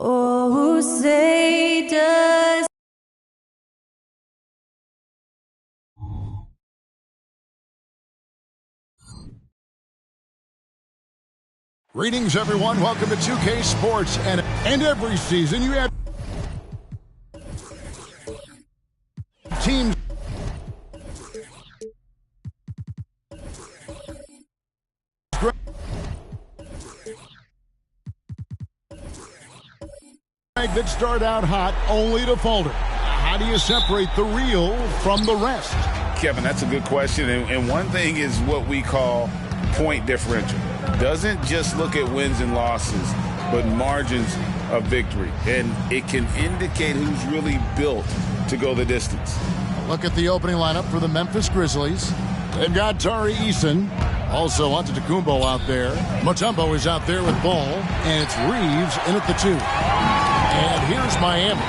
Oh, say does Greetings, everyone. Welcome to 2K Sports. And every season, you have teams. That start out hot only to falter. How do you separate the real from the rest? Kevin, that's a good question. And one thing is what we call point differential. Doesn't just look at wins and losses, but margins of victory. And it can indicate who's really built to go the distance. Look at the opening lineup for the Memphis Grizzlies. They've got Tari Eason. Also Antetokounmpo out there. Mutombo is out there with ball. And it's Reeves in at the 2. And here's Miami.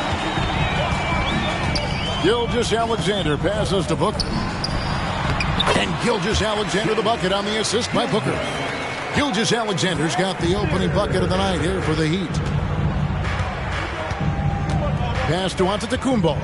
Gilgeous-Alexander passes to Booker. And Gilgeous-Alexander the bucket on the assist by Booker. Gilgeous-Alexander's got the opening bucket of the night here for the Heat. Pass to Antetokounmpo.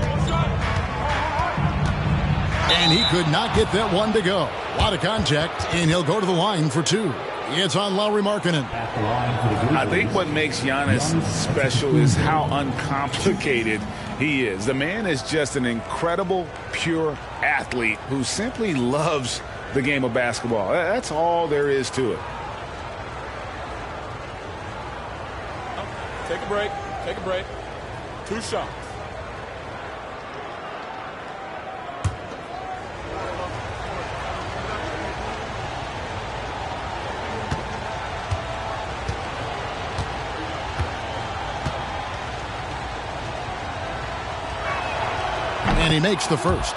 And he could not get that one to go. A lot of contact, and he'll go to the line for 2. It's on Lauri Markkanen. I think what makes Giannis special is how uncomplicated he is. The man is just an incredible, pure athlete who simply loves the game of basketball. That's all there is to it. Take a break. Take a break. 2 shots. And he makes the first.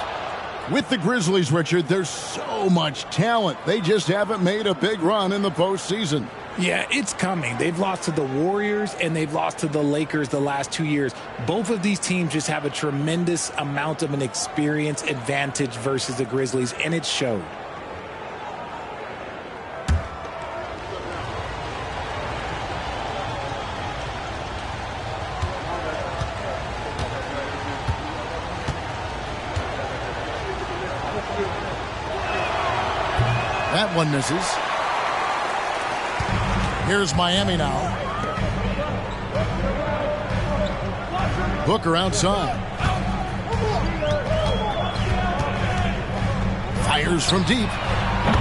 With the Grizzlies, Richard, there's so much talent. They just haven't made a big run in the postseason. Yeah, it's coming. They've lost to the Warriors and they've lost to the Lakers the last 2 years. Both of these teams just have a tremendous amount of an experience advantage versus the Grizzlies, and it showed. That one misses. Here's Miami now. Booker outside. Fires from deep.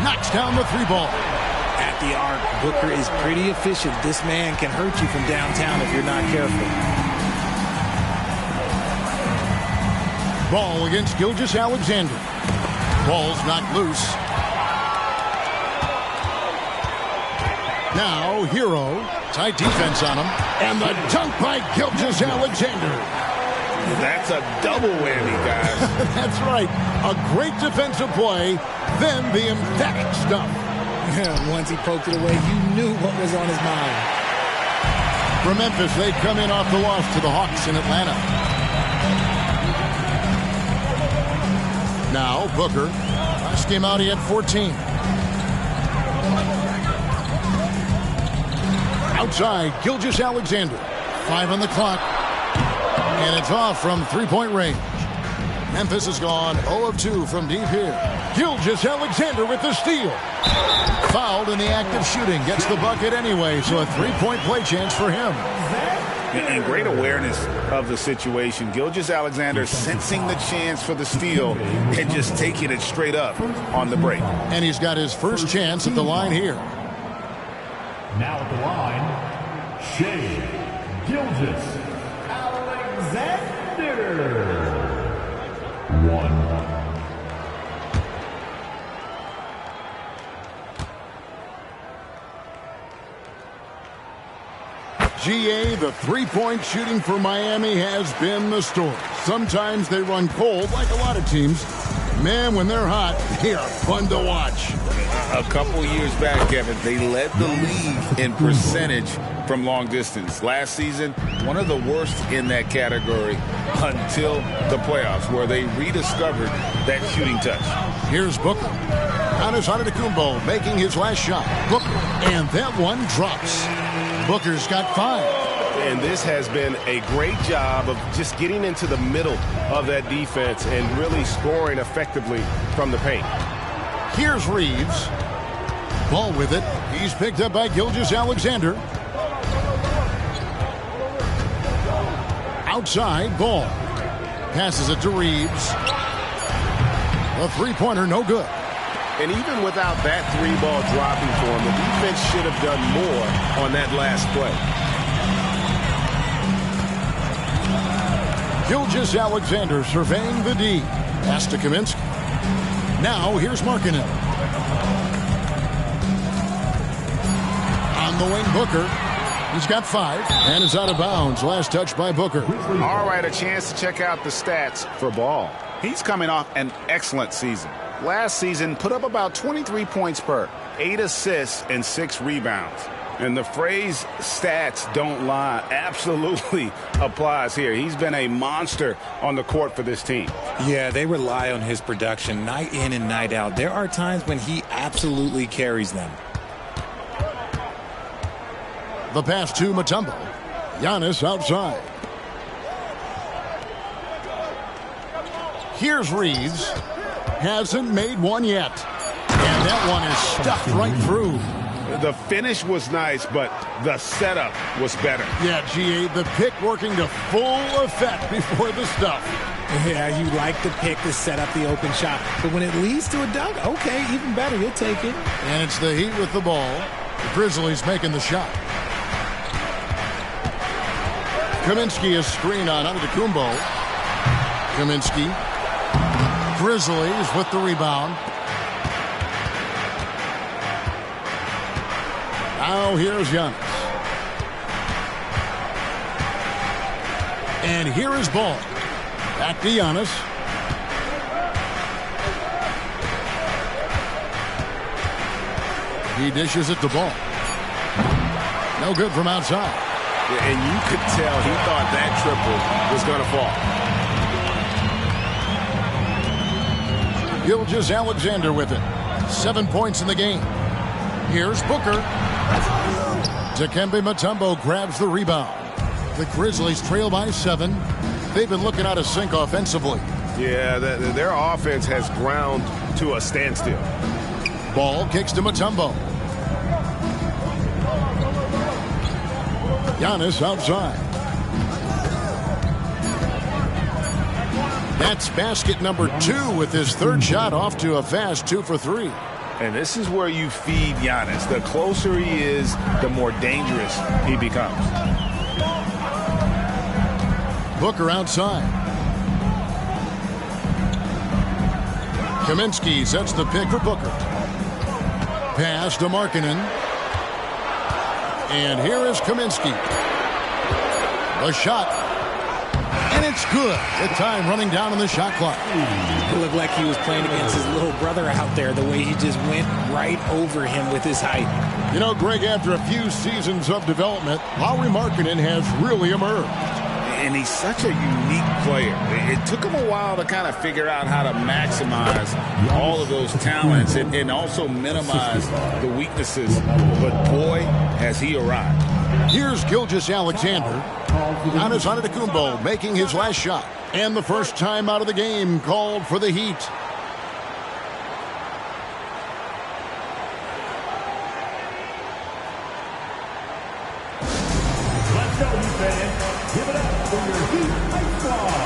Knocks down the three ball. At the arc, Booker is pretty efficient. This man can hurt you from downtown if you're not careful. Ball against Gilgeous-Alexander. Ball's knocked loose. Now, Hero. Tight defense on him. And the dunk by Gilgeous-Alexander. That's a double whammy, guys. That's right. A great defensive play, then the emphatic stuff. Once he poked it away, you knew what was on his mind. For Memphis, they come in off the loss to the Hawks in Atlanta. Now, Booker. Last game out, he had 14. Outside, Gilgeous-Alexander. 5 on the clock. And it's off from three-point range. Memphis has gone 0 of 2 from deep here. Gilgeous-Alexander with the steal. Fouled in the act of shooting. Gets the bucket anyway, so a three-point play chance for him. And great awareness of the situation. Gilgeous-Alexander sensing the chance for the steal and just taking it straight up on the break. And he's got his first chance at the line here. Now at the line, Shea Gilgeous-Alexander. 1. GA, the three-point shooting for Miami has been the story. Sometimes they run cold like a lot of teams. Man, when they're hot, they are fun to watch. A couple years back, Kevin, they led the league in percentage from long distance. Last season, one of the worst in that category until the playoffs, where they rediscovered that shooting touch. Here's Booker. Giannis Antetokounmpo making his last shot. Booker, and that one drops. Booker's got 5. And this has been a great job of just getting into the middle of that defense and really scoring effectively from the paint. Here's Reeves. Ball with it. He's picked up by Gilgeous-Alexander. Outside, Ball. Passes it to Reeves. A three-pointer, no good. And even without that three ball dropping for him, the defense should have done more on that last play. Gilgeous-Alexander surveying the D. Pass to Kaminsky. Now here's Markkanen. On the wing, Booker. He's got 5 and is out of bounds. Last touch by Booker. All right, a chance to check out the stats for Ball. He's coming off an excellent season. Last season, put up about 23 points per, 8 assists, and 6 rebounds. And the phrase stats don't lie absolutely applies here. He's been a monster on the court for this team. Yeah, they rely on his production night in and night out. There are times when he absolutely carries them. The pass to Mutombo. Giannis outside. Here's Reeves. Hasn't made one yet. And that one is stuffed right through. The finish was nice, but the setup was better. Yeah, GA, the pick working to full effect before the stuff. Yeah, you like the pick to set up the open shot. But when it leads to a dunk, okay, even better, you'll take it. And it's the Heat with the ball. The Grizzlies making the shot. Kaminsky is screen on Antetokounmpo. Kaminsky. Grizzlies with the rebound. Now here's Giannis. And here is Ball. Back to Giannis. He dishes it to Ball. No good from outside. And you could tell he thought that triple was going to fall. Gilgeous-Alexander with it. 7 points in the game. Here's Booker. Dikembe Mutombo grabs the rebound. The Grizzlies trail by 7. They've been looking out of sync offensively. Yeah, their offense has ground to a standstill. Ball kicks to Mutombo. Giannis outside. That's basket number 2 with his third shot off to a fast 2 for 3. And this is where you feed Giannis. The closer he is, the more dangerous he becomes. Booker outside. Kaminsky sets the pick for Booker. Pass to Markkanen. And here is Kaminsky. The shot. And it's good. The time running down on the shot clock. It looked like he was playing against his little brother out there, the way he just went right over him with his height. You know, Greg, after a few seasons of development, Lauri Markkanen has really emerged. And he's such a unique player. It took him a while to kind of figure out how to maximize all of those talents and also minimize the weaknesses. But boy, has he arrived. Here's Gilgeous-Alexander. Giannis Antetokounmpo making his last shot. And the first time out of the game called for the Heat. Let's go, Heat fans. Give it up for your Heat Ice Squad.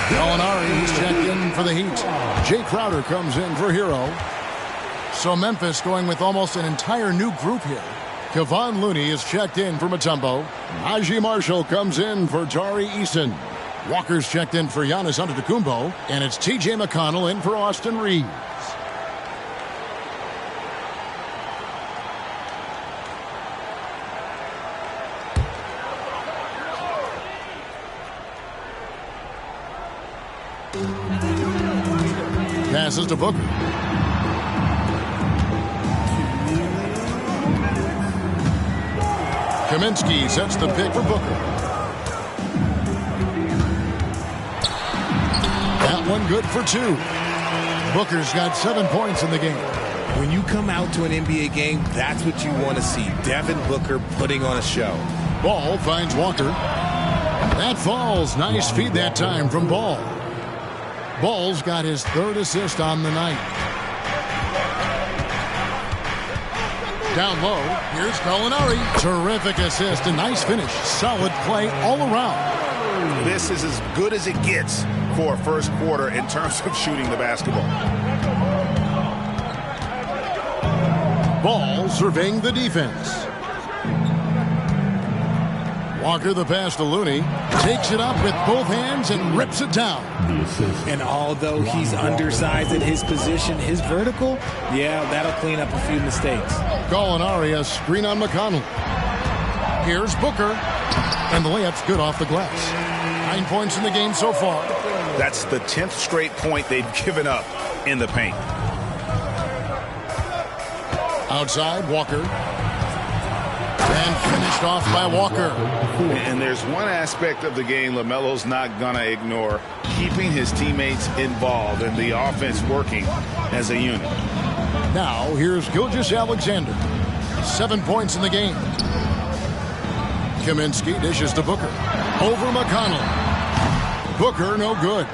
Gallinari's checked in for the Heat. Jay Crowder comes in for Hero. So Memphis going with almost an entire new group here. Kevon Looney is checked in for Mutombo. Najee Marshall comes in for Tari Eason. Walker's checked in for Giannis Antetokounmpo. And it's T.J. McConnell in for Austin Reeves. Passes to Booker. Kaminsky sets the pick for Booker. That one good for 2. Booker's got 7 points in the game. When you come out to an NBA game, that's what you want to see. Devin Booker putting on a show. Ball finds Walker. That falls. Nice feed that time from Ball. Ball's got his 3rd assist on the night. Down low, here's Gallinari. Terrific assist, a nice finish. Solid play all around. This is as good as it gets for a first quarter in terms of shooting the basketball. Ball surveying the defense. Walker the pass to Looney. Takes it up with both hands and rips it down. And although he's undersized at his position, his vertical, yeah, that'll clean up a few mistakes. Gallinari a screen on McConnell. Here's Booker. And the layup's good off the glass. 9 points in the game so far. That's the 10th straight point they've given up in the paint. Outside, Walker. And finished off by Walker. And there's one aspect of the game LaMelo's not going to ignore, keeping his teammates involved and the offense working as a unit. Now, here's Gilgeous-Alexander. 7 points in the game. Kaminsky dishes to Booker. Over McConnell. Booker, no good.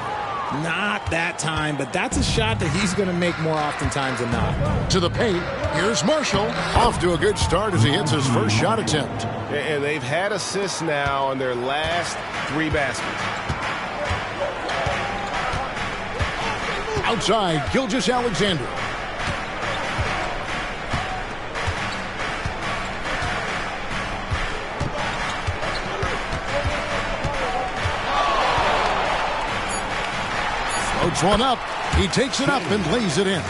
Not that time, but that's a shot that he's going to make more oftentimes than not. To the paint, here's Marshall. Off to a good start as he hits his first shot attempt. And they've had assists now on their last 3 baskets. Outside, Gilgeous-Alexander. Floats one up. He takes it up and lays it in.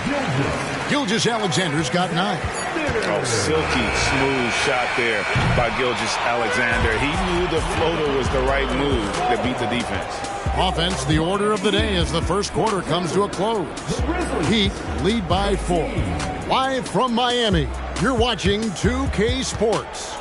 Gilgeous-Alexander's got 9. Oh, silky smooth shot there by Gilgeous-Alexander. He knew the floater was the right move to beat the defense. Offense, the order of the day as the first quarter comes to a close. Heat lead by 4. Live from Miami, you're watching 2K Sports.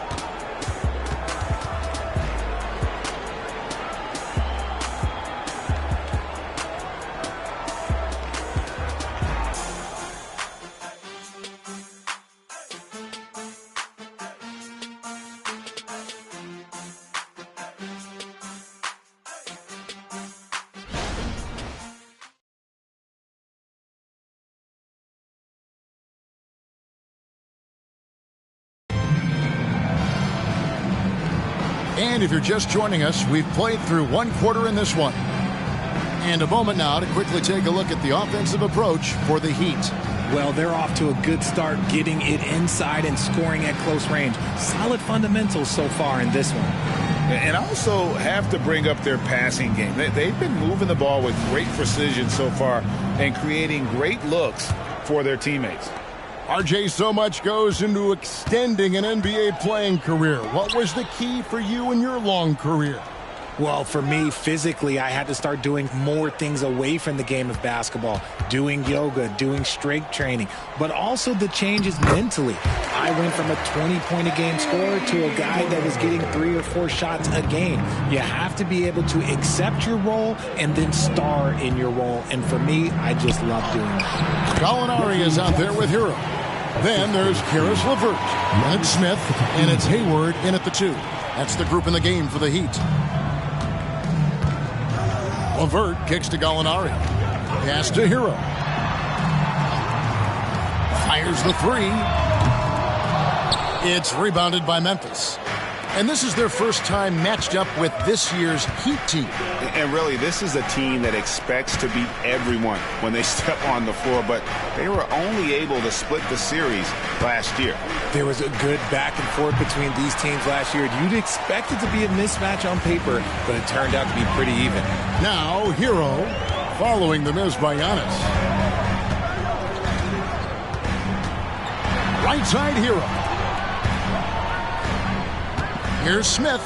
And if you're just joining us, we've played through 1 quarter in this one. And a moment now to quickly take a look at the offensive approach for the Heat. Well, they're off to a good start getting it inside and scoring at close range. Solid fundamentals so far in this one. And also have to bring up their passing game. They've been moving the ball with great precision so far and creating great looks for their teammates. RJ, so much goes into extending an NBA playing career. What was the key for you in your long career? Well, for me, physically, I had to start doing more things away from the game of basketball, doing yoga, doing strength training, but also the changes mentally. I went from a 20-point-a-game scorer to a guy that was getting 3 or 4 shots a game. You have to be able to accept your role and then star in your role. And for me, I just love doing that. Gallinari is out there with Hero. Then there's Karis LeVert, then it's Smith, and it's Hayward in at the 2. That's the group in the game for the Heat. LeVert kicks to Gallinari. Pass to Hero. Fires the 3. It's rebounded by Memphis. And this is their first time matched up with this year's Heat team. And really, this is a team that expects to beat everyone when they step on the floor, but they were only able to split the series last year. There was a good back and forth between these teams last year. You'd expect it to be a mismatch on paper, but it turned out to be pretty even. Now, Hero following the miss by Giannis. Right side, Hero. Here's Smith,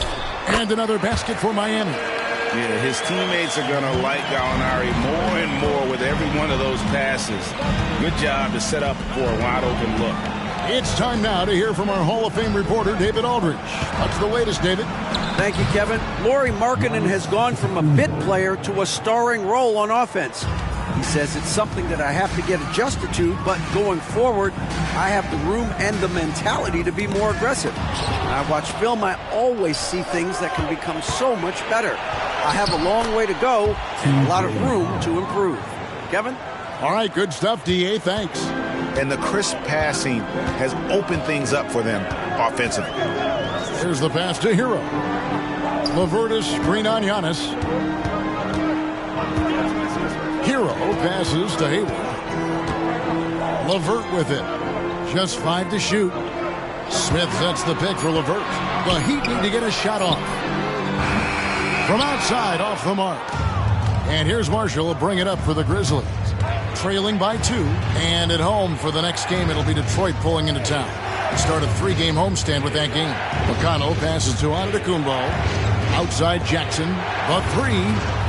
and another basket for Miami. Yeah, his teammates are going to like Gallinari more and more with every one of those passes. Good job to set up for a wide-open look. It's time now to hear from our Hall of Fame reporter, David Aldridge. What's the latest, David? Thank you, Kevin. Lauri Markkanen has gone from a bit player to a starring role on offense. He says it's something that I have to get adjusted to, but going forward, I have the room and the mentality to be more aggressive. When I watch film, I always see things that can become so much better. I have a long way to go and a lot of room to improve. Kevin? All right, good stuff, D.A. Thanks. And the crisp passing has opened things up for them offensively. Here's the pass to Hero. LeVert screen on Giannis. Hero passes to Hayward. LeVert with it. Just 5 to shoot. Smith sets the pick for LeVert. The Heat need to get a shot off. From outside, off the mark. And here's Marshall to bring it up for the Grizzlies. Trailing by 2. And at home for the next game, it'll be Detroit pulling into town. They start a 3-game homestand with that game. McConnell passes to Antetokounmpo. Outside Jackson, the 3,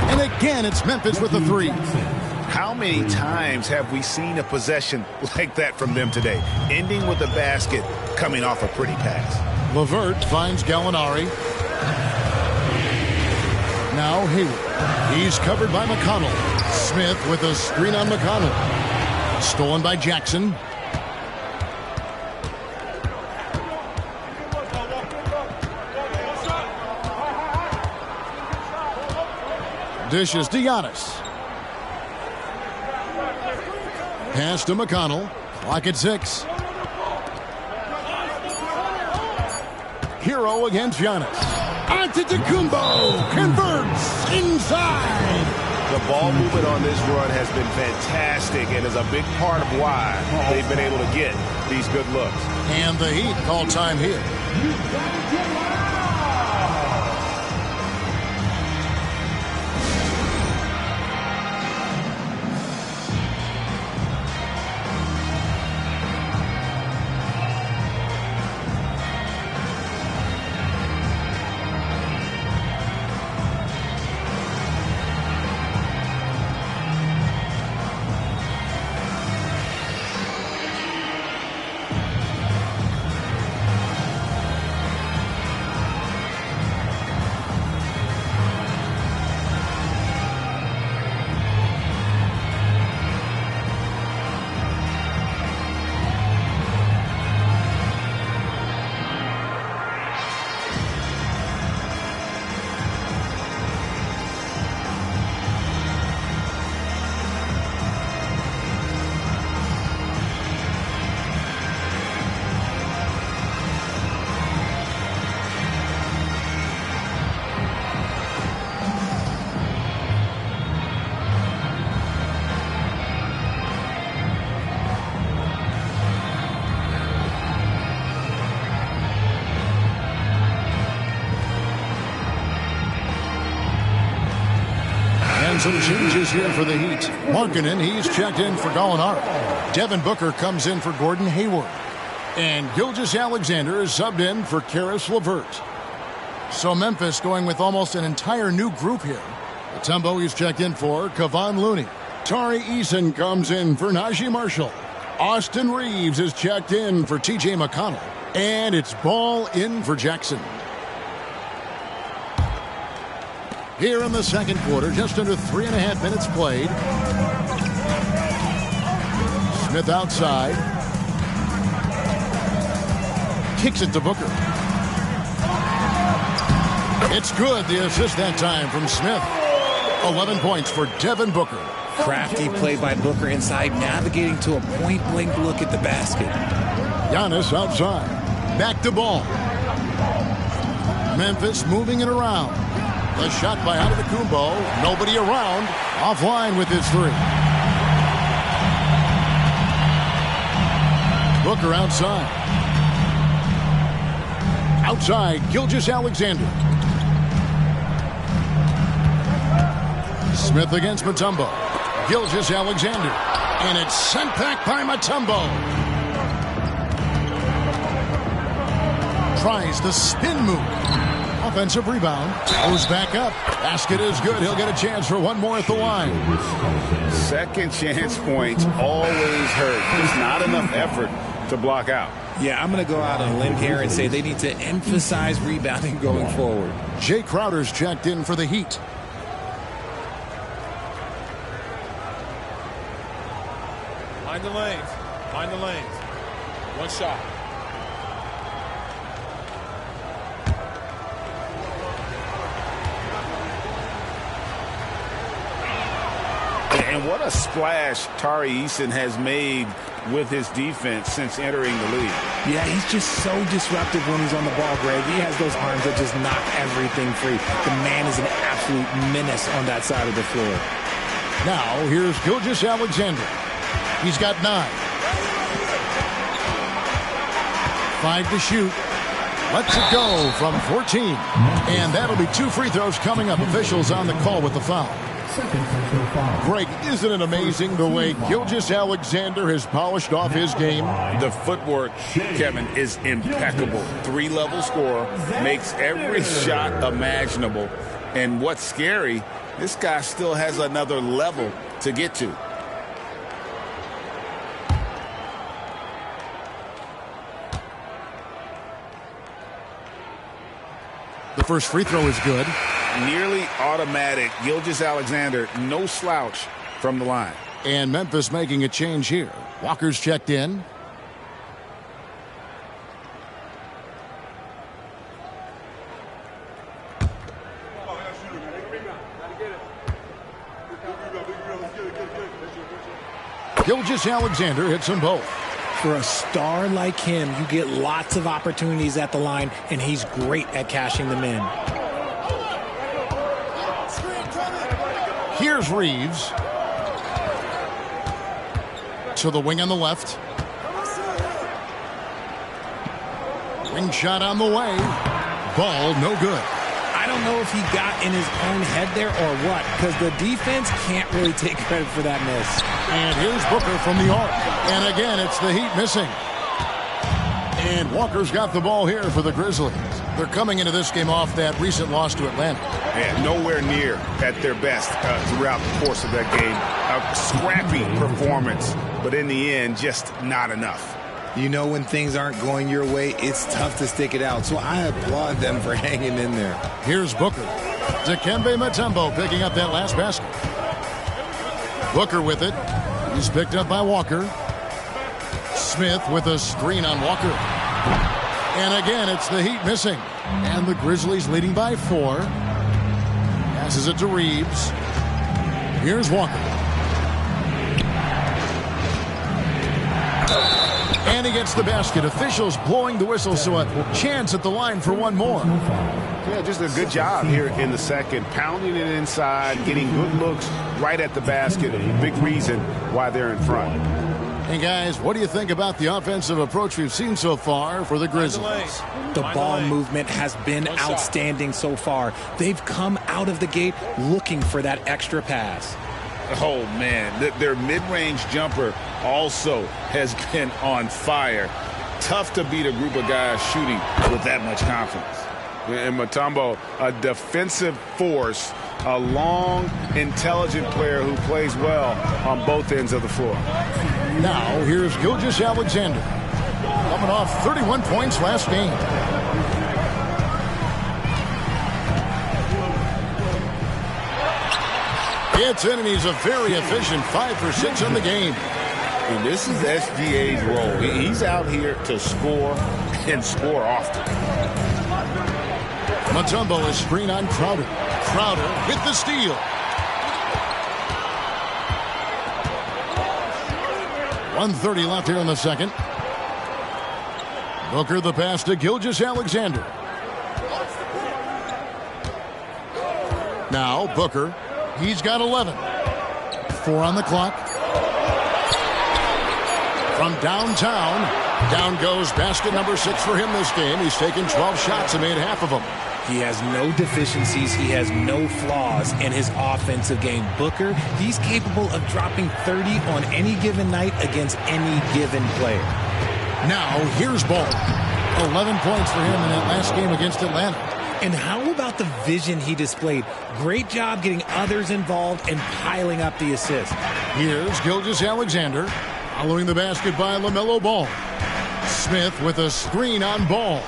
and again it's Memphis with the 3. How many times have we seen a possession like that from them today, ending with a basket coming off a pretty pass? LeVert finds Gallinari. Now Hayward. He's covered by McConnell. Smith with a screen on McConnell. Stolen by Jackson. Dishes to Giannis. Pass to McConnell. Clock at 6. Hero against Giannis. Antetokounmpo converts inside. The ball movement on this run has been fantastic and is a big part of why they've been able to get these good looks. And the Heat call time here. Some changes here for the Heat. Markkanen, he's checked in for Gallinari. Devin Booker comes in for Gordon Hayward. And Gilgeous-Alexander is subbed in for Karis LeVert. So Memphis going with almost an entire new group here. Mutombo he's checked in for Kevon Looney. Tari Eason comes in for Najee Marshall. Austin Reeves is checked in for TJ McConnell. And it's Ball in for Jackson. Here in the second quarter, just under 3.5 minutes played. Smith outside. Kicks it to Booker. It's good, the assist that time from Smith. 11 points for Devin Booker. Crafty play by Booker inside, navigating to a point-blank look at the basket. Giannis outside. Back to Ball. Memphis moving it around. The shot by Antetokounmpo. Nobody around. Offline with his 3. Booker outside. Outside, Gilgeous-Alexander. Smith against Mutombo. Gilgeous-Alexander. And it's sent back by Mutombo. Tries the spin move. Offensive rebound. Goes back up. Basket is good. He'll get a chance for one more at the line. Second chance points always hurt. There's not enough effort to block out. Yeah, I'm going to go out on a limb here and say they need to emphasize rebounding going forward. Jay Crowder's checked in for the Heat. Find the lanes. Find the lanes. One shot. And what a splash Tari Eason has made with his defense since entering the league. Yeah, he's just so disruptive when he's on the ball, Greg. He has those arms that just knock everything free. The man is an absolute menace on that side of the floor. Now, here's Gilgeous-Alexander. He's got 9. 5 to shoot. Lets it go from 14. And that'll be 2 free throws coming up. Officials on the call with the foul. Greg, isn't it amazing the way Gilgeous-Alexander has polished off his game? The footwork, Kevin, is impeccable. 3-level scorer, makes every shot imaginable. And what's scary, this guy still has another level to get to. The first free throw is good. Nearly automatic. Gilgeous-Alexander, no slouch from the line. And Memphis making a change here. Walker's checked in. Gilgeous-Alexander hits them both. For a star like him, you get lots of opportunities at the line, and he's great at cashing them in. Here's Reeves. To the wing on the left. Wing shot on the way. Ball no good. I don't know if he got in his own head there or what, because the defense can't really take credit for that miss. And here's Booker from the arc. And again, it's the Heat missing. And Walker's got the ball here for the Grizzlies. They're coming into this game off that recent loss to Atlanta. And nowhere near at their best throughout the course of that game. A scrappy performance, but in the end, just not enough. You know, when things aren't going your way, it's tough to stick it out. So I applaud them for hanging in there. Here's Booker. Dikembe Mutombo picking up that last basket. Booker with it. He's picked up by Walker. Smith with a screen on Walker. And again, it's the Heat missing. And the Grizzlies leading by 4. Passes it to Reeves. Here's Walker. And he gets the basket. Officials blowing the whistle, so a chance at the line for one more. Yeah, just a good job here in the second. Pounding it inside, getting good looks right at the basket. Big reason why they're in front. Hey, guys, what do you think about the offensive approach we've seen so far for the Grizzlies? The ball movement has been outstanding so far. They've come out of the gate looking for that extra pass. Oh, man, their mid-range jumper also has been on fire. Tough to beat a group of guys shooting with that much confidence. And Mutombo, a defensive force, a long, intelligent player who plays well on both ends of the floor. Now, here's Gilgeous-Alexander, coming off 31 points last game. It's in, and he's a very efficient 5 for 6 in the game. And this is SGA's role. He's out here to score and score often. Mutombo is screen on Crowder. Crowder with the steal. .130 left here in the second. Booker the pass to Gilgeous-Alexander. Now Booker. He's got 11. 4 on the clock. From downtown, down goes basket number 6 for him this game. He's taken 12 shots and made half of them. He has no deficiencies. He has no flaws in his offensive game. Booker, he's capable of dropping 30 on any given night against any given player. Now, here's Ball. 11 points for him in that last game against Atlanta. And how about the vision he displayed? Great job getting others involved and piling up the assists. Here's Gilgeous-Alexander, following the basket by LaMelo Ball. Smith with a screen on Ball.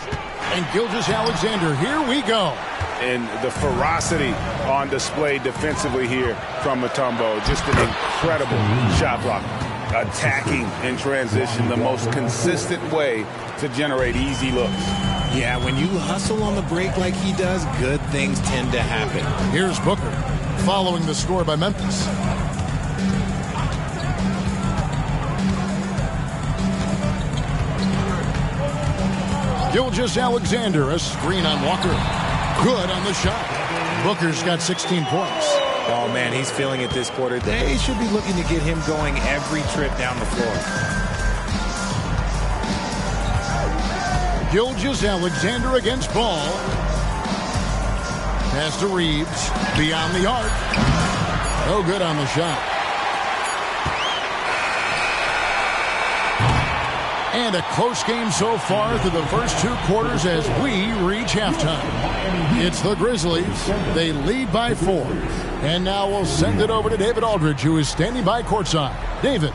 And Gilgeous-Alexander, here we go. And the ferocity on display defensively here from Mutombo. Just an incredible shot block. Attacking in transition, the most consistent way to generate easy looks. Yeah, when you hustle on the break like he does, good things tend to happen. Here's Booker, following the score by Memphis. Gilgeous-Alexander, a screen on Walker. Good on the shot. Booker's got 16 points. Oh, man, he's feeling it this quarter. They should be looking to get him going every trip down the floor. Gilgeous-Alexander against Ball. Pass to Reeves. Beyond the arc. No good on the shot. And a close game so far through the first 2 quarters as we reach halftime. It's the Grizzlies. They lead by 4. And now we'll send it over to David Aldridge, who is standing by courtside. David.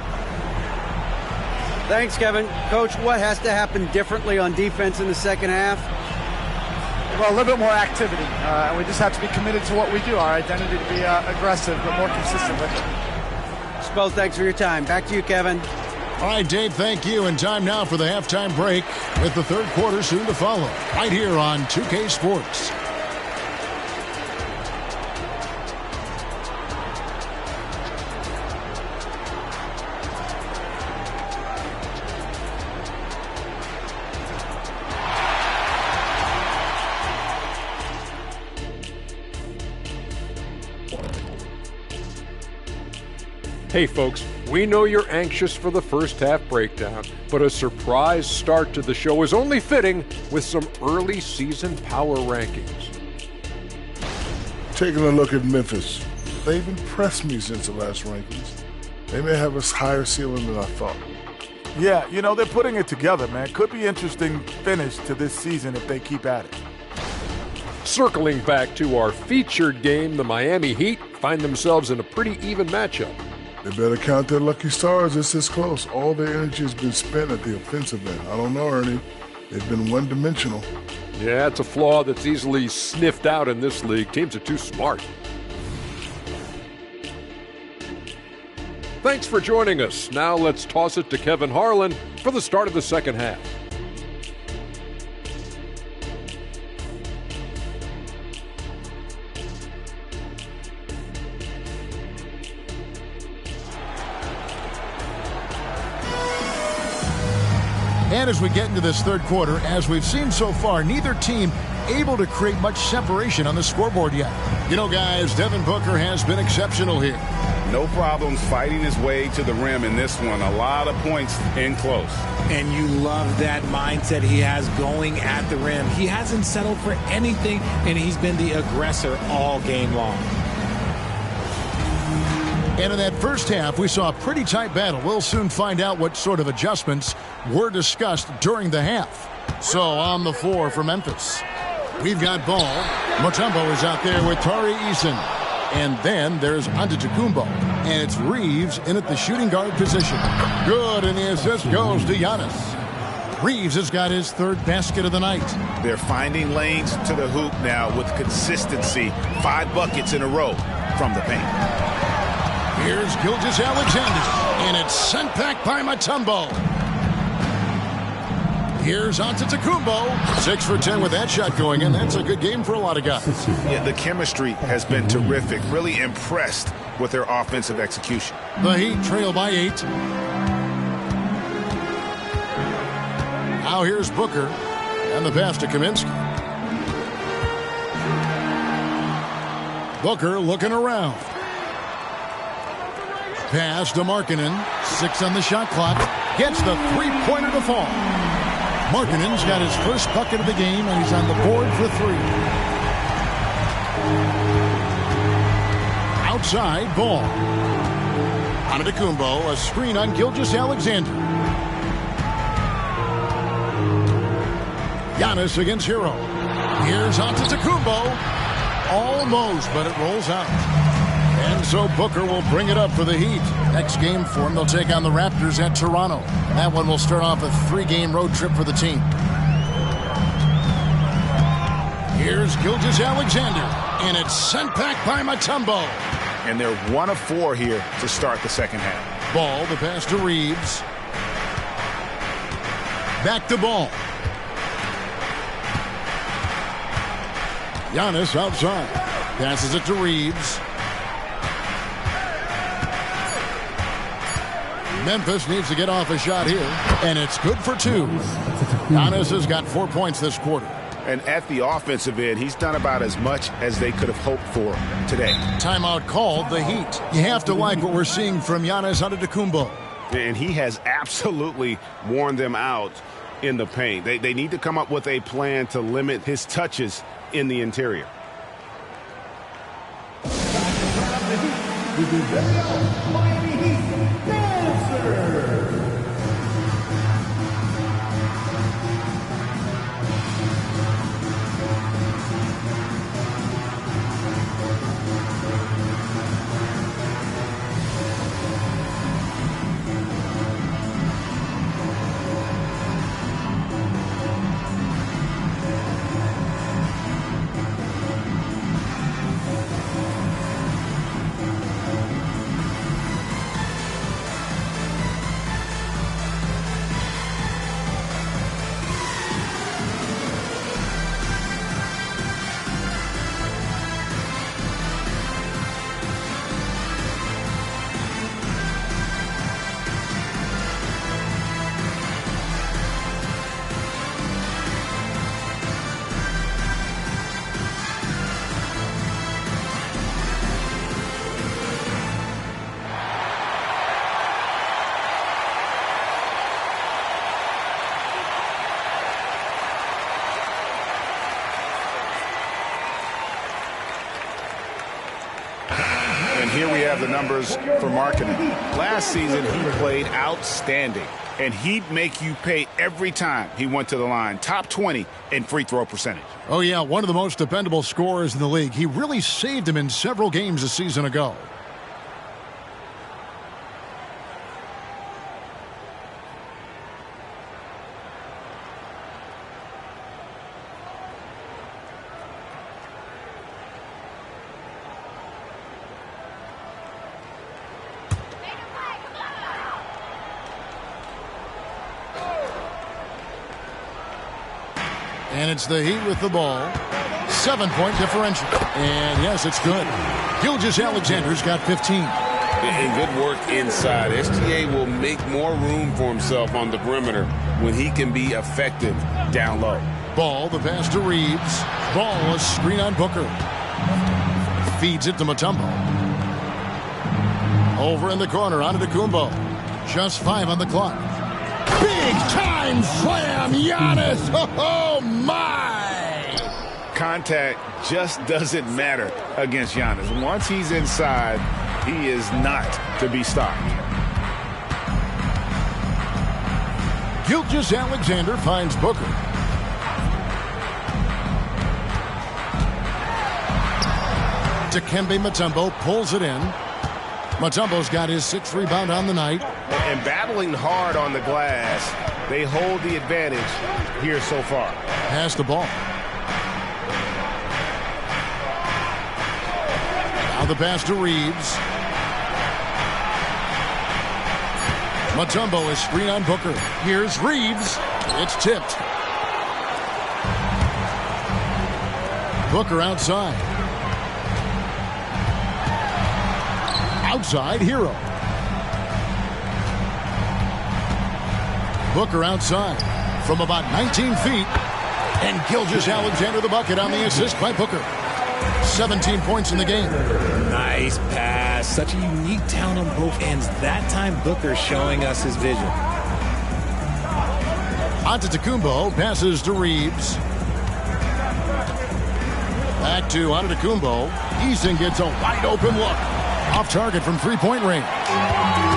Thanks, Kevin. Coach, what has to happen differently on defense in the second half? Well, a little bit more activity. And we just have to be committed to what we do, our identity to be aggressive, but more consistent with it. Spo, thanks for your time. Back to you, Kevin. All right, Dave, thank you. And time now for the halftime break with the third quarter soon to follow. Right here on 2K Sports. Hey folks, we know you're anxious for the first half breakdown, but a surprise start to the show is only fitting with some early season power rankings. Taking a look at Memphis, they've impressed me since the last rankings. They may have a higher ceiling than I thought. Yeah, you know, they're putting it together, man. Could be interesting finish to this season if they keep at it. Circling back to our featured game, the Miami Heat find themselves in a pretty even matchup. They better count their lucky stars. It's this close. All their energy has been spent at the offensive end. I don't know, Ernie. They've been one-dimensional. Yeah, it's a flaw that's easily sniffed out in this league. Teams are too smart. Thanks for joining us. Now let's toss it to Kevin Harlan for the start of the second half. And as we get into this third quarter, as we've seen so far, neither team able to create much separation on the scoreboard yet. You know, guys, Devin Booker has been exceptional here. No problems fighting his way to the rim in this one. A lot of points in close. And you love that mindset he has going at the rim. He hasn't settled for anything, and he's been the aggressor all game long. And in that first half, we saw a pretty tight battle. We'll soon find out what sort of adjustments were discussed during the half. So on the floor for Memphis, we've got Ball. Mutombo is out there with Tari Eason. And then there's Antetokounmpo. And it's Reeves in at the shooting guard position. Good, and the assist goes to Giannis. Reeves has got his third basket of the night. They're finding lanes to the hoop now with consistency. 5 buckets in a row from the paint. Here's Gilgeous-Alexander, and it's sent back by Mutombo. Here's Antetokounmpo. 6 for 10 with that shot going in. That's a good game for a lot of guys. Yeah, the chemistry has been terrific. Really impressed with their offensive execution. The Heat trail by 8. Now here's Booker, and the pass to Kaminsky. Booker looking around. Pass to Markkanen. 6 on the shot clock. Gets the three-pointer to fall. Markkanen's got his first bucket of the game, and he's on the board for 3. Outside, Ball. Antetokounmpo, a screen on Gilgeous-Alexander. Giannis against Hero. Here's Antetokounmpo. Almost, but it rolls out. And so Booker will bring it up for the Heat. Next game for them, they'll take on the Raptors at Toronto. That one will start off a 3-game road trip for the team. Here's Gilgeous-Alexander, and it's sent back by Mutombo. And they're 1 of 4 here to start the second half. Ball, the pass to Reeves. Back to Ball. Giannis outside. Passes it to Reeves. Memphis needs to get off a shot here, and it's good for 2. Giannis has got 4 points this quarter. And at the offensive end, he's done about as much as they could have hoped for today. Timeout called, the Heat. You have to like what we're seeing from Giannis Antetokounmpo. And he has absolutely worn them out in the paint. They need to come up with a plan to limit his touches in the interior. here we have the numbers for Markkanen. Last season, he played outstanding, and he'd make you pay every time he went to the line. Top 20 in free throw percentage. Oh, yeah, one of the most dependable scorers in the league. He really saved him in several games a season ago. And it's the Heat with the ball. 7-point differential. And yes, it's good. Gilgeous-Alexander's got 15. And good work inside. SGA will make more room for himself on the perimeter when he can be effective down low. Ball, the pass to Reeves. Ball, a screen on Booker. Feeds it to Mutombo. Over in the corner, on to Kumbo. Just 5 on the clock. Big time slam, Giannis! Oh my! Contact just doesn't matter against Giannis. Once he's inside, he is not to be stopped. Gilgeous-Alexander finds Booker. Dikembe Mutombo pulls it in. Mutombo's got his 6th rebound on the night. And battling hard on the glass, they hold the advantage here so far. Pass the ball. Now the pass to Reeves. Mutombo is screen on Booker. Here's Reeves. It's tipped. Booker outside. Outside, Hero. Booker outside from about 19 feet. And Gilgeous-Alexander the bucket on the assist by Booker. 17 points in the game. Nice pass. Such a unique talent on both ends. That time, Booker showing us his vision. Antetokounmpo passes to Reeves. Back to Antetokounmpo. Eason gets a wide open look. Off target from 3-point range.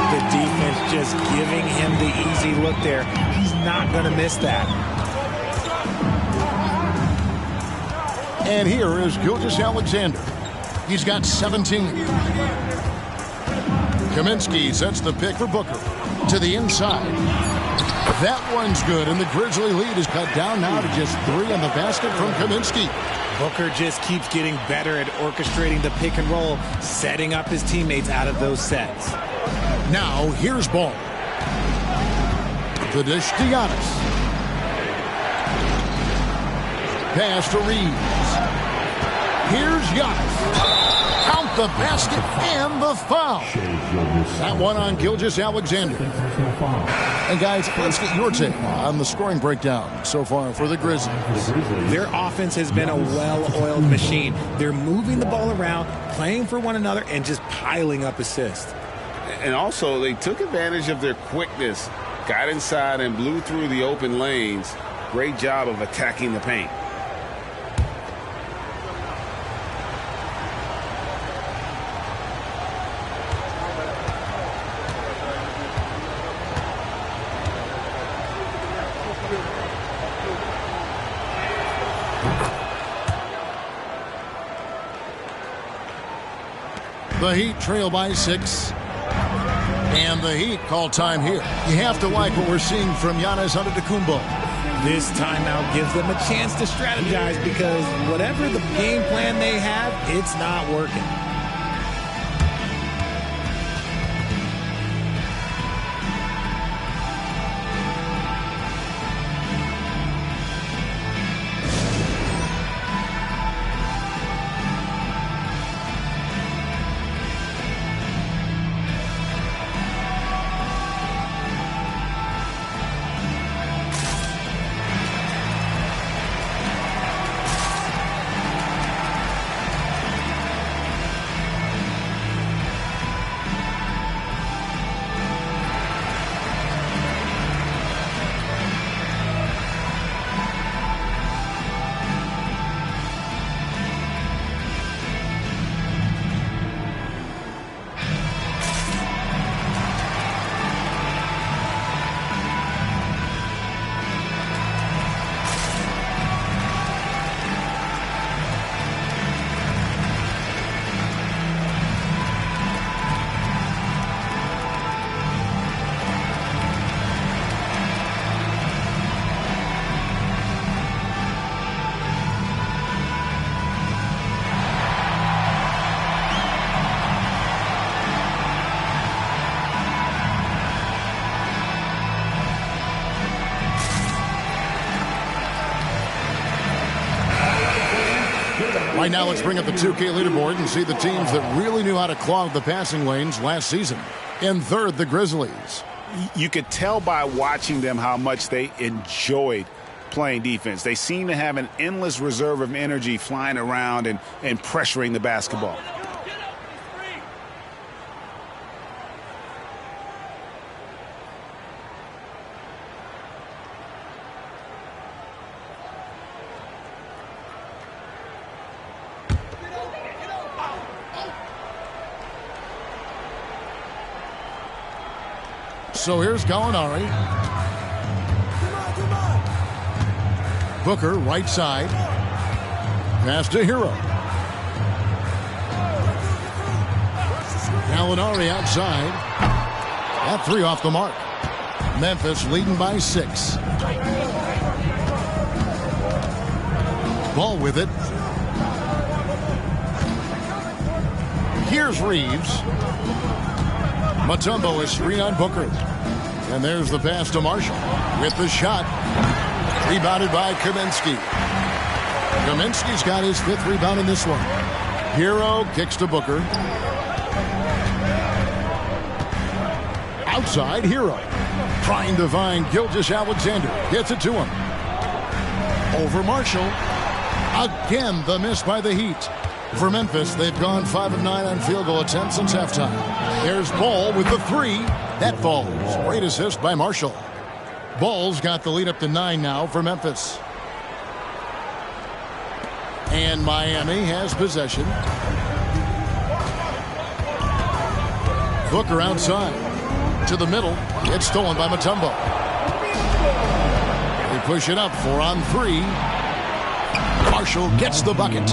The defense just giving him the easy look there. He's not going to miss that. And here is Gilgeous-Alexander. He's got 17. Kaminsky sets the pick for Booker. To the inside. That one's good, and the Grizzly lead is cut down now to just 3 on the basket from Kaminsky. Booker just keeps getting better at orchestrating the pick and roll, setting up his teammates out of those sets. Now, here's Ball. The dish to Giannis. Pass to Reeves. Here's Giannis. Count the basket and the foul. That one on Gilgeous-Alexander. And guys, let's get your take on the scoring breakdown so far for the Grizzlies. Their offense has been a well-oiled machine. They're moving the ball around, playing for one another, and just piling up assists. And also, they took advantage of their quickness, got inside and blew through the open lanes. Great job of attacking the paint. The Heat trail by 6. And the Heat call time here. You have to like what we're seeing from Giannis Antetokounmpo. This timeout gives them a chance to strategize because whatever the game plan they have, it's not working. right, now let's bring up the 2K leaderboard and see the teams that really knew how to clog the passing lanes last season. In third, the Grizzlies. You could tell by watching them how much they enjoyed playing defense. They seem to have an endless reserve of energy flying around and pressuring the basketball. So here's Gallinari. Booker, right side. Pass to Hero. Gallinari outside. That three off the mark. Memphis leading by 6. Ball with it. Here's Reeves. Mutombo is 3 on Booker. And there's the pass to Marshall with the shot. Rebounded by Kaminsky. Kaminsky's got his 5th rebound in this one. Hero kicks to Booker. Outside, Hero. Trying to find Gilgeous-Alexander. Gets it to him. Over Marshall. Again, the miss by the Heat. For Memphis, they've gone 5 of 9 on field goal attempts since halftime. There's Ball with the 3. That falls. Great assist by Marshall. Ball's got the lead up to 9 now for Memphis. And Miami has possession. Booker outside. To the middle. It's stolen by Mutombo. They push it up. 4 on 3. Marshall gets the bucket.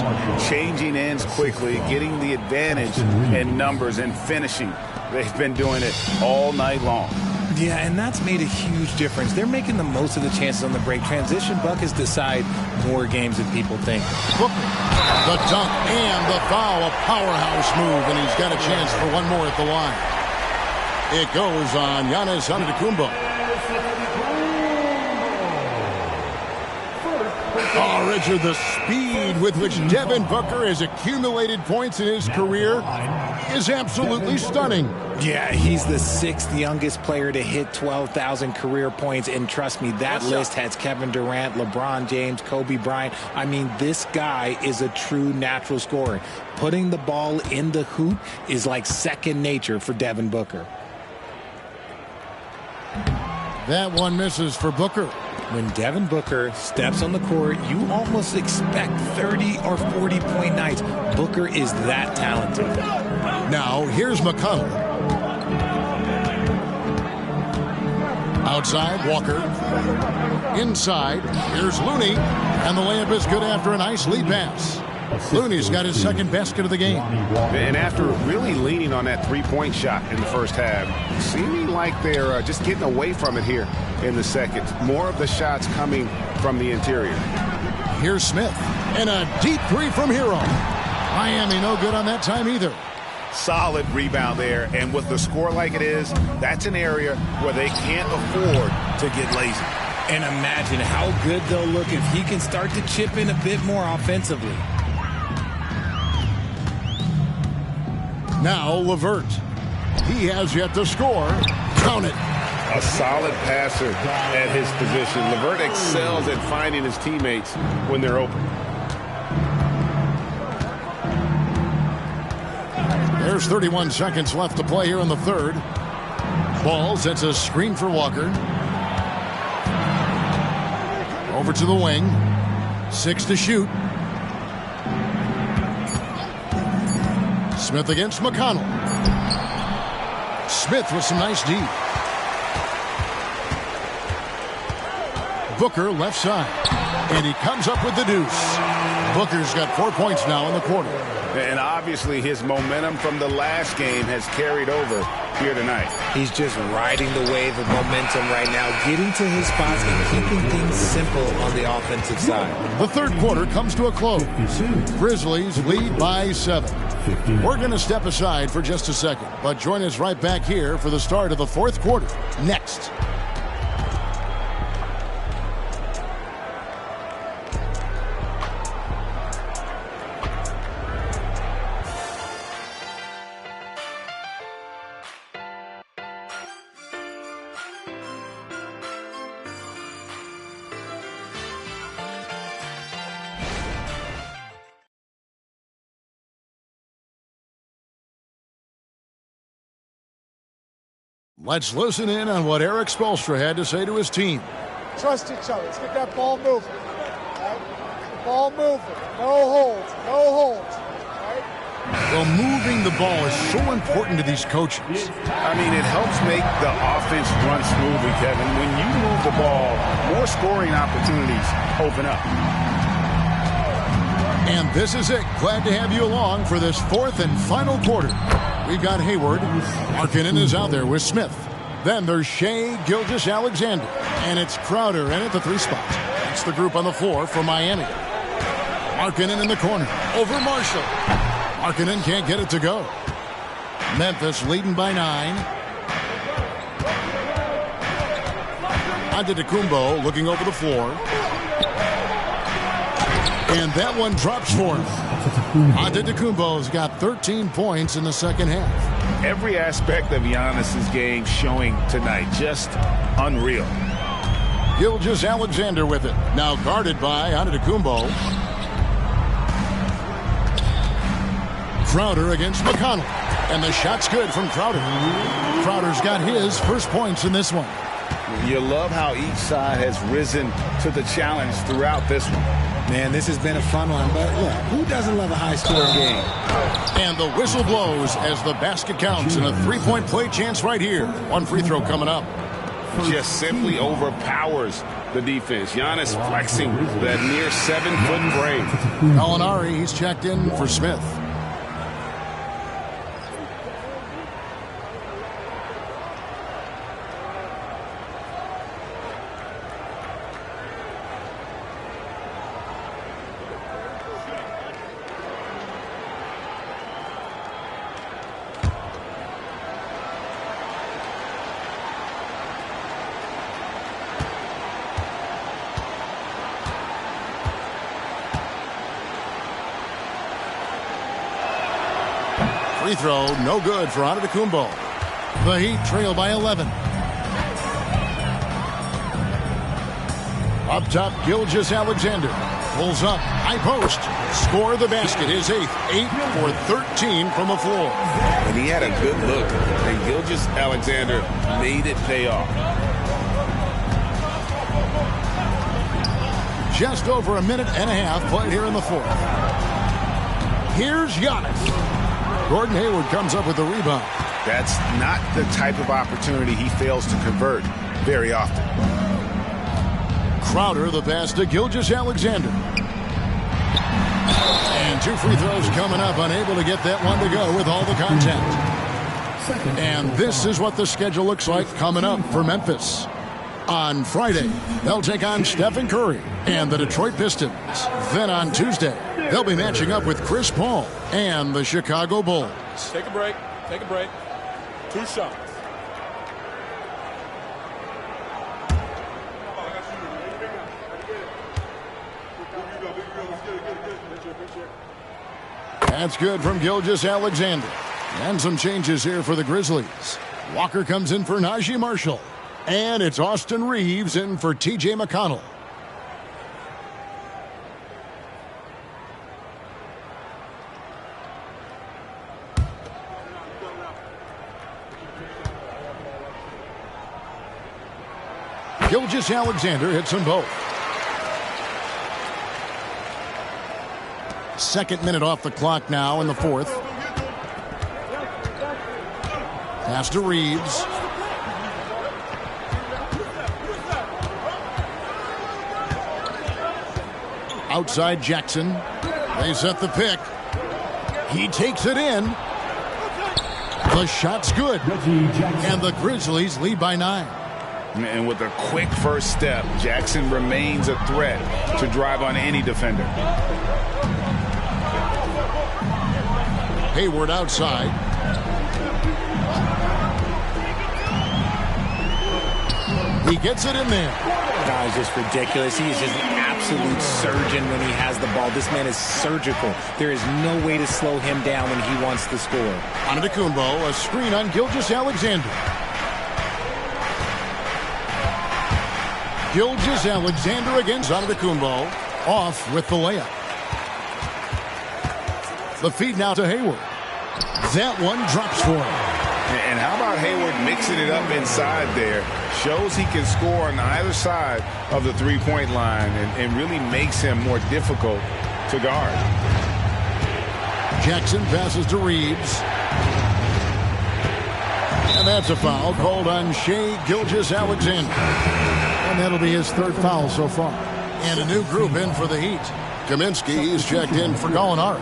Changing ends quickly, getting the advantage in numbers and finishing. They've been doing it all night long. Yeah, and that's made a huge difference. They're making the most of the chances on the break. Transition buckets decide more games than people think. Booker, the dunk and the foul, a powerhouse move, and he's got a chance for one more at the line. It goes on Giannis Antetokounmpo. Oh, Richard, the speed with which Devin Booker has accumulated points in his career is absolutely stunning. Yeah, he's the 6th youngest player to hit 12,000 career points, and trust me, that list has Kevin Durant, LeBron James, Kobe Bryant. I mean, this guy is a true natural scorer. Putting the ball in the hoop is like second nature for Devin Booker. That one misses for Booker. When Devin Booker steps on the court, you almost expect 30 or 40-point nights. Booker is that talented. Now, here's McConnell. Outside, Walker. Inside, here's Looney. And the layup is good after a nice lead pass. Looney's got his 2nd basket of the game. And after really leaning on that three-point shot in the first half, seeming like they're just getting away from it here in the second. More of the shots coming from the interior. Here's Smith. And a deep 3 from Hero. Miami no good on that time either. Solid rebound there. And with the score like it is, that's an area where they can't afford to get lazy. And imagine how good they'll look if he can start to chip in a bit more offensively. Now LeVert. He has yet to score. Count it. A solid passer at his position. LeVert excels at finding his teammates when they're open. There's 31 seconds left to play here in the third. Ball sets a screen for Walker. Over to the wing. 6 to shoot. Smith against McConnell. Smith with some nice D. Booker left side. And he comes up with the deuce. Booker's got 4 points now in the quarter. And obviously his momentum from the last game has carried over here tonight. He's just riding the wave of momentum right now, getting to his spots and keeping things simple on the offensive side. The third quarter comes to a close. Grizzlies lead by 7. We're going to step aside for just a second, but join us right back here for the start of the fourth quarter. Next. Let's listen in on what Eric Spoelstra had to say to his team. Trust each other. Let's get that ball moving. Right? Ball moving. No holds. No holds. Right? Well, moving the ball is so important to these coaches. I mean, it helps make the offense run smoothly, Kevin. When you move the ball, more scoring opportunities open up. And this is it. Glad to have you along for this fourth and final quarter. We've got Hayward. Markkanen is out there with Smith. Then there's Shea Gilgeous-Alexander. And it's Crowder in at the 3 spot. That's the group on the floor for Miami. Markkanen in the corner. Over Marshall. Markkanen can't get it to go. Memphis leading by 9. Antetokounmpo looking over the floor. And that one drops for him. Antetokounmpo's got 13 points in the second half. Every aspect of Giannis's game showing tonight. Just unreal. Gilgeous-Alexander with it. Now guarded by Antetokounmpo. Crowder against McConnell. And the shot's good from Crowder. Crowder's got his first points in this one. You love how each side has risen to the challenge throughout this one. Man, this has been a fun one, but look, who doesn't love a high-scoring game? And the whistle blows as the basket counts and a 3-point play chance right here. One free throw coming up. Just simply overpowers the defense. Giannis flexing that near 7-foot grade. Gallinari, he's checked in for Smith. Free throw, no good for Antetokounmpo. The Heat trail by 11. Up top, Gilgeous-Alexander. Pulls up, high post. Score the basket, his 8th. 8 for 13 from the floor. And he had a good look. And Gilgeous-Alexander made it pay off. Just over a minute and a half played here in the fourth. Here's Giannis. Gordon Hayward comes up with the rebound. That's not the type of opportunity he fails to convert very often. Crowder, the pass to Gilgeous-Alexander. And 2 free throws coming up, unable to get that one to go with all the contact. And this is what the schedule looks like coming up for Memphis. On Friday, they'll take on Stephen Curry and the Detroit Pistons. Then on Tuesday, they'll be matching up with Chris Paul and the Chicago Bulls. Take a break. Take a break. 2 shots. That's good from Gilgeous-Alexander. And some changes here for the Grizzlies. Walker comes in for Najee Marshall. And it's Austin Reeves in for T.J. McConnell. Gilgeous-Alexander hits them both. Second minute off the clock now in the fourth. Pass to Reeves. Outside Jackson. They set the pick. He takes it in. The shot's good. And the Grizzlies lead by 9. And with a quick first step, Jackson remains a threat to drive on any defender. Hayward outside. He gets it in there. That is just ridiculous. He is just an absolute surgeon when he has the ball. This man is surgical. There is no way to slow him down when he wants to score. Antetokounmpo, a screen on Gilgeous-Alexander. Gilgeous-Alexander against Antetokounmpo. Off with the layup. The feed now to Hayward. That one drops for him. And how about Hayward mixing it up inside there? Shows he can score on either side of the three-point line and really makes him more difficult to guard. Jackson passes to Reeves. And that's a foul called on Shai Gilgeous-Alexander. And that'll be his third foul so far. And a new group in for the Heat. Kaminsky, he's checked in for Gallinari.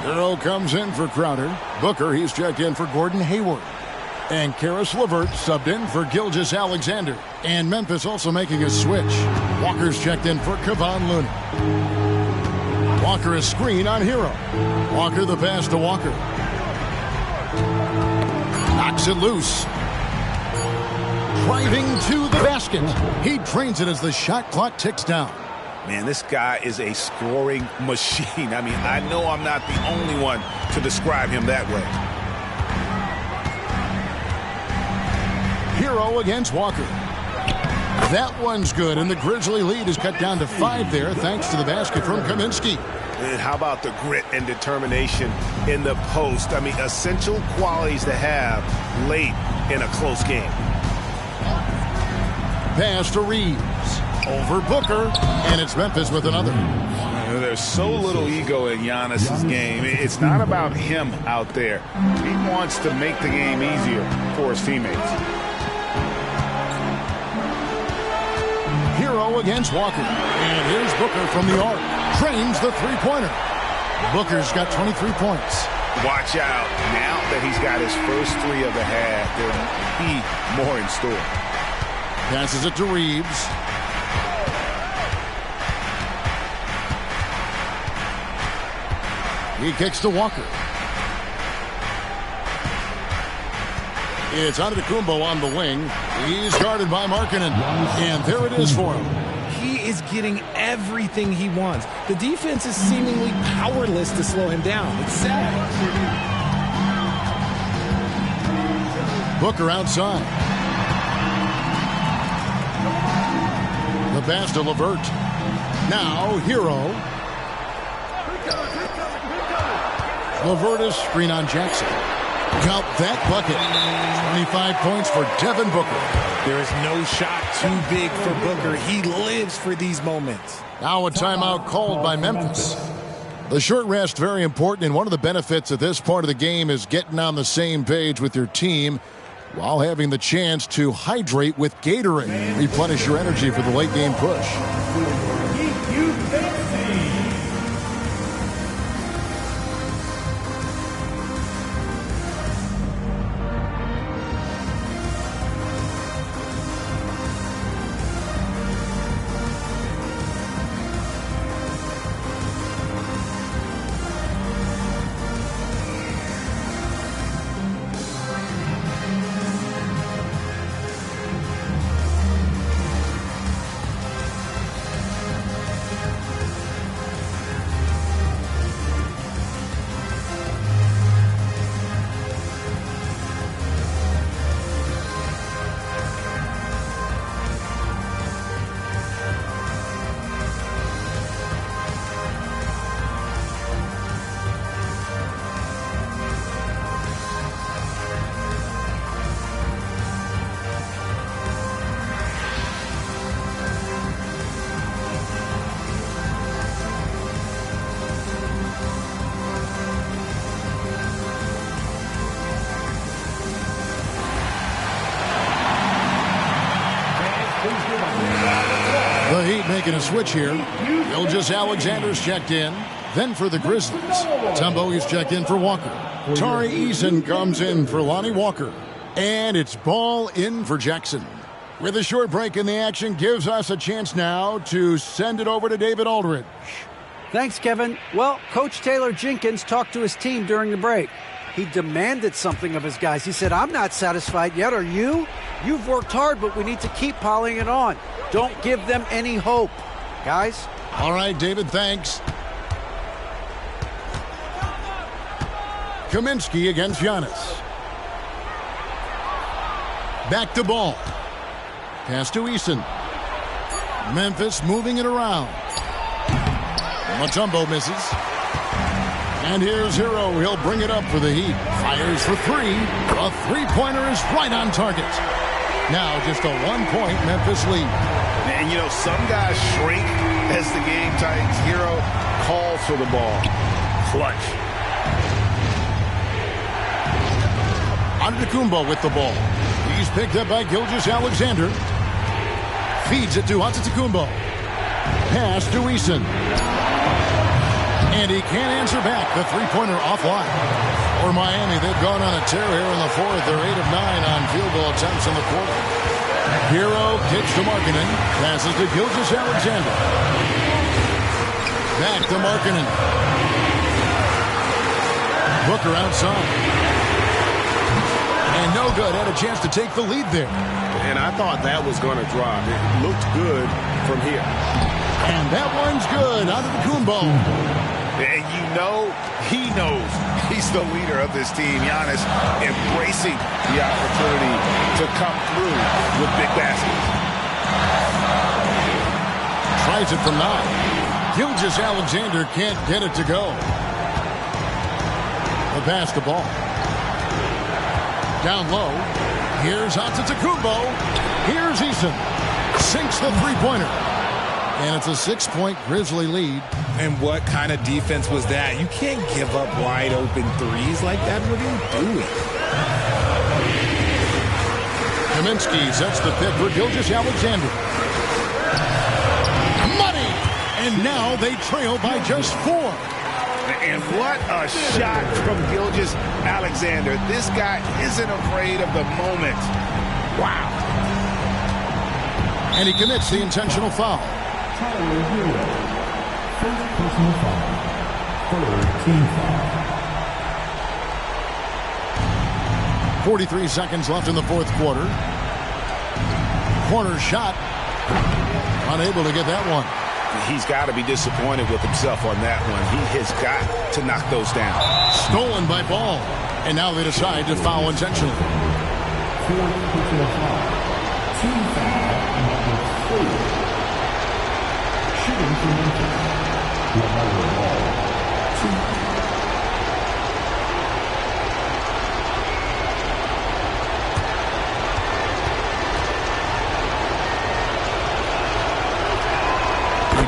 Hero comes in for Crowder. Booker, he's checked in for Gordon Hayward. And Karis LeVert subbed in for Gilgeous-Alexander. And Memphis also making a switch. Walker's checked in for Kevon Looney. Walker is screen on Hero. Walker the pass to Walker. Knocks it loose. Driving to the basket. He drains it as the shot clock ticks down. Man, this guy is a scoring machine. I mean, I know I'm not the only one to describe him that way. Hero against Walker. That one's good, and the Grizzly lead is cut down to 5 there thanks to the basket from Kaminsky. And how about the grit and determination in the post? I mean, essential qualities to have late in a close game. Pass to Reeves. Over Booker, and it's Memphis with another. There's so little ego in Giannis's game. It's not about him out there. He wants to make the game easier for his teammates. Hero against Walker. And here's Booker from the arc. Trains the three-pointer. Booker's got 23 points. Watch out. Now that he's got his first 3 of the half, there will be more in store. Passes it to Reeves. He kicks to Walker. It's Antetokounmpo on the wing. He's guarded by Markkanen. And there it is for him. He is getting everything he wants. The defense is seemingly powerless to slow him down. It's sad. Booker outside. The pass to LeVert. Now Hero. LeVert is screen on Jackson. Count that bucket. 25 points for Devin Booker. There is no shot too big for Booker. He lives for these moments. Now a timeout called by Memphis. The short rest, very important, and one of the benefits of this part of the game is getting on the same page with your team while having the chance to hydrate with Gatorade. Replenish your energy for the late game push. The Heat making a switch here. Gilgeous-Alexander's checked in. Then for the Grizzlies, Tumbo is checked in for Walker. Tari Eason comes in for Lonnie Walker. And it's ball in for Jackson. With a short break in the action, gives us a chance now to send it over to David Aldridge. Thanks, Kevin. Well, Coach Taylor Jenkins talked to his team during the break. He demanded something of his guys. He said, I'm not satisfied yet. Are you? You've worked hard, but we need to keep piling it on. Don't give them any hope, guys. All right, David, thanks. Kaminsky against Giannis. Back to ball. Pass to Eason. Memphis moving it around. Mutombo misses. And here's Hero. He'll bring it up for the Heat. Fires for three. A three-pointer is right on target. Now just a 1-point Memphis lead. And, you know, some guys shrink as the game tightens. Hero calls for the ball. Clutch. Antetokounmpo with the ball. He's picked up by Gilgeous-Alexander. Feeds it to Antetokounmpo. Pass to Eason. And he can't answer back. The three-pointer offline. For Miami, they've gone on a tear here in the fourth. They're 8 of 9 on field goal attempts in the quarter. Hero kicks to Markkanen. Passes to Gilgeous-Alexander. Back to Markkanen. Booker outside. And no good. Had a chance to take the lead there. And I thought that was going to drop. It looked good from here. And that one's good. Antetokounmpo. And you know, he knows he's the leader of this team. Giannis embracing the opportunity to come through with big baskets. Tries it from 9. Gilgeous-Alexander can't get it to go. The pass to Ball. Down low. Here's Antetokounmpo. Here's Eason. Sinks the three-pointer. And it's a 6-point Grizzly lead. And what kind of defense was that? You can't give up wide open threes like that. What are you doing? Kaminsky sets the pick for Gilgeous-Alexander. Money! And now they trail by just 4. And what a shot from Gilgeous-Alexander. This guy isn't afraid of the moment. Wow. And he commits the intentional foul. Tyler Hero. First personal foul. Third team foul. 43 seconds left in the fourth quarter. Corner shot. Unable to get that one. He's got to be disappointed with himself on that one. He has got to knock those down. Stolen by Ball. And now they decide to foul intentionally. Fourth personal foul. Team foul number 4. Shooting for Memphis. LaMelo Ball. 2.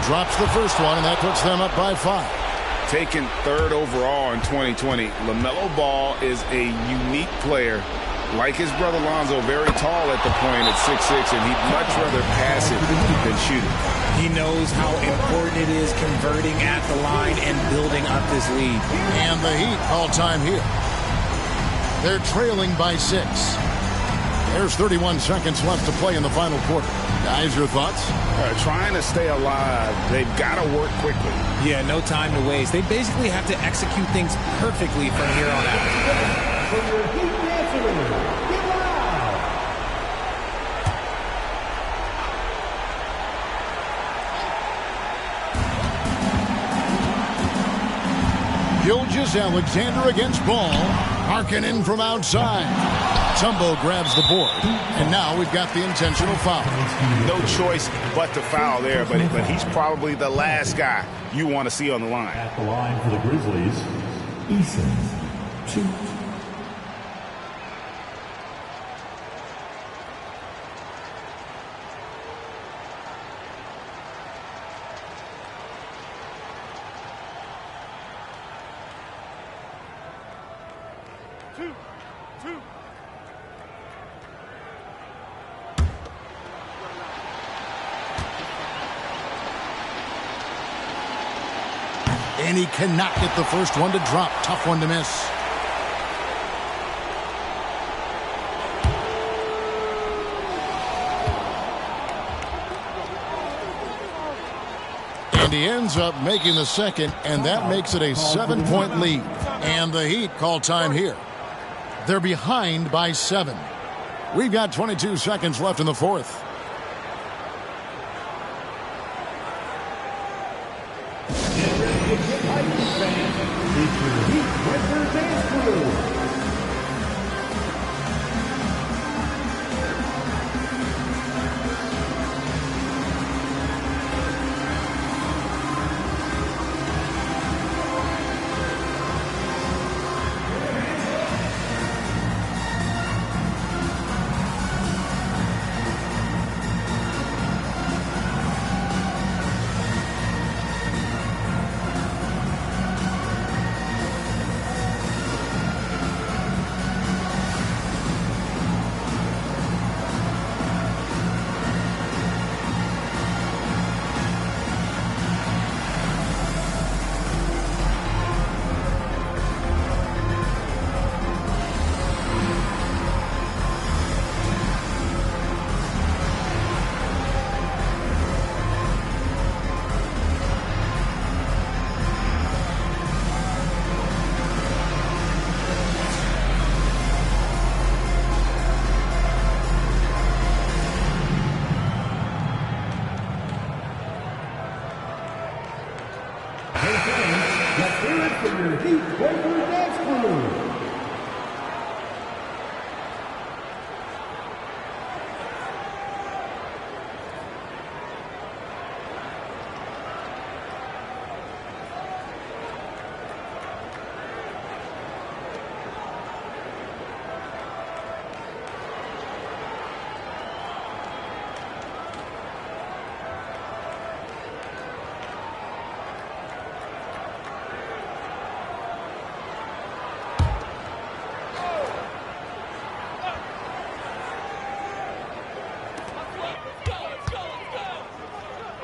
Drops the first one, and that puts them up by 5. Taken third overall in 2020, LaMelo Ball is a unique player. Like his brother Lonzo, very tall at the point at 6'6", and he'd much rather pass it than shoot it. He knows how important it is converting at the line and building up this lead. And the Heat call time here. They're trailing by 6. There's 31 seconds left to play in the final quarter. Guys, your thoughts? Trying to stay alive. They've got to work quickly. Yeah, no time to waste. They basically have to execute things perfectly from here on out. For your Heat dancers, get loud! Gilgeous-Alexander against Ball. Markkanen from outside. Tumbo grabs the board. And now we've got the intentional foul. No choice but to foul there, but he's probably the last guy you want to see on the line. At the line for the Grizzlies, Eason, 2. And he cannot get the first one to drop. Tough one to miss. And he ends up making the second, and that makes it a 7-point lead. And the Heat call time here. They're behind by 7. We've got 22 seconds left in the fourth.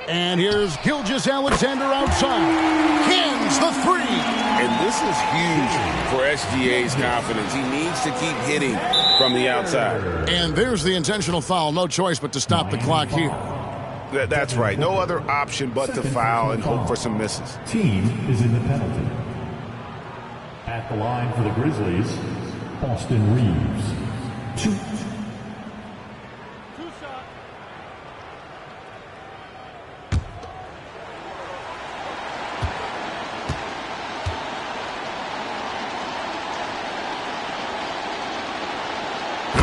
And here's Gilgeous-Alexander outside. Cans the three. And this is huge for SGA's confidence. He needs to keep hitting from the outside. And there's the intentional foul. No choice but to stop the clock here. That's right. No other option but to foul and hope for some misses. Team is in the penalty. At the line for the Grizzlies, Austin Reeves. 2.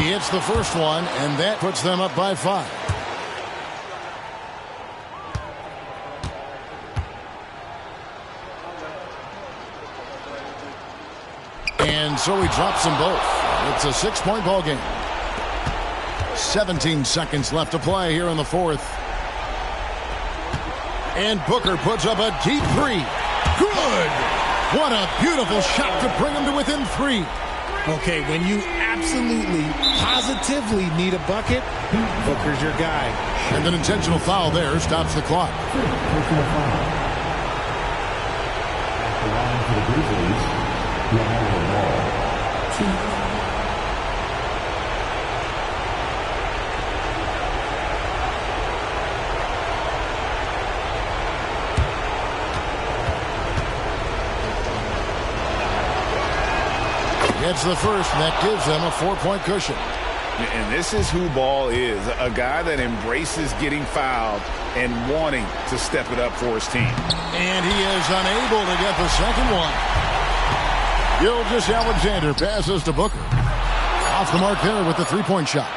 He hits the first one, and that puts them up by 5. And so he drops them both. It's a 6-point ball game. 17 seconds left to play here in the fourth. And Booker puts up a deep 3. Good! What a beautiful shot to bring him to within 3. Okay, when you absolutely, positively need a bucket, Booker's your guy. And an intentional foul there stops the clock. Personal foul. At the line for the Grizzlies, LaMelo Ball. 2. Gets the first, and that gives them a 4-point cushion. And this is who Ball is, a guy that embraces getting fouled and wanting to step it up for his team. And he is unable to get the second one. Gilgeous-Alexander passes to Booker. Off the mark there with the 3-point shot.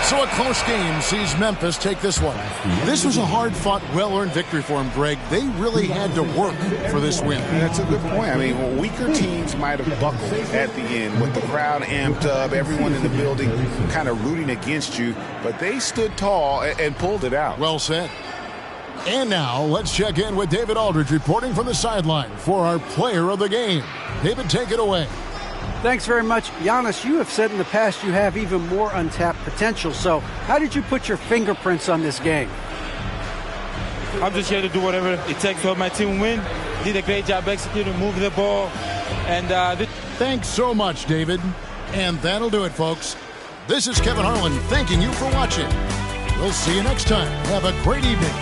So a close game sees Memphis take this one. This was a hard-fought, well-earned victory for them, Greg. They really had to work for this win. That's a good point. I mean, weaker teams might have buckled at the end with the crowd amped up, everyone in the building kind of rooting against you, but they stood tall and pulled it out. Well said. And now let's check in with David Aldridge reporting from the sideline for our player of the game. David, take it away. Thanks very much. Giannis, you have said in the past you have even more untapped potential. So how did you put your fingerprints on this game? I'm just here to do whatever it takes to help my team win. Did a great job executing, moving the ball. And thanks so much, David. And that'll do it, folks. This is Kevin Harlan thanking you for watching. We'll see you next time. Have a great evening.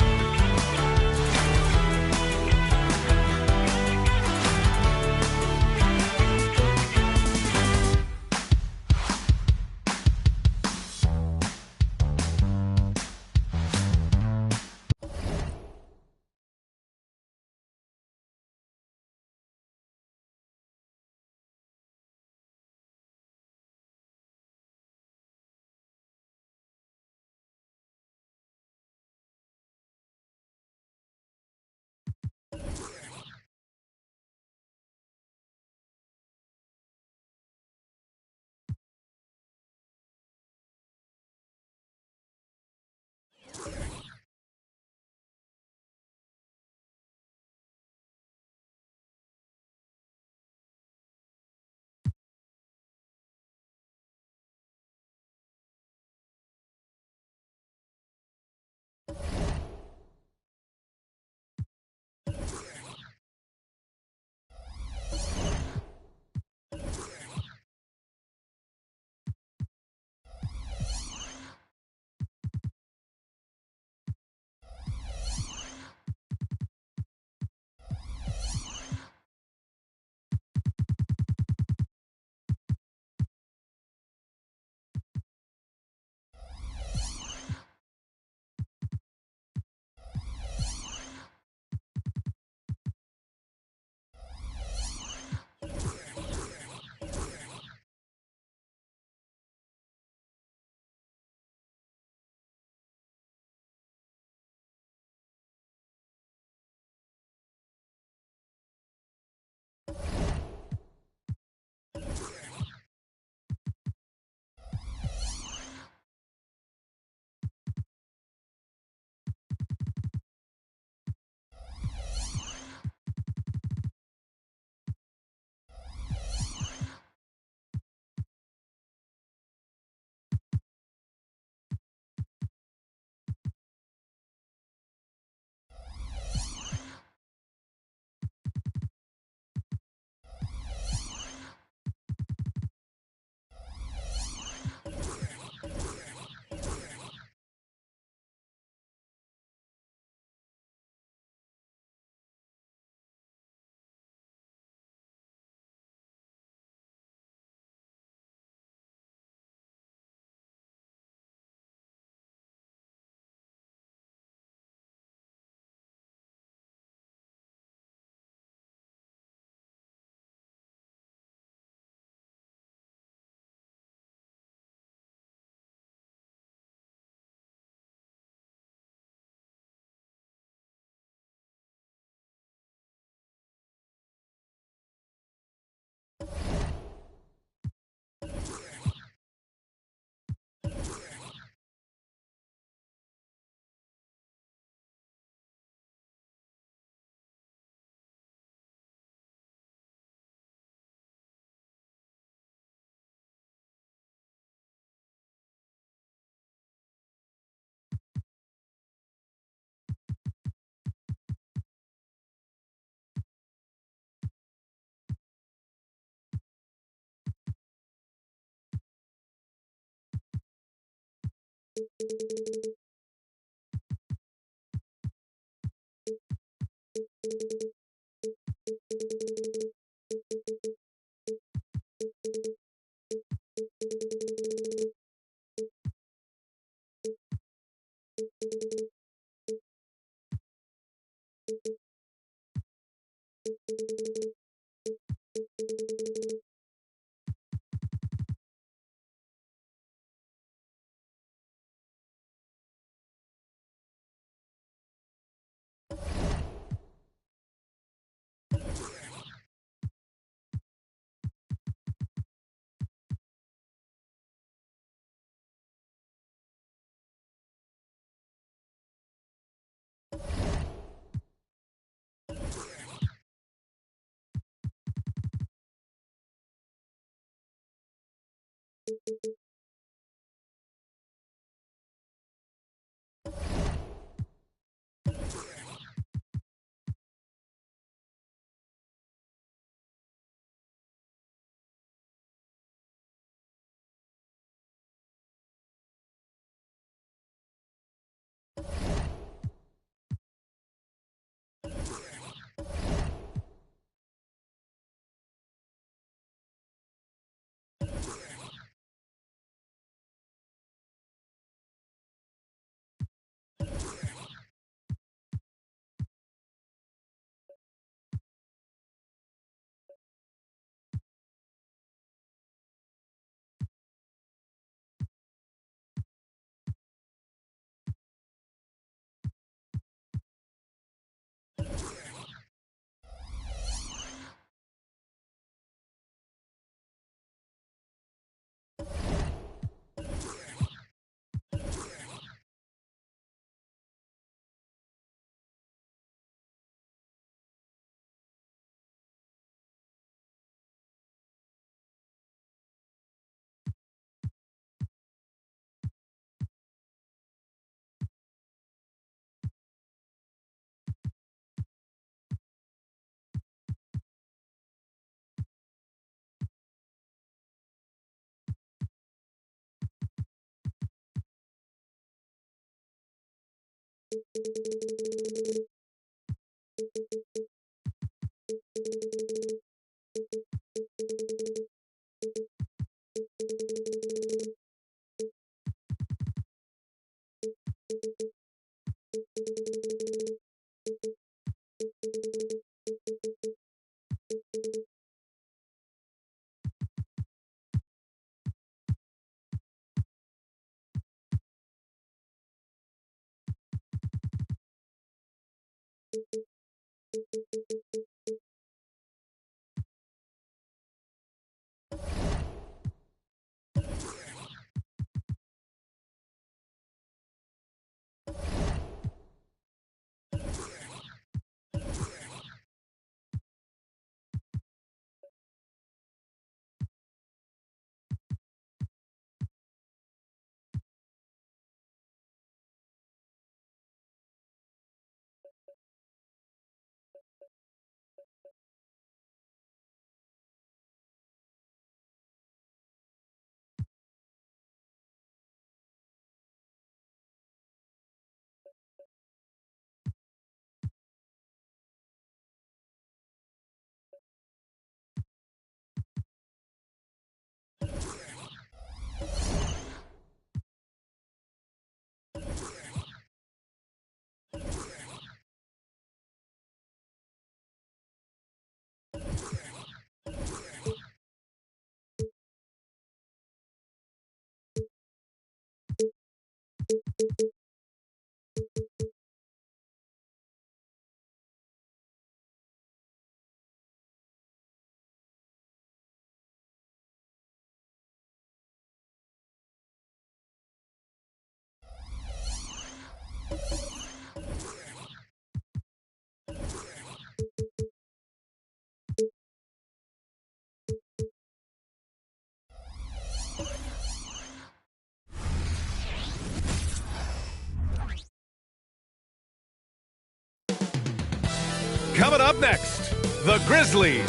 Coming up next, the Grizzlies.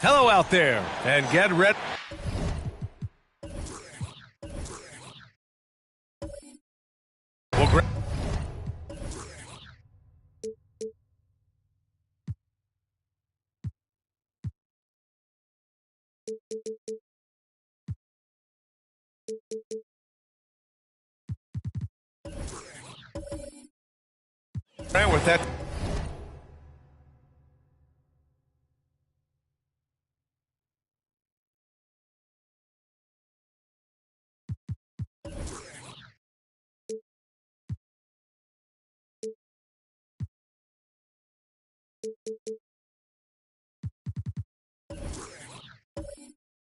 Hello out there, and get ready. And with that.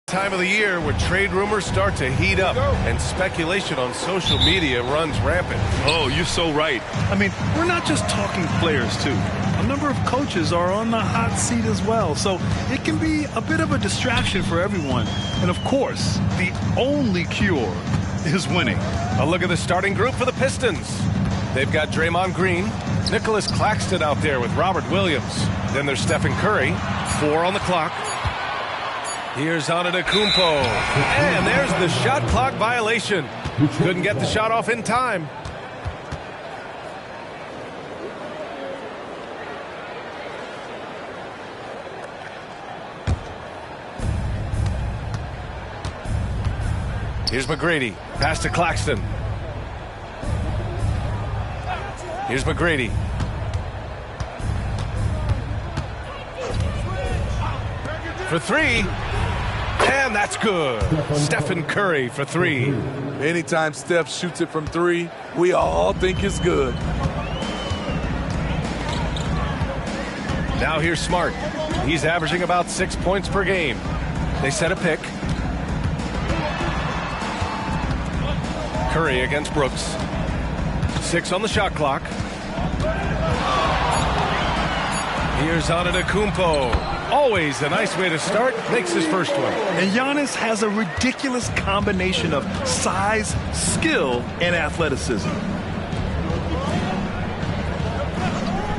Time of the year where trade rumors start to heat up and speculation on social media runs rampant. Oh, you're so right. I mean, we're not just talking players, too. A number of coaches are on the hot seat as well, so it can be a bit of a distraction for everyone. And, of course, the only cure is winning. A look at the starting group for the Pistons. They've got Draymond Green, Nicholas Claxton out there with Robert Williams. Then there's Stephen Curry, 4 on the clock. Here's Antetokounmpo, and there's the shot clock violation. Couldn't get the shot off in time. Here's McGrady, pass to Claxton. Here's McGrady. For 3. And that's good. Stephen Curry for 3. Anytime Steph shoots it from 3, we all think it's good. Now here's Smart. He's averaging about 6 points per game. They set a pick. Curry against Brooks. 6 on the shot clock. Here's Antetokounmpo. Always a nice way to start. Makes his first one. And Giannis has a ridiculous combination of size, skill, and athleticism.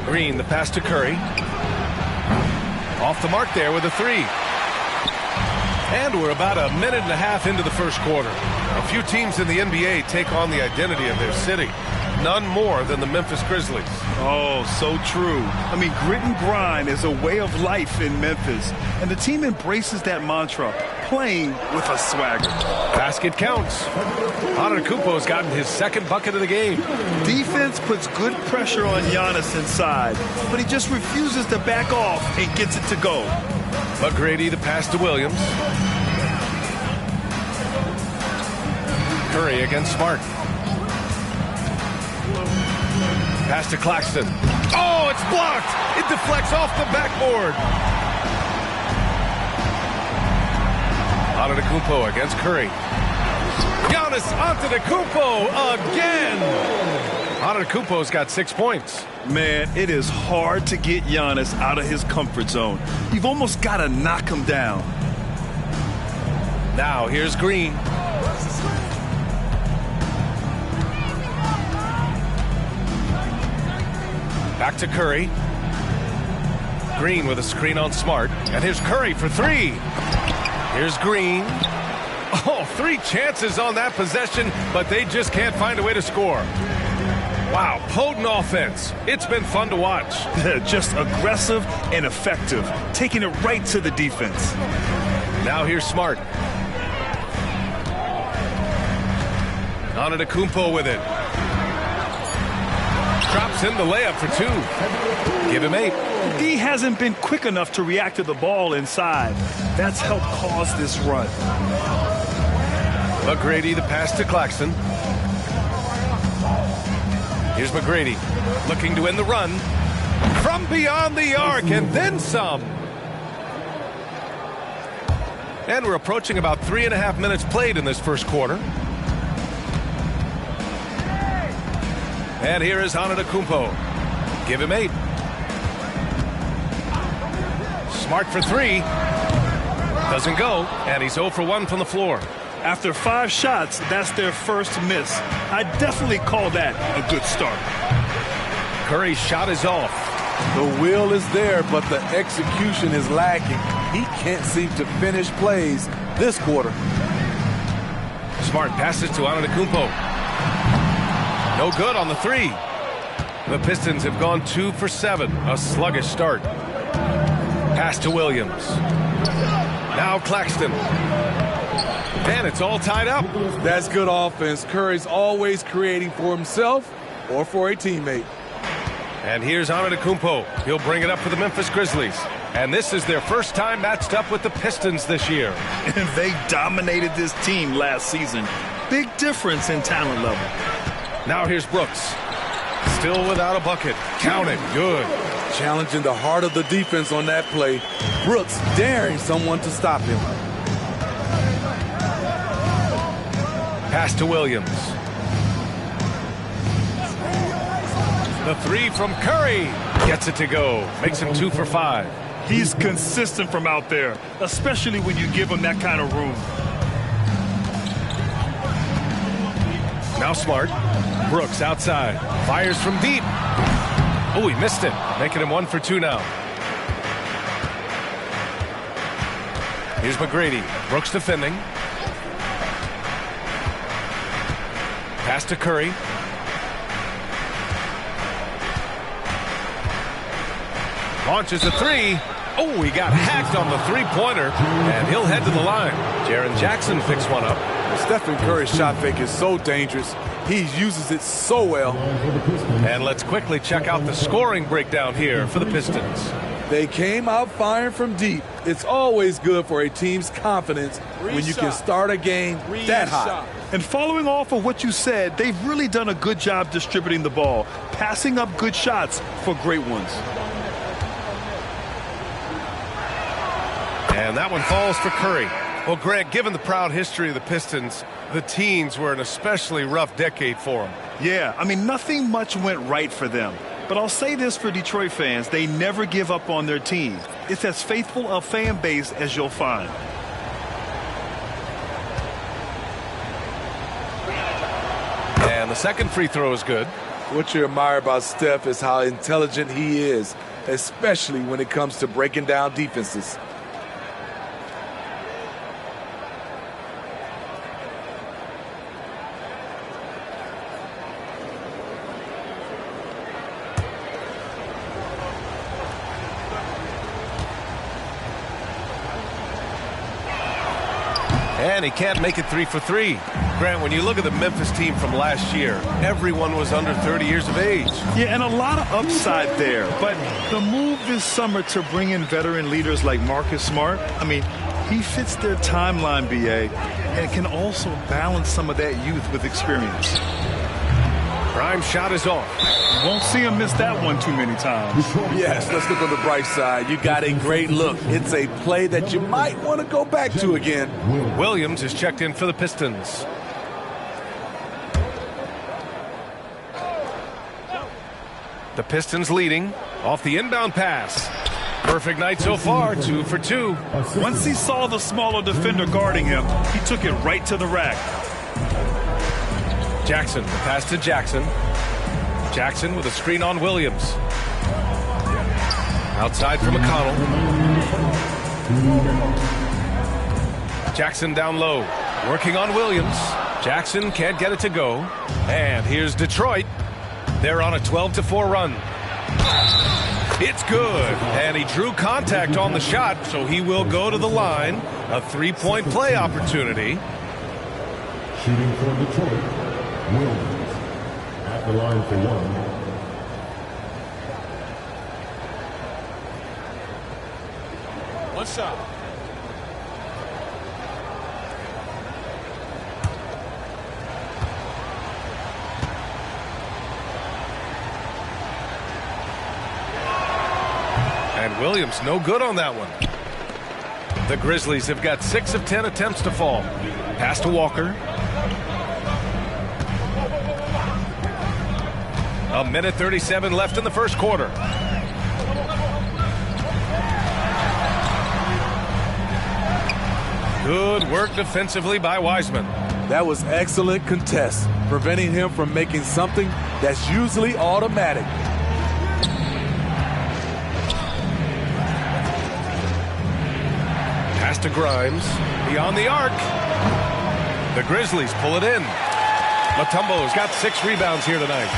Green, the pass to Curry. Off the mark there with a 3. And we're about a minute and a half into the first quarter. A few teams in the NBA take on the identity of their city. None more than the Memphis Grizzlies. Oh, so true. I mean, grit and grind is a way of life in Memphis. And the team embraces that mantra, playing with a swagger. Basket counts. Antetokounmpo's gotten his second bucket of the game. Defense puts good pressure on Giannis inside, but he just refuses to back off and gets it to go. McGrady, the pass to Williams. Curry against Smart. Pass to Claxton. Oh, it's blocked. It deflects off the backboard. Antetokounmpo against Curry. Giannis Antetokounmpo again. Antetokounmpo's got 6 points. Man, it is hard to get Giannis out of his comfort zone. You've almost got to knock him down. Now here's Green. Back to Curry. Green with a screen on Smart. And here's Curry for 3. Here's Green. Oh, 3 chances on that possession, but they just can't find a way to score. Wow, potent offense. It's been fun to watch. Just aggressive and effective, taking it right to the defense. Now here's Smart. Antetokounmpo with it. Drops in the layup for 2. Give him 8. D hasn't been quick enough to react to the ball inside. That's helped cause this run. McGrady, the pass to Claxton. Here's McGrady, looking to end the run. From beyond the arc, and then some. And we're approaching about 3.5 minutes played in this first quarter. And here is Antetokounmpo. Give him 8. Smart for 3. Doesn't go, and he's 0 for 1 from the floor. After 5 shots, that's their first miss. I definitely call that a good start. Curry's shot is off. The will is there, but the execution is lacking. he can't seem to finish plays this quarter. Smart passes to Antetokounmpo. No good on the three. The Pistons have gone 2 for 7. A sluggish start. Pass to Williams. Now Claxton. And it's all tied up. That's good offense. Curry's always creating for himself or for a teammate. And here's Antetokounmpo. He'll bring it up for the Memphis Grizzlies. And this is their first time matched up with the Pistons this year. And they dominated this team last season. Big difference in talent level. Now here's Brooks. Still without a bucket. Count it. Good. Challenging the heart of the defense on that play. Brooks daring someone to stop him. Pass to Williams. The three from Curry. Gets it to go. Makes him 2 for 5. He's consistent from out there, especially when you give him that kind of room. Now Smart. Brooks outside. Fires from deep. Oh, he missed it. Making him 1 for 2 now. Here's McGrady. Brooks defending. Pass to Curry. Launches a three. Oh, he got hacked on the three-pointer, and he'll head to the line. Jaren Jackson picks one up. Stephen Curry's shot fake is so dangerous. He uses it so well. And let's quickly check out the scoring breakdown here for the Pistons. They came out firing from deep. It's always good for a team's confidence when you can start a game that hot. And following off of what you said, they've really done a good job distributing the ball, passing up good shots for great ones. And that one falls for Curry. Well, Greg, given the proud history of the Pistons, the teens were an especially rough decade for them. Yeah, I mean, nothing much went right for them. But I'll say this for Detroit fans, they never give up on their team. It's as faithful a fan base as you'll find. And the second free throw is good. What you admire about Steph is how intelligent he is, especially when it comes to breaking down defenses. And he can't make it 3 for 3. Grant, when you look at the Memphis team from last year, everyone was under 30 years of age. Yeah, and a lot of upside there. But the move this summer to bring in veteran leaders like Marcus Smart, I mean, he fits their timeline, BA, and can also balance some of that youth with experience. Prime shot is off. You won't see him miss that one too many times. Yes, let's look on the bright side. You got a great look. It's a play that you might want to go back to again. Williams is checked in for the Pistons. The Pistons leading off the inbound pass. Perfect night so far, 2 for 2. Once he saw the smaller defender guarding him, he took it right to the rack. Jackson, the pass to Jackson. Jackson with a screen on Williams. Outside for McConnell. Jackson down low, working on Williams. Jackson can't get it to go. And here's Detroit. They're on a 12-4 run. It's good. And he drew contact on the shot, so he will go to the line. A three-point play opportunity. Shooting for Detroit, Williams at the line for one. One shot. And Williams no good on that one. The Grizzlies have got 6 of 10 attempts to fall. Pass to Walker. A minute 37 left in the first quarter. Good work defensively by Wiseman. That was excellent contest, preventing him from making something that's usually automatic. Pass to Grimes. Beyond the arc. The Grizzlies pull it in. Mutombo's got 6 rebounds here tonight.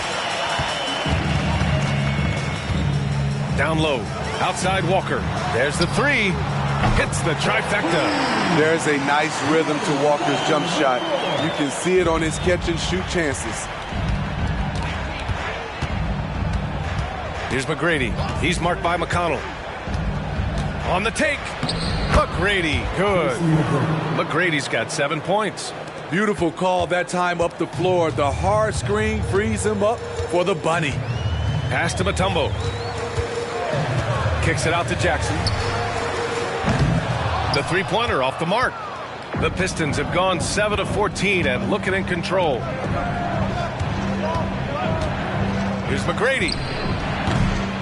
Down low. Outside Walker. There's the 3. Hits the trifecta. There's a nice rhythm to Walker's jump shot. You can see it on his catch-and-shoot chances. Here's McGrady. He's marked by McConnell. On the take. McGrady, good. McGrady's got 7 points. Beautiful call that time up the floor. The hard screen frees him up for the bunny. Pass to Mutombo. Kicks it out to Jackson. The three-pointer off the mark. The Pistons have gone 7 of 14 and looking in control. Here's McGrady.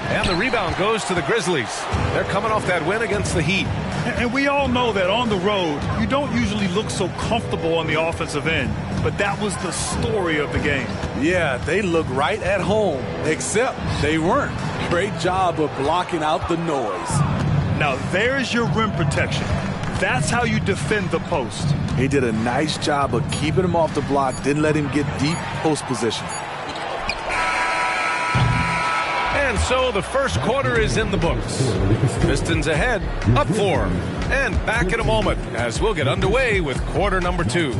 And the rebound goes to the Grizzlies. They're coming off that win against the Heat. And we all know that on the road, you don't usually look so comfortable on the offensive end. But that was the story of the game. Yeah, they look right at home, except they weren't. Great job of blocking out the noise. Now there's your rim protection. That's how you defend the post. He did a nice job of keeping him off the block, didn't let him get deep post position. And so the first quarter is in the books. Pistons ahead, up 4. And back in a moment as we'll get underway with quarter number 2.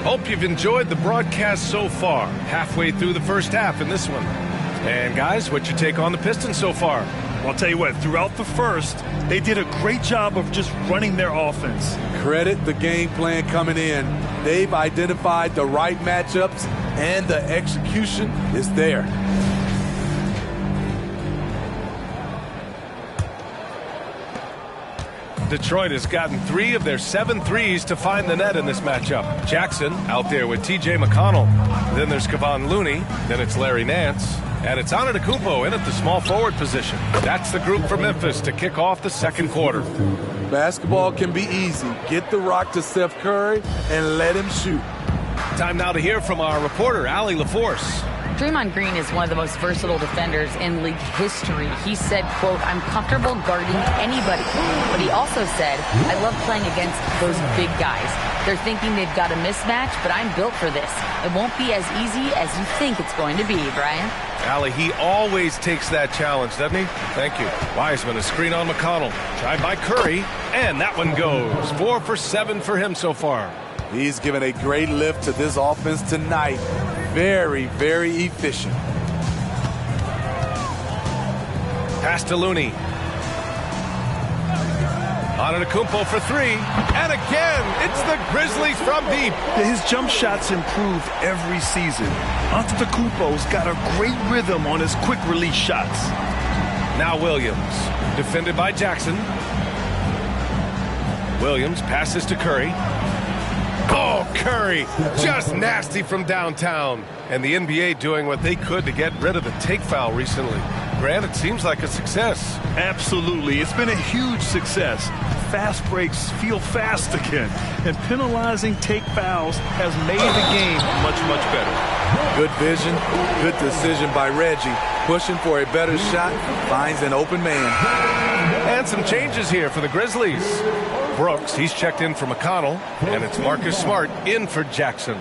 Hope you've enjoyed the broadcast so far. Halfway through the first half in this one. And guys, what's your take on the Pistons so far? Well, I'll tell you what, throughout the first, they did a great job of just running their offense. Credit the game plan coming in. They've identified the right matchups, and the execution is there. Detroit has gotten 3 of their 7 threes to find the net in this matchup. Jackson out there with T.J. McConnell. Then there's Kevon Looney. Then it's Larry Nance. And it's Antetokounmpo in at the small forward position. That's the group for Memphis to kick off the second quarter. Basketball can be easy. Get the rock to Steph Curry and let him shoot. Time now to hear from our reporter, Allie LaForce. Draymond Green is one of the most versatile defenders in league history. He said, quote, "I'm comfortable guarding anybody." But he also said, "I love playing against those big guys. They're thinking they've got a mismatch, but I'm built for this. It won't be as easy as you think it's going to be," Brian. Allie, he always takes that challenge, doesn't he? Thank you. Wiseman, a screen on McConnell. Tried by Curry, and that one goes. 4 for 7 for him so far. He's given a great lift to this offense tonight. Very, very efficient. Pass to Looney. Antetokounmpo for 3. And again, it's the Grizzlies from deep. His jump shots improve every season. Antetokounmpo's got a great rhythm on his quick release shots. Now Williams, defended by Jackson. Williams passes to Curry. Oh, Curry, just nasty from downtown. And the NBA doing what they could to get rid of the take foul recently. Grant, it seems like a success. Absolutely. It's been a huge success. Fast breaks feel fast again. And penalizing take fouls has made the game much, much better. Good vision, good decision by Reggie. Pushing for a better shot, finds an open man. And some changes here for the Grizzlies. Brooks, he's checked in for McConnell, and it's Marcus Smart in for Jackson.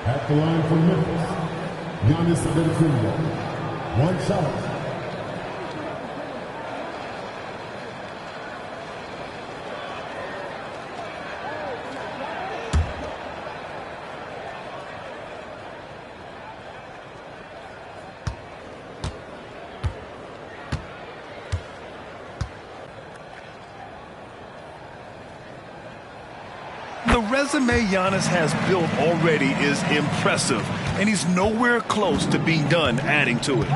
At the line for Memphis, Giannis Antetokounmpo. 1 shot. The resume Giannis has built already is impressive, and he's nowhere close to being done adding to it.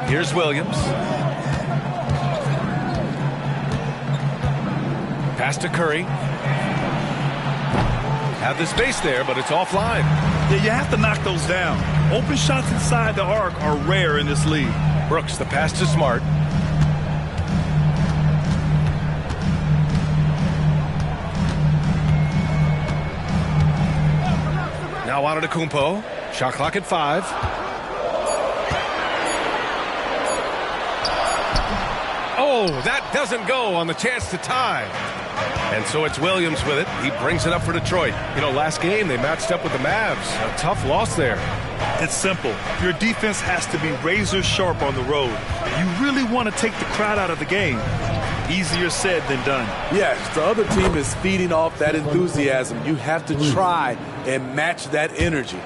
Here's Williams. Pass to Curry. Have the space there, but it's offline. Yeah, you have to knock those down. Open shots inside the arc are rare in this league. Brooks, the pass to Smart. Now Antetokounmpo. Shot clock at 5. Oh, that doesn't go on the chance to tie. And so it's Williams with it. He brings it up for Detroit. You know, last game they matched up with the Mavs. A tough loss there. It's simple. Your defense has to be razor sharp on the road. You really want to take the crowd out of the game. Easier said than done. Yes, the other team is feeding off that enthusiasm. You have to try and match that energy.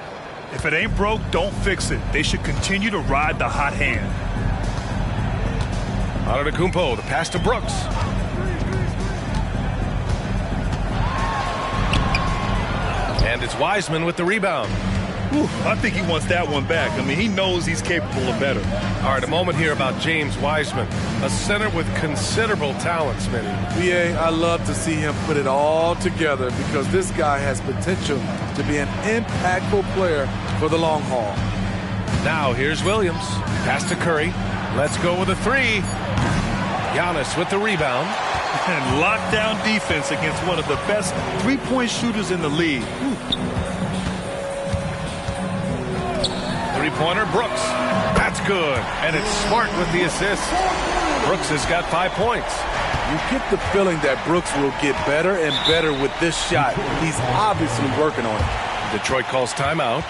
If it ain't broke, don't fix it. They should continue to ride the hot hand. Antetokounmpo, the pass to Brooks. And it's Wiseman with the rebound. Whew, I think he wants that one back. I mean, he knows he's capable of better. All right, a moment here about James Wiseman, a center with considerable talent, Smitty. BA, I love to see him put it all together because this guy has potential to be an impactful player for the long haul. Now here's Williams. Pass to Curry. Let's go with a 3. Giannis with the rebound. And lockdown defense against one of the best three-point shooters in the league. Three-pointer, Brooks. That's good. And it's Smart with the assist. Brooks has got 5 points. You get the feeling that Brooks will get better and better with this shot. He's obviously working on it. Detroit calls timeout.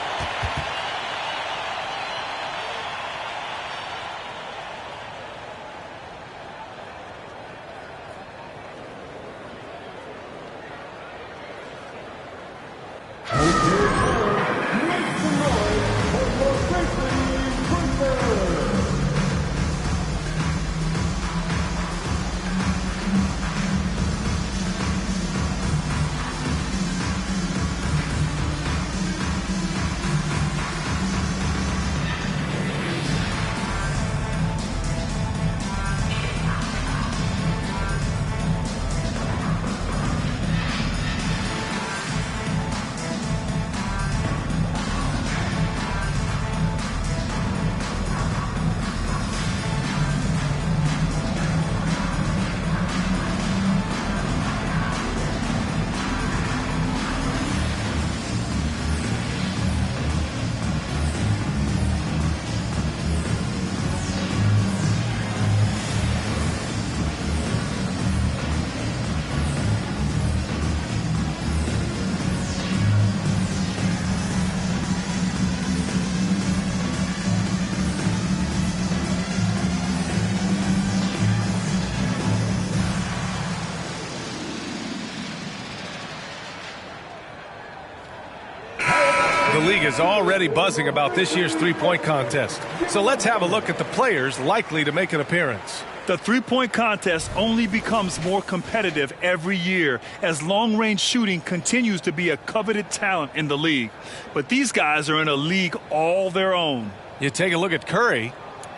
The league is already buzzing about this year's three-point contest. So let's have a look at the players likely to make an appearance. The three-point contest only becomes more competitive every year as long-range shooting continues to be a coveted talent in the league. But these guys are in a league all their own. You take a look at Curry.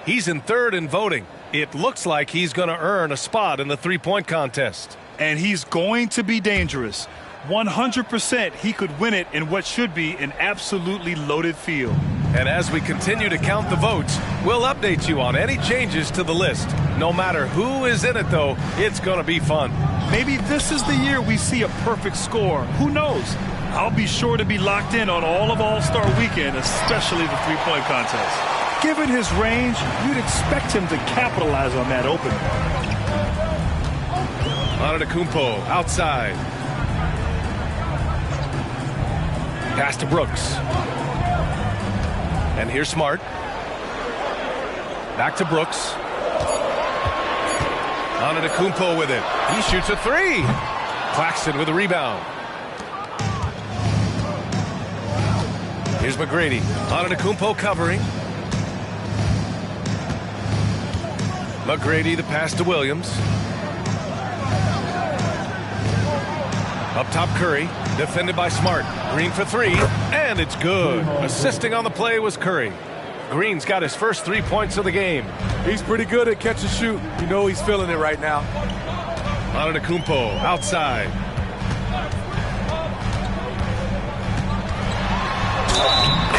He's in third in voting. It looks like he's going to earn a spot in the three-point contest. And he's going to be dangerous. 100% he could win it in what should be an absolutely loaded field. And as we continue to count the votes, we'll update you on any changes to the list. No matter who is in it, though, it's going to be fun. Maybe this is the year we see a perfect score. Who knows? I'll be sure to be locked in on all of All-Star Weekend, especially the three-point contest. Given his range, you'd expect him to capitalize on that opening. Antetokounmpo outside. Pass to Brooks. And here's Smart. Back to Brooks. Antetokounmpo with it. He shoots a 3. Claxton with a rebound. Here's McGrady. Antetokounmpo covering. McGrady the pass to Williams. Up top, Curry, defended by Smart. Green for three, and it's good. Assisting on the play was Curry. Green's got his first 3 points of the game. He's pretty good at catch and shoot. You know he's feeling it right now. Antetokounmpo outside.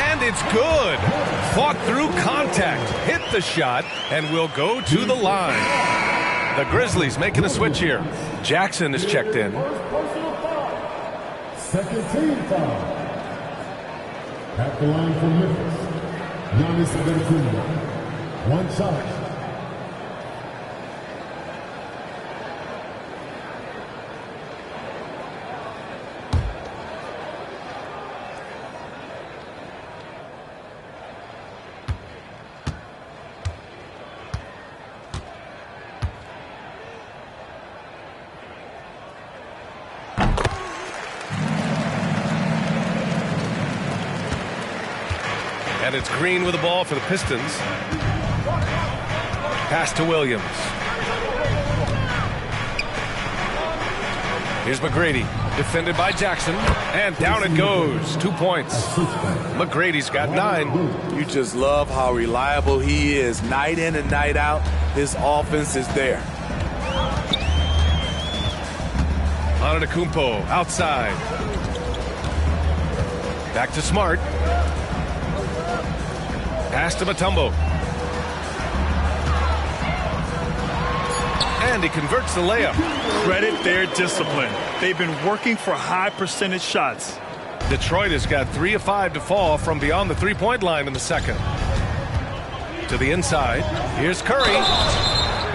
And it's good. Fought through contact, hit the shot, and will go to the line. The Grizzlies making a switch here. Jackson is checked in. Second team foul. At the line for Memphis, Giannis Antetokounmpo. One shot. And it's Green with the ball for the Pistons. Pass to Williams. Here's McGrady, defended by Jackson, and down it goes. 2 points. McGrady's got 9. You just love how reliable he is. Night in and night out, his offense is there. Antetokounmpo outside. Back to Smart. Pass to Mutombo. And he converts the layup. Credit their discipline. They've been working for high percentage shots. Detroit has got 3 of 5 to fall from beyond the three-point line in the second. To the inside. Here's Curry.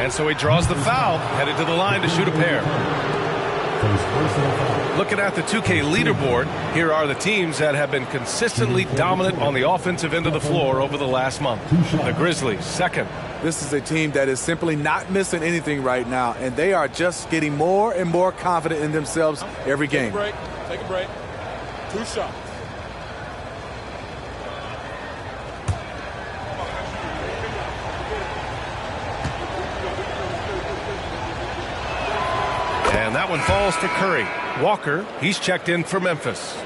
And so he draws the foul, headed to the line to shoot a pair. Looking at the 2K leaderboard, here are the teams that have been consistently dominant on the offensive end of the floor over the last month. The Grizzlies, second. This is a team that is simply not missing anything right now, and they are just getting more and more confident in themselves every game. Take a break. 2 shots. And that one falls to Curry. Walker, he's checked in for Memphis.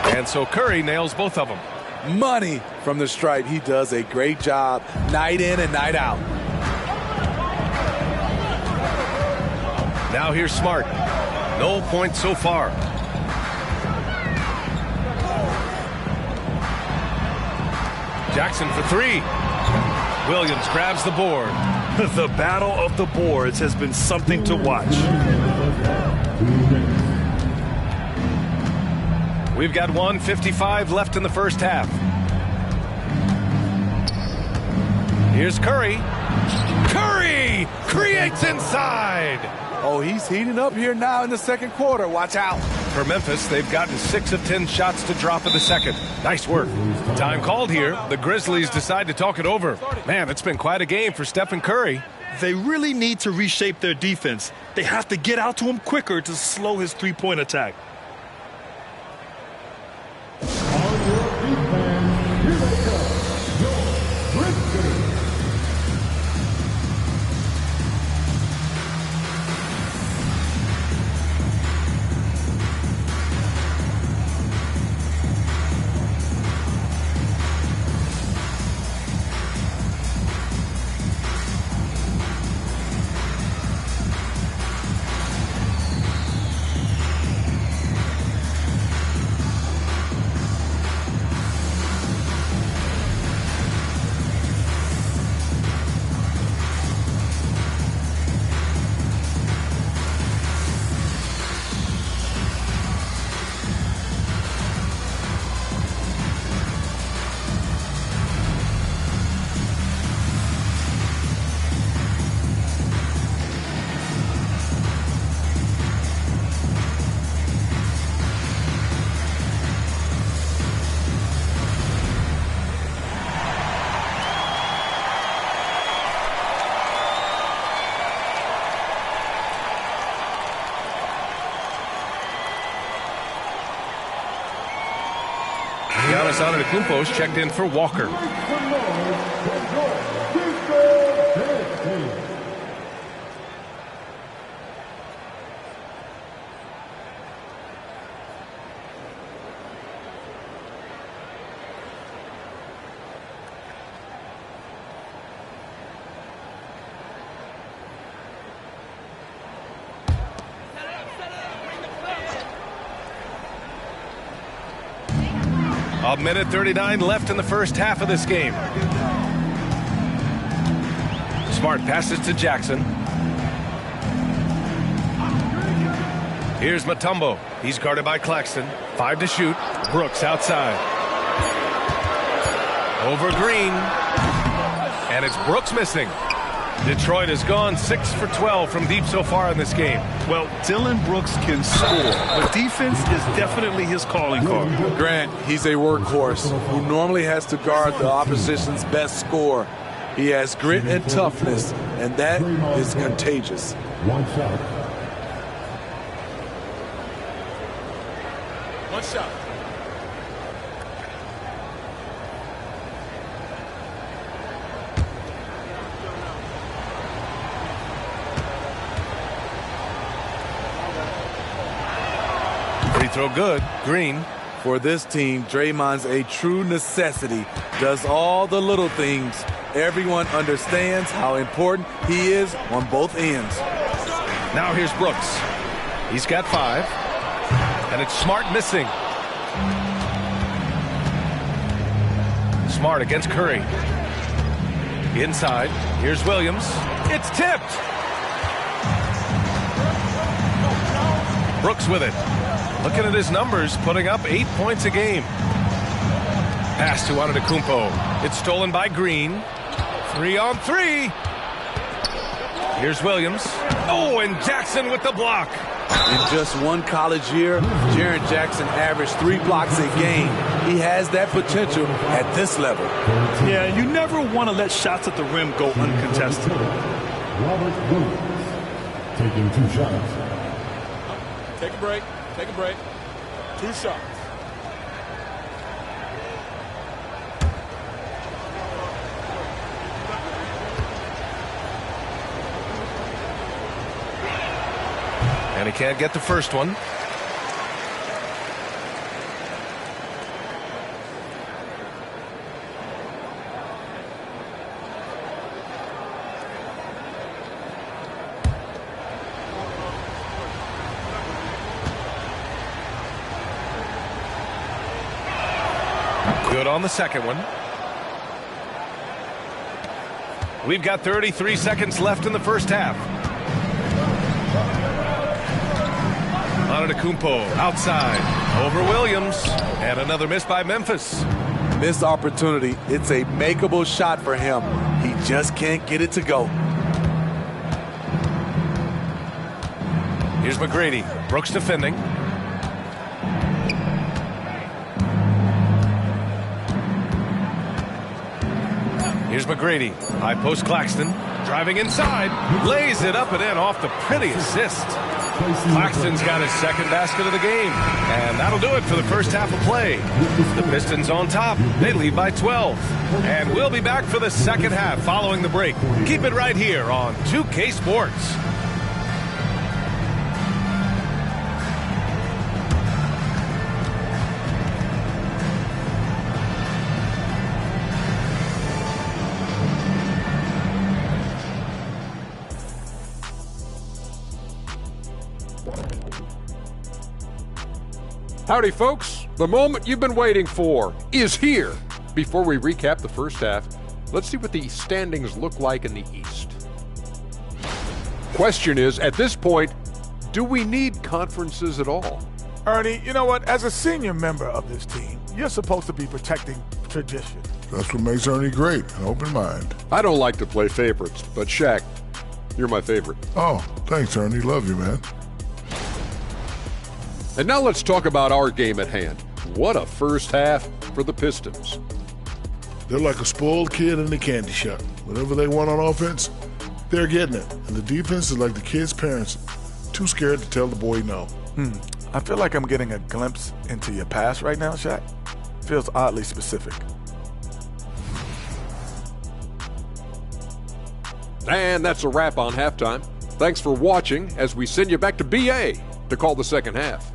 And so Curry nails both of them. Money from the stripe. He does a great job night in and night out. Now here's Smart. No points so far. Jackson for 3. Williams grabs the board. The battle of the boards has been something to watch. We've got 1:55 left in the first half. Here's Curry. Curry creates inside. Oh, he's heating up here now in the second quarter. Watch out. For Memphis, they've gotten 6 of 10 shots to drop in the second. Nice work. Time called here. The Grizzlies decide to talk it over. Man, it's been quite a game for Stephen Curry. They really need to reshape their defense. They have to get out to him quicker to slow his three-point attack. Giannis Antetokounmpo's checked in for Walker. A minute 39 left in the first half of this game. Smart passes to Jackson. Here's Mutombo. He's guarded by Claxton. 5 to shoot. Brooks outside. Over Green. And it's Brooks missing. Detroit has gone 6 for 12 from deep so far in this game. Well, Dylan Brooks can score, but defense is definitely his calling card. Grant, he's a workhorse who normally has to guard the opposition's best scorer. He has grit and toughness, and that is contagious. One shot. One shot. Free throw good. Green. For this team, Draymond's a true necessity. Does all the little things. Everyone understands how important he is on both ends. Now here's Brooks. He's got 5. And it's Smart missing. Smart against Curry. Inside. Here's Williams. It's tipped. Brooks with it. Looking at his numbers, putting up 8 points a game. Pass to Antetokounmpo. It's stolen by Green. 3 on 3. Here's Williams. Oh, and Jackson with the block. In just one college year, Jaren Jackson averaged 3 blocks a game. He has that potential at this level. Yeah, you never want to let shots at the rim go uncontested. Robert Williams taking 2 shots. Take a break. Take a break. 2 shots. And he can't get the first one. Good on the second one. We've got 33 seconds left in the first half. Antetokounmpo outside over Williams, and another miss by Memphis. Missed opportunity. It's a makeable shot for him. He just can't get it to go. Here's McGrady. Brooks defending. Here's McGrady. High post Claxton. Driving inside. Lays it up and in off the pretty assist. Claxton's got his second basket of the game. And that'll do it for the first half of play. The Pistons on top. They lead by 12. And we'll be back for the second half following the break. Keep it right here on 2K Sports. Howdy, folks. The moment you've been waiting for is here. Before we recap the first half, let's see what the standings look like in the East. Question is, at this point, do we need conferences at all? Ernie, you know what? As a senior member of this team, you're supposed to be protecting tradition. That's what makes Ernie great, an open mind. I don't like to play favorites, but Shaq, you're my favorite. Oh, thanks, Ernie. Love you, man. And now let's talk about our game at hand. What a first half for the Pistons. They're like a spoiled kid in a candy shop. Whatever they want on offense, they're getting it. And the defense is like the kid's parents, too scared to tell the boy no. I feel like I'm getting a glimpse into your past right now, Shaq. feels oddly specific. And that's a wrap on halftime. Thanks for watching as we send you back to BA to call the second half.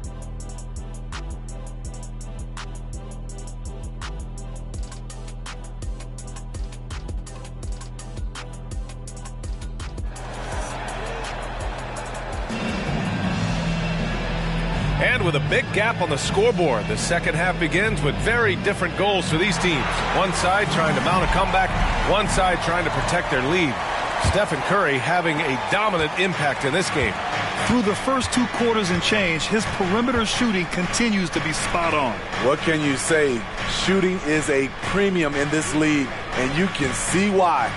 And with a big gap on the scoreboard, the second half begins with very different goals for these teams. One side trying to mount a comeback, one side trying to protect their lead. Stephen Curry having a dominant impact in this game. Through the first 2 quarters and change, his perimeter shooting continues to be spot on. What can you say? Shooting is a premium in this league, and you can see why.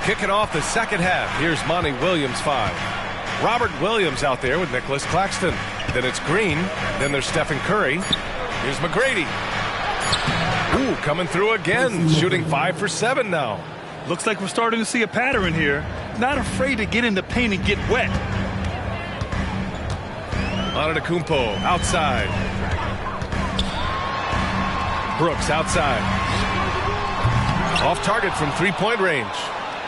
Kicking off the second half, here's Monty Williams 5. Robert Williams out there with Nicholas Claxton. Then it's Green. Then there's Stephen Curry. Here's McGrady. Ooh, coming through again, shooting 5 for 7 now. Looks like we're starting to see a pattern here. Not afraid to get in the paint and get wet. Antetokounmpo outside. Brooks outside. Off target from three-point range.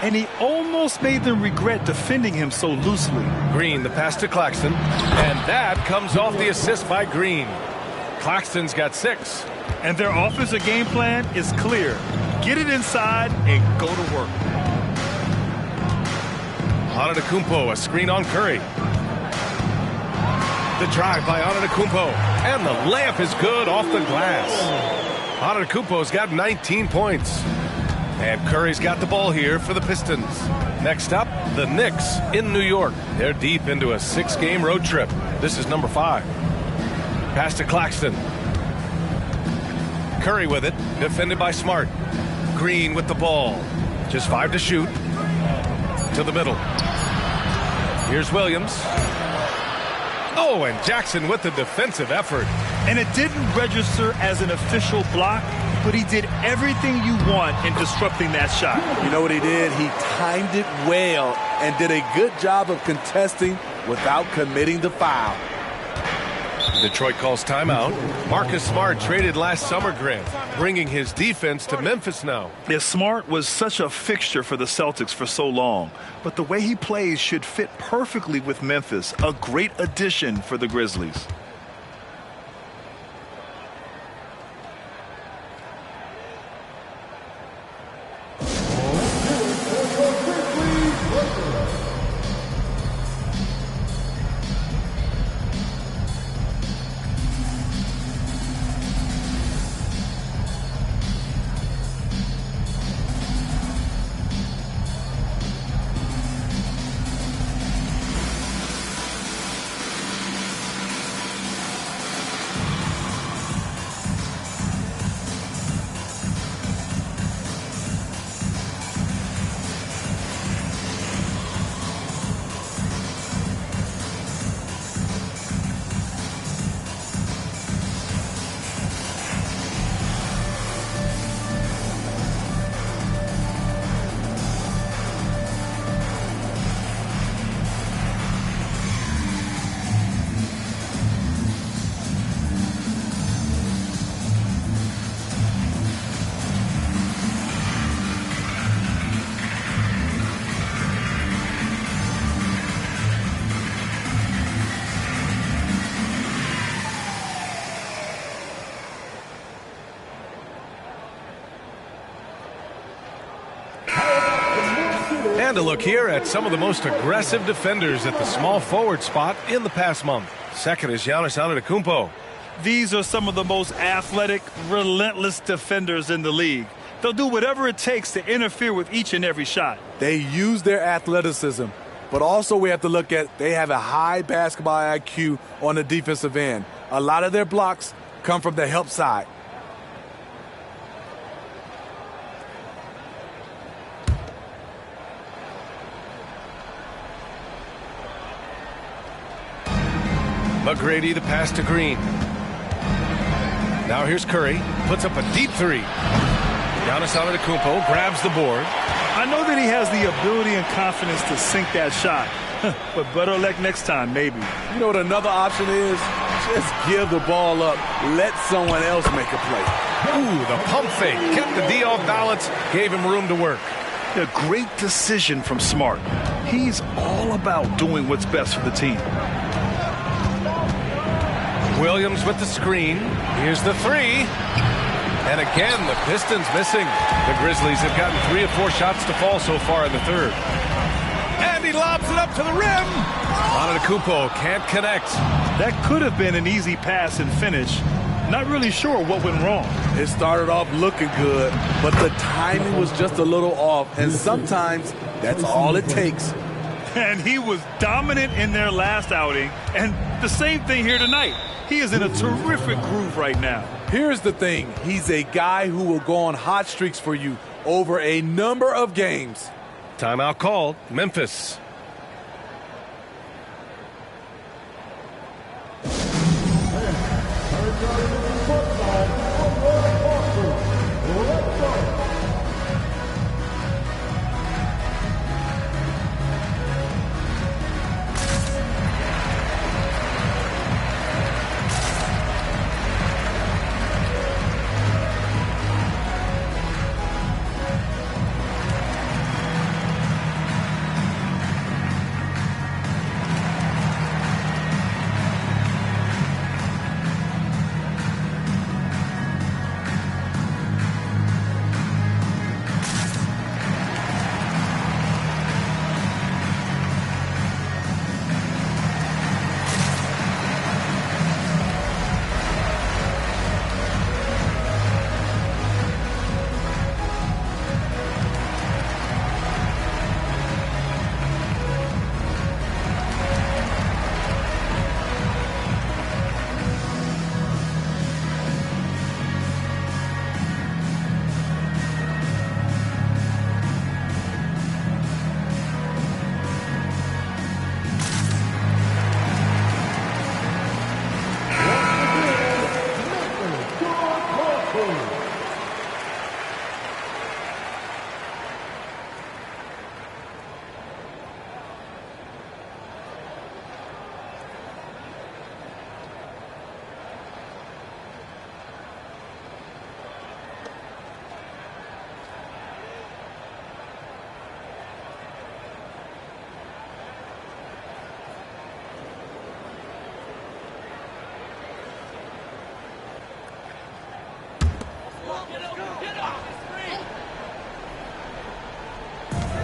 And he almost made them regret defending him so loosely. Green, the pass to Claxton. And that comes off the assist by Green. Claxton's got 6. And their offensive game plan is clear. Get it inside and go to work. Antetokounmpo, a screen on Curry. The drive by Antetokounmpo. And the layup is good off the glass. Antetokounmpo's got 19 points. And Curry's got the ball here for the Pistons. Next up, the Knicks in New York. They're deep into a 6-game road trip. This is number 5. Pass to Claxton. Curry with it, defended by Smart. Green with the ball. Just 5 to shoot. To the middle. Here's Williams. Oh, and Jackson with the defensive effort. And it didn't register as an official block, but he did everything you want in disrupting that shot. You know what he did? He timed it well and did a good job of contesting without committing the foul. Detroit calls timeout. Marcus Smart traded last summer, Grant, bringing his defense to Memphis now. Yeah, Smart was such a fixture for the Celtics for so long, but the way he plays should fit perfectly with Memphis. A great addition for the Grizzlies. And a look here at some of the most aggressive defenders at the small forward spot in the past month. Second is Giannis Antetokounmpo. These are some of the most athletic, relentless defenders in the league. They'll do whatever it takes to interfere with each and every shot. They use their athleticism, but also we have to look at they have a high basketball IQ on the defensive end. A lot of their blocks come from the help side. McGrady, the pass to Green. Now here's Curry. Puts up a deep 3. Giannis Antetokounmpo grabs the board. I know that he has the ability and confidence to sink that shot. But better luck next time, maybe. You know what another option is? Just give the ball up. Let someone else make a play. Ooh, the pump fake. Kept the D off balance, gave him room to work. A great decision from Smart. He's all about doing what's best for the team. Williams with the screen. Here's the three. And again, the Pistons missing. The Grizzlies have gotten 3 or 4 shots to fall so far in the third. And he lobs it up to the rim. Antetokounmpo can't connect. That could have been an easy pass and finish. Not really sure what went wrong. It started off looking good, but the timing was just a little off, and sometimes that's all it takes. And he was dominant in their last outing, and the same thing here tonight. He is in a terrific groove right now. Here's the thing. He's a guy who will go on hot streaks for you over a number of games. Timeout called. Memphis.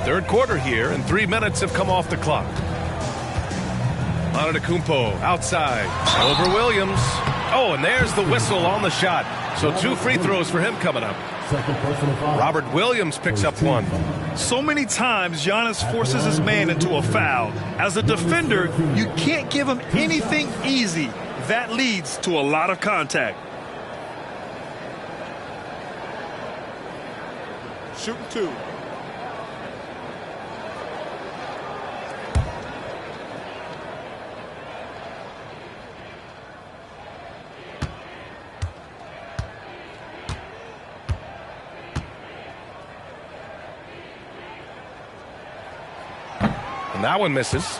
Third quarter here, and 3 minutes have come off the clock. Antetokounmpo outside, over Williams. Oh, and there's the whistle on the shot. So 2 free throws for him coming up. Robert Williams picks up 1. So many times Giannis forces his man into a foul. As a defender, you can't give him anything easy. That leads to a lot of contact. Shooting 2. And that one misses.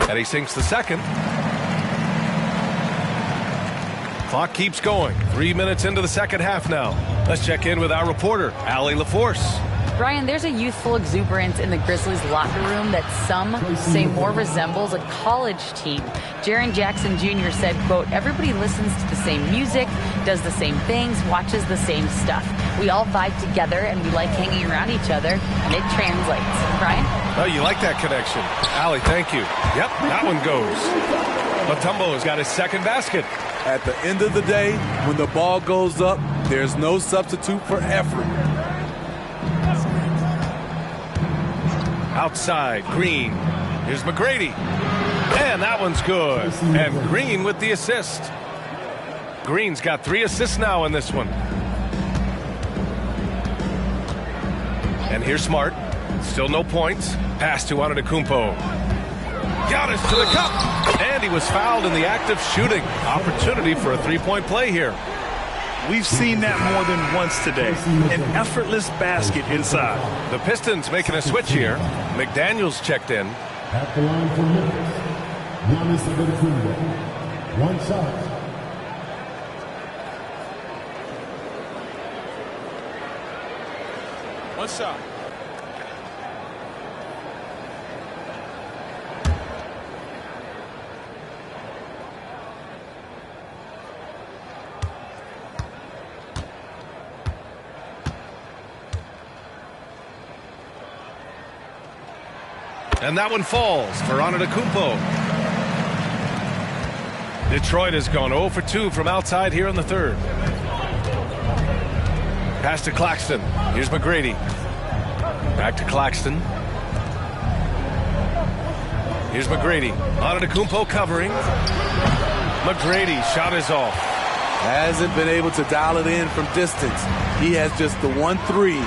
And he sinks the second. Clock keeps going. 3 minutes into the second half now. Let's check in with our reporter, Allie LaForce. Brian, there's a youthful exuberance in the Grizzlies locker room that some say more resembles a college team. Jaren Jackson Jr. said, quote, everybody listens to the same music, does the same things, watches the same stuff. We all vibe together and we like hanging around each other, and it translates. Brian? Oh, you like that connection. Allie, thank you. Yep, that one goes. Mutombo has got his second basket. At the end of the day, when the ball goes up, there's no substitute for effort. Outside, Green. Here's McGrady. And that one's good. And Green with the assist. Green's got 3 assists now in this one. And here's Smart. Still no points. Pass to Antetokounmpo. Giannis to the cup. And he was fouled in the act of shooting. Opportunity for a 3-point play here. We've seen that more than once today. An effortless basket inside. The Pistons making a switch here. McDaniels checked in. At the line for Memphis, Giannis Antetokounmpo. 1 shot. One shot. And that one falls for Antetokounmpo. Detroit has gone 0 for 2 from outside here in the third. Pass to Claxton. Here's McGrady. Back to Claxton. Here's McGrady. Antetokounmpo covering. McGrady shot is off. Hasn't been able to dial it in from distance. He has just the 1 3, and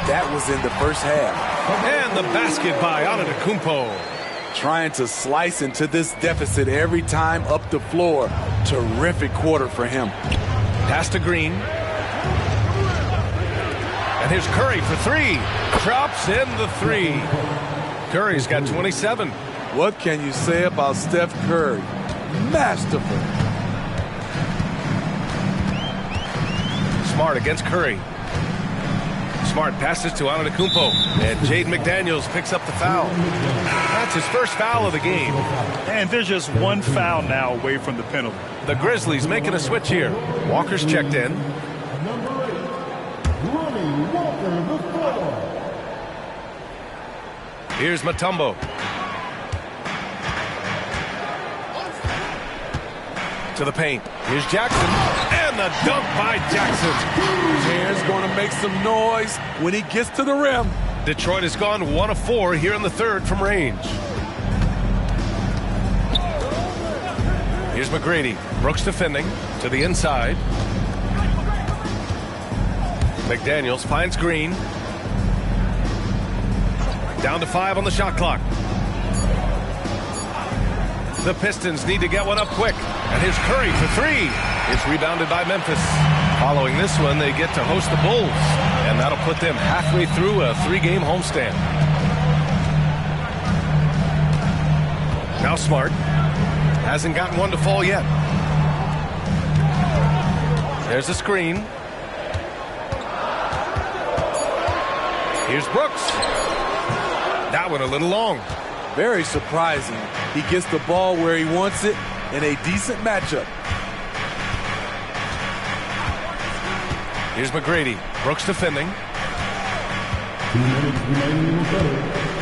that was in the first half. And the basket by Antetokounmpo. Trying to slice into this deficit every time up the floor. Terrific quarter for him. Pass to Green. And here's Curry for 3. Drops in the 3. Curry's got 27. What can you say about Steph Curry? Masterful. Smart against Curry. Smart passes to Antetokounmpo. And Jaden McDaniels picks up the foul. That's his first foul of the game. And there's just 1 foul now away from the penalty. The Grizzlies making a switch here. Walker's checked in. Here's Mutombo. To the paint. Here's Jackson. And the dunk by Jackson. Jaren's going to make some noise when he gets to the rim. Detroit has gone 1 of 4 here in the third from range. Here's McGrady. Brooks defending to the inside. McDaniels finds Green. Down to 5 on the shot clock. The Pistons need to get one up quick. And here's Curry for 3. It's rebounded by Memphis. Following this one, they get to host the Bulls. And that'll put them halfway through a 3-game homestand. Now Smart. Hasn't gotten one to fall yet. There's a screen. Here's Brooks. That one a little long. Very surprising. He gets the ball where he wants it in a decent matchup. Here's McGrady. Brooks defending.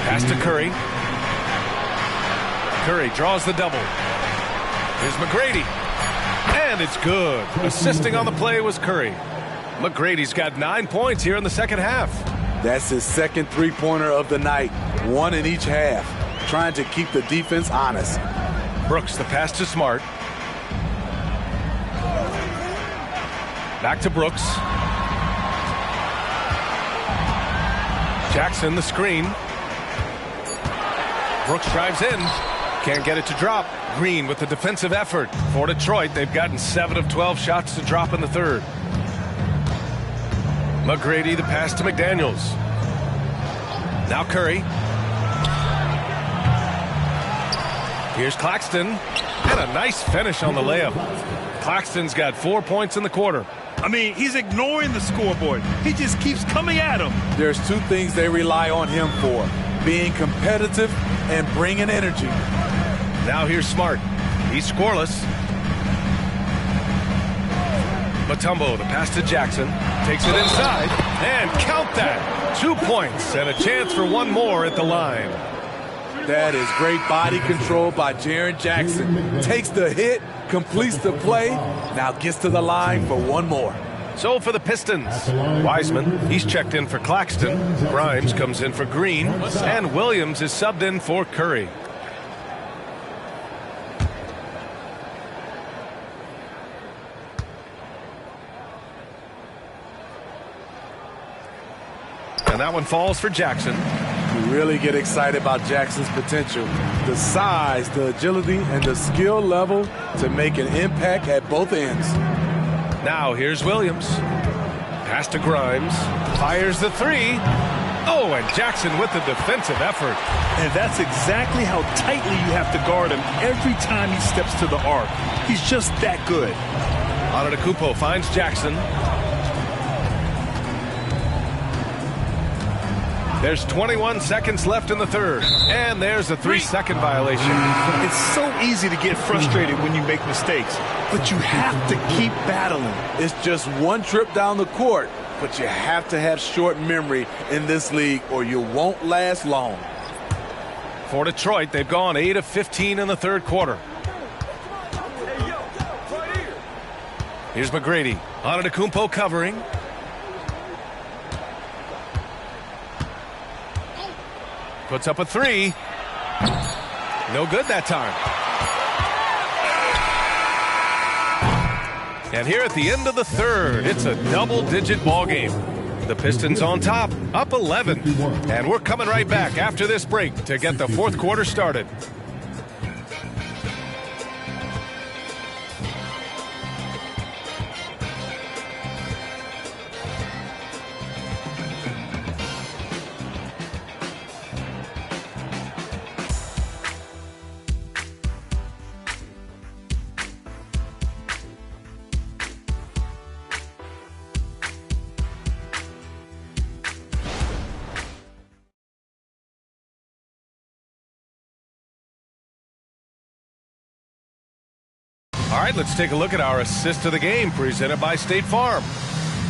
Pass to Curry. Curry draws the double. Here's McGrady. And it's good. Assisting on the play was Curry. McGrady's got 9 points here in the second half. That's his second 3-pointer of the night. 1 in each half. Trying to keep the defense honest. Brooks, the pass to Smart. Back to Brooks. Jackson, the screen. Brooks drives in. Can't get it to drop. Green with the defensive effort. For Detroit, they've gotten 7 of 12 shots to drop in the third. McGrady, the pass to McDaniels. Now Curry. Here's Claxton. And a nice finish on the layup. Claxton's got 4 points in the quarter. I mean, he's ignoring the scoreboard. He just keeps coming at him. There's 2 things they rely on him for. Being competitive and bringing energy. Now here's Smart. He's scoreless. Mutombo, the pass to Jackson. Takes it inside. And count that. 2 points and a chance for 1 more at the line. That is great body control by Jaren Jackson. Takes the hit, completes the play, now gets to the line for 1 more. So for the Pistons, Wiseman, he's checked in for Claxton. Grimes comes in for Green. And Williams is subbed in for Curry. And that one falls for Jackson. You really get excited about Jackson's potential. The size, the agility, and the skill level to make an impact at both ends. Now here's Williams. Pass to Grimes. Fires the three. Oh, and Jackson with the defensive effort. And that's exactly how tightly you have to guard him every time he steps to the arc. He's just that good. Antetokounmpo finds Jackson. There's 21 seconds left in the third. And there's a 3-second violation. It's so easy to get frustrated when you make mistakes, but you have to keep battling. It's just one trip down the court, but you have to have short memory in this league or you won't last long. For Detroit, they've gone 8 of 15 in the third quarter. Here's McGrady. Antetokounmpo covering. Puts up a three. No good that time. And here at the end of the third, it's a double-digit ball game. The Pistons on top, up 11. And we're coming right back after this break to get the fourth quarter started. All right, let's take a look at our assist of the game presented by State Farm.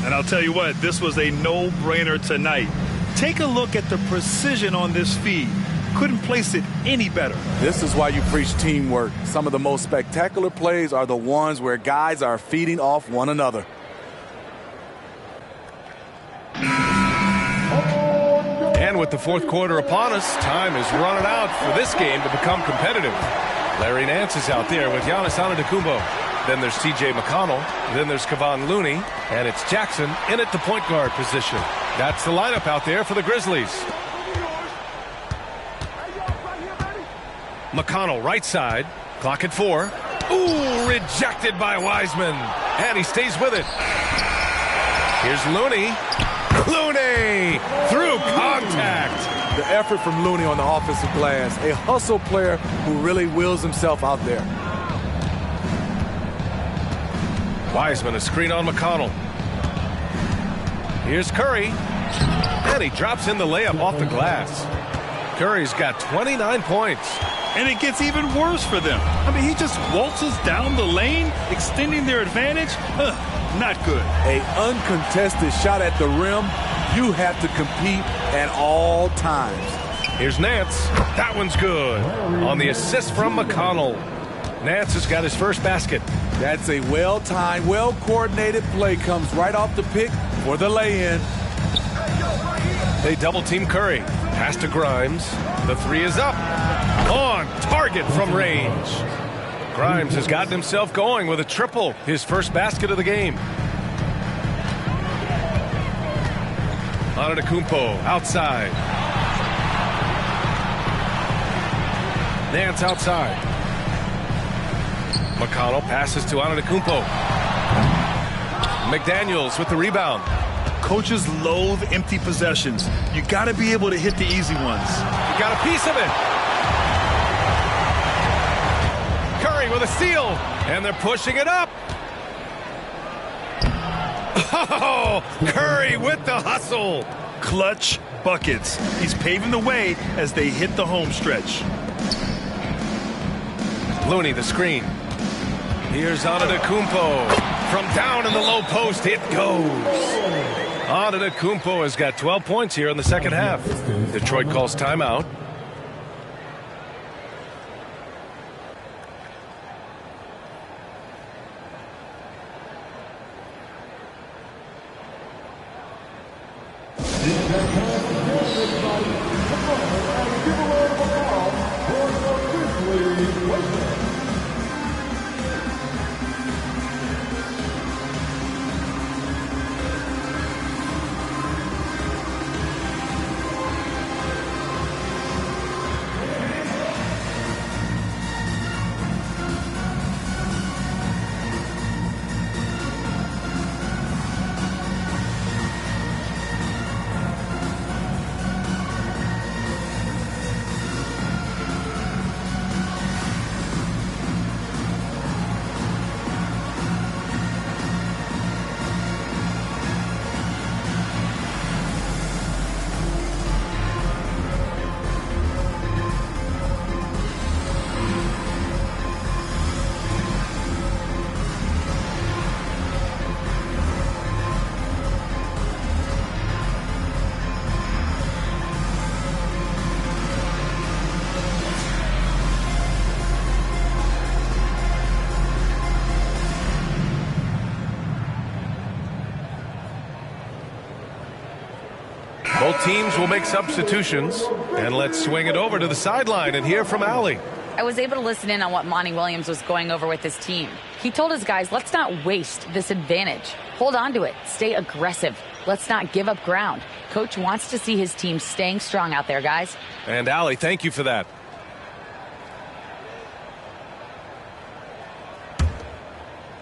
And I'll tell you what, this was a no-brainer tonight. Take a look at the precision on this feed. Couldn't place it any better. This is why you preach teamwork. Some of the most spectacular plays are the ones where guys are feeding off one another. And with the fourth quarter upon us, time is running out for this game to become competitive. Larry Nance is out there with Giannis Antetokounmpo. Then there's T.J. McConnell. Then there's Kevon Looney. And it's Jackson in at the point guard position. That's the lineup out there for the Grizzlies. McConnell right side. Clock at 4. Ooh, rejected by Wiseman. And he stays with it. Here's Looney. Looney through contact. The effort from Looney on the offensive glass. A hustle player who really wills himself out there. Wiseman, a screen on McConnell. Here's Curry. And he drops in the layup off the glass. Curry's got 29 points. And it gets even worse for them. I mean, he just waltzes down the lane, extending their advantage. Not good. A uncontested shot at the rim. You have to compete at all times. Here's Nance. That one's good. On the assist from McConnell. Nance has got his first basket. That's a well-timed, well-coordinated play. Comes right off the pick for the lay-in. They double-team Curry. Pass to Grimes. The three is up. On target from range. Grimes has gotten himself going with a triple. His first basket of the game. Antetokounmpo outside. Nance outside. McConnell passes to Antetokounmpo. McDaniels with the rebound. Coaches loathe empty possessions. You got to be able to hit the easy ones. You got a piece of it. Curry with a steal. And they're pushing it up. Oh, Curry with the hustle. Clutch buckets. He's paving the way as they hit the home stretch. Looney the screen. Here's Antetokounmpo. From down in the low post, it goes. Antetokounmpo has got 12 points here in the second half. Detroit calls timeout. Both teams will make substitutions. And let's swing it over to the sideline and hear from Allie. I was able to listen in on what Monty Williams was going over with his team. He told his guys, let's not waste this advantage. Hold on to it. Stay aggressive. Let's not give up ground. Coach wants to see his team staying strong out there, guys. And Allie, thank you for that.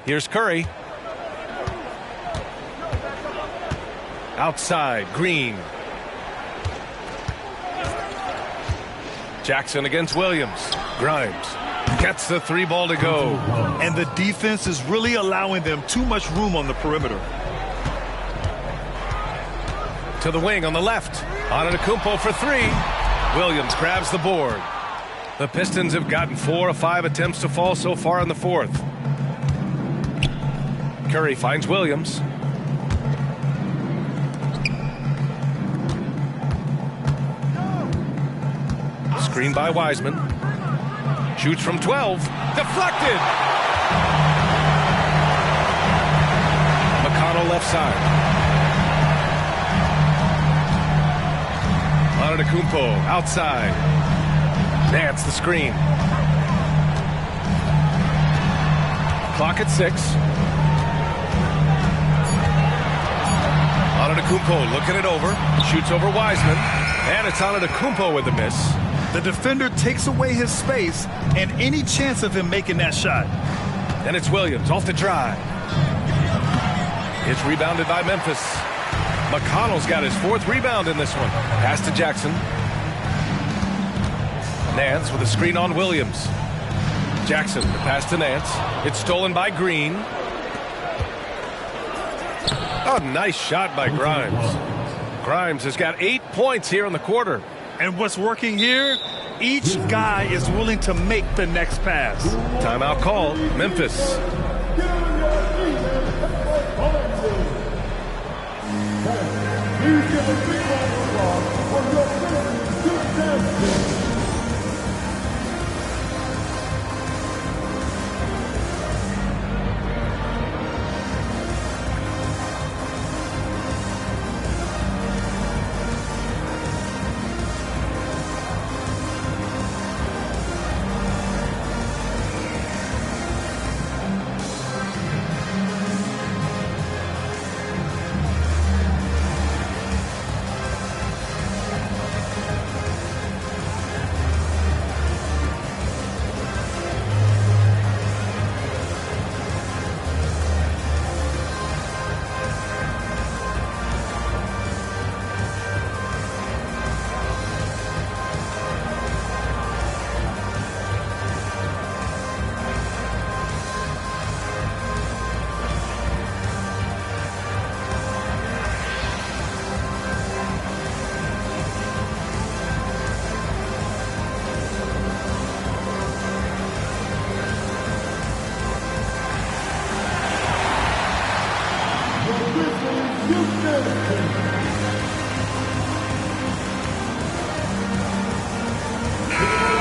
Here's Curry. Outside, Green. Jackson against Williams. Grimes gets the 3 ball to go. And the defense is really allowing them too much room on the perimeter. To the wing on the left. Antetokounmpo for 3. Williams grabs the board. The Pistons have gotten 4 of 5 attempts to fall so far in the 4th. Curry finds Williams. Screen by Wiseman. Shoots from 12. Deflected. McConnell left side. Antetokounmpo outside. Nance the screen. Clock at 6. Antetokounmpo looking it over. Shoots over Wiseman. And it's Antetokounmpo with the miss. The defender takes away his space and any chance of him making that shot. Then it's Williams off the drive. It's rebounded by Memphis. McConnell's got his 4th rebound in this one. Pass to Jackson. Nance with a screen on Williams. Jackson, the pass to Nance. It's stolen by Green. Oh, nice shot by Grimes. Grimes has got 8 points here in the quarter. And what's working here, each guy is willing to make the next pass. Timeout called. Memphis.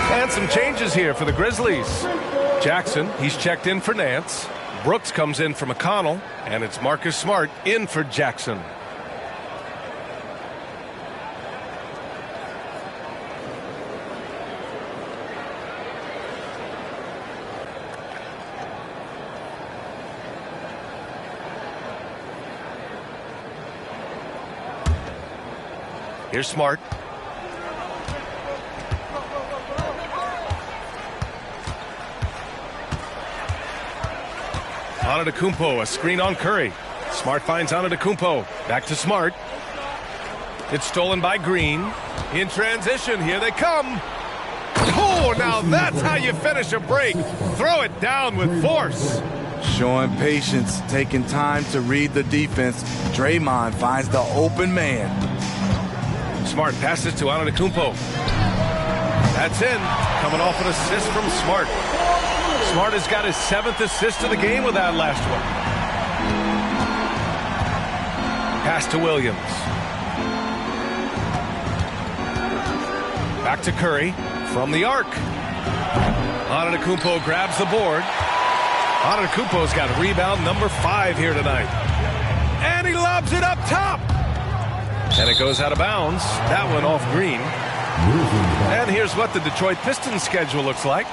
And some changes here for the Grizzlies. Jackson, he's checked in for Nance. Brooks comes in for McConnell. And it's Marcus Smart in for Jackson. Here's Smart. Antetokounmpo, a screen on Curry. Smart finds Antetokounmpo. Back to Smart. It's stolen by Green. In transition, here they come. Oh, now that's how you finish a break. Throw it down with force. Showing patience, taking time to read the defense. Draymond finds the open man. Smart passes to Antetokounmpo. That's in. Coming off an assist from Smart. Smart has got his 7th assist of the game with that last one. Pass to Williams. Back to Curry from the arc. Antetokounmpo grabs the board. Antetokounmpo's got rebound number 5 here tonight. And he lobs it up top. And it goes out of bounds. That one off Green. And here's what the Detroit Pistons schedule looks like.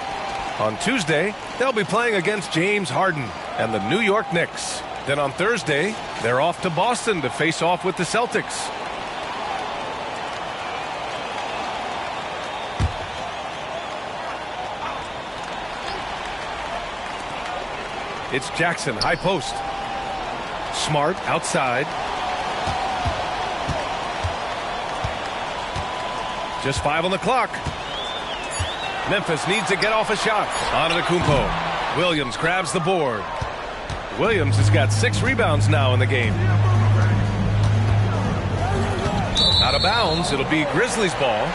On Tuesday, they'll be playing against James Harden and the New York Knicks. Then on Thursday, they're off to Boston to face off with the Celtics. It's Jackson, high post. Smart outside. Just 5 on the clock. Memphis needs to get off a shot. Antetokounmpo. Williams grabs the board. Williams has got 6 rebounds now in the game. Out of bounds, it'll be Grizzlies ball.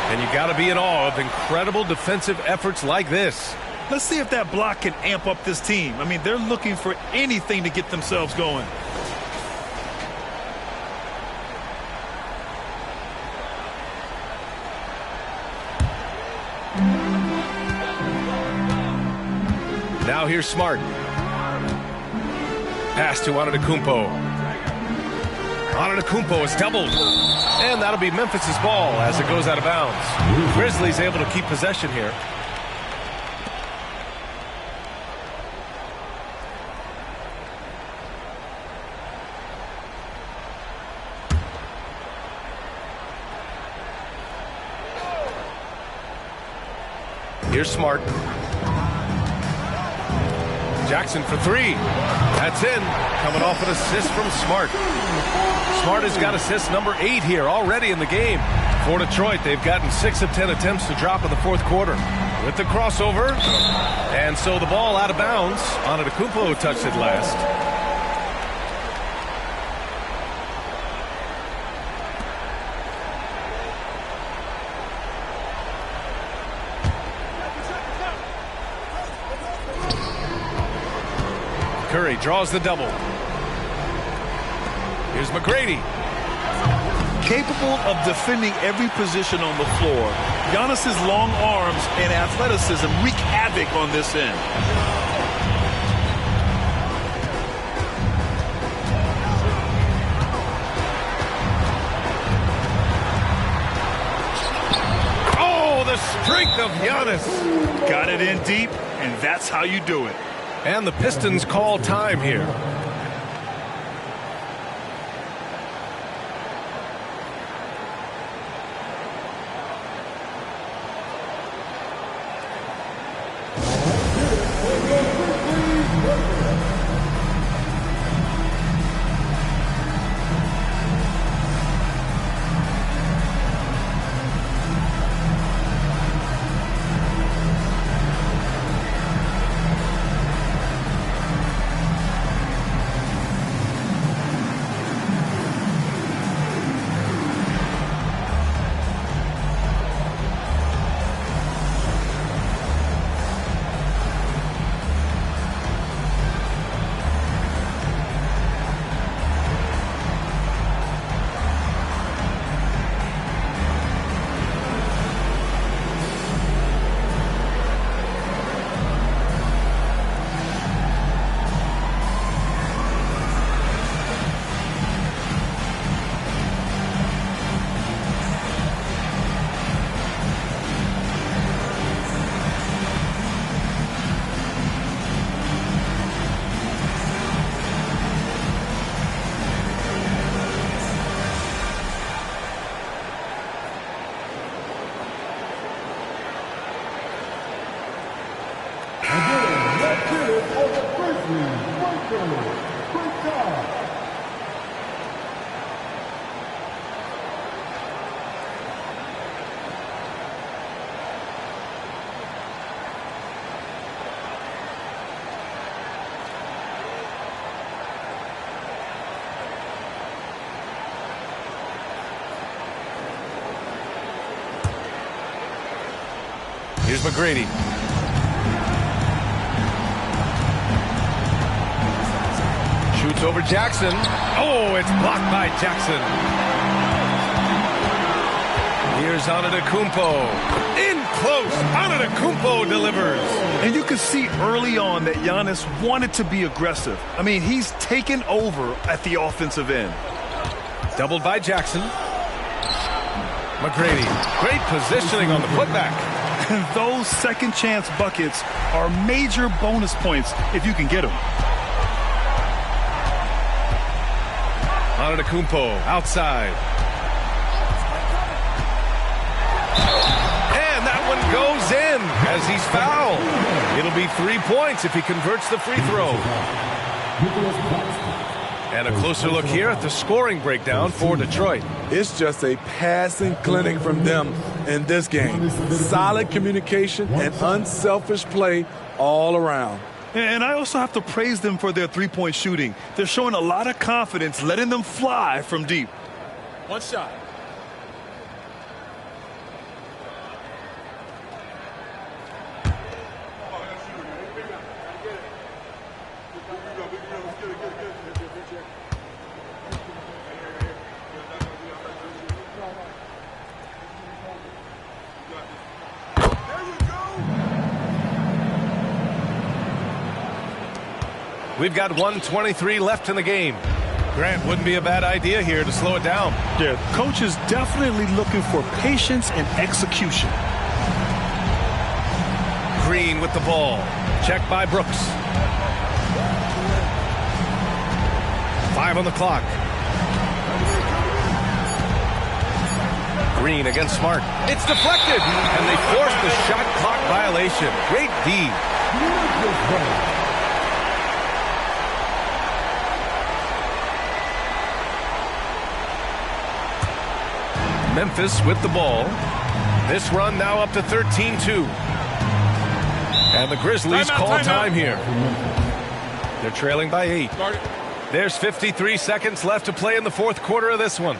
And you got to be in awe of incredible defensive efforts like this. Let's see if that block can amp up this team. I mean, they're looking for anything to get themselves going. Now here's Smart. Pass to Antetokounmpo. Antetokounmpo is doubled. And that'll be Memphis's ball as it goes out of bounds. Grizzlies able to keep possession here. Here's Smart. Jackson for 3. That's in. Coming off an assist from Smart. Smart has got assist number 8 here already in the game. For Detroit, they've gotten 6 of 10 attempts to drop in the fourth quarter. With the crossover. And so the ball out of bounds. Antetokounmpo touched it last. Curry draws the double. Here's McGrady. Capable of defending every position on the floor. Giannis's long arms and athleticism wreak havoc on this end. Oh, the strength of Giannis. Got it in deep, and that's how you do it. And the Pistons call time here. Here's McGrady. Shoots over Jackson. Oh, it's blocked by Jackson. Here's Antetokounmpo. In close. Antetokounmpo delivers. And you can see early on that Giannis wanted to be aggressive. I mean, he's taken over at the offensive end. Doubled by Jackson. McGrady, great positioning on the putback. Those second chance buckets are major bonus points if you can get them. Antetokounmpo outside. And that one goes in as he's fouled. It'll be 3 points if he converts the free throw. And a closer look here at the scoring breakdown for Detroit. It's just a passing clinic from them in this game. Solid communication and unselfish play all around. And I also have to praise them for their three-point shooting. They're showing a lot of confidence, letting them fly from deep. One shot. We've got 1:23 left in the game. Grant, wouldn't be a bad idea here to slow it down. Yeah, coach is definitely looking for patience and execution. Green with the ball. Checked by Brooks. 5 on the clock. Green against Smart. It's deflected, and they forced the shot clock violation. Great D. Memphis with the ball. This run now up to 13-2. And the Grizzlies call time here. They're trailing by 8. There's 53 seconds left to play in the fourth quarter of this one.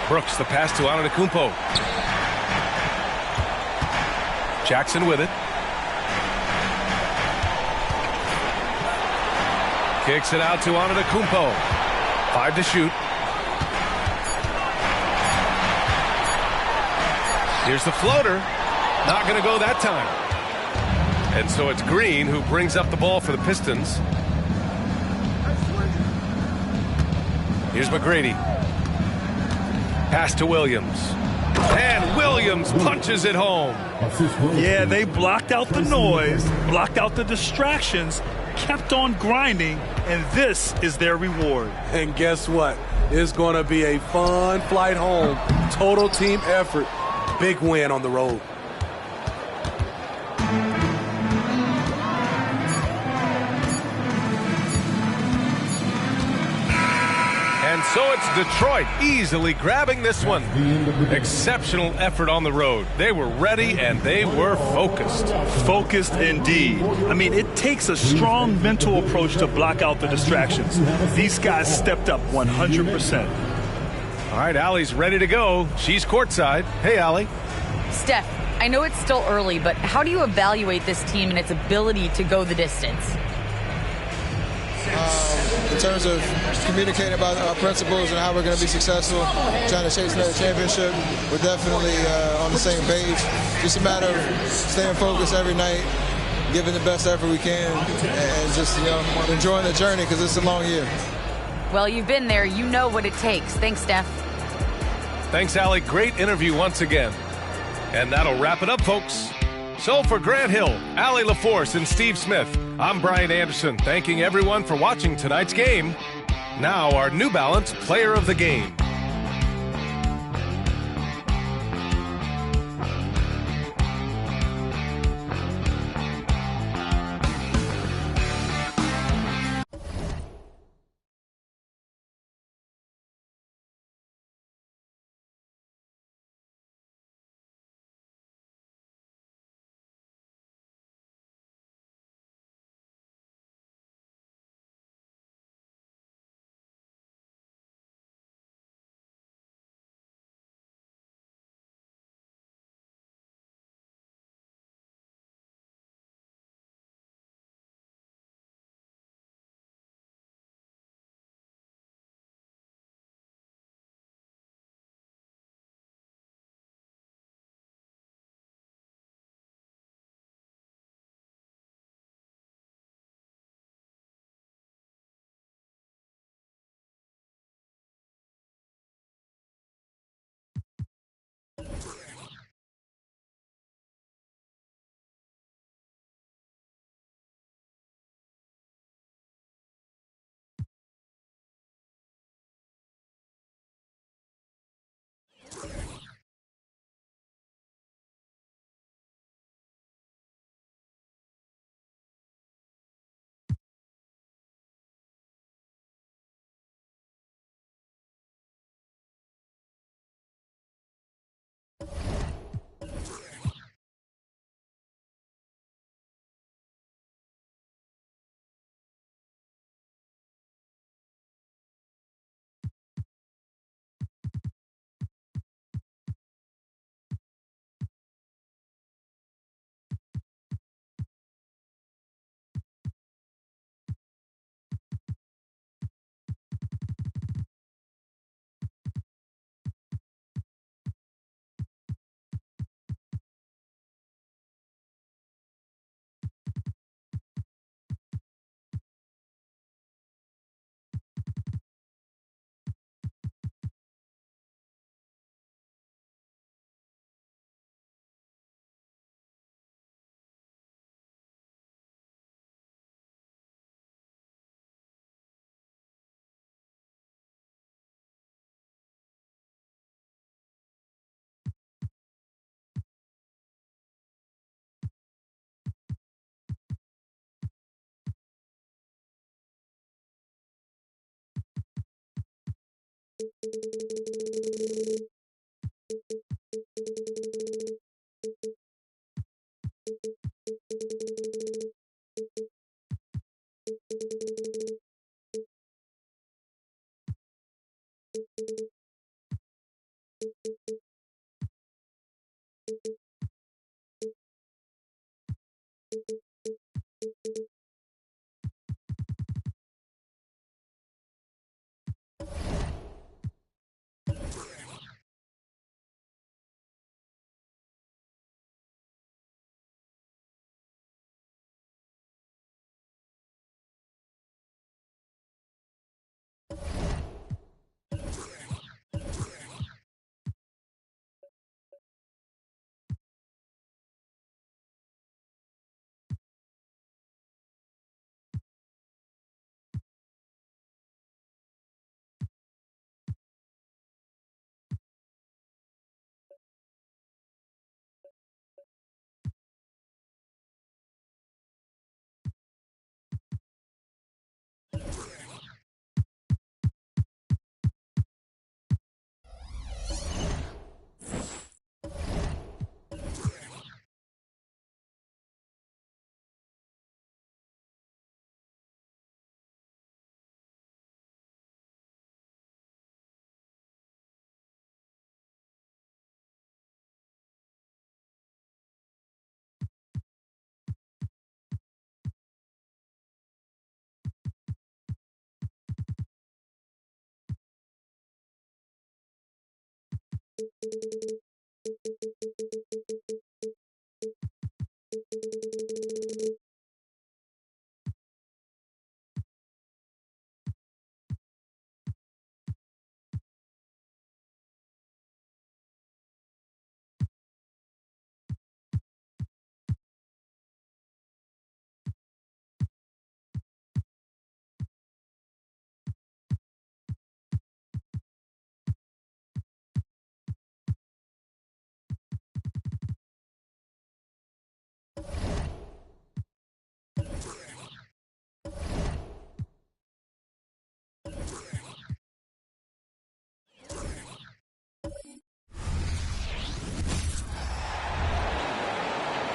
Brooks, the pass to Antetokounmpo. Jackson with it. Kicks it out to Antetokounmpo. 5 to shoot. Here's the floater. Not going to go that time. And so it's Green who brings up the ball for the Pistons. Here's McGrady. Pass to Williams. And Williams punches it home. Yeah, they blocked out the noise, blocked out the distractions, kept on grinding, and this is their reward. And guess what? It's going to be a fun flight home. Total team effort. Big win on the road. And so it's Detroit easily grabbing this one. Exceptional effort on the road. They were ready and they were focused. Focused indeed. I mean, it takes a strong mental approach to block out the distractions. These guys stepped up 100%. All right, Allie's ready to go. She's courtside. Hey, Allie. Steph, I know it's still early, but how do you evaluate this team and its ability to go the distance? In terms of communicating about our principles and how we're going to be successful, trying to chase another championship, we're definitely on the same page. Just a matter of staying focused every night, giving the best effort we can, and just enjoying the journey because it's a long year. Well, you've been there. You know what it takes. Thanks, Steph. Thanks, Allie. Great interview once again. And that'll wrap it up, folks. So for Grant Hill, Allie LaForce, and Steve Smith, I'm Brian Anderson, thanking everyone for watching tonight's game. Now our New Balance Player of the Game.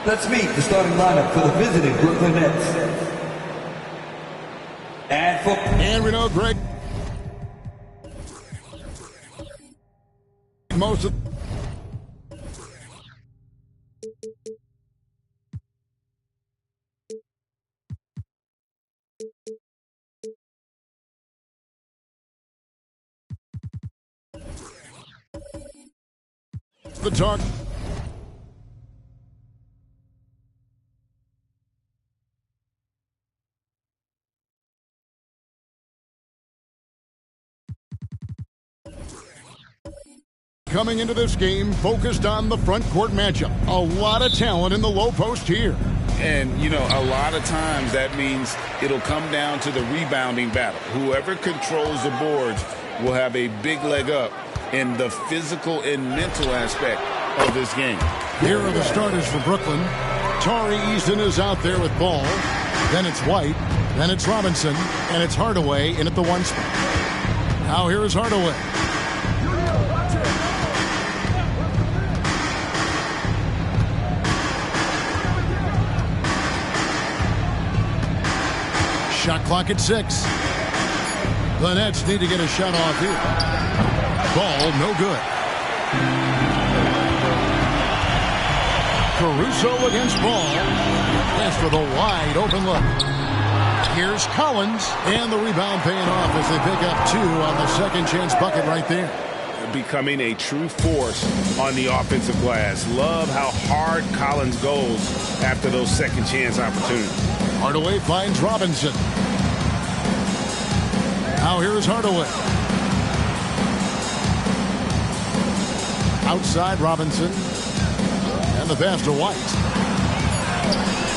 Let's meet the starting lineup for the visiting Brooklyn Nets. And we know Greg. Most of the target. Coming into this game, focused on the front court matchup. A lot of talent in the low post here. And, you know, a lot of times that means it'll come down to the rebounding battle. Whoever controls the boards will have a big leg up in the physical and mental aspect of this game. Here are the starters for Brooklyn. Tari Eason is out there with ball. Then it's White. Then it's Robinson. And it's Hardaway in at the 1 spot. Now here is Hardaway. Shot clock at 6. The Nets need to get a shot off here. Ball, no good. Caruso against Ball. Pass for the wide open look. Here's Collins, and the rebound paying off as they pick up 2 on the second chance bucket right there. Becoming a true force on the offensive glass. Love how hard Collins goes after those second chance opportunities. Hardaway finds Robinson. Now here's Hardaway. Outside Robinson. And the pass to White.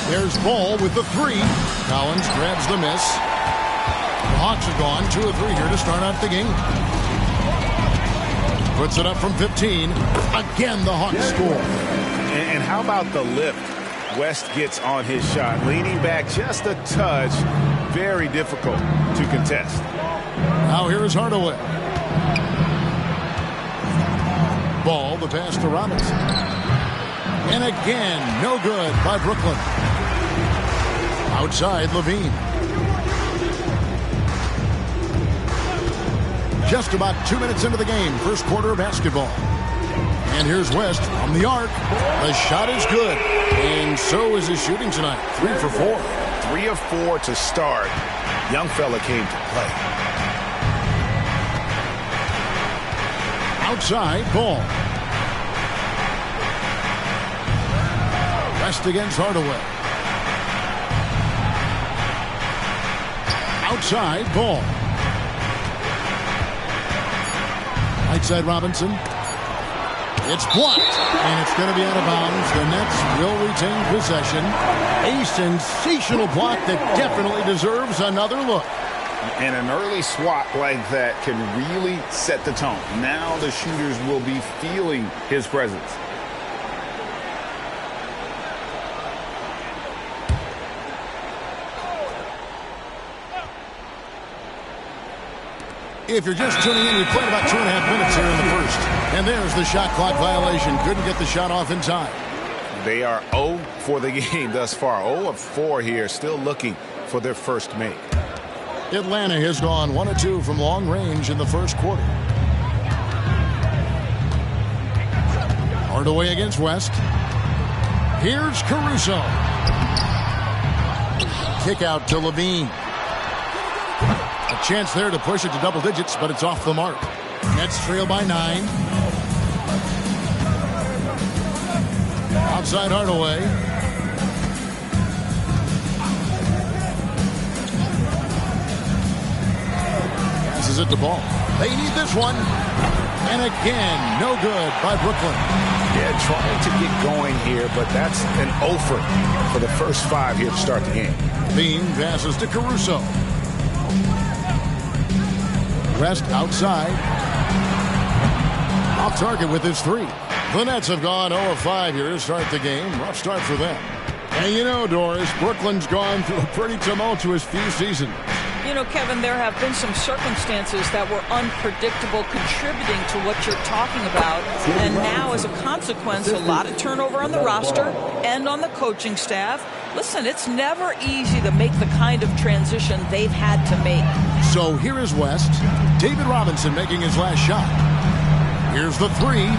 There's Ball with the 3. Collins grabs the miss. The Hawks are gone 2 of 3 here to start out the game. Puts it up from 15. Again, the Hawks score. And how about the lift West gets on his shot? Leaning back just a touch. Very difficult to contest. Now here is Hardaway. Ball, the pass to Robinson. And again, no good by Brooklyn. Outside, Levine. Just about 2 minutes into the game, first quarter of basketball. And here's West from the arc. The shot is good. And so is his shooting tonight. 3 for 4. 3 of 4 to start. Young fella came to play. Outside, Ball. West against Hardaway. Outside, Ball. Right side, Robinson. It's blocked, and it's going to be out of bounds. The Nets will retain possession. A sensational block that definitely deserves another look. And an early swat like that can really set the tone. Now the shooters will be feeling his presence. If you're just tuning in, we played about 2.5 minutes here in the first. And there's the shot clock violation. Couldn't get the shot off in time. They are 0 for the game thus far. 0 of 4 here, still looking for their first make. Atlanta has gone 1 of 2 from long range in the first quarter. Hardaway against West. Here's Caruso. Kick out to Levine. A chance there to push it to double digits, but it's off the mark. Nets trail by 9. Outside Hardaway. This is it to Ball. They need this one. And again, no good by Brooklyn. Yeah, trying to get going here, but that's an offer for the first 5 here to start the game. Bean passes to Caruso. West outside. Off target with his 3. The Nets have gone 0 of 5 here to start the game. Rough start for them. And you know, Doris, Brooklyn's gone through a pretty tumultuous few seasons. You know, Kevin, there have been some circumstances that were unpredictable contributing to what you're talking about. And now, as a consequence, a lot of turnover on the roster and on the coaching staff. Listen, it's never easy to make the kind of transition they've had to make. So here is West. David Robinson making his last shot. Here's the three.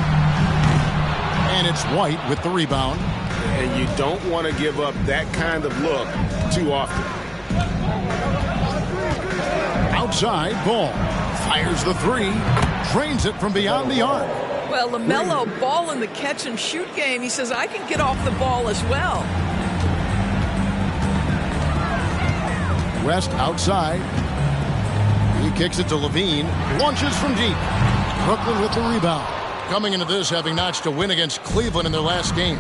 And it's White with the rebound. And you don't want to give up that kind of look too often. Outside, Ball fires the three, drains it from beyond the arc. Well, LaMelo, ball in the catch-and-shoot game. He says, I can get off the ball as well. West outside. He kicks it to Levine, launches from deep. Brooklyn with the rebound. Coming into this, having notched a win against Cleveland in their last game.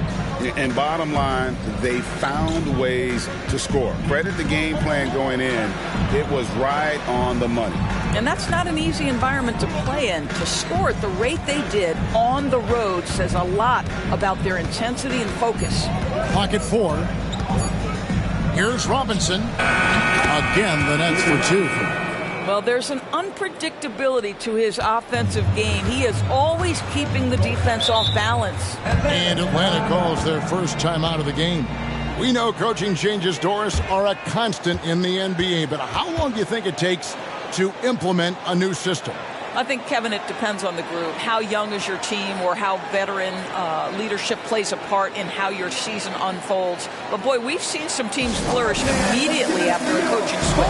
And bottom line, they found ways to score. Credit the game plan going in. It was right on the money. And that's not an easy environment to play in. To score at the rate they did on the road says a lot about their intensity and focus. Pocket four. Here's Robinson. Again, the Nets for two. Well, there's an unpredictability to his offensive game. He is always keeping the defense off balance. And Atlanta calls their first time out of the game. We know coaching changes, Doris, are a constant in the NBA, but how long do you think it takes to implement a new system? I think, Kevin, it depends on the group. How young is your team, or how veteran leadership plays a part in how your season unfolds. But, boy, we've seen some teams flourish immediately after a coaching switch.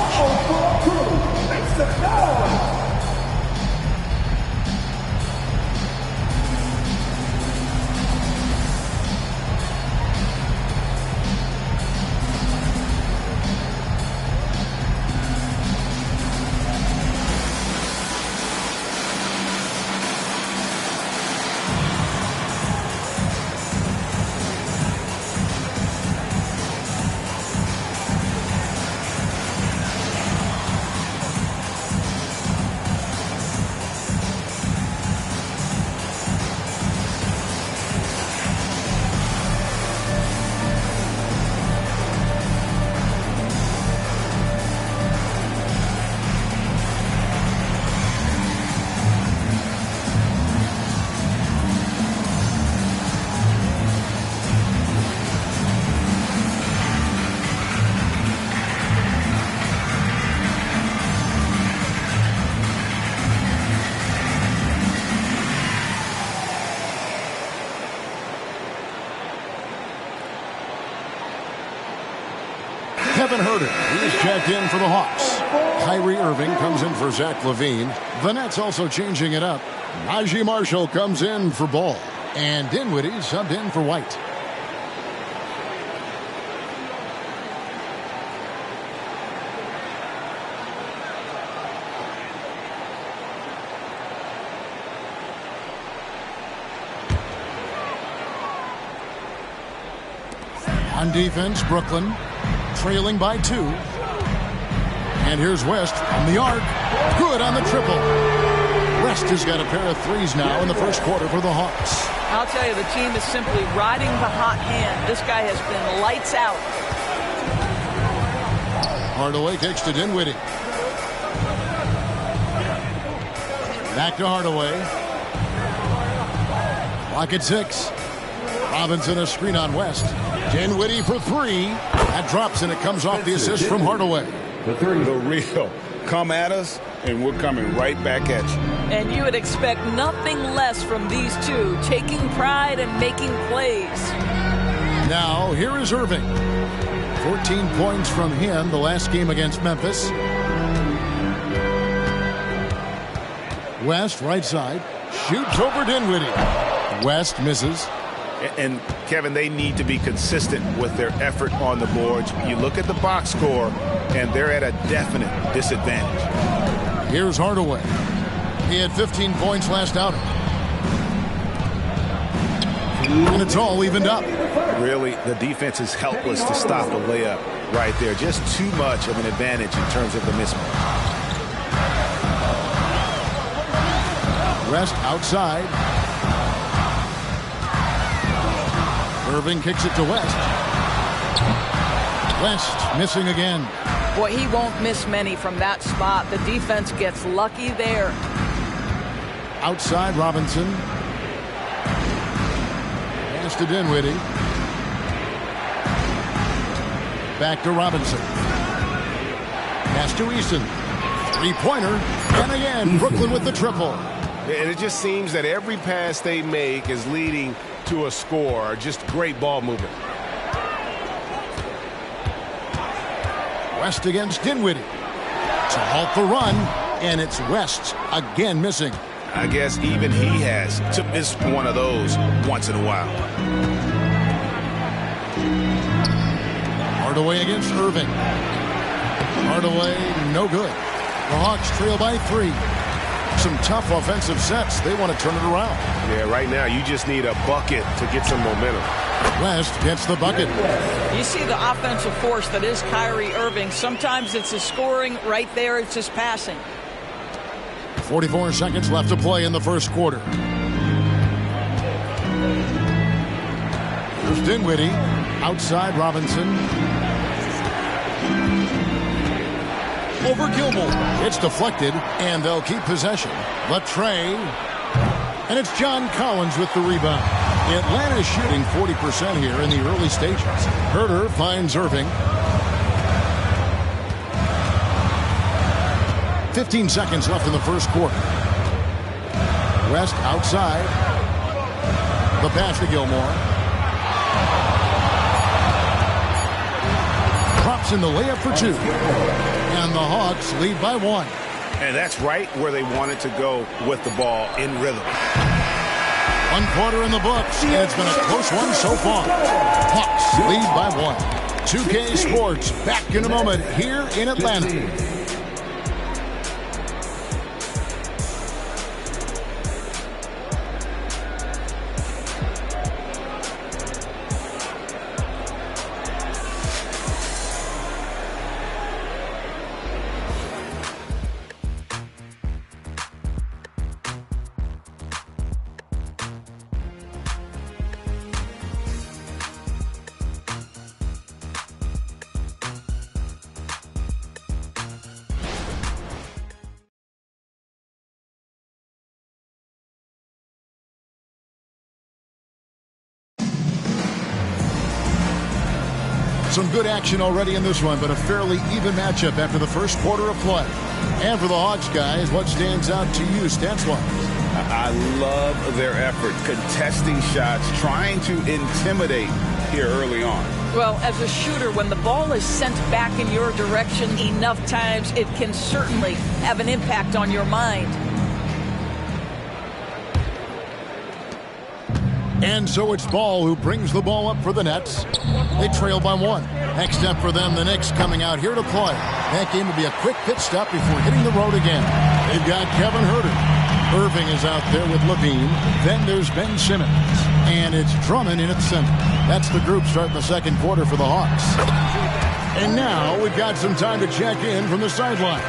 Kevin Herter, he is checked in for the Hawks. Kyrie Irving comes in for Zach LaVine. The Nets also changing it up. Najee Marshall comes in for Ball. And Dinwiddie subbed in for White. On defense, Brooklyn trailing by 2. And here's West on the arc. Good on the triple. West has got a pair of threes now in the first quarter for the Hawks. I'll tell you, the team is simply riding the hot hand. This guy has been lights out. Hardaway kicks to Dinwiddie. Back to Hardaway. Clock at 6. Robinson a screen on West. Dinwiddie for 3. That drops, and it comes off the assist from Hardaway. The real. Come at us, and we're coming right back at you. And you would expect nothing less from these two, taking pride and making plays. Now, here is Irving. 14 points from him the last game against Memphis. West, right side, shoots over Dinwiddie. West misses. And, Kevin, they need to be consistent with their effort on the boards. You look at the box score, and they're at a definite disadvantage. Here's Hardaway. He had 15 points last outing. And it's all evened up. Really, the defense is helpless to stop a layup right there. Just too much of an advantage in terms of the mismatch. West outside. Irving kicks it to West. West missing again. Boy, he won't miss many from that spot. The defense gets lucky there. Outside Robinson. Pass to Dinwiddie. Back to Robinson. Pass to Eason. Three-pointer. And again, Brooklyn with the triple. And it just seems that every pass they make is leading to a score. Just great ball movement. West against Dinwiddie to halt the run, and it's West again missing. I guess even he has to miss one of those once in a while. Hardaway against Irving. Hardaway, no good. The Hawks trail by 3. Some tough offensive sets. They want to turn it around. Yeah, right now you just need a bucket to get some momentum. West gets the bucket. You see the offensive force that is Kyrie Irving. Sometimes it's his scoring. Right there, it's his passing. 44 seconds left to play in the first quarter. Here's Dinwiddie. Outside Robinson. Over Gilmore. It's deflected, and they'll keep possession. Latrey. And it's John Collins with the rebound. Atlanta's shooting 40% here in the early stages. Herter finds Irving. 15 seconds left in the first quarter. West outside. The pass to Gilmore. Drops in the layup for 2. And the Hawks lead by 1. And that's right where they wanted to go with the ball in rhythm. 1 quarter in the books, and it's been a close one so far. Hawks lead by 1. 2K Sports back in a moment here in Atlanta. Some good action already in this one, but a fairly even matchup after the first quarter of play. And for the Hawks guys, what stands out to you stats-wise? I love their effort, contesting shots, trying to intimidate here early on. Well, as a shooter, when the ball is sent back in your direction enough times, it can certainly have an impact on your mind. And so it's Ball who brings the ball up for the Nets. They trail by 1. Next step for them, the Knicks coming out here to play. That game will be a quick pit stop before hitting the road again. They've got Kevin Herter. Irving is out there with Levine. Then there's Ben Simmons. And it's Drummond in at center. That's the group starting the second quarter for the Hawks. And now we've got some time to check in from the sidelines.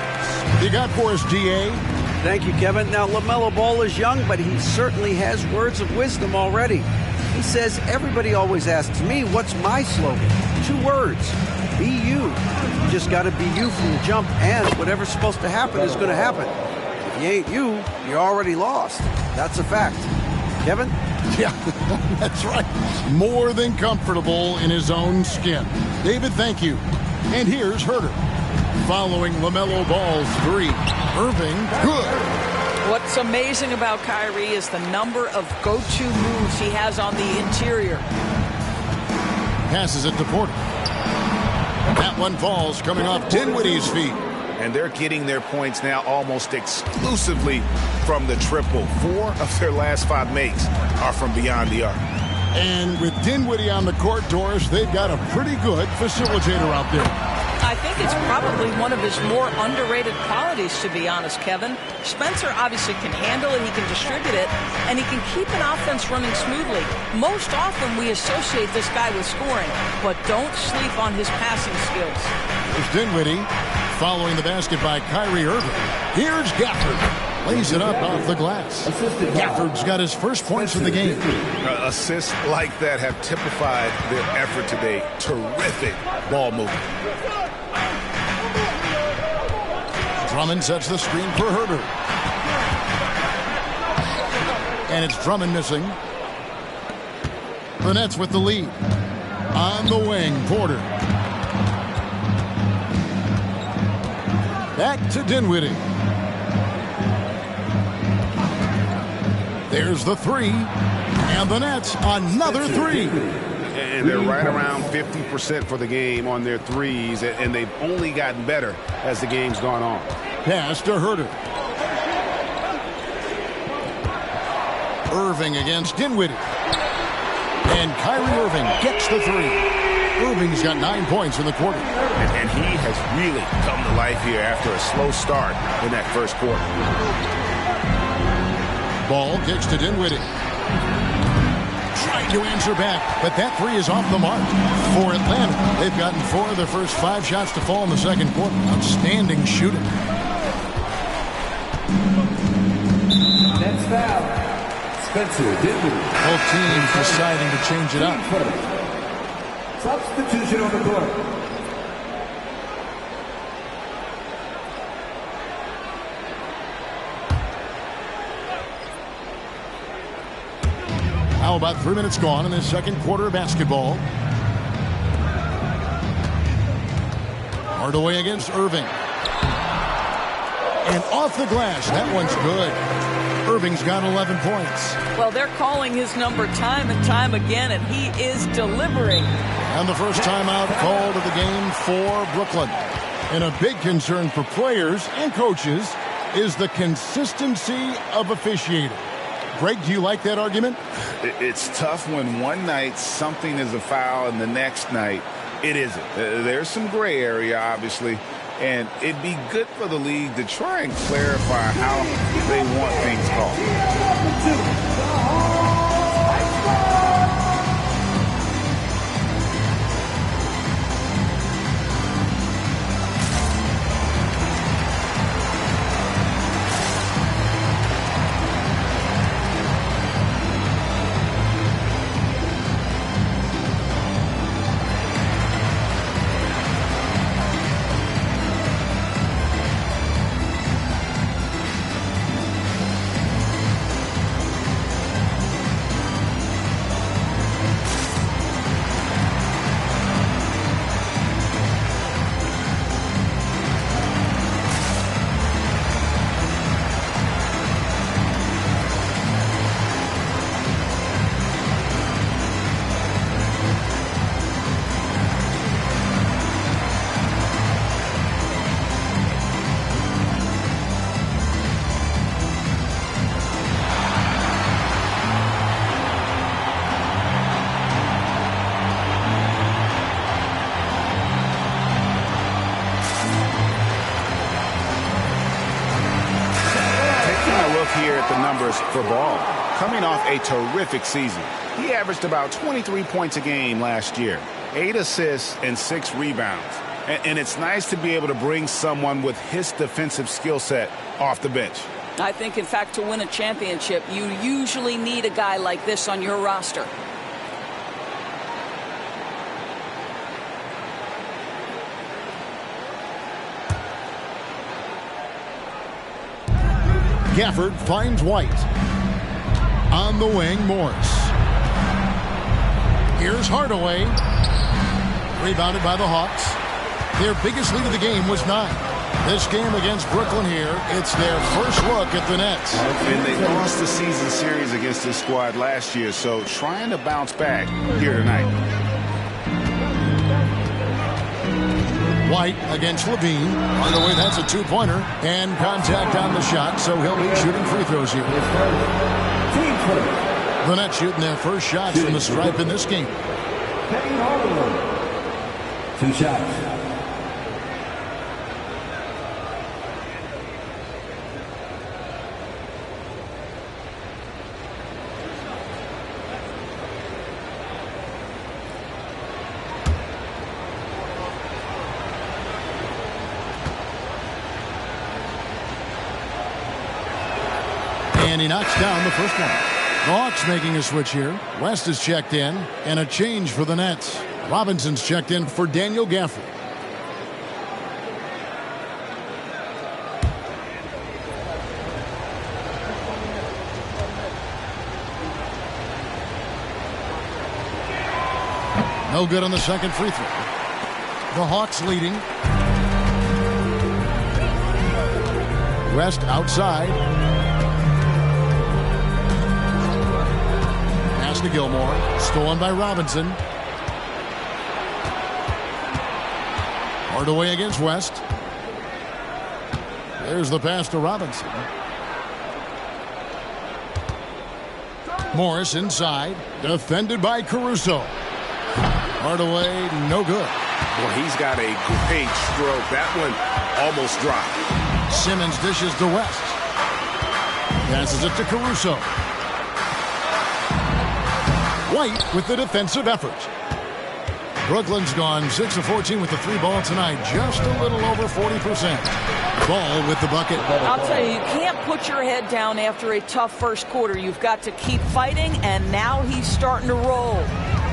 You got for us, DA? Thank you, Kevin. Now, LaMelo Ball is young, but he certainly has words of wisdom already. He says, everybody always asks me, what's my slogan? 2 words, be you. You just got to be you from the jump, and whatever's supposed to happen is going to happen. If you ain't you, you're already lost. That's a fact. Kevin? Yeah, that's right. More than comfortable in his own skin. David, thank you. And here's Herter. Following LaMelo Ball's 3. Irving, good. What's amazing about Kyrie is the number of go-to moves he has on the interior. Passes it to Porter. That one falls coming off Dinwiddie's feet. And they're getting their points now almost exclusively from the triple. 4 of their last 5 makes are from beyond the arc. And with Dinwiddie on the court, Doris, they've got a pretty good facilitator out there. I think it's probably one of his more underrated qualities, to be honest, Kevin. Spencer obviously can handle it, he can distribute it, and he can keep an offense running smoothly. Most often we associate this guy with scoring, but don't sleep on his passing skills. There's Dinwiddie following the basket by Kyrie Irving. Here's Gafford. Lays it up off the glass. Gafford's got his first points of the game. Assists like that have typified their effort today. Terrific ball movement. Drummond sets the screen for Herder. And it's Drummond missing. The Nets with the lead. On the wing, Porter. Back to Dinwiddie. There's the three. And the Nets, another three. And they're right around 50% for the game on their threes, and they've only gotten better as the game's gone on. Pass to Herder. Irving against Dinwiddie. And Kyrie Irving gets the three. Irving's got 9 points in the quarter. And he has really come to life here after a slow start in that first quarter. Ball kicks to Dinwiddie. Trying to answer back, but that three is off the mark. For Atlanta, they've gotten 4 of their first 5 shots to fall in the second quarter. Outstanding shooting. Next foul, Spencer Dinwiddie. Both teams deciding to change it up. Substitution on the court. Now about 3 minutes gone in the second quarter of basketball. Hardaway against Irving. And off the glass. That one's good. Irving's got 11 points. Well, they're calling his number time and time again, and he is delivering. And the first timeout called of the game for Brooklyn. And a big concern for players and coaches is the consistency of officiating. Greg, do you like that argument? It's tough when one night something is a foul and the next night it isn't. There's some gray area, obviously, and it'd be good for the league to try and clarify how they want things called. For Ball, coming off a terrific season. He averaged about 23 points a game last year, 8 assists and 6 rebounds. And it's nice to be able to bring someone with his defensive skill set off the bench. I think, in fact, to win a championship, you usually need a guy like this on your roster. Gafford finds White. On the wing, Morris. Here's Hardaway. Rebounded by the Hawks. Their biggest lead of the game was 9. This game against Brooklyn here, it's their first look at the Nets. And they lost the season series against this squad last year, so trying to bounce back here tonight. White against Levine. Hardaway, that's a 2-pointer. And contact on the shot, so he'll be shooting free throws here. The Nets shooting their first shots from the stripe in this game. 2 shots. And he knocks down the first one. The Hawks making a switch here. West is checked in, and a change for the Nets. Robinson's checked in for Daniel Gafford. No good on the second free throw. The Hawks leading. West outside. Pass to Gilmore. Stolen by Robinson. Hardaway against West. There's the pass to Robinson. Morris inside. Defended by Caruso. Hardaway, no good. Well, he's got a great stroke. That one almost dropped. Simmons dishes to West. Passes it to Caruso. White with the defensive effort. Brooklyn's gone 6 of 14 with the 3-ball tonight. Just a little over 40%. Ball with the bucket. I'll tell you, you can't put your head down after a tough first quarter. You've got to keep fighting, and now he's starting to roll.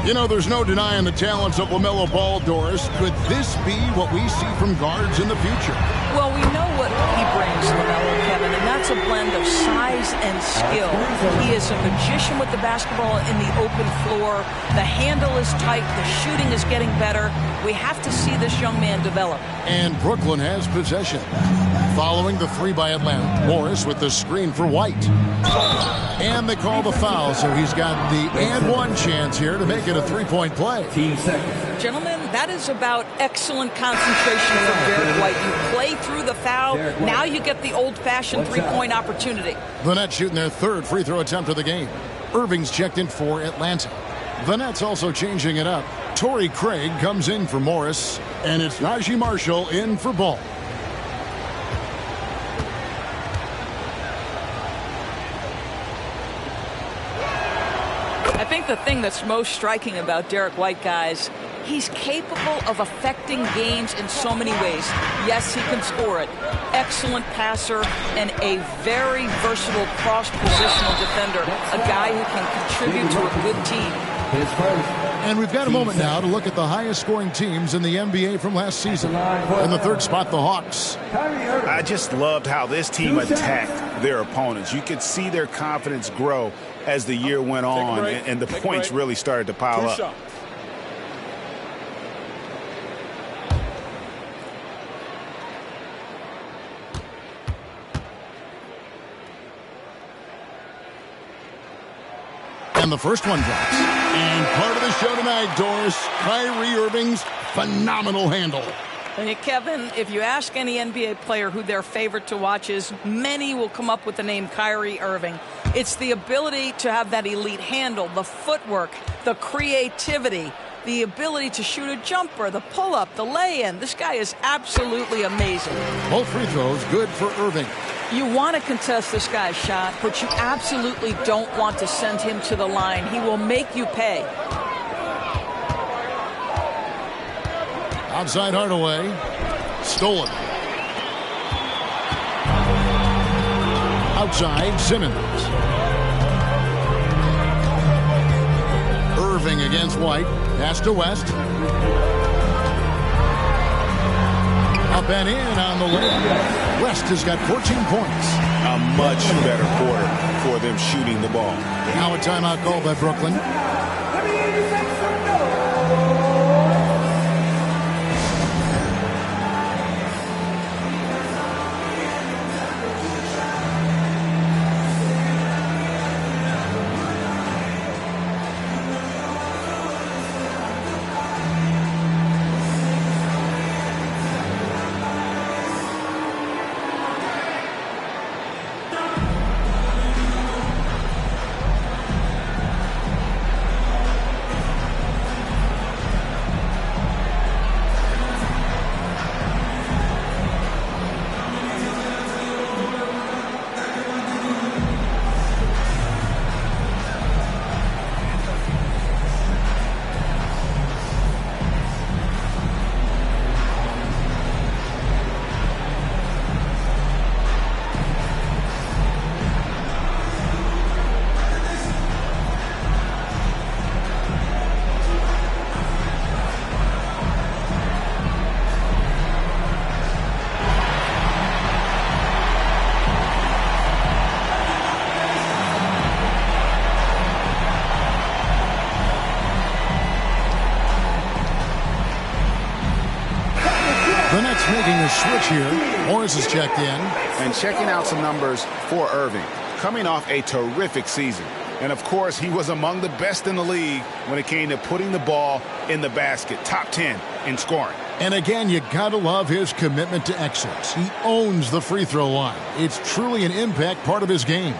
You know, there's no denying the talents of LaMelo Ball, Doris. Could this be what we see from guards in the future? Well, we know what he brings, LaMelo, Kevin, and that's a blend of size and skill. He is a magician with the basketball in the open floor. The handle is tight. The shooting is getting better. We have to see this young man develop. And Brooklyn has possession. Following the 3 by Atlanta. Morris with the screen for White. And they call the foul, so he's got the and one chance here to make it a 3-point play. Gentlemen, that is about excellent concentration from Derek White. You play through the foul. Now you get the old-fashioned 3-point opportunity. The Nets shooting their 3rd free throw attempt of the game. Irving's checked in for Atlanta. The Nets also changing it up. Torrey Craig comes in for Morris, and it's Najee Marshall in for Ball. I think the thing that's most striking about Derek White, guys, he's capable of affecting games in so many ways. Yes, he can score it. Excellent passer and a very versatile cross-positional defender. A guy who can contribute to a good team. And we've got a moment now to look at the highest scoring teams in the NBA from last season. In the 3rd spot, the Hawks. I just loved how this team attacked their opponents. You could see their confidence grow as the year went on, and the points really started to pile up. And the first one drops. And part of the show tonight, Doris, Kyrie Irving's phenomenal handle. Hey, Kevin, if you ask any NBA player who their favorite to watch is, many will come up with the name Kyrie Irving. It's the ability to have that elite handle, the footwork, the creativity, the ability to shoot a jumper, the pull-up, the lay-in. This guy is absolutely amazing. Both free throws good for Irving. You want to contest this guy's shot, but you absolutely don't want to send him to the line. He will make you pay. Outside Hardaway. Stolen. Outside Simmons. Irving against White. Pass to West. Up and in on the way. West has got 14 points. A much better quarter for them shooting the ball. Now a timeout called by Brooklyn. The Nets making a switch here. Morris is checked in. And checking out some numbers for Irving. Coming off a terrific season. And, of course, he was among the best in the league when it came to putting the ball in the basket. Top 10 in scoring. And again, you gotta love his commitment to excellence. He owns the free throw line. It's truly an impact part of his game.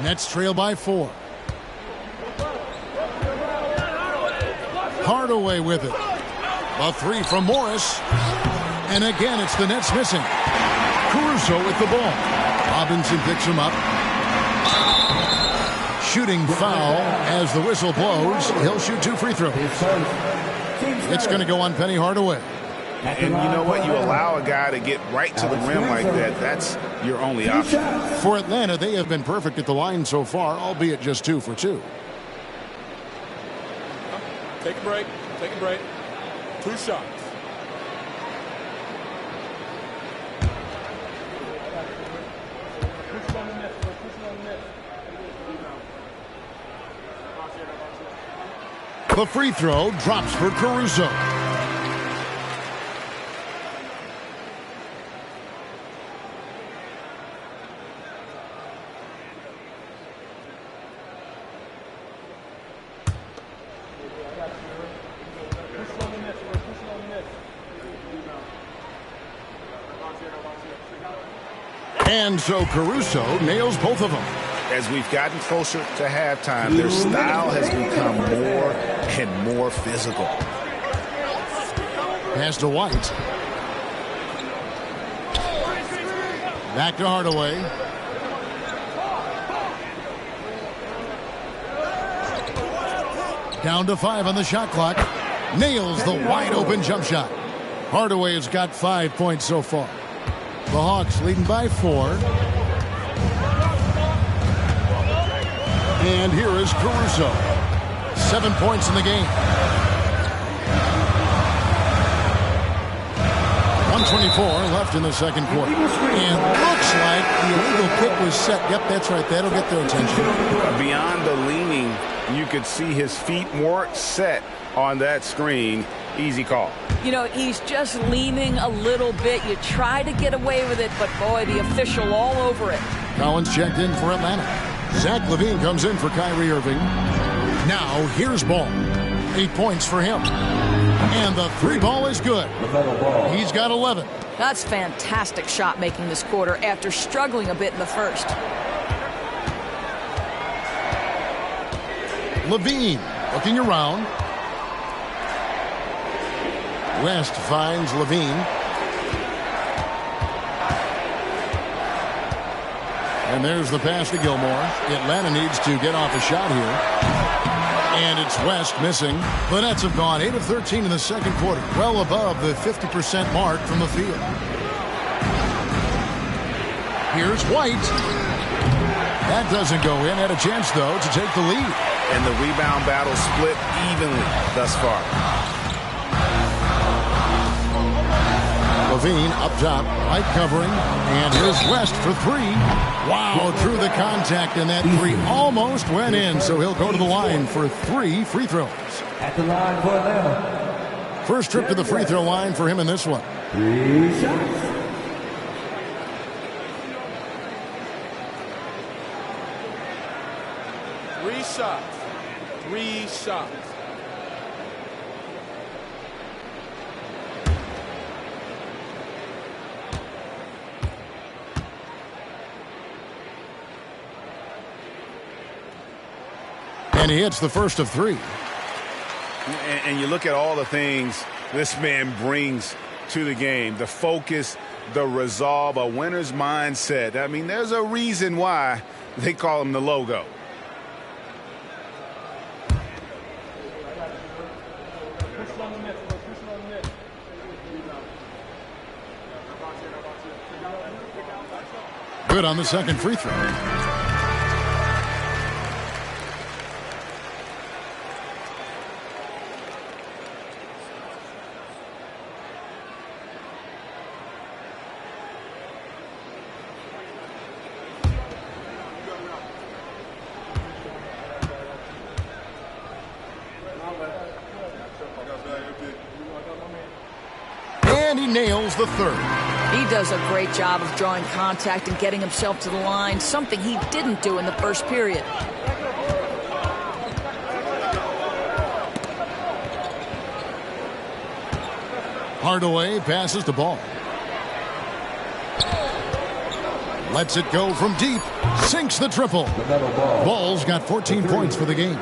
Nets trail by 4. Hardaway with it. A 3 from Morris. And again, it's the Nets missing. Caruso with the ball. Robinson picks him up. Shooting foul as the whistle blows. He'll shoot 2 free throws. It's going to go on Penny Hardaway. And you know what? You allow a guy to get right to the rim like that. That's your only option. For Atlanta, they have been perfect at the line so far, albeit just 2 for 2. Take a break. Take a break. 2 shots. The free throw drops for Caruso. And so Caruso nails both of them. As we've gotten closer to halftime, their style has become more and more physical. Pass to White. Back to Hardaway. Down to 5 on the shot clock. Nails the wide open jump shot. Hardaway has got 5 points so far. The Hawks leading by 4. And here is Caruso. 7 points in the game. 1:24 left in the second quarter. And looks like the illegal kick was set. Yep, that's right. That'll get their attention. Beyond the leaning, you could see his feet more set on that screen. Easy call. You know, he's just leaning a little bit. You try to get away with it, but boy, the official all over it. Collins checked in for Atlanta. Zach LaVine comes in for Kyrie Irving. Now here's Ball. 8 points for him. And the 3 ball is good. He's got 11. That's fantastic shot making this quarter after struggling a bit in the first. LaVine looking around. West finds LaVine. And there's the pass to Gilmore. Atlanta needs to get off a shot here. And it's West missing. The Nets have gone 8 of 13 in the second quarter, well above the 50% mark from the field. Here's White. That doesn't go in. Had a chance, though, to take the lead. And the rebound battle split evenly thus far. LaVine up top, White covering, and here's West for 3. Wow, through the contact, and that 3 almost went in, so he'll go to the line for 3 free throws. At the line for Atlanta. First trip to the free throw line for him in this one. 3 shots. Three shots. And he hits the first of 3. And you look at all the things this man brings to the game. The focus, the resolve, a winner's mindset. I mean, there's a reason why they call him the logo. Good on the second free throw. And he nails the third. He does a great job of drawing contact and getting himself to the line, something he didn't do in the first period. Hardaway passes the ball. Lets it go from deep. Sinks the triple. Ball's got 14 points for the game.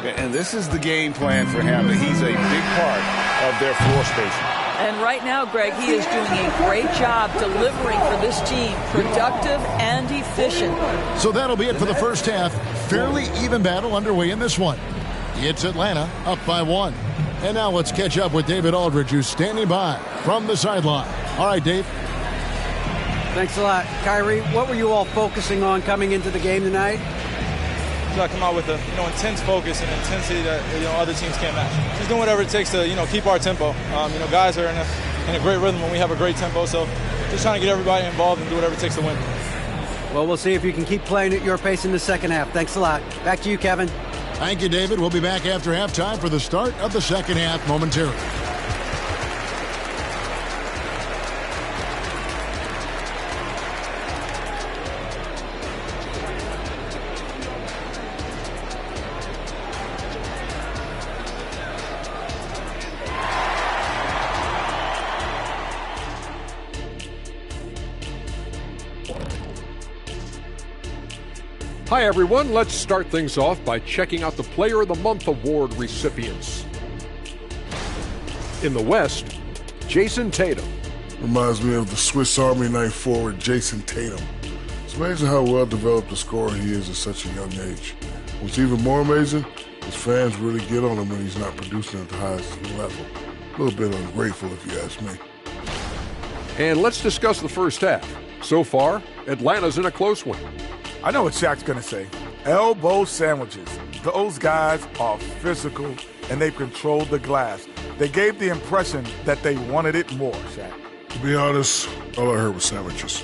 And this is the game plan for him. He's a big part of their floor spacing. And right now, Greg, he is doing a great job delivering for this team. Productive and efficient. So that'll be it for the first half. Fairly even battle underway in this one. It's Atlanta up by 1. And now let's catch up with David Aldridge, who's standing by from the sideline. All right, Dave. Thanks a lot. Kyrie, what were you all focusing on coming into the game tonight? I come out with a intense focus and intensity that other teams can't match. Just doing whatever it takes to keep our tempo. Guys are in a great rhythm when we have a great tempo. So just trying to get everybody involved and do whatever it takes to win. Well, we'll see if you can keep playing at your pace in the second half. Thanks a lot. Back to you, Kevin. Thank you, David. We'll be back after halftime for the start of the second half momentarily. Hi, everyone. Let's start things off by checking out the Player of the Month award recipients. In the West, Jason Tatum. Reminds me of the Swiss Army knife forward Jason Tatum. It's amazing how well developed a scorer he is at such a young age. What's even more amazing, his fans really get on him when he's not producing at the highest level. A little bit ungrateful, if you ask me. And let's discuss the first half. So far, Atlanta's in a close one. I know what Shaq's going to say. Elbow sandwiches. Those guys are physical, and they've controlled the glass. They gave the impression that they wanted it more, Shaq. To be honest, all I heard was sandwiches.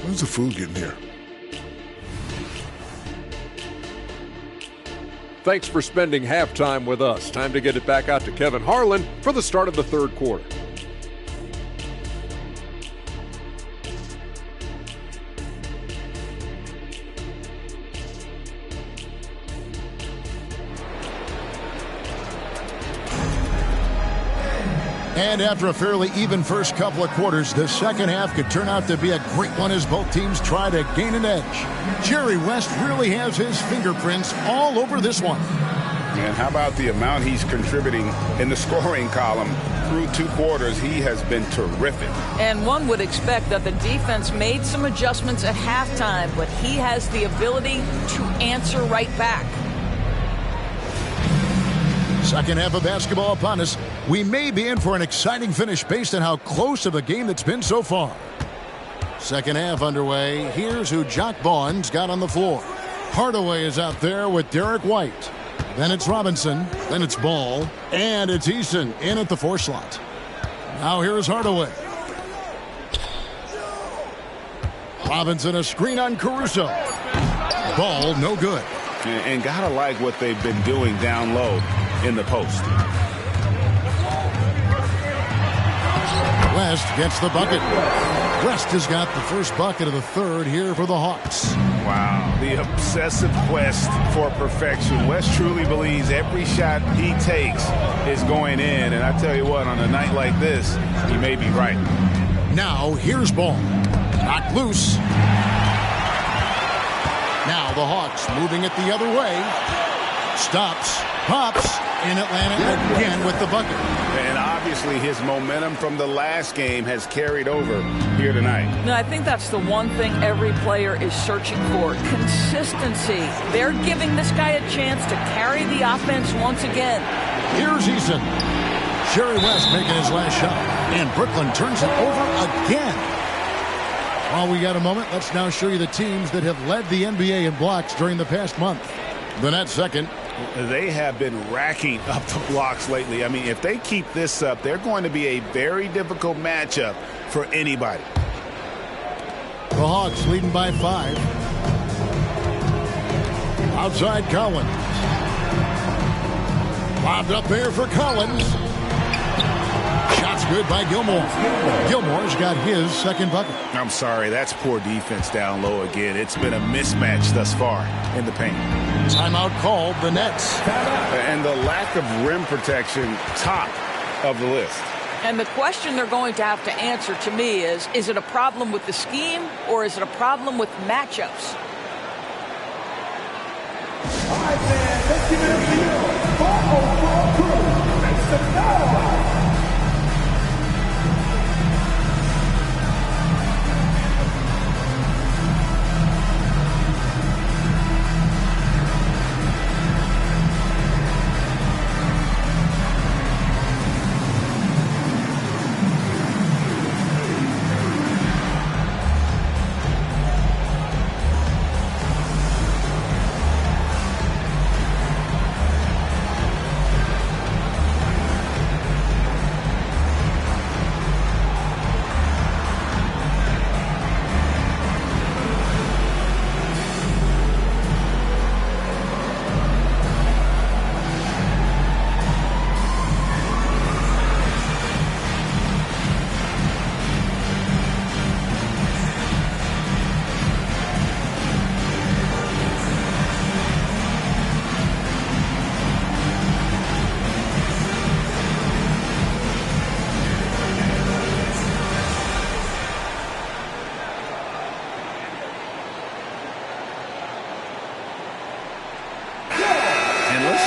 When's the food getting here? Thanks for spending halftime with us. Time to get it back out to Kevin Harlan for the start of the third quarter. And after a fairly even first couple of quarters, the second half could turn out to be a great one as both teams try to gain an edge. Jerry West really has his fingerprints all over this one. And how about the amount he's contributing in the scoring column? Through 2 quarters, he has been terrific. And one would expect that the defense made some adjustments at halftime, but he has the ability to answer right back. Second half of basketball upon us. We may be in for an exciting finish based on how close of a game that's been so far. Second half underway. Here's who Jock Vaughn's got on the floor. Hardaway is out there with Derek White. Then it's Robinson. Then it's Ball. And it's Eason in at the 4 slot. Now here's Hardaway. Robinson a screen on Caruso. Ball no good. And gotta like what they've been doing down low in the post. West gets the bucket. West has got the first bucket of the third here for the Hawks. Wow, the obsessive quest for perfection. West truly believes every shot he takes is going in. And I tell you what, on a night like this, he may be right. Now here's Ball. Knocked loose. Now the Hawks moving it the other way. Stops. Pops. In Atlanta again with the bucket. And obviously his momentum from the last game has carried over here tonight. No, I think that's the one thing every player is searching for. Consistency. They're giving this guy a chance to carry the offense once again. Here's Eason. Jerry West making his last shot. And Brooklyn turns it over again. While we got a moment, let's now show you the teams that have led the NBA in blocks during the past month. The Nets second. They have been racking up the blocks lately. I mean, if they keep this up, they're going to be a very difficult matchup for anybody. The Hawks leading by 5. Outside Collins. Lobbed up there for Collins. Shot's good by Gilmore. Gilmore's got his second bucket. I'm sorry, that's poor defense down low again. It's been a mismatch thus far in the paint. Timeout called the Nets. And the lack of rim protection, top of the list. And the question they're going to have to answer to me is it a problem with the scheme or is it a problem with matchups? All right, man, let's give it up to you. 404 crew. Make some noise.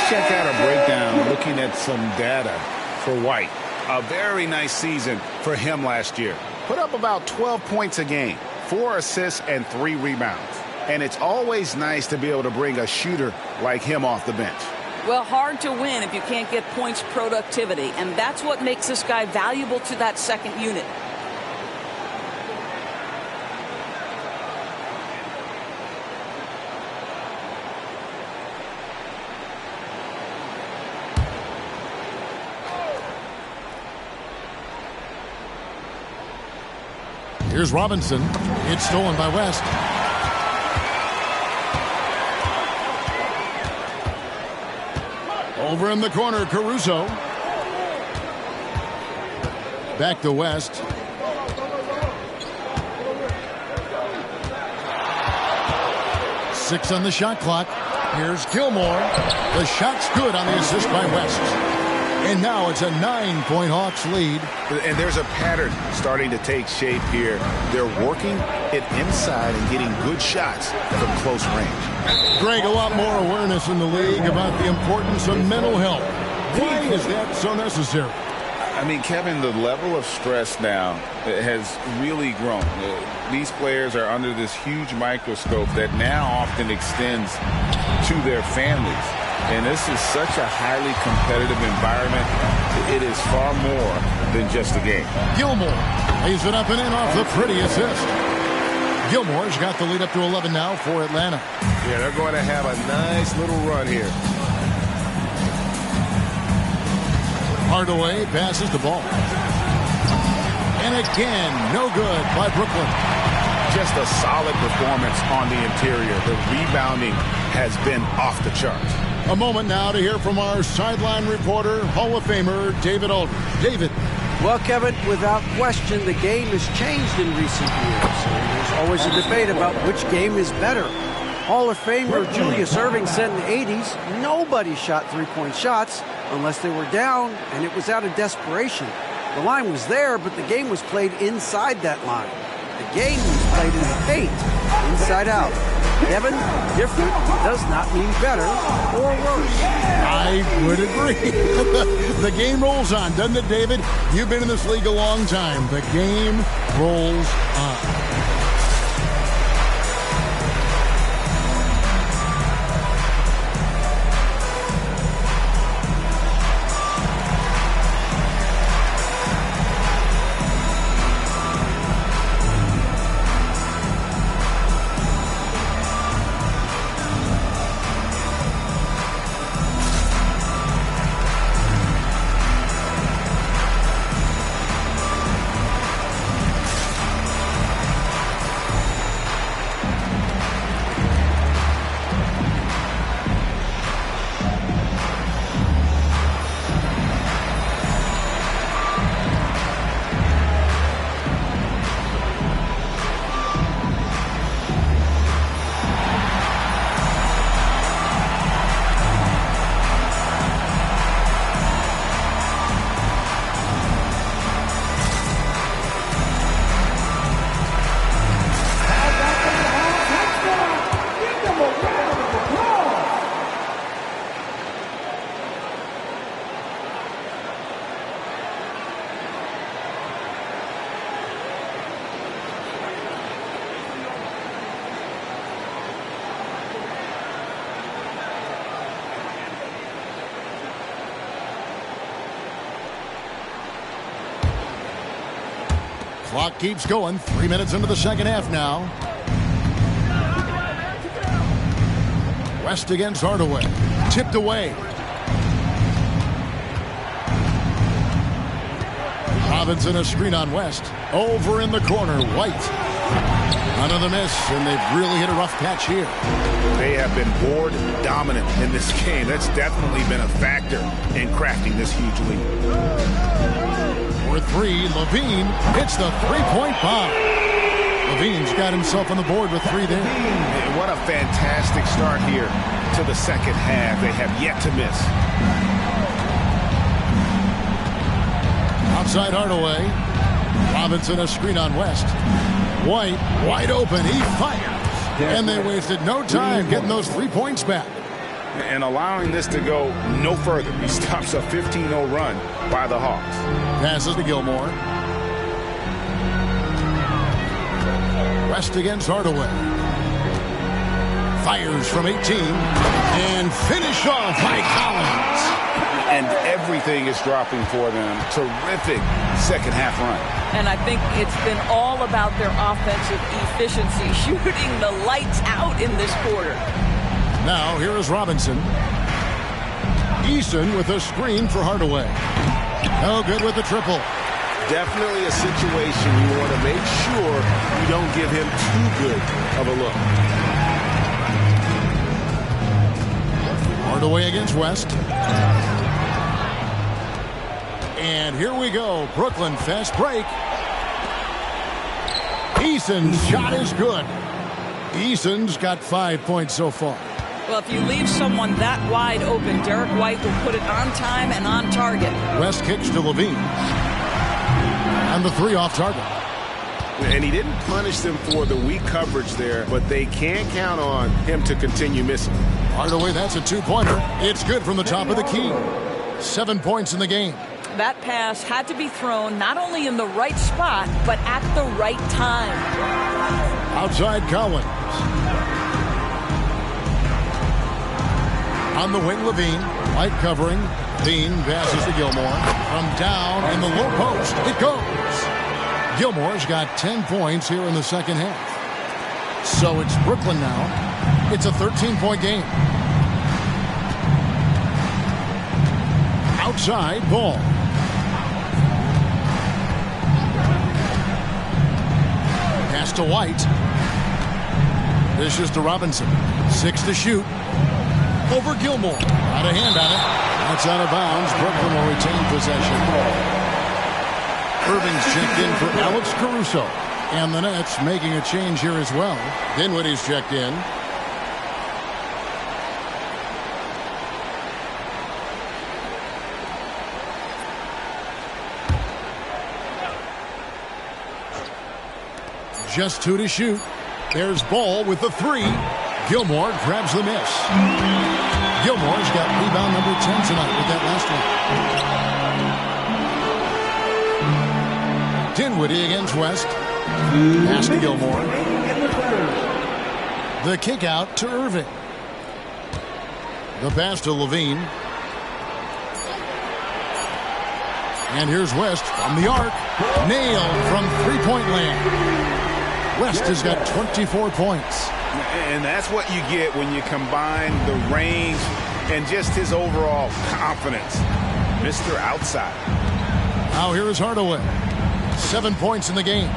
Check out a breakdown looking at some data for White. A very nice season for him last year. Put up about 12 points a game, 4 assists and 3 rebounds. And it's always nice to be able to bring a shooter like him off the bench. Well, hard to win if you can't get points productivity, and that's what makes this guy valuable to that second unit. Here's Robinson. It's stolen by West. Over in the corner, Caruso. Back to West. Six on the shot clock. Here's Gilmore. The shot's good on the assist by West. And now it's a 9-point Hawks lead. And there's a pattern starting to take shape here. They're working it inside and getting good shots from close range. Greg, a lot more awareness in the league about the importance of mental health. Why is that so necessary? I mean, Kevin, the level of stress now has really grown. These players are under this huge microscope that now often extends to their families. And this is such a highly competitive environment. It is far more than just a game. Gilmore lays it up and in off the pretty assist. Gilmore's got the lead up to 11 now for Atlanta. Yeah, they're going to have a nice little run here. Hardaway passes the ball. And again, no good by Brooklyn. Just a solid performance on the interior. The rebounding has been off the charts. A moment now to hear from our sideline reporter, Hall of Famer David Aldridge. David. Well, Kevin, without question, the game has changed in recent years. There's always a debate about which game is better. Hall of Famer Julius Erving said in the 80s, nobody shot three-point shots unless they were down, and it was out of desperation. The line was there, but the game was played inside that line. The game was played in the paint, inside out. Kevin, different does not mean better or worse. I would agree. The game rolls on, doesn't it, David? You've been in this league a long time. The game rolls on. Clock keeps going. 3 minutes into the second half now. West against Hardaway. Tipped away. Robinson a screen on West. Over in the corner. White. Another miss, and they've really hit a rough patch here. They have been board dominant in this game. That's definitely been a factor in crafting this huge lead. For three, Levine hits the three-point bomb. Levine's got himself on the board with 3 there. And what a fantastic start here to the second half. They have yet to miss. Outside Hardaway. Robinson a screen on West. White, wide open. He fires. And they wasted no time getting those 3 points back. And allowing this to go no further. He stops a 15-0 run by the Hawks. Passes to Gilmore. West against Hardaway. Fires from 18. And finish off by Collins. And everything is dropping for them. Terrific second half run. And I think it's been all about their offensive efficiency, shooting the lights out in this quarter. Now here is Robinson. Eason with a screen for Hardaway. No good with the triple. Definitely a situation you want to make sure you don't give him too good of a look. Hardaway against West. And here we go. Brooklyn fast break. Eason's shot is good. Eason's got 5 points so far. Well, if you leave someone that wide open, Derek White will put it on time and on target. West kicks to Levine. And the 3 off target. And he didn't punish them for the weak coverage there, but they can't count on him to continue missing. Hardaway, that's a 2-pointer. It's good from the top of the key. 7 points in the game. That pass had to be thrown not only in the right spot, but at the right time. Outside Collins. On the wing, Levine. Light covering. Levine passes to Gilmore. From down in the low post. It goes. Gilmore's got 10 points here in the second half. So it's Brooklyn now. It's a 13-point game. Outside, Ball. Pass to White. This is to Robinson. 6 to shoot. Over Gilmore. Out of hand on it. That's out of bounds. Brooklyn will retain possession. Irving's checked in for Alex Caruso. And the Nets making a change here as well. Dinwiddie's checked in. Just 2 to shoot. There's Ball with the 3. Gilmore grabs the miss. Gilmore's got rebound number 10 tonight with that last one. Dinwiddie against West. Pass to Gilmore. The kick out to Irving. The pass to Levine. And here's West from the arc. Nailed from three-point land. West has got 24 points. And that's what you get when you combine the range and just his overall confidence. Mr. Outside. Now here is Hardaway. 7 points in the game.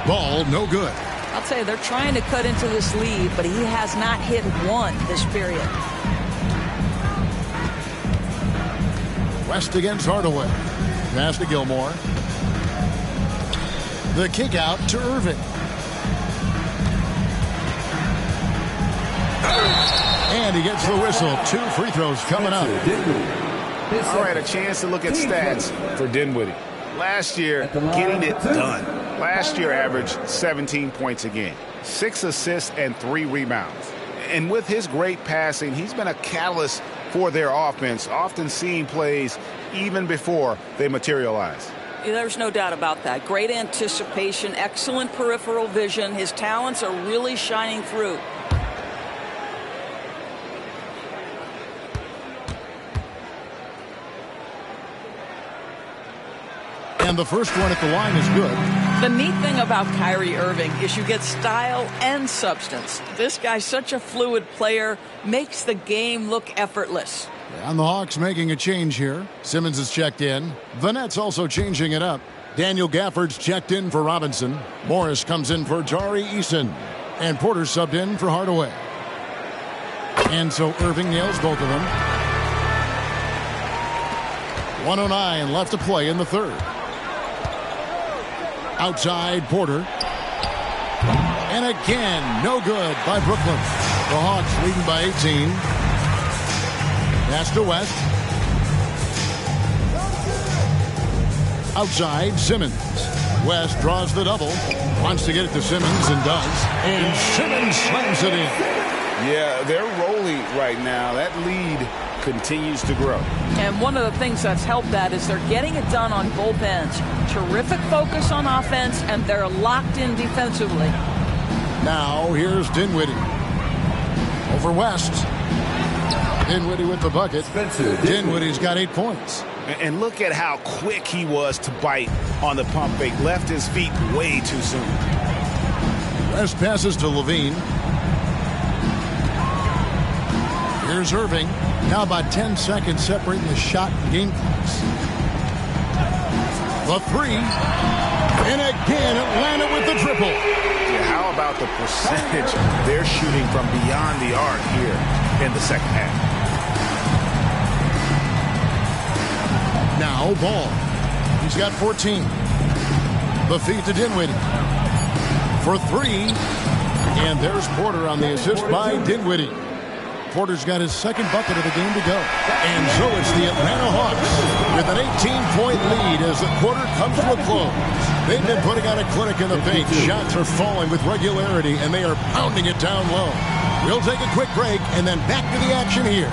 Ball no good. I'll tell you, they're trying to cut into this lead, but he has not hit one this period. West against Hardaway. Pass to Gilmore. The kick out to Irving. And he gets the whistle. 2 free throws coming up. All right, a chance to look at stats for Dinwiddie. Last year, getting it done. Last year averaged 17 points a game, 6 assists and 3 rebounds. And with his great passing, he's been a catalyst for their offense, often seeing plays even before they materialize. There's no doubt about that. Great anticipation, excellent peripheral vision. His talents are really shining through. And the first one at the line is good. The neat thing about Kyrie Irving is you get style and substance. This guy's such a fluid player, makes the game look effortless. And the Hawks making a change here. Simmons is checked in. The Nets also changing it up. Daniel Gafford's checked in for Robinson. Morris comes in for Tari Eason. And Porter subbed in for Hardaway. And so Irving nails both of them. 1:09 left to play in the third. Outside Porter. And again, no good by Brooklyn. The Hawks leading by 18. Pass to West. Outside Simmons. West draws the double. Wants to get it to Simmons and does. And Simmons slams it in. Yeah, they're rolling right now. That lead continues to grow. And one of the things that's helped that is they're getting it done on both ends. Terrific focus on offense, and they're locked in defensively. Now here's Dinwiddie. Over West. Dinwiddie with the bucket. Dinwiddie's got 8 points. And look at how quick he was to bite on the pump fake. Left his feet way too soon. West passes to Levine. Here's Irving. Now about 10 seconds separating the shot and game clocks. The three. And again, Atlanta with the triple. Yeah, how about the percentage they're shooting from beyond the arc here in the second half? Now Ball. He's got 14. The feed to Dinwiddie. For three. And there's Porter on the assist by Dinwiddie. Porter's got his second bucket of the game to go. And so it's the Atlanta Hawks with an 18-point lead as the quarter comes to a close. They've been putting on a clinic in the paint. Shots are falling with regularity, and they are pounding it down low. We'll take a quick break and then back to the action here.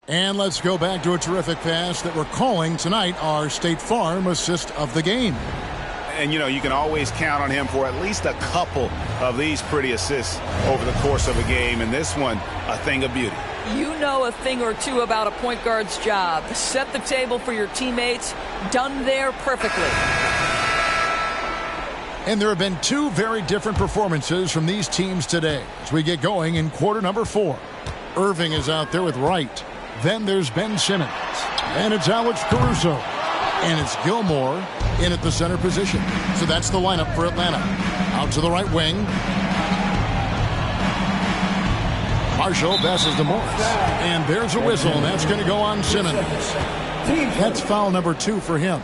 And let's go back to a terrific pass that we're calling tonight our State Farm assist of the game. And, you know, you can always count on him for at least a couple of these pretty assists over the course of a game. And this one, a thing of beauty. You know a thing or two about a point guard's job. Set the table for your teammates. Done there perfectly. And there have been two very different performances from these teams today as we get going in quarter number 4. Irving is out there with Wright. Then there's Ben Simmons. And it's Alex Caruso. And it's Gilmore in at the center position. So that's the lineup for Atlanta. Out to the right wing. Marshall passes to Morris. And there's a whistle, and that's going to go on Simmons. That's foul number 2 for him.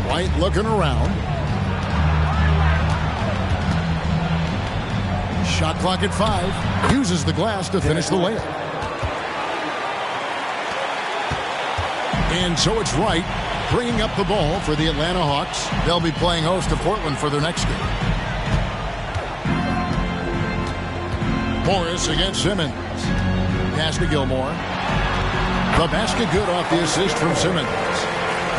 White looking around. Shot clock at 5. Uses the glass to finish the layup. And so it's Wright bringing up the ball for the Atlanta Hawks. They'll be playing host to Portland for their next game. Morris against Simmons. Pass to Gilmore. The basket good off the assist from Simmons.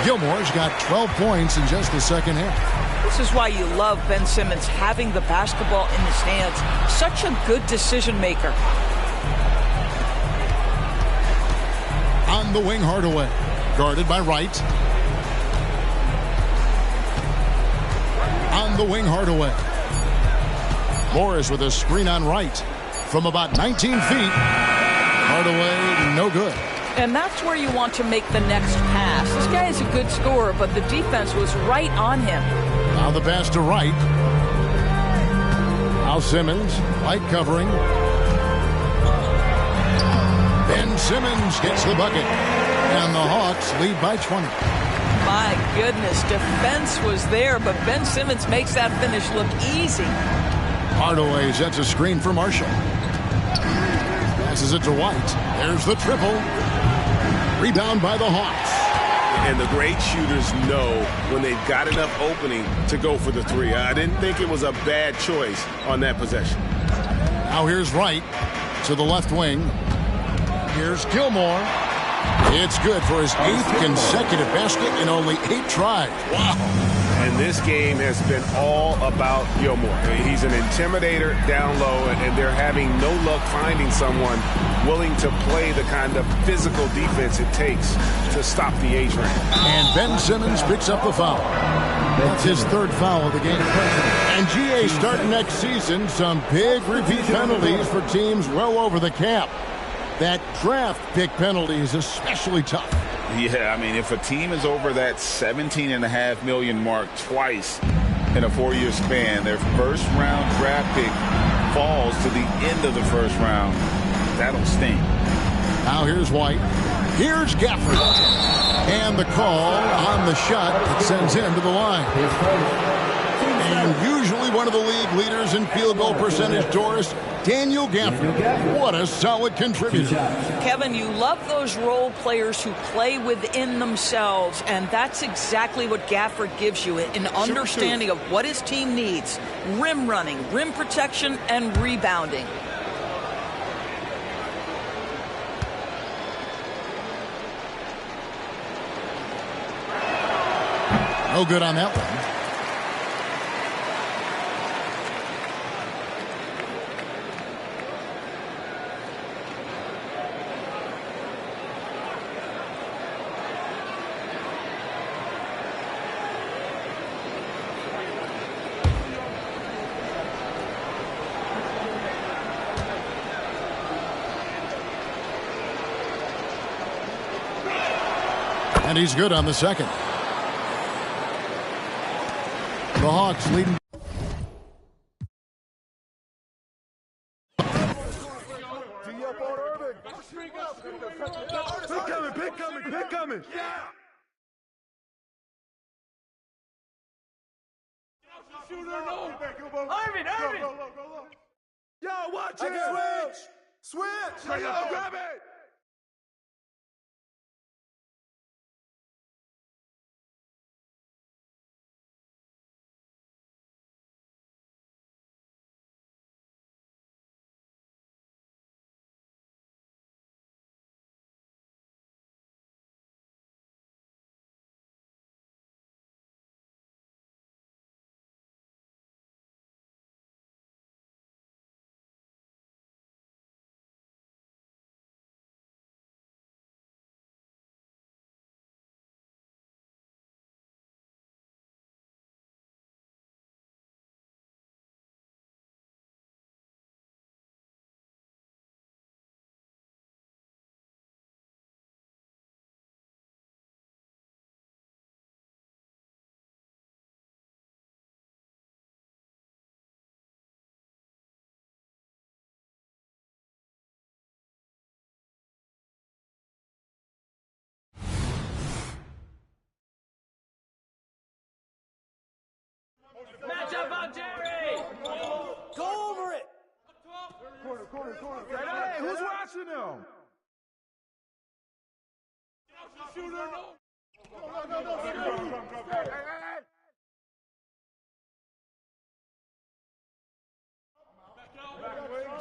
Gilmore's got 12 points in just the second half. This is why you love Ben Simmons having the basketball in his hands. Such a good decision maker. On the wing, Hardaway. Guarded by Wright. On the wing, Hardaway. Morris with a screen on Wright. From about 19 feet. Hardaway, no good. And that's where you want to make the next pass. This guy is a good scorer, but the defense was right on him. Now the pass to Wright. Now Simmons, White covering. Ben Simmons gets the bucket. And the Hawks lead by 20. My goodness, defense was there, but Ben Simmons makes that finish look easy. Hardaway sets a screen for Marshall. Passes it to White. There's the triple. Rebound by the Hawks. And the great shooters know when they've got enough opening to go for the three. I didn't think it was a bad choice on that possession. Now here's Wright to the left wing. Here's Gilmore. It's good for his 8th consecutive basket in only 8 tries. Wow. And this game has been all about Gilmore. He's an intimidator down low, and they're having no luck finding someone willing to play the kind of physical defense it takes to stop the A-train. And Ben Simmons picks up the foul. That's his 3rd foul of the game. And GA starting next season, some big repeat penalties for teams well over the cap. That draft pick penalty is especially tough. Yeah, I mean, if a team is over that $17.5 million mark twice in a 4-year span, their first-round draft pick falls to the end of the first round. That'll sting. Now here's White. Here's Gafford. And the call on the shot that sends him to the line. And usually one of the league leaders in field goal percentage, Doris, Daniel Gafford. What a solid contributor. Kevin, you love those role players who play within themselves, and that's exactly what Gafford gives you, an understanding of what his team needs. Rim running, rim protection, and rebounding. No good on that one. And he's good on the second. The Hawks leading. Pick coming. Yeah. Irvin. Yo, watch it. Switch. Grab it. Match up on Jerry! Go over it! Corner. Hey, who's watching them? Shooter, no!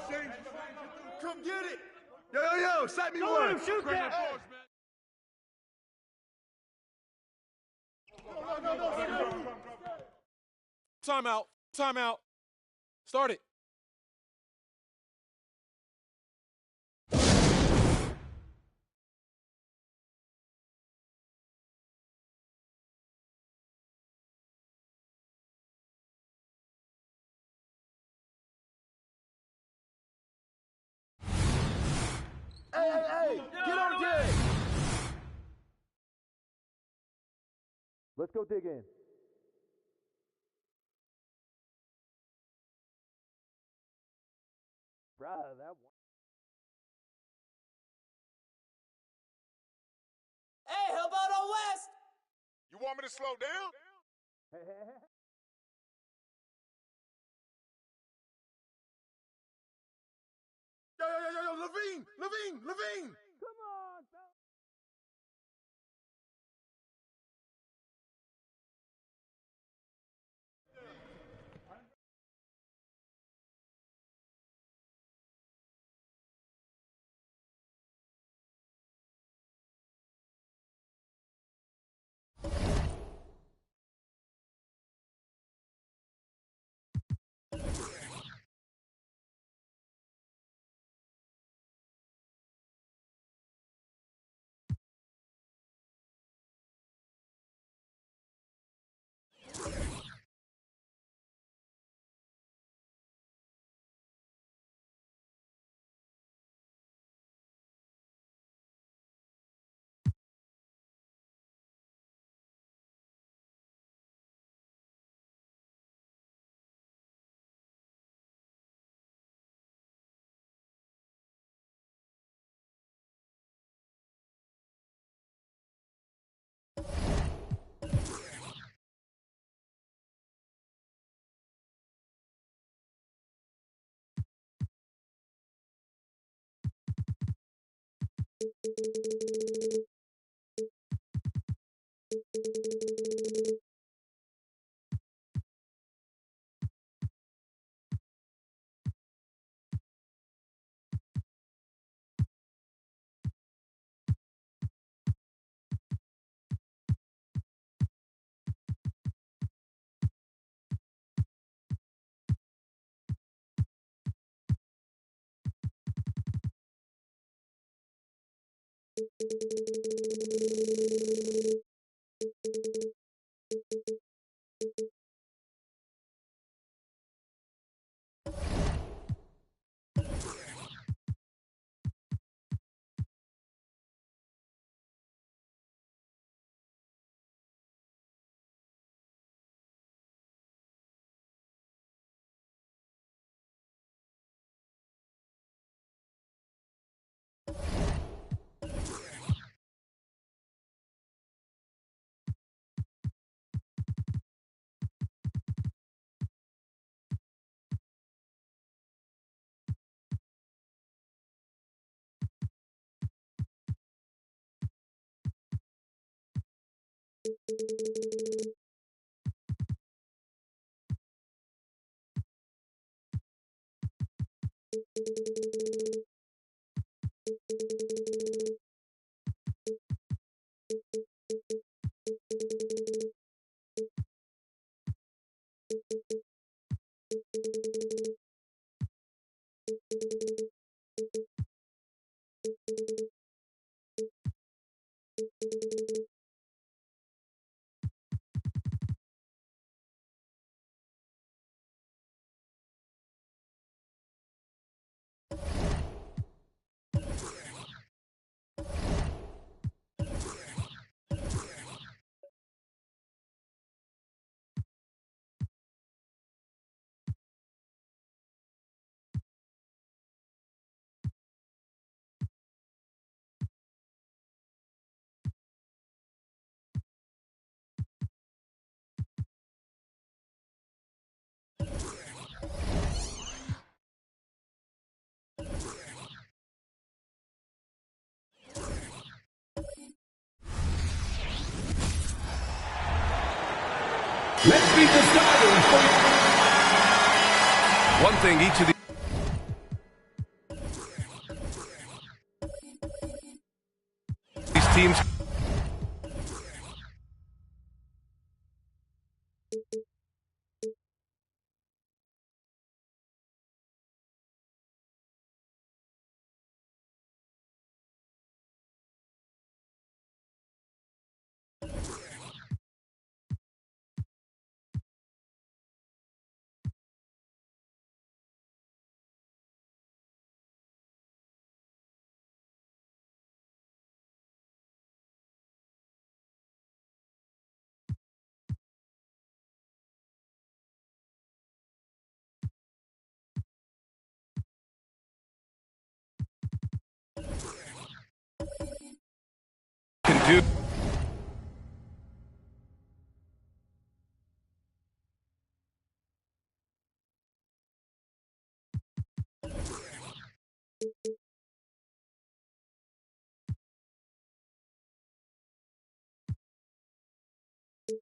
Hey. Come get it! Yo, set me one! Shoot that! Timeout. Start it. Hey, get on deck! Let's go dig in. Bruh, that one. Hey, how about on West? You want me to slow down? Yo, Levine! Come on, fella. Let's meet the starters. One thing each of these teams. Can do. Is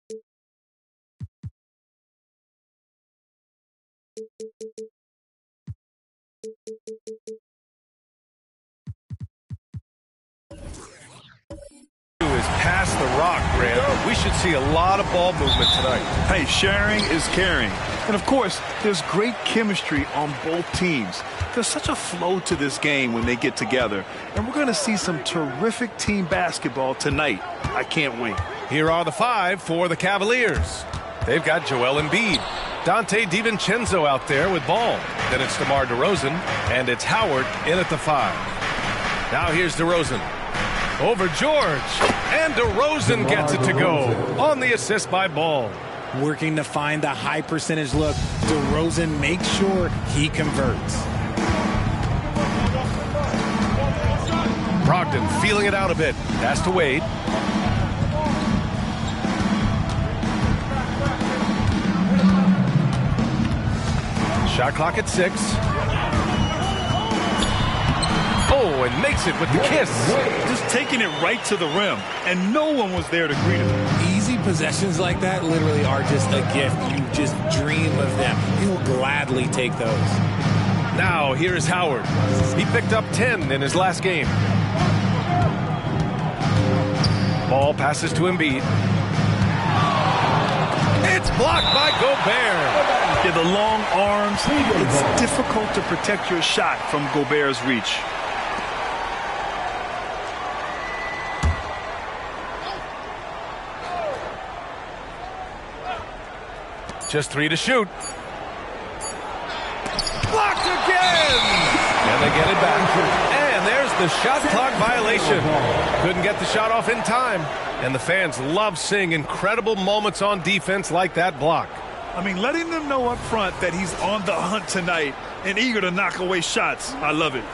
pass the rock, Grant. We should see a lot of ball movement tonight. Hey, sharing is caring. And of course, there's great chemistry on both teams. There's such a flow to this game when they get together. And we're going to see some terrific team basketball tonight. I can't wait. Here are the 5 for the Cavaliers. They've got Joel Embiid. Dante DiVincenzo out there with ball. Then it's DeMar DeRozan, and it's Howard in at the 5. Now here's DeRozan. Over George, and DeRozan gets it to go on the assist by Ball. Working to find the high percentage look. DeRozan makes sure he converts. Brogdon feeling it out a bit. Pass to Wade. Shot clock at 6. Oh, and makes it with the kiss. Just taking it right to the rim, and no one was there to greet him. Easy possessions like that literally are just a gift. You just dream of them. He'll gladly take those. Now, here's Howard. He picked up 10 in his last game. Ball passes to Embiid. It's blocked by Gobert. Yeah, the long arms. It's difficult to protect your shot from Gobert's reach. Just 3 to shoot. Blocked again! And they get it back. And there's the shot clock violation. Couldn't get the shot off in time. And the fans love seeing incredible moments on defense like that block. I mean, letting them know up front that he's on the hunt tonight and eager to knock away shots. I love it.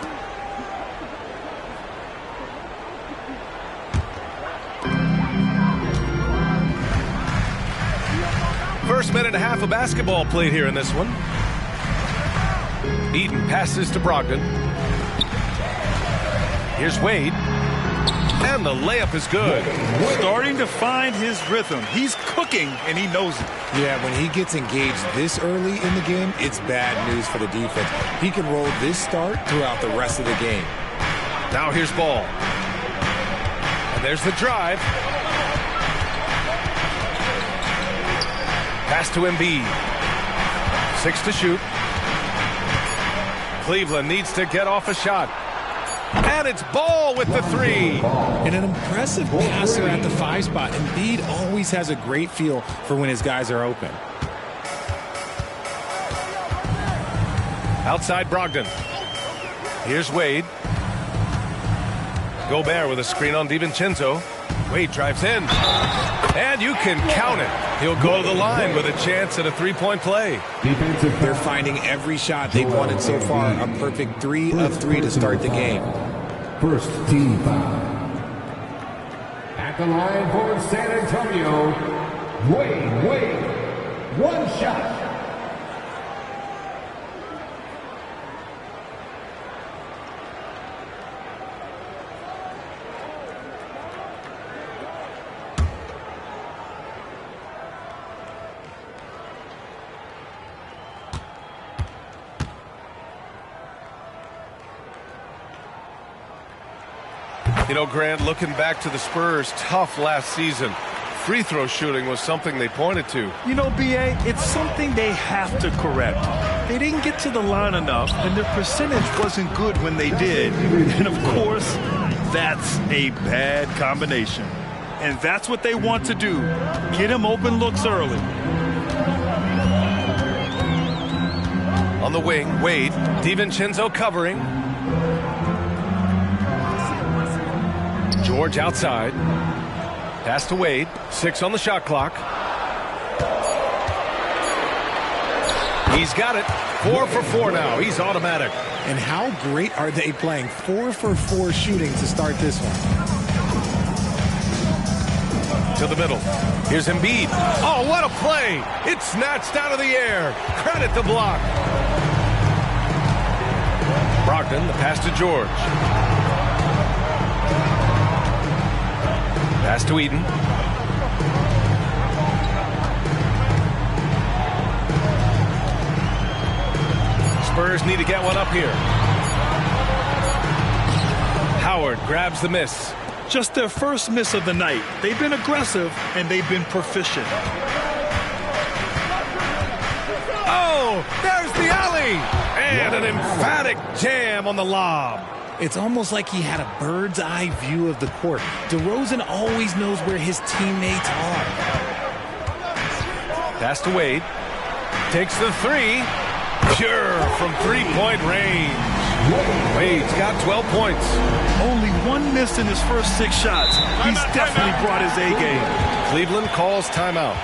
First minute and a half of basketball played here in this one. Eden passes to Brogdon. Here's Wade. And the layup is good. Starting to find his rhythm. He's cooking, and he knows it. Yeah, when he gets engaged this early in the game, it's bad news for the defense. He can roll this start throughout the rest of the game. Now here's Ball. And there's the drive. Pass to Embiid. 6 to shoot. Cleveland needs to get off a shot. And it's Ball with the 3. And an impressive passer at the 5 spot. Embiid always has a great feel for when his guys are open. Outside Brogdon. Here's Wade. Gobert with a screen on DiVincenzo. Wade drives in. And you can count it. He'll go to the line with a chance at a 3-point play. They're finding every shot they've wanted so far. A perfect 3 of 3 to start the game. First team foul. At the line for San Antonio, Wade. 1 shot. You know, Grant, looking back to the Spurs' tough last season, free throw shooting was something they pointed to. You know, B.A., it's something they have to correct. They didn't get to the line enough, and their percentage wasn't good when they did. And, of course, that's a bad combination. And that's what they want to do. Get him open looks early. On the wing, Wade. DiVincenzo covering. George outside. Pass to Wade. 6 on the shot clock. He's got it. 4 for 4 now. He's automatic. And how great are they playing? 4 for 4 shooting to start this one. To the middle. Here's Embiid. Oh, what a play. It's snatched out of the air. Credit the block. Brogdon, the pass to George. Pass to Eden. Spurs need to get one up here. Howard grabs the miss. Just their first miss of the night. They've been aggressive, and they've been proficient. Oh, there's the alley! And an emphatic jam on the lob. It's almost like he had a bird's eye view of the court. DeRozan always knows where his teammates are. Pass to Wade. Takes the three. Pure from three-point range. Wade's got 12 points. Only one miss in his first 6 shots. He's definitely brought his A game. Cleveland calls timeout.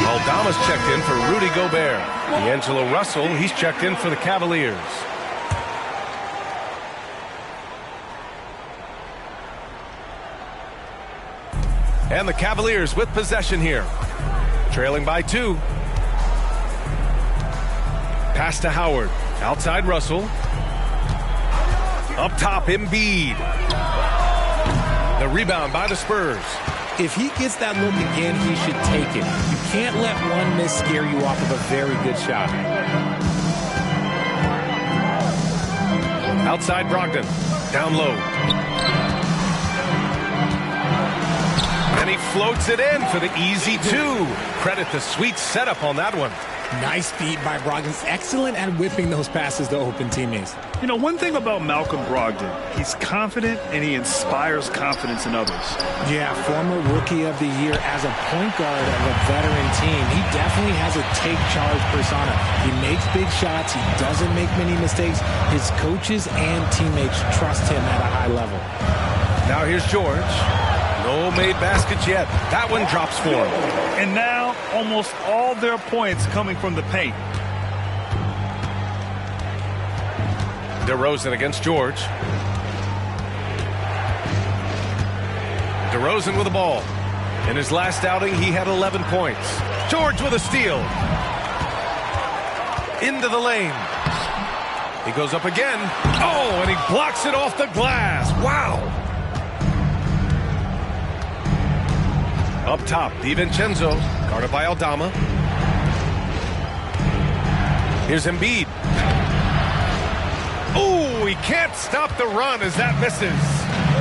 Aldama's checked in for Rudy Gobert. D'Angelo Russell, he's checked in for the Cavaliers. And the Cavaliers with possession here. Trailing by 2. Pass to Howard. Outside Russell. Up top, Embiid. The rebound by the Spurs. If he gets that look again, he should take it. You can't let one miss scare you off of a very good shot. Outside Brogdon. Down low. And he floats it in for the easy 2. Credit the sweet setup on that one. Nice feed by Brogdon. Excellent at whipping those passes to open teammates. You know, one thing about Malcolm Brogdon, he's confident and he inspires confidence in others. Yeah, former rookie of the year as a point guard of a veteran team. He definitely has a take charge persona. He makes big shots. He doesn't make many mistakes. His coaches and teammates trust him at a high level. Now here's George. No made baskets yet. That one drops for him. And now almost all their points coming from the paint. DeRozan against George. DeRozan with the ball. In his last outing, he had 11 points. George with a steal. Into the lane. He goes up again. Oh, and he blocks it off the glass. Wow. Up top, DiVincenzo, guarded by Aldama. Here's Embiid. Oh, he can't stop the run as that misses.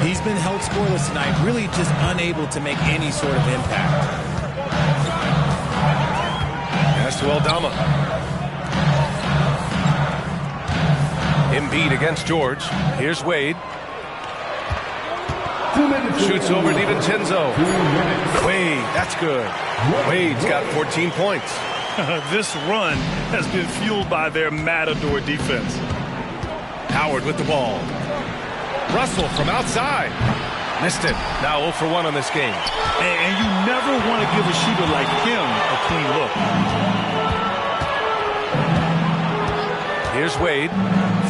He's been held scoreless tonight, really just unable to make any sort of impact. Pass to Aldama. Embiid against George. Here's Wade. Shoots over DiVincenzo. Wade, that's good. Wade's got 14 points. This run has been fueled by their matador defense. Howard with the ball. Russell from outside. Missed it. Now 0 for 1 on this game. And you never want to give a shooter like him a clean look. Here's Wade.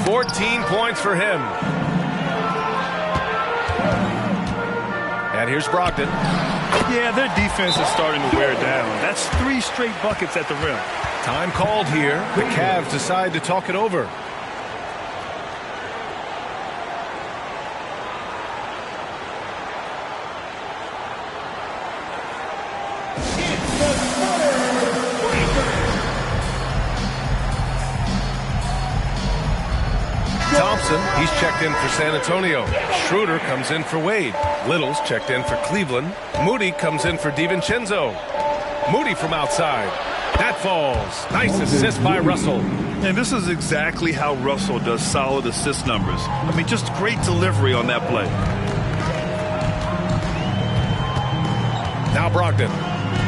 14 points for him. And here's Brogdon. Yeah, their defense is starting to wear down. That's 3 straight buckets at the rim. Time called here. The Cavs decide to talk it over. Thompson, he's checked in for San Antonio. Schroeder comes in for Wade. Little's checked in for Cleveland. Moody comes in for DiVincenzo. Moody from outside. That falls. Nice assist by Russell. And this is exactly how Russell does solid assist numbers. I mean, just great delivery on that play. Now Brogdon.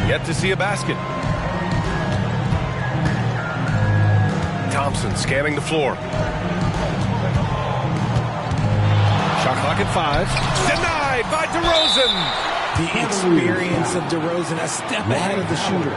Yet to see a basket. Thompson scanning the floor. Shot clock at 5. Denied by DeRozan. The experience of DeRozan, a step ahead of the shooter.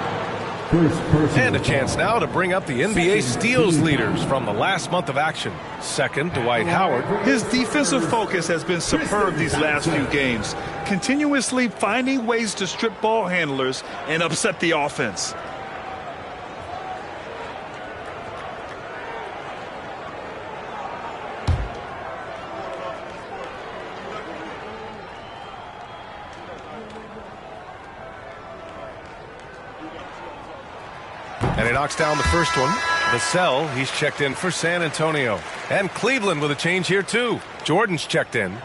And a chance now to bring up the NBA steals leaders from the last month of action. Second, Dwight Howard. His defensive focus has been superb these last few games, continuously finding ways to strip ball handlers and upset the offense. And he knocks down the first one. Vassell, he's checked in for San Antonio. And Cleveland with a change here, too. Jordan's checked in.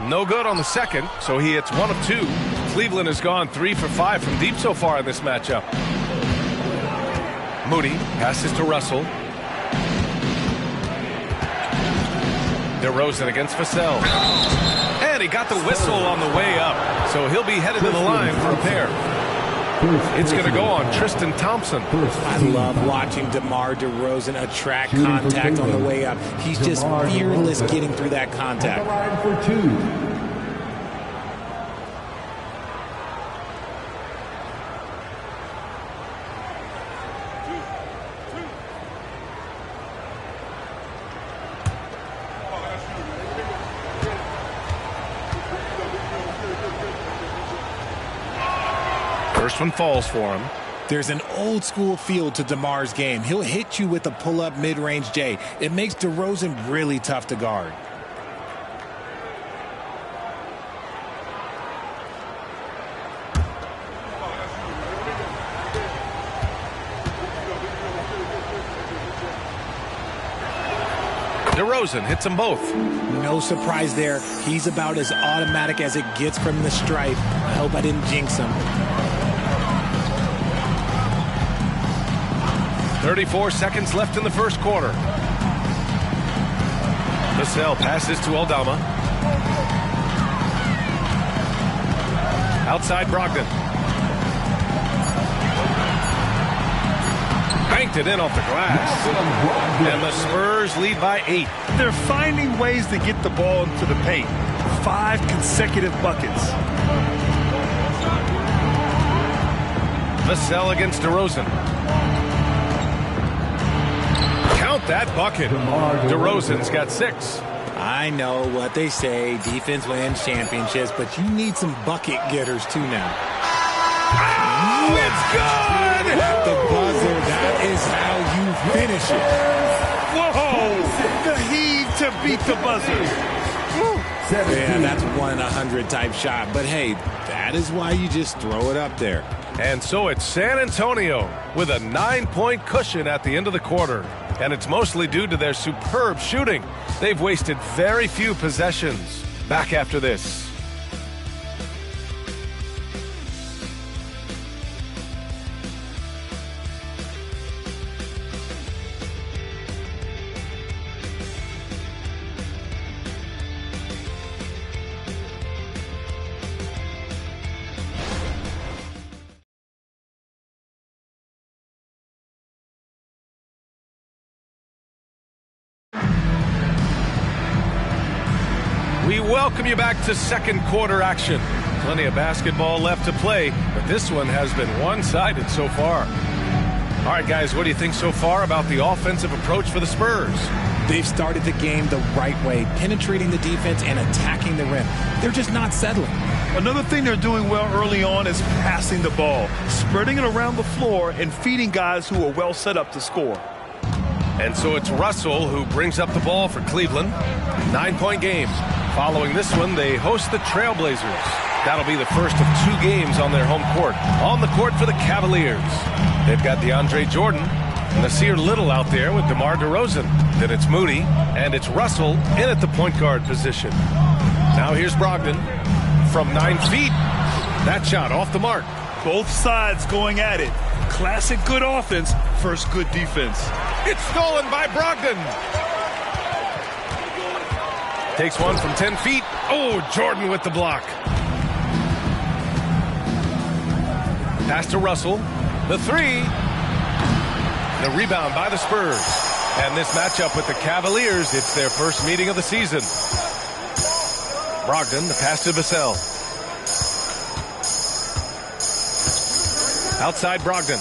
No good on the second, so he hits 1 of 2. Cleveland has gone 3 for 5 from deep so far in this matchup. Moody passes to Russell. DeRozan against Vassell. And he got the whistle on the way up, so he'll be headed to the line for a pair. It's going to go on Tristan Thompson. I love watching DeMar DeRozan attract contact on the way up. He's just fearless getting through that contact. First one falls for him. There's an old school feel to DeMar's game. He'll hit you with a pull-up mid-range J. It makes DeRozan really tough to guard. DeRozan hits them both. No surprise there. He's about as automatic as it gets from the stripe. I hope I didn't jinx him. 34 seconds left in the first quarter. Vassell passes to Aldama. Outside Brogdon. Banked it in off the glass. And the Spurs lead by 8. They're finding ways to get the ball into the paint. 5 consecutive buckets. Vassell against DeRozan. Count that bucket. DeRozan's got 6. I know what they say, defense wins championships, but you need some bucket getters too now. Oh, it's good! At the buzzer, that is how you finish it. Whoa! The heave to beat the buzzer. Yeah, that's 1 in 100 type shot, but hey, that is why you just throw it up there. And so it's San Antonio with a 9-point cushion at the end of the quarter. And it's mostly due to their superb shooting. They've wasted very few possessions. Back after this. We welcome you back to second quarter action. Plenty of basketball left to play, but this one has been one-sided so far. All right, guys, what do you think so far about the offensive approach for the Spurs? They've started the game the right way, penetrating the defense and attacking the rim. They're just not settling. Another thing they're doing well early on is passing the ball, spreading it around the floor and feeding guys who are well set up to score. And so it's Russell who brings up the ball for Cleveland. 9-point game. Following this one, they host the Trailblazers. That'll be the first of 2 games on their home court. On the court for the Cavaliers. They've got DeAndre Jordan, Nasir Little out there with DeMar DeRozan. Then it's Moody, and it's Russell in at the point guard position. Now here's Brogdon from 9 feet. That shot off the mark. Both sides going at it. Classic good offense, first good defense. It's stolen by Brogdon. Takes one from 10 feet. Oh, Jordan with the block. Pass to Russell. The three. The rebound by the Spurs. And this matchup with the Cavaliers, it's their first meeting of the season. Brogdon, the pass to Vassell. Outside Brogdon.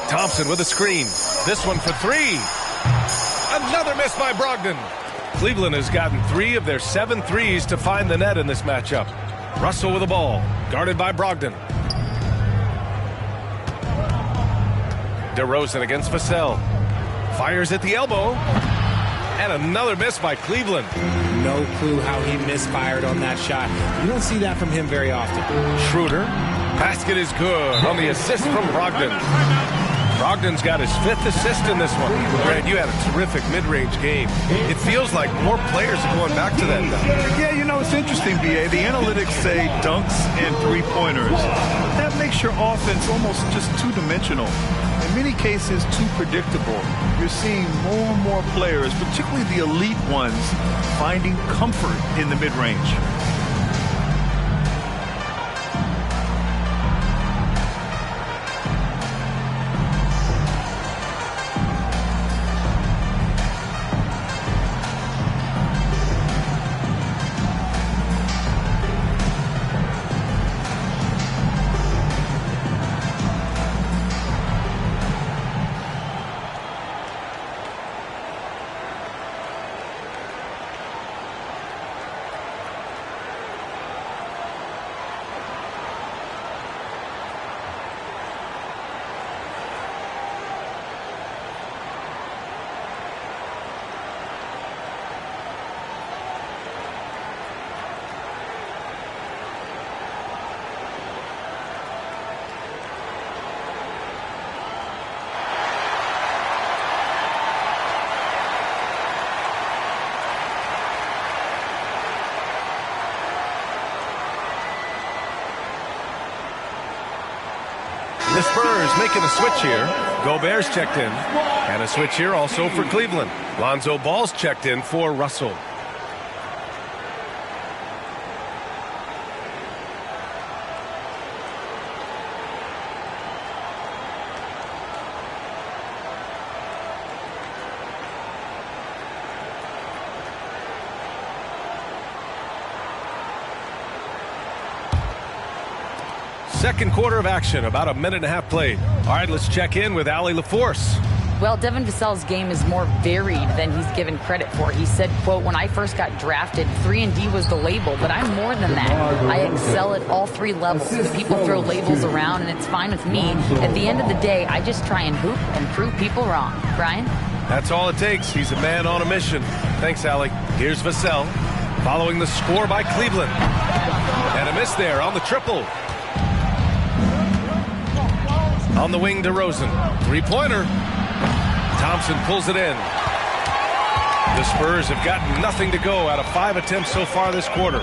Thompson with a screen. This one for three. Another miss by Brogdon. Cleveland has gotten 3 of their 7 threes to find the net in this matchup. Russell with the ball, guarded by Brogdon. DeRozan against Vassell. Fires at the elbow. And another miss by Cleveland. No clue how he misfired on that shot. You don't see that from him very often. Schroeder. Basket is good on the assist from Brogdon. Brogdon's got his 5th assist in this one. Grant, you had a terrific mid-range game. It feels like more players are going back to that now. Yeah, you know, it's interesting, B.A. The analytics say dunks and three-pointers. That makes your offense almost just two-dimensional. In many cases, too predictable. You're seeing more and more players, particularly the elite ones, finding comfort in the mid-range. The Spurs making a switch here. Gobert's checked in. And a switch here also for Cleveland. Lonzo Ball's checked in for Russell. Second quarter of action, about a minute and a half played. All right, let's check in with Allie LaForce. Well, Devin Vassell's game is more varied than he's given credit for. He said, quote, when I first got drafted, 3-and-D was the label, but I'm more than that. I excel at all 3 levels. The people throw labels around, and it's fine with me. At the end of the day, I just try and hoop and prove people wrong. Brian? That's all it takes. He's a man on a mission. Thanks, Allie. Here's Vassell, following the score by Cleveland. And a miss there on the triple. On the wing, DeRozan. 3-pointer. Thompson pulls it in. The Spurs have gotten nothing to go out of 5 attempts so far this quarter.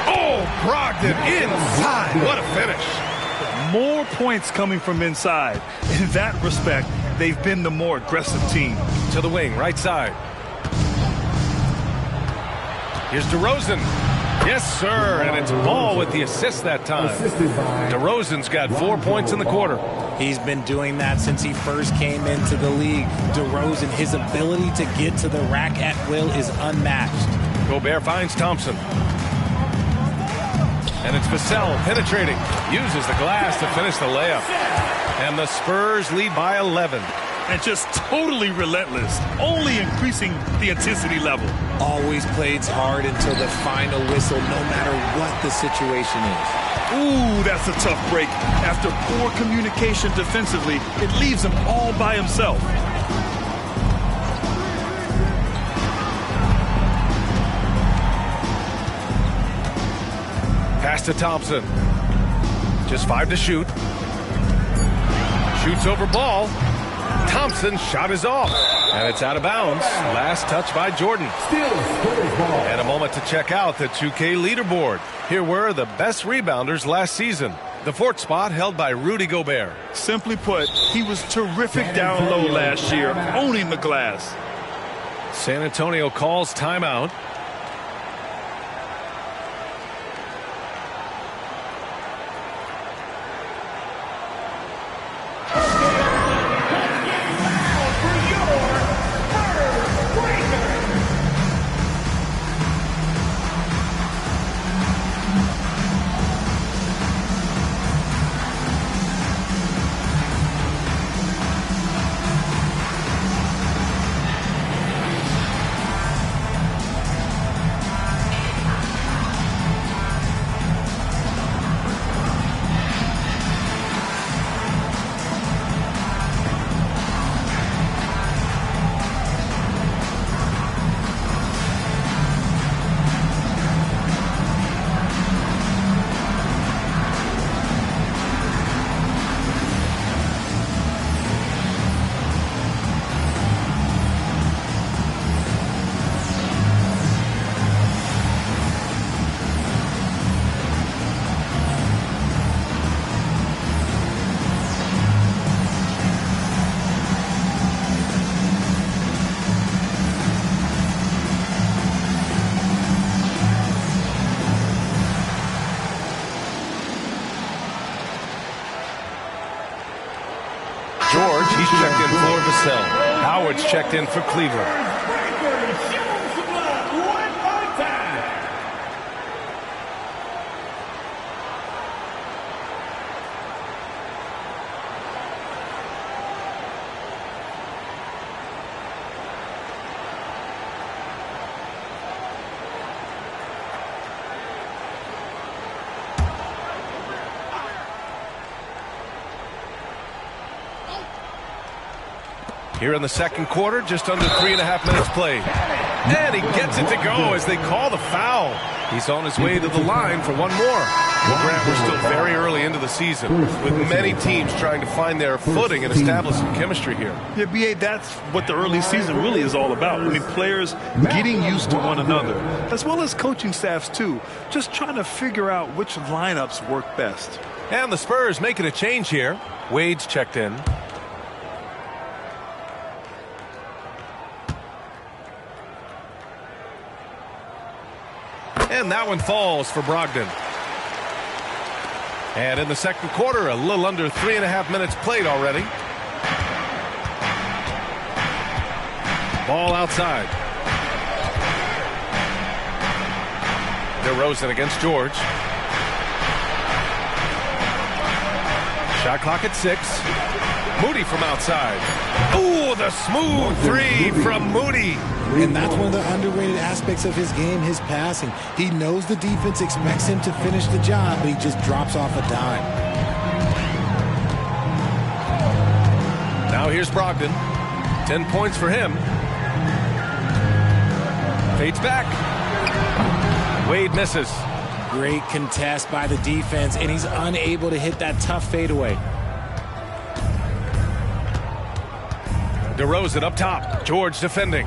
Oh, Brogdon inside. What a finish. More points coming from inside. In that respect, they've been the more aggressive team. To the wing, right side. Here's DeRozan. Yes, sir, and it's Ball with the assist that time. DeRozan's got 4 points in the quarter. He's been doing that since he first came into the league. DeRozan, his ability to get to the rack at will is unmatched. Gobert finds Thompson. And it's Vassell penetrating. Uses the glass to finish the layup. And the Spurs lead by 11. And just totally relentless, only increasing the intensity level. Always plays hard until the final whistle, no matter what the situation is. Ooh, that's a tough break. After poor communication defensively, it leaves him all by himself. Pass to Thompson. Just 5 to shoot. Shoots over Ball. Thompson's shot is off, and it's out of bounds. Last touch by Jordan. And a moment to check out the 2K leaderboard. Here were the best rebounders last season. The 4th spot held by Rudy Gobert. Simply put, he was terrific down low last year, owning the glass. San Antonio calls timeout. George, he's checked in for Vassell. Howard's checked in for Cleveland. Here in the second quarter, just under 3.5 minutes played. And he gets it to go as they call the foul. He's on his way to the line for one more. Well, Grant, we're still very early into the season, with many teams trying to find their footing and establishing chemistry here. Yeah, B.A., that's what the early season really is all about. I mean, players getting used to one another, as well as coaching staffs, too. Just trying to figure out which lineups work best. And the Spurs making a change here. Wade's checked in. And that one falls for Brogdon. And in the second quarter, a little under 3.5 minutes played already. Ball outside. DeRozan against George. Shot clock at 6. Moody from outside. Ooh, the smooth three from Moody. And that's one of the underrated aspects of his game, his passing. He knows the defense expects him to finish the job, but he just drops off a dime. Now here's Brogdon. 10 points for him. Fades back. Wade misses. Great contest by the defense, and he's unable to hit that tough fadeaway. DeRozan up top. George defending.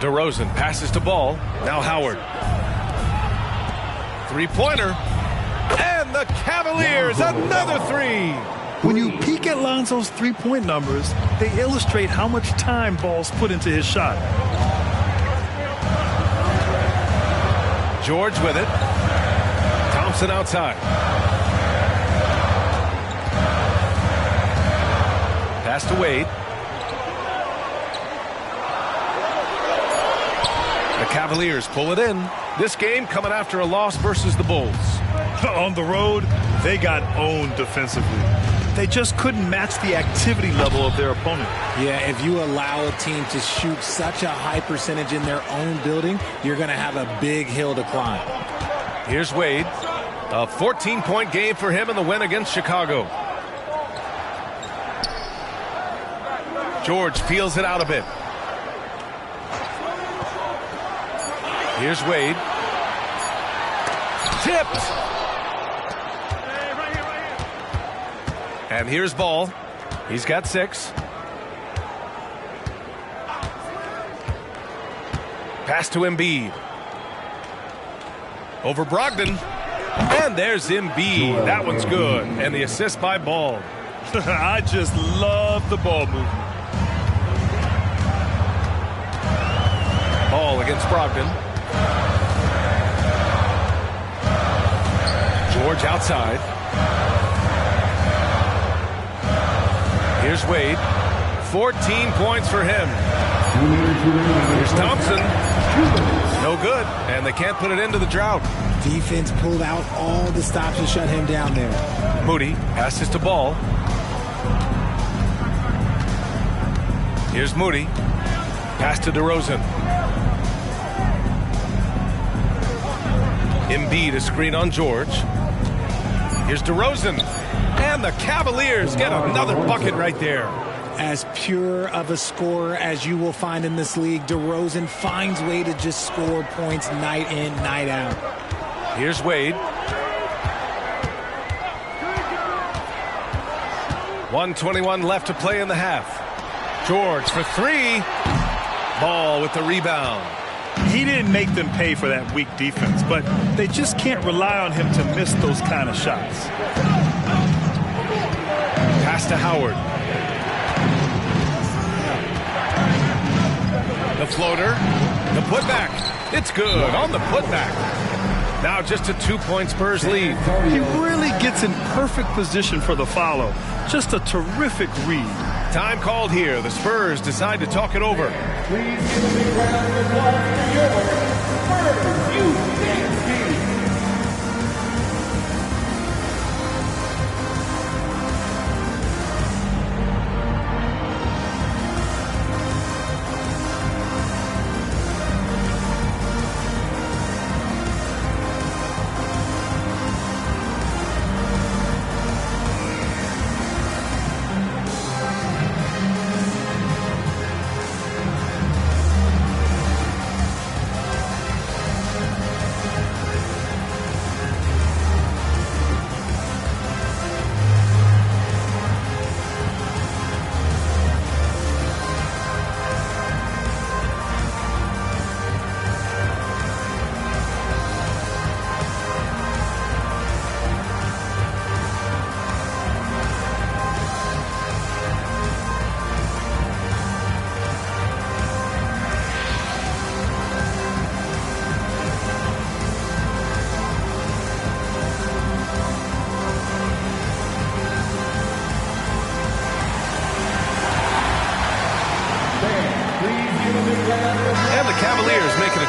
DeRozan passes to Ball. Now Howard. Three-pointer. And the Cavaliers, another three. When you peek at Lonzo's three-point numbers, they illustrate how much time Ball's put into his shot. George with it. Thompson outside. Pass to Wade. The Cavaliers pull it in. This game coming after a loss versus the Bulls. On the road, they got owned defensively. They just couldn't match the activity level of their opponent. Yeah, if you allow a team to shoot such a high percentage in their own building, you're going to have a big hill to climb. Here's Wade. A 14-point game for him in the win against Chicago. George peels it out a bit. Here's Wade. Tipped. And here's Ball. He's got 6. Pass to Embiid. Over Brogdon. And there's Embiid. That one's good. And the assist by Ball. I just love the ball movement. Ball against Brogdon. George outside. Here's Wade. 14 points for him. Here's Thompson. No good. And they can't put it into the drought. Defense pulled out all the stops to shut him down there. Moody passes to Ball. Here's Moody. Pass to DeRozan. Embiid a screen on George. Here's DeRozan. And the Cavaliers get another bucket right there. As pure of a scorer as you will find in this league, DeRozan finds way to just score points night in, night out. Here's Wade. 1:21 left to play in the half. George for 3. Ball with the rebound. He didn't make them pay for that weak defense, but they just can't rely on him to miss those kind of shots. Pass to Howard. The floater. The putback. It's good on the putback. Now just a 2-point Spurs lead. He really gets in perfect position for the follow. Just a terrific read. Time called here. The Spurs decide to talk it over. Please give a big round of applause for your Spurs Youth Dance Team.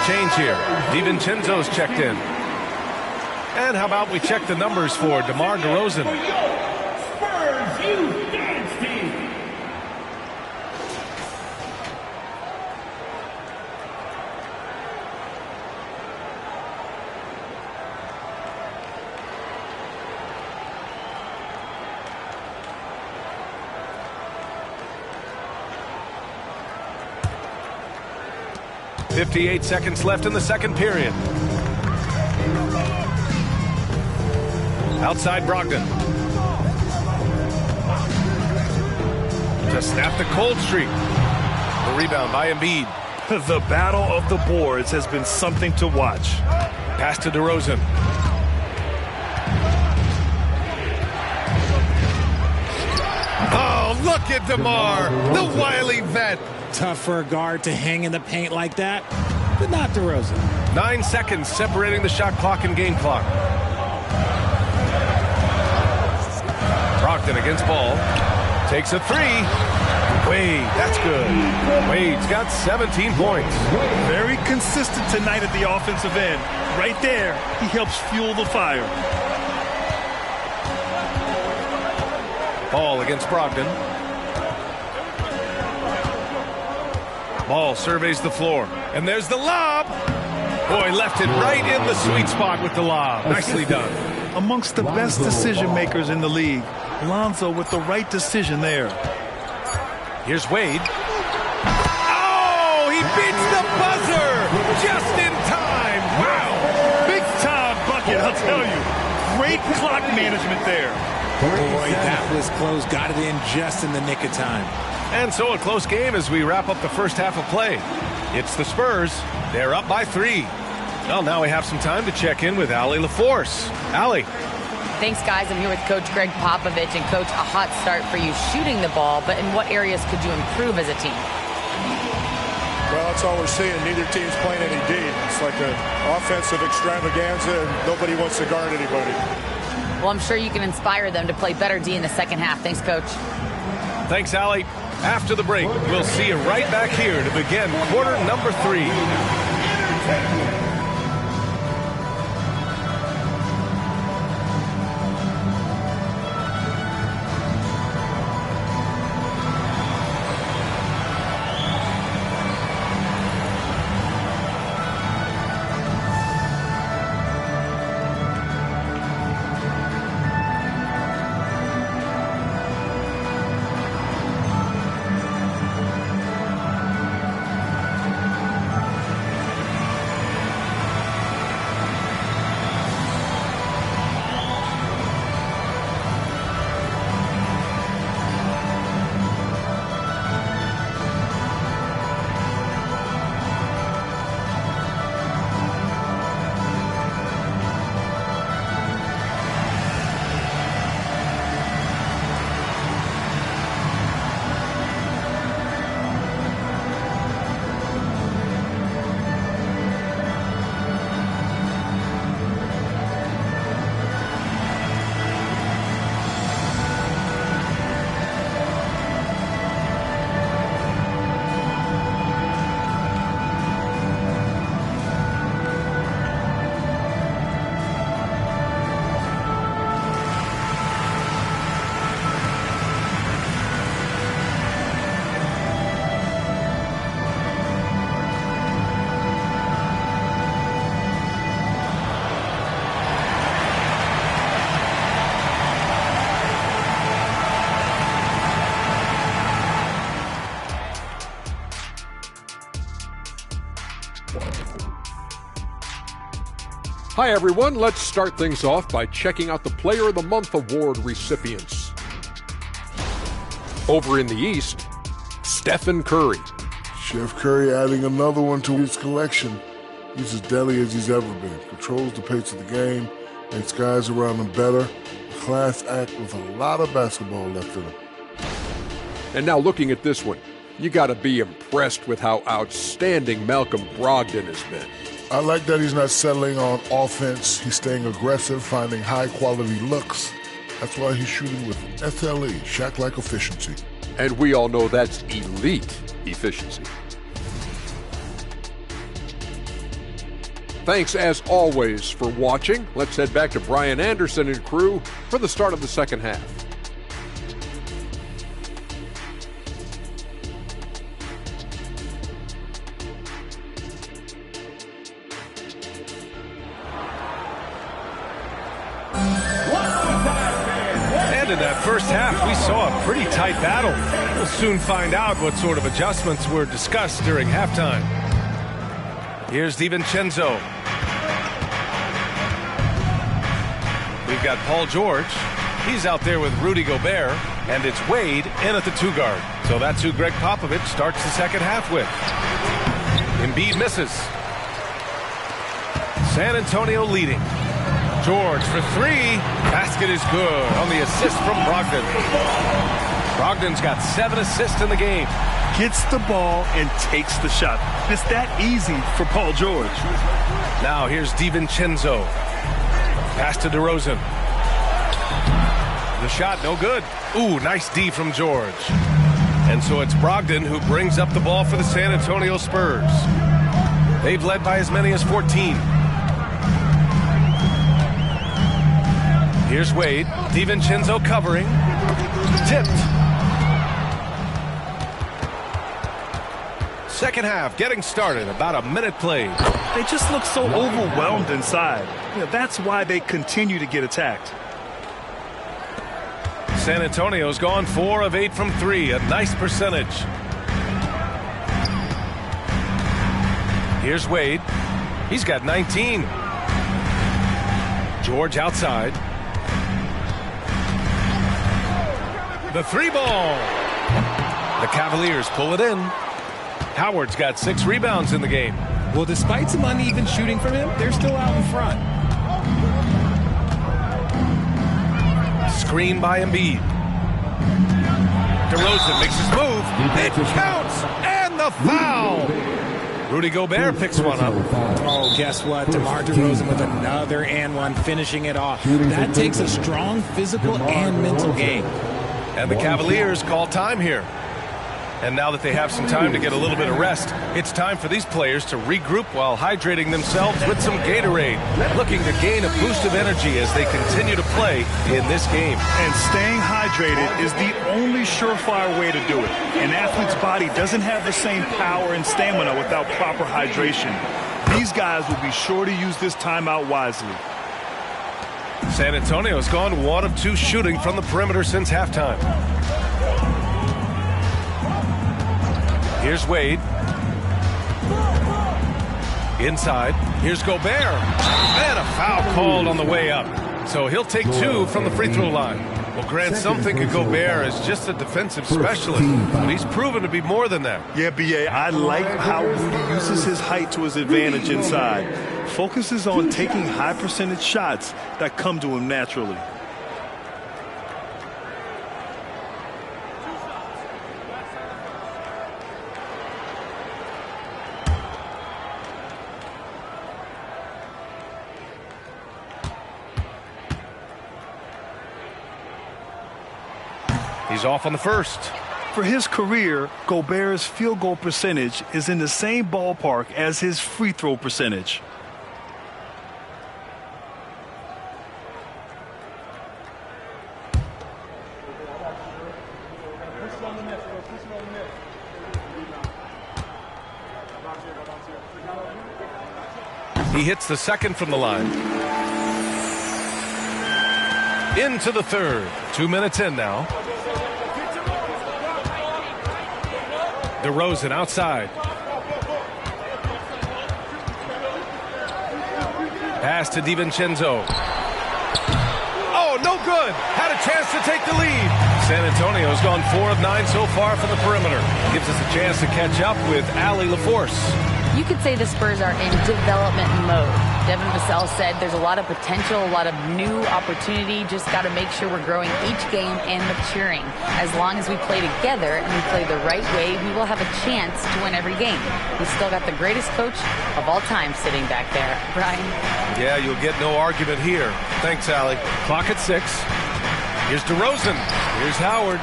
Change here. DiVincenzo's checked in. And how about we check the numbers for DeMar DeRozan? Spurs Youth Dance Team. .58 seconds left in the second period. Outside Brogdon. To snap the cold streak. The rebound by Embiid. The battle of the boards has been something to watch. Pass to DeRozan. Oh, look at DeMar, the wily vet. Tough for a guard to hang in the paint like that, but not DeRozan. 9 seconds separating the shot clock and game clock. Brogdon against Ball. Takes a three. Wade, that's good. Wade's got 17 points. Very consistent tonight at the offensive end. Right there, he helps fuel the fire. Ball against Brogdon. Ball surveys the floor. And there's the lob. Boy, left it right in the sweet spot with the lob. Nicely done. Amongst the best decision makers in the league, Lonzo with the right decision there. Here's Wade. Oh, he beats the buzzer just in time. Wow. Big time bucket, I'll tell you. Great clock management there. Boy, that was close. Got it in just in the nick of time. And so a close game as we wrap up the first half of play. It's the Spurs. They're up by 3. Well, now we have some time to check in with Allie LaForce. Allie. Thanks, guys. I'm here with Coach Greg Popovich. And, Coach, a hot start for you shooting the ball, but in what areas could you improve as a team? Well, that's all we're seeing. Neither team's playing any D. It's like an offensive extravaganza, and nobody wants to guard anybody. Well, I'm sure you can inspire them to play better D in the second half. Thanks, Coach. Thanks, Allie. After the break, we'll see you right back here to begin quarter number 3. Hi, everyone. Let's start things off by checking out the Player of the Month award recipients. Over in the East, Stephen Curry. Chef Curry adding another one to his collection. He's as deadly as he's ever been. Controls the pace of the game, makes guys around him better. A class act with a lot of basketball left in him. And now looking at this one, you got to be impressed with how outstanding Malcolm Brogdon has been. I like that he's not settling on offense. He's staying aggressive, finding high-quality looks. That's why he's shooting with SLE, Shaq-like efficiency. And we all know that's elite efficiency. Thanks, as always, for watching. Let's head back to Brian Anderson and crew for the start of the second half. And in that first half, we saw a pretty tight battle. We'll soon find out what sort of adjustments were discussed during halftime. Here's DiVincenzo. We've got Paul George. He's out there with Rudy Gobert. And it's Wade in at the 2 guard. So that's who Greg Popovich starts the second half with. Embiid misses. San Antonio leading. George for 3. Basket is good on the assist from Brogdon. Brogdon's got 7 assists in the game. Gets the ball and takes the shot. It's that easy for Paul George. Now here's DiVincenzo. Pass to DeRozan. The shot no good. Ooh, nice D from George. And so it's Brogdon who brings up the ball for the San Antonio Spurs. They've led by as many as 14. Here's Wade. DiVincenzo covering. Tipped. Second half getting started. About a minute played. They just look so overwhelmed inside. That's why they continue to get attacked. San Antonio's gone 4 of 8 from 3. A nice percentage. Here's Wade. He's got 19. George outside. The 3 ball. The Cavaliers pull it in. Howard's got 6 rebounds in the game. Well, despite some uneven shooting from him, they're still out in front. Screen by Embiid. DeRozan makes his move. It counts! And the foul! Rudy Gobert picks one up. Oh, guess what? DeMar DeRozan with another and one, finishing it off. That takes a strong physical and mental game. And the Cavaliers call time here. And now that they have some time to get a little bit of rest, it's time for these players to regroup while hydrating themselves with some Gatorade, looking to gain a boost of energy as they continue to play in this game. And staying hydrated is the only surefire way to do it. An athlete's body doesn't have the same power and stamina without proper hydration. These guys will be sure to use this timeout wisely. San Antonio's gone 1 of 2 shooting from the perimeter since halftime. Here's Wade. Inside. Here's Gobert. And a foul called on the way up. So he'll take 2 from the free throw line. Well, Grant, some think of Gobert as just a defensive specialist, but he's proven to be more than that. Yeah, B.A., I like how Rudy uses his height to his advantage inside. Focuses on taking high percentage shots that come to him naturally. He's off on the first. For his career, Gobert's field goal percentage is in the same ballpark as his free throw percentage. He hits the second from the line. Into the third. 2 minutes in now. DeRozan outside. Pass to DiVincenzo. Oh, no good. Had a chance to take the lead. San Antonio's gone 4 of 9 so far from the perimeter. Gives us a chance to catch up with Allie LaForce. You could say the Spurs are in development mode. Devin Vassell said there's a lot of potential, a lot of new opportunity. Just got to make sure we're growing each game and maturing. As long as we play together and we play the right way, we will have a chance to win every game. We still got the greatest coach of all time sitting back there. Brian? Yeah, you'll get no argument here. Thanks, Allie. Clock at 6. Here's DeRozan. Here's Howard.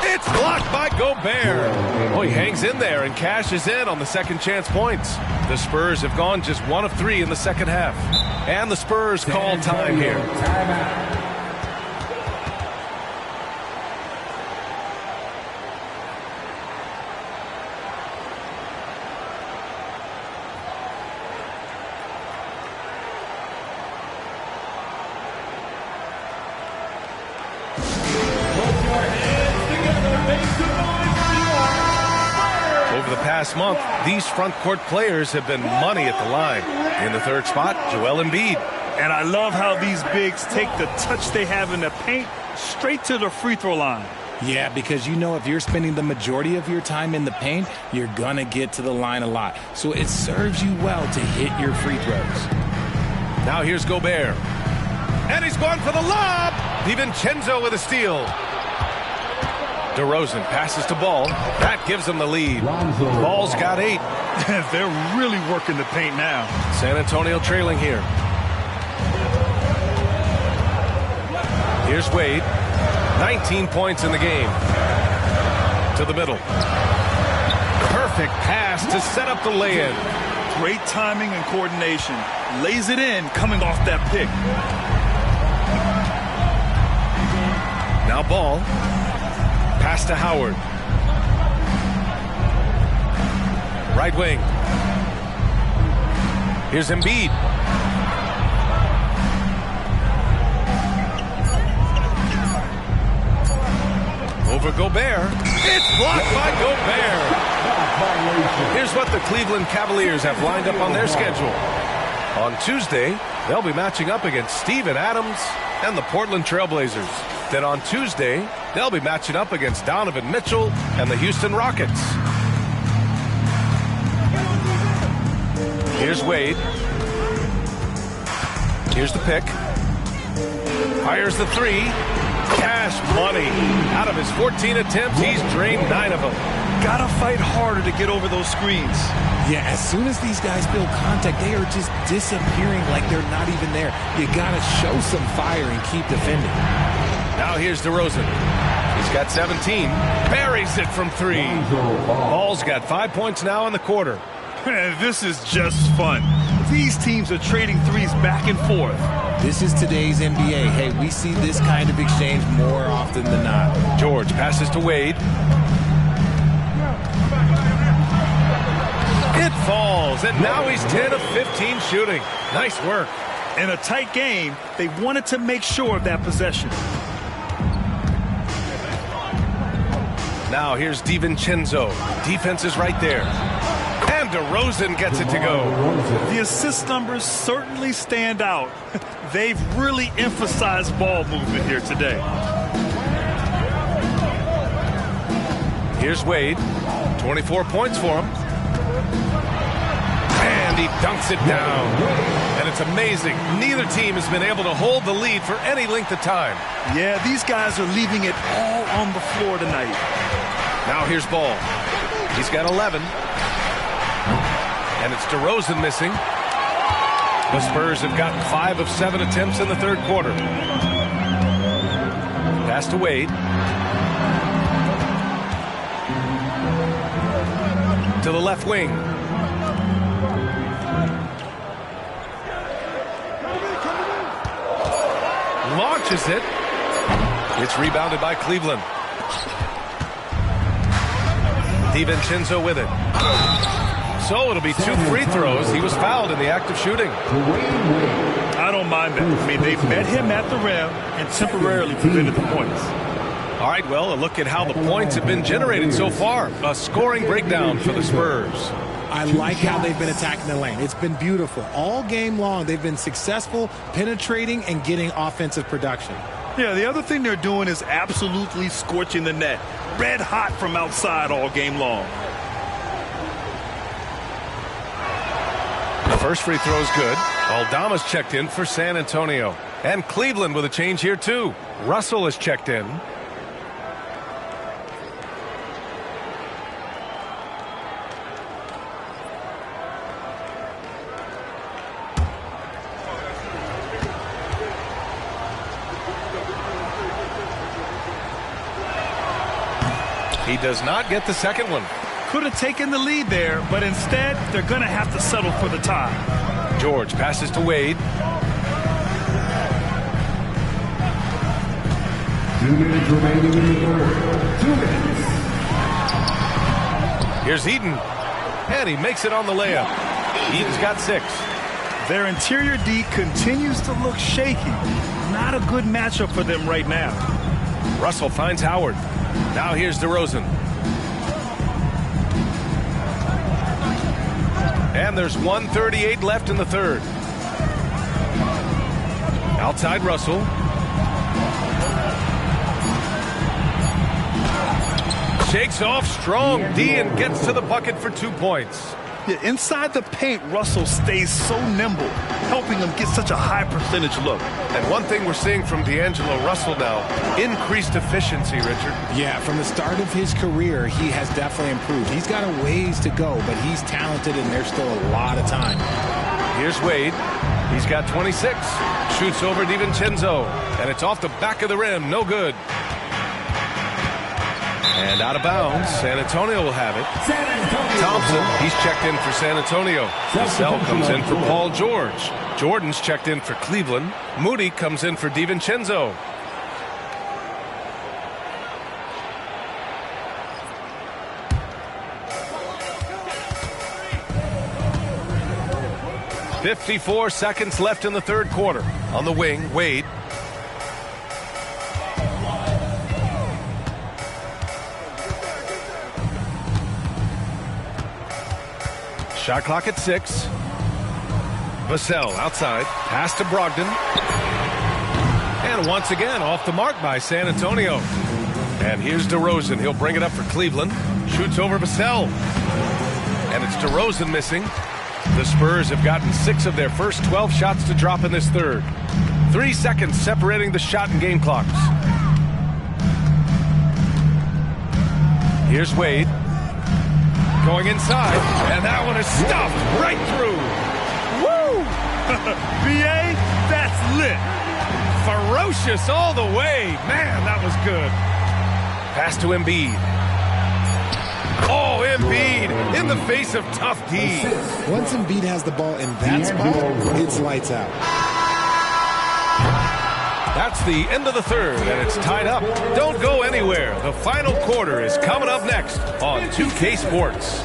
It's blocked by Gobert. Oh, he hangs in there and cashes in on the second chance points. The Spurs have gone just 1 of 3 in the second half. And the Spurs call time here. Timeout. Month, these front court players have been money at the line. In the third spot, Joel Embiid. And I love how these bigs take the touch they have in the paint straight to the free throw line. Yeah, because you know if you're spending the majority of your time in the paint, you're going to get to the line a lot. So it serves you well to hit your free throws. Now here's Gobert. And he's gone for the lob. DiVincenzo with a steal. DeRozan passes to Ball. That gives them the lead. Ball's got 8. They're really working the paint now. San Antonio trailing here. Here's Wade. 19 points in the game. To the middle. Perfect pass to set up the lay-in. Great timing and coordination. Lays it in coming off that pick. Now Ball. Pass to Howard. Right wing. Here's Embiid. Over Gobert. It's blocked by Gobert. Here's what the Cleveland Cavaliers have lined up on their schedule. On Tuesday, they'll be matching up against Steven Adams and the Portland Trailblazers. Then on Tuesday, they'll be matching up against Donovan Mitchell and the Houston Rockets. Here's Wade. Here's the pick. Fires the 3. Cash money. Out of his 14 attempts, he's drained 9 of them. Gotta fight harder to get over those screens. Yeah, as soon as these guys build contact, they are just disappearing like they're not even there. You gotta show some fire and keep defending. Now here's DeRozan. He's got 17. Buries it from 3. Ball's got 5 points now in the quarter. This is just fun. These teams are trading threes back and forth. This is today's NBA. Hey, we see this kind of exchange more often than not. George passes to Wade. It falls, and now he's 10 of 15 shooting. Nice work. In a tight game, they wanted to make sure of that possession. Now here's DiVincenzo. Defense is right there. And DeRozan gets it to go. The assist numbers certainly stand out. They've really emphasized ball movement here today. Here's Wade. 24 points for him. And he dunks it down. And it's amazing. Neither team has been able to hold the lead for any length of time. Yeah, these guys are leaving it all on the floor tonight. Now here's Ball. He's got 11. And it's DeRozan missing. The Spurs have gotten 5 of 7 attempts in the third quarter. Pass to Wade. To the left wing. Launches it. It's rebounded by Cleveland. DiVincenzo with it. So it'll be 2 free throws. He was fouled in the act of shooting. I don't mind that. I mean, they met him at the rim and temporarily prevented the points. All right, well, a look at how the points have been generated so far. A scoring breakdown for the Spurs. I like how they've been attacking the lane. It's been beautiful. All game long, they've been successful penetrating and getting offensive production. Yeah, the other thing they're doing is absolutely scorching the net. Red hot from outside all game long. The first free throw is good. Aldama's checked in for San Antonio. And Cleveland with a change here, too. Russell is checked in. He does not get the second one. Could have taken the lead there, but instead, they're going to have to settle for the tie. George passes to Wade. 2 minutes remaining in the third. 2 minutes. Here's Eden. And he makes it on the layup. Eden's got 6. Their interior D continues to look shaky. Not a good matchup for them right now. Russell finds Howard. Now here's DeRozan. And there's 1:38 left in the third. Outside Russell. Shakes off strong D and gets to the bucket for 2 points. Yeah, inside the paint, Russell stays so nimble, helping him get such a high percentage look. And one thing we're seeing from D'Angelo Russell now, increased efficiency, Richard. Yeah, from the start of his career, he has definitely improved. He's got a ways to go, but he's talented and there's still a lot of time. Here's Wade. He's got 26. Shoots over DiVincenzo. And it's off the back of the rim. No good. And out of bounds. San Antonio will have it. Thompson, he's checked in for San Antonio. Vassell comes in for Paul George. Jordan's checked in for Cleveland. Moody comes in for DiVincenzo. .54 seconds left in the third quarter. On the wing, Wade. Shot clock at 6. Vassell outside. Pass to Brogdon. And once again off the mark by San Antonio. And here's DeRozan. He'll bring it up for Cleveland. Shoots over Vassell. And it's DeRozan missing. The Spurs have gotten 6 of their first 12 shots to drop in this third. 3 seconds separating the shot and game clocks. Here's Wade. Going inside, and that one is stuffed right through. Woo! BA, that's lit. Ferocious all the way. Man, that was good. Pass to Embiid. Oh, Embiid in the face of tough D. Once Embiid has the ball in that spot, it's lights out. That's the end of the third, and it's tied up. Don't go anywhere. The final quarter is coming up next on 2K Sports.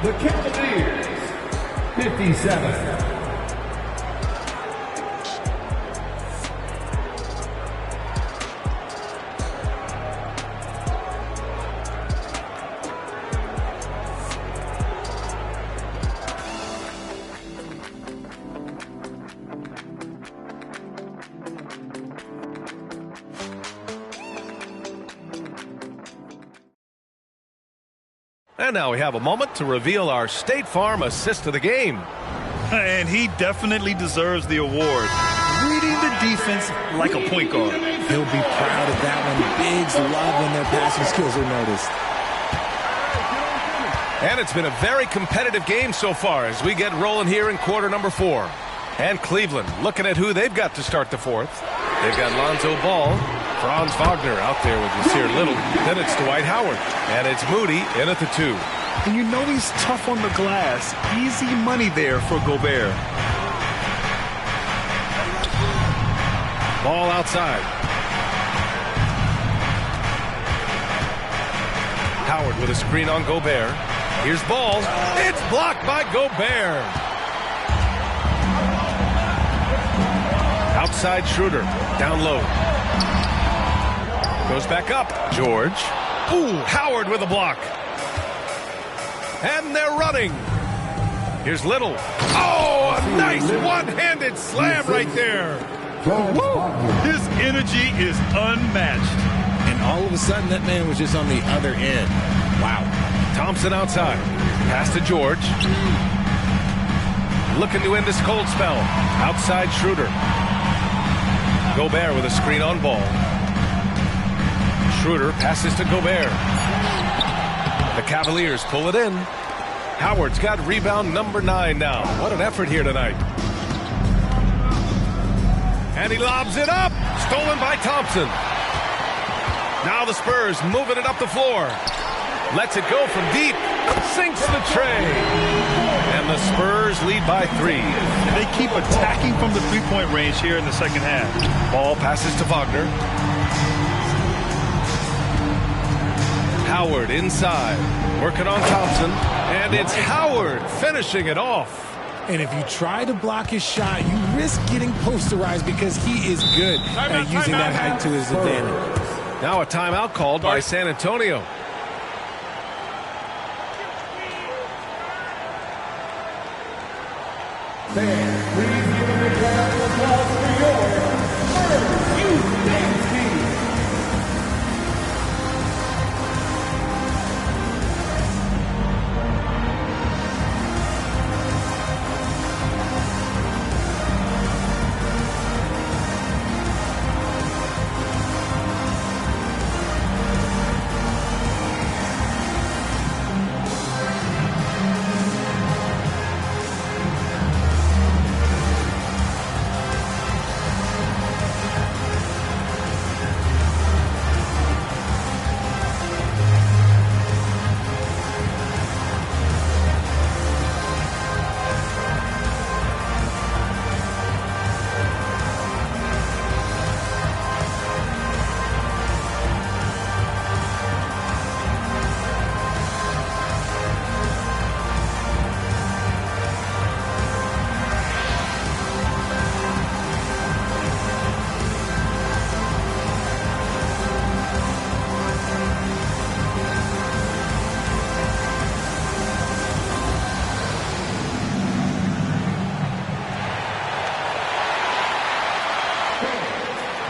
The Cavaliers, 57. And now we have a moment to reveal our State Farm assist of the game. And he definitely deserves the award. Reading the defense like a point guard. He'll be proud of that one. Bigs love when their passing skills are noticed. And it's been a very competitive game so far as we get rolling here in quarter number 4. And Cleveland looking at who they've got to start the fourth. They've got Lonzo Ball, Franz Wagner out there with Nasir Little. Then it's Dwight Howard. And it's Moody in at the 2. And you know he's tough on the glass. Easy money there for Gobert. Ball outside. Howard with a screen on Gobert. Here's Ball. It's blocked by Gobert. Outside Schroeder. Down low. Goes back up. George. Ooh, Howard with a block. And they're running. Here's Little. Oh, a nice one-handed slam right there. Woo! His energy is unmatched. And all of a sudden, that man was just on the other end. Wow. Thompson outside. Pass to George. Looking to end this cold spell. Outside Schroeder. Gobert with a screen on ball. Schroeder passes to Gobert. The Cavaliers pull it in. Howard's got rebound number 9 now. What an effort here tonight. And he lobs it up. Stolen by Thompson. Now the Spurs moving it up the floor. Lets it go from deep. Sinks the tray. And the Spurs lead by 3. And they keep attacking from the three-point range here in the second half. Ball passes to Wagner. Howard inside. Working on Thompson. And it's Howard finishing it off. And if you try to block his shot, you risk getting posterized because he is good at using that height to his advantage. Now a timeout called by San Antonio. Fans, please give a big round of applause for your Spurs Youth Dance Team.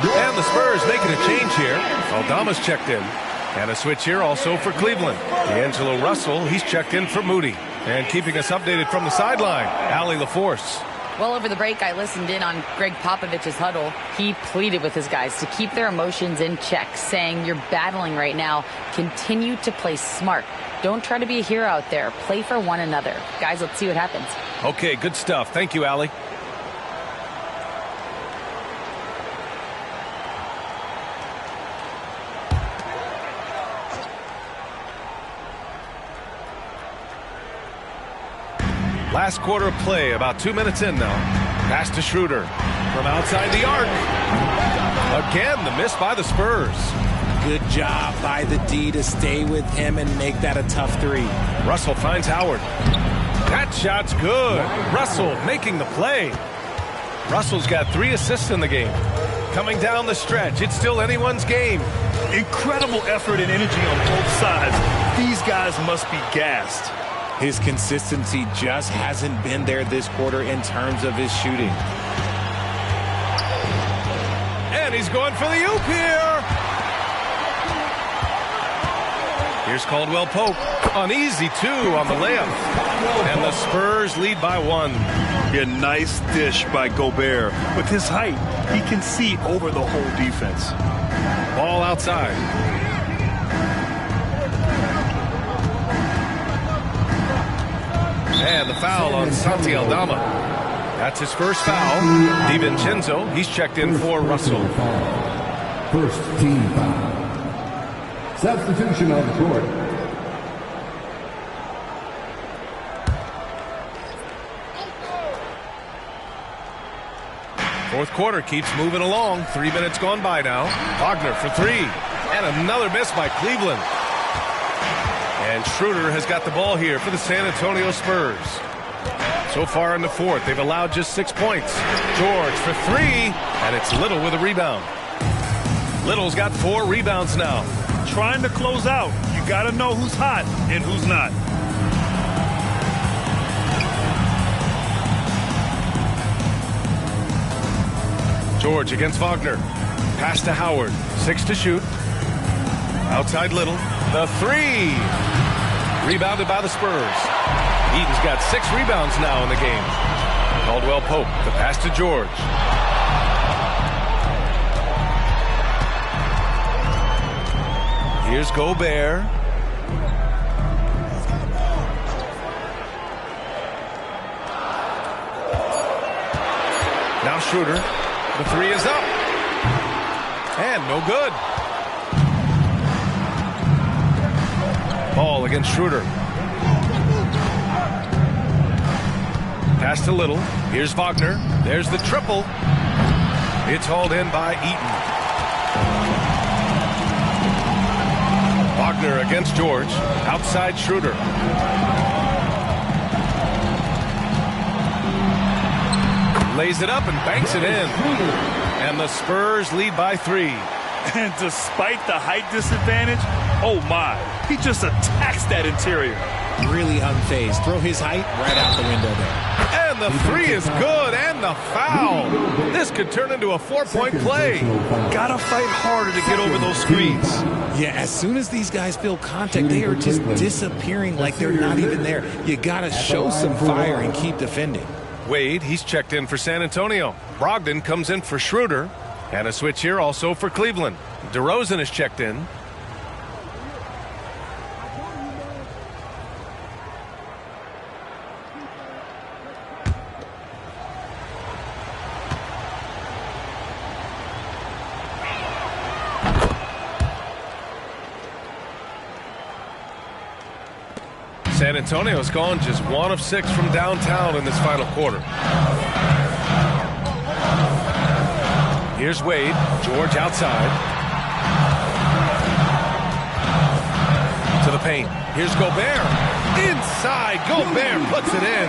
And the Spurs making a change here. Aldama's checked in. And a switch here also for Cleveland. D'Angelo Russell, he's checked in for Moody. And keeping us updated from the sideline, Allie LaForce. Well, over the break, I listened in on Greg Popovich's huddle. He pleaded with his guys to keep their emotions in check, saying, you're battling right now. Continue to play smart. Don't try to be a hero out there. Play for one another. Guys, let's see what happens. Okay, good stuff. Thank you, Allie. Last quarter of play, about 2 minutes in now. Pass to Schroeder from outside the arc. Again, the miss by the Spurs. Good job by the D to stay with him and make that a tough 3. Russell finds Howard. That shot's good. Russell making the play. Russell's got 3 assists in the game. Coming down the stretch, it's still anyone's game. Incredible effort and energy on both sides. These guys must be gassed. His consistency just hasn't been there this quarter in terms of his shooting. And he's going for the oop here. Here's Caldwell Pope. An easy 2 on the layup. And the Spurs lead by 1. A nice dish by Gobert. With his height, he can see over the whole defense. Ball outside. And the foul on Santi Aldama. That's his first foul. DiVincenzo, he's checked in for Russell. First team foul. Substitution on the court. Fourth quarter keeps moving along. 3 minutes gone by now. Wagner for 3. And another miss by Cleveland. And Schroeder has got the ball here for the San Antonio Spurs. So far in the fourth, they've allowed just 6 points. George for 3, and it's Little with a rebound. Little's got 4 rebounds now. Trying to close out. You got to know who's hot and who's not. George against Wagner. Pass to Howard. 6 to shoot. Outside Little. The 3. Rebounded by the Spurs. Eaton's got 6 rebounds now in the game. Caldwell Pope. The pass to George. Here's Gobert. Now Schroeder. The 3 is up. And no good. Ball against Schroeder. Pass to Little. Here's Wagner. There's the triple. It's hauled in by Eaton. Wagner against George. Outside Schroeder. Lays it up and banks it in. And the Spurs lead by 3. And despite the height disadvantage, oh my, he just attacks that interior. Really unfazed. Throw his height right out the window there. And the 3 is good, and the foul. This could turn into a 4-point play. Gotta fight harder to get over those screens. Yeah, as soon as these guys feel contact, they are just disappearing like they're not even there. You gotta show some fire and keep defending. Wade, he's checked in for San Antonio. Brogdon comes in for Schroeder. And a switch here also for Cleveland. DeRozan is checked in. San Antonio's gone just 1 of 6 from downtown in this final quarter. Here's Wade. George outside. To the paint. Here's Gobert. Inside. Gobert puts it in.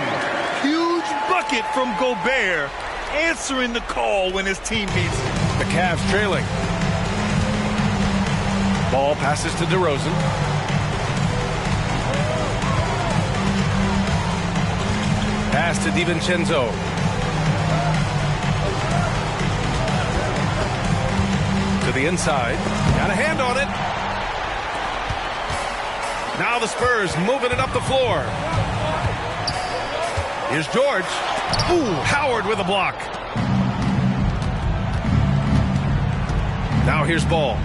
Huge bucket from Gobert. Answering the call when his team needs it. The Cavs trailing. Ball passes to DeRozan. Pass to DiVincenzo. To the inside. Got a hand on it. Now the Spurs moving it up the floor. Here's George. Ooh, Howard with a block. Now here's Ball.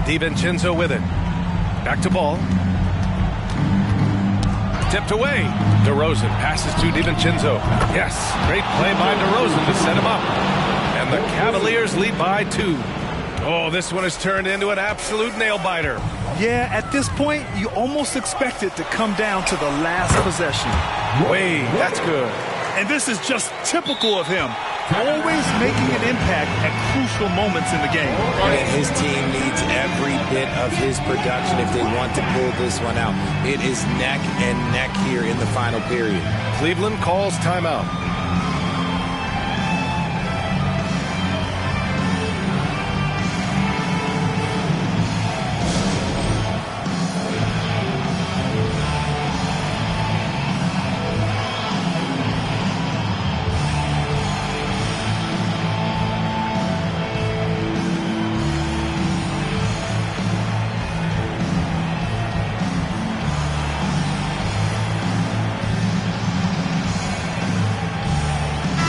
DiVincenzo with it. Back to Ball. Tipped away. DeRozan passes to DiVincenzo. Yes, great play by DeRozan to set him up. And the Cavaliers lead by 2. Oh, this one has turned into an absolute nail-biter. Yeah, at this point, you almost expect it to come down to the last possession. Wade, that's good. And this is just typical of him. Always making an impact at crucial moments in the game. And his team needs every bit of his production if they want to pull this one out. It is neck and neck here in the final period. Cleveland calls timeout.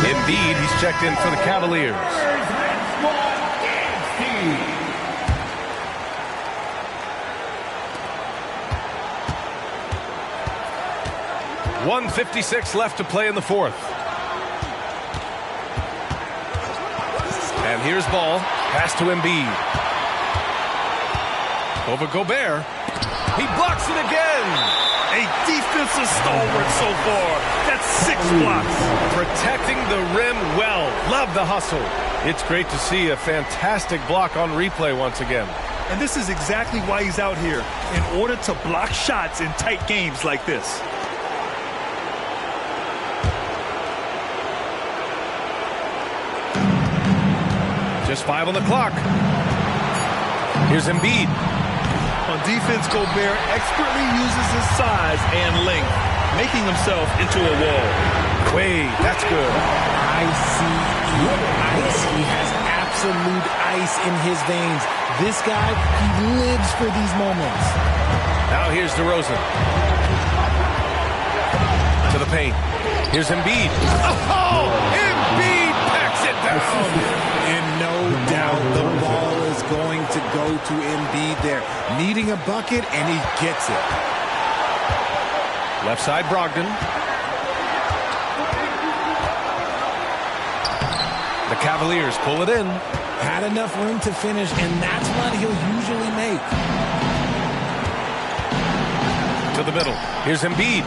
Embiid, he's checked in for the Cavaliers. .156 left to play in the 4th. And here's Ball. Pass to Embiid. Over Gobert. He blocks it again. A defensive stalwart so far. That's 6 blocks. Protecting the rim well. Love the hustle. It's great to see a fantastic block on replay once again. And this is exactly why he's out here, in order to block shots in tight games like this. Just 5 on the clock. Here's Embiid. On defense, Gobert expertly uses his size and length, making himself into a wall. Wade, that's good. Ice. He has absolute ice in his veins. This guy, he lives for these moments. Now here's DeRozan. To the paint. Here's Embiid. Oh, Embiid packs it down. And no doubt the ball is going to go to Embiid there. Needing a bucket, and he gets it. Left side, Brogdon. The Cavaliers pull it in. Had enough room to finish, and that's what he'll usually make. To the middle. Here's Embiid.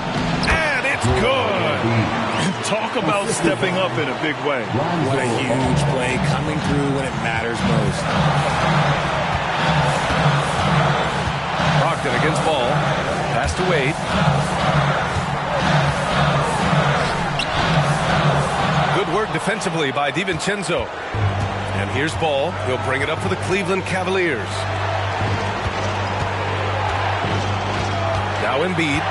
And it's good. Talk about stepping up in a big way. What a huge play coming through when it matters most. Brogdon against Ball. Pass to Wade. Good work defensively by DiVincenzo. And here's Ball. He'll bring it up for the Cleveland Cavaliers. Now Embiid.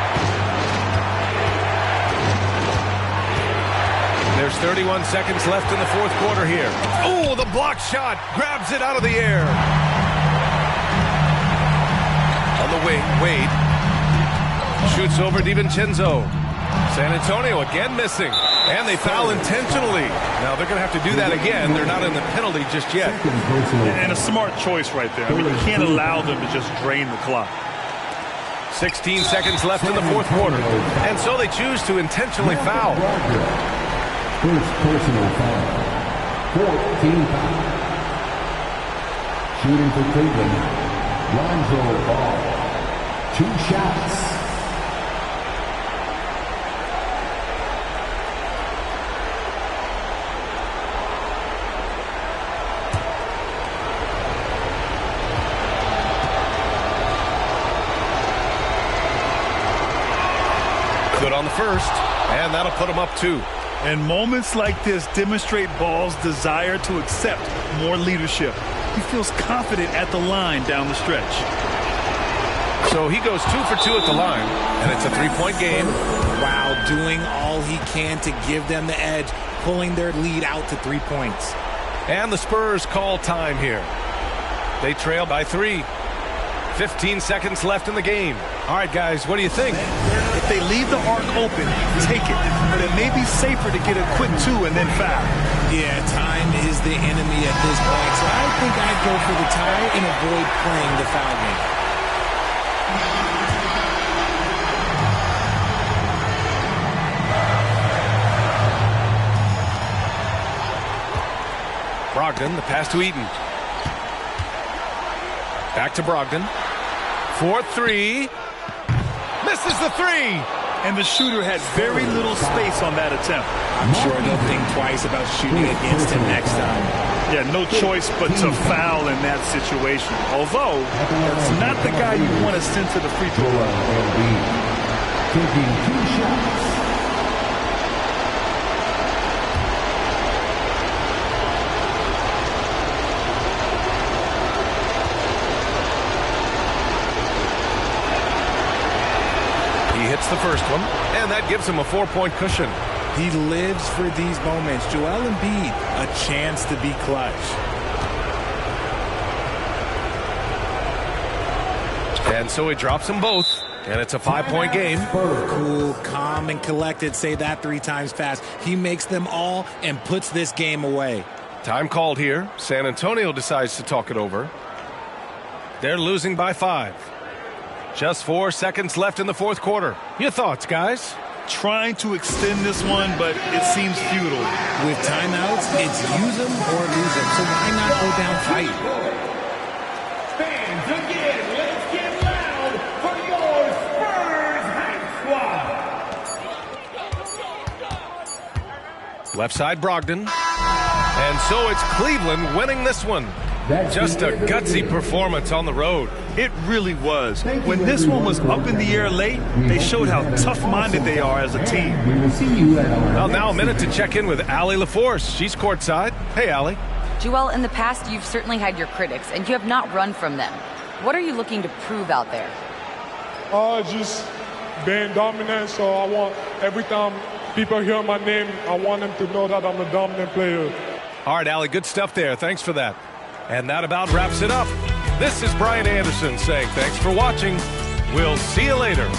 There's 31 seconds left in the fourth quarter here. Oh, the block shot. Grabs it out of the air. On the wing, Wade. Shoots over DiVincenzo. San Antonio again missing. And they foul intentionally. Now they're going to have to do that again. They're not in the penalty just yet. And a smart choice right there. I mean, you can't allow them to just drain the clock. 16 seconds left in the fourth quarter. And so they choose to intentionally foul. First personal foul. 14 foul. Shooting for Cleveland. Lonzo Ball. 2 shots. Good on the first, and that'll put him up 2. And moments like this demonstrate Ball's desire to accept more leadership. He feels confident at the line down the stretch. So he goes 2 for 2 at the line, and it's a 3-point game. Wow, doing all he can to give them the edge, pulling their lead out to 3 points. And the Spurs call time here. They trail by 3. 15 seconds left in the game. All right, guys, what do you think? If they leave the arc open, take it. But it may be safer to get a quick 2 and then foul. Yeah, time is the enemy at this point. So I think I'd go for the tie and avoid playing the foul game. Brogdon, the pass to Eaton. Back to Brogdon. 4-3. Misses the 3. And the shooter had very little space on that attempt. I'm sure they'll think twice about shooting against him next time. Yeah, no choice but to foul in that situation. Although, that's not the guy you want to send to the free throw line. Taking 2 shots. Hits the first one, and that gives him a 4-point cushion. He lives for these moments. Joel Embiid, a chance to be clutch. And so he drops them both, and it's a 5-point game. Cool, calm, and collected. Say that 3 times fast. He makes them all and puts this game away. Time called here. San Antonio decides to talk it over. They're losing by 5. Just 4 seconds left in the fourth quarter. Your thoughts, guys? Trying to extend this one, but it seems futile. With timeouts, it's use them or lose them. So why not go down tight? Fans, again, let's get loud for your Spurs hype squad. Left side, Brogdon. And so it's Cleveland winning this one. Just a gutsy performance on the road. It really was. When this one was up in the air late, they showed how tough-minded they are as a team. Well, now a minute to check in with Allie LaForce. She's courtside. Hey, Allie. Joel, in the past, you've certainly had your critics, and you have not run from them. What are you looking to prove out there? Just being dominant, so I want every time people hear my name, I want them to know that I'm a dominant player. All right, Allie, good stuff there. Thanks for that. And that about wraps it up. This is Brian Anderson saying thanks for watching. We'll see you later.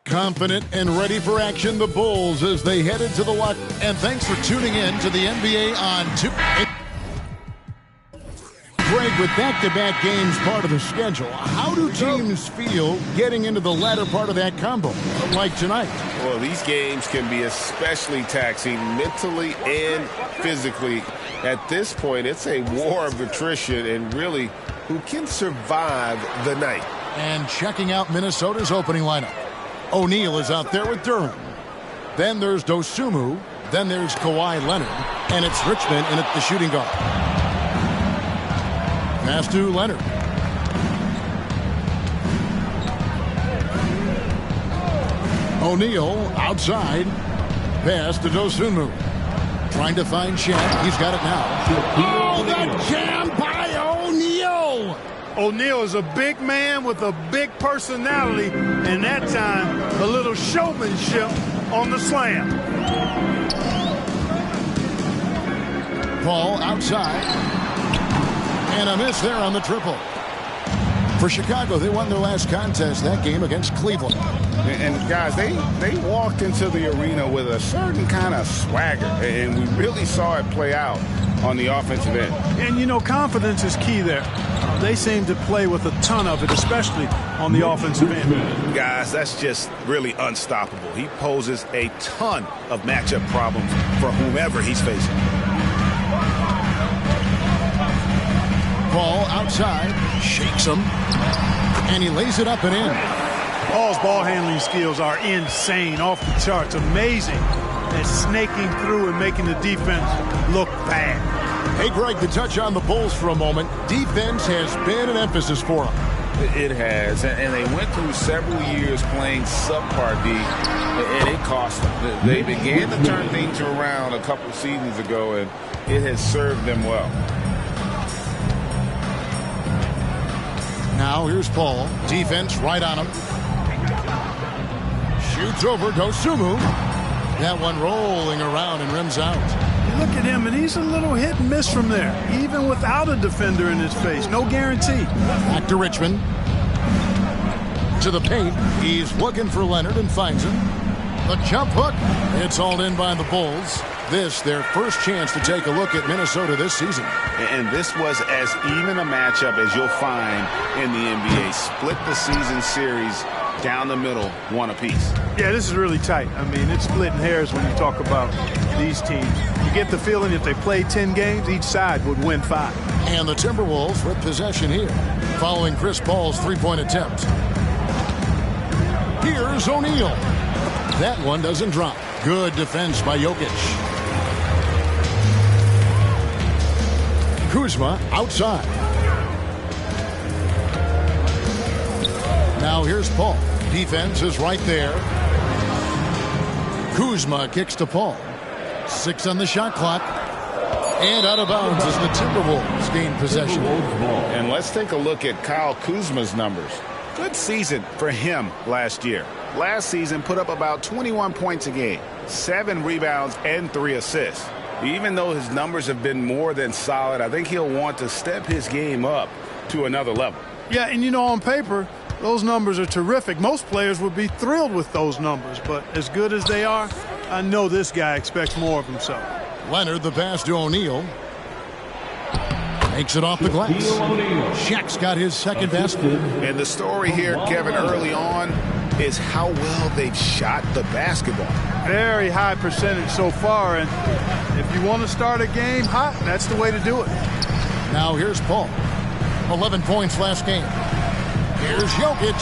Confident and ready for action, the Bulls as they headed to the lock. And thanks for tuning in to the NBA on 2. Greg, with back-to-back games part of the schedule, how do teams feel getting into the latter part of that combo, like tonight? Well, these games can be especially taxing mentally and physically. At this point, it's a war of attrition and really who can survive the night. And checking out Minnesota's opening lineup. O'Neal is out there with Durham. Then there's Dosunmu. Then there's Kawhi Leonard. And it's Richmond in at the shooting guard. Pass to Leonard. O'Neal outside. Pass to Dosunmu. Trying to find Shan. He's got it now. Oh, the jam by O'Neal! O'Neal is a big man with a big personality, and that time, a little showmanship on the slam. Paul outside. And a miss there on the triple. For Chicago, they won their last contest that game against Cleveland. And guys, they walked into the arena with a certain kind of swagger, and we really saw it play out on the offensive end. And, you know, confidence is key there. They seem to play with a ton of it, especially on the offensive end. Guys, that's just really unstoppable. He poses a ton of matchup problems for whomever he's facing. Paul outside, shakes him, and he lays it up and in. Paul's ball handling skills are insane, off the charts, amazing at snaking through and making the defense look bad. Hey, Greg, to touch on the Bulls for a moment, defense has been an emphasis for them. It has, and they went through several years playing subpar D, and it cost them. They began to turn things around a couple seasons ago, and it has served them well. Now here's Paul. Defense right on him. Shoots over Dosunmu. That one rolling around and rims out. Look at him, and he's a little hit and miss from there, even without a defender in his face. No guarantee. Back to Richmond. To the paint. He's looking for Leonard and finds him. The jump hook. It's hauled in by the Bulls. This, their first chance to take a look at Minnesota this season. And this was as even a matchup as you'll find in the NBA. Split the season series down the middle, one apiece. Yeah, this is really tight. I mean, it's splitting hairs when you talk about these teams. You get the feeling if they played 10 games, each side would win 5. And the Timberwolves with possession here, following Chris Paul's three-point attempt. Here's O'Neal. That one doesn't drop. Good defense by Jokic. Kuzma outside. Now here's Paul. Defense is right there. Kuzma kicks to Paul. 6 on the shot clock. And out of bounds as the Timberwolves gain possession. And let's take a look at Kyle Kuzma's numbers. Good season for him last year. Last season put up about 21 points a game, 7 rebounds, and 3 assists. Even though his numbers have been more than solid, I think he'll want to step his game up to another level. Yeah, and you know, on paper, those numbers are terrific. Most players would be thrilled with those numbers, but as good as they are, I know this guy expects more of himself. Leonard, the pass to O'Neal. Makes it off the glass. Shaq's got his second basket. And the story here, Kevin, early on is how well they've shot the basketball. Very high percentage so far, and if you want to start a game hot, that's the way to do it. Now here's Paul. 11 points last game. Here's Jokic,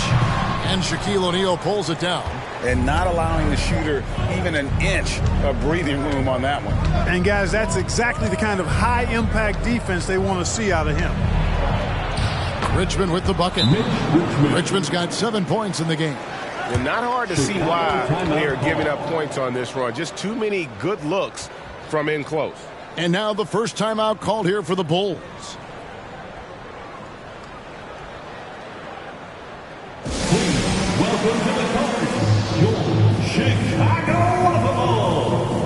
and Shaquille O'Neal pulls it down. And not allowing the shooter even an inch of breathing room on that one. And guys, that's exactly the kind of high-impact defense they want to see out of him. Richmond with the bucket. Richmond's got 7 points in the game. Well, not hard to see why they are giving up points on this run. Just too many good looks from in close. And now the first timeout called here for the Bulls. Welcome to the court, your Chicago Bulls.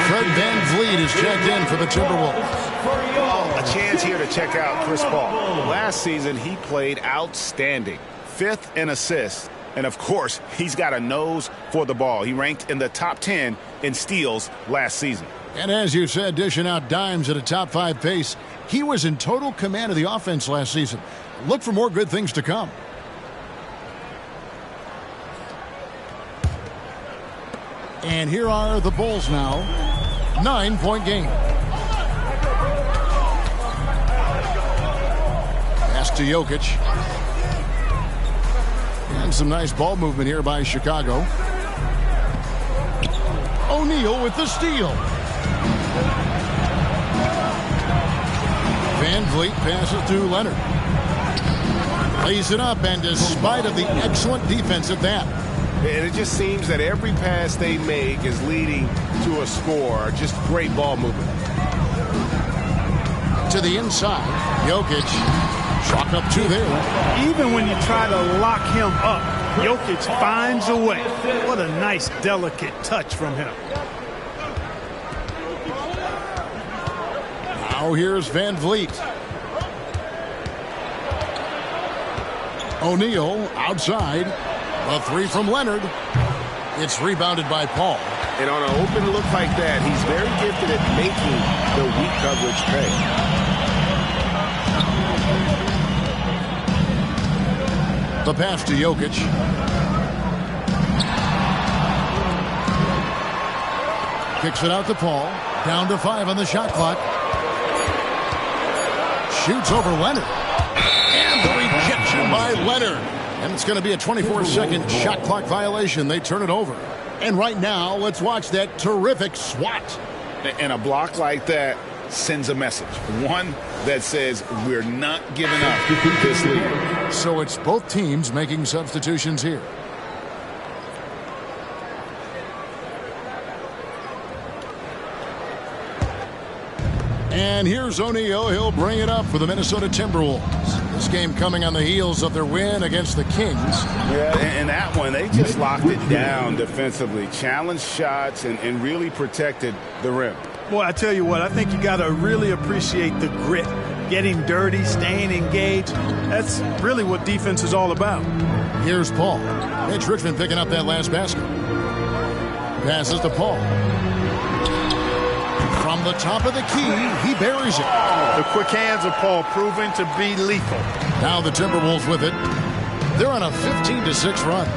Fred VanVleet is checked in for the Timberwolves. A chance here to check out Chris Paul. Last season, he played outstanding. 5th in assists. And, of course, he's got a nose for the ball. He ranked in the top 10 in steals last season. And as you said, dishing out dimes at a top 5 pace, he was in total command of the offense last season. Look for more good things to come. And here are the Bulls now. 9-point game. Pass to Jokic. And some nice ball movement here by Chicago. O'Neal with the steal. Van Vliet passes to Leonard. Lays it up, and despite of the excellent defense at that. And it just seems that every pass they make is leading to a score. Just great ball movement. To the inside, Jokic. Chalk up 2 there. Even when you try to lock him up, Jokic finds a way. What a nice, delicate touch from him. Now here's Van Vliet. O'Neal outside. A 3 from Leonard. It's rebounded by Paul. And on an open look like that, he's very gifted at making the weak coverage pay. The pass to Jokic. Kicks it out to Paul. Down to 5 on the shot clock. Shoots over Leonard. And the rejection by Leonard. And it's going to be a 24-second shot clock violation. They turn it over. And right now, let's watch that terrific swat. And a block like that sends a message. One that says we're not giving up this lead. So it's both teams making substitutions here. And here's O'Neal. He'll bring it up for the Minnesota Timberwolves. This game coming on the heels of their win against the Kings. Yeah, and that one, they just locked it down defensively. Challenged shots and really protected the rim. Boy, I tell you what, I think you got to really appreciate the grit. Getting dirty, staying engaged. That's really what defense is all about. Here's Paul. Mitch Richmond picking up that last basket. Passes to Paul. From the top of the key, he buries it. The quick hands of Paul proving to be lethal. Now the Timberwolves with it. They're on a 15-6 run.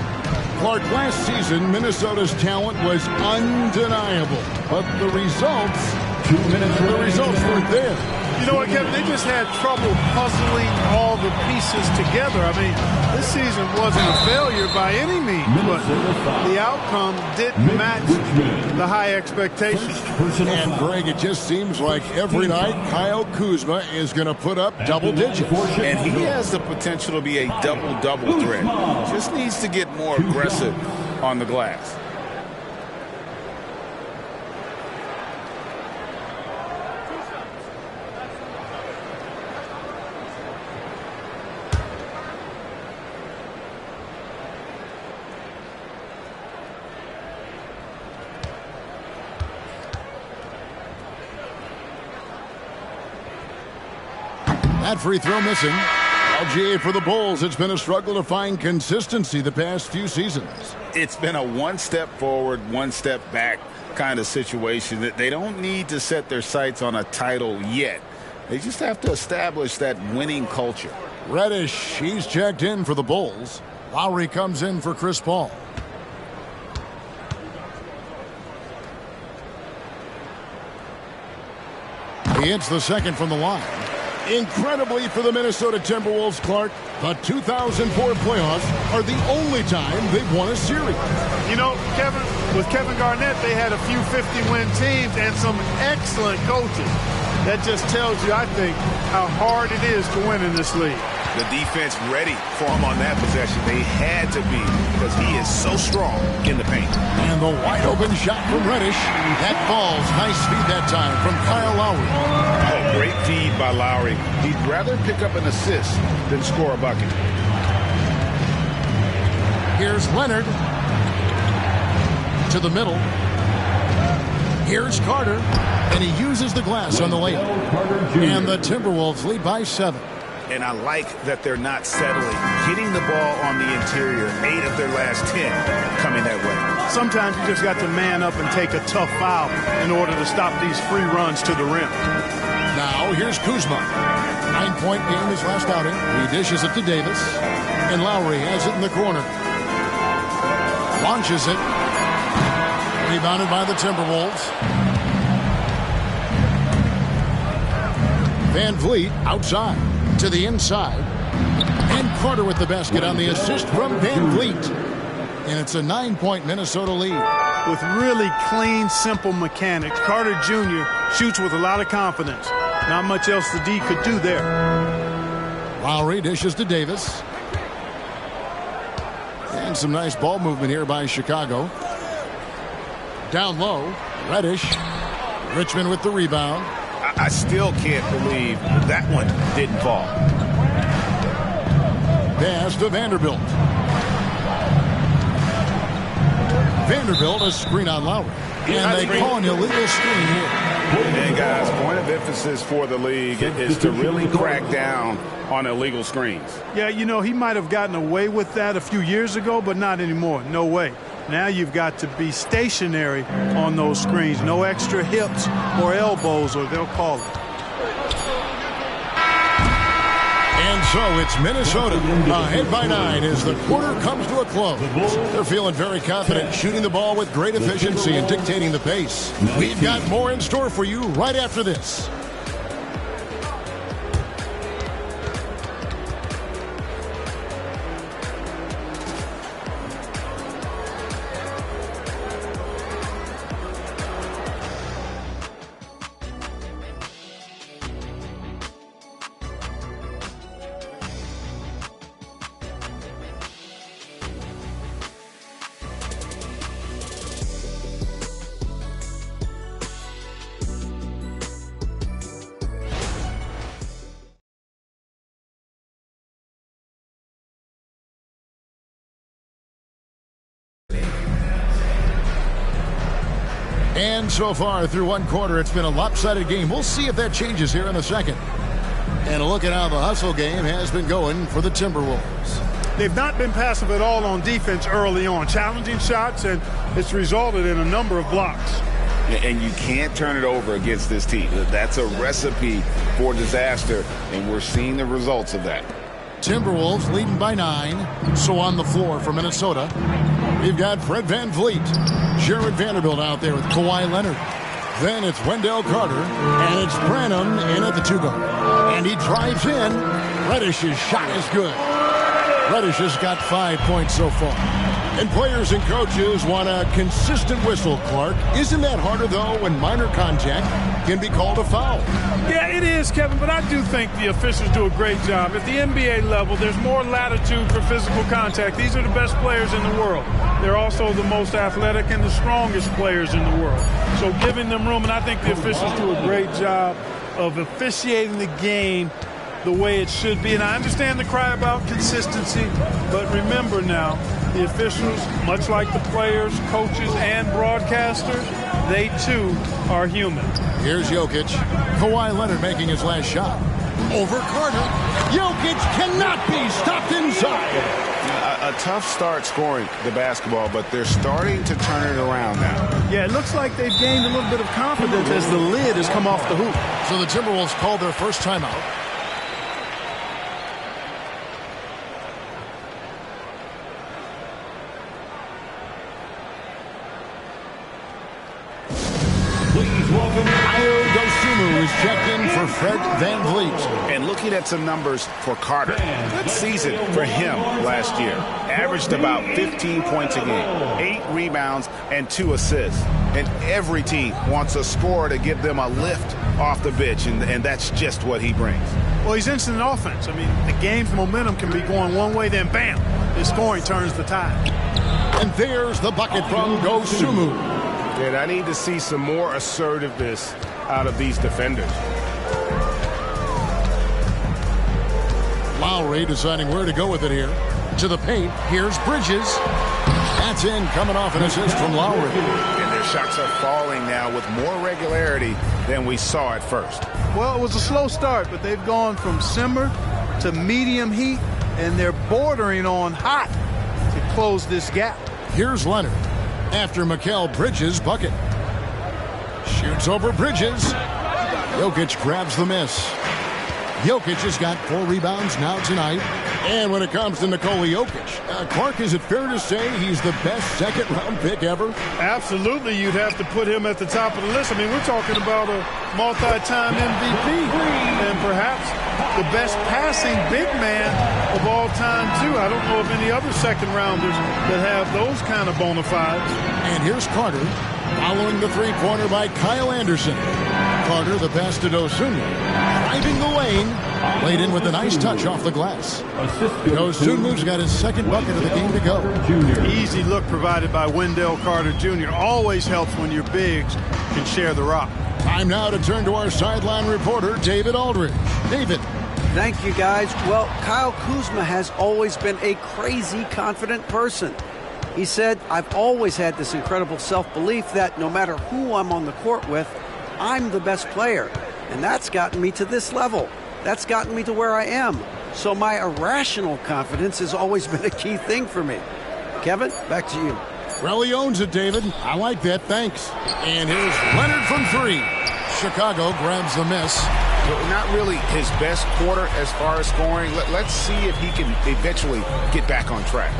Clark, last season, Minnesota's talent was undeniable. But the results weren't there. You know what, Kevin? They just had trouble puzzling all the pieces together. I mean, this season wasn't a failure by any means, but the outcome didn't match the high expectations. And, Greg, it just seems like every night Kyle Kuzma is going to put up double digits. And he has the potential to be a double-double threat. Just needs to get more aggressive on the glass. That free throw missing. LGA for the Bulls. It's been a struggle to find consistency the past few seasons. It's been a one step forward, one step back kind of situation. That they don't need to set their sights on a title yet. They just have to establish that winning culture. Reddish, he's checked in for the Bulls. Lowry comes in for Chris Paul. He hits the second from the line. Incredibly for the Minnesota Timberwolves, Clark, the 2004 playoffs are the only time they've won a series. You know, Kevin, with Kevin Garnett, they had a few 50-win teams and some excellent coaches. That just tells you, I think, how hard it is to win in this league. The defense ready for him on that possession. They had to be, because he is so strong in the paint. And the wide open shot from Reddish. That falls. Nice feed that time from Kyle Lowry. Oh, great feed by Lowry. He'd rather pick up an assist than score a bucket. Here's Leonard to the middle. Here's Carter, and he uses the glass on the layup. And the Timberwolves lead by 7. And I like that they're not settling. Getting the ball on the interior, 8 of their last 10 coming that way. Sometimes you just got to man up and take a tough foul in order to stop these free runs to the rim. Now here's Kuzma. 9-point game his last outing. He dishes it to Davis. And Lowry has it in the corner. Launches it. Rebounded by the Timberwolves. Van Vliet outside to the inside. And Carter with the basket on the assist from Van Vliet. And it's a 9-point Minnesota lead. With really clean, simple mechanics, Carter Jr. shoots with a lot of confidence. Not much else the D could do there. Lowry dishes to Davis. And some nice ball movement here by Chicago. Down low, Reddish. Richmond with the rebound. I still can't believe that one didn't fall. Pass to Vanderbilt. Vanderbilt a screen on Lowry. And they call an illegal screen here. And guys, point of emphasis for the league is to really crack down on illegal screens. Yeah, you know, he might have gotten away with that a few years ago, but not anymore. No way. Now you've got to be stationary on those screens. No extra hips or elbows, or they'll call it. And so it's Minnesota ahead by 9 as the quarter comes to a close. They're feeling very confident, shooting the ball with great efficiency and dictating the pace. We've got more in store for you right after this. And so far through one quarter, it's been a lopsided game. We'll see if that changes here in a second. And a look at how the hustle game has been going for the Timberwolves. They've not been passive at all on defense early on. Challenging shots, and it's resulted in a number of blocks. And you can't turn it over against this team. That's a recipe for disaster, and we're seeing the results of that. Timberwolves leading by 9. So on the floor for Minnesota, we've got Fred Van Vliet. Jared Vanderbilt out there with Kawhi Leonard. Then it's Wendell Carter, and it's Branham in at the 2-guard. And he drives in. Reddish's shot is good. Reddish has got 5 points so far. And players and coaches want a consistent whistle, Clark. Isn't that harder, though, when minor contact can be called a foul? Yeah, it is, Kevin, but I do think the officials do a great job. At the NBA level, there's more latitude for physical contact. These are the best players in the world. They're also the most athletic and the strongest players in the world. So giving them room, and I think the officials do a great job of officiating the game the way it should be. And I understand the cry about consistency, but remember now, the officials, much like the players, coaches, and broadcasters, they too are human. Here's Jokic. Kawhi Leonard making his last shot. Over Carter. Jokic cannot be stopped inside. A tough start scoring the basketball, but they're starting to turn it around now. Yeah, it looks like they've gained a little bit of confidence as the lid has come off the hoop. So the Timberwolves called their first timeout. Who's checked in for Fred Van Vliet. And looking at some numbers for Carter. Good season for him last year. Averaged about 15 points a game, 8 rebounds, and 2 assists. And every team wants a scorer to give them a lift off the bench, and that's just what he brings. Well, he's instant offense. I mean, the game's momentum can be going one way, then bam, his scoring turns the tide. And there's the bucket from Dosunmu. And I need to see some more assertiveness out of these defenders. Lowry deciding where to go with it here. To the paint. Here's Bridges. That's in, coming off an assist from Lowry. And they're shots are falling now with more regularity than we saw at first. Well, it was a slow start, but they've gone from simmer to medium heat, and they're bordering on hot to close this gap. Here's Leonard after Mikal Bridges' bucket. Shoots over Bridges. Jokic grabs the miss. Jokic has got 4 rebounds now tonight. And when it comes to Nikola Jokic, Clark, is it fair to say he's the best second-round pick ever? Absolutely, you'd have to put him at the top of the list. I mean, we're talking about a multi-time MVP and perhaps the best passing big man of all time, too. I don't know of any other second-rounders that have those kind of bona fides. And here's Carter following the three-pointer by Kyle Anderson. Carter, the pass to Dosunmu. Driving the lane, laid in with a nice touch off the glass. Dosunmu's got his second bucket of the game to go. Easy look provided by Wendell Carter Jr. Always helps when your bigs can share the rock. Time now to turn to our sideline reporter, David Aldridge. David. Thank you, guys. Well, Kyle Kuzma has always been a crazy confident person. He said, I've always had this incredible self-belief that no matter who I'm on the court with, I'm the best player. And that's gotten me to this level. That's gotten me to where I am. So my irrational confidence has always been a key thing for me. Kevin, back to you. Well, he owns it, David. I like that. Thanks. And here's Leonard from 3. Chicago grabs the miss. Not really his best quarter as far as scoring. Let's see if he can eventually get back on track.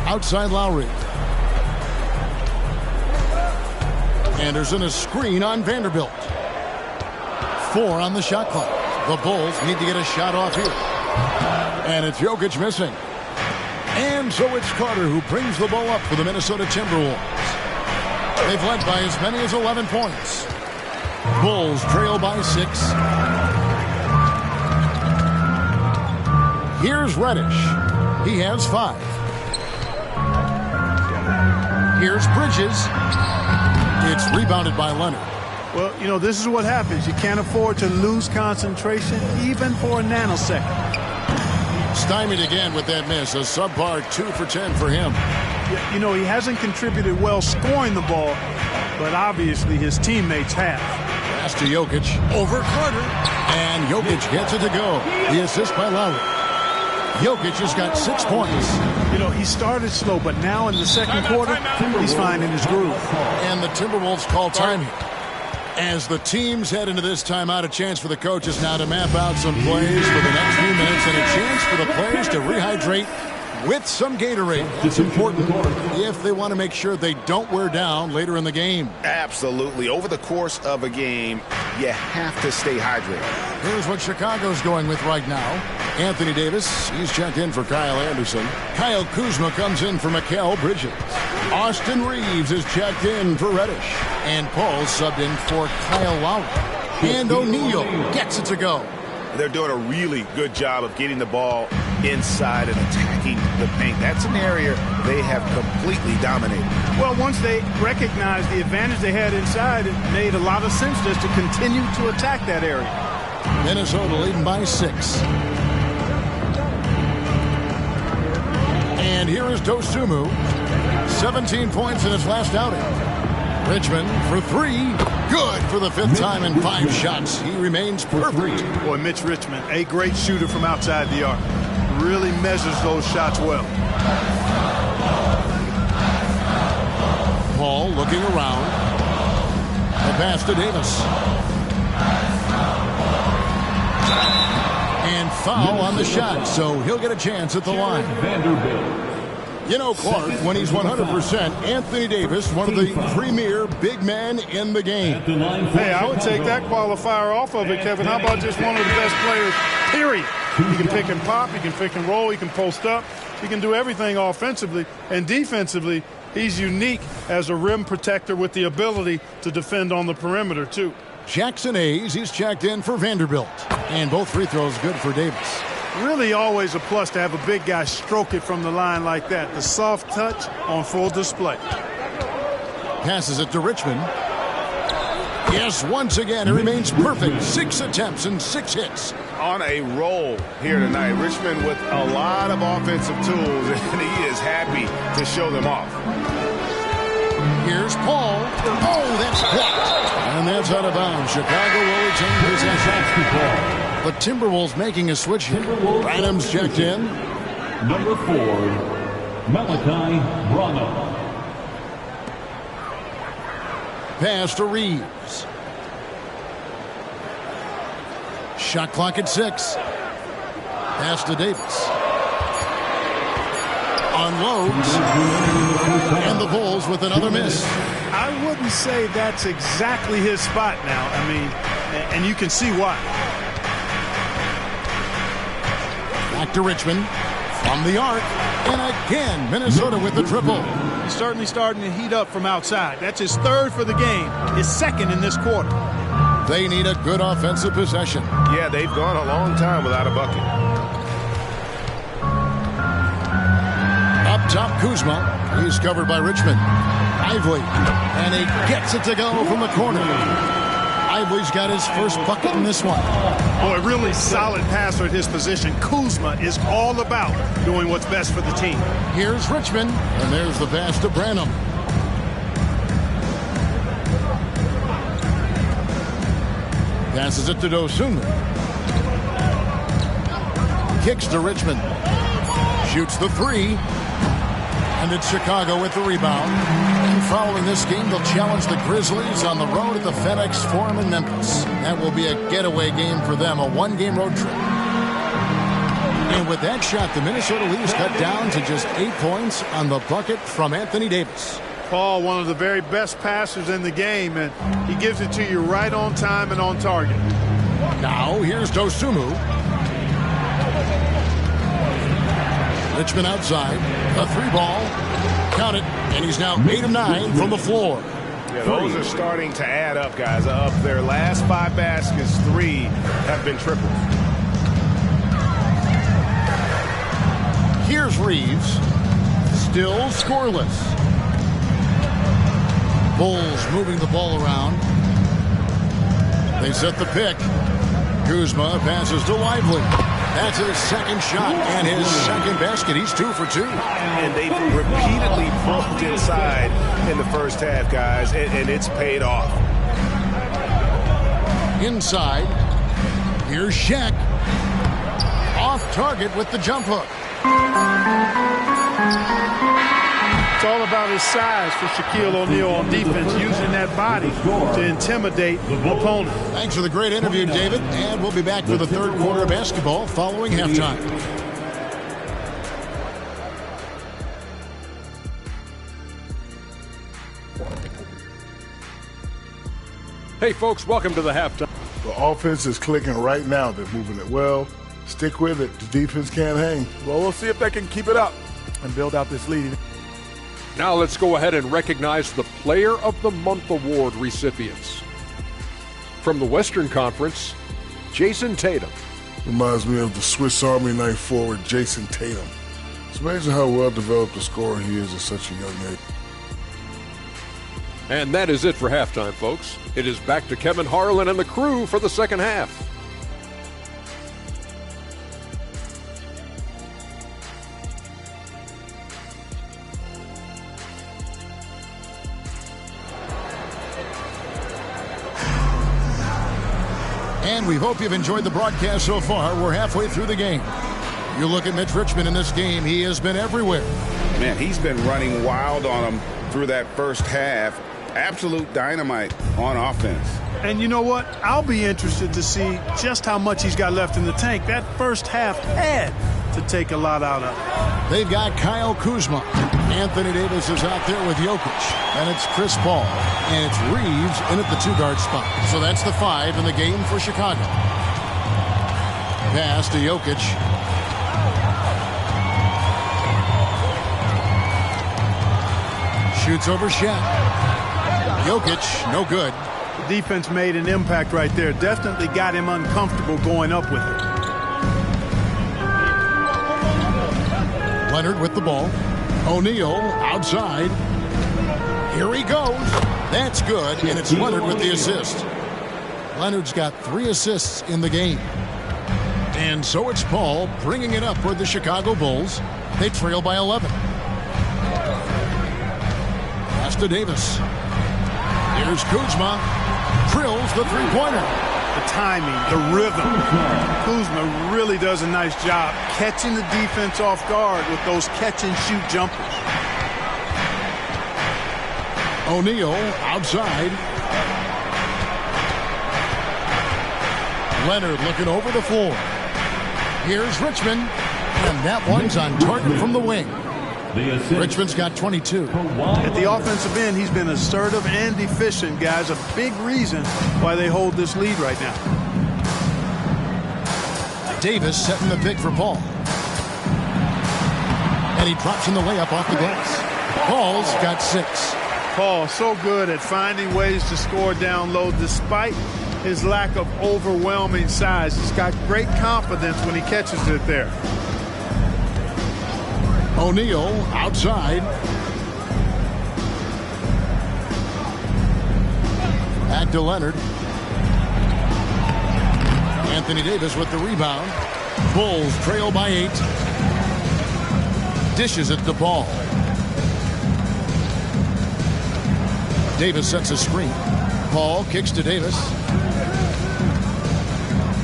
Outside Lowry. Anderson, a screen on Vanderbilt. 4 on the shot clock. The Bulls need to get a shot off here. And it's Jokic missing. And so it's Carter who brings the ball up for the Minnesota Timberwolves. They've led by as many as 11 points. Bulls trail by 6. Here's Reddish. He has 5. Here's Bridges. It's rebounded by Leonard. Well, you know, this is what happens. You can't afford to lose concentration even for a nanosecond. Stymied again with that miss. A subpar 2 for 10 for him. You know, he hasn't contributed well scoring the ball, but obviously his teammates have. Pass to Jokic. Over Carter. And Jokic gets it to go. The assist by Lowry. Jokic has got 6 points. You know, he started slow, but now in the second quarter, he's finding his groove. And the Timberwolves call time here. As the teams head into this timeout, a chance for the coaches now to map out some plays for the next few minutes and a chance for the players to rehydrate with some Gatorade. It's important if they want to make sure they don't wear down later in the game. Absolutely. Over the course of a game, you have to stay hydrated. Here's what Chicago's going with right now. Anthony Davis, he's checked in for Kyle Anderson. Kyle Kuzma comes in for Mikal Bridges. Austin Reeves is checked in for Reddish. And Paul subbed in for Kyle Lowry. And O'Neal gets it to go. They're doing a really good job of getting the ball inside and attacking the paint. That's an area they have completely dominated. Well, once they recognized the advantage they had inside, it made a lot of sense just to continue to attack that area. Minnesota leading by 6. And here is Dosunmu. 17 points in his last outing. Richmond for 3. Good for the 5th time in 5 shots. He remains perfect. Boy, Mitch Richmond, a great shooter from outside the arc. Really measures those shots well. Paul looking around. The pass to Davis. And foul on the shot, so he'll get a chance at the line. You know, Clark, when he's 100%, Anthony Davis, one of the premier big men in the game. Hey, I would take that qualifier off of it, Kevin. How about just one of the best players, period? He can pick and pop, he can pick and roll, he can post up, he can do everything offensively. And defensively, he's unique as a rim protector with the ability to defend on the perimeter, too. Jackson Hayes, he's checked in for Vanderbilt. And both free throws good for Davis. Really always a plus to have a big guy stroke it from the line like that. The soft touch on full display. Passes it to Richmond. Yes, once again, he remains perfect. 6 attempts and 6 hits. On a roll here tonight. Richmond with a lot of offensive tools, and he is happy to show them off. Here's Paul. Oh, that's blocked. And that's out of bounds. Chicago will retain possession. The Timberwolves making a switch here. Adams checked in. Number 4, Malachi Brano. Pass to Reeves. Shot clock at 6. Pass to Davis. Unloads. And the Bulls with another miss. I wouldn't say that's exactly his spot now. I mean, and you can see why. Back to Richmond. From the arc. And again, Minnesota with the triple. He's certainly starting to heat up from outside. That's his 3rd for the game. His 2nd in this quarter. They need a good offensive possession. Yeah, they've gone a long time without a bucket. Up top, Kuzma. He's covered by Richmond. Ively. And he gets it to go from the corner. Ively's got his first bucket in this one. Oh, a really solid passer at his position. Kuzma is all about doing what's best for the team. Here's Richmond, and there's the pass to Branham. Passes it to Dosunmu. Kicks to Richmond. Shoots the 3. And it's Chicago with the rebound. And following this game, they'll challenge the Grizzlies on the road at the FedEx Forum in Memphis. That will be a getaway game for them, a 1-game road trip. And with that shot, the Minnesota Leafs cut down to just 8 points on the bucket from Anthony Davis. Paul, one of the very best passers in the game, and he gives it to you right on time and on target. Now, here's Dosunmu. Richmond outside. A 3-ball. Count it. And he's now 8 of 9 from the floor. Yeah, those are starting to add up, guys. Up their last 5 baskets, 3 have been triples. Here's Reeves. Still scoreless. Bulls moving the ball around. They set the pick. Kuzma passes to Lively. That's his 2nd shot and his 2nd basket. He's 2 for 2. And they've repeatedly broke inside in the first half, guys, and it's paid off. Inside. Here's Shaq. Off target with the jump hook. It's all about his size for Shaquille O'Neal on defense, using that body to intimidate the opponent. Thanks for the great interview, David. And we'll be back for the 3rd quarter of basketball following halftime. Hey, folks, welcome to the halftime. The offense is clicking right now. They're moving it well. Stick with it. The defense can't hang. Well, we'll see if they can keep it up and build out this lead. Now let's go ahead and recognize the Player of the Month Award recipients. From the Western Conference, Jason Tatum. Reminds me of the Swiss Army knife forward Jason Tatum. It's amazing how well developed a scorer he is at such a young age. And that is it for halftime, folks. It is back to Kevin Harlan and the crew for the second half. And we hope you've enjoyed the broadcast so far. We're halfway through the game. You look at Mitch Richmond in this game, he has been everywhere. Man, he's been running wild on them through that first half. Absolute dynamite on offense. And you know what? I'll be interested to see just how much he's got left in the tank. That first half had to take a lot out of it. They've got Kyle Kuzma. Anthony Davis is out there with Jokic. And it's Chris Paul. And it's Reeves in at the 2-guard spot. So that's the 5 in the game for Chicago. Pass to Jokic. Shoots over Shaq. Jokic, no good. The defense made an impact right there. Definitely got him uncomfortable going up with it. Leonard with the ball. O'Neal outside. Here he goes. That's good, and it's Leonard with the assist. Leonard's got 3 assists in the game. And so it's Paul bringing it up for the Chicago Bulls. They trail by 11. Pass to Davis. Here's Kuzma. Drills the three-pointer. The timing, the rhythm. Kuzma really does a nice job catching the defense off guard with those catch-and-shoot jumpers. O'Neal outside. Leonard looking over the floor. Here's Richmond, and that one's on target from the wing. Richmond's got 22. At the offensive end, he's been assertive and efficient, guys. A big reason why they hold this lead right now. Davis setting the pick for Paul. And he drops in the layup off the glass. Paul's got 6. Paul, so good at finding ways to score down low despite his lack of overwhelming size. He's got great confidence when he catches it there. O'Neal outside. Back to Leonard. Anthony Davis with the rebound. Bulls trail by 8. Dishes it to Paul. Davis sets a screen. Paul kicks to Davis.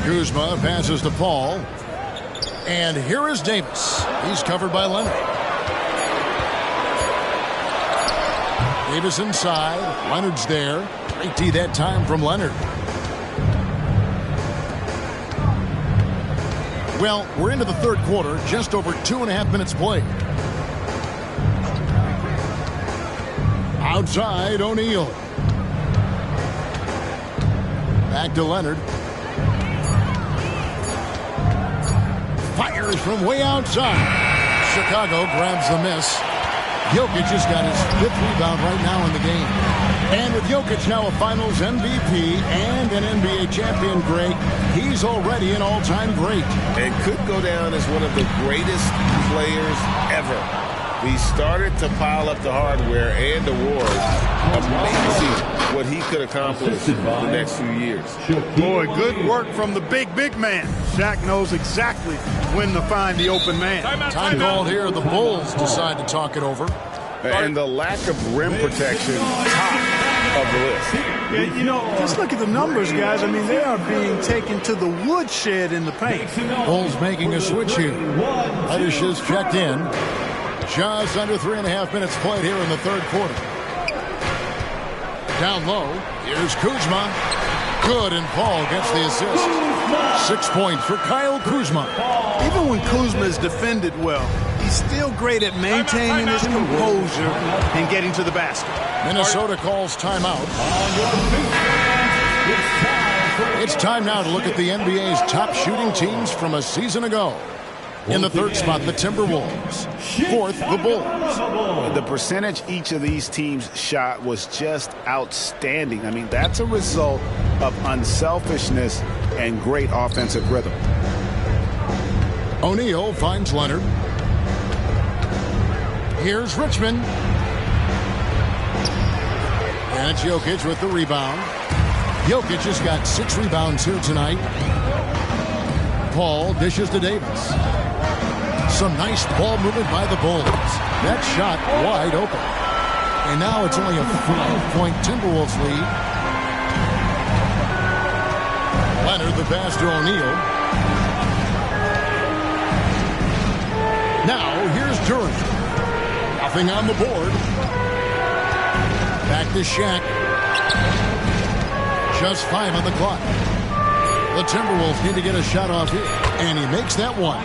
Kuzma passes to Paul. And here is Davis. He's covered by Leonard. Davis inside. Leonard's there. Great D that time from Leonard. Well, we're into the third quarter. Just over 2.5 minutes played. Outside, O'Neal. Back to Leonard. Fires from way outside. Chicago grabs the miss. Jokic has got his 5th rebound right now in the game. And with Jokic now a Finals MVP and an NBA champion, Greg, he's already an all-time great. And could go down as one of the greatest players ever. He started to pile up the hardware and awards. Amazing what he could accomplish in the next few years. Boy, good work from the big man. Shaq knows exactly when to find the open man. Time called here. The Bulls decide to talk it over. And the lack of rim protection, top of the list. Yeah, you know, just look at the numbers, guys. I mean, they are being taken to the woodshed in the paint. Bulls making a switch here. Reddish is checked in. Just under 3.5 minutes played here in the third quarter. Down low, here's Kuzma. Good, and Paul gets the assist. 6 points for Kyle Kuzma. Even when Kuzma is defended well, he's still great at maintaining his composure and getting to the basket. Minnesota calls timeout. It's time now to look at the NBA's top shooting teams from a season ago. In the third spot, the Timberwolves. 4th, the Bulls. The percentage each of these teams shot was just outstanding. I mean, that's a result of unselfishness and great offensive rhythm. O'Neal finds Leonard. Here's Richmond. And it's Jokic with the rebound. Jokic has got 6 rebounds here tonight. Paul dishes to Davis. Some nice ball movement by the Bulls. That shot wide open. And now it's only a 5-point Timberwolves lead. Leonard the pass to O'Neal. Now here's Durant. Nothing on the board. Back to Shaq. Just 5 on the clock. The Timberwolves need to get a shot off here. And he makes that one.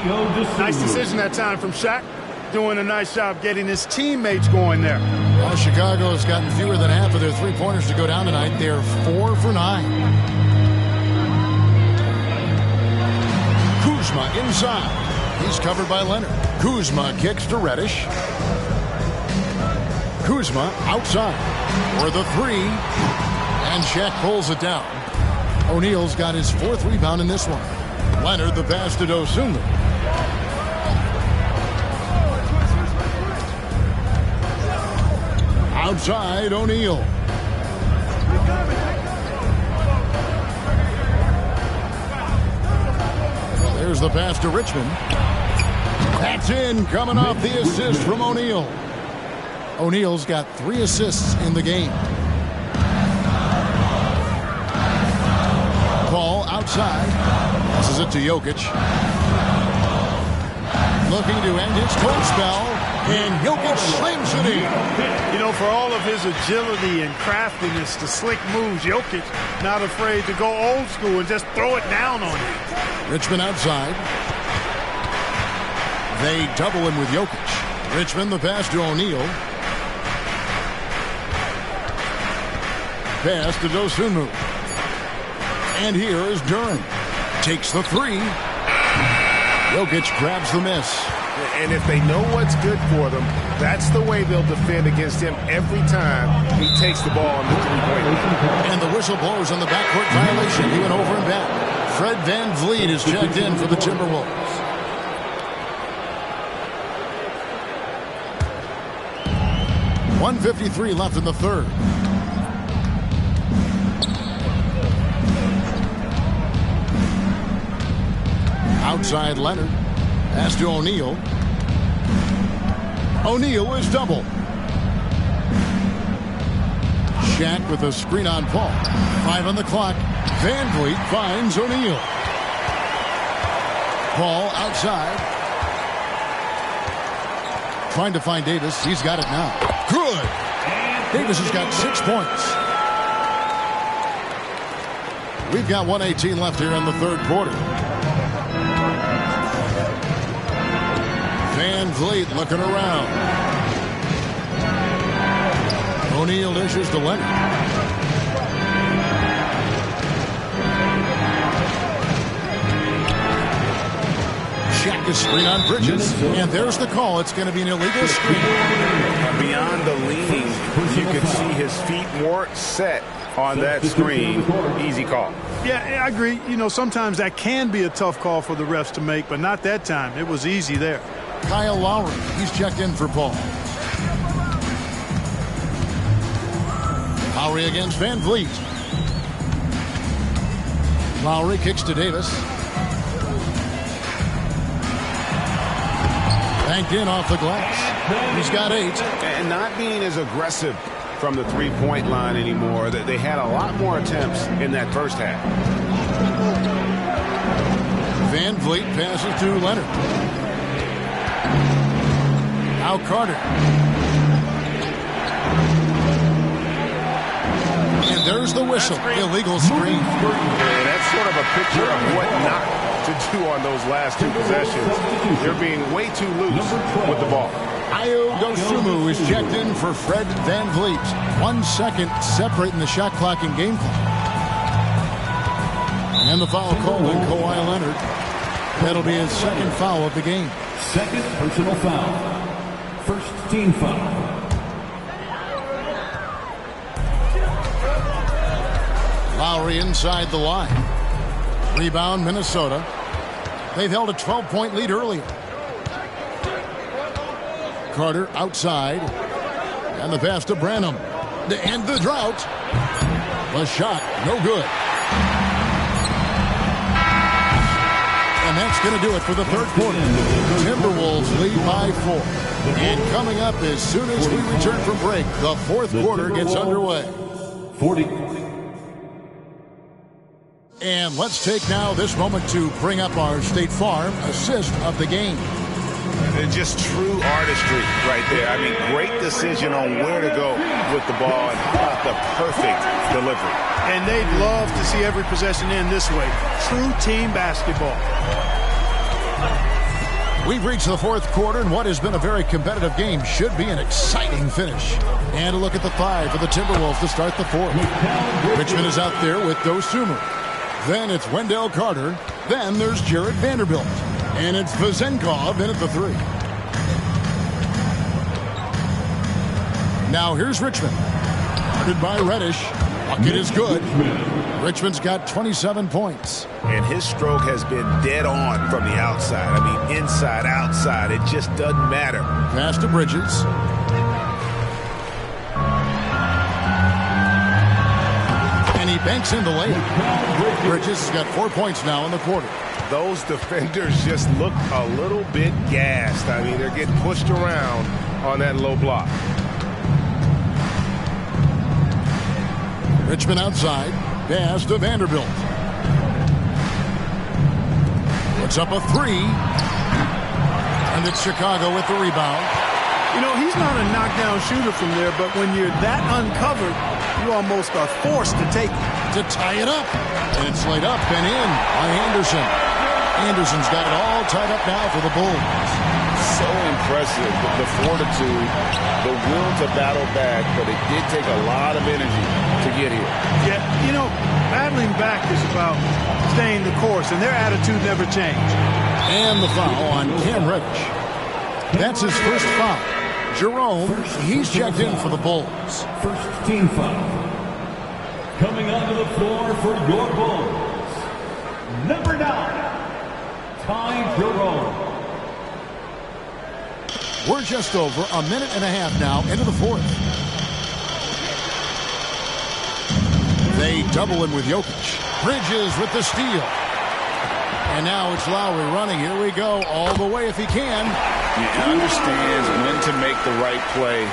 Nice decision that time from Shaq. Doing a nice job getting his teammates going there. Well, Chicago has gotten fewer than half of their three-pointers to go down tonight. They're 4 for 9. Kuzma inside. He's covered by Leonard. Kuzma kicks to Reddish. Kuzma outside for the 3. And Shaq pulls it down. O'Neal's got his 4th rebound in this one. Leonard the pass to Dosunmu. Outside, O'Neal. Here's the pass to Richmond. That's in, coming off the assist from O'Neal. O'Neal's got 3 assists in the game. Ball outside. Passes it to Jokic. Looking to end his cold spell, and Jokic slams it in. You know, for all of his agility and craftiness, the slick moves, Jokic not afraid to go old school and just throw it down on you. Richmond outside. They double him with Jokic. Richmond the pass to O'Neal. Pass to Dosunmu. And here is Duren. Takes the 3. Jokic grabs the miss. And if they know what's good for them, that's the way they'll defend against him every time he takes the ball on the three-point line. And the whistle blows on the backcourt violation. He went over and back. Fred VanVleet is checked in for the Timberwolves. .153 left in the third. Outside Leonard. Pass to O'Neal. O'Neal is double. Shaq with a screen on Paul. 5 on the clock. VanVleet finds O'Neal. Paul outside. Trying to find Davis. He's got it now. Good. Davis has got 6 points. We've got 1:18 left here in the third quarter. VanVleet looking around. O'Neal dishes to Leonard. Shaq is screen on Bridges. And there's the call. It's going to be an illegal screen. Beyond the leaning, you could see his feet more set on that screen. Easy call. Yeah, I agree. You know, sometimes that can be a tough call for the refs to make, but not that time. It was easy there. Kyle Lowry, he's checked in for Paul. Lowry against VanVleet. Lowry kicks to Davis. Banked in off the glass. He's got 8. And not being as aggressive from the three-point line anymore. They had a lot more attempts in that first half. VanVleet passes to Leonard. Now Carter. And there's the whistle. Illegal screen. And that's sort of a picture of what not to do on those last 2 possessions. You're being way too loose with the ball. Ayo Dosunmu is checked in for Fred VanVleet. 1 second separating the shot clock and game clock. And the foul called on Kawhi Leonard. That'll be his second foul of the game. Second personal foul. First team foul. Lowry inside the line. Rebound Minnesota. They've held a 12-point lead earlier. Carter outside. And the pass to Branham. To end the drought. The shot, no good. And that's going to do it for the third quarter. Timberwolves lead by 4. And coming up as soon as we return from break, the fourth quarter gets underway. 40. And let's take now this moment to bring up our State Farm assist of the game. And just true artistry right there. I mean, great decision on where to go with the ball, and how about the perfect delivery. And they'd love to see every possession end this way. True team basketball. We've reached the fourth quarter, and what has been a very competitive game should be an exciting finish. And a look at the 5 for the Timberwolves to start the fourth. Richmond is out there with Dosunmu. Then it's Wendell Carter. Then there's Jared Vanderbilt. And it's Vezenkov in at the 3. Now here's Richmond. Guarded by Reddish. Bucket is good. Richmond's got 27 points. And his stroke has been dead on from the outside. I mean, inside, outside, it just doesn't matter. Pass to Bridges. And he banks in the lane. Bridges has got 4 points now in the quarter. those defenders just look a little bit gassed. I mean, they're getting pushed around on that low block. Richmond outside. Pass to Vanderbilt. Puts up a three. And it's Chicago with the rebound. You know, he's not a knockdown shooter from there, but when you're that uncovered, you almost are forced to take it. To tie it up. And it's laid up and in by Anderson. Anderson's got it all tied up now for the Bulls. So impressive, the fortitude, the will to battle back, but it did take a lot of energy to get here. Yeah, you know, battling back is about staying the course, and their attitude never changed. And the foul on Cam Reddish. That's his first foul. Jerome, he's checked in for the Bulls. First team foul. Coming onto the floor for your Bulls, number 9, Ty Jerome. We're just over a minute and a half now into the fourth. They double him with Jokic. Bridges with the steal. And now it's Lowry running. Here we go all the way if he can. He understands when to make the right play.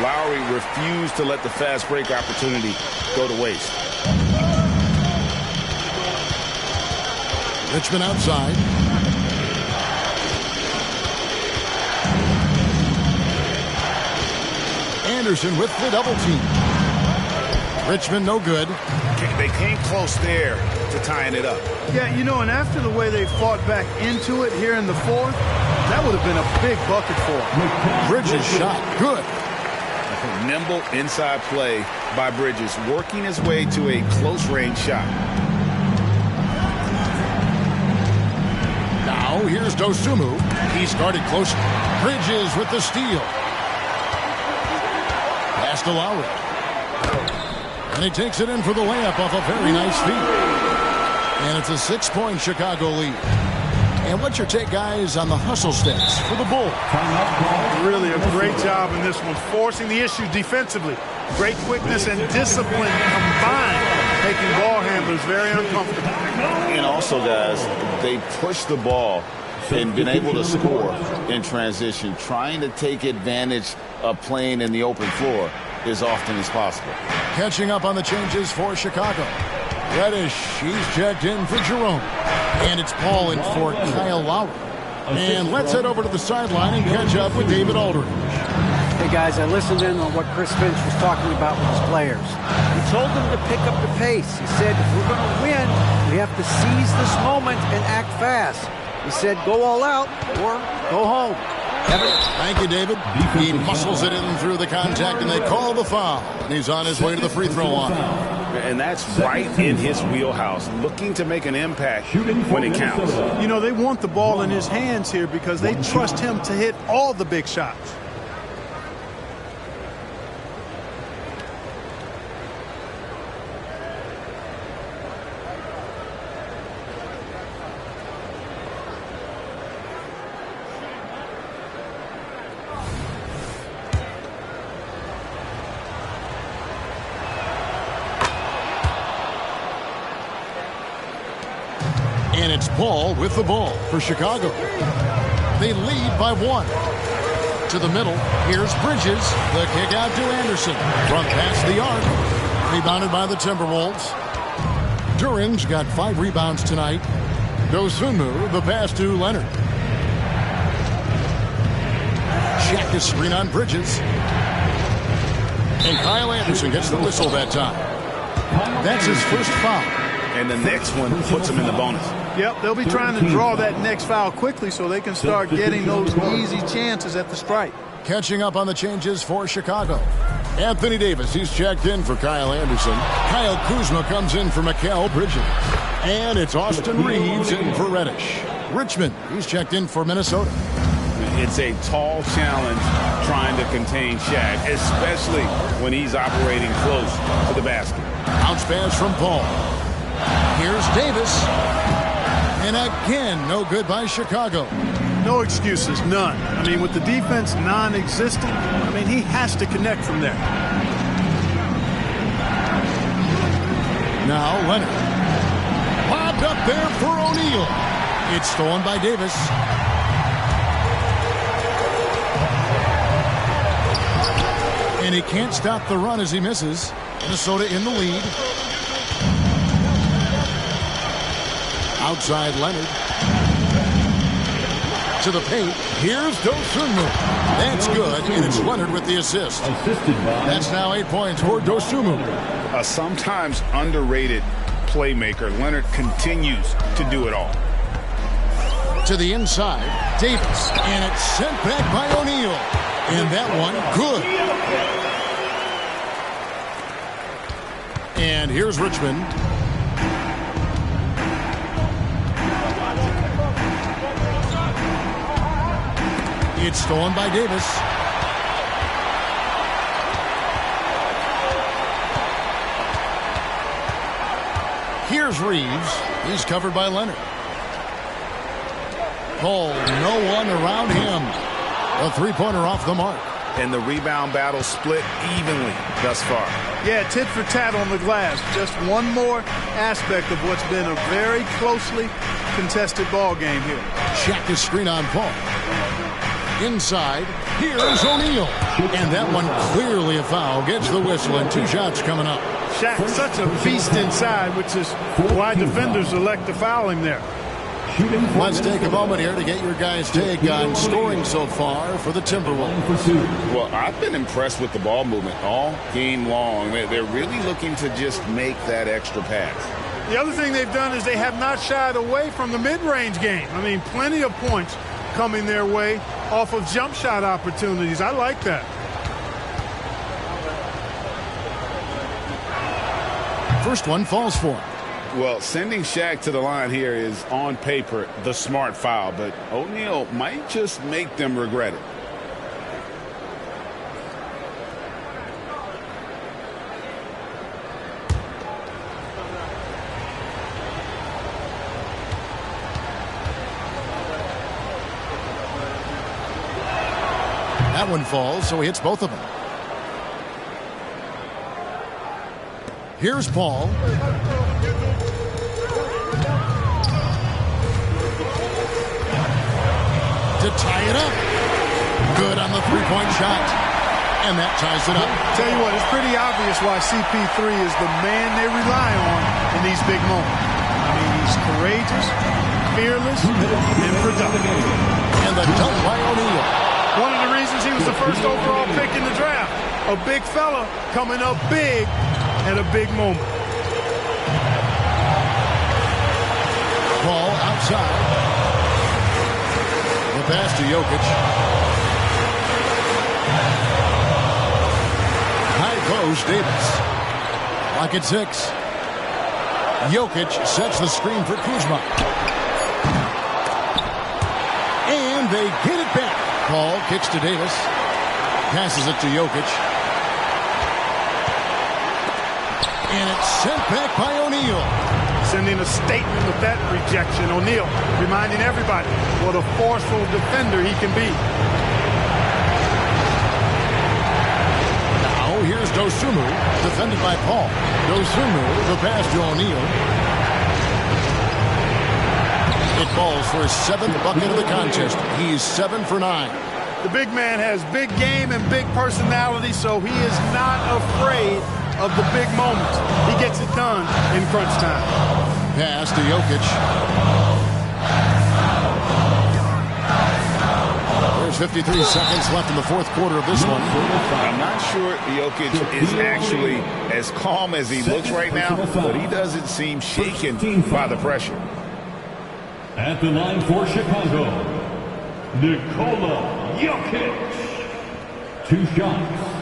Lowry refused to let the fast break opportunity go to waste. Richmond outside. Anderson with the double team. Richmond no good. They came close there to tying it up. Yeah, you know, and after the way they fought back into it here in the fourth, that would have been a big bucket for them. Bridges shot good. Nimble inside play by Bridges, working his way to a close-range shot. Now here's Dosunmu. He started close. Bridges with the steal. Pass to Lowry. And he takes it in for the layup off a very nice feed. And it's a 6-point Chicago lead. And what's your take, guys, on the hustle stats for the Bulls? Really a great job in this one, forcing the issue defensively. Great quickness and discipline combined, making ball handlers very uncomfortable. And also, guys, they push the ball and been able to score in transition, trying to take advantage of playing in the open floor as often as possible. Catching up on the changes for Chicago. Reddish, he's checked in for Jerome. And it's Paul in for Kyle Lowry. And let's head over to the sideline and catch up with David Aldridge. Hey, guys, I listened in on what Chris Finch was talking about with his players. He told them to pick up the pace. He said, if we're going to win, we have to seize this moment and act fast. He said, go all out or go home. Kevin? Thank you, David. He muscles it in through the contact, and they call the foul. And he's on his way to the free throw line. And that's right in his wheelhouse, looking to make an impact when it counts. You know, they want the ball in his hands here because they trust him to hit all the big shots. And it's Paul with the ball for Chicago. They lead by 1. To the middle, here's Bridges. The kick out to Anderson. From past the arc. Rebounded by the Timberwolves. Duran's got 5 rebounds tonight. Dosunmu, the pass to Leonard. Check the screen on Bridges. And Kyle Anderson gets the whistle that time. That's his first foul. And the next one puts him in the bonus. Yep, they'll be trying to draw that next foul quickly so they can start getting those easy chances at the stripe. Catching up on the changes for Chicago. Anthony Davis, he's checked in for Kyle Anderson. Kyle Kuzma comes in for Mikal Bridges. And it's Austin Reeves in for Reddish. Richmond, he's checked in for Minnesota. It's a tall challenge trying to contain Shaq, especially when he's operating close to the basket. Bounce pass from Paul. Here's Davis. And again, no good by Chicago. No excuses, none. I mean, with the defense non-existent, I mean, he has to connect from there. Now Leonard. Lobbed up there for O'Neal. It's stolen by Davis. And he can't stop the run as he misses. Minnesota in the lead. Outside Leonard. To the paint. Here's Dosunmu. That's good, and it's Leonard with the assist. That's now 8 points for Dosunmu. A sometimes underrated playmaker. Leonard continues to do it all. To the inside, Davis, and it's sent back by O'Neal. And that one, good. And here's Richmond. It's stolen by Davis. Here's Reeves. He's covered by Leonard. Cole, no one around him. A three-pointer off the mark. And the rebound battle split evenly thus far. Yeah, tit for tat on the glass. Just one more aspect of what's been a very closely contested ball game here. Shaq is screen on Paul. Inside, here's O'Neal. And that one clearly a foul. Gets the whistle, and 2 shots coming up. Shaq, such a beast inside, which is why defenders elect to foul him there. Let's take a moment here to get your guys' take on scoring so far for the Timberwolves. Well, I've been impressed with the ball movement all game long. They're really looking to just make that extra pass. The other thing they've done is they have not shied away from the mid-range game. I mean, plenty of points coming their way off of jump shot opportunities. I like that. First one falls for him. Well, sending Shaq to the line here is, on paper, the smart foul, but O'Neal might just make them regret it. That one falls, so he hits both of them. Here's Paul. To tie it up. Good on the three-point shot. And that ties it up. Tell you what, it's pretty obvious why CP3 is the man they rely on in these big moments. I mean, he's courageous, fearless, and productive. And the dunk by O'Neal. One of the reasons he was the first overall pick in the draft. A big fella coming up big at a big moment. Ball outside. The pass to Jokic. High post, Davis. Lock at 6. Jokic sets the screen for Kuzma. And they get it back. Paul kicks to Davis. Passes it to Jokic. And it's sent back by O'Neal. Sending a statement with that rejection. O'Neal reminding everybody what a forceful defender he can be. Now here's Dosunmu, defended by Paul. Dosunmu, the pass to O'Neal. It falls for his 7th bucket of the contest. He's 7 for 9. The big man has big game and big personality, so he is not afraid of the big moments. He gets it done in crunch time. Pass to Jokic. There's 53 seconds left in the fourth quarter of this one. I'm not sure Jokic is actually as calm as he looks right now, but he doesn't seem shaken by the pressure. At the line for Chicago, Nikola Jokic. 2 shots.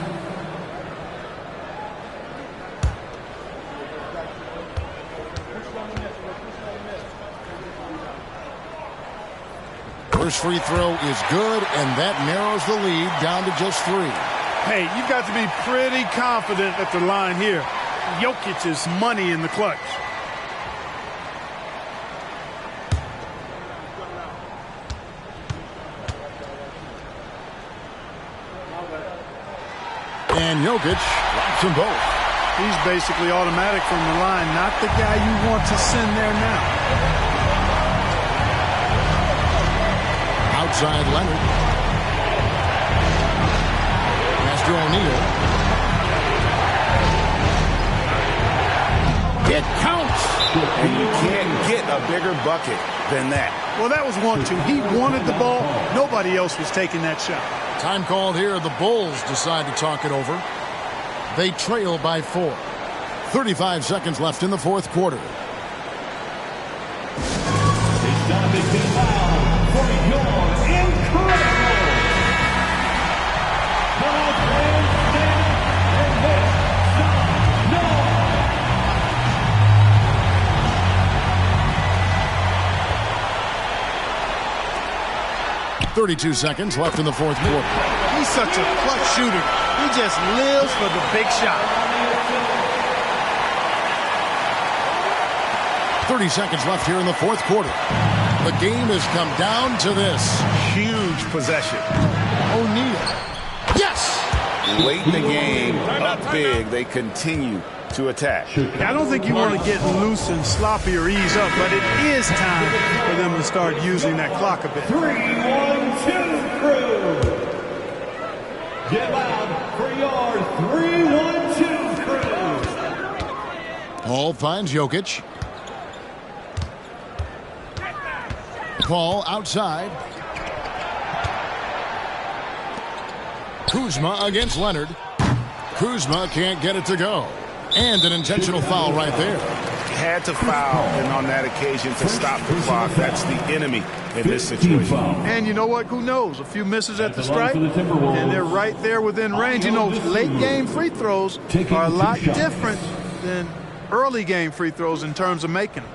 First free throw is good, and that narrows the lead down to just 3. Hey, you've got to be pretty confident at the line here. Jokic is money in the clutch. And Jokic drops them both. He's basically automatic from the line, not the guy you want to send there now. Outside Leonard. Pass to O'Neal. It counts. And you can't get a bigger bucket than that. Well, that was 1-2. He wanted the ball. Nobody else was taking that shot. Time called here. The Bulls decide to talk it over. They trail by 4. 35 seconds left in the fourth quarter. It's time to get out for your incredible No. 32 seconds left in the fourth quarter. He's such a clutch shooter. He just lives for the big shot. 30 seconds left here in the fourth quarter. The game has come down to this. Huge possession. O'Neal. Yes! Late in the game, up big, they continue to attack. I don't think you want to get loose and sloppy or ease up, but it is time for them to start using that clock a bit. 3-1-2 crew. Get out for your 3-1-2 crew. Paul finds Jokic. Paul outside. Kuzma against Leonard. Kuzma can't get it to go. And an intentional foul right there. Had to foul, and on that occasion to stop the clock. That's the enemy in this situation. And you know what? Who knows? A few misses at the stripe, and they're right there within range. You know, late game free throws are a lot different than early game free throws in terms of making them.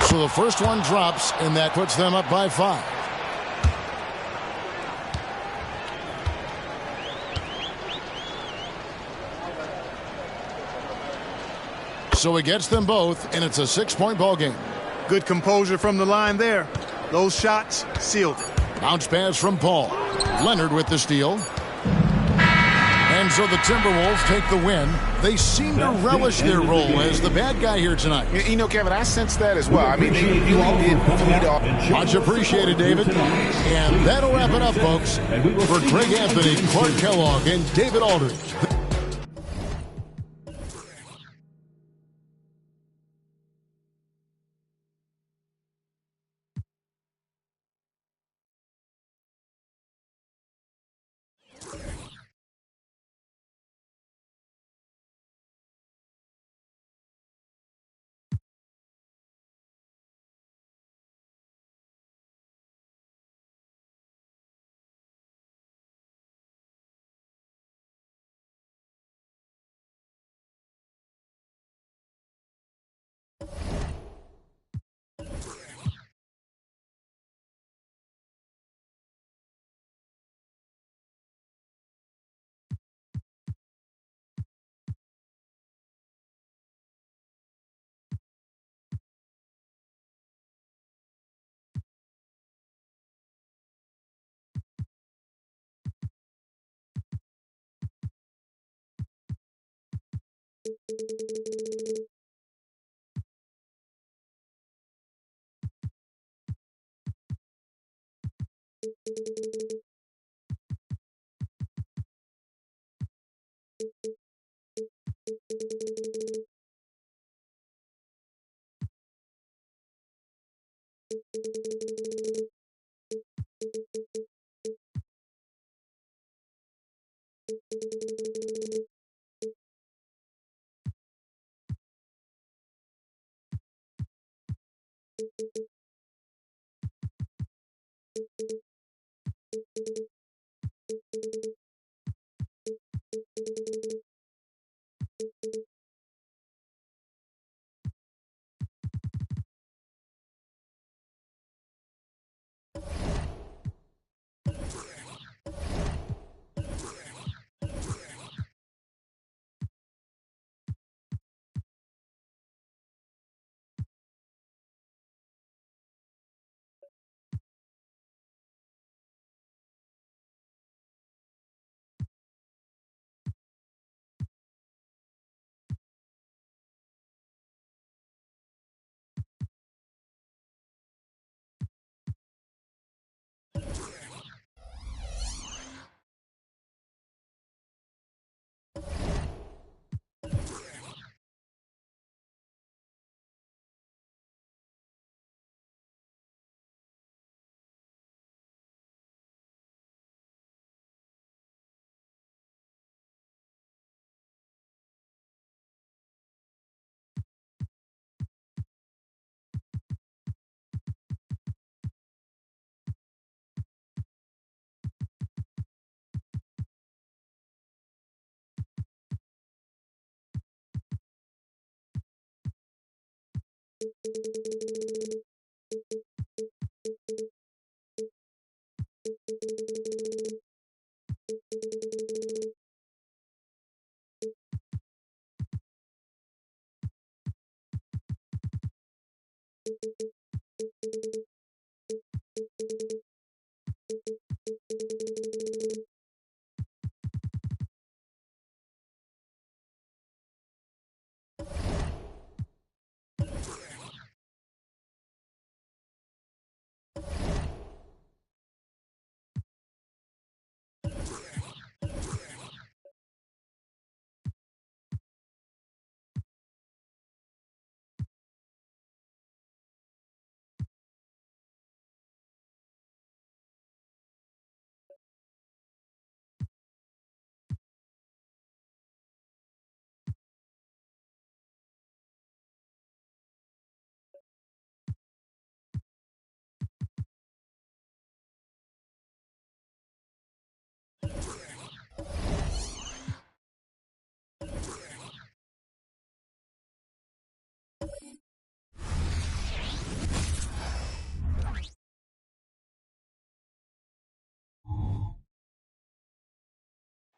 So the first one drops, and that puts them up by 5. So he gets them both, and it's a 6-point ball game. Good composure from the line there. Those shots sealed it. Bounce pass from Paul. Leonard with the steal. And so the Timberwolves take the win. They seem to relish their role as the bad guy here tonight. You know, Kevin, I sense that as well. I mean, they really did feed off. Much appreciated, David. And that'll wrap it up, folks. For Greg Anthony, Clark Kellogg, and David Aldridge.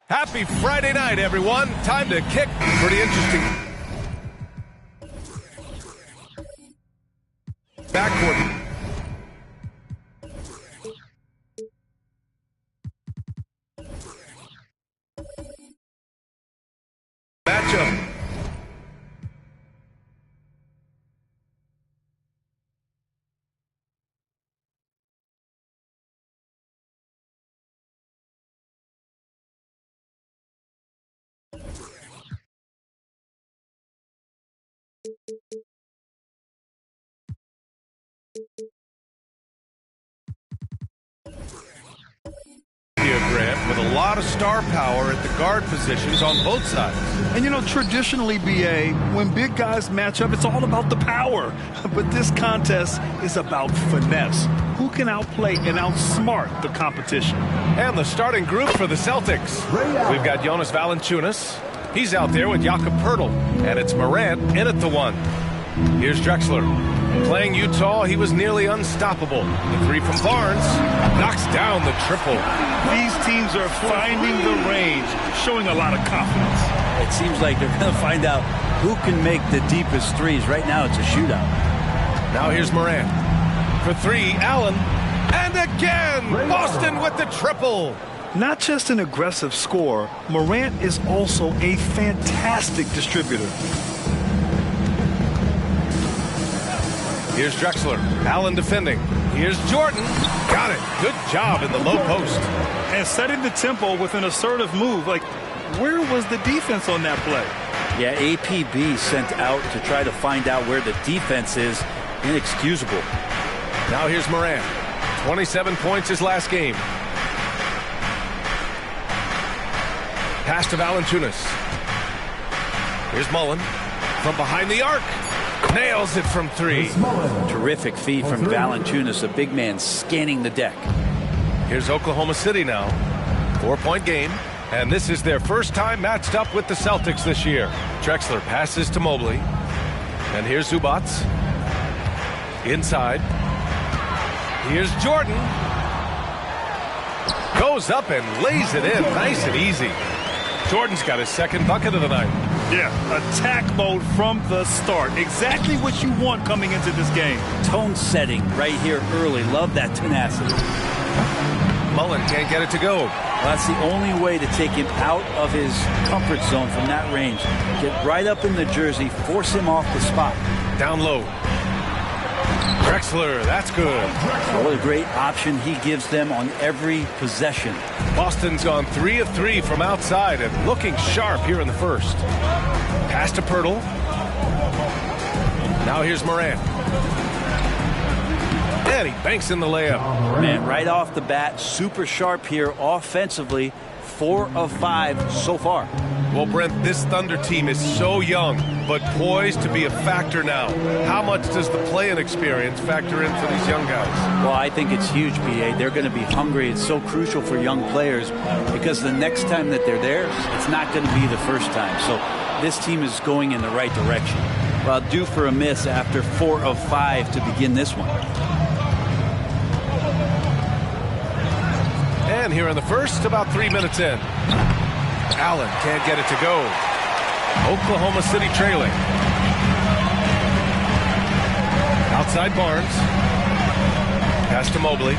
Happy Friday night, everyone. Time to kick. Pretty interesting. Backcourt. Matchup. Grant, with a lot of star power at the guard positions on both sides. And you know, traditionally, BA, when big guys match up, it's all about the power. But this contest is about finesse. Who can outplay and outsmart the competition? And the starting group for the Celtics. We've got Jonas Valanciunas. He's out there with Jakob Poeltl. And it's Morant in at the 1. Here's Drexler. Playing Utah, he was nearly unstoppable. The 3 from Barnes knocks down the triple. These teams are finding the range, showing a lot of confidence. It seems like they're going to find out who can make the deepest threes. Right now, it's a shootout. Now here's Morant. For 3, Allen. And again, Boston with the triple. Not just an aggressive scorer, Morant is also a fantastic distributor. Here's Drexler. Allen defending. Here's Jordan. Got it. Good job in the low post. And setting the tempo with an assertive move. Like, where was the defense on that play? Yeah, APB sent out to try to find out where the defense is. Inexcusable. Now here's Morant. 27 points his last game. Pass to Valanciunas. Here's Mullen. From behind the arc. Nails it from 3. Terrific feed from Valanciunas, a big man scanning the deck. Here's Oklahoma City now. 4-point game. And this is their first time matched up with the Celtics this year. Drexler passes to Mobley. And here's Zubac. Inside. Here's Jordan. Goes up and lays it in nice and easy. Jordan's got his second bucket of the night. Yeah, attack mode from the start. Exactly what you want coming into this game. Tone setting right here early. Love that tenacity. Mullen can't get it to go. Well, that's the only way to take him out of his comfort zone from that range. Get right up in the jersey, force him off the spot. Down low. Drexler, that's good. What a great option he gives them on every possession. Boston's gone 3 of 3 from outside and looking sharp here in the first. Pass to Poeltl. Now here's Morant. And he banks in the layup. Man, right off the bat, super sharp here offensively. 4 of 5 so far. Well, Brent, this Thunder team is so young, but poised to be a factor now. How much does the play-in experience factor in for these young guys? Well, I think it's huge, B.A. They're going to be hungry. It's so crucial for young players because the next time that they're there, it's not going to be the first time. So this team is going in the right direction. Well, due for a miss after 4 of 5 to begin this one. And here in the first, about 3 minutes in. Allen can't get it to go. Oklahoma City trailing. Outside Barnes. Pass to Mobley.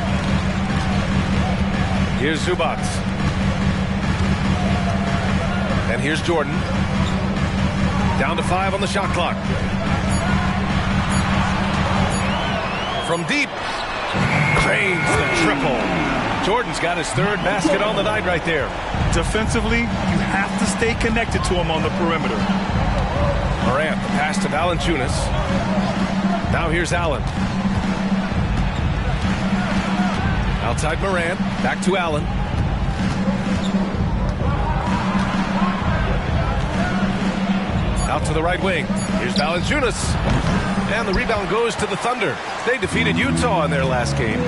Here's Zubac. And here's Jordan. Down to 5 on the shot clock. From deep. Drains the triple. Jordan's got his 3rd basket on the night right there. Defensively, you have to stay connected to him on the perimeter. Morant, the pass to Valanciunas. Now here's Allen. Outside Morant, back to Allen. Out to the right wing. Here's Valanciunas. And the rebound goes to the Thunder. They defeated Utah in their last game.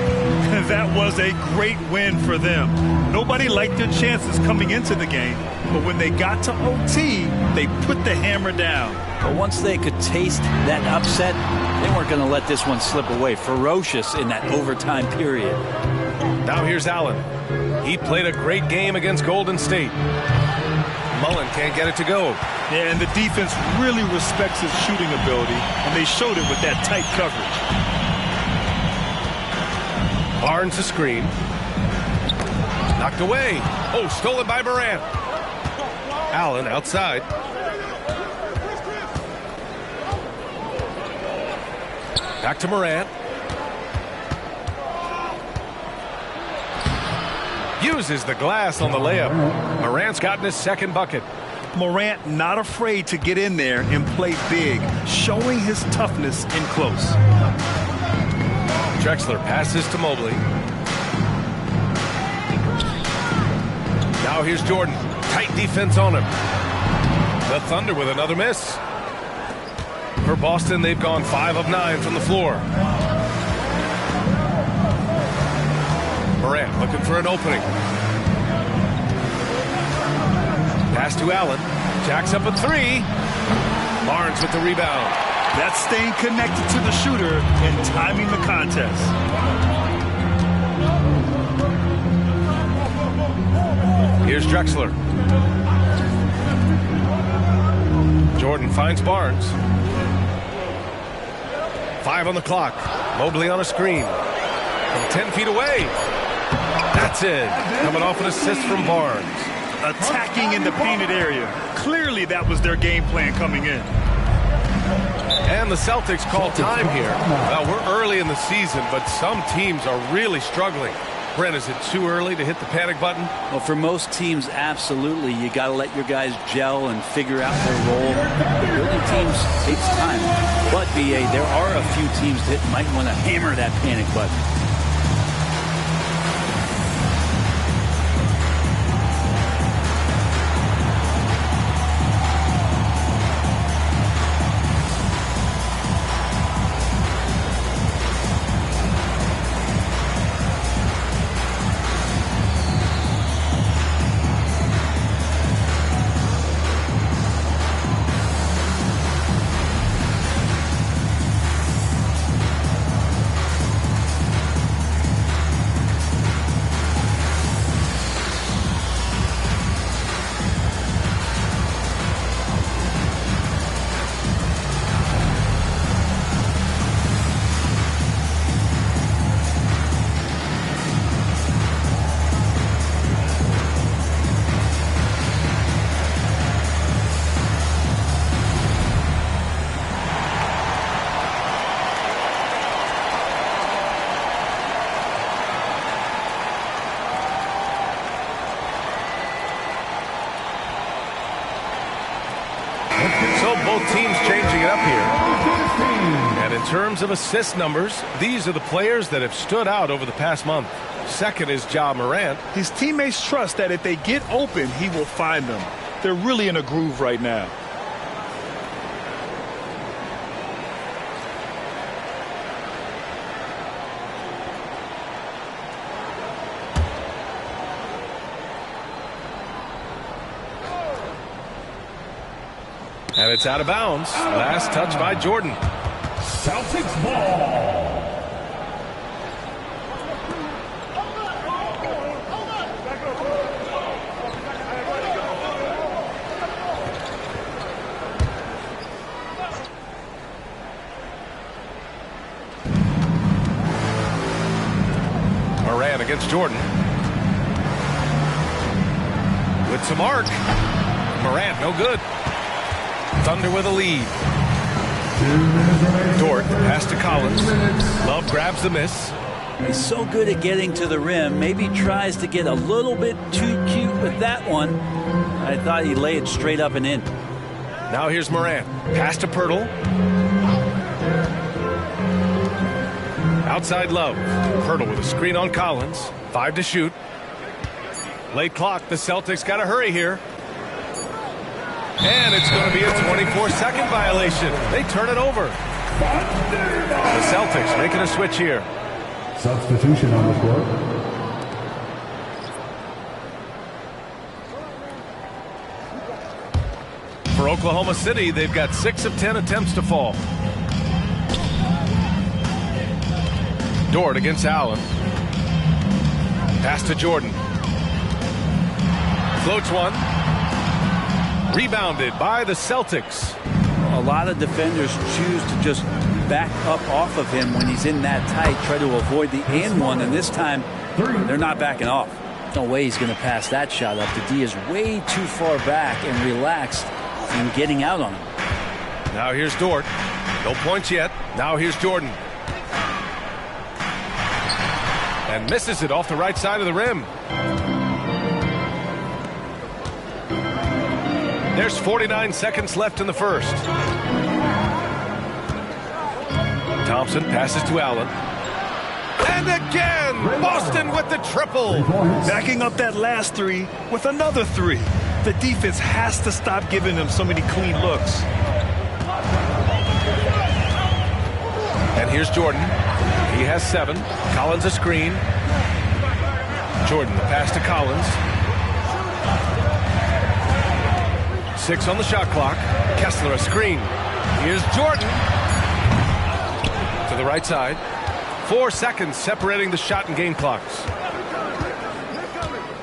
That was a great win for them. Nobody liked their chances coming into the game, but when they got to OT, they put the hammer down. But once they could taste that upset, they weren't going to let this one slip away. Ferocious in that overtime period. Now here's Allen. He played a great game against Golden State. Mullen can't get it to go. Yeah, and the defense really respects his shooting ability, and they showed it with that tight coverage. Barnes a screen. Knocked away. Oh, stolen by Morant. Allen outside. Back to Morant. Uses the glass on the layup. Morant's gotten his 2nd bucket. Morant not afraid to get in there and play big, showing his toughness in close. Drexler passes to Mobley. Now here's Jordan. Tight defense on him. The Thunder with another miss. For Boston, they've gone 5 of 9 from the floor. Morant looking for an opening. Pass to Allen. Jacks up a 3. Barnes with the rebound. That's staying connected to the shooter and timing the contest. Here's Drexler. Jordan finds Barnes. 5 on the clock. Mobley on a screen. From 10 feet away. That's it. Coming off an assist from Barnes. Attacking in the painted area. Clearly that was their game plan coming in. And the Celtics call time here. Well, we're early in the season, but some teams are really struggling. Brent, is it too early to hit the panic button? Well, for most teams, absolutely. You got to let your guys gel and figure out their role. Building teams takes time. But, B.A., there are a few teams that might want to hammer that panic button. So both teams changing it up here. And in terms of assist numbers, these are the players that have stood out over the past month. Second is Ja Morant. His teammates trust that if they get open, he will find them. They're really in a groove right now. And it's out of bounds. Last touch by Jordan. Celtics ball. Moran against Jordan. With some arc. Morant, no good. Thunder with a lead. Dort pass to Collins. Love grabs the miss. He's so good at getting to the rim. Maybe tries to get a little bit too cute with that one. I thought he'd lay it straight up and in. Now here's Morant. Pass to Pirtle. Outside Love. Pirtle with a screen on Collins. 5 to shoot. Late clock. The Celtics got to hurry here. And it's going to be a 24-second violation. They turn it over. The Celtics making a switch here. Substitution on the court. For Oklahoma City, they've got 6 of 10 attempts to fall. Dort against Allen. Pass to Jordan. Floats one. Rebounded by the Celtics. A lot of defenders choose to just back up off of him when he's in that tight, try to avoid the and one, and this time they're not backing off. No way he's going to pass that shot up. The D is way too far back and relaxed and getting out on him. Now here's Dort. No points yet. Now here's Jordan. And misses it off the right side of the rim. There's 49 seconds left in the first. Thompson passes to Allen. And again, Boston with the triple. Backing up that last three with another three. The defense has to stop giving them so many clean looks. And here's Jordan. He has 7. Collins a screen. Jordan, the pass to Collins. 6 on the shot clock. Kessler a screen. Here's Jordan. To the right side. 4 seconds separating the shot and game clocks.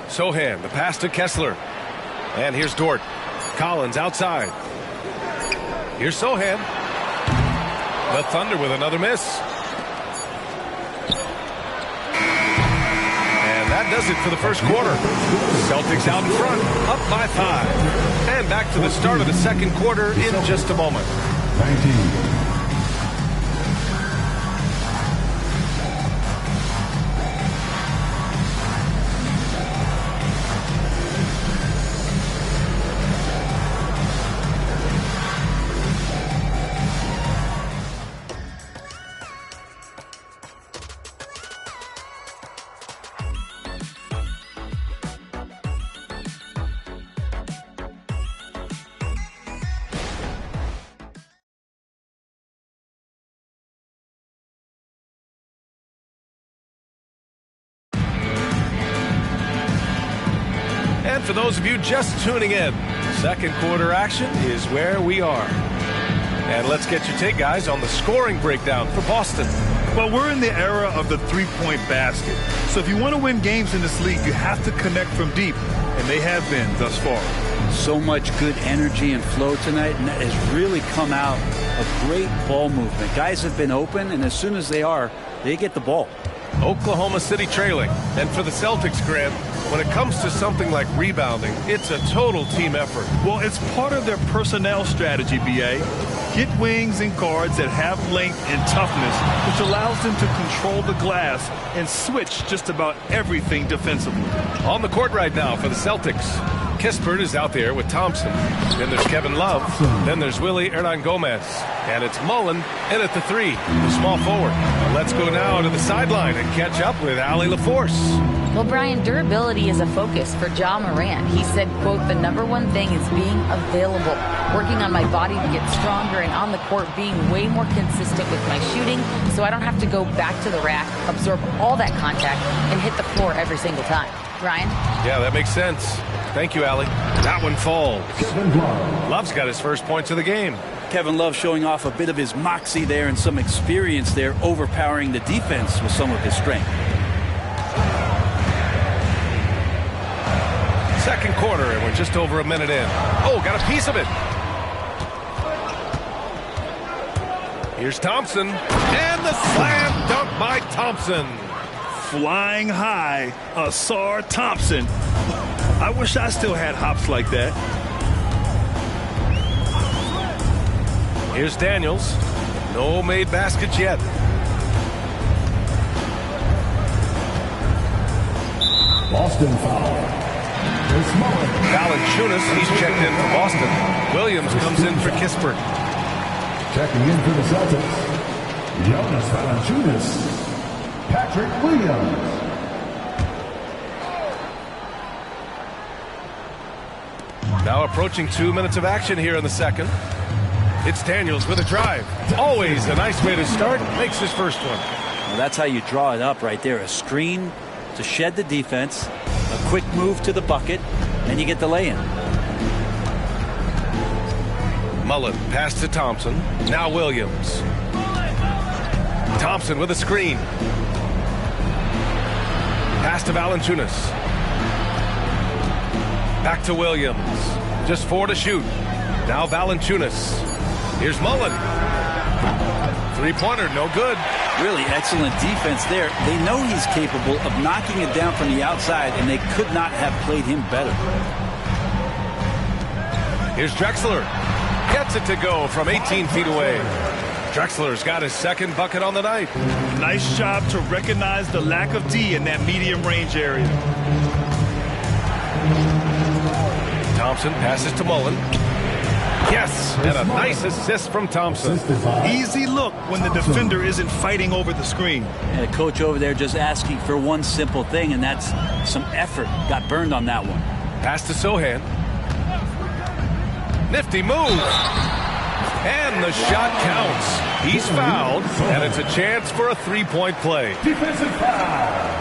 Sohan, the pass to Kessler. And here's Dort. Collins outside. Here's Sohan. The Thunder with another miss. That does it for the first quarter. Celtics out in front, up by 5. And back to the start of the second quarter in just a moment. 19. For those of you just tuning in, second quarter action is where we are. And let's get your take, guys, on the scoring breakdown for Boston. Well, we're in the era of the three-point basket. So if you want to win games in this league, you have to connect from deep. And they have been thus far. So much good energy and flow tonight, and that has really come out of great ball movement. Guys have been open, and as soon as they are, they get the ball. Oklahoma City trailing. And for the Celtics, Grant, when it comes to something like rebounding, it's a total team effort. Well, it's part of their personnel strategy, B.A. Get wings and guards that have length and toughness, which allows them to control the glass and switch just about everything defensively. On the court right now for the Celtics, Kispert is out there with Thompson. Then there's Kevin Love. Then there's Willie Hernan-Gomez. And it's Mullen in at the 3, the small forward. Let's go now to the sideline and catch up with Allie LaForce. Well, Brian, durability is a focus for Ja Morant. He said, quote, the #1 thing is being available, working on my body to get stronger, and on the court being way more consistent with my shooting so I don't have to go back to the rack, absorb all that contact, and hit the floor every single time. Ryan? Yeah, that makes sense. Thank you, Allie. That one falls. Love's got his first points of the game. Kevin Love showing off a bit of his moxie there and some experience there, overpowering the defense with some of his strength. Second quarter, and we're just over a minute in. Oh, got a piece of it. Here's Thompson, and the slam dunk by Thompson. Flying high, Asar Thompson. I wish I still had hops like that. Here's Daniels. No made baskets yet. Boston foul. Valanciunas, he's checked in for Boston. Williams comes in for Kispert. Checking in for the Celtics, Jonas Valanciunas, Patrick Williams. Now approaching 2 minutes of action here in the second. It's Daniels with a drive. Always a nice way to start. Makes his first one. Well, that's how you draw it up right there. A screen to shed the defense, a quick move to the bucket, and you get the lay-in. Mullen pass to Thompson. Now Williams. Thompson with a screen. Pass to Valanciunas. Back to Williams. Just 4 to shoot. Now Valanciunas. Here's Mullen. Three-pointer, no good. Really excellent defense there. They know he's capable of knocking it down from the outside, and they could not have played him better. Here's Drexler. Gets it to go from 18 feet away. Drexler's got his second bucket on the night. Nice job to recognize the lack of D in that medium range area. Thompson passes to Mullen. Yes, and a nice assist from Thompson. Easy look when the defender isn't fighting over the screen. And a coach over there just asking for one simple thing, and that's some effort. Got burned on that one. Pass to Sohan. Nifty move. And the shot counts. He's fouled, and it's a chance for a three-point play. Defensive foul.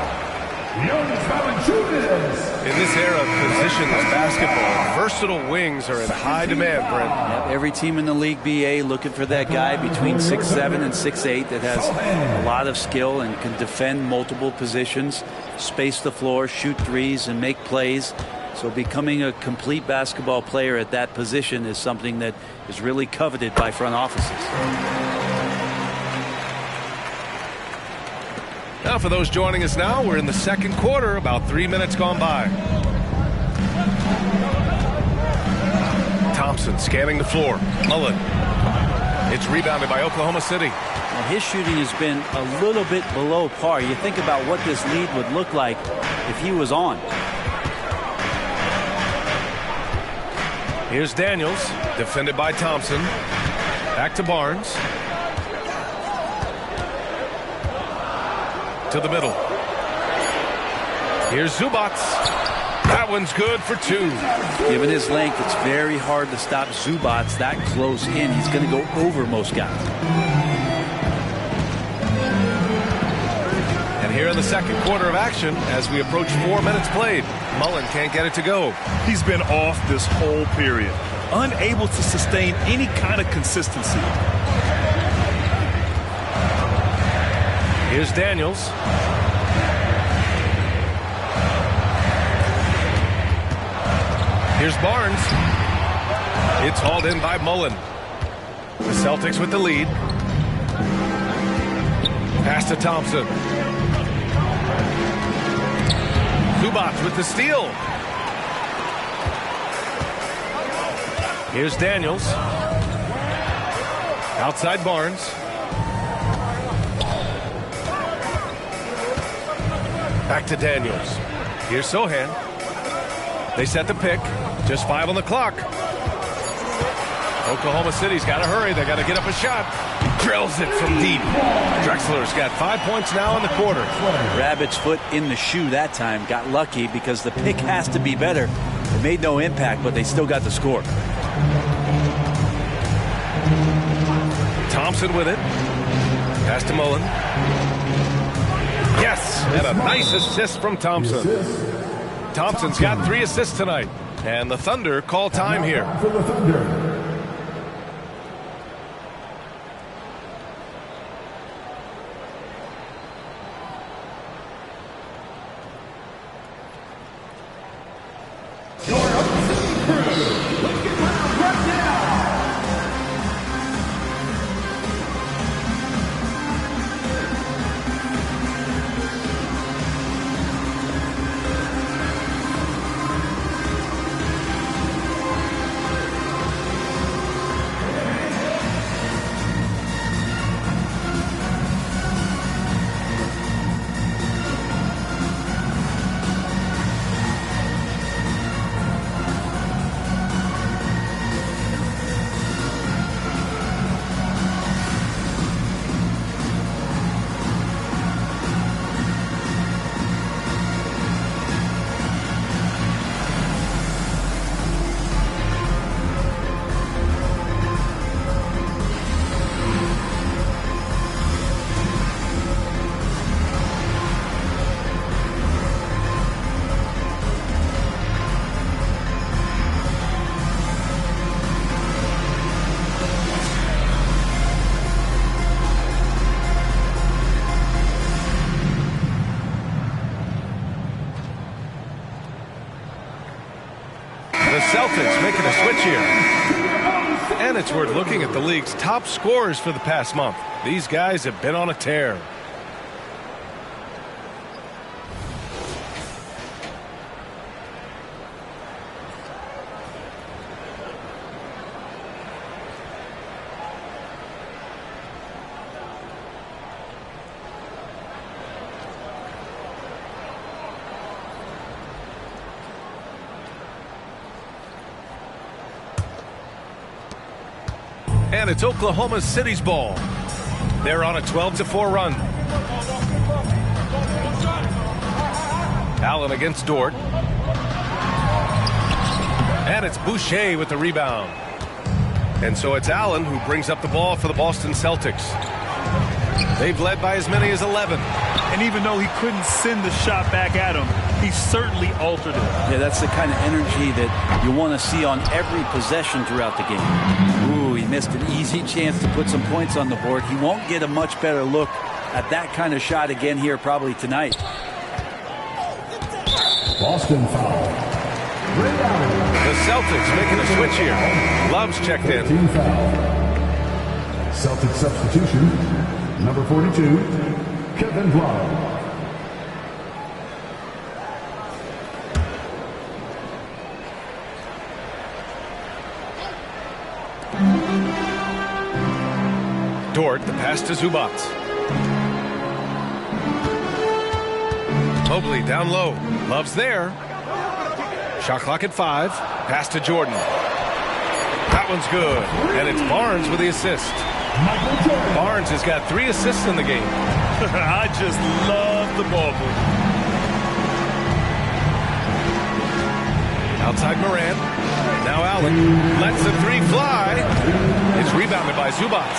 Jonas Valanciunas. In this era of positionless basketball, versatile wings are in high demand, Brent. Yep, every team in the league, BA, looking for that guy between 6'7" and 6'8" that has a lot of skill and can defend multiple positions, space the floor, shoot threes, and make plays. So becoming a complete basketball player at that position is something that is really coveted by front offices. Now for those joining us now, we're in the second quarter, about 3 minutes gone by. Thompson scanning the floor. Mullen. It's rebounded by Oklahoma City. Well, his shooting has been a little bit below par. You think about what this lead would look like if he was on. Here's Daniels, defended by Thompson. Back to Barnes. To the middle. Here's Zubac. That one's good for 2. Given his length, it's very hard to stop Zubac that close in. He's going to go over most guys. And here in the second quarter of action, as we approach 4 minutes played, Mullen can't get it to go. He's been off this whole period, unable to sustain any kind of consistency. Here's Daniels. Here's Barnes. It's hauled in by Mullen. The Celtics with the lead. Pass to Thompson. Zubac with the steal. Here's Daniels. Outside Barnes. Back to Daniels. Here's Sohan. They set the pick. Just 5 on the clock. Oklahoma City's got to hurry. They got to get up a shot. Drills it from deep. Drexler's got 5 points now in the quarter. Rabbit's foot in the shoe that time. Got lucky because the pick has to be better. It made no impact, but they still got the score. Thompson with it. Pass to Mullen. Yes, and a nice assist from Thompson. Thompson's got 3 assists tonight. And the Thunder call time here. For the Thunder. Celtics making a switch here. And it's worth looking at the league's top scorers for the past month. These guys have been on a tear. And it's Oklahoma City's ball. They're on a 12-4 run. Allen against Dort. And it's Boucher with the rebound. And so it's Allen who brings up the ball for the Boston Celtics. They've led by as many as 11. And even though he couldn't send the shot back at him, he certainly altered it. Yeah, that's the kind of energy that you want to see on every possession throughout the game. Ooh, he missed an easy chance to put some points on the board. He won't get a much better look at that kind of shot again here probably tonight. Boston foul. The Celtics making a switch here. Love's checked in. Team foul. Celtic substitution. Number 42, Kevin Love. Dort, the pass to Zubac. Mobley down low. Love's there. Shot clock at 5. Pass to Jordan. That one's good. And it's Barnes with the assist. Barnes has got 3 assists in the game. I just love the ball movement. Outside Morant. Now Allen lets the 3 fly. It's rebounded by Zubac.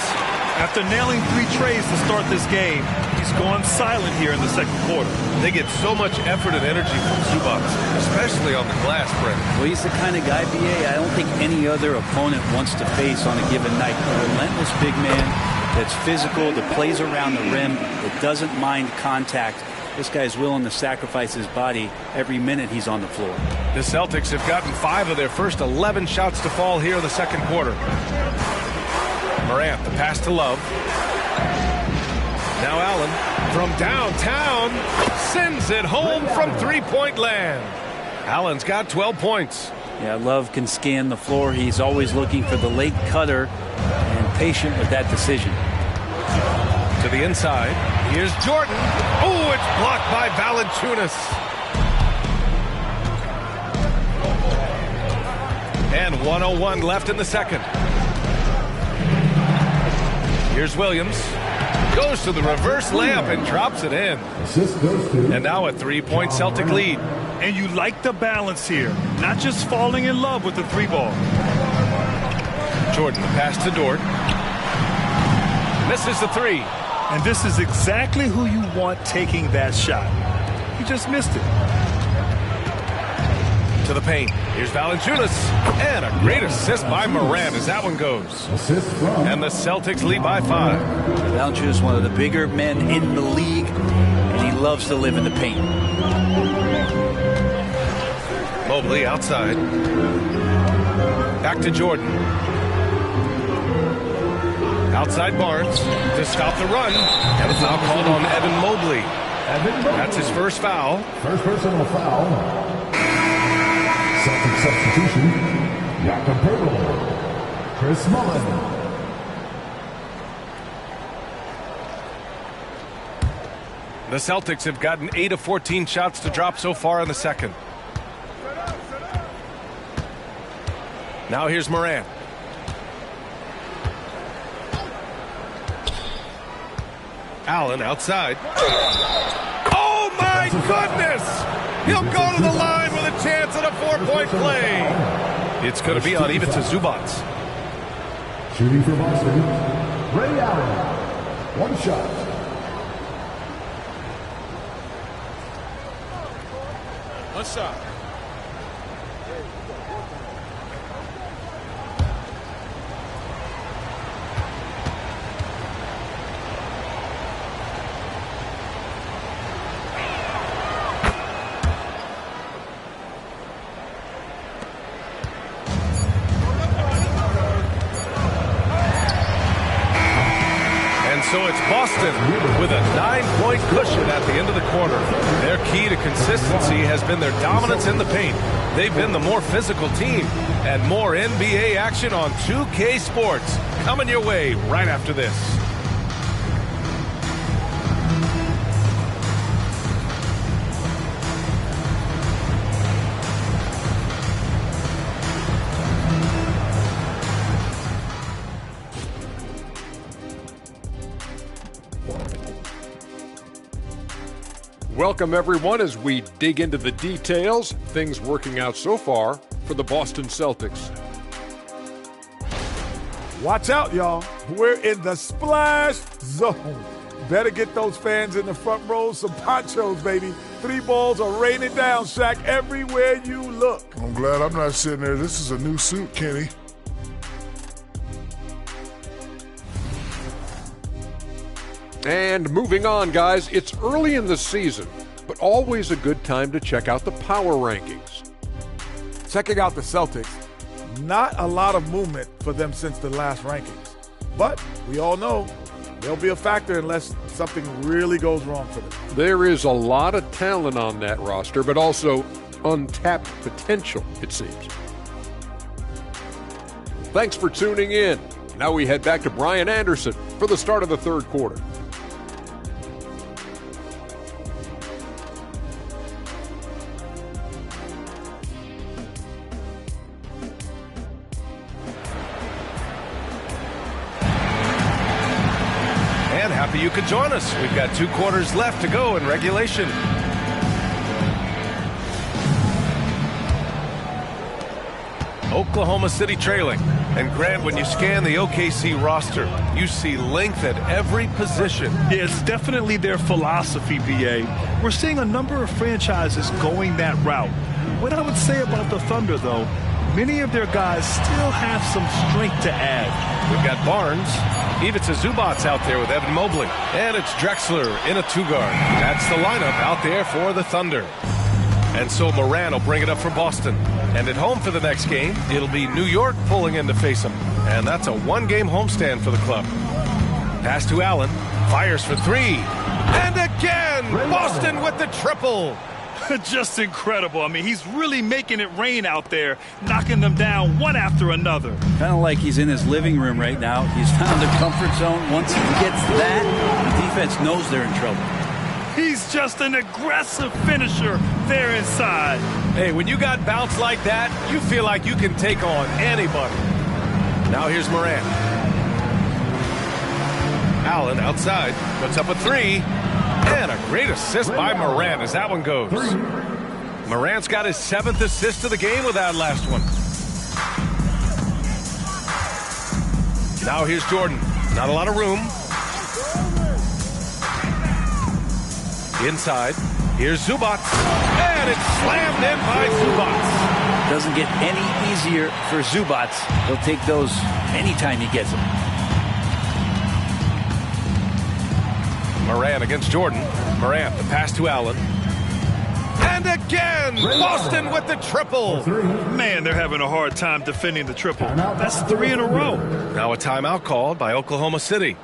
After nailing 3 trays to start this game, he's gone silent here in the second quarter. They get so much effort and energy from Zubac, especially on the glass, Brent. Well, he's the kind of guy, BA, I don't think any other opponent wants to face on a given night. A relentless big man that's physical, that plays around the rim, that doesn't mind contact. This guy's willing to sacrifice his body every minute he's on the floor. The Celtics have gotten 5 of their first 11 shots to fall here in the second quarter. Morant, the pass to Love. Now Allen from downtown sends it home from three-point land. Allen's got 12 points. Yeah, Love can scan the floor. He's always looking for the late cutter and patient with that decision. To the inside. Here's Jordan. Oh, it's blocked by Valanciunas. And 1:01 left in the second. Here's Williams. Goes to the reverse layup and drops it in. Assist goes to. And now a 3-point Celtic lead. And you like the balance here. Not just falling in love with the 3 ball. Jordan, the pass to Dort. Misses the 3. And this is exactly who you want taking that shot. He just missed it. to the paint. Here's Valanciunas. And a great assist by Morant as that one goes. And the Celtics lead by 5. Valanciunas is one of the bigger men in the league, and he loves to live in the paint. Mobley outside. Back to Jordan. Outside Barnes to stop the run. And a foul called on Evan Mobley. That's his first foul. First personal foul. Celtic substitution. Jakob Poeltl. Chris Mullin. The Celtics have gotten 8 of 14 shots to drop so far in the second. Now here's Morant. Allen outside. Oh my goodness! He'll go to the line with a chance at a 4-point play. It's going to be on Ivica Zubac. Shooting for Boston, Ray Allen. One shot. One shot. So it's Boston with a 9-point cushion at the end of the quarter. Their key to consistency has been their dominance in the paint. They've been the more physical team. And more NBA action on 2K Sports coming your way right after this. Welcome, everyone, as we dig into the details. Things working out so far for the Boston Celtics. Watch out, y'all. We're in the splash zone. Better get those fans in the front row some ponchos, baby. 3 balls are raining down, Shaq, everywhere you look. I'm glad I'm not sitting there. This is a new suit, Kenny. And moving on, guys, it's early in the season, but always a good time to check out the power rankings. Checking out the Celtics, not a lot of movement for them since the last rankings. But we all know they'll be a factor unless something really goes wrong for them. There is a lot of talent on that roster, but also untapped potential, it seems. Thanks for tuning in. Now we head back to Brian Anderson for the start of the third quarter. Happy you could join us. We've got 2 quarters left to go in regulation. Oklahoma City trailing. And Grant, when you scan the OKC roster, you see length at every position. Yeah, it's definitely their philosophy, BA. We're seeing a number of franchises going that route. What I would say about the Thunder, though, many of their guys still have some strength to add. We've got Barnes. Ivica Zubac out there with Evan Mobley. And it's Drexler in a 2-guard. That's the lineup out there for the Thunder. And so Morant will bring it up for Boston. And at home for the next game, it'll be New York pulling in to face them. And that's a 1-game homestand for the club. Pass to Allen. Fires for 3. And again, Boston with the triple. Just incredible. I mean, he's really making it rain out there, knocking them down one after another. Kind of like he's in his living room right now. He's found a comfort zone. Once he gets that, the defense knows they're in trouble. He's just an aggressive finisher there inside. Hey, when you got bounce like that, you feel like you can take on anybody. Now here's Morant. Allen outside, puts up a 3. And a great assist by Morant as that one goes. Morant's got his 7th assist of the game with that last one. Now here's Jordan. Not a lot of room. Inside. Here's Zubac. And it's slammed in by Zubac. Doesn't get any easier for Zubats. He'll take those anytime he gets them. Morant against Jordan. Morant, the pass to Allen. And again, Boston with the triple. Man, they're having a hard time defending the triple. That's 3 in a row. Now a timeout called by Oklahoma City.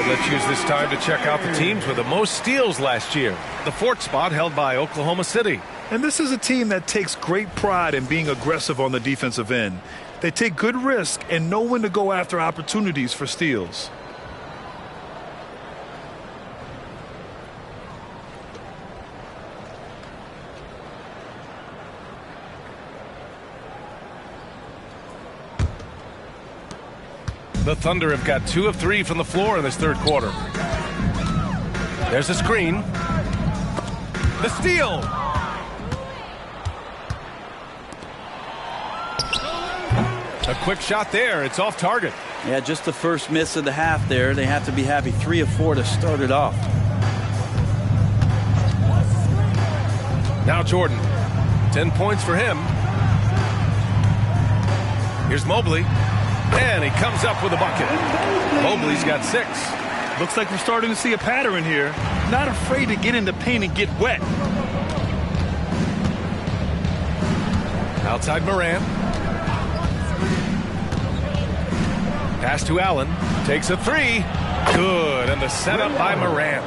Let's use this time to check out the teams with the most steals last year. The 4th spot held by Oklahoma City. And this is a team that takes great pride in being aggressive on the defensive end. They take good risk and know when to go after opportunities for steals. The Thunder have got 2 of 3 from the floor in this 3rd quarter. There's a screen. The steal. A quick shot there. It's off target. Yeah, just the first miss of the half there. They have to be happy. 3 of 4 to start it off. Now Jordan. 10 points for him. Here's Mobley. And he comes up with a bucket. Mobley's got 6. Looks like we're starting to see a pattern here. Not afraid to get in the paint and get wet. Outside Morant. Pass to Allen. Takes a 3. Good. And the setup by Morant.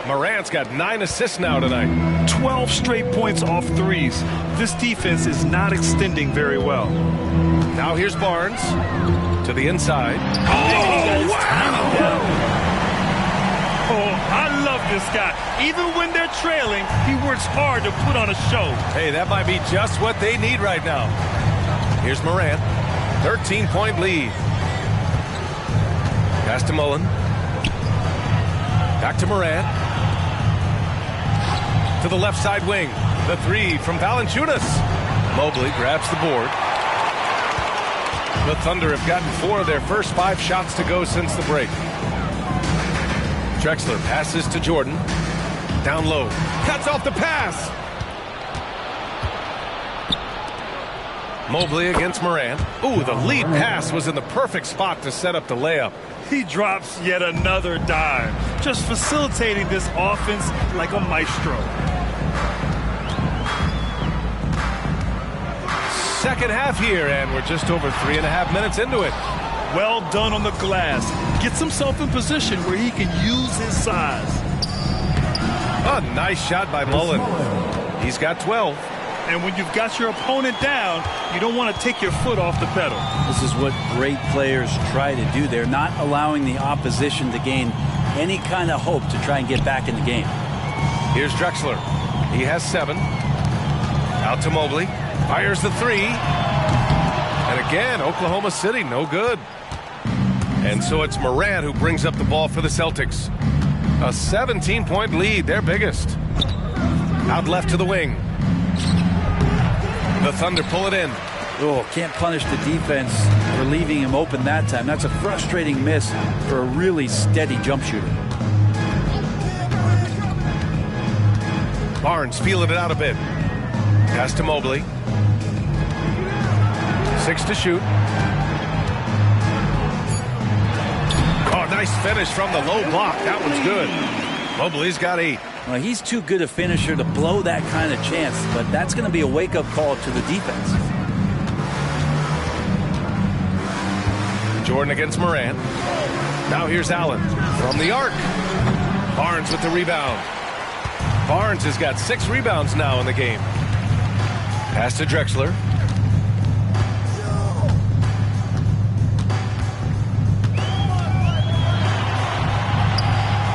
Morant's got 9 assists now tonight. 12 straight points off threes. This defense is not extending very well. Now here's Barnes to the inside. Oh, wow! Oh, I love this guy. Even when they're trailing, he works hard to put on a show. Hey, that might be just what they need right now. Here's Morant. 13-point lead. Pass to Mullen. Back to Morant. To the left side wing. The 3 from Valanciunas. Mobley grabs the board. The Thunder have gotten 4 of their first 5 shots to go since the break. Drexler passes to Jordan. Down low. Cuts off the pass. Mobley against Morant. Ooh, the lead pass was in the perfect spot to set up the layup. He drops yet another dime, just facilitating this offense like a maestro. Second half here, and we're just over 3.5 minutes into it. Well done on the glass. Gets himself in position where he can use his size. A nice shot by Mullen. He's got 12. And when you've got your opponent down, you don't want to take your foot off the pedal. This is what great players try to do. They're not allowing the opposition to gain any kind of hope to try and get back in the game. Here's Drexler. He has 7. Out to Mobley. Fires the 3. And again, Oklahoma City, no good. And so it's Morant who brings up the ball for the Celtics. A 17-point lead, their biggest. Out left to the wing. The Thunder pull it in. Oh, can't punish the defense for leaving him open that time. That's a frustrating miss for a really steady jump shooter. Barnes feeling it out a bit. Pass to Mobley. 6 to shoot. Oh, nice finish from the low block. That one's good. Mobley's got 8. Well, he's too good a finisher to blow that kind of chance, but that's going to be a wake-up call to the defense. Jordan against Morant. Now here's Allen from the arc. Barnes with the rebound. Barnes has got 6 rebounds now in the game. Pass to Drexler.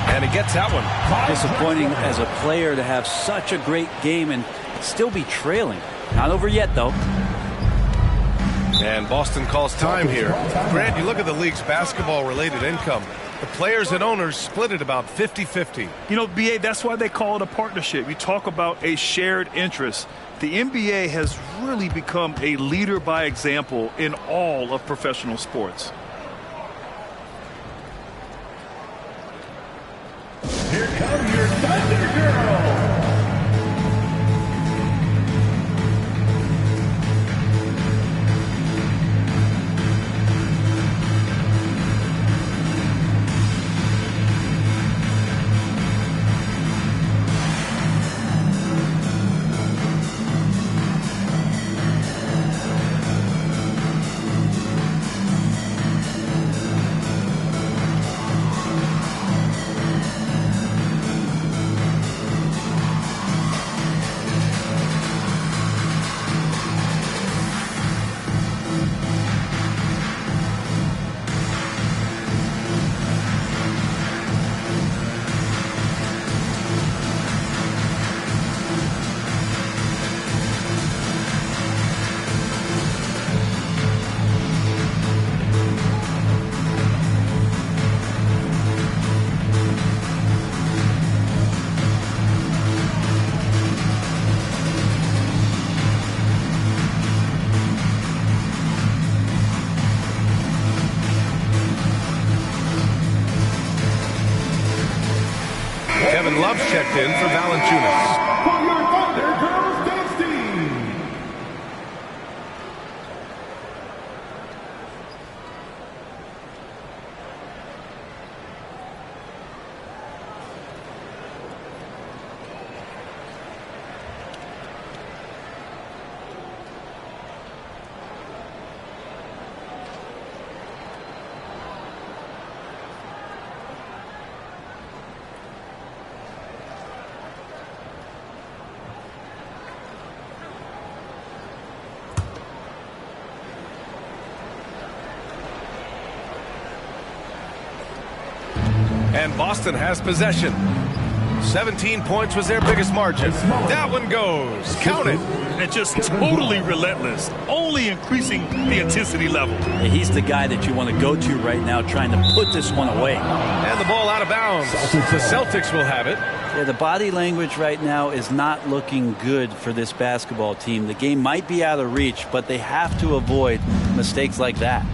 And he gets that one. Disappointing as a player to have such a great game and still be trailing. Not over yet, though. And Boston calls time here. Grant, you look at the league's basketball-related income. The players and owners split it about 50-50. You know, BA, that's why they call it a partnership. You talk about a shared interest. The NBA has really become a leader by example in all of professional sports. Here come your Thunder Girls. Kevin Love checked in for Valanciunas. For your Thunder Girls dance team. And Boston has possession. 17 points was their biggest margin. That one goes. Count it. And just totally relentless, only increasing the intensity level. He's the guy that you want to go to right now, trying to put this one away. And the ball out of bounds. The Celtics will have it. Yeah, the body language right now is not looking good for this basketball team. The game might be out of reach, but they have to avoid mistakes like that.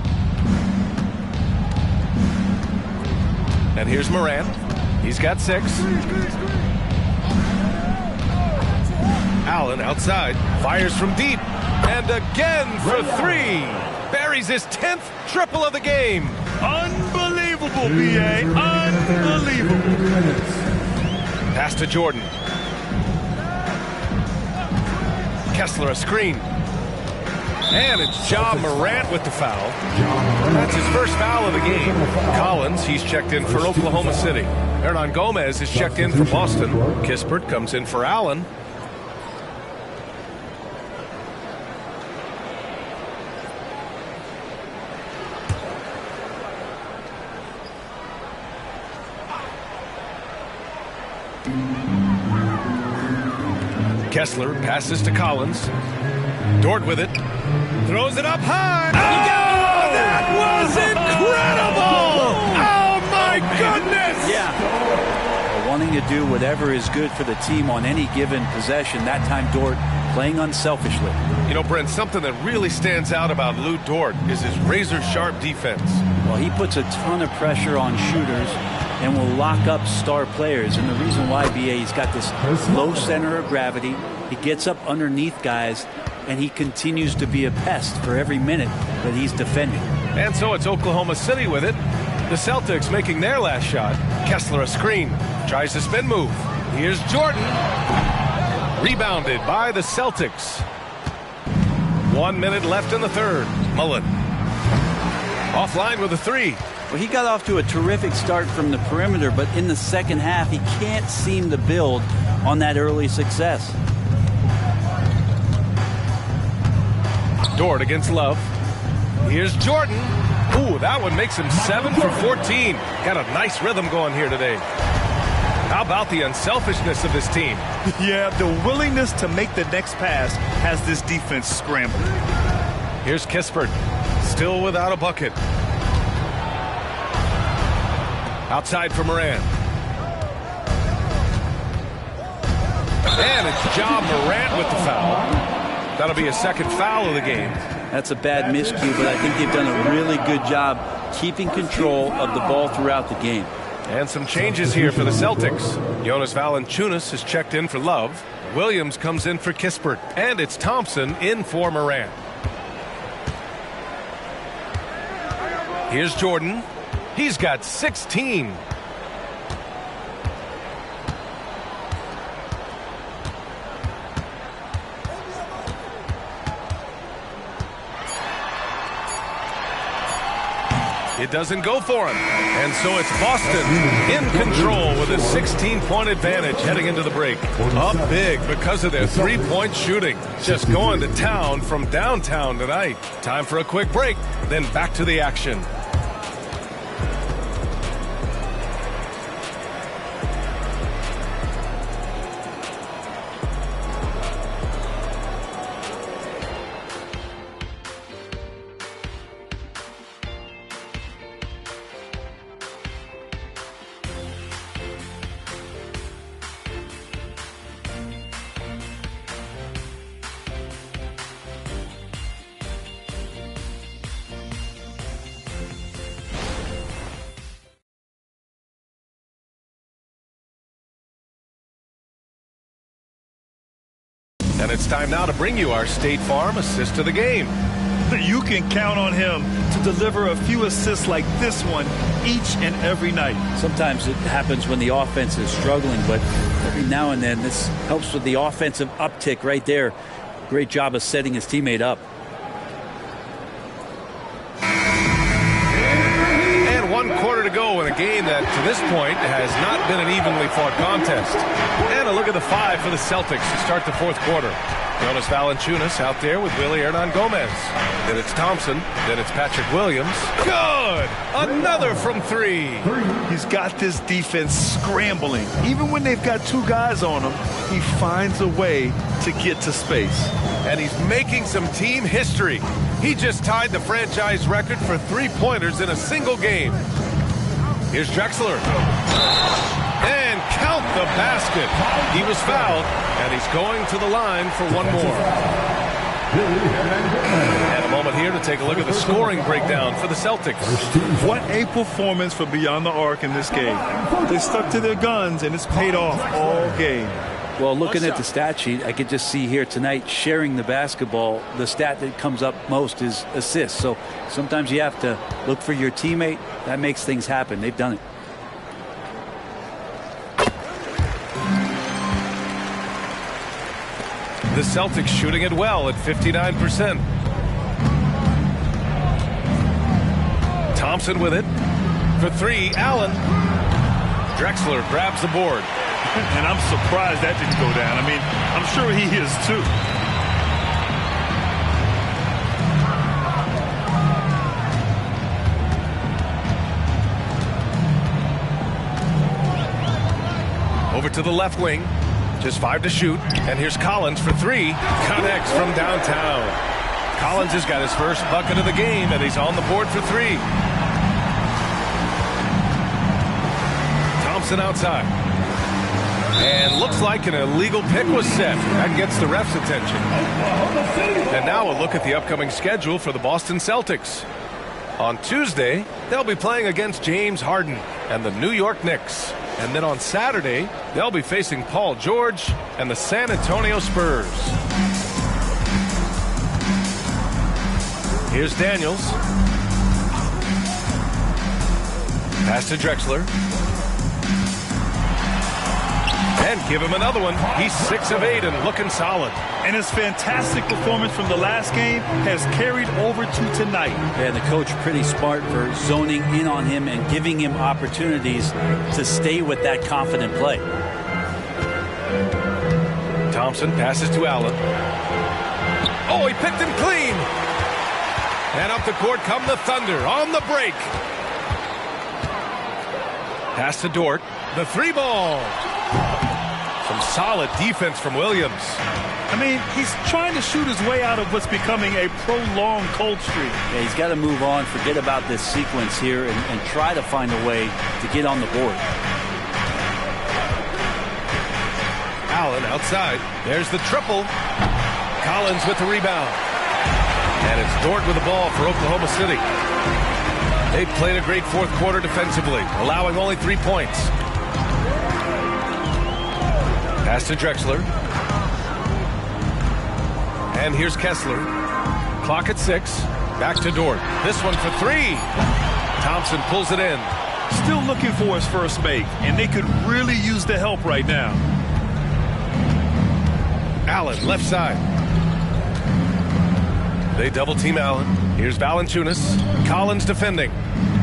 And here's Morant. He's got 6. Allen outside. Fires from deep. And again for 3. Buries his 10th triple of the game. Unbelievable, B.A. Unbelievable. Pass to Jordan. Kessler a screen. And it's Ja Morant with the foul. That's his first foul of the game. Collins, he's checked in for Oklahoma City. Hernan Gomez is checked in for Boston. Kispert comes in for Allen. Kessler passes to Collins. Dort with it. Throws it up high. Oh, that was incredible! Oh, my goodness! Yeah. Wanting to do whatever is good for the team on any given possession. That time Dort playing unselfishly. You know, Brent, something that really stands out about Lou Dort is his razor-sharp defense. Well, he puts a ton of pressure on shooters and will lock up star players. And the reason why, BA, he's got this low center of gravity. He gets up underneath guys, and he continues to be a pest for every minute that he's defending. And so it's Oklahoma City with it. The Celtics making their last shot. Kessler a screen. Tries the spin move. Here's Jordan. Rebounded by the Celtics. 1 minute left in the third. Mullen. Offline with a three. Well, he got off to a terrific start from the perimeter, but in the second half, he can't seem to build on that early success. Dort against Love. Here's Jordan. Ooh, that one makes him 7 for 14. Got a nice rhythm going here today. How about the unselfishness of this team? Yeah, the willingness to make the next pass has this defense scrambling. Here's Kispert. Still without a bucket. Outside for Moran. And it's Ja Morant with the foul. That'll be a second foul of the game. That's a bad miscue, but I think they've done a really good job keeping control of the ball throughout the game. And some changes here for the Celtics. Jonas Valanciunas has checked in for Love. Williams comes in for Kispert. And it's Thompson in for Moran. Here's Jordan. He's got 16. It doesn't go for him. And so it's Boston in control with a 16-point advantage heading into the break. Up big because of their three-point shooting. Just going to town from downtown tonight. Time for a quick break, then back to the action. And it's time now to bring you our State Farm assist of the game. You can count on him to deliver a few assists like this one each and every night. Sometimes it happens when the offense is struggling, but every now and then this helps with the offensive uptick right there. Great job of setting his teammate up. And 1 quarter to go in a game that, to this point, has not been an evenly fought contest. And a look at the five for the Celtics to start the fourth quarter. Jonas Valanciunas out there with Willie Hernan-Gomez. Then it's Thompson. Then it's Patrick Williams. Good! Another from three. He's got this defense scrambling. Even when they've got two guys on him, he finds a way to get to space. And he's making some team history. He just tied the franchise record for three-pointers in a single game. Here's Drexler. And count the basket. He was fouled, and he's going to the line for one more. And a moment here to take a look at the scoring breakdown for the Celtics. What a performance for Beyond the Arc in this game. They stuck to their guns, and it's paid off all game. Well, looking at the stat sheet, I could just see here tonight sharing the basketball. The stat that comes up most is assists. So sometimes you have to look for your teammate. That makes things happen. They've done it. The Celtics shooting it well at 59%. Thompson with it. For three, Allen. Drexler grabs the board. And I'm surprised that didn't go down. I mean, I'm sure he is too. Over to the left wing. Just 5 to shoot. And here's Collins for three. Connects from downtown. Collins has got his first bucket of the game, and he's on the board for three. Thompson outside. And looks like an illegal pick was set. That gets the ref's attention. And now a look at the upcoming schedule for the Boston Celtics. On Tuesday, they'll be playing against James Harden and the New York Knicks. And then on Saturday, they'll be facing Paul George and the San Antonio Spurs. Here's Daniels. Pass to Drexler. And give him another one. He's 6 of 8 and looking solid. And his fantastic performance from the last game has carried over to tonight. And the coach pretty smart for zoning in on him and giving him opportunities to stay with that confident play. Thompson passes to Allen. Oh, he picked him clean. And up the court come the Thunder on the break. Pass to Dort. The 3-ball. Some solid defense from Williams. I mean, he's trying to shoot his way out of what's becoming a prolonged cold streak. Yeah, he's got to move on, forget about this sequence here, and try to find a way to get on the board. Allen outside. There's the triple. Collins with the rebound. And it's Dort with the ball for Oklahoma City. They've played a great fourth quarter defensively, allowing only 3 points. Pass to Drexler. And here's Kessler. Clock at 6. Back to Dort. This one for 3. Thompson pulls it in. Still looking for his first make, and they could really use the help right now. Allen, left side. They double team Allen. Here's Valanciunas. Collins defending.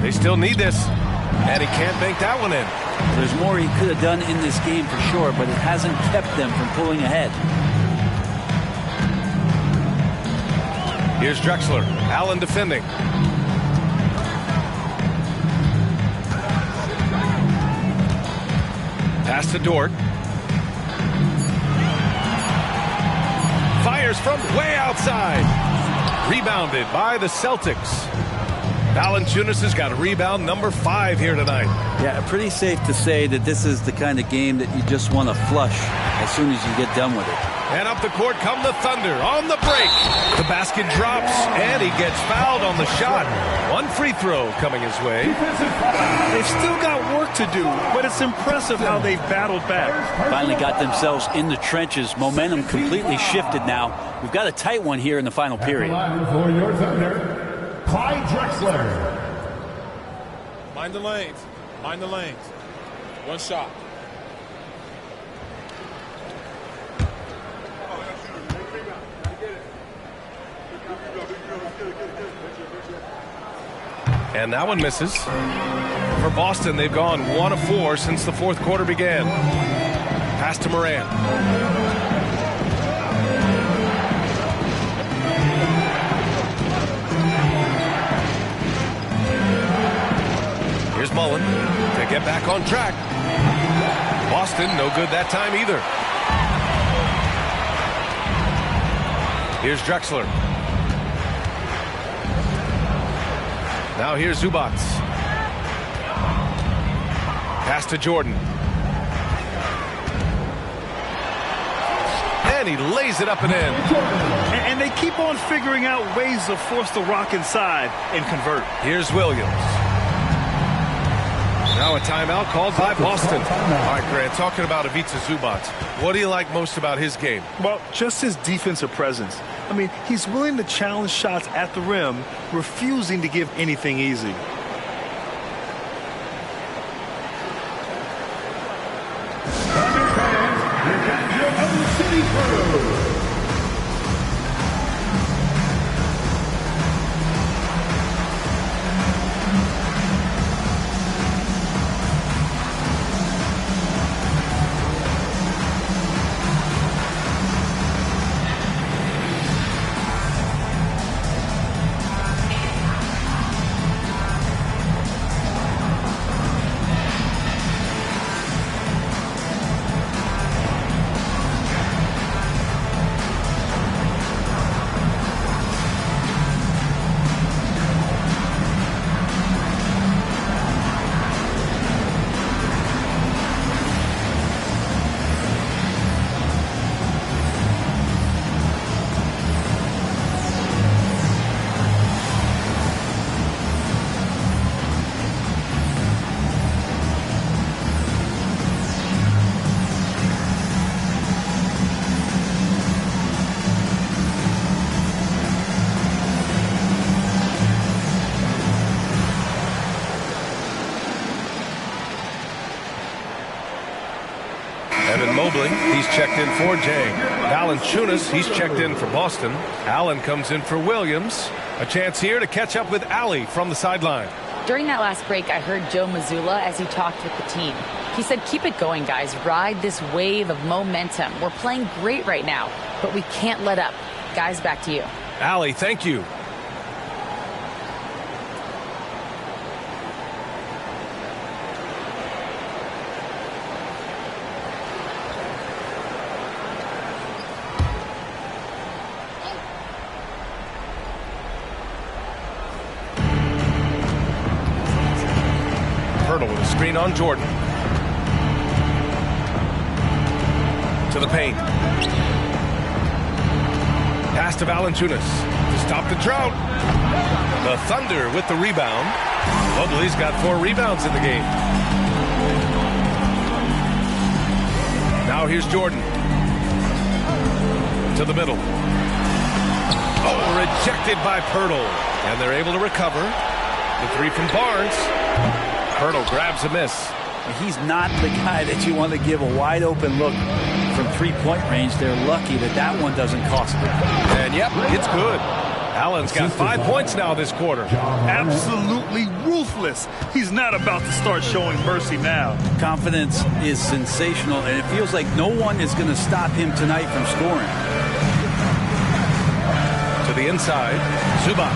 They still need this. And he can't bank that one in. There's more he could have done in this game for sure, but it hasn't kept them from pulling ahead. Here's Drexler. Allen defending. Pass to Dort. Fires from way outside. Rebounded by the Celtics. Valanciunas has got a rebound number 5 here tonight. Yeah, pretty safe to say that this is the kind of game that you just want to flush as soon as you get done with it. And up the court come the Thunder on the break. The basket drops, and he gets fouled on the shot. One free throw coming his way. They've still got work to do, but it's impressive how they've battled back. Finally got themselves in the trenches. Momentum completely shifted now. We've got a tight one here in the final period. For your Thunder, Clyde Drexler. Mind the lanes. Mind the lanes. One shot. And that one misses. For Boston, they've gone 1 of 4 since the fourth quarter began. Pass to Moran. Here's Mullen to get back on track. Boston, no good that time either. Here's Drexler. Now here's Zubac. Pass to Jordan. And he lays it up and in. And they keep on figuring out ways to force the rock inside and convert. Here's Williams. Now a timeout called by Boston. All right, Grant, talking about Ivica Zubac, what do you like most about his game? Well, just his defensive presence. I mean, he's willing to challenge shots at the rim, refusing to give anything easy. Mobley, he's checked in for Jang. Valanciunas, he's checked in for Boston. Allen comes in for Williams. A chance here to catch up with Allie from the sideline. During that last break, I heard Joe Mazzulla as he talked with the team. He said, keep it going, guys. Ride this wave of momentum. We're playing great right now, but we can't let up. Guys, back to you. Allie, thank you. With a screen on Jordan. To the paint. Pass to Valanciunas to stop the drought. The Thunder with the rebound. Mobley's got 4 rebounds in the game. Now here's Jordan. To the middle. Oh, rejected by Pirtle. And they're able to recover. The 3 from Barnes. Pirtle grabs a miss. He's not the guy that you want to give a wide open look from 3-point range. They're lucky that that one doesn't cost them. And yep, it's good. Allen's got 5 points now this quarter. Absolutely ruthless. He's not about to start showing mercy now. Confidence is sensational, and it feels like no one is going to stop him tonight from scoring. To the inside, Zubac.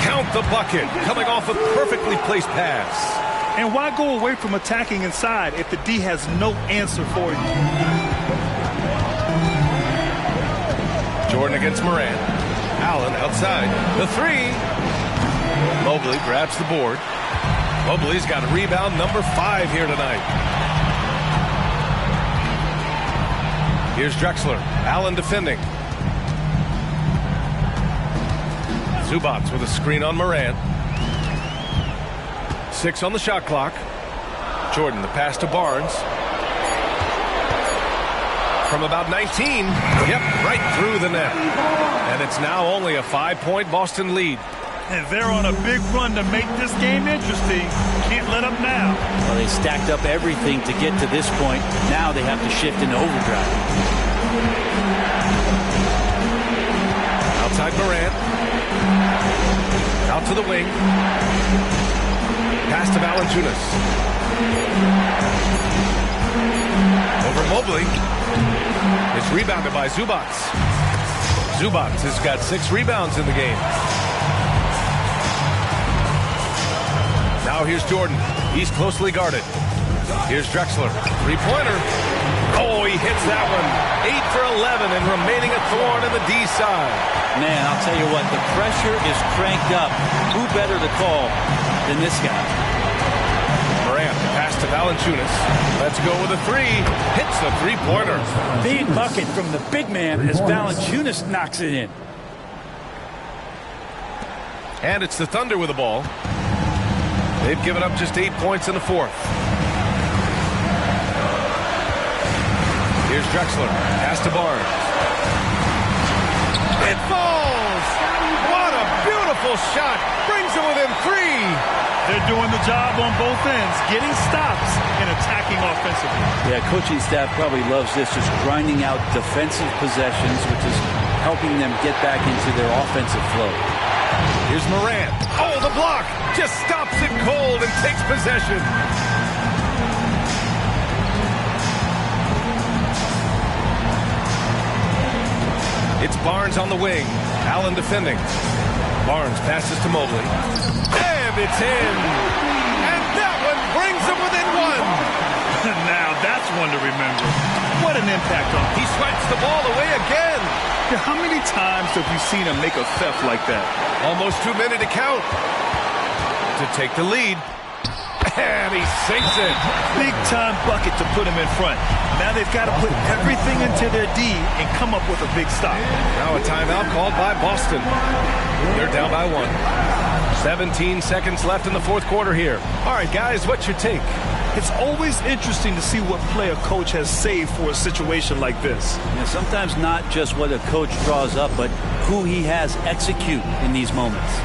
Count the bucket. Coming off a perfectly placed pass. And why go away from attacking inside if the D has no answer for you? Jordan against Morant. Allen outside. The 3. Mobley grabs the board. Mobley's got rebound number 5 here tonight. Here's Drexler. Allen defending. Zubac with a screen on Morant. 6 on the shot clock. Jordan, the pass to Barnes. From about 19. Yep, right through the net. And it's now only a 5-point Boston lead. And they're on a big run to make this game interesting. Can't let up now. Well, they stacked up everything to get to this point. Now they have to shift into overdrive. Outside Morant. Out to the wing. Pass to Valanciunas. Over Mobley. It's rebounded by Zubac. Zubac has got 6 rebounds in the game. Now here's Jordan. He's closely guarded. Here's Drexler. 3-pointer. Oh, he hits that one. 8 for 11 and remaining a thorn in the D side. Man, I'll tell you what, the pressure is cranked up. Who better to call than this guy? Morant, pass to Valanciunas. Let's go with a 3. Hits the 3-pointer. Big bucket from the big man as Valanciunas knocks it in. And it's the Thunder with the ball. They've given up just 8 points in the 4th. Here's Drexler. Pass to Barnes. It falls! What a beautiful shot! Brings it within 3. They're doing the job on both ends, getting stops and attacking offensively. Yeah, coaching staff probably loves this, just grinding out defensive possessions, which is helping them get back into their offensive flow. Here's Morant. Oh, the block! Just stops it cold and takes possession. It's Barnes on the wing. Allen defending. Barnes passes to Mobley. And it's in. And that one brings them within 1. Now that's one to remember. What an impact on him. He swipes the ball away again. How many times have you seen him make a theft like that? Almost 2 minutes to count. To take the lead. And he sinks it. Big time bucket to put him in front. Now they've got to put everything into their D and come up with a big stop. Now a timeout called by Boston. They're down by 1. 17 seconds left in the 4th quarter here. All right, guys, what's your take? It's always interesting to see what play a coach has saved for a situation like this. You know, sometimes not just what a coach draws up, but who he has execute in these moments.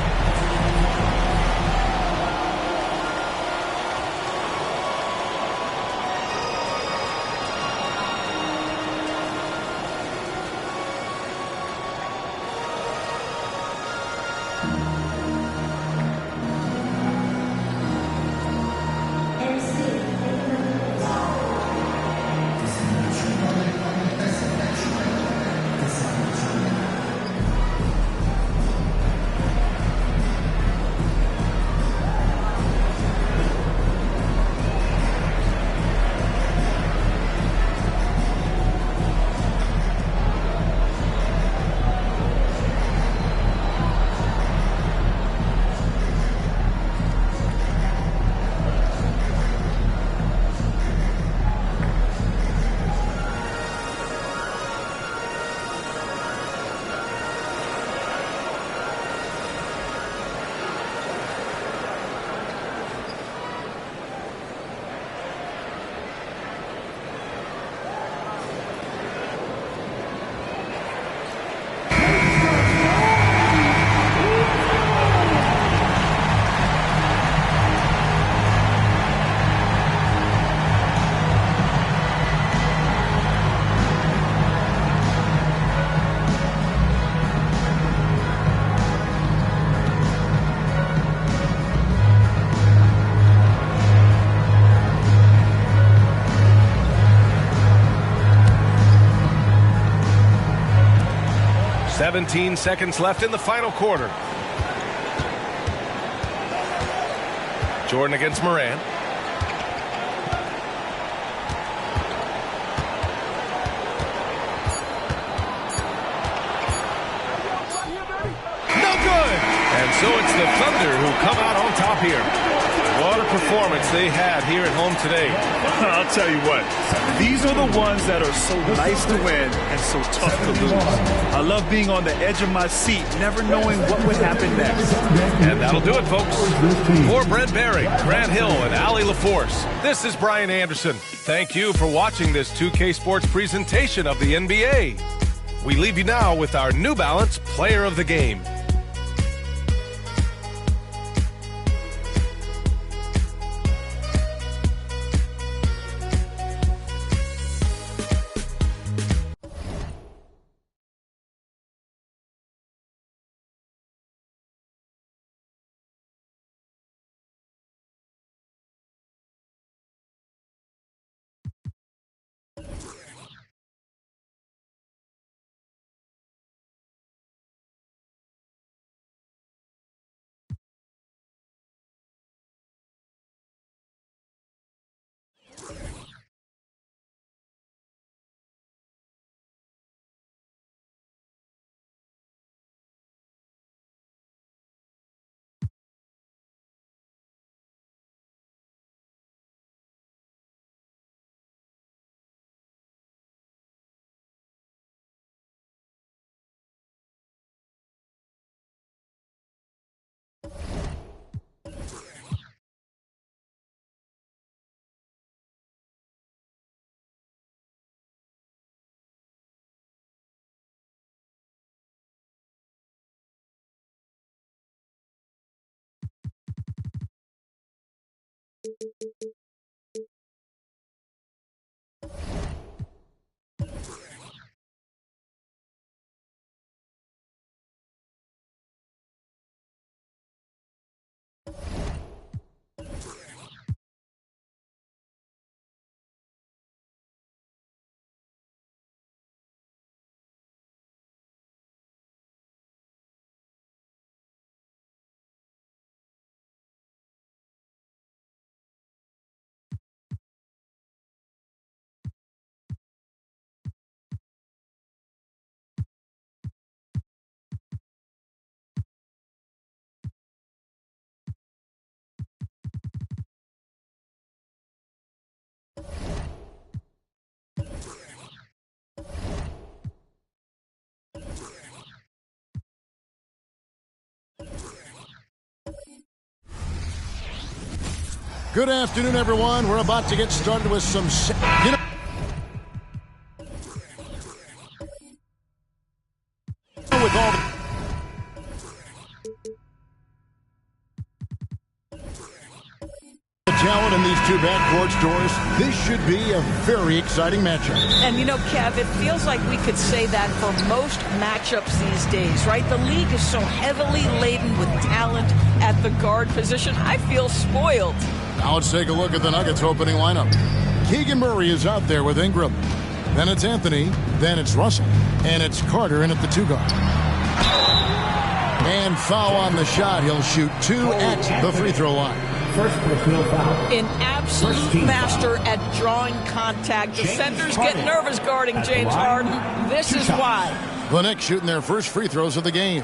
17 seconds left in the final quarter. Jordan against Moran. No good! And so it's the Thunder who come out on top here. What a performance they had here at home today. I'll tell you what, these are the ones that are so nice to win and so tough to lose. I love being on the edge of my seat, never knowing what would happen next. And that'll do it, folks. For Brent Barry, Grant Hill, and Allie LaForce, this is Brian Anderson. Thank you for watching this 2K Sports presentation of the NBA. We leave you now with our New Balance Player of the Game. Good afternoon, everyone. We're about to get started with some... with all the talent in these two backcourts, Doris, this should be a very exciting matchup. And you know, Kev, it feels like we could say that for most matchups these days, right? The league is so heavily laden with talent at the guard position. I feel spoiled. Now let's take a look at the Nuggets opening lineup. Keegan Murray is out there with Ingram. Then it's Anthony. Then it's Russell. And it's Carter in at the 2 guard. And foul on the shot. He'll shoot 2 at the free throw line. First personal foul. An absolute master at drawing contact. Defenders get nervous guarding James Harden. This is why. The Knicks shooting their first free throws of the game.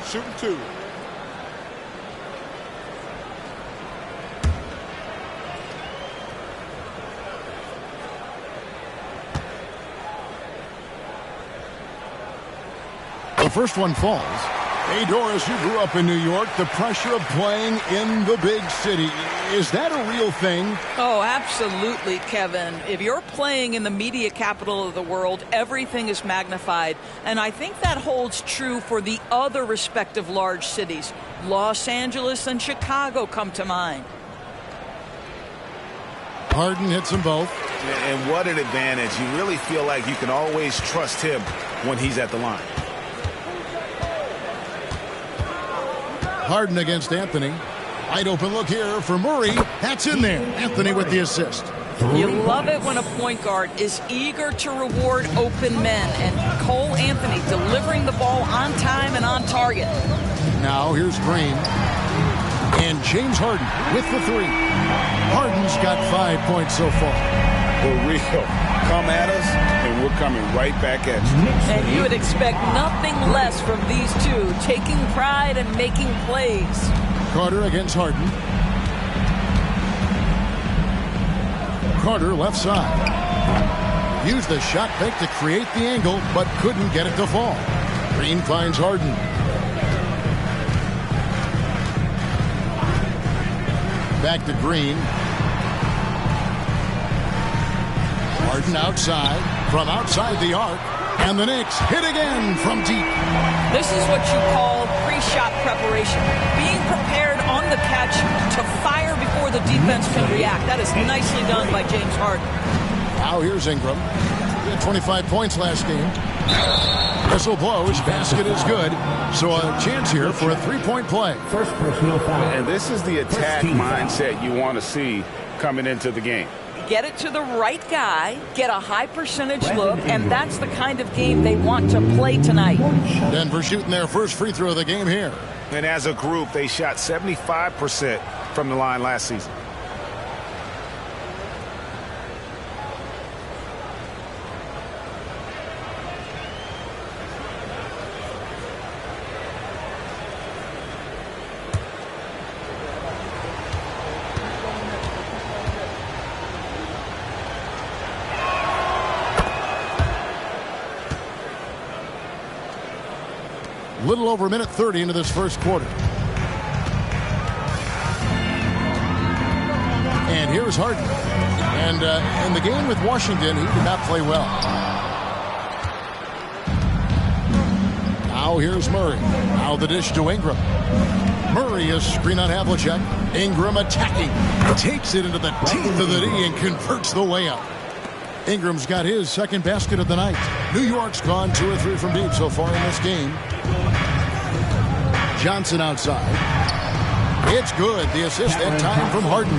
Shooting 2. The first one falls. Hey, Doris, you grew up in New York. The pressure of playing in the big city, is that a real thing? Oh, absolutely, Kevin. If you're playing in the media capital of the world, everything is magnified. And I think that holds true for the other respective large cities. Los Angeles and Chicago come to mind. Harden hits them both. And what an advantage. You really feel like you can always trust him when he's at the line. Harden against Anthony. Wide open look here for Murray. That's in there. Anthony with the assist. You love it when a point guard is eager to reward open men, and Cole Anthony delivering the ball on time and on target. Now here's Green. And James Harden with the three. Harden's got 5 points so far. For real. Come at us, and we're coming right back at you. And you would expect nothing less from these two, taking pride and making plays. Carter against Harden. Carter left side. Used the shot fake to create the angle, but couldn't get it to fall. Green finds Harden. Back to Green. Harden outside, from outside the arc, and the Knicks hit again from deep. This is what you call pre-shot preparation. Being prepared on the catch to fire before the defense can react. That is nicely done by James Harden. Now here's Ingram. He had 25 points last game. Whistle blows, basket is good. So a chance here for a three-point play. First personal foul. And this is the attack mindset you want to see coming into the game. Get it to the right guy, get a high percentage look, and that's the kind of game they want to play tonight. Denver shooting their first free throw of the game here. And as a group, they shot 75% from the line last season. Little over a minute 30 into this first quarter. And here's Harden. And in the game with Washington, he did not play well. Now here's Murray. Now the dish to Ingram. Murray is screen on Havlicek. Ingram attacking. Takes it into the teeth of the D and converts the layup. Ingram's got his second basket of the night. New York's gone 2 or 3 from deep so far in this game. Johnson outside. It's good. The assist that time from Harden.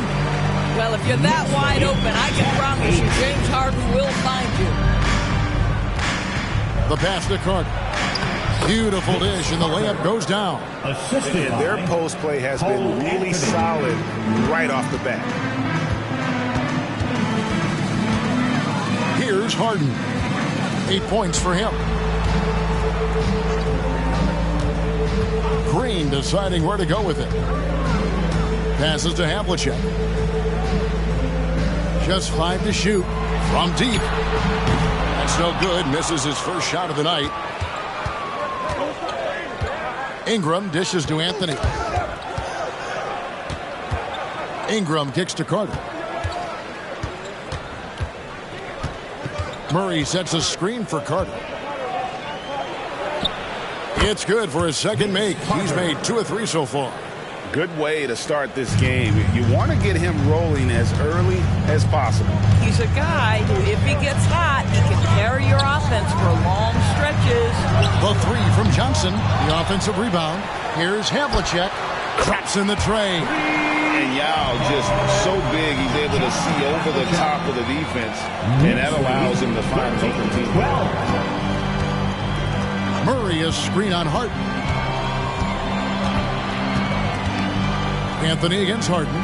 Well, if you're that wide open, I can promise you James Harden will find you. The pass to Carter. Beautiful dish, and the layup goes down. And their post play has been really solid right off the bat. Here's Harden. 8 points for him. Green deciding where to go with it. Passes to Havlicek. Just 5 to shoot from deep. That's no good. Misses his first shot of the night. Ingram dishes to Anthony. Ingram kicks to Carter. Murray sets a screen for Carter. It's good for his second make. He's made 2 or 3 so far. Good way to start this game. You want to get him rolling as early as possible. He's a guy who, if he gets hot, he can carry your offense for long stretches. The 3 from Johnson. The offensive rebound. Here's Havlicek. Traps in the tray. And Yao just so big, he's able to see over the top of the defense, and that allows him to find an open team. Murray is screen on Harden. Anthony against Harden.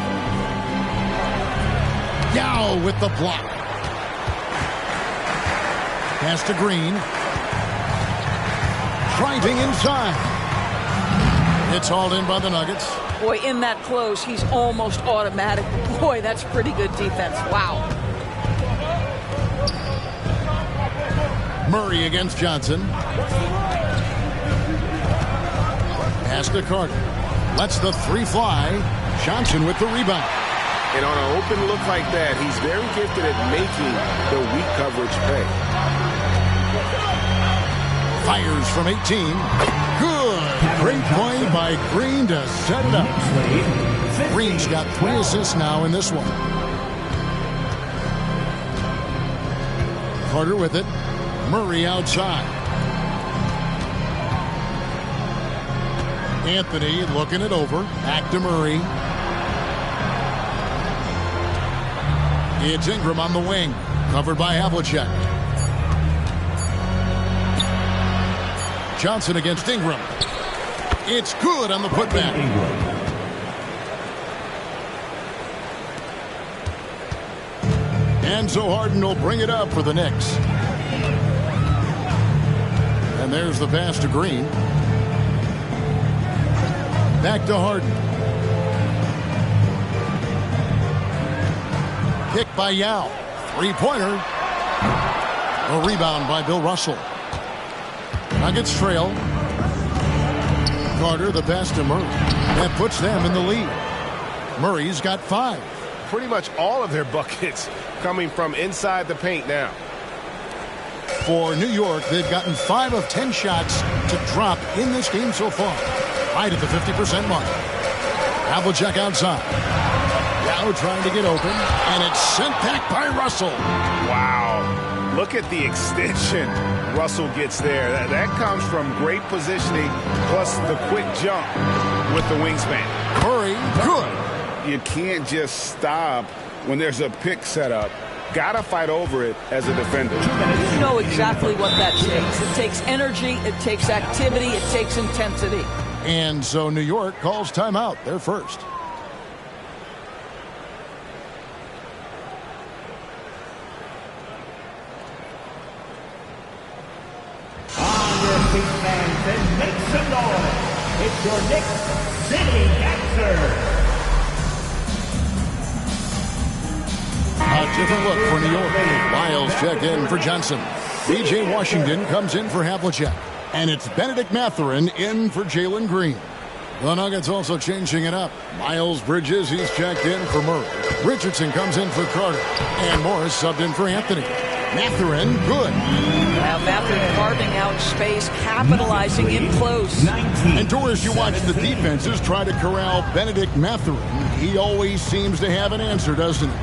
Yao with the block. Pass to Green. Driving inside. It's hauled in by the Nuggets. Boy, in that close, he's almost automatic. Boy, that's pretty good defense. Wow. Murray against Johnson. Pass to Carter. Lets the 3 fly. Johnson with the rebound. And on an open look like that, he's very gifted at making the weak coverage pay. Fires from 18. Good. Great play by Green to set it up. Green's got 3 assists now in this one. Carter with it. Murray outside. Anthony looking it over. Back to Murray. It's Ingram on the wing, covered by Havlicek. Johnson against Ingram. It's good on the putback. And so Harden will bring it up for the Knicks. And there's the pass to Green. Back to Harden. Pick by Yao. Three-pointer. A rebound by Bill Russell. Nuggets trail. Carter, the pass to Murray. That puts them in the lead. Murray's got 5. Pretty much all of their buckets coming from inside the paint now. For New York, they've gotten 5 of 10 shots to drop in this game so far. Right at the 50% mark. Havlicek outside. Now trying to get open, and it's sent back by Russell. Wow. Look at the extension Russell gets there. That comes from great positioning, plus the quick jump with the wingspan. Curry, good. You can't just stop when there's a pick set up. Gotta fight over it as a defender. You know exactly what that takes. It takes energy, it takes activity, it takes intensity. And so New York calls timeout. They're first. On your feet, fans, and make some noise. It's your Knicks City Answer. A different look for New York. Miles checked in for Johnson. B.J. Washington comes in for Havlicek. And it's Benedict Mathurin in for Jalen Green. The Nuggets also changing it up. Miles Bridges, he's checked in for Murray. Richardson comes in for Carter. And Morris subbed in for Anthony. Mathurin, good. Now Mathurin carving out space, capitalizing in close. And Doris, you watch the defenses try to corral Benedict Mathurin. He always seems to have an answer, doesn't he?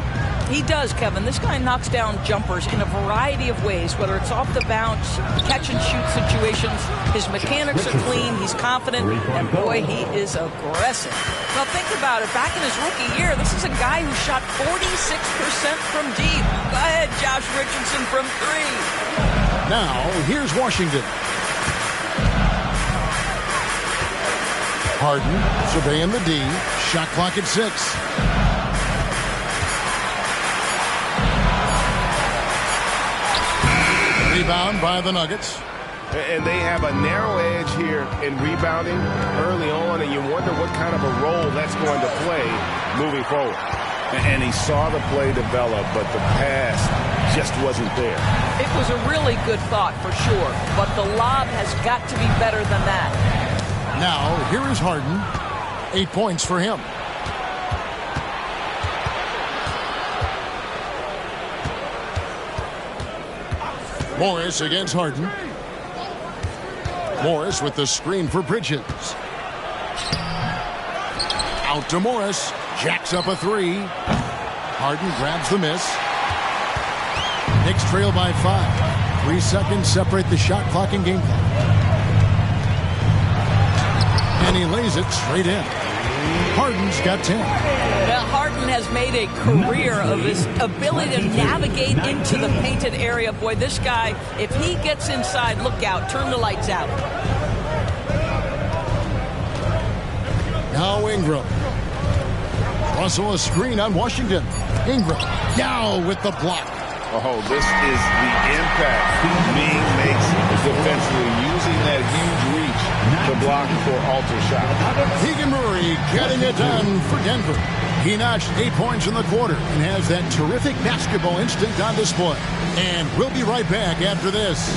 He does, Kevin. This guy knocks down jumpers in a variety of ways, whether it's off the bounce, catch-and-shoot situations. His mechanics are clean. He's confident. And, boy, he is aggressive. Now, think about it. Back in his rookie year, this is a guy who shot 46% from deep. Go ahead, Josh Richardson from 3. Now, here's Washington. Harden surveying the D. Shot clock at 6. Rebound by the Nuggets. And they have a narrow edge here in rebounding early on, and you wonder what kind of a role that's going to play moving forward. And he saw the play develop, but the pass just wasn't there. It was a really good thought for sure, but the lob has got to be better than that. Now, here is Harden. 8 points for him. Morris against Harden. Morris with the screen for Bridges. Out to Morris. Jacks up a 3. Harden grabs the miss. Knicks trail by 5. 3 seconds separate the shot clock and game clock. And he lays it straight in. Harden's got 10. Now, Harden has made a career of his ability to navigate into the painted area. Boy, this guy, if he gets inside, look out, turn the lights out. Now Ingram. Russell a screen on Washington. Ingram now with the block. Oh, this is the impact Ming makes defensively, using that huge reach to block for alter shot. Keegan Murray getting it done for Denver. He notched 8 points in the quarter and has that terrific basketball instinct on display. And we'll be right back after this.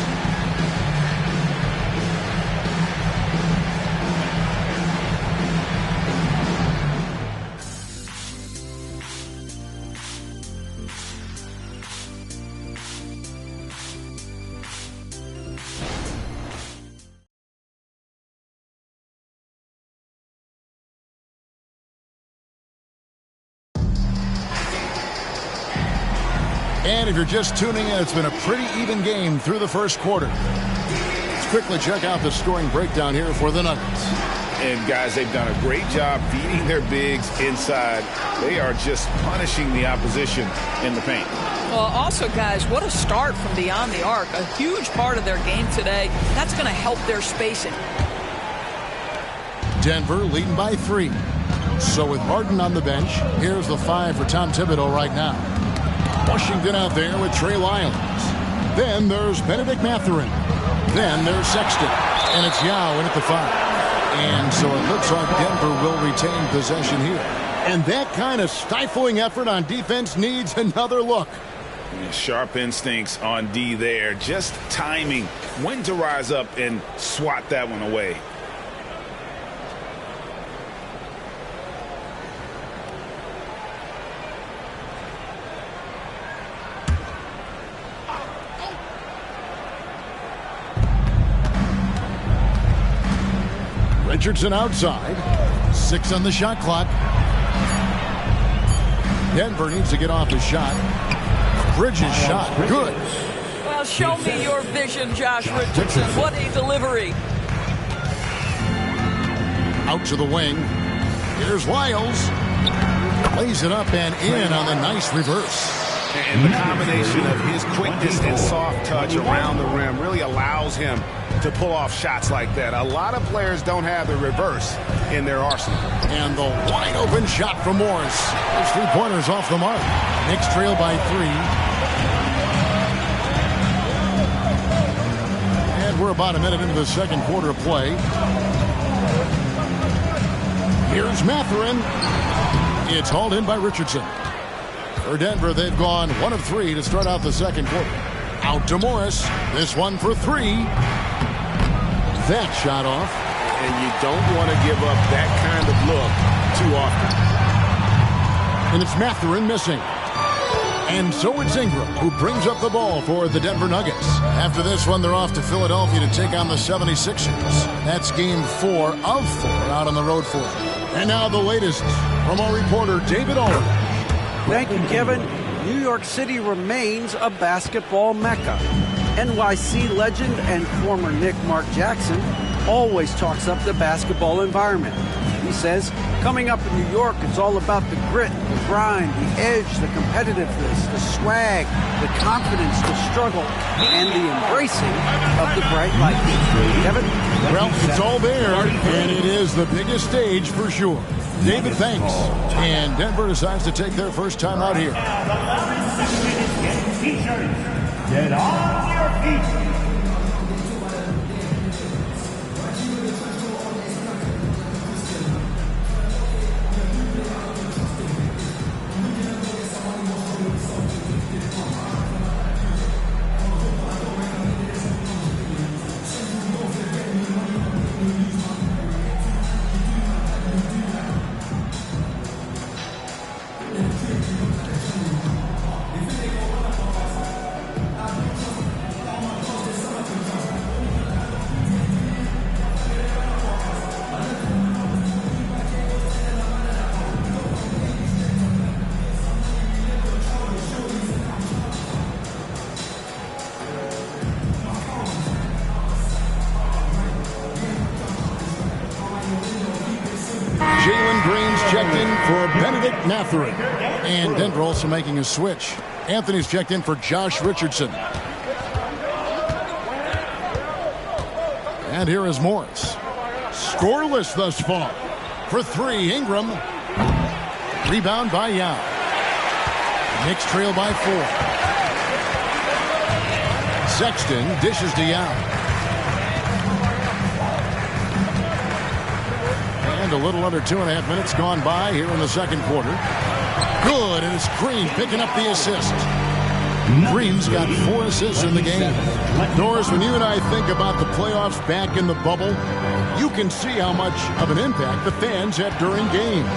And if you're just tuning in, it's been a pretty even game through the first quarter. Let's quickly check out the scoring breakdown here for the Nuggets. And guys, they've done a great job feeding their bigs inside. They are just punishing the opposition in the paint. Well, also, guys, what a start from beyond the arc. A huge part of their game today. That's going to help their spacing. Denver leading by 3. So with Harden on the bench, here's the 5 for Tom Thibodeau right now. Washington out there with Trey Lyles. Then there's Benedict Mathurin. Then there's Sexton. And it's Yao in at the 5. And so it looks like Denver will retain possession here. And that kind of stifling effort on defense needs another look. Sharp instincts on D there. Just timing when to rise up and swat that one away. Richardson outside. 6 on the shot clock. Denver needs to get off his shot. Bridges shot. Good. Well, show me your vision, Josh Richardson. What a delivery. Out to the wing. Here's Lyles. Lays it up and in on the nice reverse. And the combination of his quickness and soft touch around the rim really allows him to pull off shots like that. A lot of players don't have the reverse in their arsenal. And the wide open shot from Morris. Those 3-pointers off the mark. Knicks trail by 3. And we're about a minute into the second quarter of play. Here's Mathurin. It's hauled in by Richardson. For Denver, they've gone 1 of 3 to start out the second quarter. Out to Morris. This one for 3. That shot off. And you don't want to give up that kind of look too often. And it's Mathurin missing. And so it's Ingram who brings up the ball for the Denver Nuggets. After this one, they're off to Philadelphia to take on the 76ers. That's game 4 of 4 out on the road for them. And now the latest from our reporter, David Ulrich. Thank you, Kevin. New York City remains a basketball mecca. NYC legend and former Knick Mark Jackson always talks up the basketball environment. He says, coming up in New York, it's all about the grit, the grind, the edge, the competitiveness, the swag, the confidence, the struggle, and the embracing of the bright lights. Kevin? Well, it's all there, and it is the biggest stage for sure. David, thanks. And Denver decides to take their first time out here. Get on your feet. Checked in for Benedict Mathurin. And Denver also making a switch. Anthony's checked in for Josh Richardson. And here is Morris. Scoreless thus far. For 3, Ingram. Rebound by Yao. Knicks trail by 4. Sexton dishes to Yao. And a little under 2.5 minutes gone by here in the second quarter. Good, and it's Green picking up the assist. Green's got 4 assists in the game. Doris, when you and I think about the playoffs back in the bubble, you can see how much of an impact the fans had during games.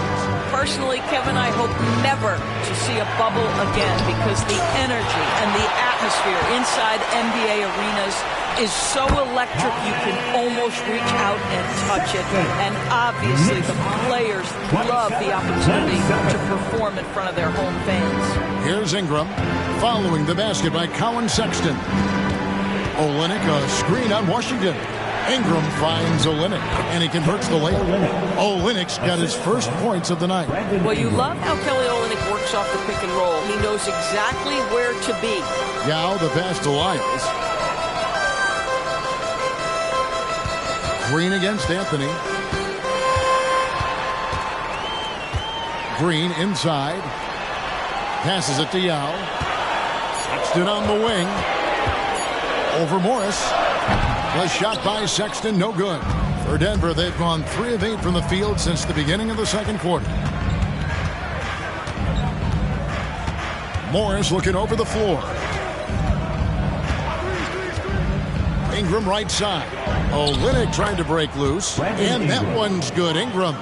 Personally, Kevin, I hope never to see a bubble again because the energy and the atmosphere inside NBA arenas is so electric you can almost reach out and touch it. And obviously the players love the opportunity to perform in front of their home fans. Here's Ingram following the basket by Colin Sexton. Olynyk, a screen on Washington. Ingram finds Olynyk, and he converts the layup. Olynyk's got his first points of the night. Well, you love how Kelly Olynyk works off the pick and roll. He knows exactly where to be. Yao, the pass to Lyles. Green against Anthony. Green inside. Passes it to Yao. Sexton on the wing. Over Morris. The shot by Sexton, no good. For Denver, they've gone 3 of 8 from the field since the beginning of the second quarter. Morris looking over the floor. Ingram right side. Olynyk trying to break loose. And that one's good. Ingram.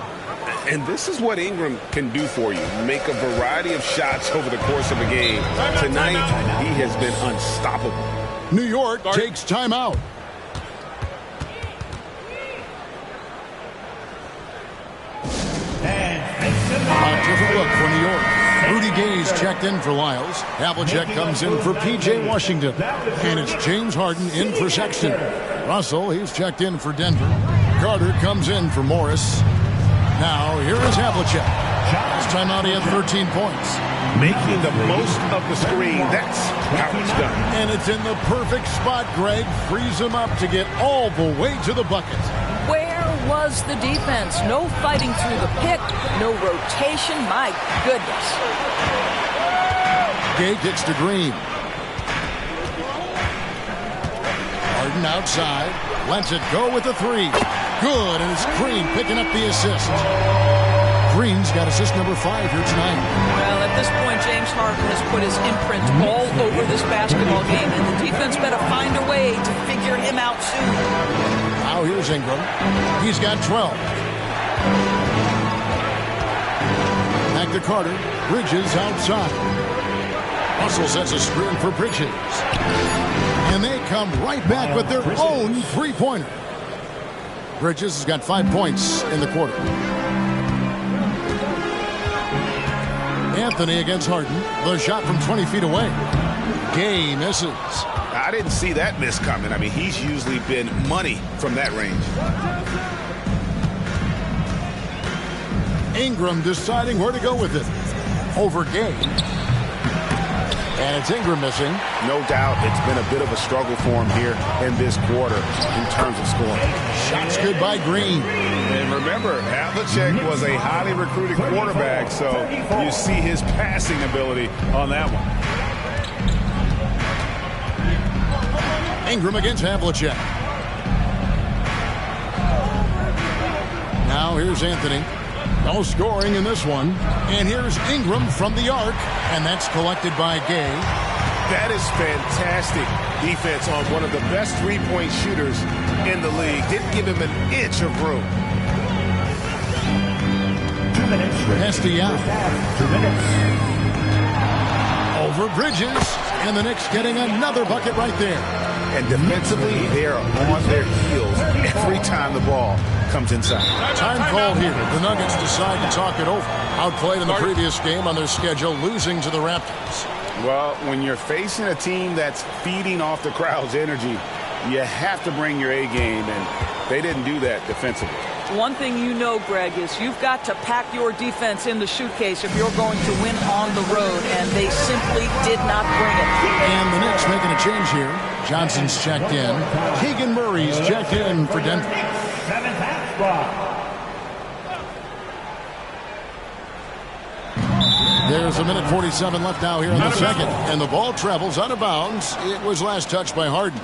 And this is what Ingram can do for you. Make a variety of shots over the course of a game. Tonight, he has been unstoppable. New York takes timeout. A different look for New York. Rudy Gay's checked in for Lyles. Havlicek comes in for P.J. Washington. And it's James Harden in for Sexton. Russell, he's checked in for Denver. Carter comes in for Morris. Now, here is Havlicek. This time out, he had 13 points. Making the most of the screen. That's how it's done. And it's in the perfect spot, Greg. Frees him up to get all the way to the bucket. Where was the defense? No fighting through the pick. No rotation. My goodness. Gay kicks to Green. Harden outside. Lets it go with the 3. Good, and it's Green picking up the assist. Green's got assist number 5 here tonight. Well, at this point, James Harden has put his imprint all over this basketball game, and the defense better find a way to figure him out soon. Now here's Ingram. He's got 12. Back to Carter. Bridges outside. Russell sets a screen for Bridges. And they come right back with their own three-pointer. Bridges has got 5 points in the quarter. Anthony against Harden. The shot from 20 feet away. Gay misses. I didn't see that miss coming. I mean, he's usually been money from that range. Ingram deciding where to go with it. Over Gay. And it's Ingram missing. No doubt it's been a bit of a struggle for him here in this quarter in terms of scoring. Shots good by Green. And remember, Havlicek was a highly recruited quarterback, so you see his passing ability on that one. Ingram against Havlicek. Now here's Anthony. No scoring in this one. And here's Ingram from the arc. And that's collected by Gay. That is fantastic defense on one of the best three-point shooters in the league. Didn't give him an inch of room. 2 minutes. Estia. 2 minutes. Over Bridges. And the Knicks getting another bucket right there. And defensively, they are on their heels every time the ball comes inside. Time called here. The Nuggets decide to talk it over. Outplayed in the previous game on their schedule, losing to the Raptors. Well, when you're facing a team that's feeding off the crowd's energy, you have to bring your A game, and they didn't do that defensively. One thing you know, Greg, is you've got to pack your defense in the suitcase if you're going to win on the road, and they simply did not bring it. And the Knicks making a change here. Johnson's checked in. Keegan Murray's checked in for Denver. 7th half spot. There's a minute 47 left now here in the second, and the ball travels out of bounds. It was last touched by Harden.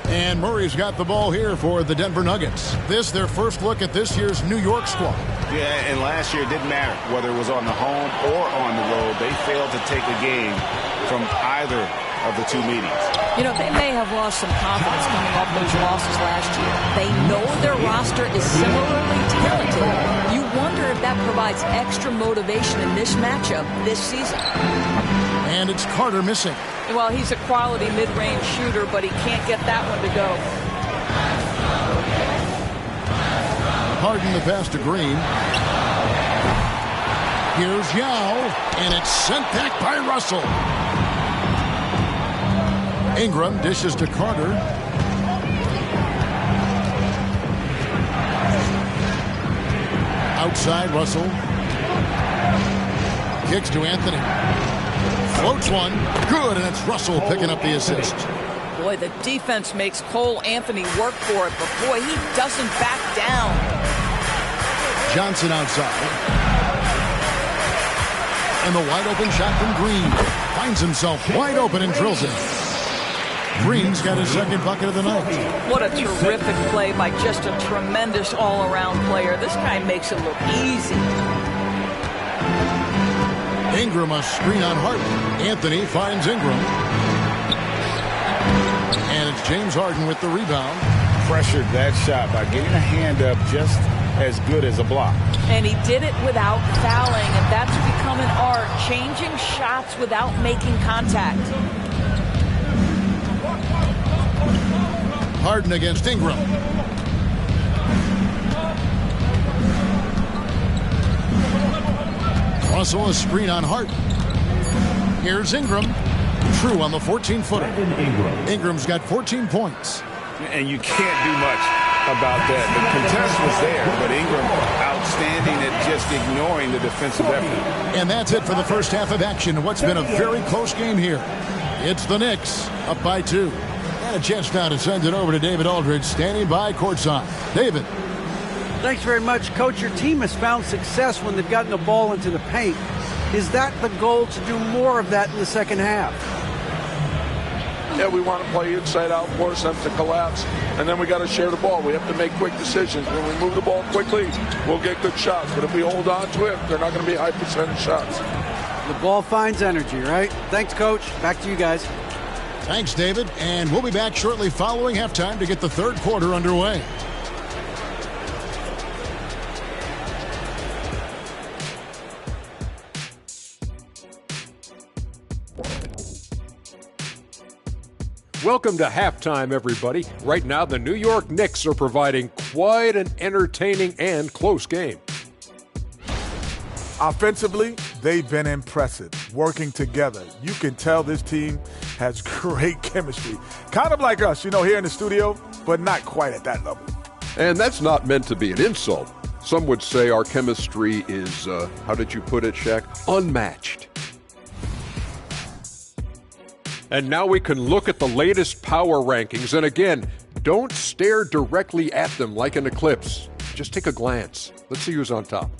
And Murray's got the ball here for the Denver Nuggets. This their first look at this year's New York squad. Yeah, and last year it didn't matter whether it was on the home or on the road. They failed to take a game from either of the two meetings. You know, they may have lost some confidence coming off those losses last year. They know their roster is similarly talented. You wonder if that provides extra motivation in this matchup this season. And it's Carter missing. Well, he's a quality mid-range shooter, but he can't get that one to go. Harden the pass to Green. Here's Yao, and it's sent back by Russell. Ingram dishes to Carter. Outside, Russell. Kicks to Anthony. Floats one. Good, and it's Russell picking up the assist. Boy, the defense makes Cole Anthony work for it, but boy, he doesn't back down. Johnson outside. And the wide open shot from Green. Finds himself wide open and drills it. Green's got his second bucket of the night. What a terrific play by just a tremendous all-around player. This guy makes it look easy. Ingram a screen on Harden. Anthony finds Ingram. And it's James Harden with the rebound. Pressured that shot by getting a hand up just as good as a block. And he did it without fouling, and that's become an art, changing shots without making contact. Harden against Ingram. Russell a screen on Harden. Here's Ingram. True on the 14-footer. Ingram's got 14 points. And you can't do much about that. The contest was there, but Ingram outstanding at just ignoring the defensive effort. And that's it for the first half of action. What's been a very close game here. It's the Knicks up by 2. And a chance now to send it over to David Aldridge, standing by courtside. David. Thanks very much, Coach. Your team has found success when they've gotten the ball into the paint. Is that the goal, to do more of that in the second half? Yeah, we want to play inside out, force them to collapse, and then we got to share the ball. We have to make quick decisions. When we move the ball quickly, we'll get good shots. But if we hold on to it, they're not going to be high percentage shots. The ball finds energy, right? Thanks, Coach. Back to you guys. Thanks, David. And we'll be back shortly following halftime to get the third quarter underway. Welcome to halftime, everybody. Right now, the New York Knicks are providing quite an entertaining and close game. Offensively, they've been impressive, working together. You can tell this team has great chemistry. Kind of like us, here in the studio, but not quite at that level. And that's not meant to be an insult. Some would say our chemistry is, how did you put it, Shaq? Unmatched. And now we can look at the latest power rankings. And again, don't stare directly at them like an eclipse. Just take a glance. Let's see who's on top.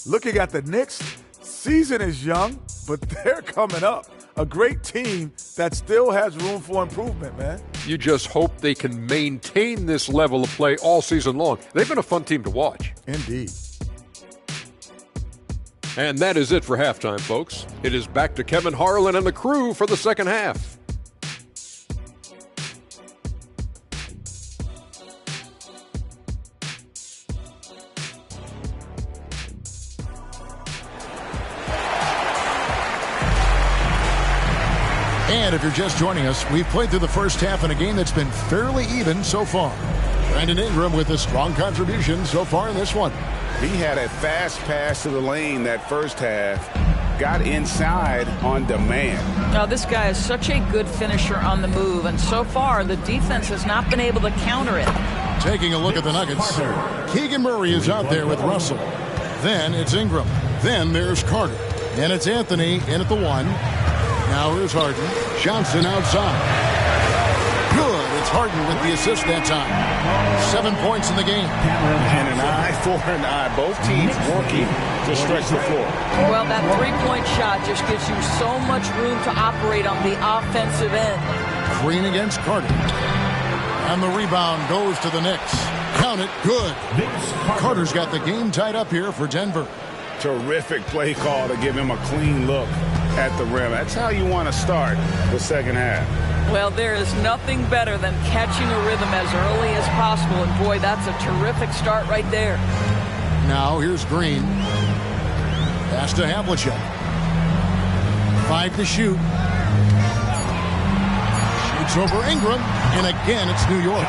Looking at the Knicks, season is young, but they're coming up. A great team that still has room for improvement, man. You just hope they can maintain this level of play all season long. They've been a fun team to watch. Indeed. And that is it for halftime, folks. It is back to Kevin Harlan and the crew for the second half. And if you're just joining us, we've played through the first half in a game that's been fairly even so far. Brandon Ingram with a strong contribution so far in this one. He had a fast pass to the lane that first half. Got inside on demand. Now, this guy is such a good finisher on the move, and so far the defense has not been able to counter it. Taking a look at the Nuggets. Keegan Murray is out there with Russell. Then it's Ingram. Then there's Carter. And it's Anthony in at the 1. Now here's Harden. Johnson outside. Good. It's Harden with the assist that time. 7 points in the game. And an eye for an eye. Both teams working to stretch the floor. Well, that three-point shot just gives you so much room to operate on the offensive end. Green against Carter. And the rebound goes to the Knicks. Count it. Good. Carter's got the game tied up here for Denver. Terrific play call to give him a clean look at the rim. That's how you want to start the second half. Well, there is nothing better than catching a rhythm as early as possible. And, boy, that's a terrific start right there. Now here's Green. Pass to Havlicek. 5 to shoot. Shoots over Ingram. And again, it's New York.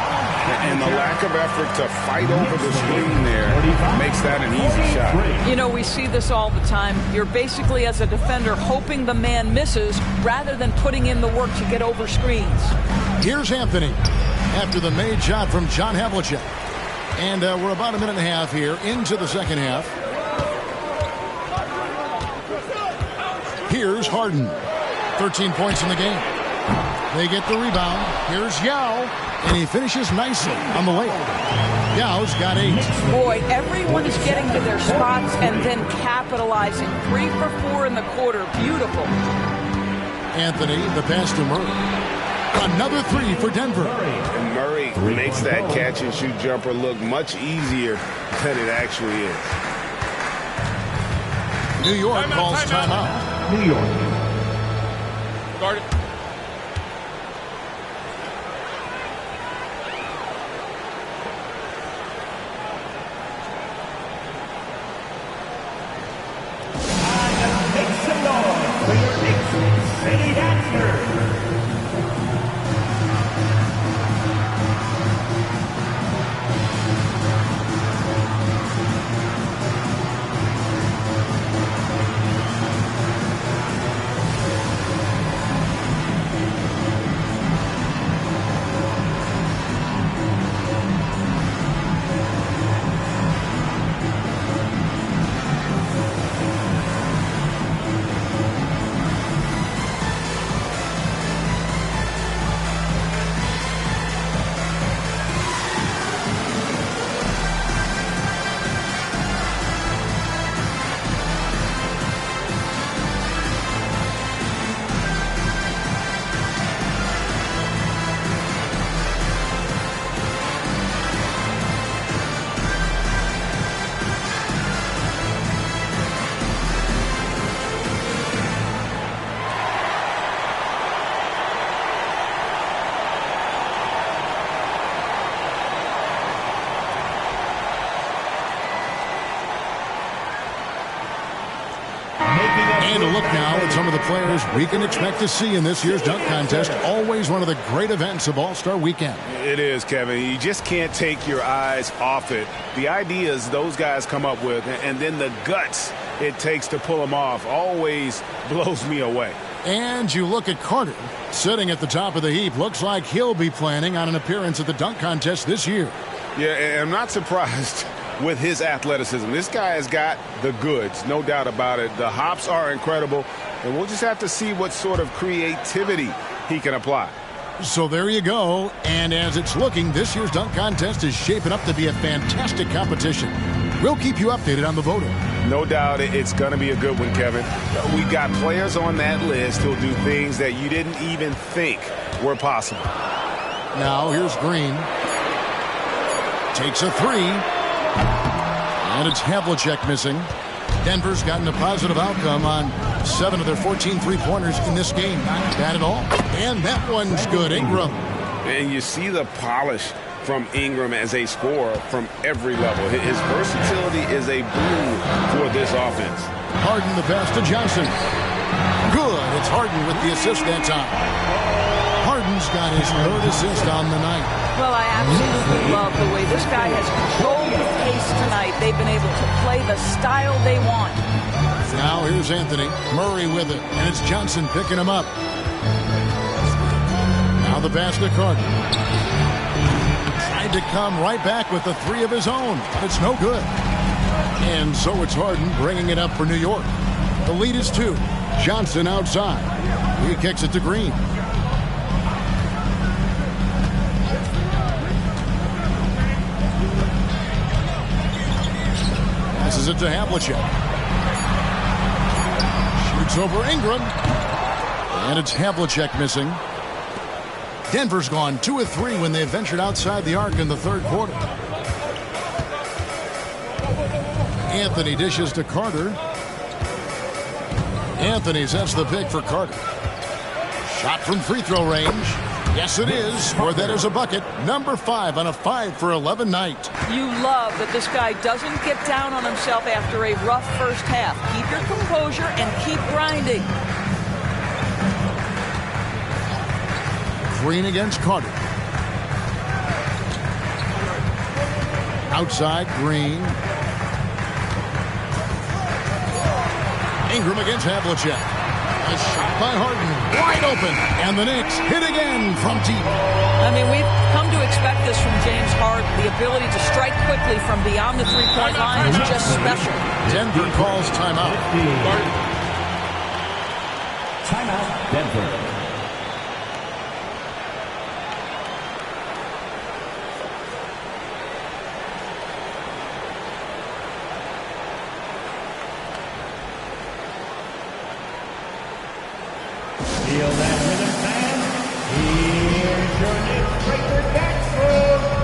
And the lack of effort to fight over the screen there makes that an easy shot. You know, we see this all the time. You're basically, as a defender, hoping the man misses rather than putting in the work to get over screens. Here's Anthony after the made shot from John Havlicek. And we're about a minute and a half here into the second half. Here's Harden. 13 points in the game. They get the rebound. Here's Yao. And he finishes nicely on the layup. Yao's got 8. Boy, everyone is getting to their spots and then capitalizing. 3 for 4 in the quarter. Beautiful. Anthony, the pass to Murray. Another 3 for Denver. And Murray makes that catch-and-shoot jumper look much easier than it actually is. New York calls timeout. New York. Guard it. Make some noise for your Knicks City Dancers. And a look now at some of the players we can expect to see in this year's dunk contest. Always one of the great events of All-Star Weekend. It is, Kevin. You just can't take your eyes off it. The ideas those guys come up with, and then the guts it takes to pull them off, always blows me away. And you look at Carter, sitting at the top of the heap. Looks like he'll be planning on an appearance at the dunk contest this year. Yeah, and I'm not surprised with his athleticism. This guy has got the goods, no doubt about it. The hops are incredible, and we'll just have to see what sort of creativity he can apply. So there you go. And as it's looking, this year's dunk contest is shaping up to be a fantastic competition. We'll keep you updated on the voting. No doubt it's going to be a good one, Kevin. We've got players on that list who'll do things that you didn't even think were possible. Now here's Green. Takes a 3. And it's Havlicek missing. Denver's gotten a positive outcome on 7 of their 14 three-pointers in this game. Not bad at all. And that one's good. Ingram. And you see the polish from Ingram as a scorer from every level. His versatility is a boon for this offense. Harden the pass to Johnson. Good. It's Harden with the assist that time. Harden's got his 3rd assist on the night. Well, I absolutely love the way this guy has controlled the pace tonight. They've been able to play the style they want. Now here's Anthony. Murray with it. And it's Johnson picking him up. Now the pass to Carter. Tried to come right back with the 3 of his own. But it's no good. And so it's Harden bringing it up for New York. The lead is 2. Johnson outside. He kicks it to Green. Passes it to Havlicek. Shoots over Ingram. And it's Havlicek missing. Denver's gone 2 of 3 when they ventured outside the arc in the 3rd quarter. Anthony dishes to Carter. Anthony sets the pick for Carter. Shot from free throw range. Yes, it is. For that is a bucket. Number 5 on a 5 for 11 night. You love that this guy doesn't get down on himself after a rough first half. Keep your composure and keep grinding. Green against Carter. Outside, Green. Ingram against Havlicek. A shot by Harden, wide open, and the Knicks hit again from deep. I mean, we've come to expect this from James Harden. The ability to strike quickly from beyond the three-point line is just special. Denver calls timeout. Timeout, Denver. Feel that rhythm, fans. Here's your Knicks record back through.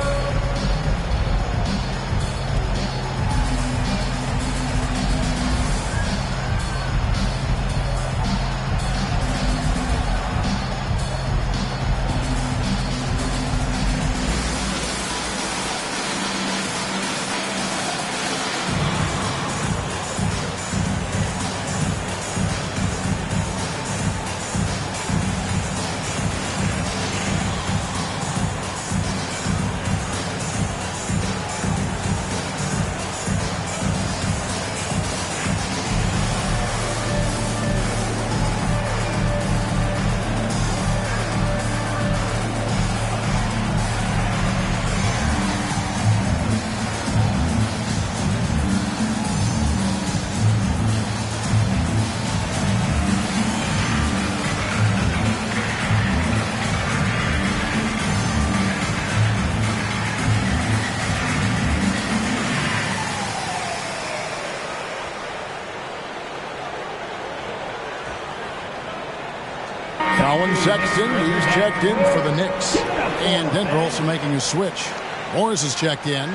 Colin Sexton, he's checked in for the Knicks. And Denver also making a switch. Morris is checked in.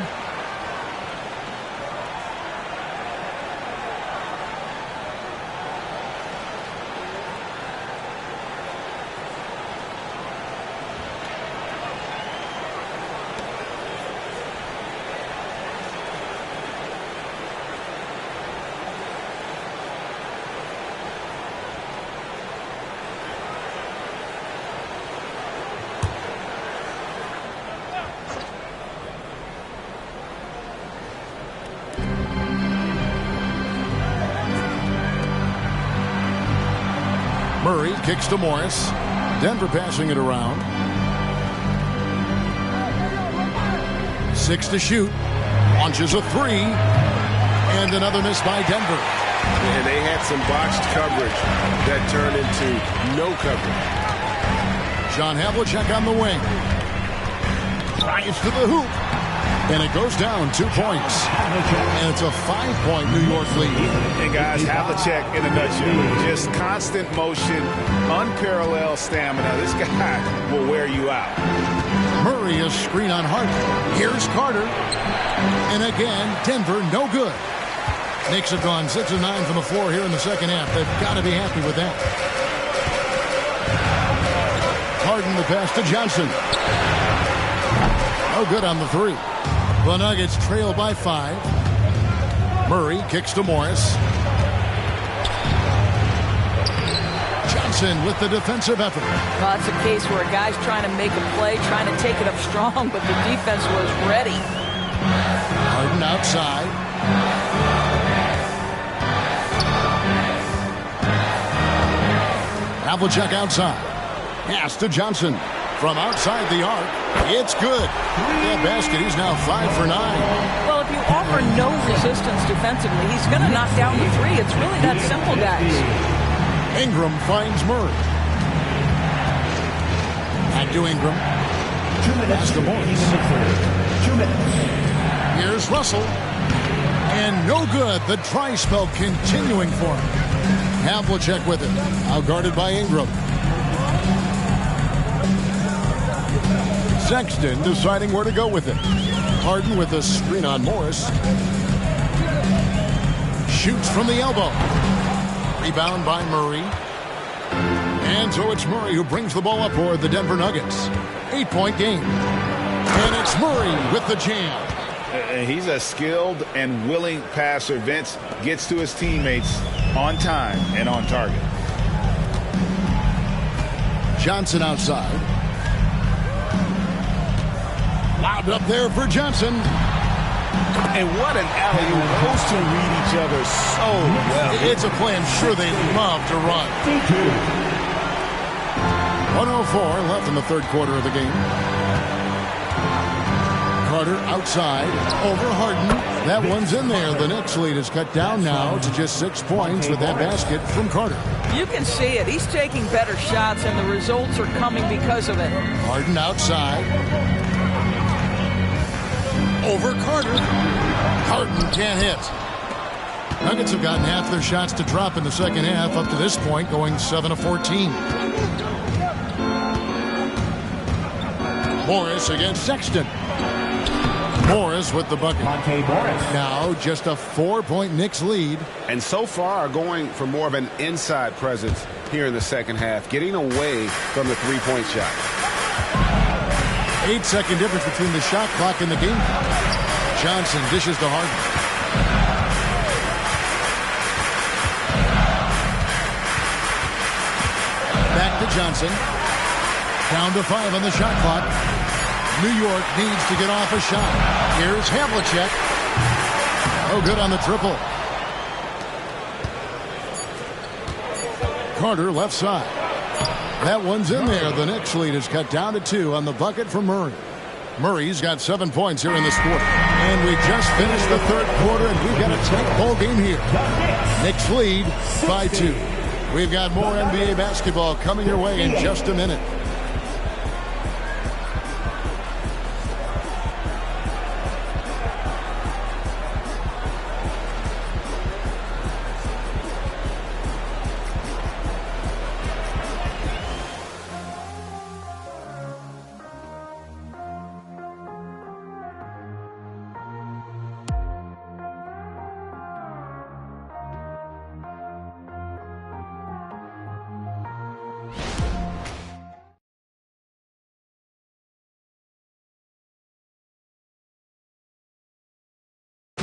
Murray kicks to Morris. Denver passing it around. 6 to shoot. Launches a three. And another miss by Denver. And they had some botched coverage that turned into no coverage. John Havlicek on the wing. Drives to the hoop. And it goes down 2 points. And it's a 5-point New York lead. And guys, Havlicek in a nutshell. Just constant motion, unparalleled stamina. This guy will wear you out. Murray a screen on Hart. Here's Carter. And again, Denver no good. Knicks have gone 6 of 9 from the floor here in the second half. They've got to be happy with that. Harden the pass to Johnson. No good on the three. The Nuggets trail by 5. Murray kicks to Morris. Johnson with the defensive effort. Well, that's a case where a guy's trying to make a play, trying to take it up strong, but the defense was ready. Harden outside. Havlicek outside. Pass to Johnson. From outside the arc, it's good. That basket, he's now 5 for 9. Well, if you offer no resistance defensively, he's going to knock down the three. It's really that simple, guys. Ingram finds Murray. Back to Ingram. 2 minutes. Pass to Morris. 2 minutes. Here's Russell. And no good. The dry spell continuing for him. Havlicek with it. Out guarded by Ingram. Sexton deciding where to go with it. Harden with a screen on Morris. Shoots from the elbow. Rebound by Murray. And so it's Murray who brings the ball up for the Denver Nuggets. 8-point game. And it's Murray with the jam. He's a skilled and willing passer. Vince gets to his teammates on time and on target. Johnson outside. Lobbed up there for Johnson. And what an alley-oop. Those two read each other so well. It's a play I'm sure they love to run. 1:04 left in the third quarter of the game. Carter outside, over Harden. That one's in there. The Knicks lead is cut down now to just 6 points with that basket from Carter. You can see it. He's taking better shots, and the results are coming because of it. Harden outside. Over Carter. Harden can't hit. Nuggets have gotten half their shots to drop in the second half up to this point, going 7 of 14. Morris against Sexton. Morris with the bucket. Now just a 4-point Knicks lead. And so far going for more of an inside presence here in the second half, getting away from the three-point shot. 8-second difference between the shot clock and the game clock. Johnson dishes to Harden. Back to Johnson. Down to 5 on the shot clock. New York needs to get off a shot. Here's Havlicek. Oh, good on the triple. Carter left side. That one's in there. The Knicks lead is cut down to 2 on the bucket from Murray. Murray's got 7 points here in this quarter. And we just finished the third quarter, and we've got a tight ball game here. Knicks lead by 2. We've got more NBA basketball coming your way in just a minute.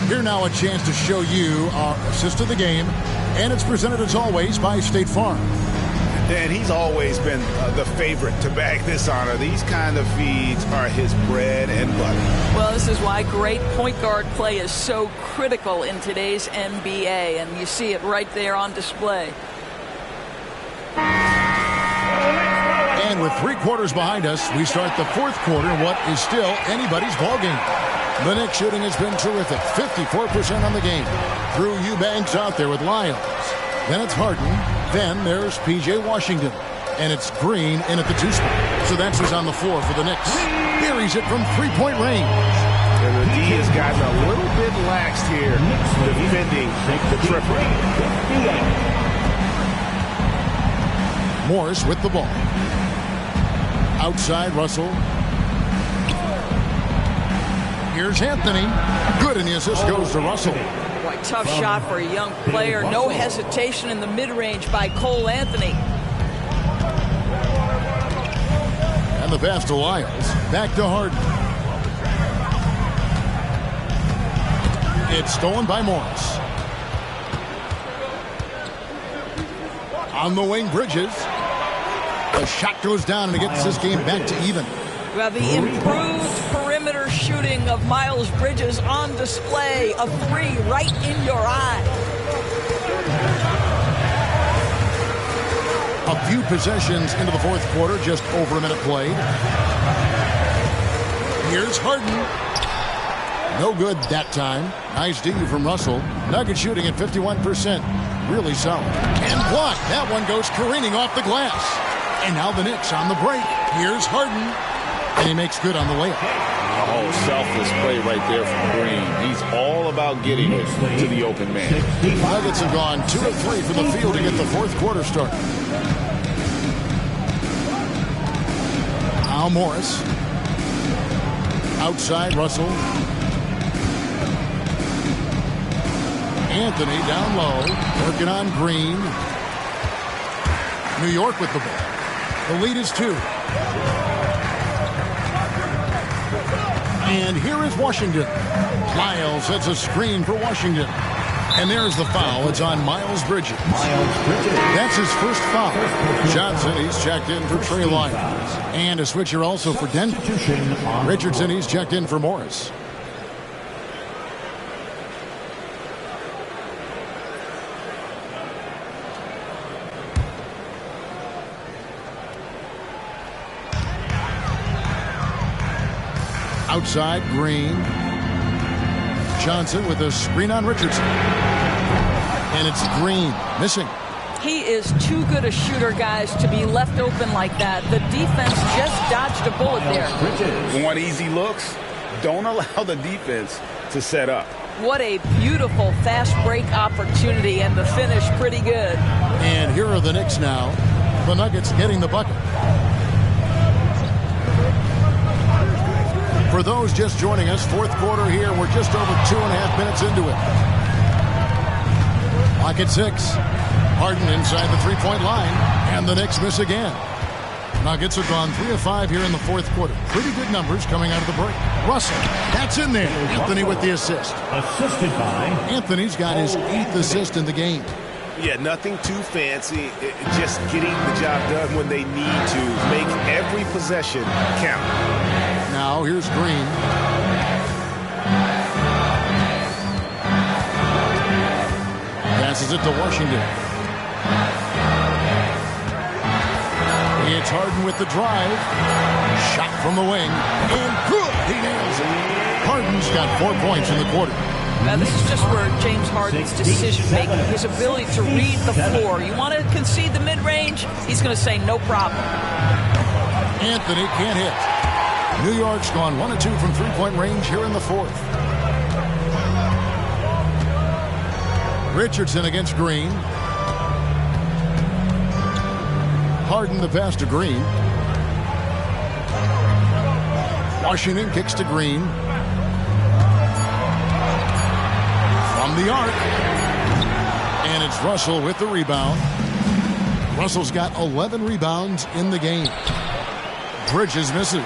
Here now a chance to show you our assist of the game, and it's presented as always by State Farm. And he's always been the favorite to bag this honor. These kind of feeds are his bread and butter. Well, this is why great point guard play is so critical in today's NBA, and you see it right there on display. And with 3 quarters behind us, we start the fourth quarter in what is still anybody's ball game. The Knicks shooting has been terrific, 54% on the game. Drew Eubanks out there with Lyles. Then it's Harden. Then there's P.J. Washington. And it's Green in at the 2 spot. So that's who's on the floor for the Knicks. Buries it from 3-point range. And the D has gotten a little bit laxed here, defending the triple. Morris with the ball. Outside Russell. Here's Anthony. Good, and the assist goes to Russell. Boy, tough shot for a young player. No hesitation in the mid-range by Cole Anthony. And the pass to Lyles. Back to Harden. It's stolen by Morris. On the wing, Bridges. The shot goes down, and it gets this game back to even. We have the improved perimeter shooting of Miles Bridges on display. A 3 right in your eye. A few possessions into the fourth quarter, just over a minute played. Here's Harden. No good that time. Nice D from Russell. Nuggets shooting at 51%. Really solid. And blocked. That one goes careening off the glass. And now the Knicks on the break. Here's Harden. And he makes good on the layup. Oh, selfless play right there from Green. He's all about getting it to the open man. Nuggets have gone 2 of 3 from the field to get the fourth quarter started. Now Morris. Outside Russell. Anthony down low. Working on Green. New York with the ball. The lead is 2. And here is Washington. Lyles sets a screen for Washington. And there's the foul. It's on Miles Bridges. That's his first foul. Johnson, he's checked in for Trey Lyles. And a switcher also for Denver. Richardson, he's checked in for Morris. Outside, Green. Johnson with a screen on Richardson. And it's Green missing. He is too good a shooter, guys, to be left open like that. The defense just dodged a bullet there. Want easy looks? Don't allow the defense to set up. What a beautiful fast break opportunity, and the finish pretty good. And here are the Knicks now. The Nuggets getting the bucket. For those just joining us, fourth quarter here. We're just over 2.5 minutes into it. Clock at 6. Harden inside the three-point line, and the Knicks miss again. Nuggets have gone 3 of 5 here in the fourth quarter. Pretty good numbers coming out of the break. Russell, that's in there. Anthony with the assist. Assisted by Anthony's got his 8th assist in the game. Yeah, nothing too fancy. Just getting the job done when they need to. Make every possession count. Now here's Green. Passes it to Washington. It's Harden with the drive. Shot from the wing. And good. He nails it. Harden's got 4 points in the quarter. Now, this is just where James Harden's decision-making, his ability to read the floor. You want to concede the mid-range? He's going to say no problem. Anthony can't hit. New York's gone 1 of 2 from three-point range here in the fourth. Richardson against Green. Harden the pass to Green. Washington kicks to Green. From the arc. And it's Russell with the rebound. Russell's got 11 rebounds in the game. Bridges misses.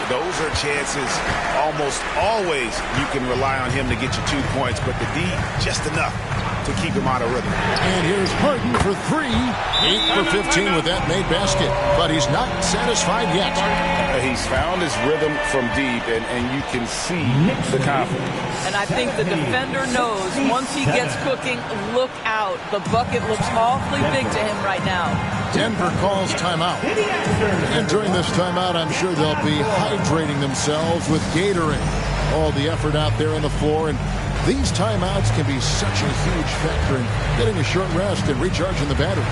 Those are chances almost always you can rely on him to get you 2 points, but the D, just enough to keep him out of rhythm. And here's Harden for 3. 8 for 15 with that made basket, but he's not satisfied yet. He's found his rhythm from deep, and you can see the confidence. And I think the defender knows once he gets cooking, look out. The bucket looks awfully big to him right now. Denver calls timeout. And during this timeout, I'm sure they'll be hydrating themselves with Gatorade. All the effort out there on the floor, and these timeouts can be such a huge factor in getting a short rest and recharging the battery.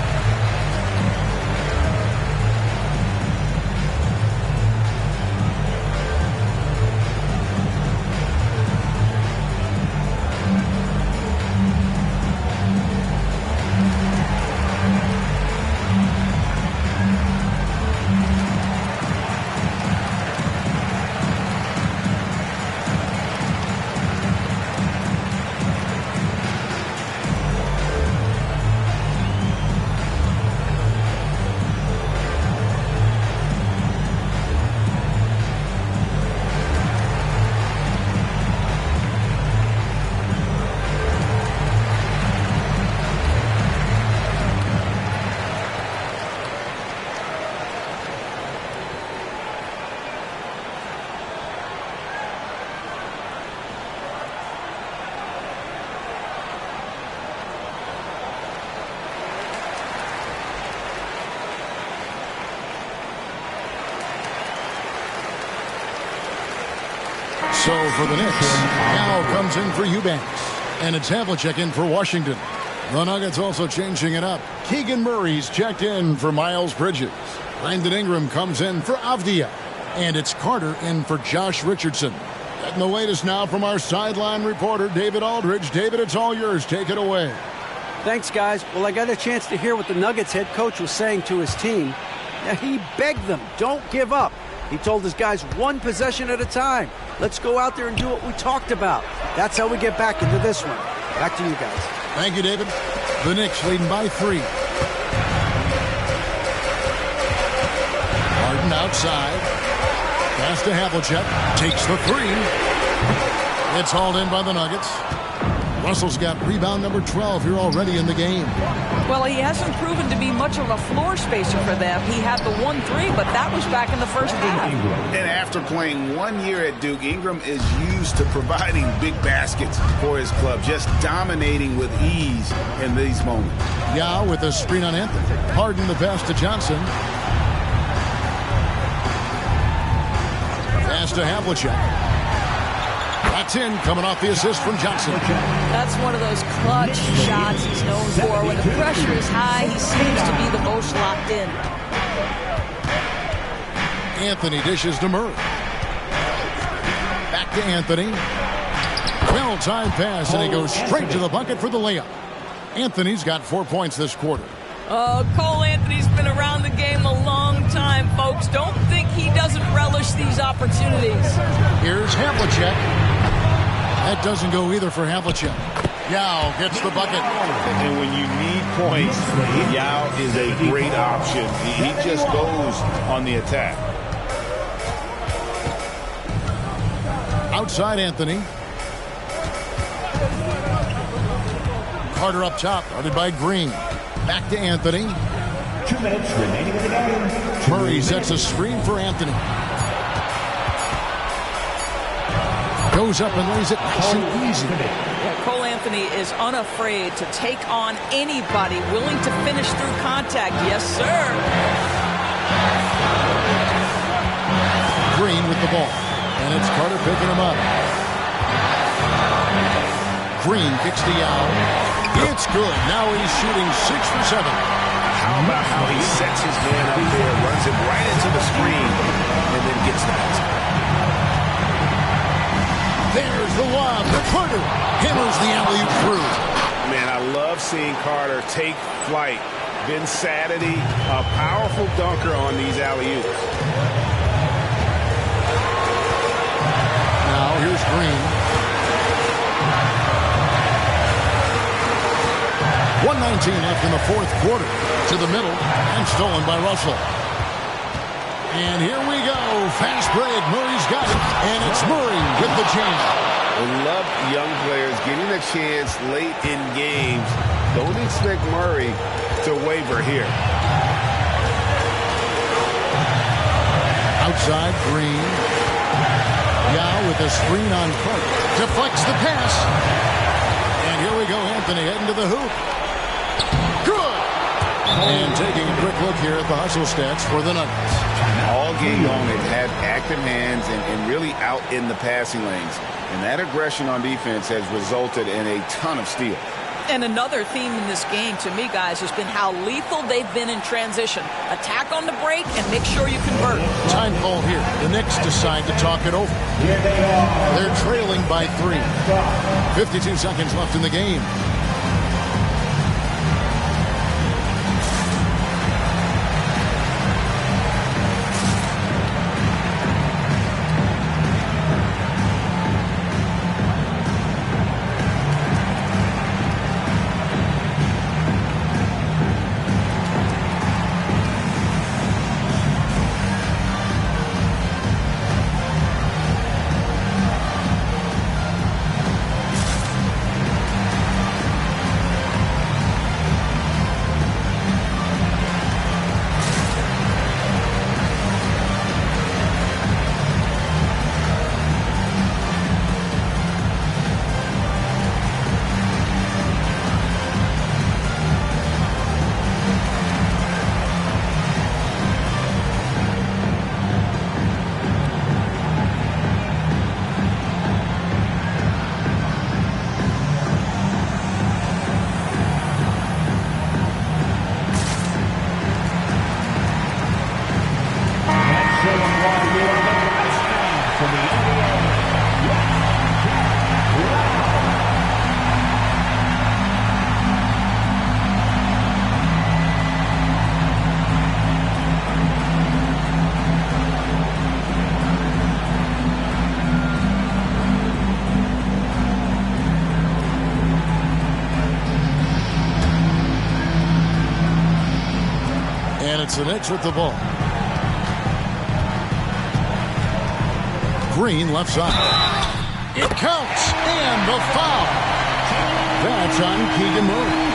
So for the Knicks, Cal comes in for Eubanks. And it's Havlicek in for Washington. The Nuggets also changing it up. Keegan Murray's checked in for Miles Bridges. Brandon Ingram comes in for Avdia. And it's Carter in for Josh Richardson. Getting the latest now from our sideline reporter, David Aldridge. David, it's all yours. Take it away. Thanks, guys. Well, I got a chance to hear what the Nuggets head coach was saying to his team. He begged them, don't give up. He told his guys 1 possession at a time. Let's go out there and do what we talked about. That's how we get back into this one. Back to you guys. Thank you, David. The Knicks leading by 3. Harden outside. Pass to Havlicek. Takes the 3. It's hauled in by the Nuggets. Russell's got rebound number 12 here already in the game. Well, he hasn't proven to be much of a floor spacer for them. He had the 1-3, but that was back in the first half. And after playing 1 year at Duke, Ingram is used to providing big baskets for his club, just dominating with ease in these moments. Yeah, with a screen on Anthony. Harden the pass to Johnson. Pass to Havlicek. That's in, coming off the assist from Johnson. That's one of those clutch shots he's known for. When the pressure is high, he seems to be the most locked in. Anthony dishes to Murray. Back to Anthony. Well-timed pass, and he goes straight to the bucket for the layup. Anthony's got 4 points this quarter. Cole Anthony's been around the game a long time, folks. Don't think he doesn't relish these opportunities. Here's Havlicek. That doesn't go either for Havlicek. Yao gets the bucket. And when you need points, Yao is a great option. He just goes on the attack. Outside Anthony. Carter up top, guarded by Green. Back to Anthony. 2 minutes remaining in the game. Murray sets a screen for Anthony. Goes up and lays it nice and easy. Yeah, Cole Anthony is unafraid to take on anybody, willing to finish through contact. Yes, sir. Green with the ball. And it's Carter picking him up. Green kicks to Yao. It's good. Now he's shooting 6 for 7. How about how he sets his man up there, runs it right into the screen, and then gets the basket. There's the lob. The Carter hammers the alley-oop through. Man, I love seeing Carter take flight. Ben Saturday, a powerful dunker on these alley-oops. Now here's Green. 1:19 left in the fourth quarter. To the middle and stolen by Russell. And here we go. Fast break. Murray's got it. And it's Murray with the jam. We love young players getting a chance late in games. Don't expect Murray to waver here. Outside Green. Yao with a screen on Carter. Deflects the pass. And here we go. Anthony heading to the hoop. Good. And taking a quick look here at the hustle stats for the Nuggets. All game long, they've had active hands and really out in the passing lanes. And that aggression on defense has resulted in a ton of steals. And another theme in this game, to me, guys, has been how lethal they've been in transition. Attack on the break and make sure you convert. Time call here. The Knicks decide to talk it over. They're trailing by 3. 52 seconds left in the game. It's the Knicks with the ball. Green left side. It counts. And the foul. That's on Keegan Murray.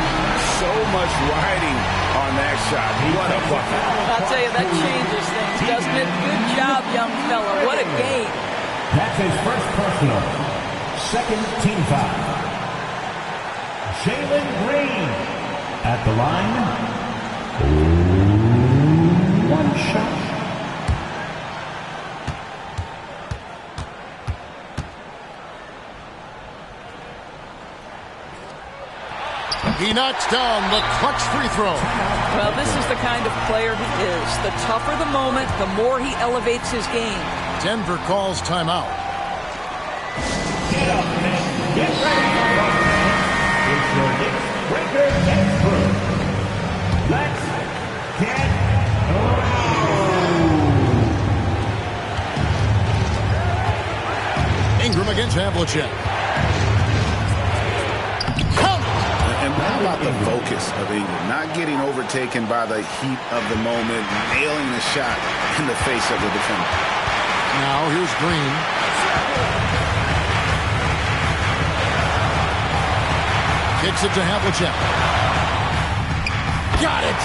So much riding on that shot. What a bucket. I'll tell you, that changes things, doesn't it? Good job, young fella. What a game. That's his first personal. Second team foul. Jalen Green at the line. One shot. He knocks down the clutch free throw. Well, this is the kind of player he is. The tougher the moment, the more he elevates his game. Denver calls timeout. Get up and get ready. It's your next breaker expert. Let's get Ingram against Havlicek. And how about the focus of Ingram? Not getting overtaken by the heat of the moment, nailing the shot in the face of the defender. Now here's Green. Kicks it to Havlicek. Got it.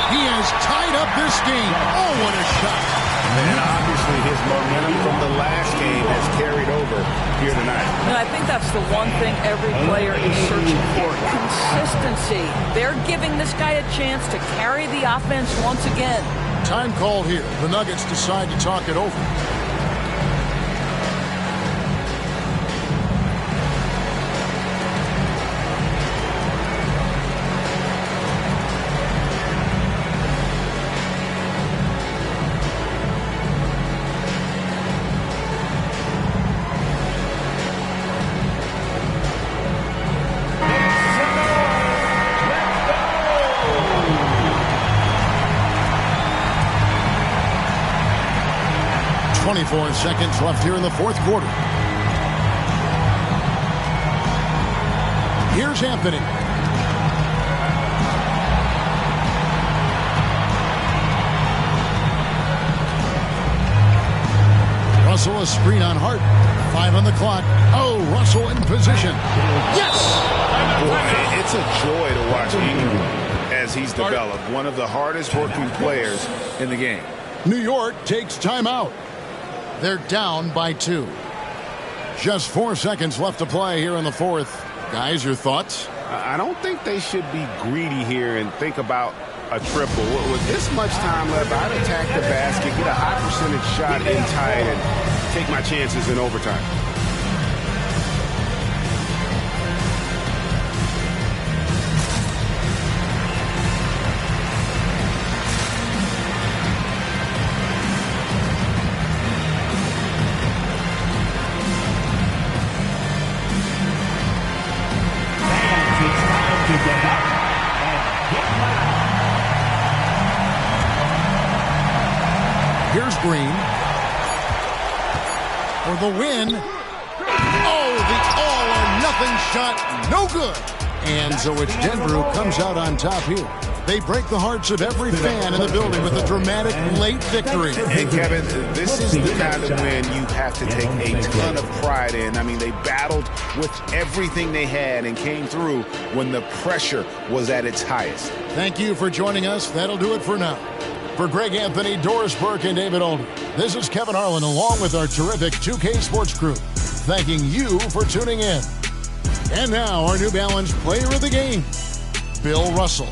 He has tied up this game. Oh, what a shot. And obviously his momentum from the last game has carried over here tonight. And I think that's the one thing every player is searching for. Consistency. They're giving this guy a chance to carry the offense once again. Time called here. The Nuggets decide to talk it over. Seconds left here in the fourth quarter. Here's Anthony. Russell a screen on Hart. 5 on the clock. Oh, Russell in position. Yes! Boy, it's a joy to watch Ingram as he's developed. One of the hardest working players in the game. New York takes timeout. They're down by 2. Just 4 seconds left to play here in the fourth. Guys, your thoughts? I don't think they should be greedy here and think about a triple. With this much time left, I'd attack the basket, get a high percentage shot in tight, and take my chances in overtime. Here's Green for the win. Oh, the all-or-nothing shot, no good. And so it's Denver who comes out on top here. They break the hearts of every fan in the building with a dramatic late victory. And Kevin, this is the kind of win you have to take a ton of pride in. I mean, they battled with everything they had and came through when the pressure was at its highest. Thank you for joining us. That'll do it for now. For Greg Anthony, Doris Burke, and David Older, this is Kevin Harlan along with our terrific 2K Sports crew, thanking you for tuning in. And now, our New Balance player of the game, Bill Russell.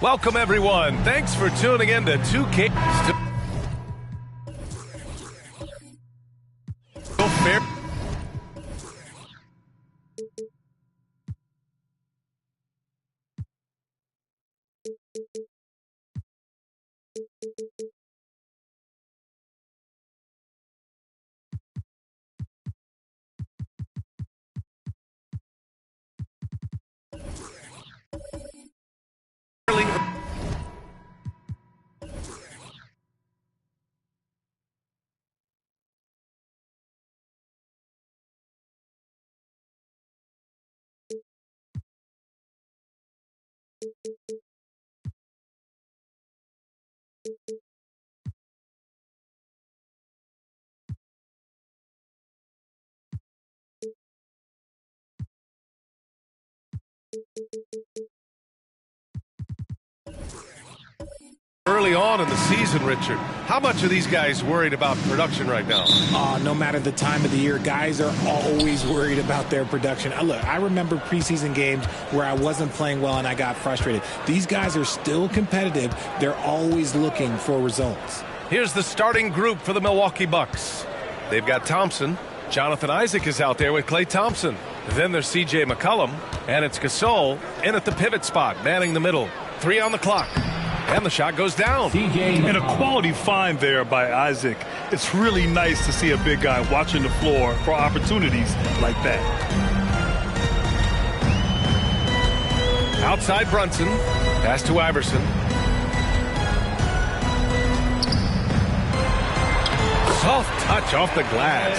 Welcome, everyone. Thanks for tuning in to 2K. Fair. Early on in the season, Richard, how much are these guys worried about production right now? No matter the time of the year, guys are always worried about their production. Look, I remember preseason games where I wasn't playing well and I got frustrated. These guys are still competitive. They're always looking for results. Here's the starting group for the Milwaukee Bucks. They've got Thompson. Jonathan Isaac is out there with Klay Thompson. Then there's C.J. McCollum. And it's Gasol in at the pivot spot, manning the middle. 3 on the clock. And the shot goes down. And a quality find there by Isaac. It's really nice to see a big guy watching the floor for opportunities like that. Outside Brunson. Pass to Iverson. Soft touch off the glass.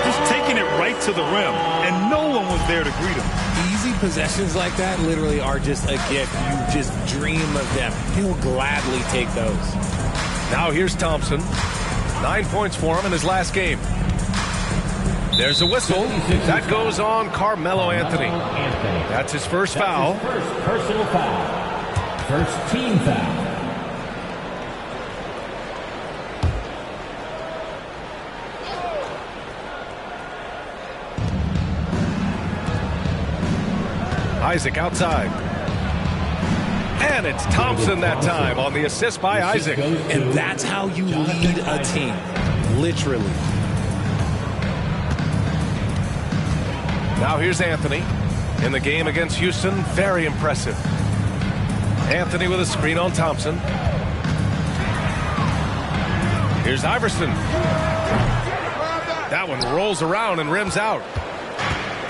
Just taking it right to the rim, and no one was there to greet him. Easy possessions like that literally are just a gift. You just dream of them. He'll gladly take those. Now here's Thompson. 9 points for him in his last game. There's a whistle. That goes on Carmelo Anthony. That's his first foul. First personal foul. First team foul. Isaac outside. And it's Thompson that time on the assist by Isaac. And that's how you lead a team. Literally. Now here's Anthony. In the game against Houston, very impressive. Anthony with a screen on Thompson. Here's Iverson. That one rolls around and rims out.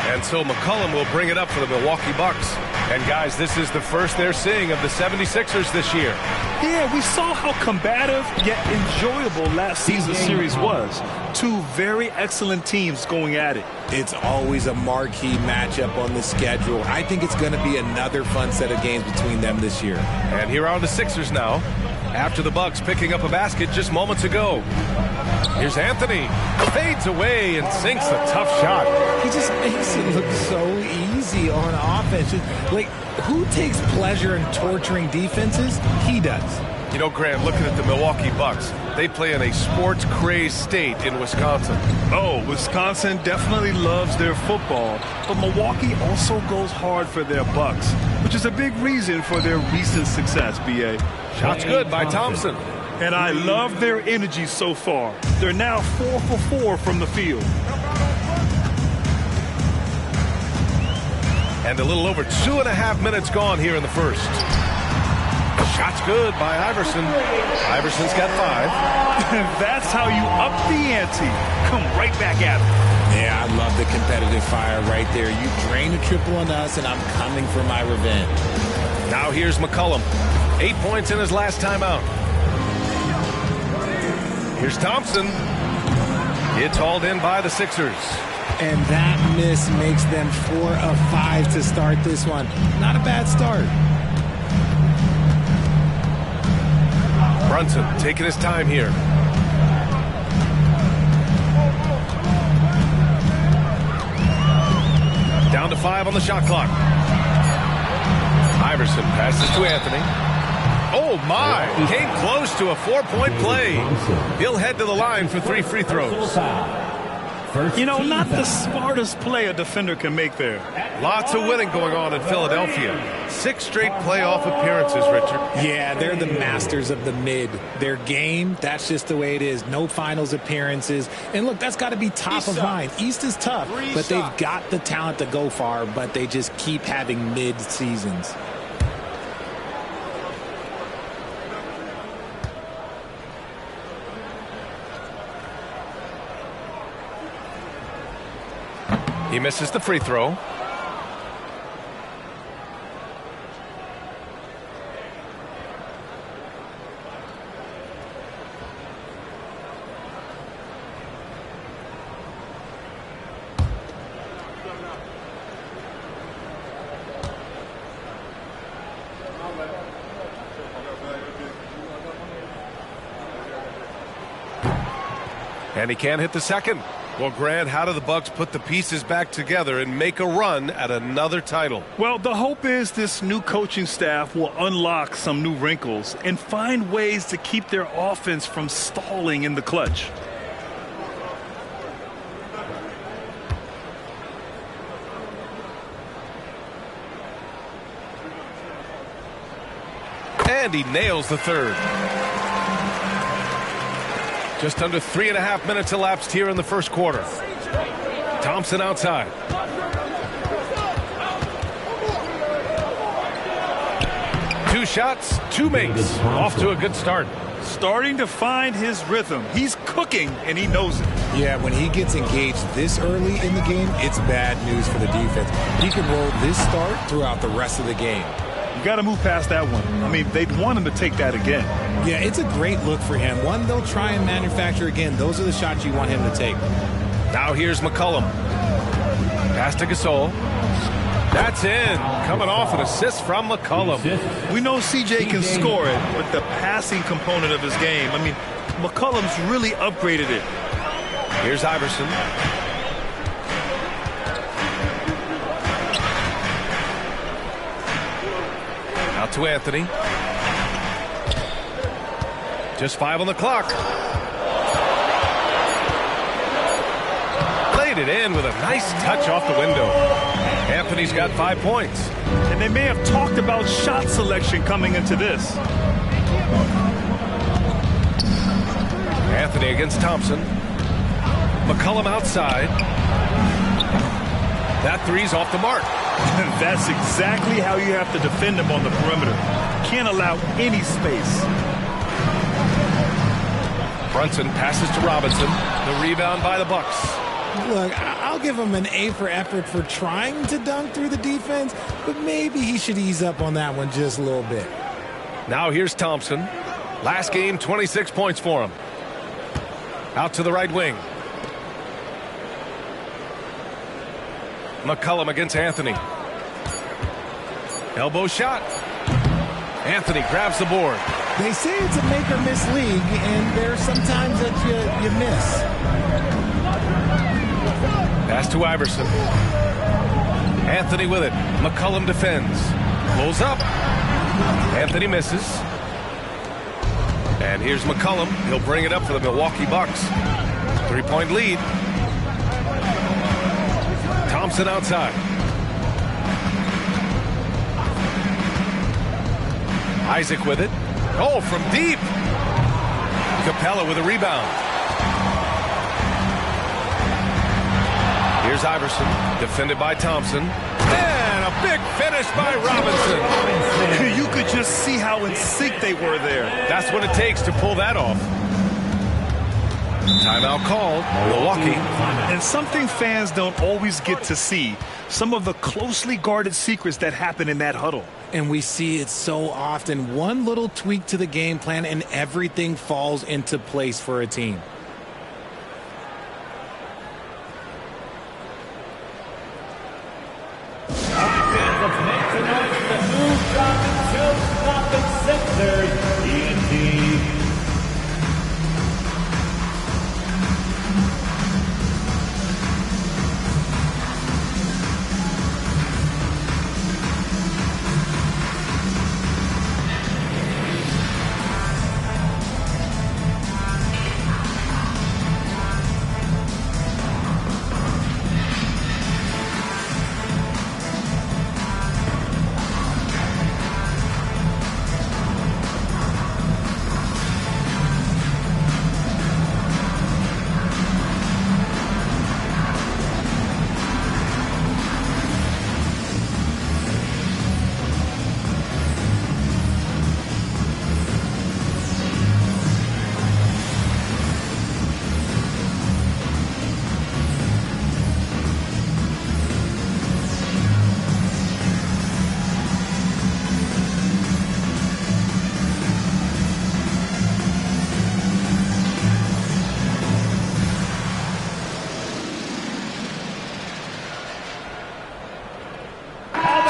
And so McCollum will bring it up for the Milwaukee Bucks. And guys, this is the first they're seeing of the 76ers this year. Yeah, we saw how combative yet enjoyable last season's series was. Two very excellent teams going at it. It's always a marquee matchup on the schedule. I think it's going to be another fun set of games between them this year. And here are the Sixers now, after the Bucks picking up a basket just moments ago. Here's Anthony. Fades away and sinks a tough shot. He just makes it look so easy on offense. Like, who takes pleasure in torturing defenses? He does. You know, Grant, looking at the Milwaukee Bucks, they play in a sports-crazed state in Wisconsin. Oh, Wisconsin definitely loves their football, but Milwaukee also goes hard for their Bucks, which is a big reason for their recent success, B.A. Shots good by Thompson. And I love their energy so far. They're now 4 for 4 from the field. And a little over 2.5 minutes gone here in the first. Shot's good by Iverson. Iverson's got 5. That's how you up the ante. Come right back at him. Yeah, I love the competitive fire right there. You drain a triple on us, and I'm coming for my revenge. Now here's McCollum. 8 points in his last time out. Here's Thompson. It's hauled in by the Sixers. And that miss makes them 4 of 5 to start this one. Not a bad start. Brunson taking his time here. Down to 5 on the shot clock. Iverson passes to Anthony. Oh, my. Came close to a 4-point play. He'll head to the line for 3 free throws. You know, not the smartest play a defender can make there. Lots of winning going on in Philadelphia. 6 straight playoff appearances, Richard. Yeah, they're the masters of the mid. Their game, that's just the way it is. No finals appearances. And look, that's got to be top of mind. East is tough, but they've got the talent to go far, but they just keep having mid seasons. He misses the free throw. And he can't hit the second. Well, Grant, how do the Bucks put the pieces back together and make a run at another title? Well, the hope is this new coaching staff will unlock some new wrinkles and find ways to keep their offense from stalling in the clutch. And he nails the third. Just under 3.5 minutes elapsed here in the first quarter. Thompson outside. Two shots, 2 makes. Off to a good start. Starting to find his rhythm. He's cooking, and he knows it. Yeah, when he gets engaged this early in the game, it's bad news for the defense. He can roll this start throughout the rest of the game. You got to move past that one. I mean, they'd want him to take that again. Yeah, it's a great look for him. One they'll try and manufacture again. Those are the shots you want him to take. Now here's McCollum. Pass to Gasol. That's in. Coming off an assist from McCollum. We know CJ can score it, but the passing component of his game, I mean, McCollum's really upgraded it. Here's Iverson. Out to Anthony. Just 5 on the clock. Played it in with a nice touch off the window. Anthony's got 5 points. And they may have talked about shot selection coming into this. Anthony against Thompson. McCollum outside. That three's off the mark. That's exactly how you have to defend him on the perimeter. Can't allow any space. Brunson passes to Robinson. The rebound by the Bucks. Look, I'll give him an A for effort for trying to dunk through the defense, but maybe he should ease up on that one just a little bit. Now here's Thompson. Last game, 26 points for him. Out to the right wing. McCollum against Anthony. Elbow shot. Anthony grabs the board. They say it's a make or miss league, and there's sometimes that you miss. Pass to Iverson. Anthony with it. McCollum defends. Pulls up. Anthony misses. And here's McCollum. He'll bring it up for the Milwaukee Bucks. 3-point lead. Thompson outside. Isaac with it. Oh, from deep. Capella with a rebound. Here's Iverson, defended by Thompson. And a punished by Robinson. You could just see how in sync they were there. That's what it takes to pull that off. Timeout called, Milwaukee. And something fans don't always get to see, some of the closely guarded secrets that happen in that huddle. And we see it so often. One little tweak to the game plan and everything falls into place for a team.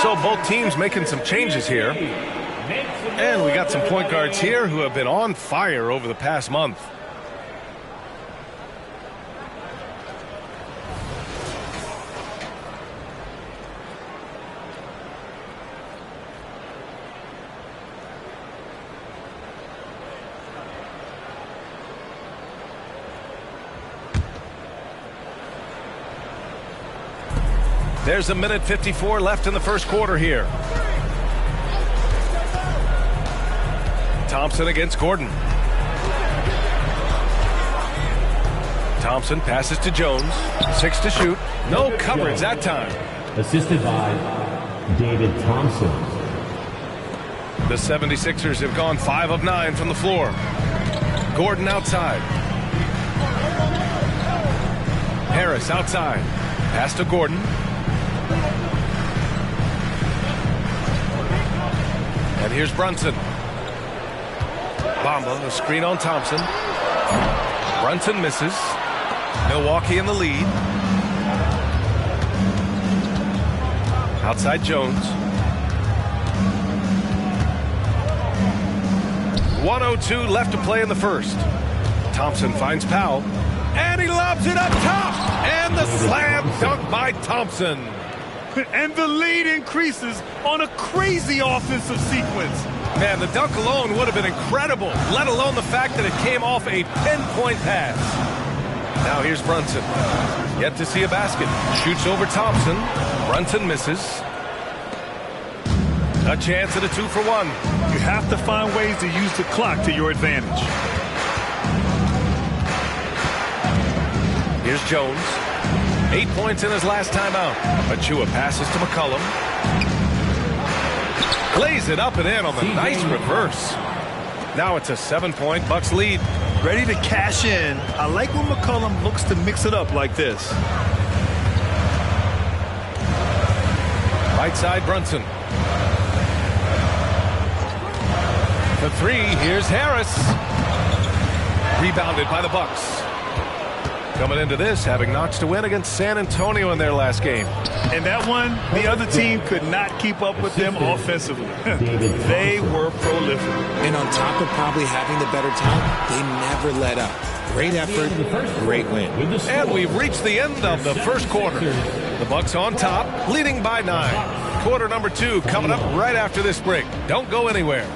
So both teams making some changes here. And we got some point guards here who have been on fire over the past month. There's a minute 54 left in the first quarter here. Thompson against Gordon. Thompson passes to Jones. 6 to shoot. No coverage that time. Assisted by David Thompson. The 76ers have gone 5 of 9 from the floor. Gordon outside. Harris outside. Pass to Gordon. And here's Brunson. Bamba, a screen on Thompson. Brunson misses. Milwaukee in the lead. Outside Jones. 1:02 left to play in the first. Thompson finds Powell. And he lobs it up top. And the slam dunk by Thompson. And the lead increases on a crazy offensive sequence. Man, the dunk alone would have been incredible, let alone the fact that it came off a pinpoint pass. Now here's Brunson. Yet to see a basket. Shoots over Thompson. Brunson misses. A chance at a 2-for-1. You have to find ways to use the clock to your advantage. Here's Jones. 8 points in his last time out. Achua passes to McCollum. Lays it up and in on the nice reverse. Now it's a 7-point Bucks lead. Ready to cash in. I like when McCollum looks to mix it up like this. Right side Brunson. The 3, here's Harris. Rebounded by the Bucks. Coming into this, having notched a win against San Antonio in their last game. And that one, the other team could not keep up with them offensively. They were prolific. And on top of probably having the better talent, they never let up. Great effort, great win. And we've reached the end of the first quarter. The Bucks on top, leading by 9. Quarter number 2 coming up right after this break. Don't go anywhere.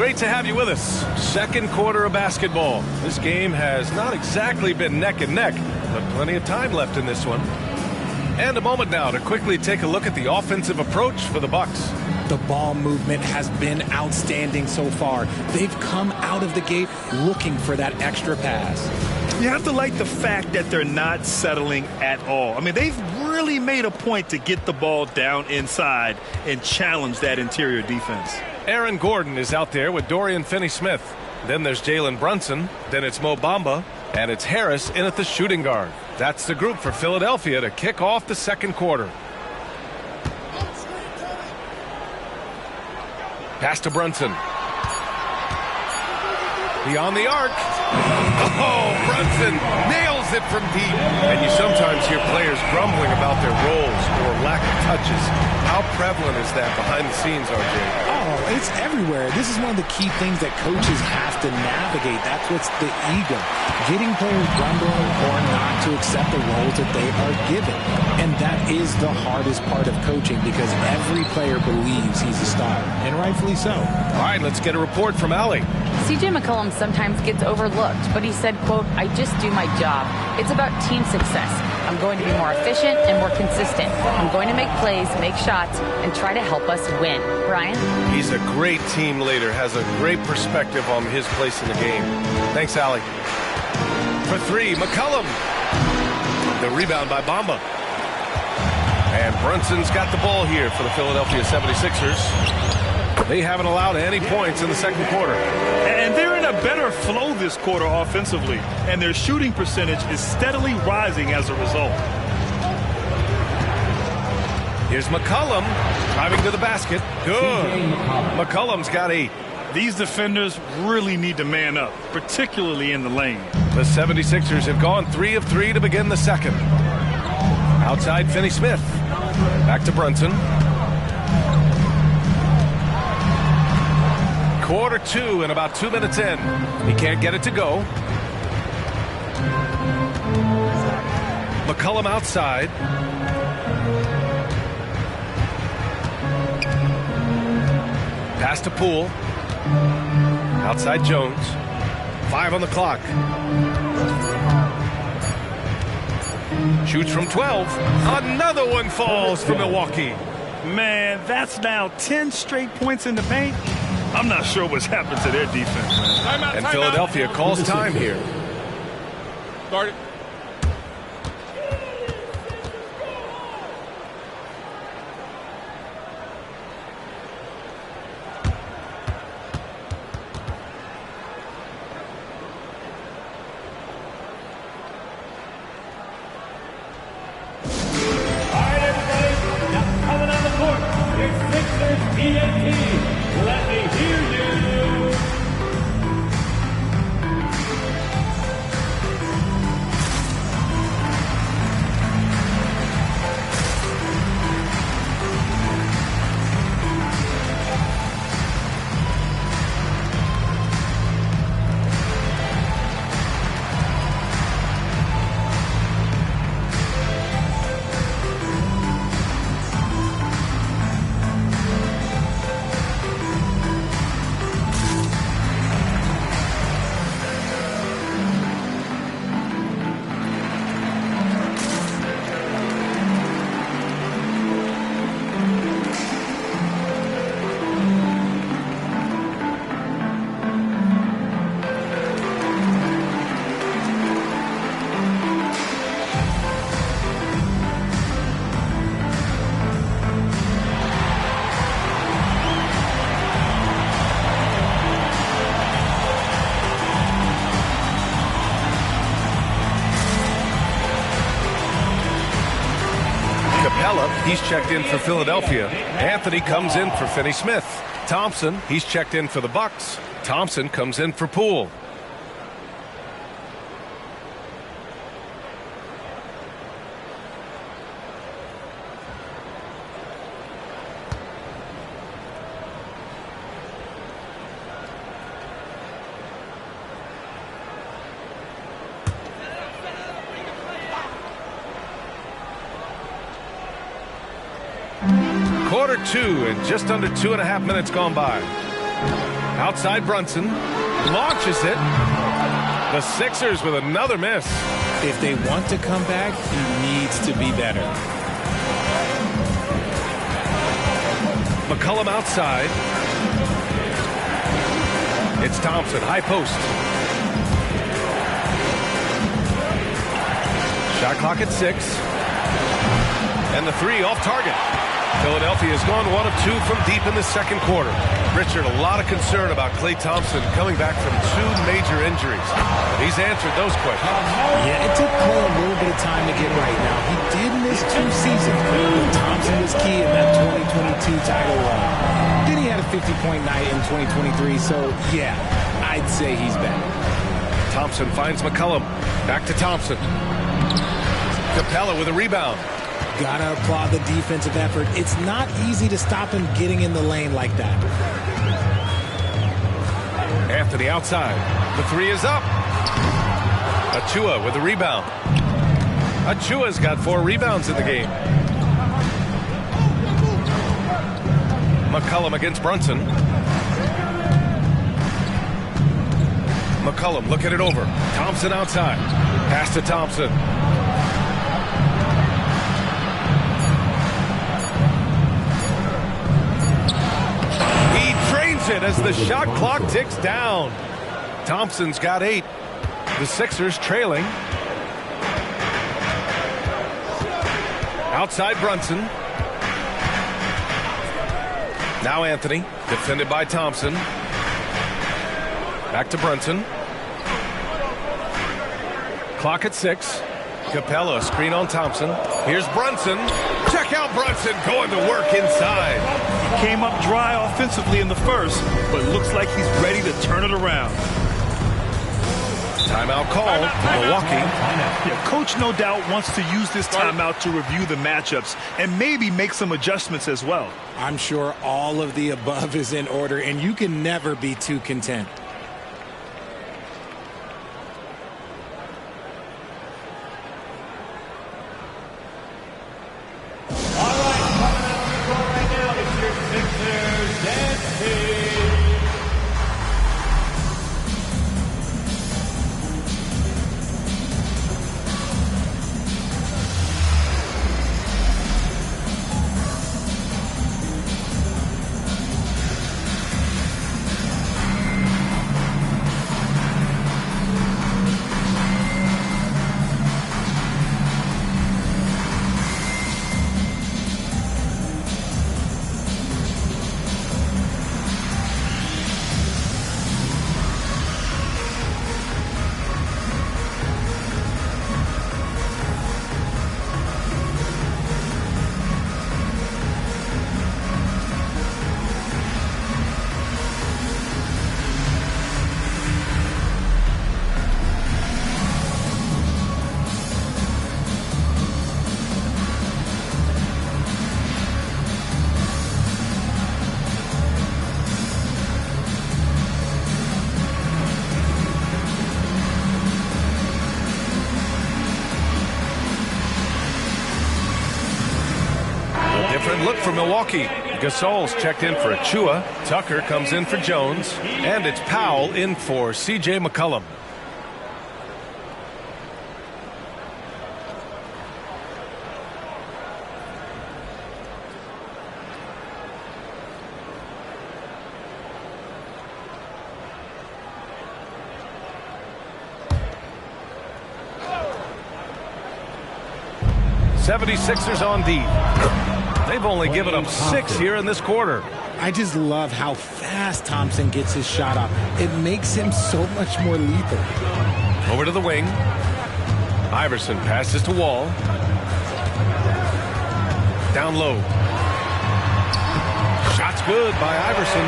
great to have you with us. Second quarter of basketball. This game has not exactly been neck and neck, but plenty of time left in this one. And a moment now to quickly take a look at the offensive approach for the Bucks. The ball movement has been outstanding so far. They've come out of the gate looking for that extra pass. You have to like the fact that they're not settling at all. I mean, they've really made a point to get the ball down inside and challenge that interior defense. Aaron Gordon is out there with Dorian Finney-Smith. Then there's Jalen Brunson. Then it's Mo Bamba. And it's Harris in at the shooting guard. That's the group for Philadelphia to kick off the second quarter. Pass to Brunson. Beyond the arc. Oh, Brunson nails it from deep. And you sometimes hear players grumbling about their roles or lack of touches. How prevalent is that behind the scenes, RJ? Oh, it's everywhere. This is one of the key things that coaches have to navigate. That's what's the ego. Getting players grumbling or not to accept the roles that they are given. And that is the hardest part of coaching because every player believes he's a star, and rightfully so. All right, let's get a report from Allie. CJ McCollum sometimes gets overlooked, but he said, quote, "I just do my job. It's about team success. I'm going to be more efficient and more consistent. I'm going to make plays, make shots, and try to help us win." Brian? He's a great team leader, has a great perspective on his place in the game. Thanks, Allie. For three, McCollum. The rebound by Bamba. And Brunson's got the ball here for the Philadelphia 76ers. They haven't allowed any points in the second quarter. And they're in a better flow this quarter offensively. And their shooting percentage is steadily rising as a result. Here's McCollum driving to the basket. Good. McCollum's got 8. These defenders really need to man up, particularly in the lane. The 76ers have gone 3 of 3 to begin the second. Outside Finney-Smith. Back to Brunson. Quarter 2 and about 2 minutes in. He can't get it to go. McCollum outside. Pass to Poole. Outside Jones. 5 on the clock. Shoots from 12. Another one falls for Milwaukee. Man, that's now 10 straight points in the paint. I'm not sure what's happened to their defense, man. And Philadelphia calls time here. Guard it. Let me hear you. He's checked in for Philadelphia. Anthony comes in for Finney-Smith. Thompson, he's checked in for the Bucks. Thompson comes in for Poole. Quarter 2 and just under 2.5 minutes gone by. Outside Brunson. Launches it. The Sixers with another miss. If they want to come back, he needs to be better. McCollum outside. It's Thompson, high post. Shot clock at 6. And the 3 off target. Philadelphia has gone 1 of 2 from deep in the second quarter. Richard, a lot of concern about Klay Thompson coming back from 2 major injuries. He's answered those questions. Yeah, it took Klay a little bit of time to get right. Now, he did miss 2 seasons, but Thompson was key in that 2022 title run. Then he had a 50-point night in 2023, so yeah, I'd say he's back. Thompson finds McCollum. Back to Thompson. Capella with a rebound. Gotta applaud the defensive effort. It's not easy to stop him getting in the lane like that. Anthony outside. The 3 is up. Achua with a rebound. Achua's got 4 rebounds in the game. McCollum against Brunson. McCollum looking it over. Thompson outside. Pass to Thompson. It as the shot clock ticks down. Thompson's got 8. The Sixers trailing. Outside Brunson. Now Anthony, defended by Thompson. Back to Brunson. Clock at 6. Capella, screen on Thompson. Here's Brunson. Check out Brunson going to work inside. He came up dry offensively in the first, but looks like he's ready to turn it around. Timeout called. Milwaukee. Yeah, coach no doubt wants to use this timeout to review the matchups and maybe make some adjustments as well. I'm sure all of the above is in order, and you can never be too content. Look for Milwaukee. Gasol's checked in for Achua. Tucker comes in for Jones. And it's Powell in for C.J. McCollum. '76ers on D. They've only given up 6 here in this quarter. I just love how fast Thompson gets his shot off. It makes him so much more lethal. Over to the wing. Iverson passes to Wall. Down low. Shot's good by Iverson.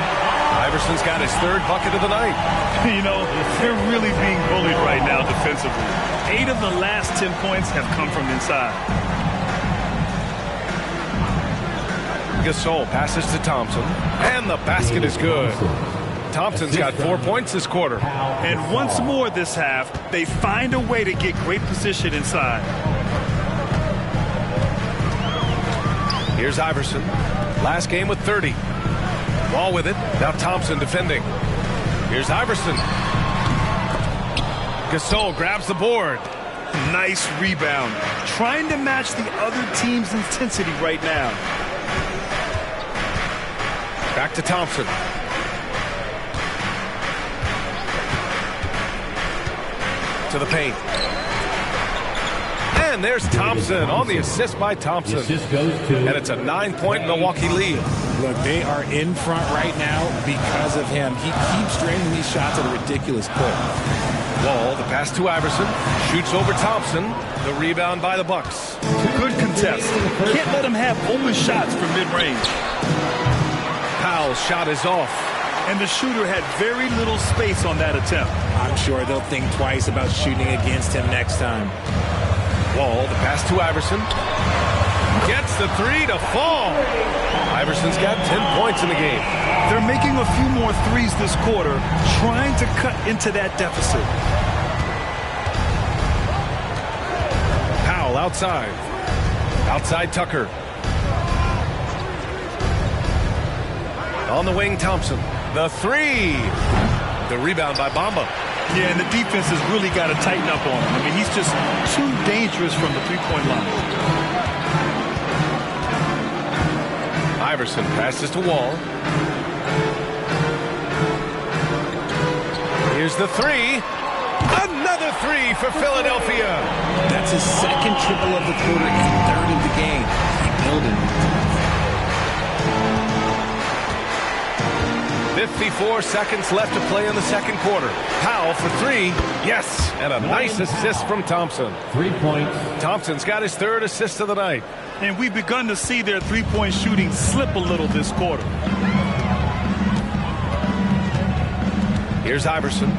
Iverson's got his 3rd bucket of the night. You know, they're really being bullied right now defensively. 8 of the last 10 points have come from inside. Gasol passes to Thompson, and the basket is good. Thompson's got 4 points this quarter. And once more this half, they find a way to get great position inside. Here's Iverson. Last game with 30. Ball with it. Now Thompson defending. Here's Iverson. Gasol grabs the board. Nice rebound. Trying to match the other team's intensity right now. Back to Thompson. To the paint. And there's Thompson on the assist by Thompson. And it's a 9-point Milwaukee lead. Look, they are in front right now because of him. He keeps draining these shots at a ridiculous clip. Wall, the pass to Iverson. Shoots over Thompson. The rebound by the Bucks. Good contest. Can't let him have open shots from mid-range. Powell's shot is off. And the shooter had very little space on that attempt. I'm sure they'll think twice about shooting against him next time. Wall, the pass to Iverson. Gets the three to fall. Iverson's got 10 points in the game. They're making a few more threes this quarter, trying to cut into that deficit. Powell outside. Outside Tucker. On the wing, Thompson. The three. The rebound by Bamba. Yeah, and the defense has really got to tighten up on him. I mean, he's just too dangerous from the three-point line. Iverson passes to Wall. Here's the three. Another three for Philadelphia. That's his second triple of the quarter and third of the game. Keep building. 54 seconds left to play in the second quarter. Powell for three. Yes, and a nice assist from Thompson. 3 points. Thompson's got his third assist of the night. And we've begun to see their three-point shooting slip a little this quarter. Here's Iverson.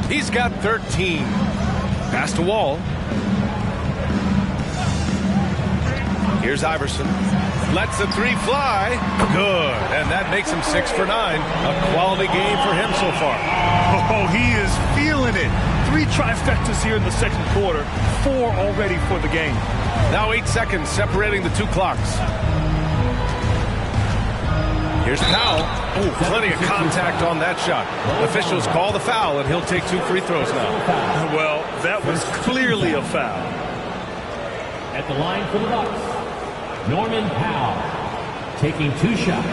He's got 13. Pass to Wall. Here's Iverson. Lets the three fly. Good. And that makes him 6 for 9. A quality game for him so far. Oh, he is feeling it. 3 trifectas here in the second quarter. 4 already for the game. Now 8 seconds separating the two clocks. Here's Powell. Oh, plenty of contact on that shot. Officials call the foul, and he'll take 2 free throws now. Well, that was clearly a foul. At the line for the Bucks, Norman Powell, taking 2 shots.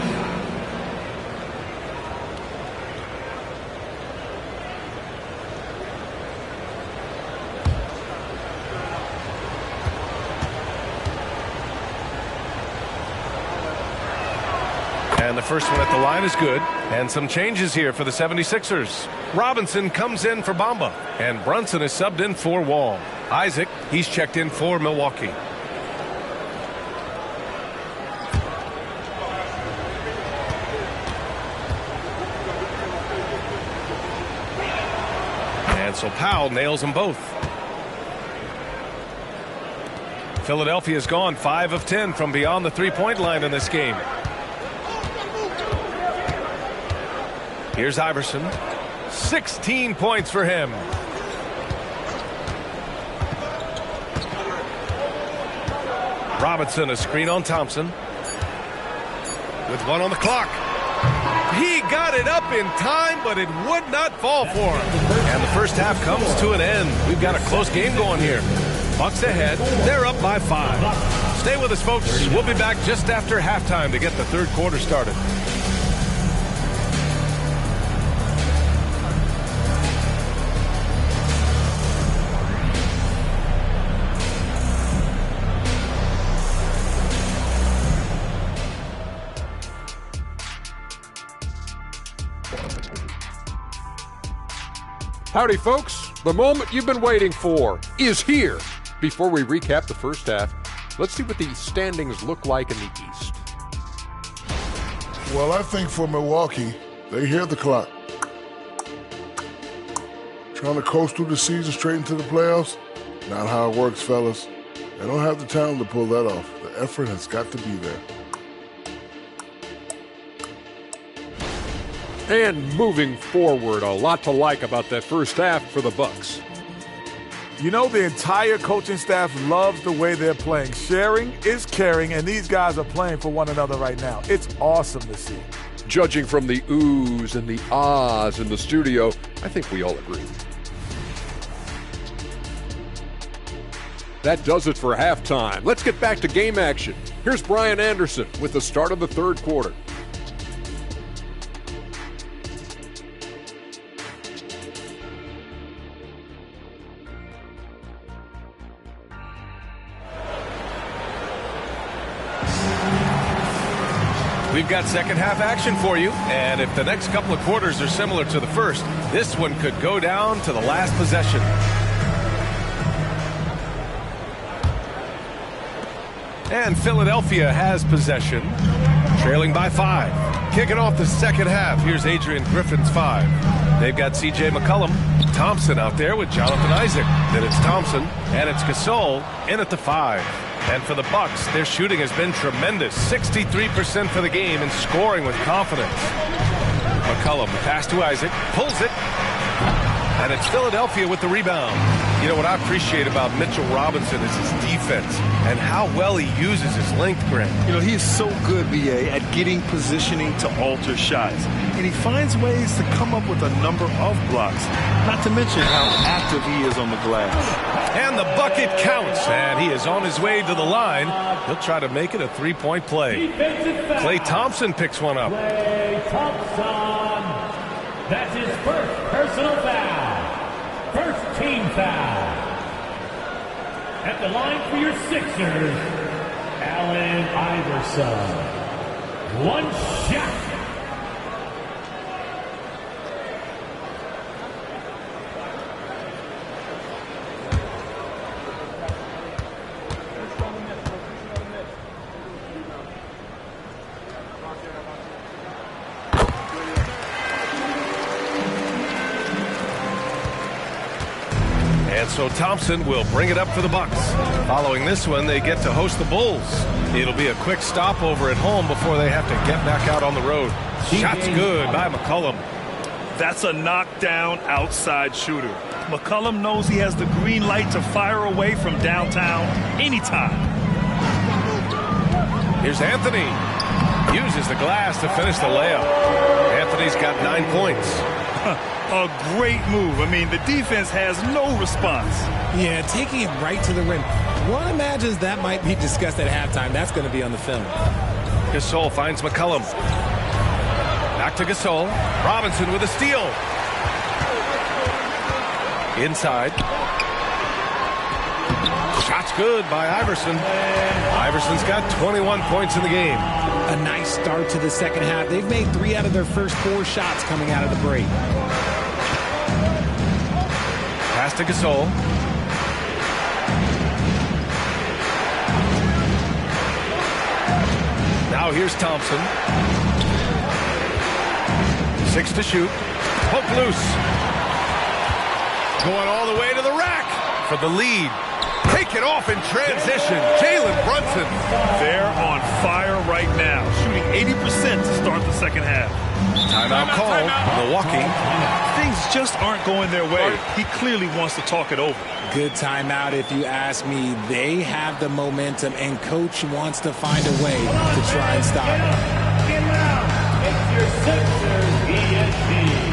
And the first one at the line is good. And some changes here for the 76ers. Robinson comes in for Bamba. And Brunson is subbed in for Wall. Isaac, he's checked in for Milwaukee. And so Powell nails them both. Philadelphia's gone 5 of 10 from beyond the three-point line in this game. Here's Iverson. 16 points for him. Robinson, a screen on Thompson. With 1 on the clock. He got it up in time, but it would not fall for him. And the first half comes to an end. We've got a close game going here. Bucks ahead. They're up by 5. Stay with us, folks. We'll be back just after halftime to get the third quarter started. Howdy, folks. The moment you've been waiting for is here. Before we recap the first half, let's see what the standings look like in the East. Well, I think for Milwaukee, they hear the clock. Trying to coast through the season straight into the playoffs? Not how it works, fellas. They don't have the talent to pull that off. The effort has got to be there. And moving forward, a lot to like about that first half for the Bucks. You know, the entire coaching staff loves the way they're playing. Sharing is caring, and these guys are playing for one another right now. It's awesome to see. Judging from the oohs and the ahs in the studio, I think we all agree. That does it for halftime. Let's get back to game action. Here's Brian Anderson with the start of the third quarter. We've got second half action for you, and if the next couple of quarters are similar to the first, this one could go down to the last possession. And Philadelphia has possession, trailing by 5. Kicking off the second half, here's Adrian Griffin's 5. They've got C.J. McCollum, Thompson out there with Jonathan Isaac. Then it's Thompson, and it's Gasol in at the 5. And for the Bucks, their shooting has been tremendous. 63% for the game and scoring with confidence. McCollum, pass to Isaac, pulls it. And it's Philadelphia with the rebound. You know, what I appreciate about Mitchell Robinson is his defense and how well he uses his length, Grant. You know, he is so good, BA, at getting positioning to alter shots. And he finds ways to come up with a number of blocks, not to mention how active he is on the glass. And the bucket counts, and he is on his way to the line. He'll try to make it a three-point play. Klay Thompson picks one up. Klay Thompson. That's his first personal foul. First team foul. At the line for your Sixers, Allen Iverson. One shot. And so Thompson will bring it up for the Bucks. Following this one, they get to host the Bulls. It'll be a quick stopover at home before they have to get back out on the road. Shot's good by McCollum. That's a knockdown outside shooter. McCollum knows he has the green light to fire away from downtown anytime. Here's Anthony. Uses the glass to finish the layup. Anthony's got 9 points. A great move. I mean, the defense has no response. Yeah, taking it right to the rim. One imagines that might be discussed at halftime. That's going to be on the film. Gasol finds McCollum. Back to Gasol. Robinson with a steal. Inside. Shot's good by Iverson. Iverson's got 21 points in the game. A nice start to the second half. They've made 3 out of their first 4 shots coming out of the break. Pass to Gasol. Now here's Thompson. 6 to shoot. Poke loose. Going all the way to the rack for the lead. Take it off in transition. Jalen Brunson. They're on fire right now, shooting 80% to start the second half. Timeout called. Milwaukee. Things just aren't going their way. He clearly wants to talk it over. Good timeout if you ask me. They have the momentum, and Coach wants to find a way to try and stop it. It's your Sixers ESP.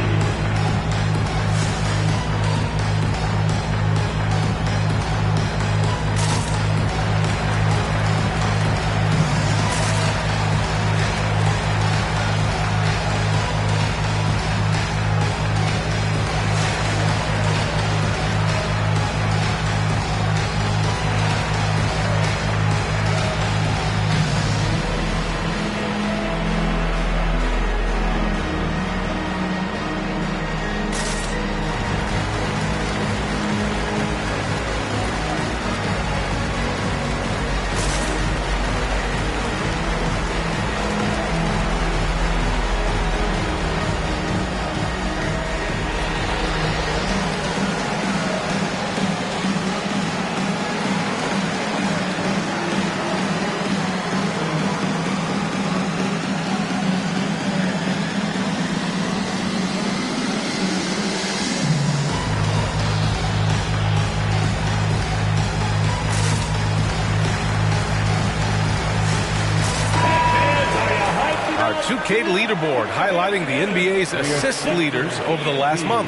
2K leaderboard highlighting the NBA's assist leaders over the last month.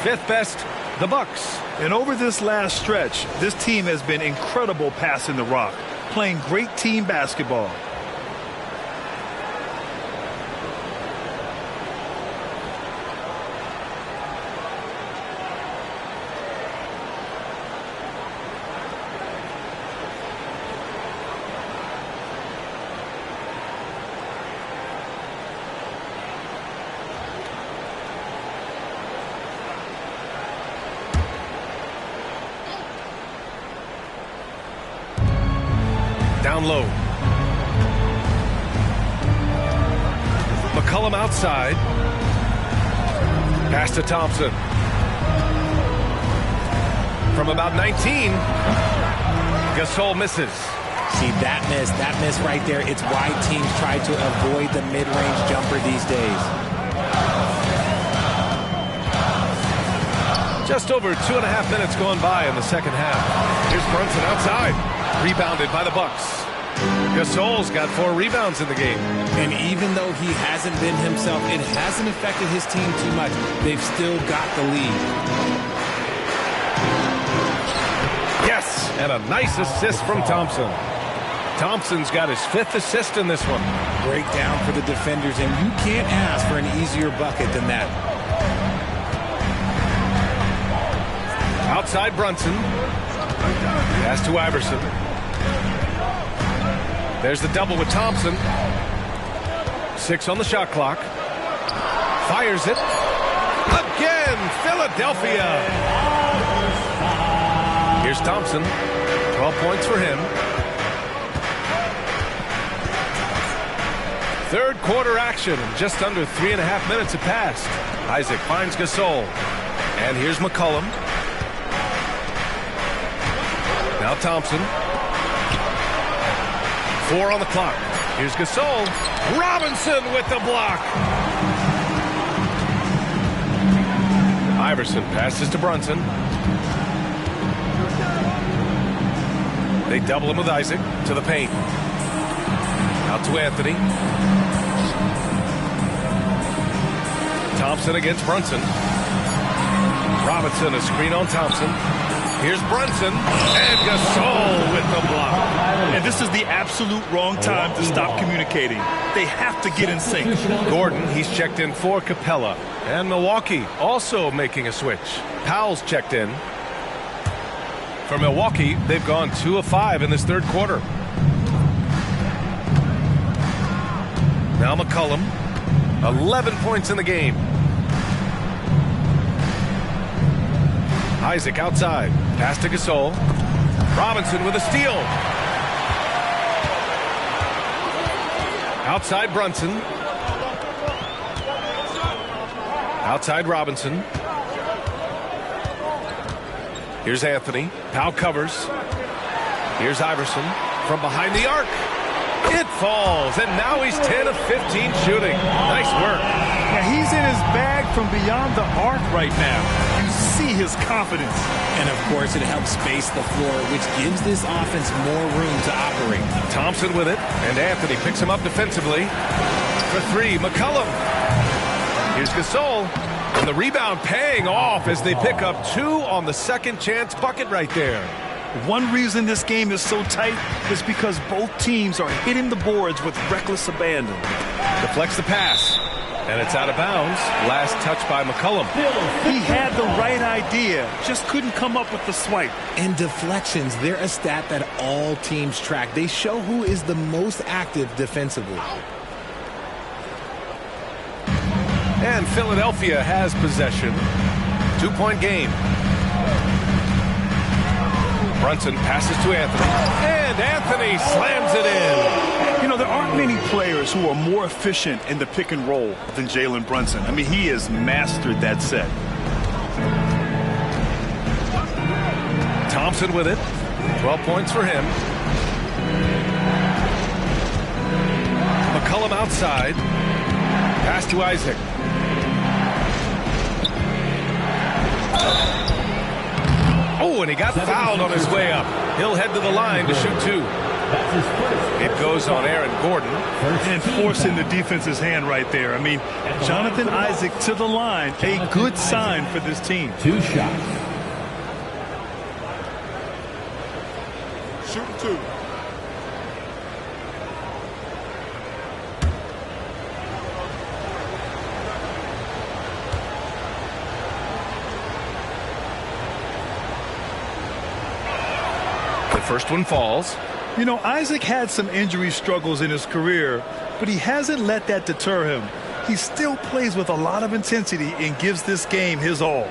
Fifth best, the Bucks. And over this last stretch, this team has been incredible passing the rock, playing great team basketball. Down low. McCollum outside. Pass to Thompson. From about 19, Gasol misses. See, that miss right there, it's why teams try to avoid the mid-range jumper these days. Just over 2.5 minutes gone by in the second half. Here's Brunson outside. Rebounded by the Bucks. Gasol's got 4 rebounds in the game. And even though he hasn't been himself, it hasn't affected his team too much. They've still got the lead. Yes, and a nice assist from Thompson. Thompson's got his 5th assist in this one. Breakdown for the defenders, and you can't ask for an easier bucket than that. Outside Brunson. Pass to Iverson. There's the double with Thompson. 6 on the shot clock. Fires it. Again, Philadelphia. Here's Thompson. 12 points for him. Third quarter action. Just under 3.5 minutes have passed. Isaac finds Gasol. And here's McCollum. Now Thompson. 4 on the clock. Here's Gasol. Robinson with the block. Iverson passes to Brunson. They double him with Isaac to the paint. Out to Anthony. Thompson against Brunson. Robinson, a screen on Thompson. Here's Brunson, and Gasol with the block. And this is the absolute wrong time to stop communicating. They have to get in sync. Gordon, he's checked in for Capella. And Milwaukee also making a switch. Powell's checked in. For Milwaukee, they've gone 2 of 5 in this third quarter. Now McCollum, 11 points in the game. Isaac outside. Pass to Gasol. Robinson with a steal. Outside Brunson. Outside Robinson. Here's Anthony. Powell covers. Here's Iverson from behind the arc. It falls, and now he's 10 of 15 shooting. Nice work. Yeah, he's in his bag from beyond the arc right now. You see his confidence. And, of course, it helps space the floor, which gives this offense more room to operate. Thompson with it, and Anthony picks him up defensively. For 3, McCollum. Here's Gasol. And the rebound paying off as they pick up 2 on the second chance bucket right there. One reason this game is so tight is because both teams are hitting the boards with reckless abandon. Deflects the pass. And it's out of bounds. Last touch by McCollum. He had the right idea, just couldn't come up with the swipe. And deflections, they're a stat that all teams track. They show who is the most active defensively. And Philadelphia has possession. 2-point game. Brunson passes to Anthony. And Anthony slams it in. You know, there aren't many players who are more efficient in the pick and roll than Jalen Brunson. I mean, he has mastered that set. Thompson with it. 12 points for him. McCollum outside. Pass to Isaac. Oh, and he got fouled on his way up. He'll head to the line to shoot 2. It goes on Aaron Gordon. And forcing the defense's hand right there. I mean, Jonathan Isaac to the line, a good sign for this team. 2 shots. Shooting 2. The first one falls. You know, Isaac had some injury struggles in his career, but he hasn't let that deter him. He still plays with a lot of intensity and gives this game his all.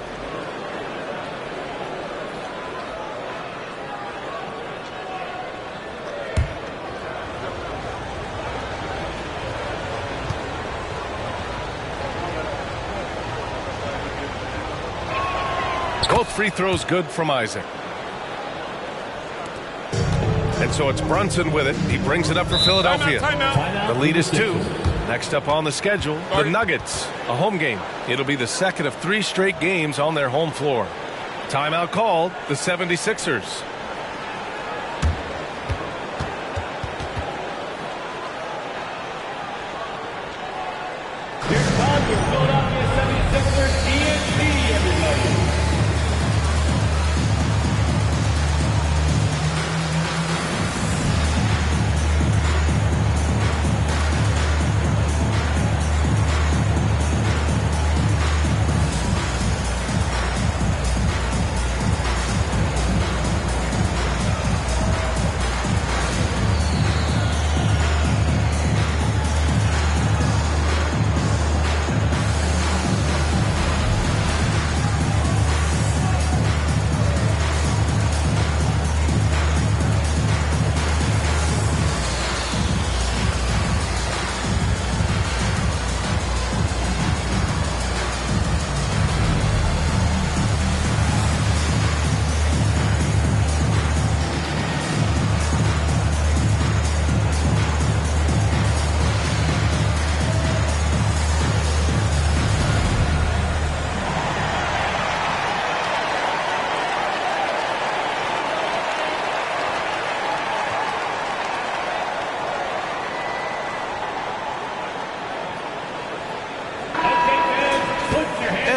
Both free throws good from Isaac. And so it's Brunson with it. He brings it up for Philadelphia. The lead is 2. Next up on the schedule, the Nuggets, a home game. It'll be the second of 3 straight games on their home floor. Timeout called, the 76ers. Here's time for Philadelphia 76ers ENT, everybody.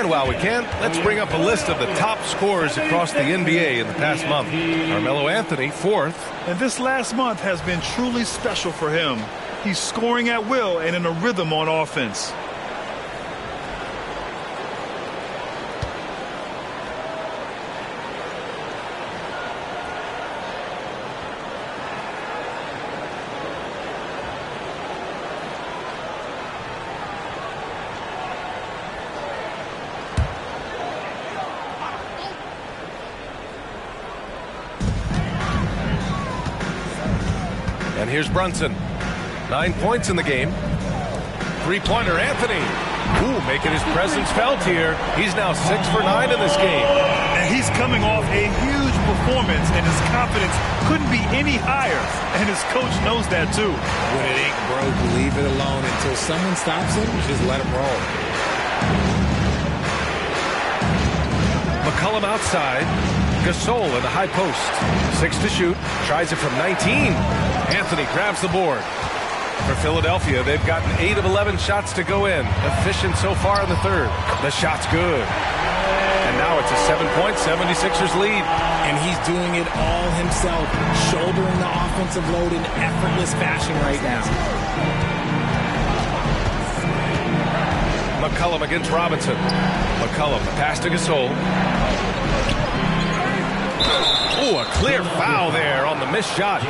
While we can, let's bring up a list of the top scorers across the NBA in the past month. Carmelo Anthony, 4th. And this last month has been truly special for him. He's scoring at will and in a rhythm on offense. And here's Brunson. 9 points in the game. 3-pointer Anthony. Ooh, making his presence felt here. He's now 6 for 9 in this game. And he's coming off a huge performance, and his confidence couldn't be any higher. And his coach knows that too. When it ain't broke, leave it alone until someone stops him. Just let him roll. McCollum outside. Gasol in the high post. 6 to shoot. Tries it from 19. Anthony grabs the board. For Philadelphia, they've gotten 8 of 11 shots to go in. Efficient so far in the third. The shot's good. And now it's a 7-point 76ers lead. And he's doing it all himself, shouldering the offensive load in effortless fashion right now. McCollum against Robinson. McCollum pass to Gasol. Oh, a clear foul there on the missed shot.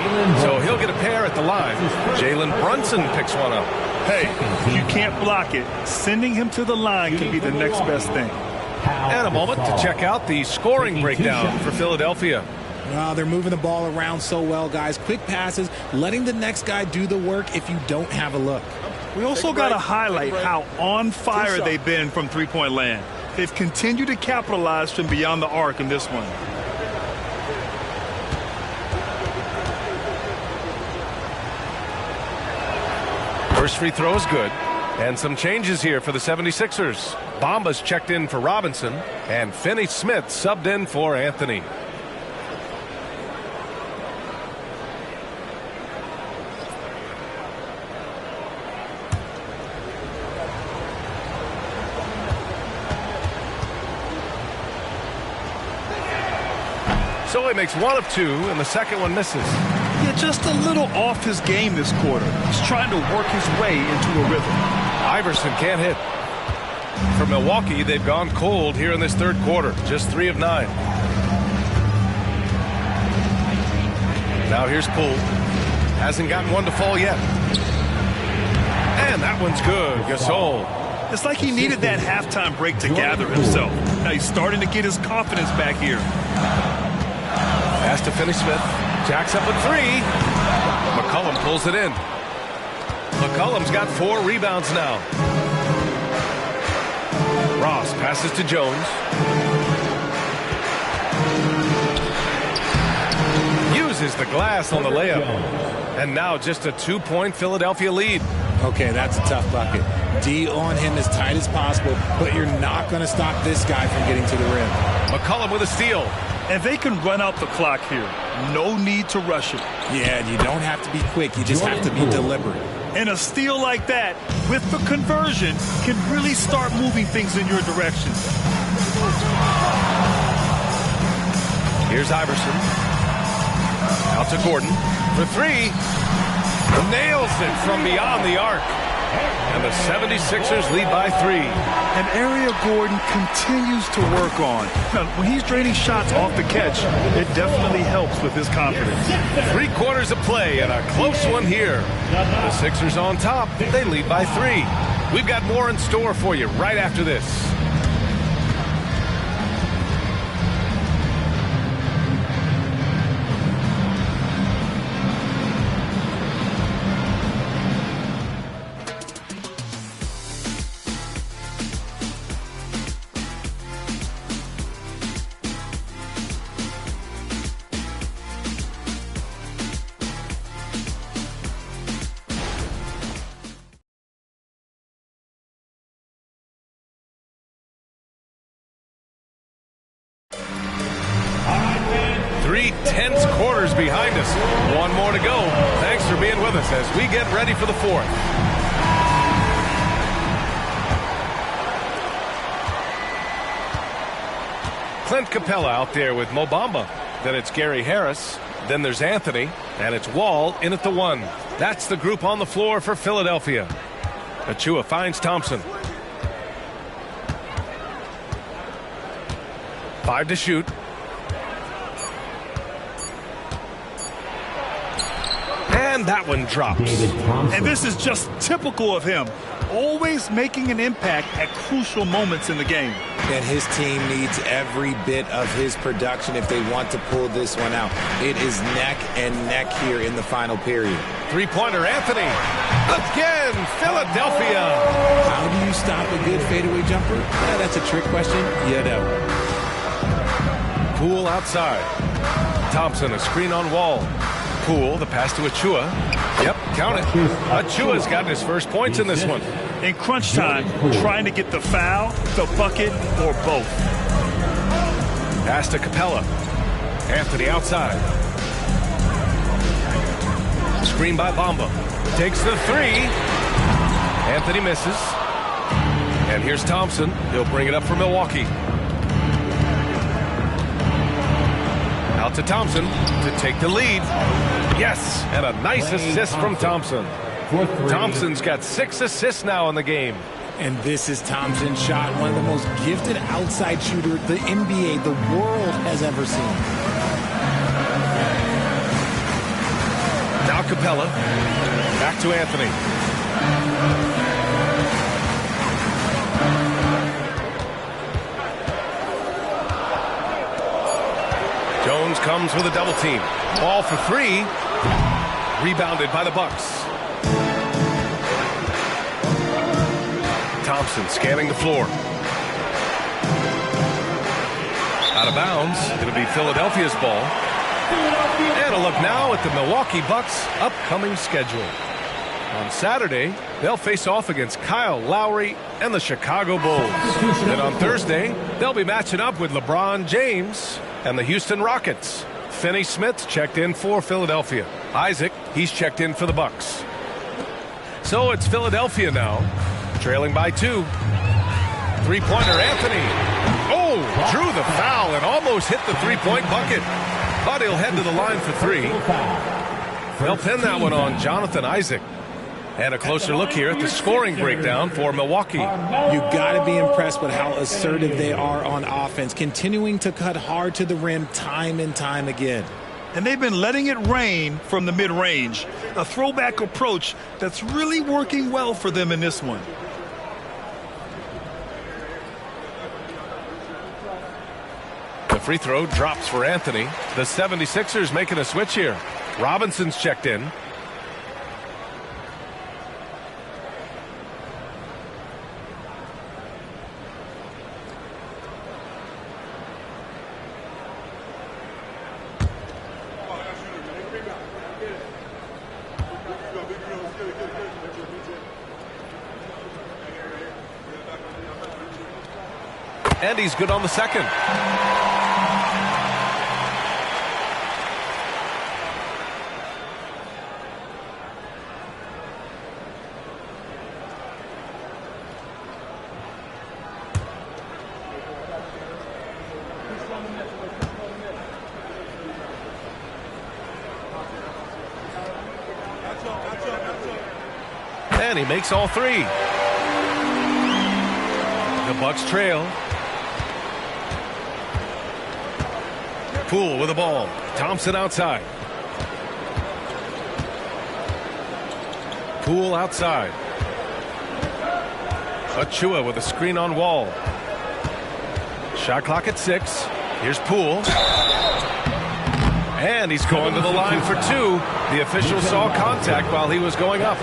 So he'll get a pair at the line. Jalen Brunson picks one up. Hey, you can't block it. Sending him to the line can be the next best thing. And a moment to check out the scoring breakdown for Philadelphia. Well, they're moving the ball around so well, guys. Quick passes, letting the next guy do the work if you don't have a look. We also got to highlight how on fire they've been from three-point land. They've continued to capitalize from beyond the arc in this one. First free throw is good. And some changes here for the 76ers. Bamba's checked in for Robinson, and Finney-Smith subbed in for Anthony. So he makes one of two, and the second one misses. Yeah, just a little off his game this quarter. He's trying to work his way into a rhythm. Iverson can't hit. For Milwaukee, they've gone cold here in this third quarter. Just 3 of 9. Now here's Poole. Hasn't gotten one to fall yet. And that one's good. Gasol. It's like he needed that halftime break to gather himself. Now he's starting to get his confidence back here. Pass to Finney-Smith. Jacks up a 3. McCollum pulls it in. McCollum's got 4 rebounds now. Ross passes to Jones. Uses the glass on the layup. And now just a 2-point Philadelphia lead. Okay, that's a tough bucket. D on him as tight as possible, but you're not going to stop this guy from getting to the rim. McCollum with a steal. And they can run out the clock here. No need to rush it. Yeah, you don't have to be quick. You just have to be deliberate. And a steal like that, with the conversion, can really start moving things in your direction. Here's Iverson. Out to Gordon for 3. Nails it from beyond the arc. And the 76ers lead by 3. An area Gordon continues to work on. Now, when he's draining shots off the catch, it definitely helps with his confidence. 3 quarters of play and a close one here. The Sixers on top. They lead by 3. We've got more in store for you right after this. Tense quarters behind us. One more to go. Thanks for being with us as we get ready for the fourth. Clint Capella out there with Mo Bamba. Then it's Gary Harris. Then there's Anthony. And it's Wall in at the 1. That's the group on the floor for Philadelphia. Achua finds Thompson. 5 to shoot. And that one drops. And this is just typical of him. Always making an impact at crucial moments in the game. And his team needs every bit of his production if they want to pull this one out. It is neck and neck here in the final period. 3-pointer Anthony. Again, Philadelphia. How do you stop a good fadeaway jumper? Yeah, that's a trick question. You know. Poole outside. Thompson, a screen on Wall. Poole, the pass to Achua. Yep, count it. Achua's gotten his first points in this one. In crunch time, trying to get the foul, the bucket, or both. Pass to Capella. Anthony outside. Screen by Bamba. Takes the 3. Anthony misses. And here's Thompson. He'll bring it up for Milwaukee. Out to Thompson to take the lead. Yes, and a nice assist from Thompson. Thompson's got 6 assists now in the game. And this is Thompson's shot, one of the most gifted outside shooter the NBA, the world has ever seen. Now Capella. Back to Anthony. Jones comes with a double team. Ball for 3. Rebounded by the Bucks. Thompson scanning the floor. Out of bounds. It'll be Philadelphia's ball. And a look now at the Milwaukee Bucks' upcoming schedule. On Saturday, they'll face off against Kyle Lowry and the Chicago Bulls. Then on Thursday, they'll be matching up with LeBron James and the Houston Rockets. Finney-Smith checked in for Philadelphia. Isaac, he's checked in for the Bucks. So it's Philadelphia now, trailing by 2. 3-pointer Anthony. Oh, drew the foul and almost hit the 3-point bucket. But he'll head to the line for 3. They'll pin that one on Jonathan Isaac. And a closer look here at the scoring breakdown for Milwaukee. You got to be impressed with how assertive they are on offense, continuing to cut hard to the rim time and time again. And they've been letting it rain from the mid-range. A throwback approach that's really working well for them in this one. The free throw drops for Anthony. The 76ers making a switch here. Robinson's checked in. And he's good on the second. And he makes all 3. The Bucks trail. Poole with the ball. Thompson outside. Poole outside. Achua with a screen on Wall. Shot clock at 6. Here's Poole. And he's going to the line for 2. The official saw contact while he was going up.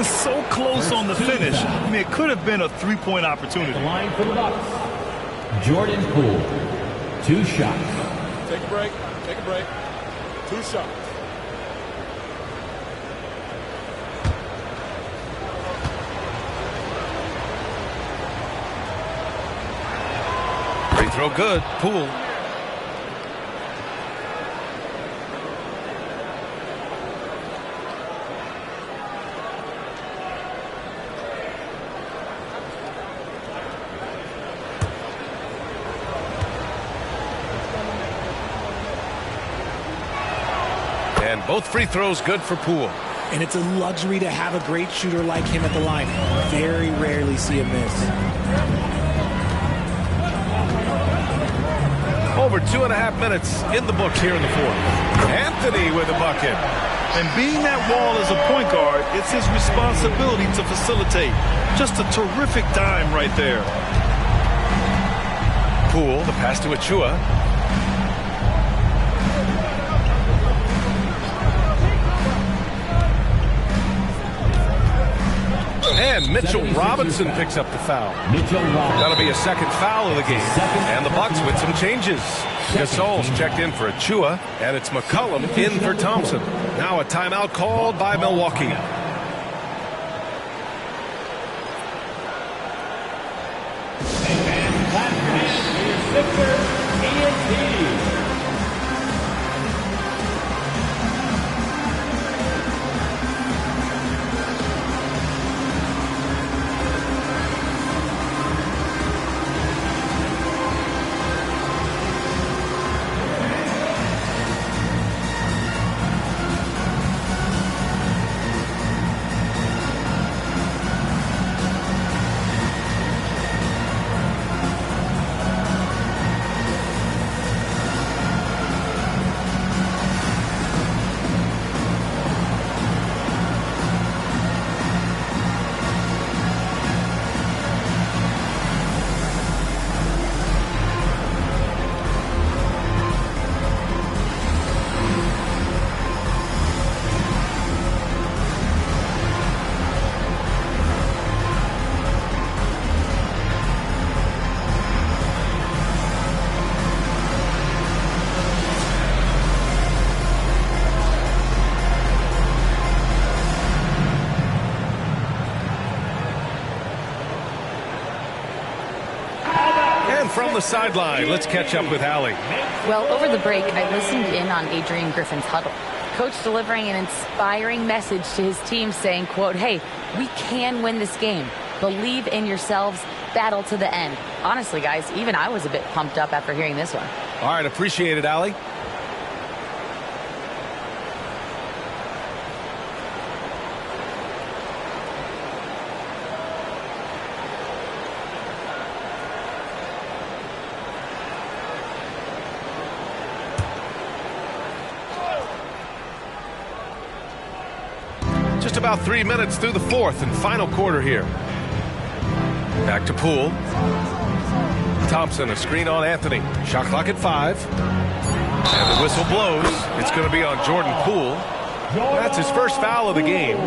So close on the finish. I mean, it could have been a 3-point opportunity. The line for the Bucks. Jordan Poole. 2 shots. Take a break. Take a break. 2 shots. Free throw good. Poole. And both free throws good for Poole. And it's a luxury to have a great shooter like him at the line. Very rarely see a miss. Over 2.5 minutes in the books here in the 4th. Anthony with a bucket. And being that Wall as a point guard, it's his responsibility to facilitate. Just a terrific dime right there. Poole, the pass to Achua. And Mitchell Robinson picks up the foul. That'll be a second foul of the game. And the Bucks with some changes. Gasol's checked in for Achua, and it's McCollum in for Thompson. Now a timeout called by Milwaukee. From the sideline, let's catch up with Allie. Well, over the break, I listened in on Adrian Griffin's huddle. Coach delivering an inspiring message to his team saying, quote, hey, we can win this game. Believe in yourselves. Battle to the end. Honestly, guys, even I was a bit pumped up after hearing this one. All right, appreciate it, Allie. Just about 3 minutes through the fourth and final quarter here. Back to Poole. Thompson, a screen on Anthony. Shot clock at 5. And the whistle blows. It's going to be on Jordan Poole. That's his first foul of the game.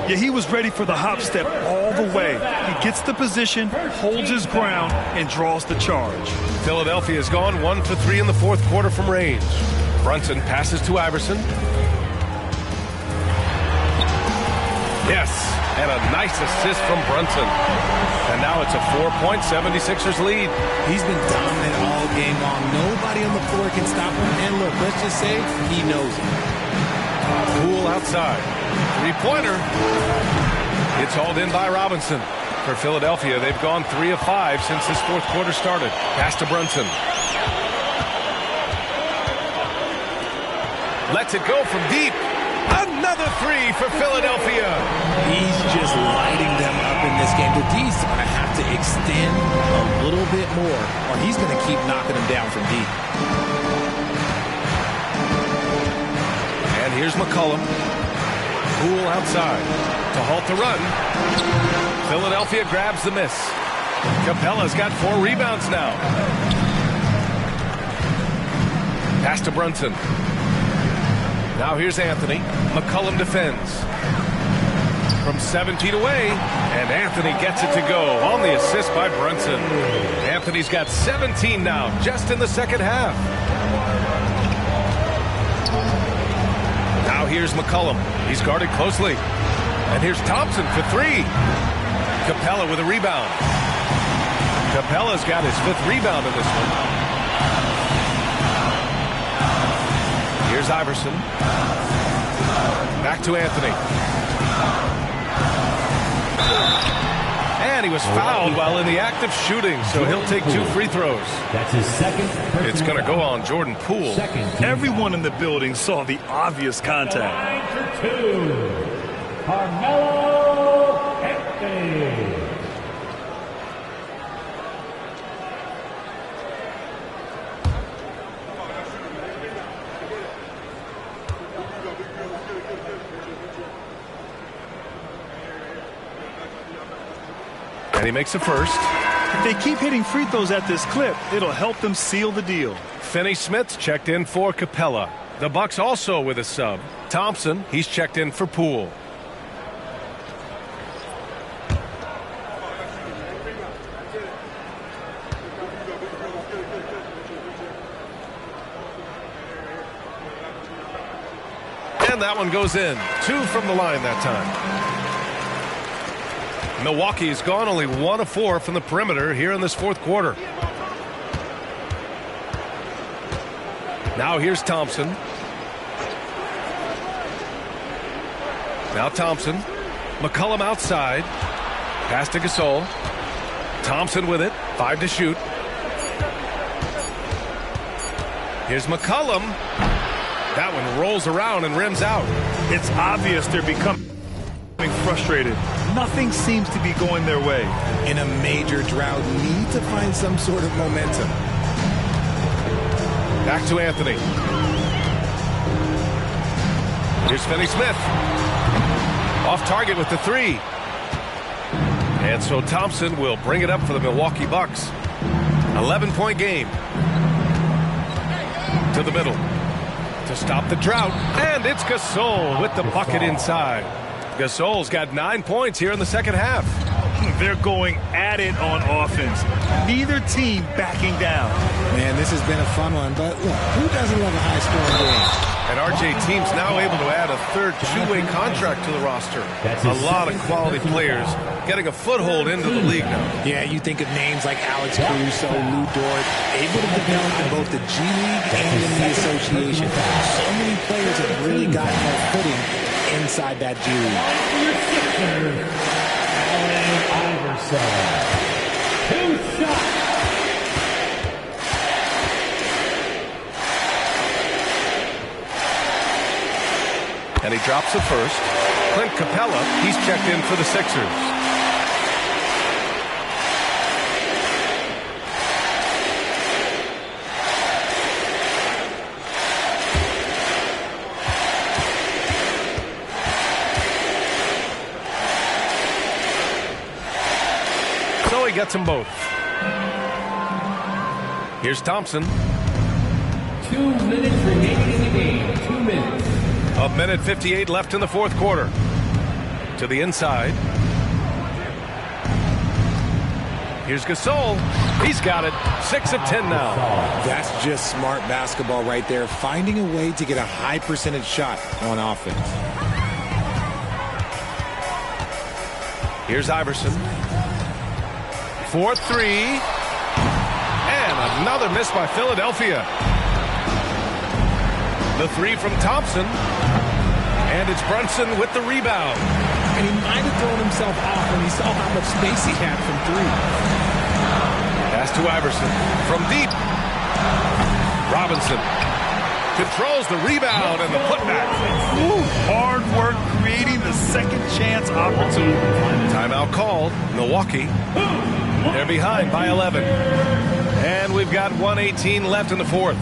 Yeah, he was ready for the hop step all the way. He gets the position, holds his ground, and draws the charge. Philadelphia has gone 1 for 3 in the fourth quarter from range. Brunson passes to Iverson. Yes, and a nice assist from Brunson. And now it's a 4-point 76ers lead. He's been dominant all game long. Nobody on the floor can stop him. And look, let's just say he knows it. Poole outside. Three-pointer. It's hauled in by Robinson. For Philadelphia, they've gone 3 of 5 since this fourth quarter started. Pass to Brunson. Lets it go from deep. Another 3 for Philadelphia. He's just lighting them up in this game. The D's going to have to extend a little bit more, or he's going to keep knocking them down from deep. And here's McCollum. Poole outside to halt the run. Philadelphia grabs the miss. Capella's got 4 rebounds now. Pass to Brunson. Now here's Anthony. McCollum defends. From 7 feet away, and Anthony gets it to go on the assist by Brunson. Anthony's got 17 now, just in the second half. Now here's McCollum. He's guarded closely. And here's Thompson for 3. Capella with a rebound. Capella's got his 5th rebound in this one. Here's Iverson. Back to Anthony. And he was fouled while in the act of shooting, so he'll take 2 free throws. That's his second. It's going to go on Jordan Poole. Everyone in the building saw the obvious contact. 2, Carmelo Anthony. And he makes the first. If they keep hitting free throws at this clip, it'll help them seal the deal. Finney-Smith's checked in for Capella. The Bucks also with a sub. Thompson, he's checked in for Poole. And that one goes in. 2 from the line that time. Milwaukee's gone only 1 of 4 from the perimeter here in this fourth quarter. Now here's Thompson. Now Thompson. McCollum outside. Pass to Gasol. Thompson with it. 5 to shoot. Here's McCollum. That one rolls around and rims out. It's obvious they're becoming frustrated. Nothing seems to be going their way. In a major drought, need to find some sort of momentum. Back to Anthony. Here's Finney-Smith. Off target with the 3. And so Thompson will bring it up for the Milwaukee Bucks. 11-point game. To the middle. To stop the drought. And it's Gasol with the bucket inside. Gasol's got 9 points here in the second half. They're going at it on offense. Neither team backing down. Man, this has been a fun one, but look, who doesn't love a high-scoring game? And RJ team's now able to add a 3rd two-way contract to the roster. A lot of quality players getting a foothold into the league now. Yeah, you think of names like Alex Caruso, Lou Dort, able to develop in both the G League and in the association. So many players have really gotten their footing inside that G League. Allen Iverson. 2 shots. drops at first. Clint Capella, he's checked in for the Sixers. So he gets them both. Here's Thompson. 2 minutes remaining in the game. 2 minutes. A minute 58 left in the fourth quarter. To the inside. Here's Gasol. He's got it. 6 of 10 now. That's just smart basketball right there. Finding a way to get a high percentage shot on offense. Here's Iverson. 4-3. And another miss by Philadelphia. The three from Thompson. And it's Brunson with the rebound. And he might have thrown himself off when he saw how much space he had from three. Pass to Iverson. From deep. Robinson controls the rebound and the putback. Ooh, hard work creating the second chance opportunity. Timeout called. Milwaukee. They're behind by 11. And we've got 1:18 left in the fourth.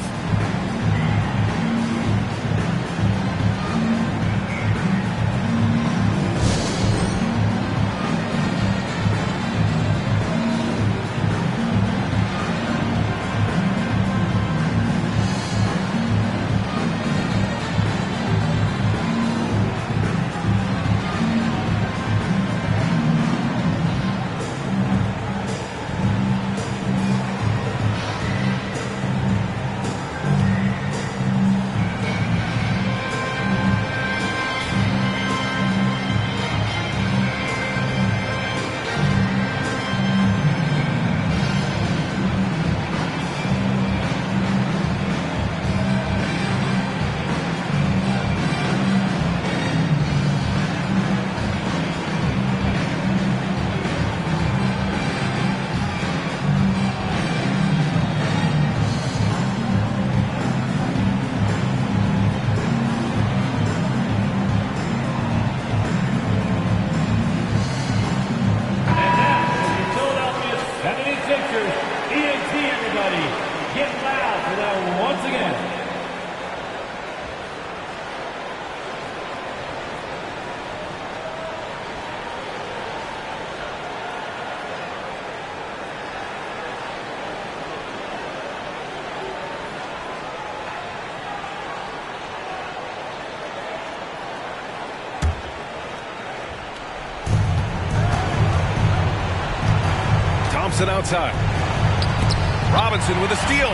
Thompson outside. Robinson with a steal.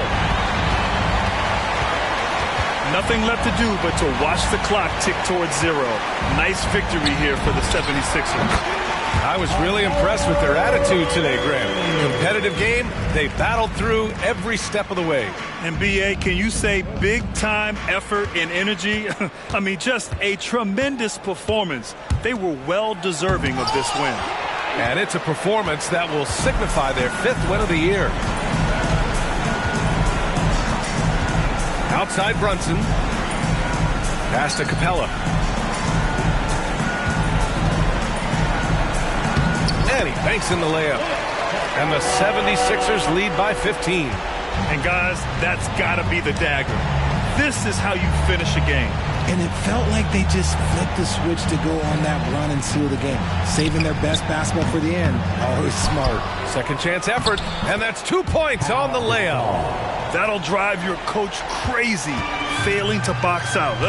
Nothing left to do but to watch the clock tick towards zero. Nice victory here for the 76ers. I was really impressed with their attitude today, Graham. Competitive game. They battled through every step of the way. And B.A., can you say big-time effort and energy? I mean, just a tremendous performance. They were well-deserving of this win. And it's a performance that will signify their 5th win of the year. Outside Brunson. Pass to Capella. And he banks in the layup. And the 76ers lead by 15. And guys, that's got to be the dagger. This is how you finish a game. And it felt like they just flipped the switch to go on that run and seal the game. Saving their best basketball for the end. Always smart. Second chance effort. And that's 2 points on the layup. That'll drive your coach crazy, failing to box out.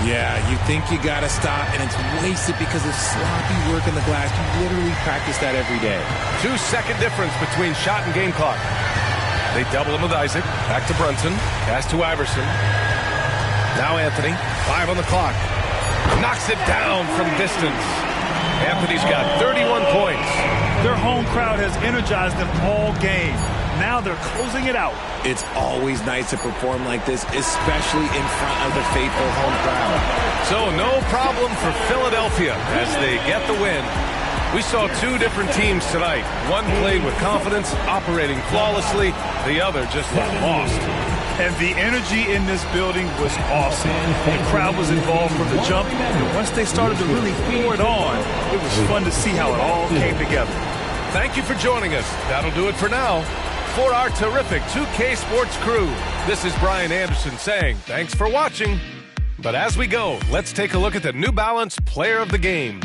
Yeah, you think you got to stop, and it's wasted because of sloppy work in the glass. You literally practice that every day. 2-second difference between shot and game clock. They double him with Isaac. Back to Brunson. Pass to Iverson. Now Anthony. 5 on the clock. Knocks it down from distance. Anthony's got 31 points. Their home crowd has energized them all game. Now they're closing it out. It's always nice to perform like this, especially in front of the faithful home crowd. So no problem for Philadelphia as they get the win. We saw 2 different teams tonight. One played with confidence, operating flawlessly. The other just looked lost. And the energy in this building was awesome. The crowd was involved from the jump, and once they started to really pour it on, it was fun to see how it all came together. Thank you for joining us. That'll do it for now. For our terrific 2K Sports crew, this is Brian Anderson saying thanks for watching. But as we go, let's take a look at the New Balance Player of the Game.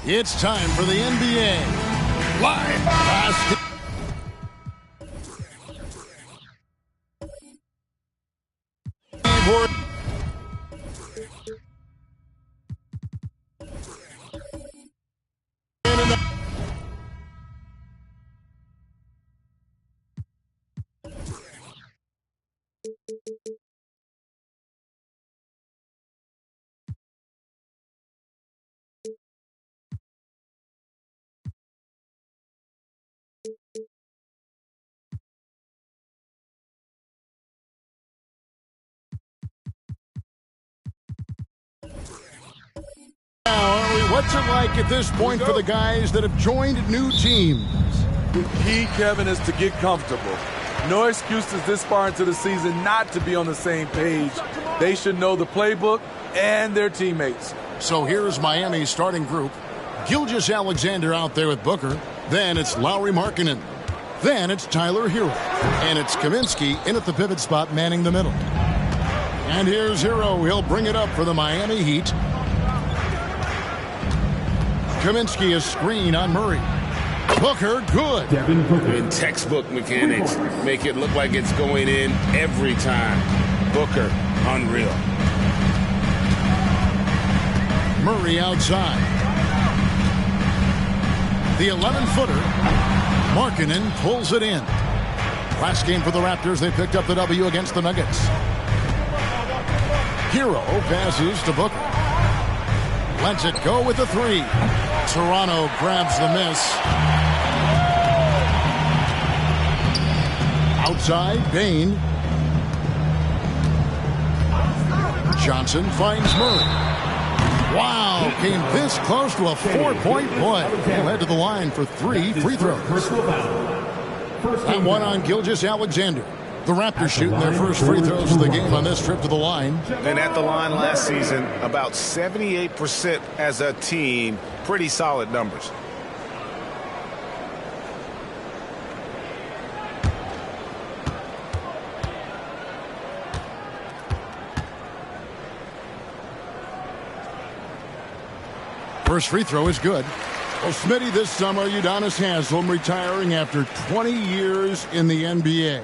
It's time for the NBA Live Basket. What's it like at this point for the guys that have joined new teams? The key, Kevin, is to get comfortable. No excuses this far into the season not to be on the same page. They should know the playbook and their teammates. So here's Miami's starting group. Gilgeous-Alexander out there with Booker. Then it's Lauri Markkanen. Then it's Tyler Hero. And it's Kaminsky in at the pivot spot manning the middle. And here's Hero. He'll bring it up for the Miami Heat. Kaminsky, a screen on Murray. Booker, good. In textbook mechanics, make it look like it's going in every time. Booker, unreal. Murray outside. The 11-footer. Markkanen pulls it in. Last game for the Raptors, they picked up the W against the Nuggets. Hero passes to Booker. Lets it go with the three. Toronto grabs the miss. Outside, Bain. Johnson finds Murray. Wow, came this close to a four-point play. And led to the line for 3 free throws. That one on Gilgeous-Alexander. The Raptors shooting their first free throws of the game on this trip to the line. And at the line last season, about 78% as a team. Pretty solid numbers. First free throw is good. Well, Smitty, this summer, Udonis Haslem retiring after 20 years in the NBA.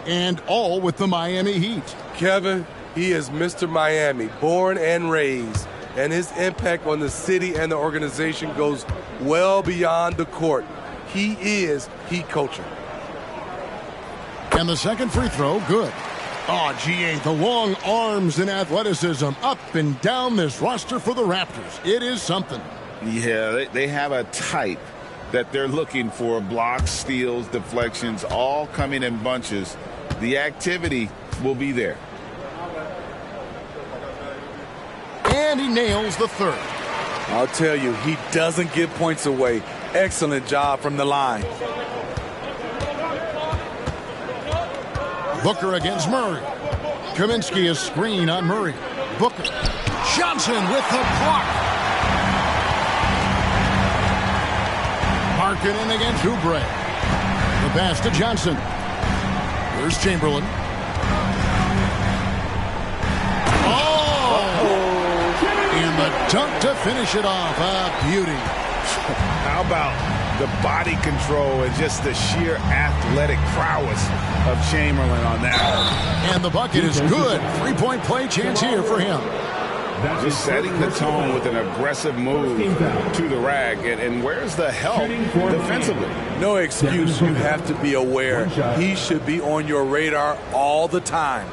And all with the Miami Heat. Kevin, he is Mr. Miami, born and raised. And his impact on the city and the organization goes well beyond the court. He is Heat culture. And the second free throw, good. Oh, GA, the long arms and athleticism up and down this roster for the Raptors. It is something. Yeah, they have a type that they're looking for. Blocks, steals, deflections, all coming in bunches. The activity will be there. And he nails the third. I'll tell you, he doesn't give points away. Excellent job from the line. Booker against Murray. Kaminsky a screen on Murray. Booker. Johnson with the block. Markkanen against Oubre. The pass to Johnson. Here's Chamberlain. And the dunk to finish it off. A beauty. How about the body control and just the sheer athletic prowess of Chamberlain on that? And the bucket is good. Three-point play chance here for him. Just setting the tone with an aggressive move to the rack. And where's the help defensively? No excuse. You have to be aware. He should be on your radar all the time.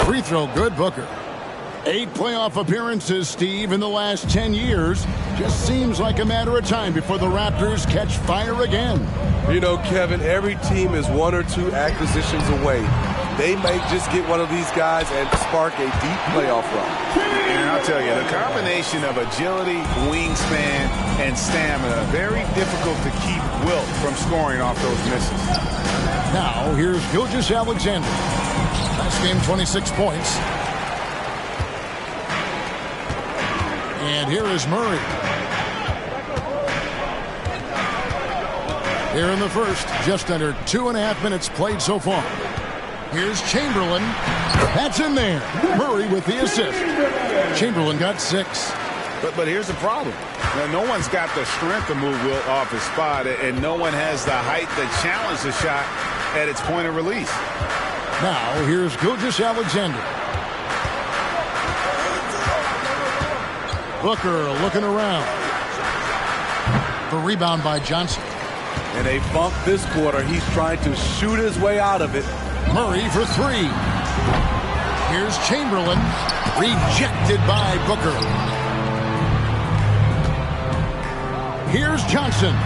Free throw, good, Booker. 8 playoff appearances, Steve, in the last 10 years. Just seems like a matter of time before the Raptors catch fire again. You know, Kevin, every team is 1 or 2 acquisitions away. They may just get one of these guys and spark a deep playoff run. And I'll tell you, the combination of agility, wingspan, and stamina, very difficult to keep Wilt from scoring off those misses. Now, here's Gilgeous-Alexander. Last game, 26 points. And here is Murray. Here in the first, just under 2.5 minutes played so far. Here's Chamberlain. That's in there. Murray with the assist. Chamberlain got 6. But here's the problem. No one's got the strength to move Wilt off his spot, and no one has the height to challenge the shot at its point of release. Now, here's Gilgeous-Alexander. Booker looking around. The rebound by Johnson. And they bump this quarter. He's trying to shoot his way out of it. Murray for 3. Here's Chamberlain. Rejected by Booker. Here's Johnson.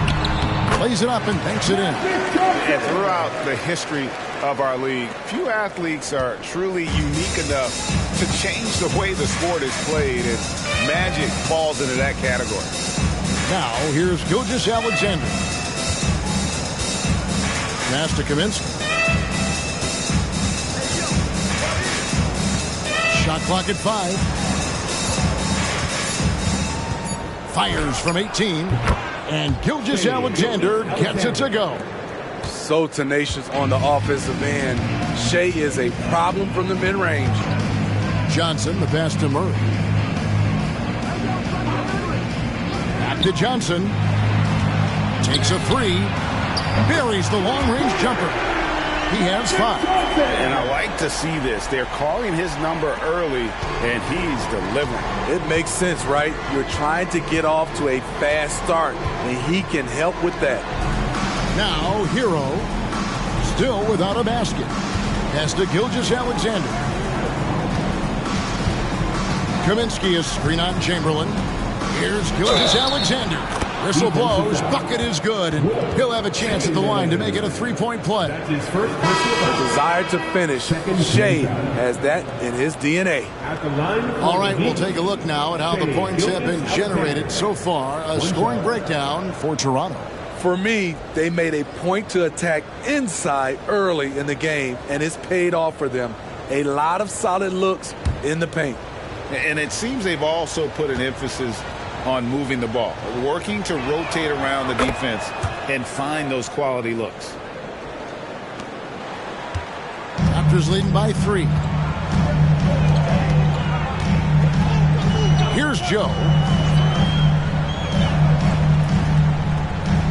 Plays it up and banks it in. And throughout the history of our league, few athletes are truly unique enough to change the way the sport is played, and Magic falls into that category. Now, here's Gilgeous-Alexander. Pass to Kaminsky. Shot clock at 5. Fires from 18. And Gilgeous-Alexander gets it to go. So tenacious on the offensive end. Shea is a problem from the mid-range. Johnson, the pass to Murray. Back to Johnson. Takes a 3. Buries the long-range jumper. He has 5. And I like to see this. They're calling his number early, and he's delivering. It makes sense, right? You're trying to get off to a fast start, and he can help with that. Now, Hero, still without a basket. Pass to Gilgeous-Alexander. Kaminsky is screen on Chamberlain. Here's Gilgeous-Alexander. Whistle blows, bucket is good, and he'll have a chance at the line to make it a 3-point play. That's his first the desire to finish. Shea has that in his DNA. All right, we'll take a look now at how the points have been generated so far. A scoring breakdown for Toronto. For me, they made a point to attack inside early in the game, and it's paid off for them. A lot of solid looks in the paint. And it seems they've also put an emphasis on moving the ball, working to rotate around the defense and find those quality looks. Raptors leading by 3. Here's Joe.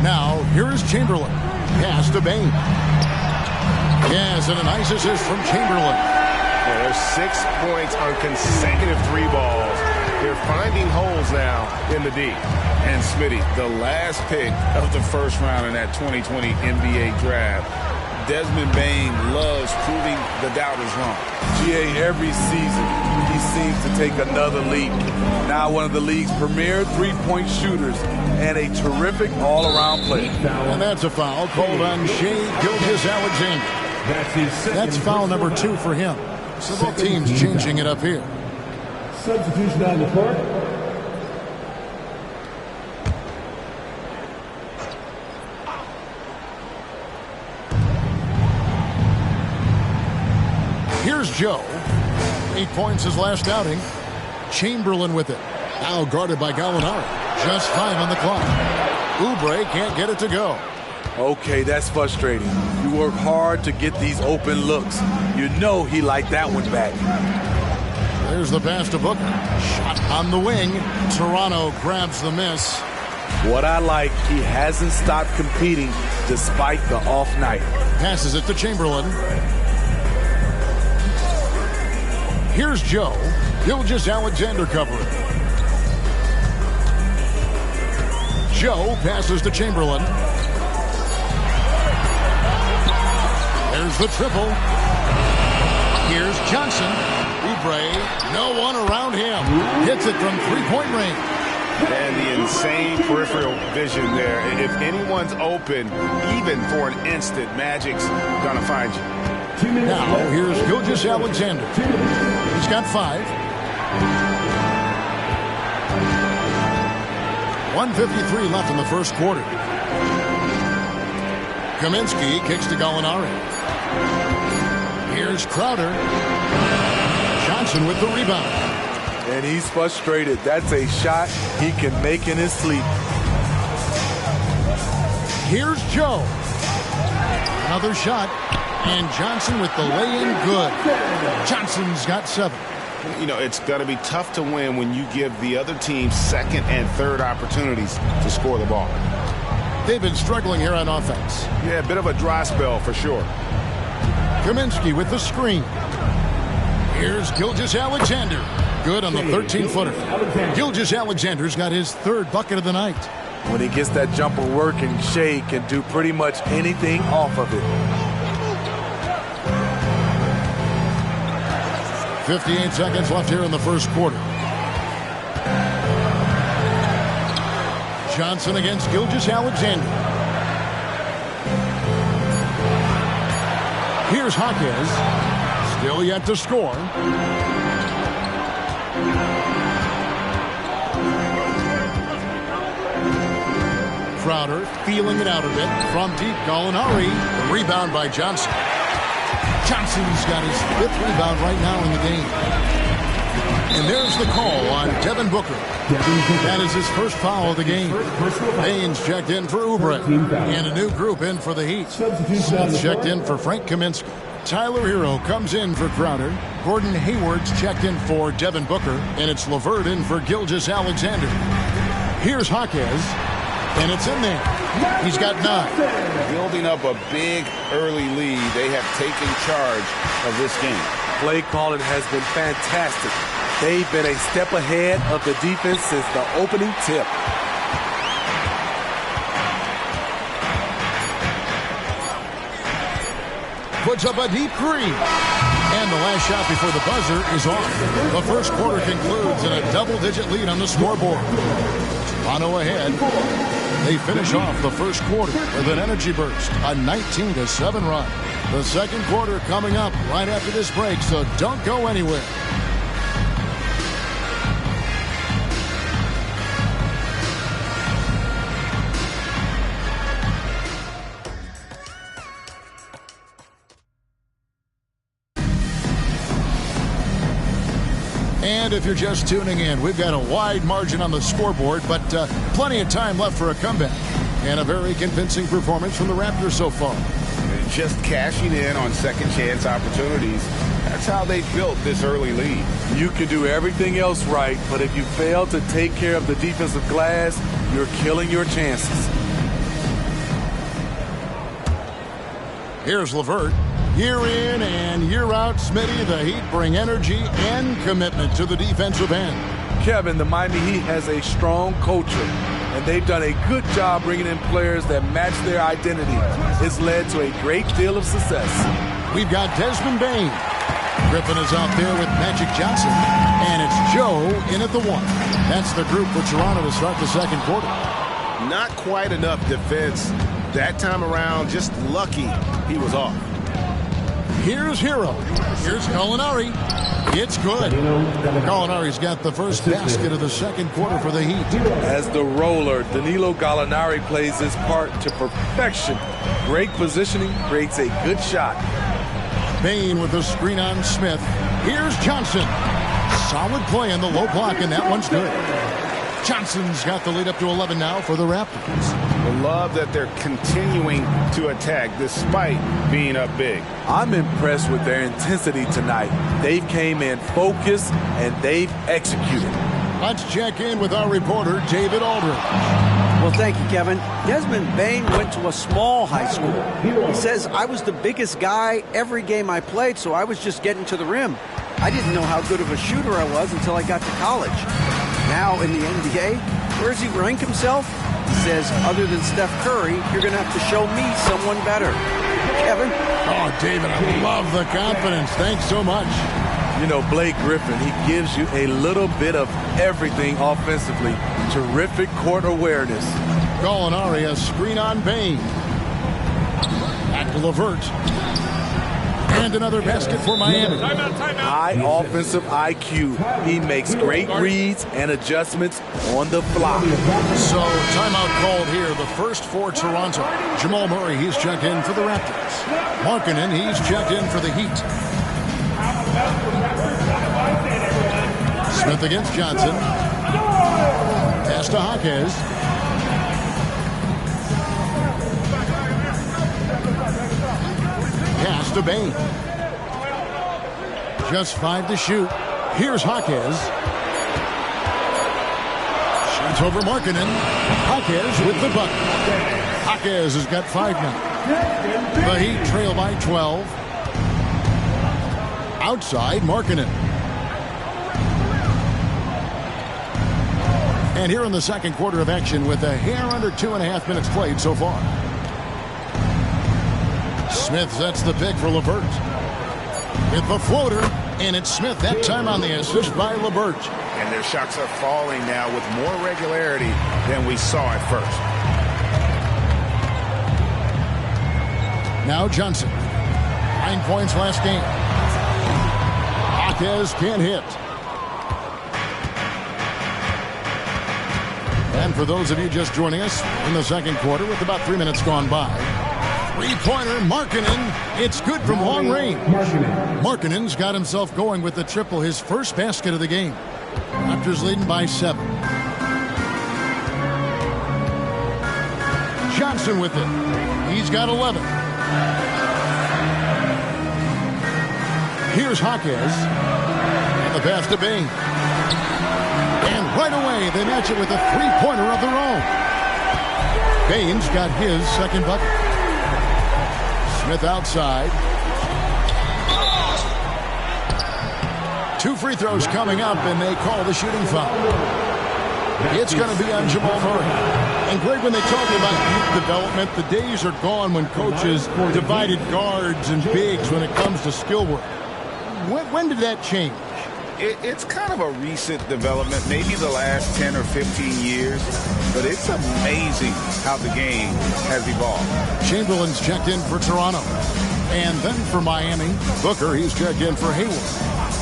Now, here is Chamberlain. Pass to Bain. Yes, and a nice assist from Chamberlain. Yeah, there's 6 points on consecutive 3 balls. They're finding holes now in the D. And Smitty, the last pick of the first round in that 2020 NBA draft, Desmond Bain loves proving the doubters wrong. GA, every season, he seems to take another leap. Now one of the league's premier three-point shooters and a terrific all-around player. And that's a foul called on Shai Gilgeous-Alexander. That's foul number 2 for him. So both teams changing it up here. Substitution on the court. Here's Joe. 8 points his last outing. Chamberlain with it. Now guarded by Gallinari. Just 5 on the clock. Oubre can't get it to go. Okay, that's frustrating. You work hard to get these open looks. You know he liked that one back. There's the pass to Booker. Shot on the wing. Toronto grabs the miss. What I like, he hasn't stopped competing despite the off night. Passes it to Chamberlain. Here's Joe. Gilgeous-Alexander covering. Joe passes to Chamberlain. There's the triple. Here's Johnson. Oubre, no one around him. Hits it from 3-point range. And the insane peripheral vision there. If anyone's open, even for an instant, Magic's going to find you. Now, here's Gilgeous-Alexander. He's got 5. 1:53 left in the first quarter. Kaminsky kicks to Gallinari. Here's Crowder. Johnson with the rebound. And he's frustrated. That's a shot he can make in his sleep. Here's Joe. Another shot. And Johnson with the lay-in good. Johnson's got 7. You know, it's going to be tough to win when you give the other team second and third opportunities to score the ball. They've been struggling here on offense. Yeah, a bit of a dry spell for sure. Kaminsky with the screen. Here's Gilgeous-Alexander. Good on the 13-footer. Gilgeous-Alexander's got his 3rd bucket of the night. When he gets that jumper working, Shai can do pretty much anything off of it. 58 seconds left here in the first quarter. Johnson against Gilgeous-Alexander. Here's Hawkins. Still yet to score. Crowder feeling it out a bit from deep. Gallinari. Rebound by Johnson. Johnson's got his 5th rebound right now in the game. And there's the call on Devin Booker. That is his first foul of the game. Baines checked in for Oubre. And a new group in for the Heat. Smith checked in for Frank Kaminsky. Tyler Hero comes in for Crowder. Gordon Hayward's checked in for Devin Booker. And it's LeVert in for Gilgeous-Alexander. Here's Hawkins. And it's in there. He's got 9. Building up a big early lead. They have taken charge of this game. Play calling has been fantastic. They've been a step ahead of the defense since the opening tip. Puts up a deep 3. And the last shot before the buzzer is off. The first quarter concludes in a double-digit lead on the scoreboard. Toronto ahead. They finish off the first quarter with an energy burst, a 19-7 run. The second quarter coming up right after this break, so don't go anywhere. And if you're just tuning in, we've got a wide margin on the scoreboard, but plenty of time left for a comeback. And a very convincing performance from the Raptors so far. Just cashing in on second chance opportunities. That's how they built this early lead. You can do everything else right, but if you fail to take care of the defensive glass, you're killing your chances. Here's LeVert. Year in and year out, Smitty, the Heat bring energy and commitment to the defensive end. Kevin, the Miami Heat has a strong culture, and they've done a good job bringing in players that match their identity. It's led to a great deal of success. We've got Desmond Bane. Griffin is out there with Magic Johnson, and it's Joe in at the 1. That's the group for Toronto to start the second quarter. Not quite enough defense that time around. Just lucky he was off. Here's Hero. Here's Gallinari. It's good. Gallinari's got the first basket of the second quarter for the Heat. As the roller, Danilo Gallinari plays his part to perfection. Great positioning, creates a good shot. Bane with the screen on Smith. Here's Johnson. Solid play in the low block, and that one's good. Johnson's got the lead up to 11 now for the Raptors. I love that they're continuing to attack despite being up big. I'm impressed with their intensity tonight. They've came in focused and they've executed. Let's check in with our reporter, David Aldridge. Well, thank you, Kevin. Desmond Bane went to a small high school. He says, I was the biggest guy every game I played, so I was just getting to the rim. I didn't know how good of a shooter I was until I got to college. Now in the NBA, where does he rank himself? He says, other than Steph Curry, you're going to have to show me someone better. Kevin? Oh, David, I love the confidence. Thanks so much. You know, Blake Griffin, he gives you a little bit of everything offensively. Terrific court awareness. Gallinari, a screen on Bane. Back to LeVert. And another basket for Miami. High offensive IQ. He makes great reads and adjustments on the fly. So, timeout called here. The first for Toronto. Jamal Murray, he's checked in for the Raptors. Markkanen, he's checked in for the Heat. Smith against Johnson. Pass to Jaquez. Pass to Bane. Just 5 to shoot. Here's Jaquez. Shoots over Markkanen. Jaquez with the bucket. Jaquez has got 5 now. The Heat trail by 12. Outside, Markkanen. And here in the second quarter of action with a hair under 2.5 minutes played so far. Smith sets the pick for LeVert. With the floater, and it's Smith that time on the assist by LeVert. And their shots are falling now with more regularity than we saw at first. Now Johnson. 9 points last game. Jaquez can't hit. And for those of you just joining us in the second quarter with about 3 minutes gone by, three-pointer, Markkanen. It's good from long range. Markkanen's got himself going with the triple, his first basket of the game. Raptors leading by 7. Johnson with it. He's got 11. Here's Jaquez. And the pass to Bane. And right away, they match it with a three-pointer of their own. Bane's got his second bucket. Smith outside. 2 free throws coming up, and they call the shooting foul. It's going to be on Jamal Murray. And Greg, when they talk about youth development, the days are gone when coaches divided guards and bigs when it comes to skill work. When did that change? It's kind of a recent development, maybe the last 10 or 15 years, but it's amazing how the game has evolved. Chamberlain's checked in for Toronto. And then for Miami, Booker, he's checked in for Hayward.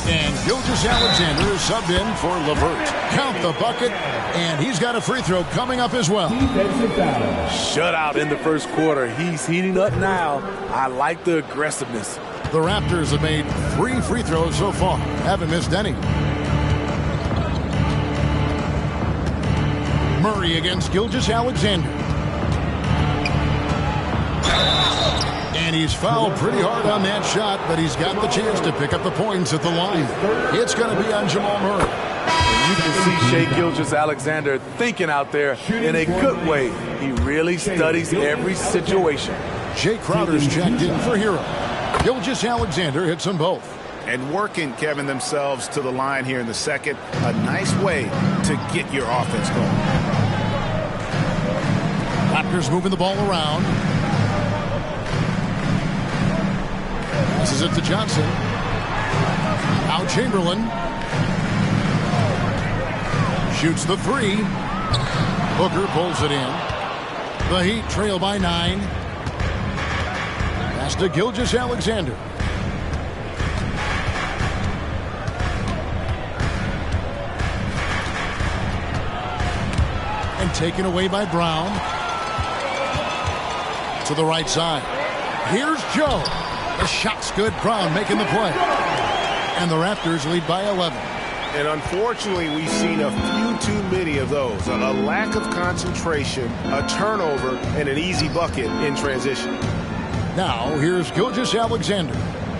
And Gilgeous-Alexander is subbed in for LeVert. Count the bucket, and he's got a free throw coming up as well. Shutout in the first quarter. He's heating up now. I like the aggressiveness. The Raptors have made 3 free throws so far. Haven't missed any. Murray against Gilgeous-Alexander. And he's fouled pretty hard on that shot, but he's got the chance to pick up the points at the line. It's going to be on Jamal Murray. And you can see Shai Gilgeous-Alexander thinking out there in a good way. He really studies every situation. Jay Crowder's checked in for Hero. Gilgeous-Alexander hits them both. And working, Kevin, themselves to the line here in the second. A nice way to get your offense going. Raptors moving the ball around. Passes it to Johnson. Now Chamberlain. Shoots the three. Booker pulls it in. The Heat trail by 9. Pass to Gilgeous-Alexander. And taken away by Brown. To the right side. Here's Joe. The shot's good. Brown making the play. And the Raptors lead by 11. And unfortunately, we've seen a few too many of those. A lack of concentration, a turnover, and an easy bucket in transition. Now, here's Gilgeous-Alexander.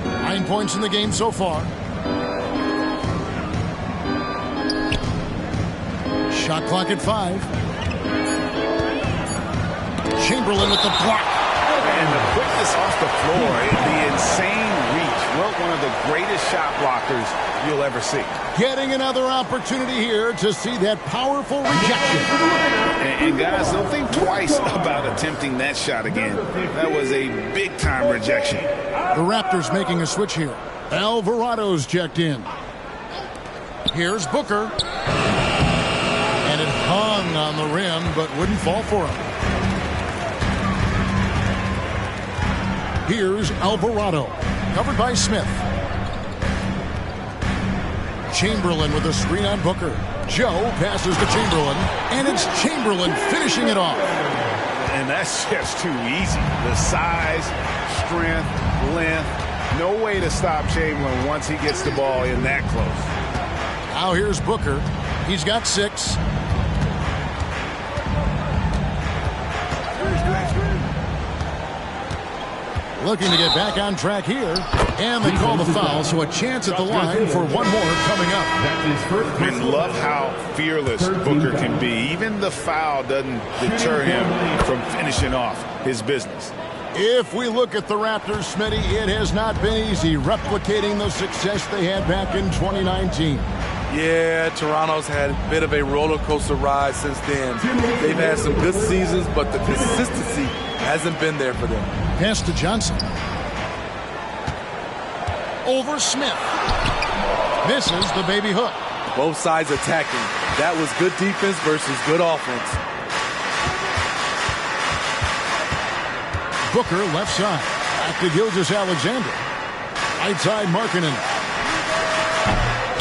9 points in the game so far. Shot clock at 5. Chamberlain with the block. And the quickness off the floor, the insane reach. One of the greatest shot blockers you'll ever see. Getting another opportunity here to see that powerful rejection. And guys, don't think twice about attempting that shot again. That was a big-time rejection. The Raptors making a switch here. Alvarado's checked in. Here's Booker. And it hung on the rim, but wouldn't fall for him. Here's Alvarado. Covered by Smith. Chamberlain with a screen on Booker. Joe passes to Chamberlain, and it's Chamberlain finishing it off. And that's just too easy. The size, strength, length. No way to stop Chamberlain once he gets the ball in that close. Now here's Booker. He's got 6. Looking to get back on track here. And they call the foul, so a chance at the line for one more coming up. And love how fearless Booker can be. Even the foul doesn't deter him from finishing off his business. If we look at the Raptors, Smitty, it has not been easy replicating the success they had back in 2019. Yeah, Toronto's had a bit of a roller coaster ride since then. They've had some good seasons, but the consistency hasn't been there for them. Pass to Johnson. Over Smith. Misses the baby hook. Both sides attacking. That was good defense versus good offense. Booker left side. Back to Gilgeous-Alexander. Right side Markkanen.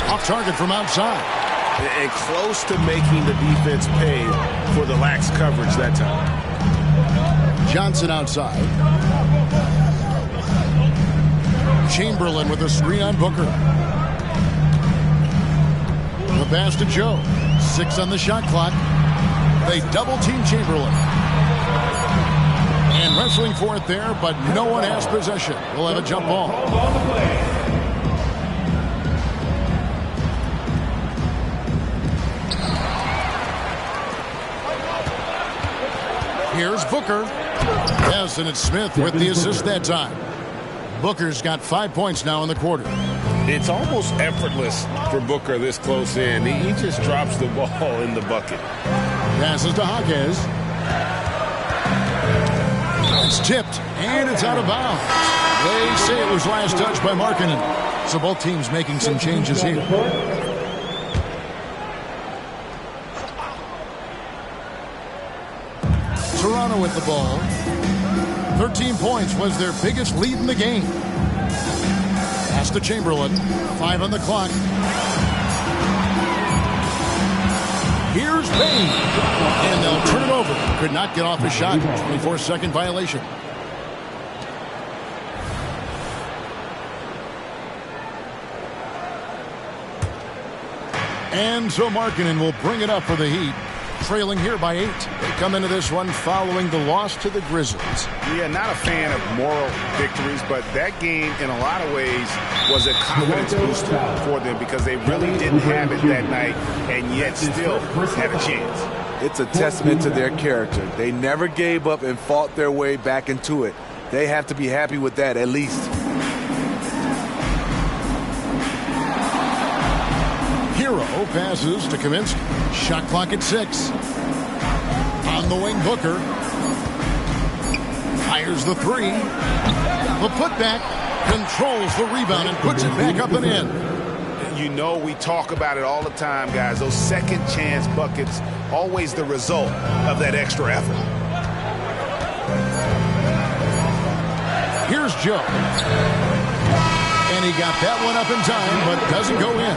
Off target from outside. And close to making the defense pay for the lax coverage that time. Johnson outside. Chamberlain with a screen on Booker. The pass to Joe. 6 on the shot clock. They double team Chamberlain. And wrestling for it there, but no one has possession. We'll have a jump ball. Here's Booker. Yes, and it's Smith with the assist that time. Booker's got 5 points now in the quarter. It's almost effortless for Booker this close in. He just drops the ball in the bucket. Passes to Hawkes. It's tipped, and it's out of bounds. They say it was last touched by Markkanen. So both teams making some changes here. Toronto with the ball. 13 points was their biggest lead in the game. Pass to Chamberlain. 5 on the clock. Here's Payne. And they'll turn it over. Could not get off a shot. 24-second violation. And so Markkanen will bring it up for the Heat. trailing here by 8. They come into this one following the loss to the Grizzlies. Yeah, not a fan of moral victories, but that game in a lot of ways was a confidence booster for them because they really didn't have it that night and yet still had a chance. It's a testament to their character. They never gave up and fought their way back into it. They have to be happy with that at least. Hero passes to Kaminsky. Shot clock at 6. On the wing, Booker. Fires the 3. The putback. Controls the rebound and puts it back up and in. You know we talk about it all the time, guys. Those second chance buckets, always the result of that extra effort. Here's Joe. And he got that one up in time, but doesn't go in.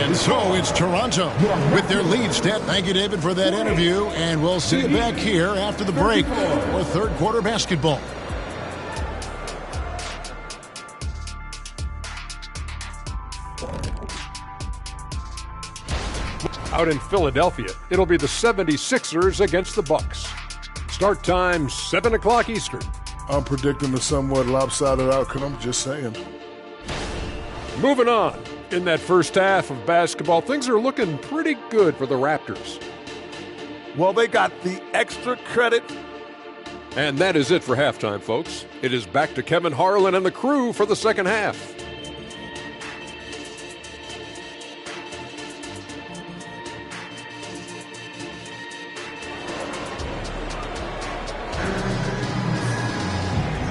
And so it's Toronto with their lead stat. Thank you, David, for that interview. And we'll see you back here after the break for third quarter basketball. Out in Philadelphia, it'll be the 76ers against the Bucks. Start time, 7 o'clock Eastern. I'm predicting a somewhat lopsided outcome, I'm just saying. Moving on. In that first half of basketball, things are looking pretty good for the Raptors. Well, they got the extra credit. And that is it for halftime, folks. It is back to Kevin Harlan and the crew for the second half.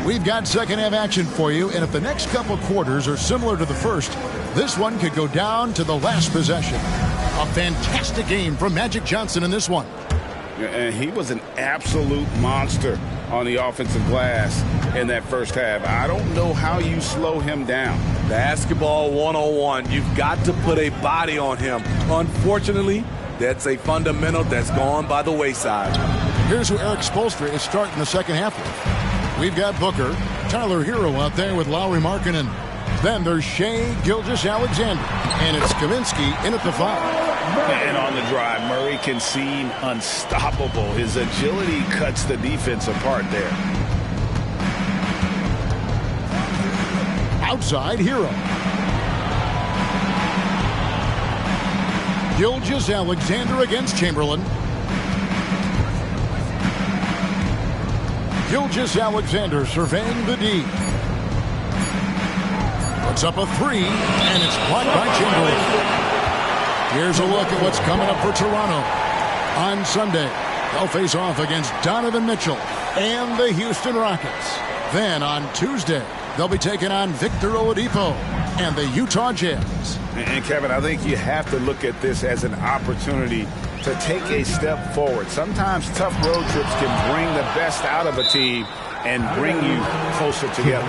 We've got second half action for you, and if the next couple quarters are similar to the first, this one could go down to the last possession. A fantastic game from Magic Johnson in this one. And he was an absolute monster on the offensive glass in that first half. I don't know how you slow him down. Basketball 101. You've got to put a body on him. Unfortunately, that's a fundamental that's gone by the wayside. Here's who Eric Spoelstra is starting the second half with. We've got Booker, Tyler Hero out there with Lauri Markkanen. Then there's Shai Gilgeous-Alexander, and it's Kaminsky in at the 5. And on the drive, Murray can seem unstoppable. His agility cuts the defense apart there. Outside, Hero. Gilgeous-Alexander against Chamberlain. Gilgeous-Alexander surveying the D. Puts up a 3, and it's blocked by Chamberlain. Here's a look at what's coming up for Toronto. On Sunday, they'll face off against Donovan Mitchell and the Houston Rockets. Then on Tuesday, they'll be taking on Victor Oladipo and the Utah Jazz. And Kevin, I think you have to look at this as an opportunity to take a step forward. Sometimes tough road trips can bring the best out of a team and bring you closer together.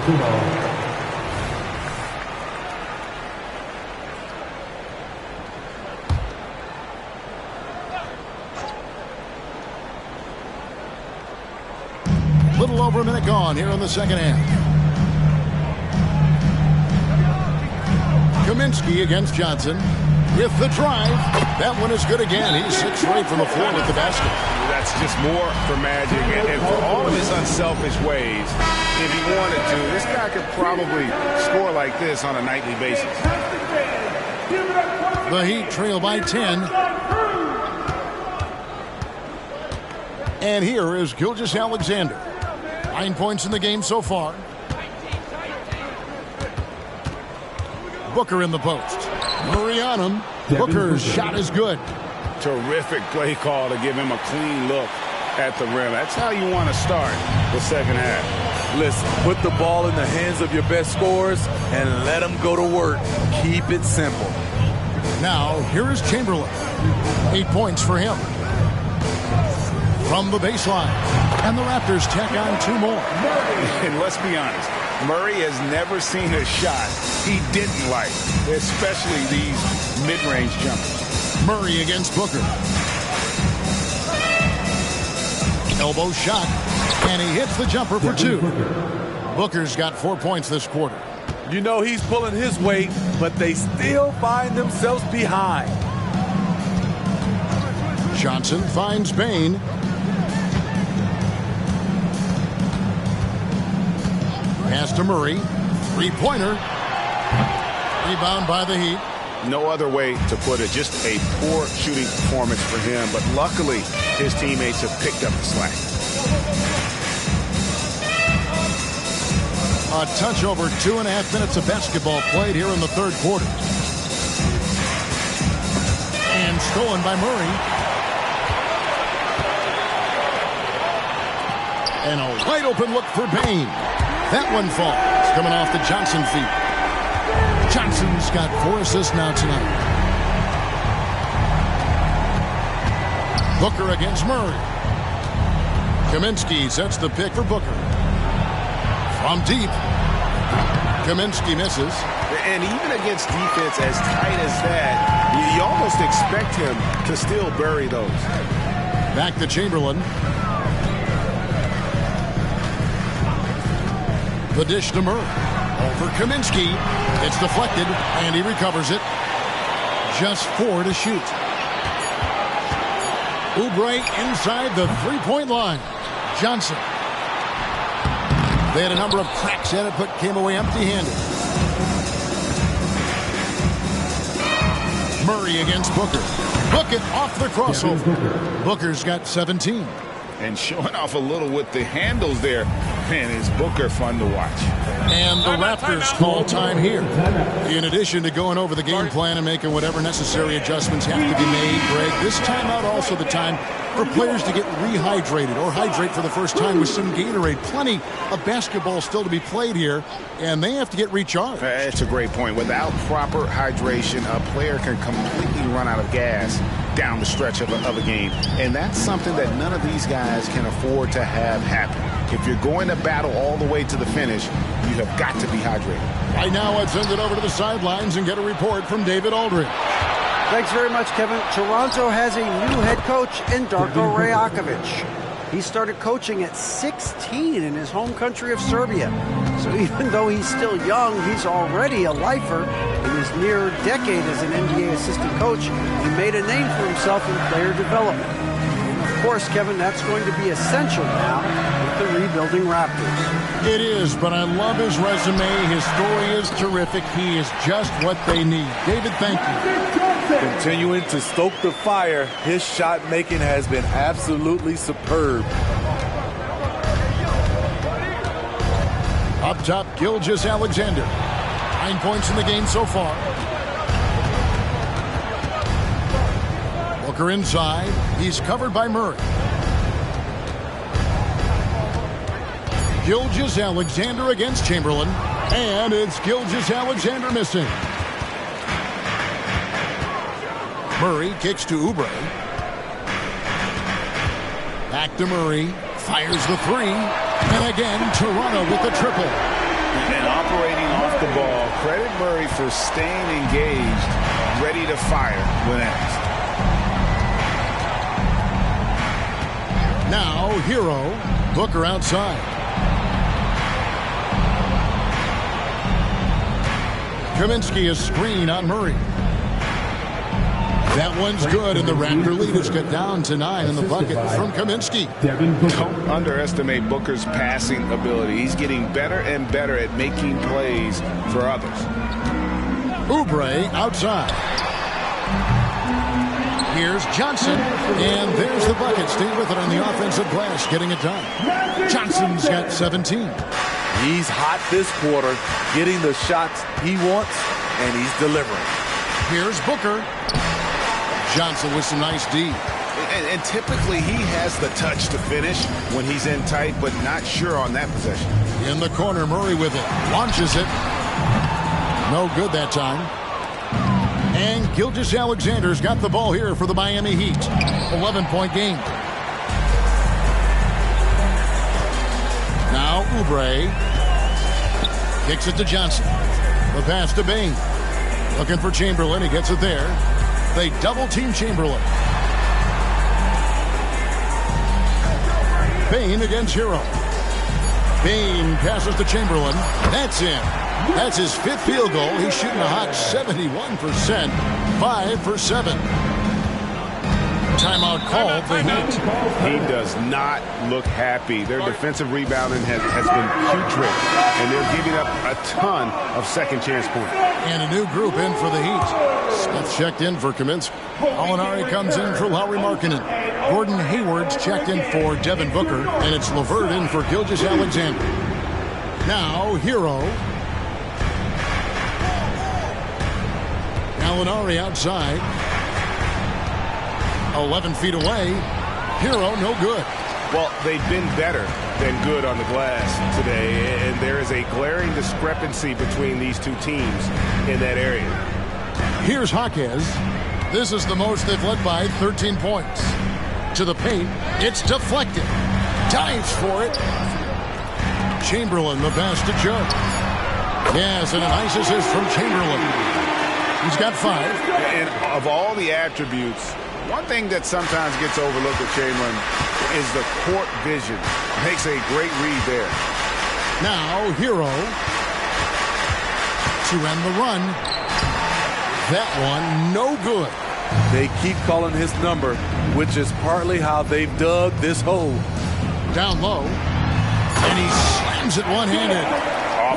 Little over a minute gone here in the second half. Kaminsky against Johnson with the drive. That one is good again. He's 6 straight from the floor with the basket. That's just more for Magic. And for all of his unselfish ways, if he wanted to, this guy could probably score like this on a nightly basis. The Heat trail by 10. And here is Gilgeous-Alexander. 9 points in the game so far. Booker in the post. Murray on him. Booker's shot is good. Terrific play call to give him a clean look at the rim. That's how you want to start the second half. Listen, put the ball in the hands of your best scorers and let them go to work. Keep it simple. Now, here is Chamberlain. 8 points for him. From the baseline. And the Raptors tack on 2 more. And let's be honest, Murray has never seen a shot he didn't like, especially these mid-range jumpers. Murray against Booker. Elbow shot, and he hits the jumper for 2. Booker's got 4 points this quarter. You know he's pulling his weight, but they still find themselves behind. Johnson finds Bain. Pass to Murray. Three-pointer. Rebound by the Heat. No other way to put it. Just a poor shooting performance for him. But luckily, his teammates have picked up the slack. A touch over 2.5 minutes of basketball played here in the third quarter. And stolen by Murray. And a wide open look for Bain. That one falls, coming off the Johnson feet. Johnson's got 4 assists now tonight. Booker against Murray. Kaminsky sets the pick for Booker. From deep. Kaminsky misses. And even against defense as tight as that, you almost expect him to still bury those. Back to Chamberlain. The dish to Murray. Over Kaminsky. It's deflected, and he recovers it. Just 4 to shoot. Oubre inside the three-point line. Johnson. They had a number of cracks at it, but came away empty-handed. Murray against Booker. Book it off the crossover. Booker's got 17. And showing off a little with the handles there. Man, is Booker fun to watch. And the Raptors call time here. In addition to going over the game plan and making whatever necessary adjustments have to be made, Greg, this timeout also the time for players to get rehydrated or hydrate for the first time with some Gatorade. Plenty of basketball still to be played here, and they have to get recharged. That's a great point. Without proper hydration, a player can completely run out of gas down the stretch of a game. And that's something that none of these guys can afford to have happen. If you're going to battle all the way to the finish, you have got to be hydrated. Right now, I'd send it over to the sidelines and get a report from David Aldridge. Thanks very much, Kevin. Toronto has a new head coach in Darko Rajakovic. He started coaching at 16 in his home country of Serbia. So even though he's still young, he's already a lifer. In his near decade as an NBA assistant coach, he made a name for himself in player development. And of course, Kevin, that's going to be essential now with the rebuilding Raptors. It is, but I love his resume. His story is terrific. He is just what they need. David, thank you. Continuing to stoke the fire, his shot making has been absolutely superb. Up top, Gilgeous-Alexander. 9 points in the game so far. Booker inside. He's covered by Murray. Gilgeous-Alexander against Chamberlain. And it's Gilgeous-Alexander missing. Murray kicks to Oubre. Back to Murray. Fires the three. And again, Toronto with the triple. And operating off the ball. Credit Murray for staying engaged, ready to fire when asked. Now, Hero. Booker outside. Kaminsky a screen on Murray. That one's good, and the Raptor lead has got down to 9 in the bucket from Kaminsky. Don't underestimate Booker's passing ability. He's getting better and better at making plays for others. Oubre outside. Here's Johnson, and there's the bucket. Stay with it on the offensive glass, getting it done. Johnson's got 17. He's hot this quarter, getting the shots he wants, and he's delivering. Here's Booker. Johnson with some nice D. And typically he has the touch to finish when he's in tight, but not sure on that possession. In the corner, Murray with it. Launches it. No good that time. And Gilgeous-Alexander's got the ball here for the Miami Heat. 11-point game. Now Oubre kicks it to Johnson. The pass to Bain. Looking for Chamberlain. He gets it there. They double-team Chamberlain. Bain against Hero. Bain passes to Chamberlain. That's in. That's his 5th field goal. He's shooting a hot 71%. 5 for 7. timeout called. The Heat. He does not look happy. Their defensive rebounding has been putrid, and they're giving up a ton of second chance points. And a new group in for the Heat. Smith checked in for Kaminsky. Molinari comes in for Lauri Markkanen. Gordon Hayward's checked in for Devin Booker, and it's LeVert in for Gilgeous-Alexander. Now, Hero. Molinari outside. 11 feet away. Hero, no good. Well, they've been better than good on the glass today, and there is a glaring discrepancy between these two teams in that area. Here's Jaquez. This is the most they've led by, 13 points. To the paint, it's deflected. Dives for it. Chamberlain, the pass to Joe. Yes, and a nice assist from Chamberlain. He's got 5. And of all the attributes, one thing that sometimes gets overlooked with Chamberlain is the court vision. Makes a great read there. Now, Hero to end the run. That one, no good. They keep calling his number, which is partly how they've dug this hole. Down low, and he slams it one-handed.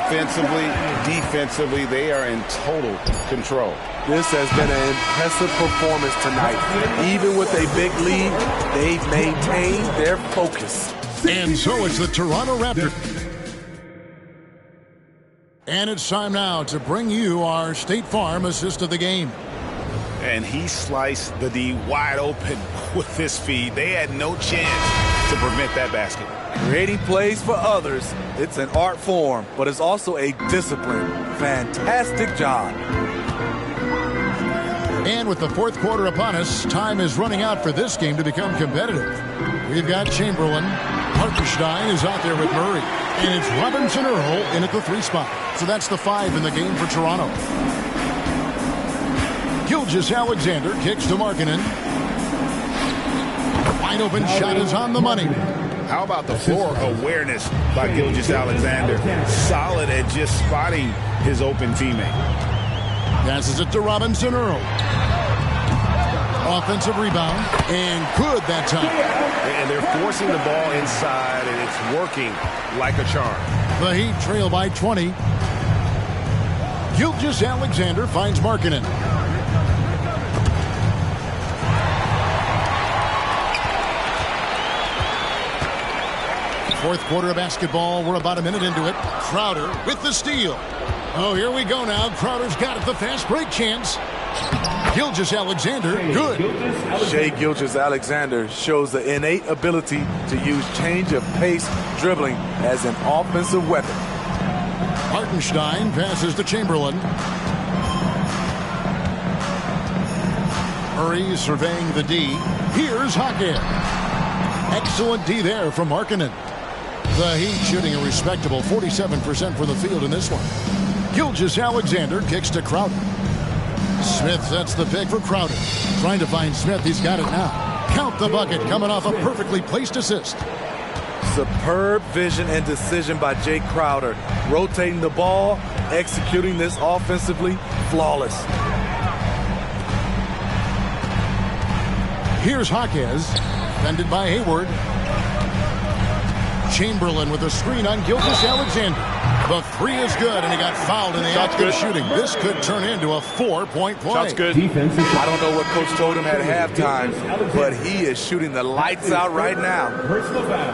Offensively, defensively, they are in total control. This has been an impressive performance tonight. Even with a big lead, they've maintained their focus. And so it's the Toronto Raptors. And it's time now to bring you our State Farm assist of the game. And he sliced the D wide open with his feed. They had no chance to prevent that basket. Creating plays for others, it's an art form, but it's also a discipline. Fantastic job. And with the fourth quarter upon us, time is running out for this game to become competitive. We've got Chamberlain. Hartenstein is out there with Murray. And it's Robinson Earl in at the 3 spot. So that's the 5 in the game for Toronto. Gilgeous-Alexander kicks to Markkanen. Wide open shot is on the money. How about the floor awareness by Gilgeous-Alexander? Solid at just spotting his open teammate. Passes it to Robinson Earl. Offensive rebound, and good that time. And they're forcing the ball inside, and it's working like a charm. The Heat trail by 20. Gilgeous-Alexander finds Markkanen. Fourth quarter of basketball. We're about a minute into it. Crowder with the steal. Oh, here we go now. Crowder's got it. The fast break chance. Gilgeous-Alexander, good. Shai Gilgeous-Alexander shows the innate ability to use change of pace dribbling as an offensive weapon. Hartenstein passes to Chamberlain. Murray surveying the D. Here's Jaquez. Excellent D there from Markkanen. The Heat shooting a respectable 47% from the field in this one. Gilgeous-Alexander kicks to Crowder. Smith sets the pick for Crowder. Trying to find Smith. He's got it now. Count the bucket coming off a perfectly placed assist. Superb vision and decision by Jay Crowder. Rotating the ball, executing this offensively, flawless. Here's Jaquez. Defended by Hayward. Chamberlain with a screen on Gilgeous-Alexander. The 3 is good, and he got fouled in the act of shooting. This could turn into a 4-point play. Shot's good. I don't know what Coach told him at halftime, but he is shooting the lights out right now.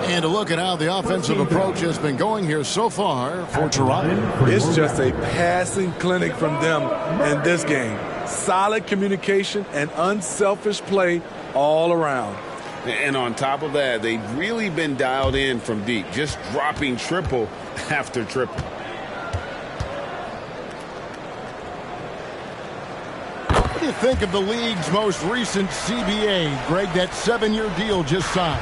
And a look at how the offensive approach has been going here so far for Toronto. It's just a passing clinic from them in this game. Solid communication and unselfish play all around. And on top of that, they've really been dialed in from deep, just dropping triple after triple. What do you think of the league's most recent CBA? Greg, that 7-year deal just signed.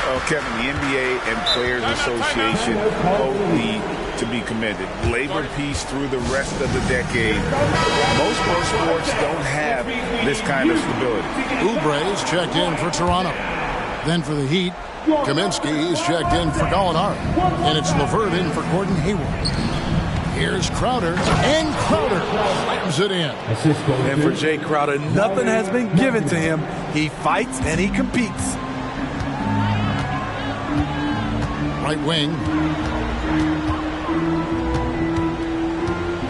Oh, Kevin, the NBA and Players Association both need to be commended. Labor peace through the rest of the decade. Most pro sports don't have this kind of stability. Oubre's checked in for Toronto. Then for the Heat, Kaminsky is checked in for Gallinari. And it's LeVert in for Gordon Hayward. Here's Crowder, and Crowder slams it in. And for Jay Crowder, nothing has been given to him. He fights and he competes. Right wing.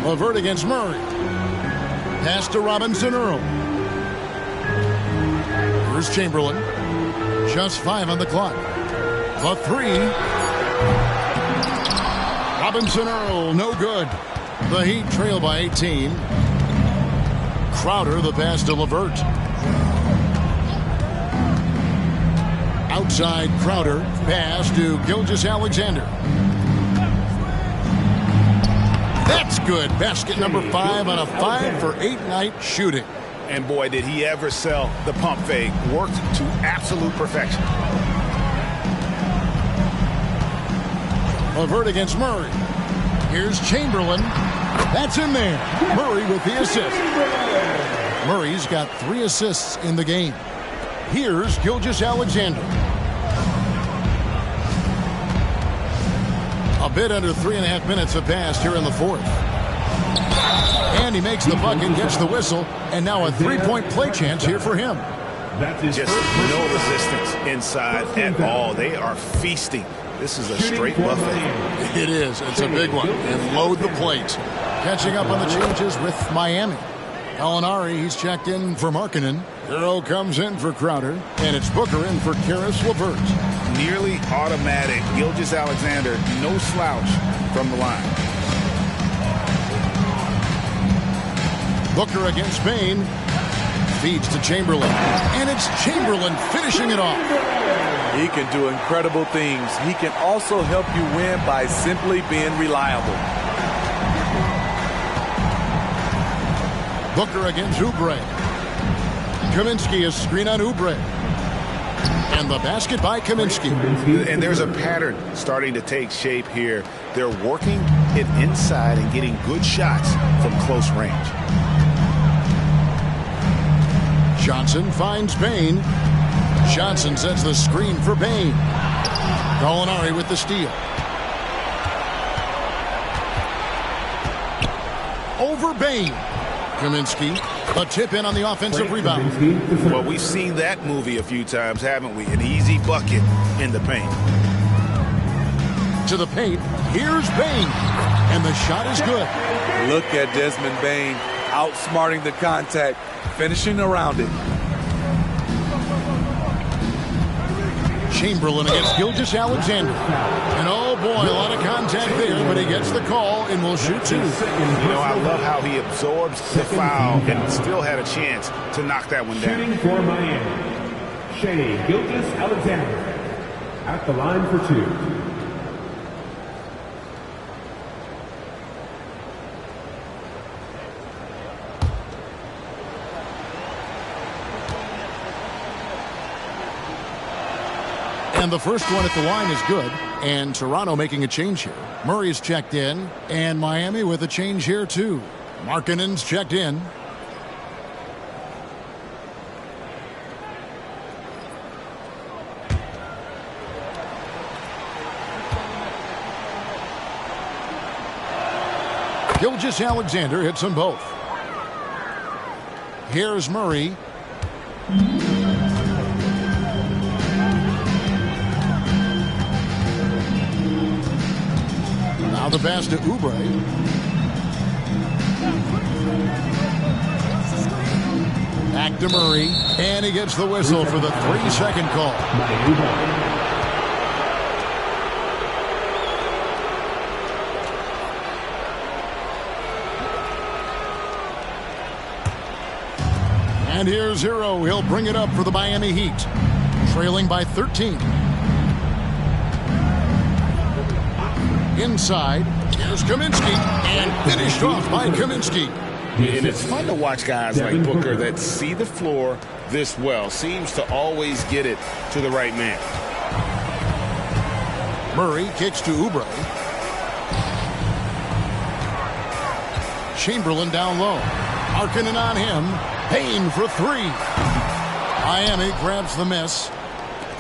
LeVert against Murray. Pass to Robinson Earl. Here's Chamberlain. Just 5 on the clock. The 3. Robinson Earl, no good. The Heat trail by 18. Crowder, the pass to LeVert. Outside Crowder, pass to Gilgeous-Alexander. That's good. Basket number 5 on a 5-for-8 night shooting. And boy, did he ever sell the pump fake. Worked to absolute perfection. LeVert against Murray. Here's Chamberlain. That's in there. Murray with the assist. Murray's got 3 assists in the game. Here's Gilgeous-Alexander. A bit under 3.5 minutes have passed here in the fourth. And he makes the bucket, gets the whistle, and now a 3-point play chance here for him. Just no resistance inside at all. They are feasting. This is a straight buffet. It is. It's a big one. And load the plate. Catching up on the changes with Miami. Gallinari, he's checked in for Markkanen. Earl comes in for Crowder. And it's Booker in for Karis LeVert. Nearly automatic. Gilgeous-Alexander, no slouch from the line. Booker against Bain. Feeds to Chamberlain. And it's Chamberlain finishing it off. He can do incredible things. He can also help you win by simply being reliable. Booker against Oubre. Kaminsky is screen on Oubre. And the basket by Kaminsky. And there's a pattern starting to take shape here. They're working it inside and getting good shots from close range. Johnson finds Bain. Johnson sets the screen for Bain. Gallinari with the steal. Over Bain. Kaminsky, a tip in on the offensive rebound. Well, we've seen that movie a few times, haven't we? An easy bucket in the paint. To the paint, here's Bain. And the shot is good. Look at Desmond Bain outsmarting the contact, finishing around it. Chamberlain against Gilgeous-Alexander. And oh boy, a lot of contact there, but he gets the call and will shoot 2. You know, I love how he absorbs the foul and still had a chance to knock that one down. Shooting for Miami, Shai Gilgeous-Alexander at the line for 2. And the first one at the line is good. And Toronto making a change here. Murray's checked in. And Miami with a change here, too. Markkanen's checked in. Gilgeous-Alexander hits them both. Here's Murray. Now the pass to Oubre. Back to Murray. And he gets the whistle for the 3-second call. And here's Hero. He'll bring it up for the Miami Heat. Trailing by 13. Inside, here's Kaminsky, and finished off by Kaminsky. And it's fun to watch guys like Booker that see the floor this well. Seems to always get it to the right man. Murray kicks to Oubre. Chamberlain down low. Markkanen on him. Payne for 3. Miami grabs the miss.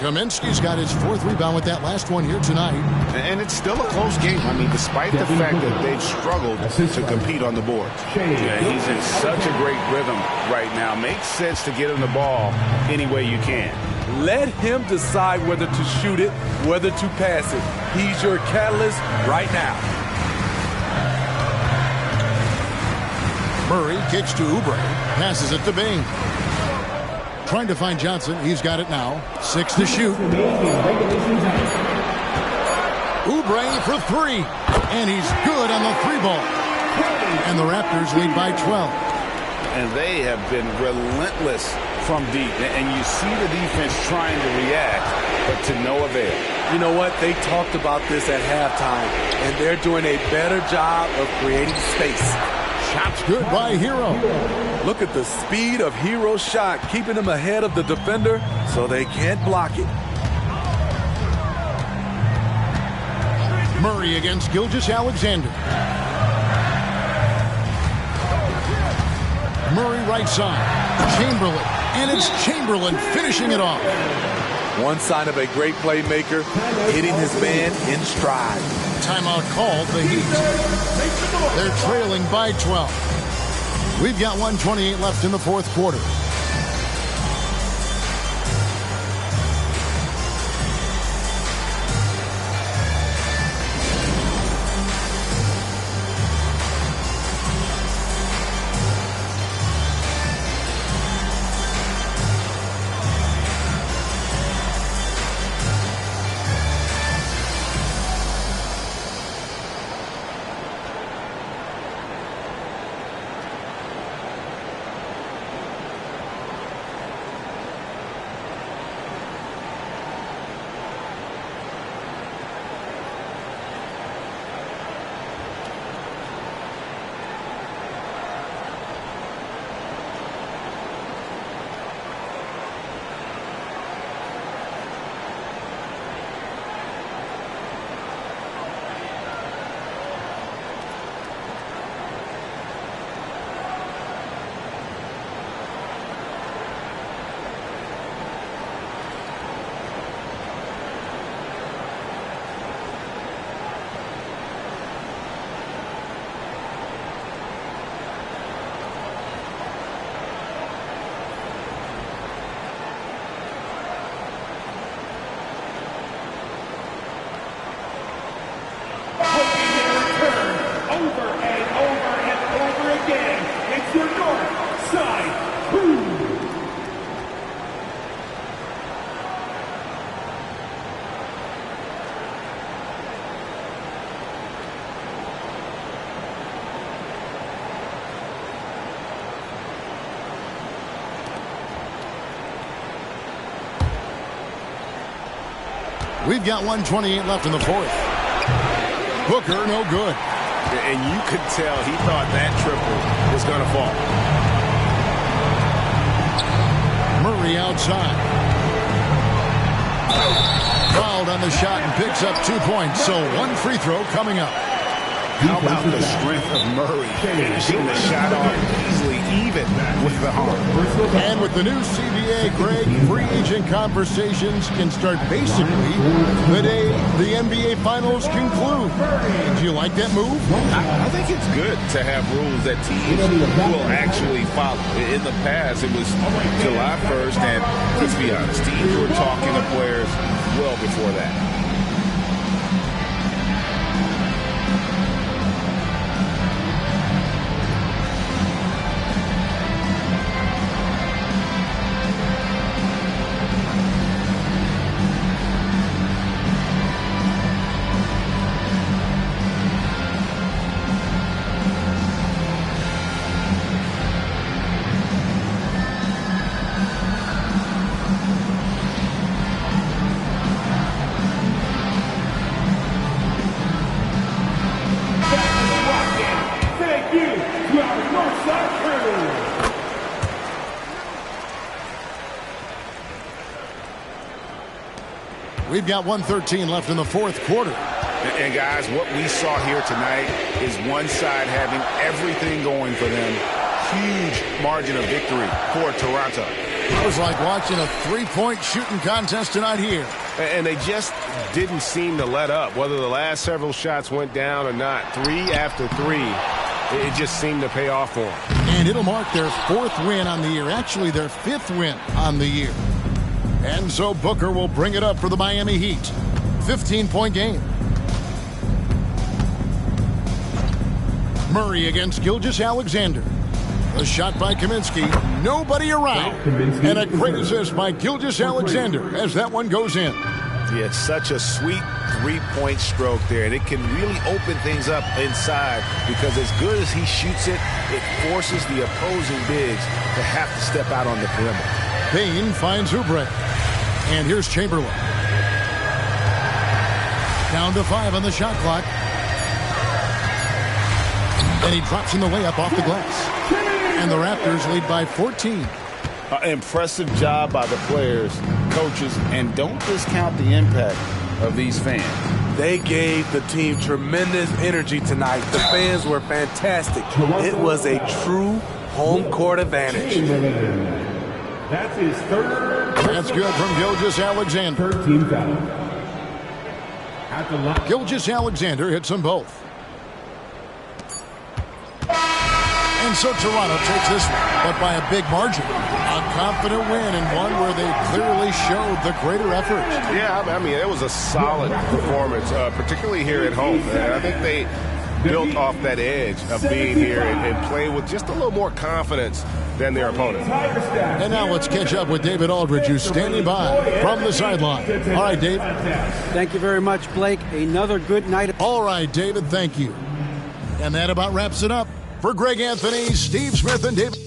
Kaminsky's got his 4th rebound with that last one here tonight. And it's still a close game. I mean, despite the fact that they've struggled to compete on the boards. Yeah, he's in such a great rhythm right now. Makes sense to get him the ball any way you can. Let him decide whether to shoot it, whether to pass it. He's your catalyst right now. Murray kicks to Oubre, passes it to Bing. Trying to find Johnson. He's got it now. 6 to shoot. Oubre for 3. And he's good on the 3-ball. And the Raptors lead by 12. And they have been relentless from deep. And you see the defense trying to react, but to no avail. You know what? They talked about this at halftime, and they're doing a better job of creating space. Shots good by Hero. Look at the speed of Hero's shot, keeping him ahead of the defender so they can't block it. Murray against Gilgeous-Alexander. Murray right side. Chamberlain. And it's Chamberlain finishing it off. One sign of a great playmaker, hitting his man in stride. Timeout called the Heat. They're trailing by 12. We've got 1:28 left in the 4th quarter. We've got 1:28 left in the 4th. Booker, no good. And you could tell he thought that triple was going to fall. Murray outside. Fouled on the shot and picks up 2 points. So 1 free throw coming up. How about the strength of Murray finishing the shot off easily, even with the harm? And with the new CBA, Greg, free agent conversations can start basically the day the NBA Finals conclude. Do you like that move? I think it's good to have rules that teams will actually follow. In the past, it was July 1st, and let's be honest, teams were talking to players well before that. We've got 1:13 left in the 4th quarter. And guys, what we saw here tonight is one side having everything going for them. Huge margin of victory for Toronto. It was like watching a three-point shooting contest tonight here. And they just didn't seem to let up. Whether the last several shots went down or not, 3 after 3, it just seemed to pay off for them. And it'll mark their 4th win on the year. Actually, their 5th win on the year. And so Booker will bring it up for the Miami Heat. 15-point game. Murray against Gilgeous-Alexander. A shot by Kaminsky. Nobody around. And a great assist by Gilgeous-Alexander as that one goes in. Yeah, it's such a sweet three-point stroke there, and it can really open things up inside because as good as he shoots it, it forces the opposing bigs to have to step out on the perimeter. Payne finds Oubre. And here's Chamberlain. Down to 5 on the shot clock. And he drops in the layup off the glass. And the Raptors lead by 14. Impressive job by the players, coaches, and don't discount the impact of these fans. They gave the team tremendous energy tonight. The fans were fantastic. It was a true home court advantage. That's his 3rd. That's good from Gilgeous-Alexander. 13 foul. At the line. Gilgeous-Alexander hits them both. And so Toronto takes this one, but by a big margin. A confident win and one where they clearly showed the greater effort. Yeah, I mean, it was a solid performance, particularly here at home. And I think they built off that edge of being here and played with just a little more confidence than their opponent. And now let's catch up with David Aldridge, who's standing by from the sideline. All right, Dave. Thank you very much, Blake. Another good night. All right, David, thank you. And that about wraps it up. For Greg Anthony, Steve Smith, and David.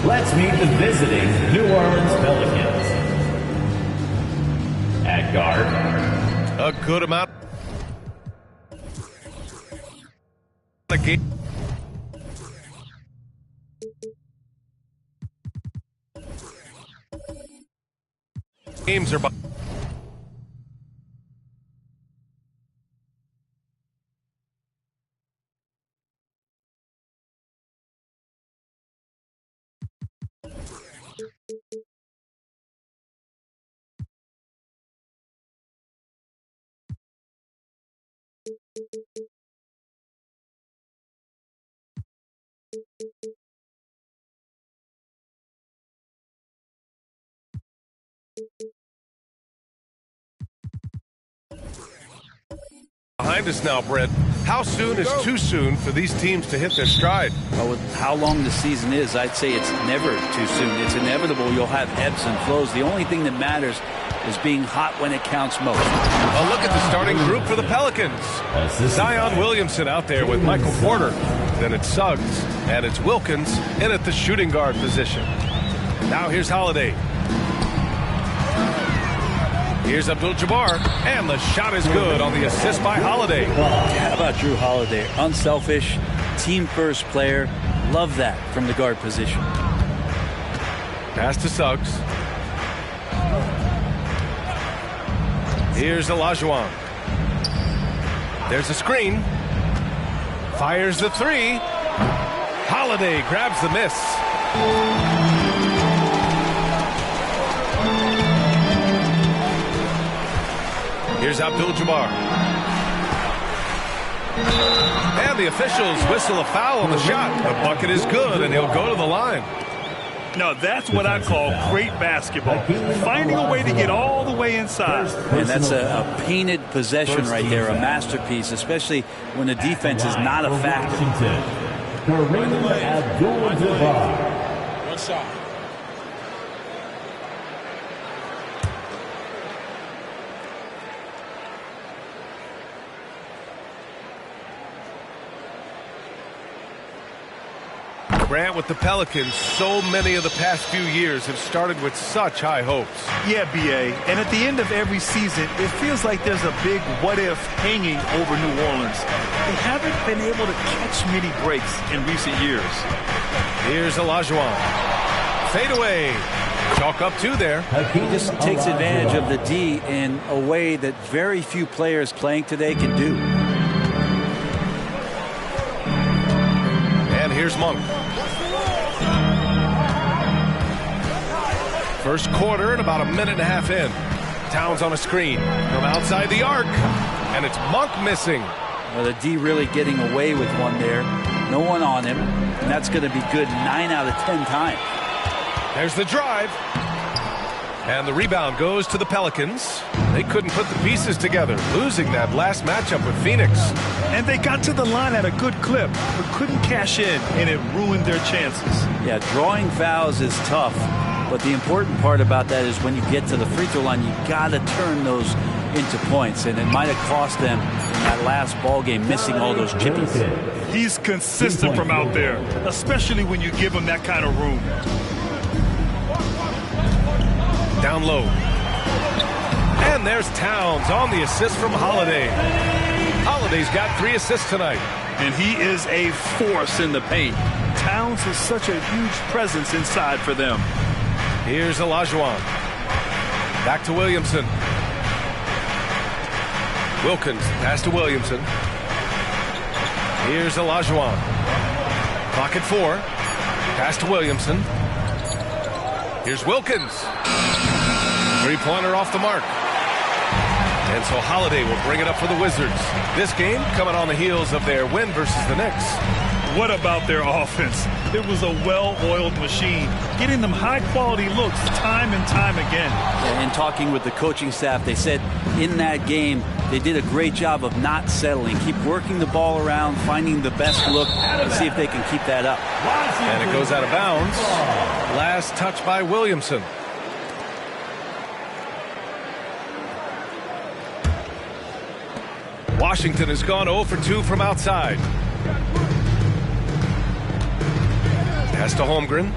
Let's meet the visiting New Orleans Pelicans. At guard, a good amount of game. Games are behind us now, Brent. How soon is too soon for these teams to hit their stride? Well, with how long the season is, I'd say it's never too soon. It's inevitable you'll have ebbs and flows. The only thing that matters is being hot when it counts most. A look at the starting group for the Pelicans. Zion Williamson out there with Michael Porter. Then it's Suggs, and it's Wilkins in at the shooting guard position. Now here's Holiday. Here's Abdul-Jabbar, and the shot is good on the assist by Holiday. How about Drew Holiday? Unselfish, team-first player. Love that from the guard position. Pass to Suggs. Here's Olajuwon. There's a screen. Fires the three. Holiday grabs the miss. Here's Abdul-Jabbar. And the officials whistle a foul on the shot. The bucket is good, and he'll go to the line. Now, that's what I call great basketball. Finding a way to get all the way inside. And that's a painted possession right there, a masterpiece, especially when the defense is not a factor. Abdul-Jabbar. One shot. Grant, with the Pelicans, so many of the past few years have started with such high hopes. Yeah, B.A. And at the end of every season, it feels like there's a big what-if hanging over New Orleans. They haven't been able to catch many breaks in recent years. Here's Olajuwon. Fade away. Chalk up two there. He just takes advantage of the D in a way that very few players playing today can do. And here's Monk. First quarter and about a minute and a half in. Towns on a screen from outside the arc. And it's Monk missing. Well, the D really getting away with one there. No one on him. And that's going to be good 9 out of 10 times. There's the drive. And the rebound goes to the Pelicans. They couldn't put the pieces together, losing that last matchup with Phoenix. And they got to the line at a good clip, but couldn't cash in, and it ruined their chances. Yeah, drawing fouls is tough, but the important part about that is when you get to the free throw line, you got to turn those into points, and it might have cost them in that last ball game, missing all those chippies. He's consistent from out there, especially when you give him that kind of room. Down low. And there's Towns on the assist from Holiday. Holiday's got 3 assists tonight. And he is a force in the paint. Towns is such a huge presence inside for them. Here's Olajuwon. Back to Williamson. Wilkins, pass to Williamson. Here's Olajuwon. Clock at 4. Pass to Williamson. Here's Wilkins. Three-pointer off the mark. And so Holiday will bring it up for the Wizards. This game coming on the heels of their win versus the Knicks. What about their offense? It was a well-oiled machine, getting them high-quality looks time and time again. And in talking with the coaching staff, they said in that game they did a great job of not settling. Keep working the ball around, finding the best look, and see if they can keep that up. And it goes out of bounds. Last touch by Williamson. Washington has gone 0 for 2 from outside. Pass to Holmgren.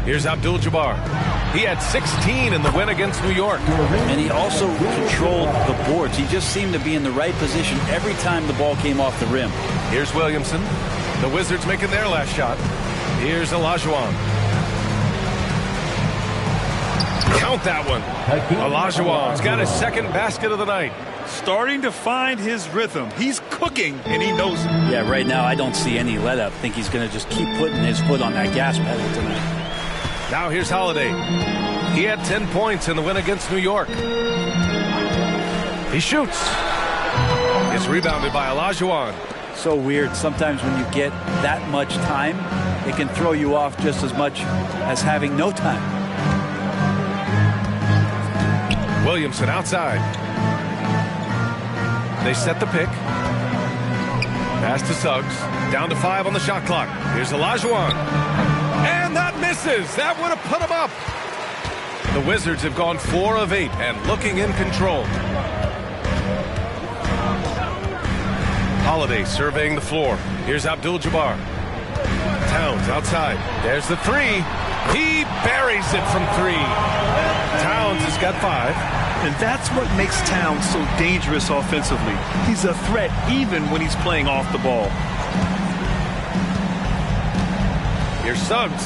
Here's Abdul-Jabbar. He had 16 in the win against New York. And he also controlled the boards. He just seemed to be in the right position every time the ball came off the rim. Here's Williamson. The Wizards making their last shot. Here's Olajuwon. Count that one. Olajuwon's got his second basket of the night. Starting to find his rhythm. He's cooking, and he knows it. Yeah, right now I don't see any let up. I think he's going to just keep putting his foot on that gas pedal tonight. Now here's Holiday. He had 10 points in the win against New York. He shoots. It's rebounded by Olajuwon. So weird. Sometimes when you get that much time, it can throw you off just as much as having no time. Williamson outside. They set the pick. Pass to Suggs. Down to 5 on the shot clock. Here's Olajuwon. And that misses. That would have put him up. The Wizards have gone 4 of 8 and looking in control. Holiday surveying the floor. Here's Abdul-Jabbar. Towns outside. There's the 3. He buries it from 3. Towns has got 5. And that's what makes Towns so dangerous offensively. He's a threat even when he's playing off the ball. Here's Suggs.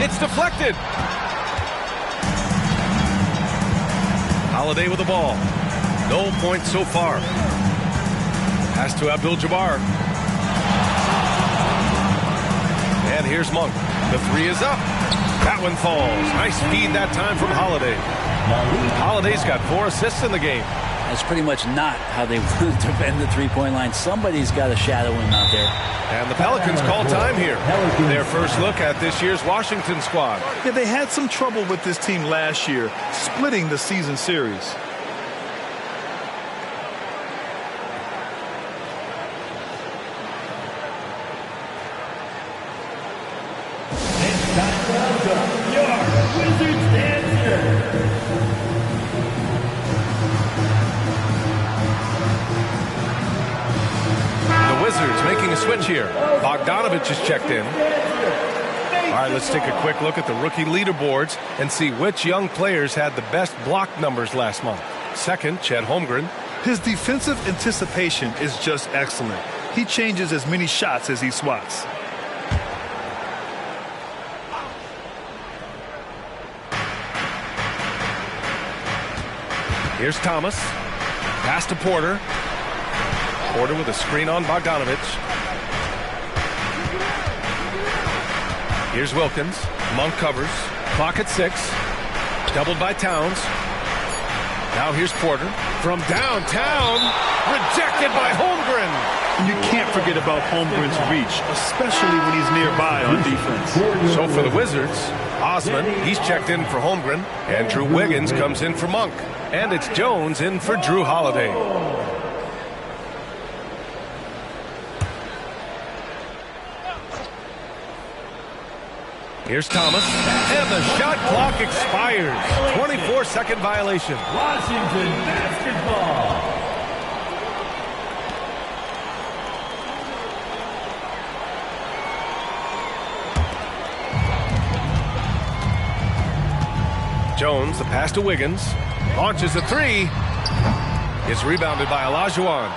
It's deflected. Holiday with the ball. No points so far. Pass to Abdul-Jabbar. And here's Monk. The 3 is up. That one falls. Nice feed that time from Holiday. Holiday's got 4 assists in the game. That's pretty much not how they want to defend the three-point line. Somebody's got to shadow him out there. And the Pelicans call time here. Their first look at this year's Washington squad. Yeah, they had some trouble with this team last year, splitting the season series. Making a switch here. Bogdanovich is checked in. All right, let's take a quick look at the rookie leaderboards and see which young players had the best block numbers last month. Second, Chet Holmgren. His defensive anticipation is just excellent. He changes as many shots as he swats. Here's Thomas. Pass to Porter. Porter with a screen on Bogdanovich. Here's Wilkins. Monk covers. Clock at 6. Doubled by Towns. Now here's Porter. From downtown. Rejected by Holmgren. And you can't forget about Holmgren's reach, especially when he's nearby on defense. So for the Wizards, Osman, he's checked in for Holmgren. And Drew Wiggins comes in for Monk. And it's Jones in for Drew Holiday. Here's Thomas, and the shot clock expires. 24-second violation. Washington basketball. Jones, the pass to Wiggins. Launches a 3. It's rebounded by Olajuwon.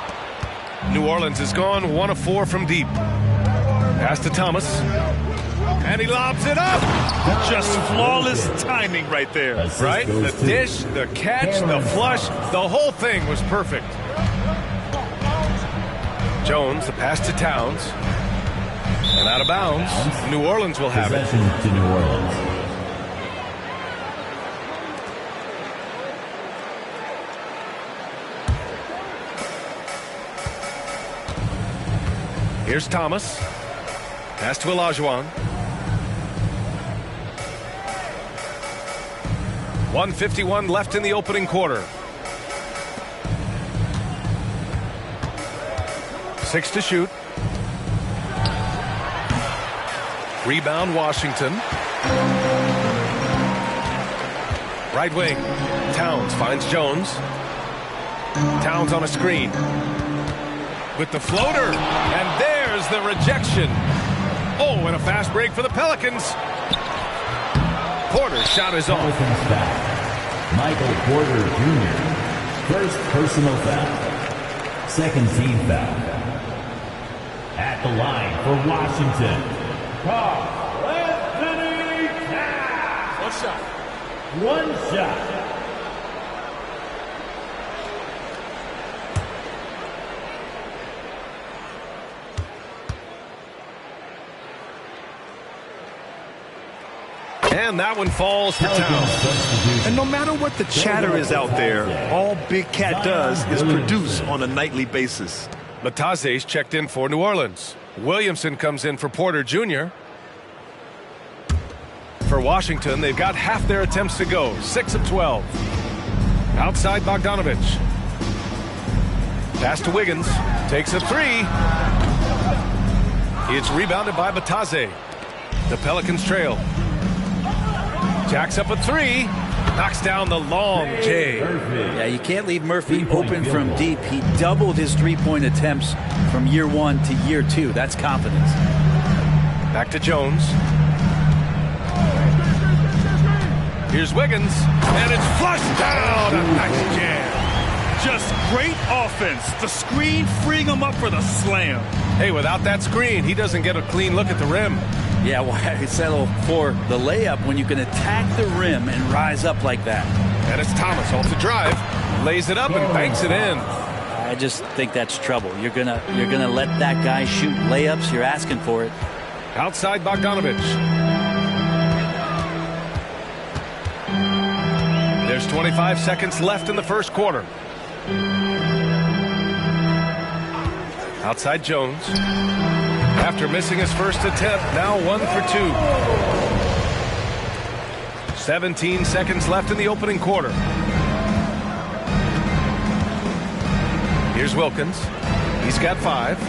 New Orleans is gone 1 of 4 from deep. Pass to Thomas. And he lobs it up. Just flawless timing right there. Right? The dish, the catch, the flush, the whole thing was perfect. Jones, the pass to Towns. And out of bounds. New Orleans will have it. To New Orleans. Here's Thomas. Pass to Olajuwon. 1:51 left in the opening quarter. 6 to shoot. Rebound Washington. Right wing. Towns finds Jones. Towns on a screen. With the floater. And there's the rejection. Oh, and a fast break for the Pelicans. Porter's shot is off. Michael Porter Jr. First personal foul. Second team foul. At the line for Washington, Karl Anthony Towns. One shot. And that one falls to Towns. And no matter what the chatter is out there, all Big Cat does is produce on a nightly basis. Lataze's checked in for New Orleans. Williamson comes in for Porter Jr. For Washington, they've got half their attempts to go, 6 of 12. Outside Bogdanovich. Pass to Wiggins. Takes a three. It's rebounded by Bataze. The Pelicans trail. Jacks up a three. Knocks down the long J. Yeah, you can't leave Murphy open from deep. He doubled his three-point attempts from year 1 to year 2. That's confidence. Back to Jones. Here's Wiggins. And it's flushed down. A nice jam. Just great offense. The screen freeing him up for the slam. Hey, without that screen, he doesn't get a clean look at the rim. Yeah, why settle for the layup when you can attack the rim and rise up like that? And it's Thomas off the drive, lays it up and banks it in. I just think that's trouble. You're gonna let that guy shoot layups. You're asking for it. Outside Bogdanovich. There's 25 seconds left in the first quarter. Outside Jones. After missing his first attempt, now 1 for 2. 17 seconds left in the opening quarter. Here's Wilkins. He's got 5.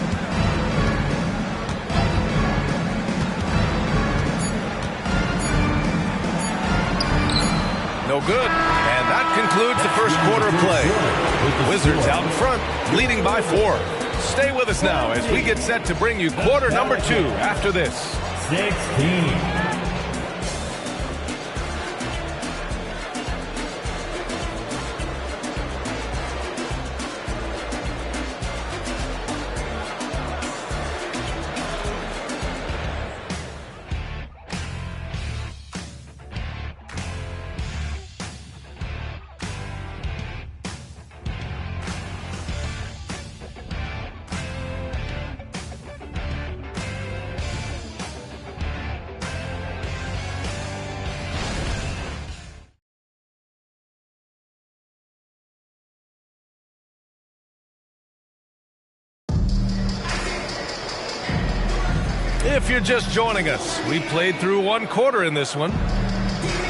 No good. And that concludes the first quarter of play. The Wizards out in front, leading by 4. Stay with us now as we get set to bring you quarter number 2 after this. 16. If you're just joining us, we played through 1 quarter in this one.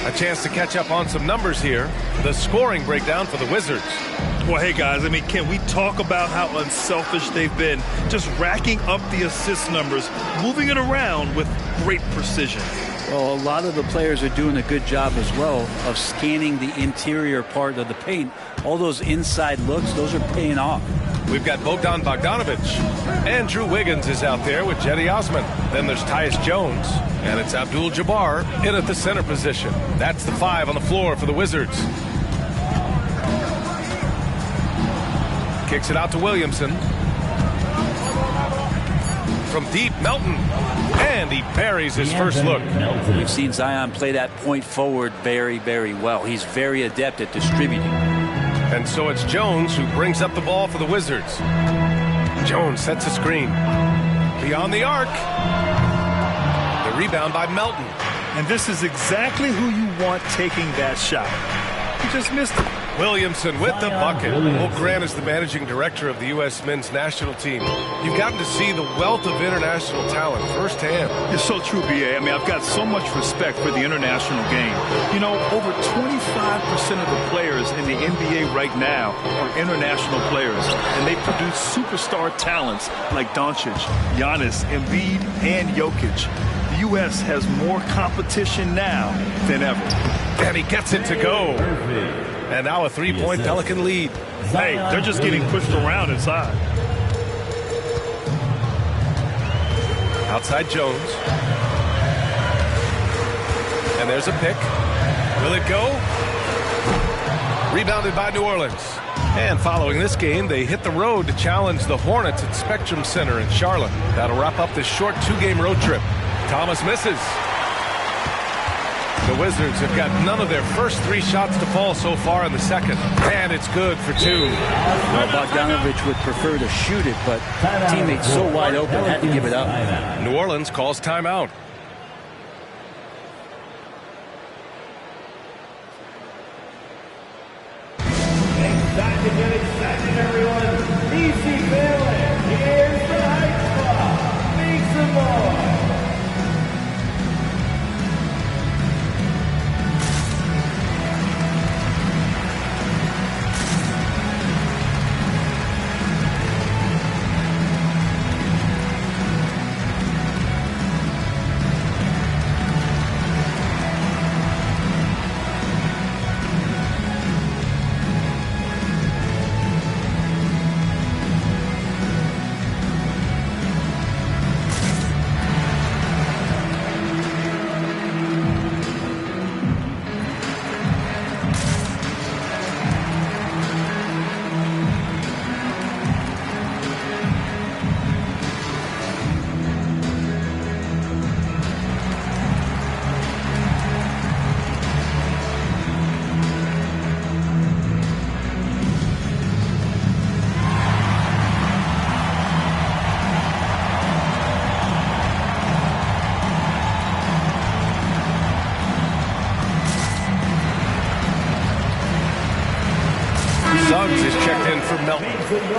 A chance to catch up on some numbers here. The scoring breakdown for the Wizards. Well, hey, guys, I mean, can we talk about how unselfish they've been? Just racking up the assist numbers, moving it around with great precision. Well, a lot of the players are doing a good job as well of scanning the interior part of the paint. All those inside looks, those are paying off. We've got Bogdan Bogdanovich. Andrew Wiggins is out there with Jetty Osman. Then there's Tyus Jones. And it's Abdul-Jabbar in at the center position. That's the 5 on the floor for the Wizards. Kicks it out to Williamson. From deep, Melton. And he parries his first look. We've seen Zion play that point forward very, very well. He's very adept at distributing. And so it's Jones who brings up the ball for the Wizards. Jones sets a screen. Beyond the arc. The rebound by Melton. And this is exactly who you want taking that shot. He just missed it. Williamson with the bucket. Will Grant is the managing director of the U.S. men's national team. You've gotten to see the wealth of international talent firsthand. It's so true, B.A. I mean, I've got so much respect for the international game. You know, over 25% of the players in the NBA right now are international players, and they produce superstar talents like Doncic, Giannis, Embiid, and Jokic. The U.S. has more competition now than ever. And he gets it to go. And now a 3-point Pelican lead. Hey, they're just getting pushed around inside. Outside Jones. And And there's a pick. Will it go? Rebounded by New Orleans. And following this game, they hit the road to challenge the Hornets at Spectrum Center in Charlotte. That'll wrap up this short 2-game road trip. Thomas misses. The Wizards have got none of their first 3 shots to fall so far in the second. And it's good for 2. Well, Bogdanovich would prefer to shoot it, but teammates so wide open had to give it up. New Orleans calls timeout. Time to get excited, everyone. Easy feeling. Here's the Heights Club. Make some more. Suggs is checked in for Melton.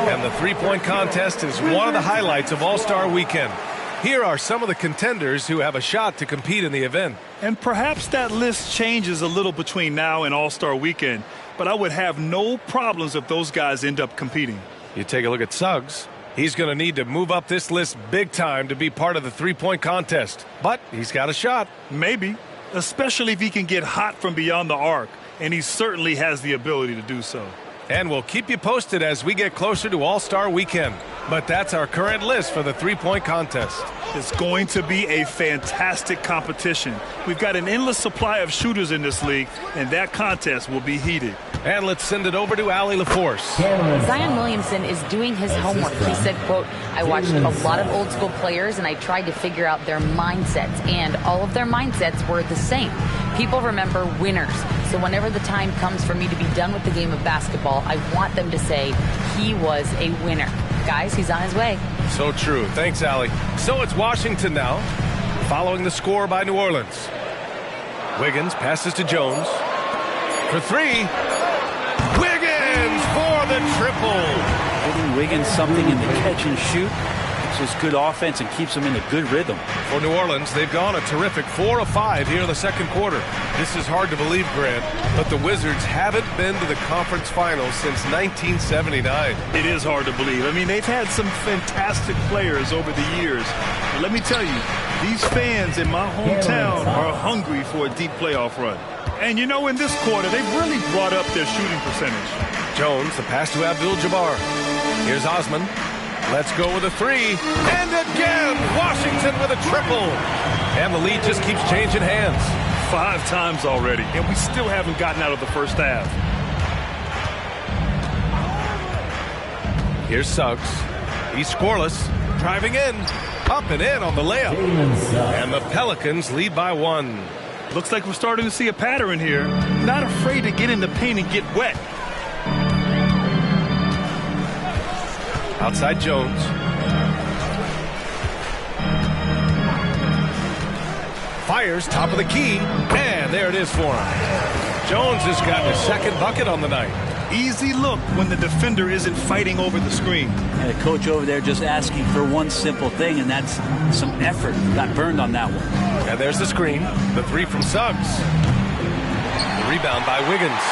And the three-point contest is one of the highlights of All-Star Weekend. Here are some of the contenders who have a shot to compete in the event. And perhaps that list changes a little between now and All-Star Weekend, but I would have no problems if those guys end up competing. You take a look at Suggs. He's going to need to move up this list big time to be part of the three-point contest. But he's got a shot. Maybe, especially if he can get hot from beyond the arc, and he certainly has the ability to do so. And we'll keep you posted as we get closer to All-Star Weekend. But that's our current list for the three-point contest. It's going to be a fantastic competition. We've got an endless supply of shooters in this league, and that contest will be heated. And let's send it over to Allie LaForce. Zion Williamson is doing his homework. He said, quote, I watched a lot of old school players and I tried to figure out their mindsets, and all of their mindsets were the same. People remember winners. So whenever the time comes for me to be done with the game of basketball, I want them to say he was a winner. Guys, he's on his way. So true. Thanks, Allie. So it's Washington now, following the score by New Orleans. Wiggins passes to Jones. For three. Wiggins for the triple. Giving Wiggins something in the catch and shoot. It's just good offense and keeps them in a good rhythm. For New Orleans, they've gone a terrific 4 of 5 here in the second quarter. This is hard to believe, Grant, but the Wizards haven't been to the conference finals since 1979. It is hard to believe. I mean, they've had some fantastic players over the years. But let me tell you, these fans in my hometown are hungry for a deep playoff run. And you know, in this quarter, they've really brought up their shooting percentage. Jones, the pass to Abdul-Jabbar. Here's Osman. Let's go with a three. And again, Washington with a triple. And the lead just keeps changing hands. 5 times already, and we still haven't gotten out of the first half. Here's Suggs. He's scoreless. Driving in. Up and in on the layup. And the Pelicans lead by 1. Looks like we're starting to see a pattern here. Not afraid to get in the paint and get wet. Outside Jones. Fires top of the key. And there it is for him. Jones has gotten his second bucket on the night. Easy look when the defender isn't fighting over the screen. And the coach over there just asking for one simple thing, and that's some effort. Got burned on that one. And there's the screen. The three from Suggs. The rebound by Wiggins.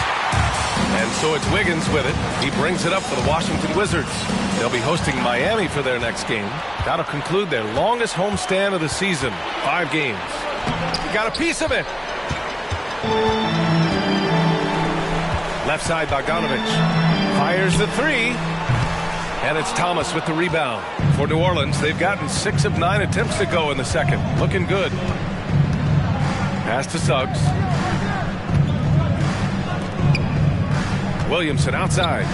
And so it's Wiggins with it. He brings it up for the Washington Wizards. They'll be hosting Miami for their next game. That'll conclude their longest homestand of the season. 5 games. He got a piece of it. Left side, Bogdanovich fires the three. And it's Thomas with the rebound. For New Orleans, they've gotten 6 of 9 attempts to go in the second. Looking good. Pass to Suggs. Williamson outside.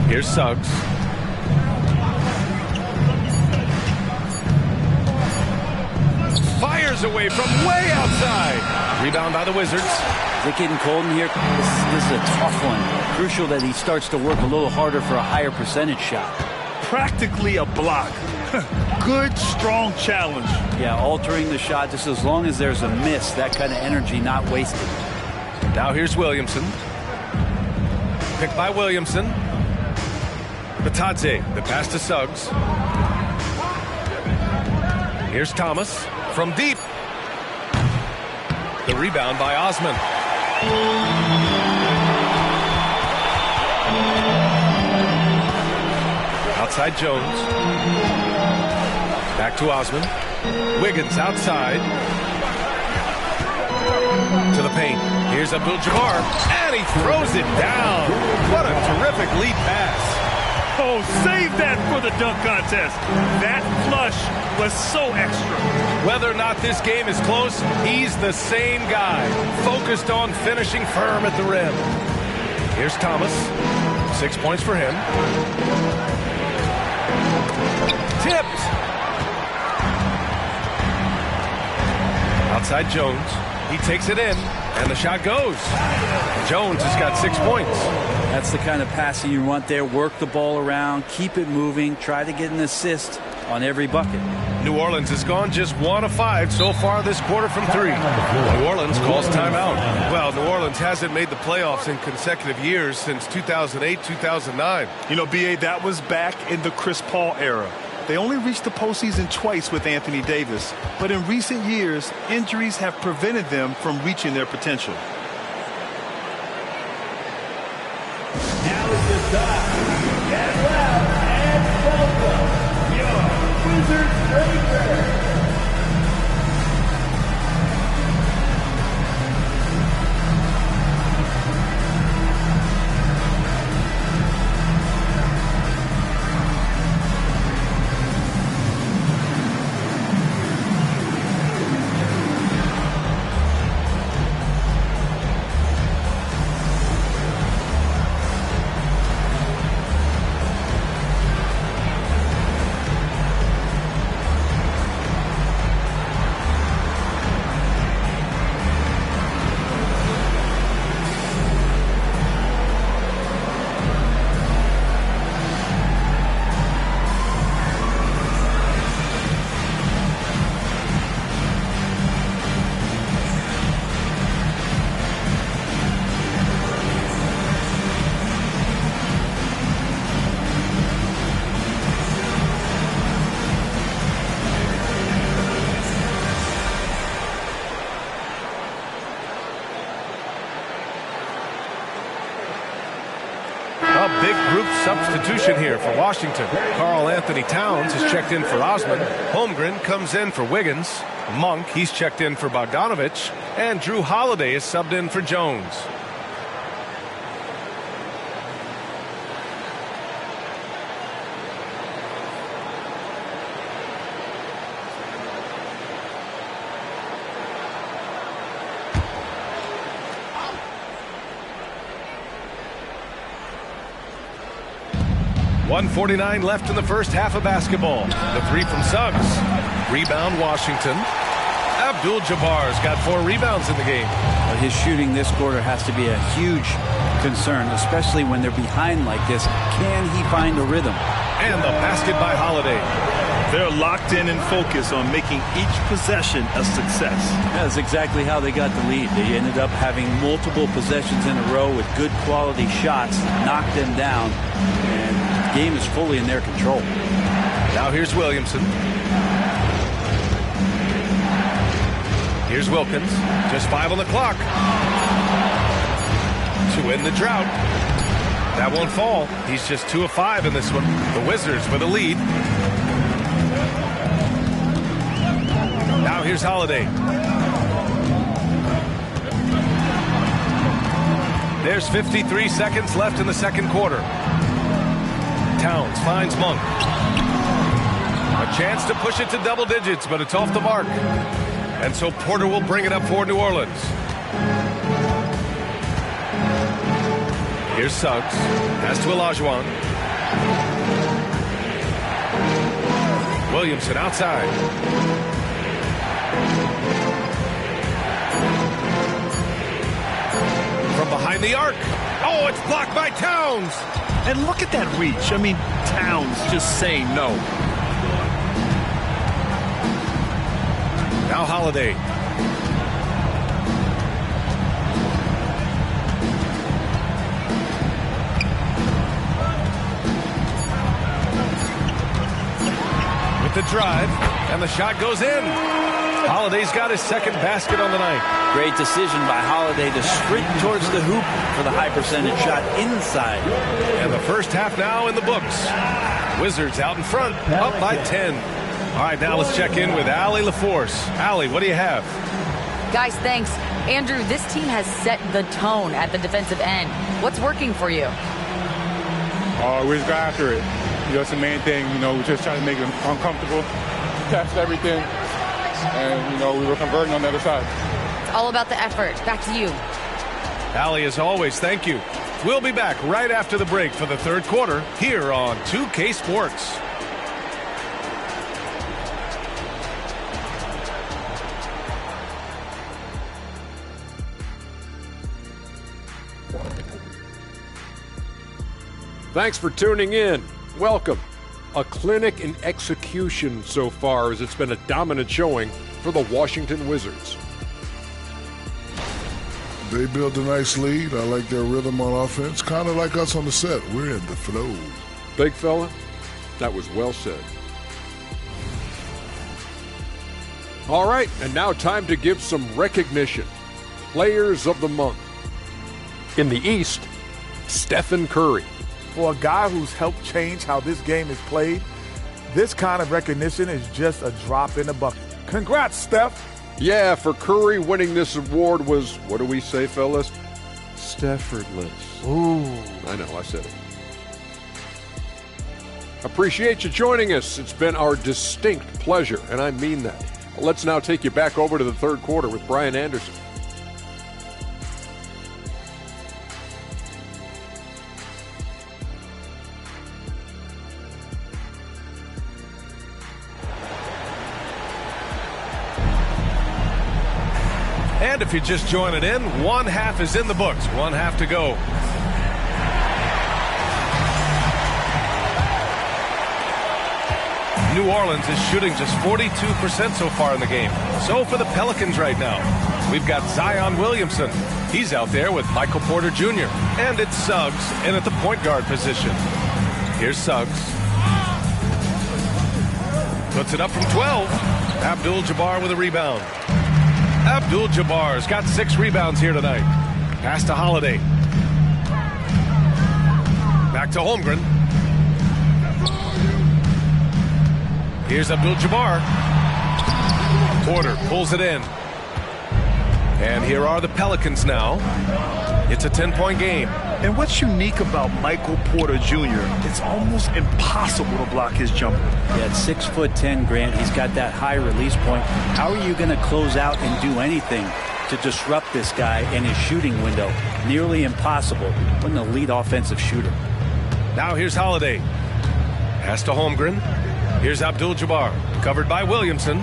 Here's Suggs. Fires away from way outside. Rebound by the Wizards. Is it getting cold in here? This is a tough one. Crucial that he starts to work a little harder for a higher percentage shot. Practically a block. Good, strong challenge. Yeah, altering the shot just as long as there's a miss. That kind of energy not wasted. Now here's Williamson. Picked by Williamson. Batadze, the pass to Suggs. Here's Thomas from deep. The rebound by Osman. Outside Jones. Back to Osman. Wiggins outside. To the paint. Here's Abdul-Jabbar. And he throws it down. What a terrific lead pass. Oh, save that for the dunk contest. That flush was so extra. Whether or not this game is close, he's the same guy. Focused on finishing firm at the rim. Here's Thomas. 6 points for him. Tipped. Outside Jones. He takes it in, and the shot goes. Jones has got 6 points. That's the kind of passing you want there. Work the ball around, keep it moving, try to get an assist on every bucket. New Orleans has gone just 1 of 5 so far this quarter from 3. New Orleans calls timeout. Well, New Orleans hasn't made the playoffs in consecutive years since 2008, 2009. You know, B.A., that was back in the Chris Paul era. They only reached the postseason twice with Anthony Davis, but in recent years, injuries have prevented them from reaching their potential. Now is the time. Get loud and welcome your Wizards Breaker. Big group substitution here for Washington. Karl Anthony Towns has checked in for Osman. Holmgren comes in for Wiggins. Monk, he's checked in for Bogdanovich. And Drew Holiday is subbed in for Jones. .149 left in the first half of basketball. The three from Suggs. Rebound Washington. Abdul-Jabbar's got 4 rebounds in the game. His shooting this quarter has to be a huge concern, especially when they're behind like this. Can he find a rhythm? And the basket by Holiday. They're locked in and focused on making each possession a success. That's exactly how they got the lead. They ended up having multiple possessions in a row with good quality shots, knocked them down, and the game is fully in their control. Now here's Williamson. Here's Wilkins. Just 5 on the clock. To end the drought. That won't fall. He's just 2 of 5 in this one. The Wizards with a lead. Now here's Holiday. There's 53 seconds left in the second quarter. Towns finds Monk. A Chance to push it to double digits, but it's off the mark. And so Porter will bring it up for New Orleans. Here's Suggs. Pass to Olajuwon. Williamson outside. From behind the arc. Oh, it's blocked by Towns. And look at that reach. I mean, Towns just saying no. Now Holiday. With the drive, and the shot goes in. Holiday's got his second basket on the night. Great decision by Holiday to sprint towards the hoop for the high percentage shot inside. And the first half now in the books. Wizards out in front, up by 10. All right, now let's check in with Allie LaForce. Allie, what do you have? Guys, thanks. Andrew, this team has set the tone at the defensive end. What's working for you? We just got after it. That's the main thing. We just try to make them uncomfortable, test everything, and, we were converting on the other side. It's all about the effort. Back to you. Allie, as always, thank you. We'll be back right after the break for the third quarter here on 2K Sports. Thanks for tuning in. Welcome. A clinic in execution so far, as it's been a dominant showing for the Washington Wizards. They built a nice lead. I like their rhythm on offense. Kind of like us on the set. We're in the flow. Big fella, that was well said. All right, and now time to give some recognition. Players of the month. In the East, Stephen Curry. For a guy who's helped change how this game is played, this kind of recognition is just a drop in the bucket. Congrats, Steph. Yeah, for Curry, winning this award was, what do we say, fellas? Steffordless. Ooh. I know, I said it. Appreciate you joining us. It's been our distinct pleasure, and I mean that. Let's now take you back over to the third quarter with Brian Anderson. And if you're just joining in, one half is in the books. One half to go. New Orleans is shooting just 42% so far in the game. So for the Pelicans right now, we've got Zion Williamson. He's out there with Michael Porter Jr. And it's Suggs in at the point guard position. Here's Suggs. Puts it up from 12. Abdul-Jabbar with a rebound. Abdul-Jabbar's got 6 rebounds here tonight. Pass to Holiday. Back to Holmgren. Here's Abdul-Jabbar. Porter pulls it in. And here are the Pelicans now. It's a 10-point game. And what's unique about Michael Porter Jr., it's almost impossible to block his jumper. Yeah, at 6'10", Grant, he's got that high release point. How are you going to close out and do anything to disrupt this guy in his shooting window? Nearly impossible when the lead offensive shooter. Now here's Holiday. Pass to Holmgren. Here's Abdul-Jabbar, covered by Williamson.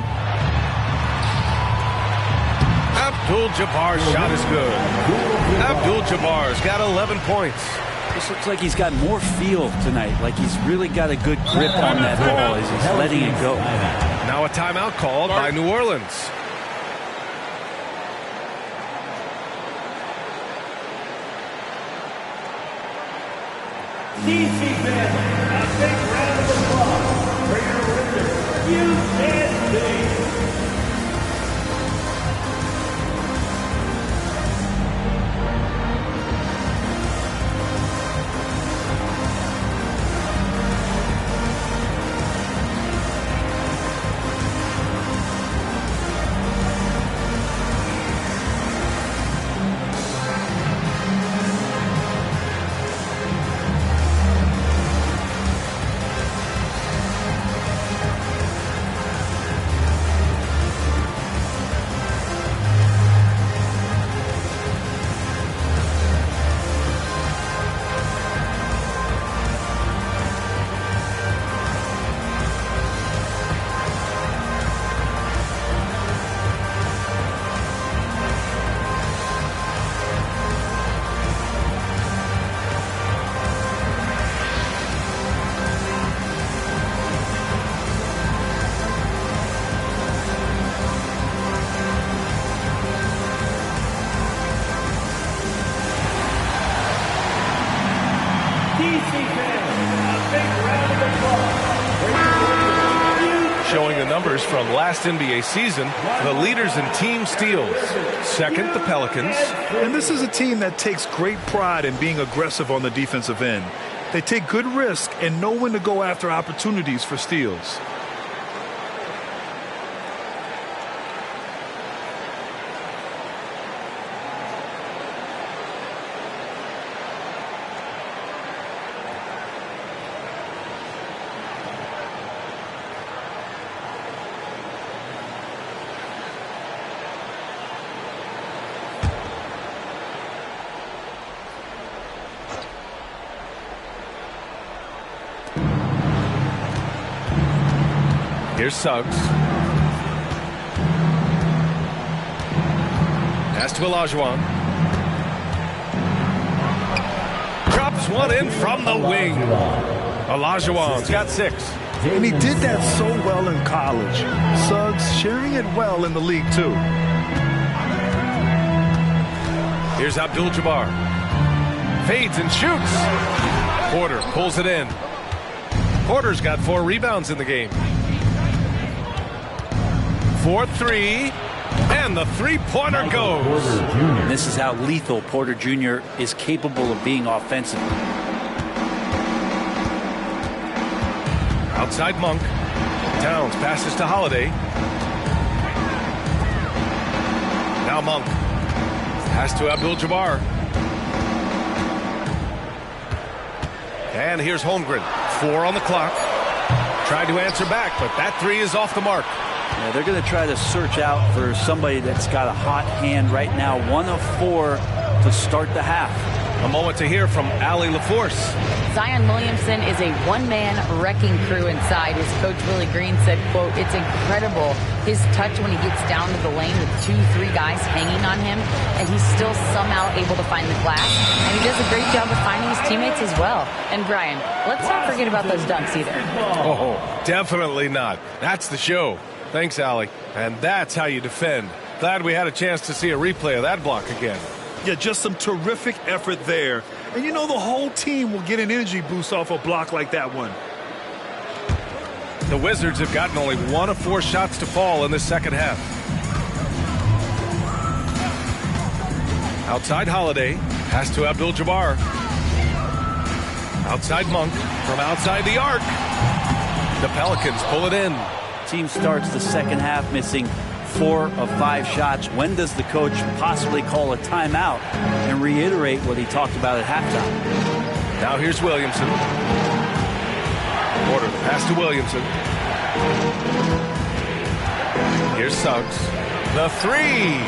Abdul-Jabbar's shot is good. Abdul-Jabbar's got 11 points. This looks like he's got more feel tonight, like he's really got a good grip on that ball as he's letting it go. Now a timeout called by New Orleans. DC fans, a big round of applause for your Wizards. USA. numbers from last NBA season. The leaders in team steals. Second, the Pelicans. And this is a team that takes great pride in being aggressive on the defensive end. They take good risk and know when to go after opportunities for steals. Here's Suggs. Pass to Olajuwon. Drops one in from the wing. Olajuwon's got 6. And he did that so well in college. Suggs sharing it well in the league, too. Here's Abdul-Jabbar. Fades and shoots. Porter pulls it in. Porter's got 4 rebounds in the game. 4-3, and the three-pointer goes. This is how lethal Porter Jr. is capable of being offensively. Outside Monk. Towns passes to Holiday. Now Monk. Pass to Abdul-Jabbar. And here's Holmgren. 4 on the clock. Tried to answer back, but that 3 is off the mark. Yeah, they're going to try to search out for somebody that's got a hot hand right now. 1 of 4 to start the half. A moment to hear from Allie LaForce. Zion Williamson is a one-man wrecking crew inside. His coach, Willie Green, said, quote, "It's incredible his touch when he gets down to the lane with 2-3 guys hanging on him, and he's still somehow able to find the glass. And he does a great job of finding his teammates as well." And Brian, let's not forget about those dunks either. Oh, definitely not. That's the show. Thanks, Allie. And that's how you defend. Glad we had a chance to see a replay of that block again. Yeah, just some terrific effort there. And you know the whole team will get an energy boost off a block like that one. The Wizards have gotten only 1 of 4 shots to fall in the second half. Outside Holiday. Pass to Abdul-Jabbar. Outside Monk. From outside the arc. The Pelicans pull it in. Team starts the second half missing 4 of 5 shots. When does the coach possibly call a timeout and reiterate what he talked about at halftime? Now here's Williamson. Porter, pass to Williamson. Here's Suggs. The 3.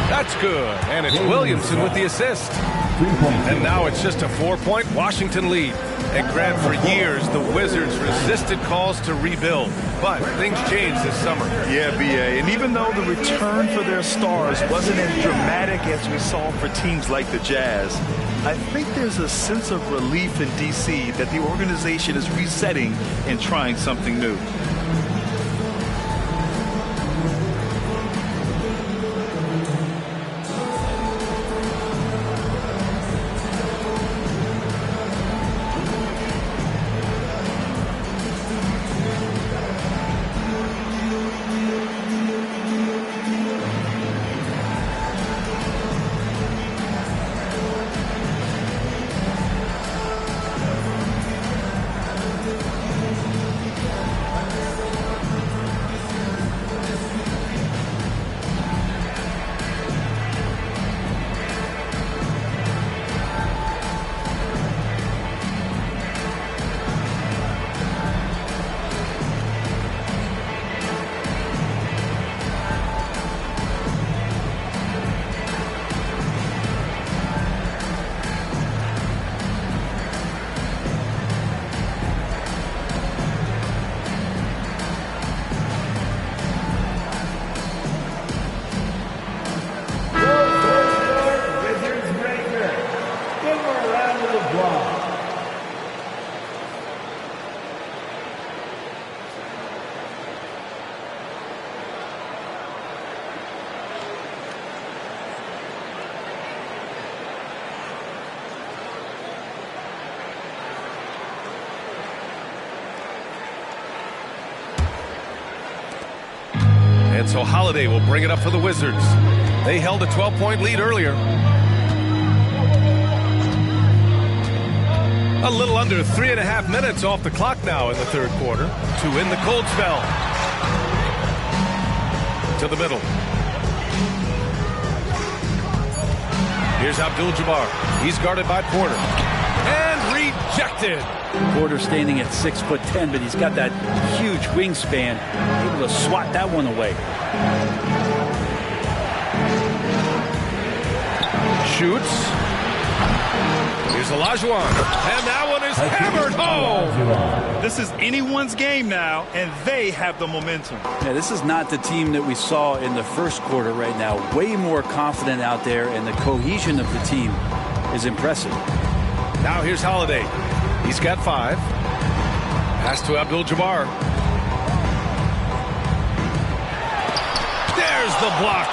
That's good. And it's Williamson with the assist. And now it's just a 4-point Washington lead. And Grant, for years, the Wizards resisted calls to rebuild. But things changed this summer. Yeah, B.A. And even though the return for their stars wasn't as dramatic as we saw for teams like the Jazz, I think there's a sense of relief in D.C. that the organization is resetting and trying something new. And so Holiday will bring it up for the Wizards. They held a 12-point lead earlier. A little under 3.5 minutes off the clock now in the third quarter to end the cold spell. To the middle. Here's Abdul-Jabbar. He's guarded by Porter. And rejected. Porter standing at 6'10", but he's got that huge wingspan, able to swat that one away. Shoots. Here's Olajuwon, and that one is hammered home. This is anyone's game now, and they have the momentum. Yeah, this is not the team that we saw in the first quarter right now. Way more confident out there, and the cohesion of the team is impressive. Now here's Holiday. He's got 5. Pass to Abdul-Jabbar. There's the block.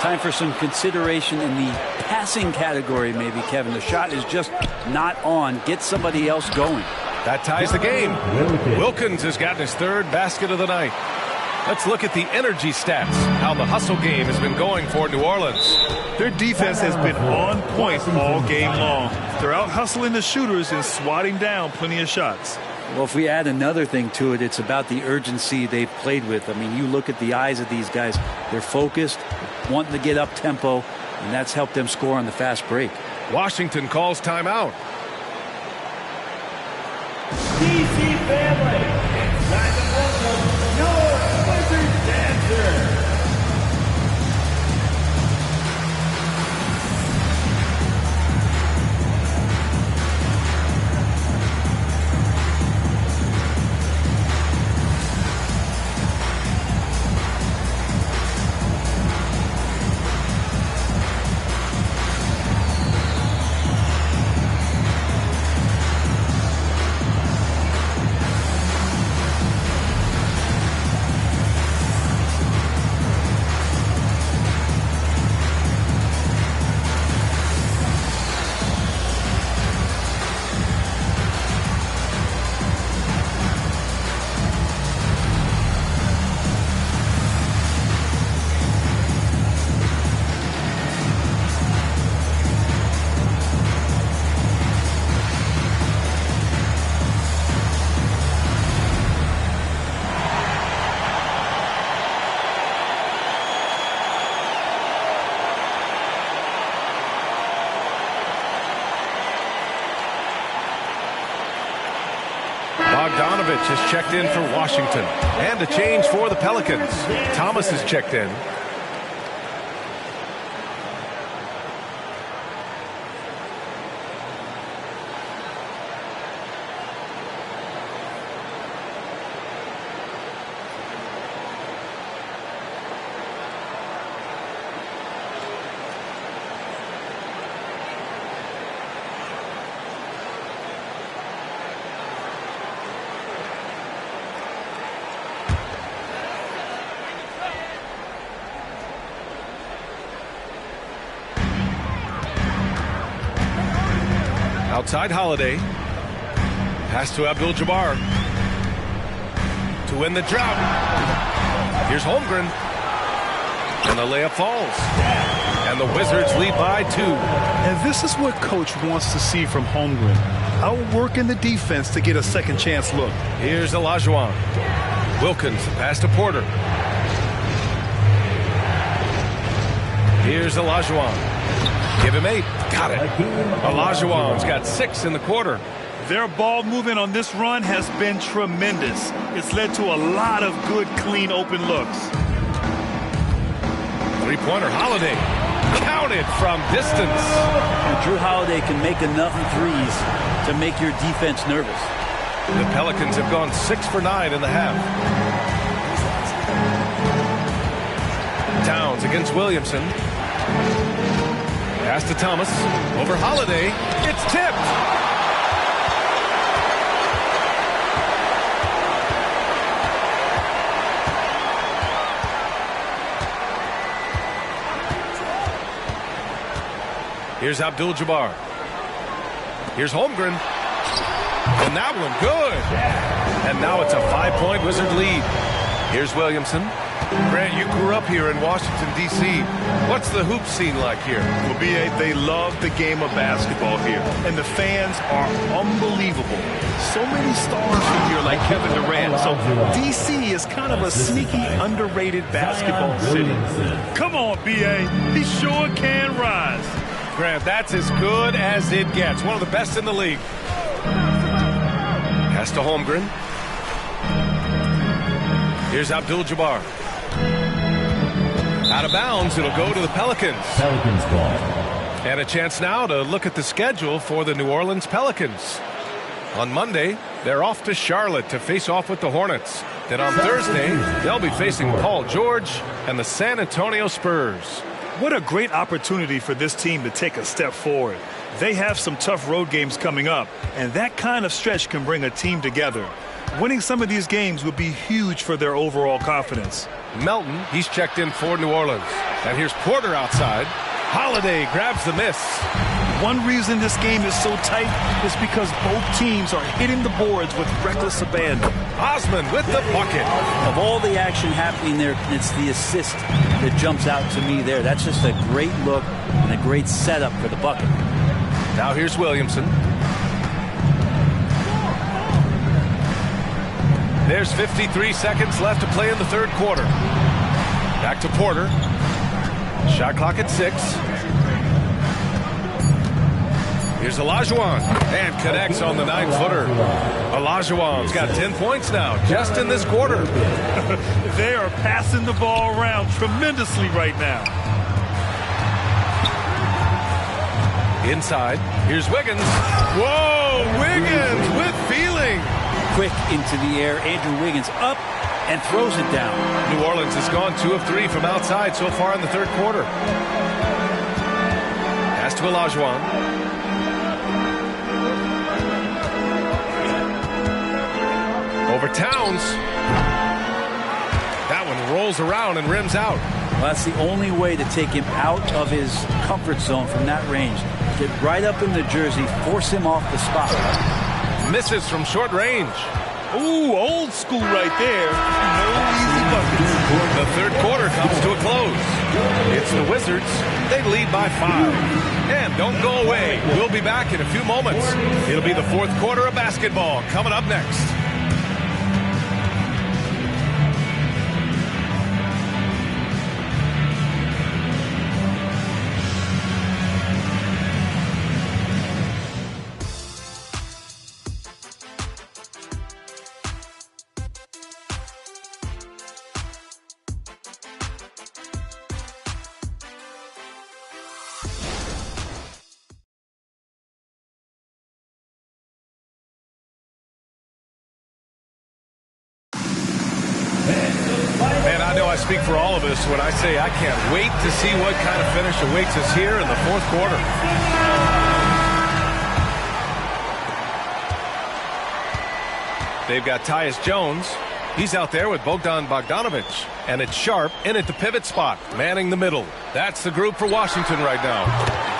Time for some consideration in the passing category, maybe, Kevin. The shot is just not on. Get somebody else going. That ties the game. Wilkins has gotten his 3rd basket of the night. Let's look at the energy stats, how the hustle game has been going for New Orleans. Their defense has been on point all game long. They're out hustling the shooters and swatting down plenty of shots. Well, if we add another thing to it, it's about the urgency they've played with. I mean, you look at the eyes of these guys. They're focused, wanting to get up tempo, and that's helped them score on the fast break. Washington calls timeout. DC family, it's time to welcome your Wizard Dancer. Bogdanovich has checked in for Washington. And a change for the Pelicans. Thomas has checked in. Outside Holiday. Pass to Abdul-Jabbar. To win the drought. Here's Holmgren. And the layup falls. And the Wizards lead by 2. And this is what Coach wants to see from Holmgren. Outworking the defense to get a second chance look. Here's Olajuwon. Wilkins, pass to Porter. Here's Olajuwon. Give him 8. Got it. Olajuwon's got 6 in the quarter. Their ball movement on this run has been tremendous. It's led to a lot of good, clean, open looks. Three-pointer Holiday. Counted from distance. And Drew Holiday can make enough threes to make your defense nervous. The Pelicans have gone 6 for 9 in the half. Towns against Williamson. Pass to Thomas. Over Holiday. It's tipped. Here's Abdul-Jabbar. Here's Holmgren. And that one good. And now it's a 5-point Wizard lead. Here's Williamson. Grant, you grew up here in Washington, D.C. What's the hoop scene like here? Well, B.A., they love the game of basketball here, and the fans are unbelievable. So many stars from here, like Kevin Durant. So D.C. is kind of a sneaky, underrated basketball city. Come on, B.A., he sure can rise. Grant, that's as good as it gets. One of the best in the league. Pass to Holmgren. Here's Abdul-Jabbar. Out of bounds, it'll go to the Pelicans. Pelicans ball. And a chance now to look at the schedule for the New Orleans Pelicans. On Monday, they're off to Charlotte to face off with the Hornets. Then on Thursday, they'll be facing Paul George and the San Antonio Spurs. What a great opportunity for this team to take a step forward. They have some tough road games coming up, and that kind of stretch can bring a team together. Winning some of these games would be huge for their overall confidence. Melton, he's checked in for New Orleans. And here's Porter outside. Holiday grabs the miss. One reason this game is so tight is because both teams are hitting the boards with reckless abandon. Osman with the bucket. Of all the action happening there, it's the assist that jumps out to me there. That's just a great look and a great setup for the bucket. Now here's Williamson. There's 53 seconds left to play in the third quarter. Back to Porter. Shot clock at 6. Here's Olajuwon and connects on the 9-footer. Olajuwon's got 10 points now just in this quarter. They are passing the ball around tremendously right now. Inside, here's Wiggins. Whoa, Wiggins with feeling. Quick into the air, Andrew Wiggins up and throws it down. New Orleans has gone 2 of 3 from outside so far in the third quarter. Pass to Olajuwon. Over Towns. That one rolls around and rims out. Well, that's the only way to take him out of his comfort zone from that range. Get right up in the jersey, force him off the spot. Misses from short range. Ooh, old school right there. No easy buckets. The third quarter comes to a close. It's the Wizards. They lead by 5. And don't go away. We'll be back in a few moments. It'll be the fourth quarter of basketball coming up next. Man, I know I speak for all of us when I say I can't wait to see what kind of finish awaits us here in the fourth quarter. They've got Tyus Jones. He's out there with Bogdan Bogdanovic. And it's Sharp in at the pivot spot, manning the middle. That's the group for Washington right now.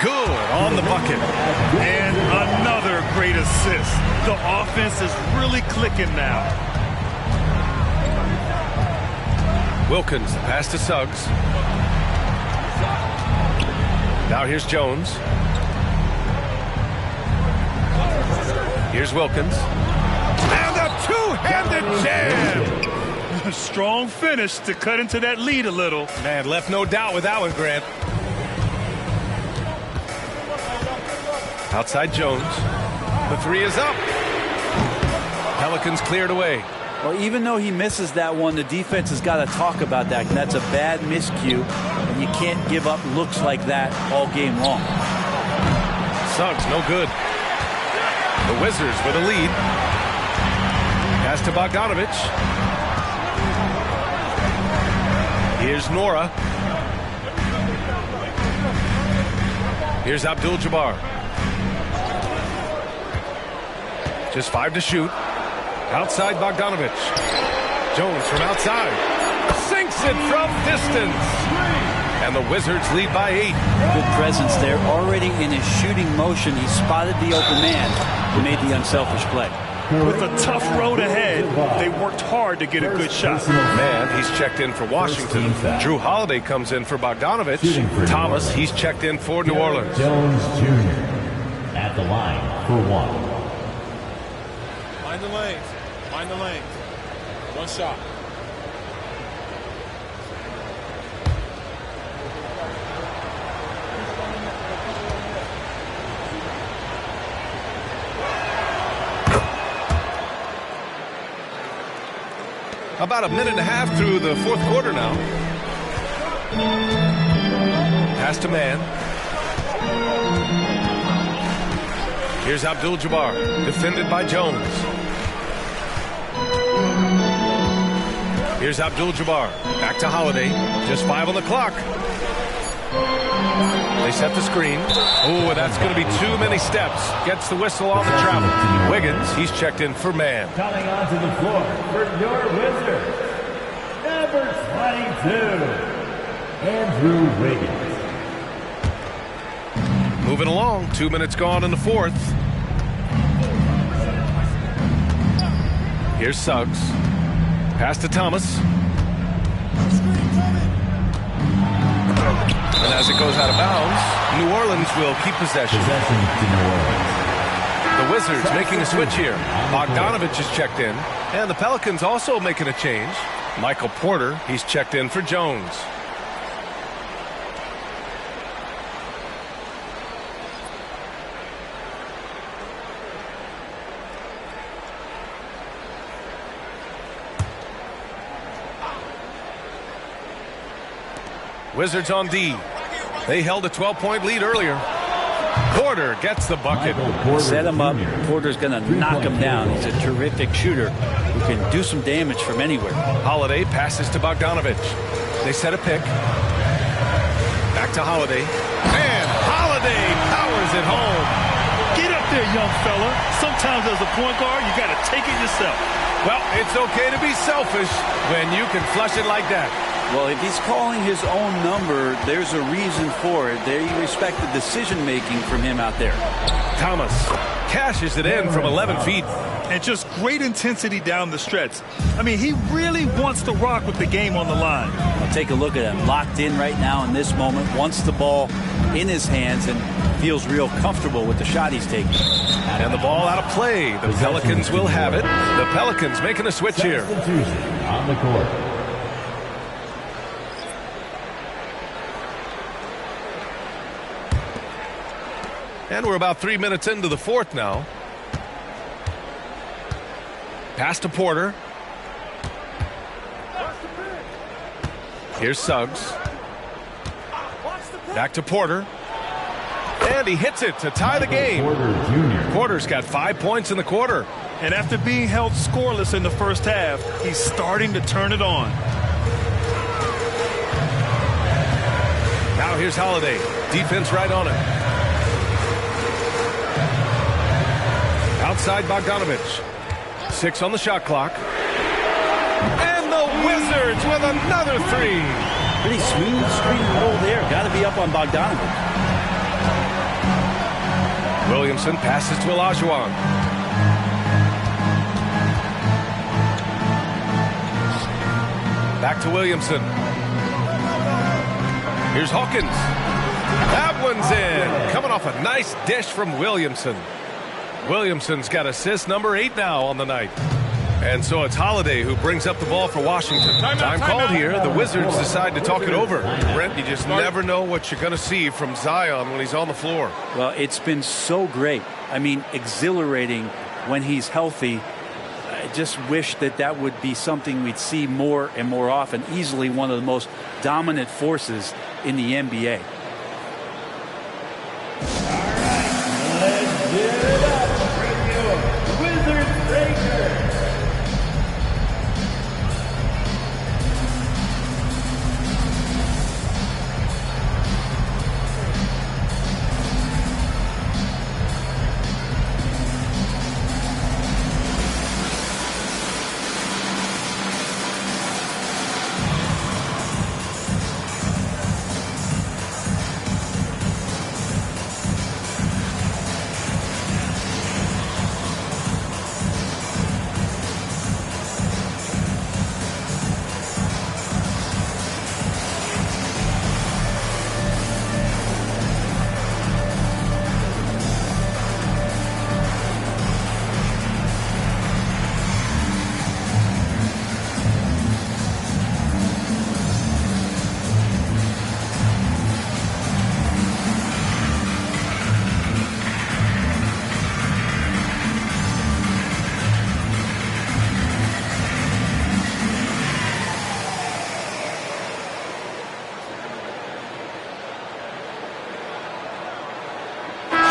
Good on the bucket. And another great assist. The offense is really clicking now. Wilkins, the pass to Suggs. Now here's Jones. Here's Wilkins. And a two-handed jam! Strong finish to cut into that lead a little. Man, left no doubt with that one, Grant. Outside Jones. The three is up. Pelicans cleared away. Well, even though he misses that one, the defense has got to talk about that. That's a bad miscue, and you can't give up looks like that all game long. Suggs, no good. The Wizards with a lead. Pass to Bogdanovic. Here's Nora. Here's Abdul-Jabbar. Just 5 to shoot. Outside Bogdanovic. Jones from outside. Sinks it from distance. And the Wizards lead by 8. Good presence there. Already in his shooting motion, he spotted the open man and made the unselfish play. with a tough road ahead, they worked hard to get a good shot. Man, he's checked in for Washington. Drew Holiday comes in for Bogdanovich. Thomas, he's checked in for New Orleans. Jones Jr. at the line for one. Mind the lanes. Mind the lanes. One shot. About a minute and a half through the fourth quarter now. Pass to man. Here's Abdul-Jabbar, defended by Jones. Here's Abdul-Jabbar, back to Holiday. Just 5 on the clock. They set the screen. Oh, that's going to be too many steps. Gets the whistle on the travel. Wiggins, he's checked in for man. Coming onto the floor for your Wizards, number 22, Andrew Wiggins. Moving along, 2 minutes gone in the fourth. Here's Suggs. Pass to Thomas. And as it goes out of bounds, New Orleans will keep possession. The Wizards making a switch here. Bogdanovich is checked in. And the Pelicans also making a change. Michael Porter, he's checked in for Jones. Wizards on D. They held a 12-point lead earlier. Porter gets the bucket. Set him up. Porter's going to knock him down. He's a terrific shooter who can do some damage from anywhere. Holiday passes to Bogdanovich. They set a pick. Back to Holiday. And Holiday powers it home. Get up there, young fella. Sometimes as a point guard, you got to take it yourself. Well, it's okay to be selfish when you can flush it like that. Well, if he's calling his own number, there's a reason for it. They respect the decision-making from him out there. Thomas cashes it in from 11 feet. And just great intensity down the stretch. I mean, he really wants to rock with the game on the line. Well, take a look at him. Locked in right now in this moment. Wants the ball in his hands and feels real comfortable with the shot he's taking. And the ball out of play. The Pelicans will have it. The Pelicans making a switch here. On the court. And we're about 3 minutes into the fourth now. Pass to Porter. Here's Suggs. Back to Porter. And he hits it to tie the game. Porter's got 5 points in the quarter. And after being held scoreless in the first half, he's starting to turn it on. Now here's Holiday. Defense right on him. Outside Bogdanovich. 6 on the shot clock. And the Wizards with another 3. Pretty smooth screen roll there. Got to be up on Bogdanovich. Williamson passes to Olajuwon. Back to Williamson. Here's Hawkins. That one's in. Coming off a nice dish from Williamson. Williamson's got assist number 8 now on the night. And so it's Holiday who brings up the ball for Washington. Time called here. The Wizards decide to talk it over. Brent, you just never know what you're going to see from Zion when he's on the floor. Well, it's been so great. I mean, exhilarating when he's healthy. I just wish that would be something we'd see more and more often. Easily one of the most dominant forces in the NBA. Let's give it up for your Wizards Breakers.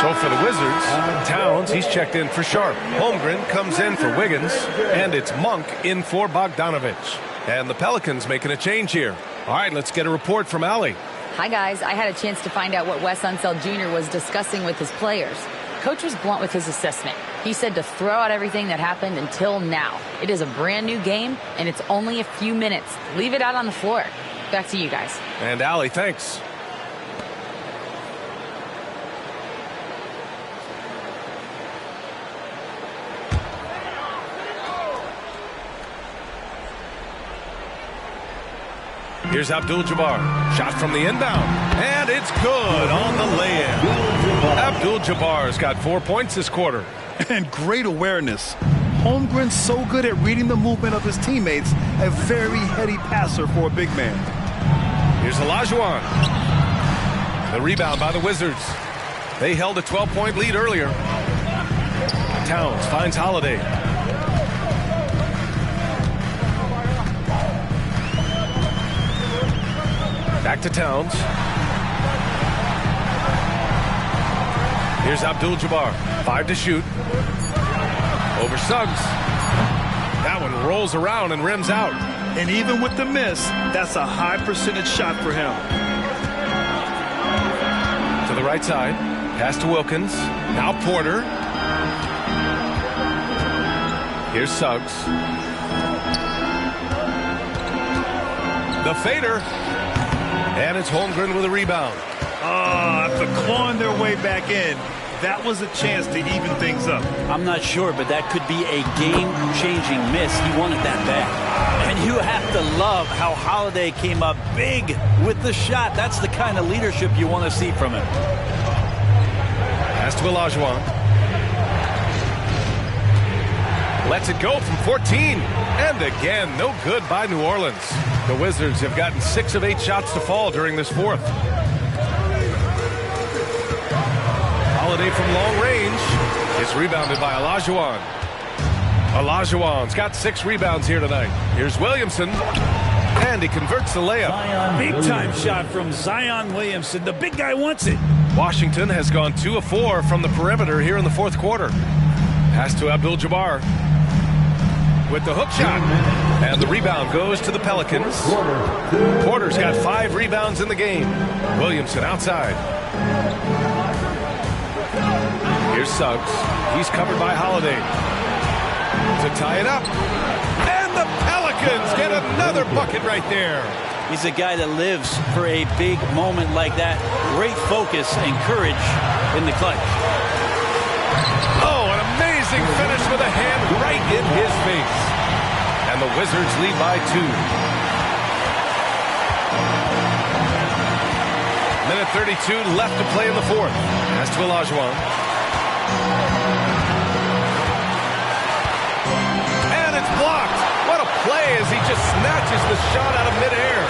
So for the Wizards, Towns, he's checked in for Sharp. Holmgren comes in for Wiggins, and it's Monk in for Bogdanovich. And the Pelicans making a change here. All right, let's get a report from Allie. Hi, guys. I had a chance to find out what Wes Unseld Jr. was discussing with his players. Coach was blunt with his assessment. He said to throw out everything that happened until now. It is a brand new game, and it's only a few minutes. Leave it out on the floor. Back to you guys. And Allie, thanks. Here's Abdul-Jabbar. Shot from the inbound. And it's good on the lay-in. Abdul-Jabbar's got 4 points this quarter. And great awareness. Holmgren's so good at reading the movement of his teammates. A very heady passer for a big man. Here's Olajuwon. The rebound by the Wizards. They held a 12-point lead earlier. Towns finds Holiday. Back to Towns. Here's Abdul-Jabbar. 5 to shoot. Over Suggs. That one rolls around and rims out. And even with the miss, that's a high percentage shot for him. To the right side. Pass to Wilkins. Now Porter. Here's Suggs. The fader. And it's Holmgren with a rebound. After clawing their way back in, that was a chance to even things up. I'm not sure, but that could be a game-changing miss. He wanted that bad. And you have to love how Holiday came up big with the shot. That's the kind of leadership you want to see from him. Pass to Olajuwon. Lets it go from 14. And again, no good by New Orleans. The Wizards have gotten 6 of 8 shots to fall during this fourth. Holiday from long range is rebounded by Olajuwon. Olajuwon's got 6 rebounds here tonight. Here's Williamson, and he converts the layup. Big-time shot from Zion Williamson. The big guy wants it. Washington has gone 2 of 4 from the perimeter here in the fourth quarter. Pass to Abdul-Jabbar with the hook shot. And the rebound goes to the Pelicans. Porter's got 5 rebounds in the game. Williamson outside. Here's Suggs. He's covered by Holiday. To tie it up. And the Pelicans get another bucket right there. He's a guy that lives for a big moment like that. Great focus and courage in the clutch. Oh, an amazing finish with a hand right in his face. And the Wizards lead by 2. Minute 32 left to play in the fourth. Pass to Olajuwon. And it's blocked. What a play as he just snatches the shot out of midair.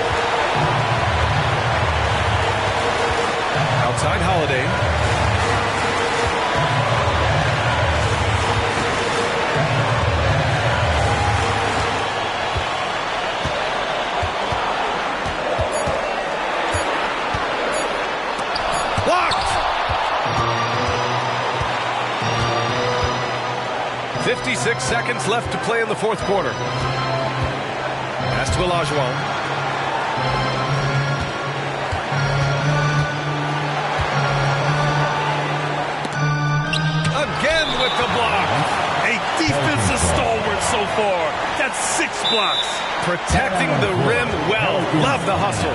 Outside Holiday. Blocked! 56 seconds left to play in the fourth quarter. Pass to Olajuwon. Again with the block. A defensive stalwart so far. That's 6 blocks. Protecting the rim well. Love the hustle.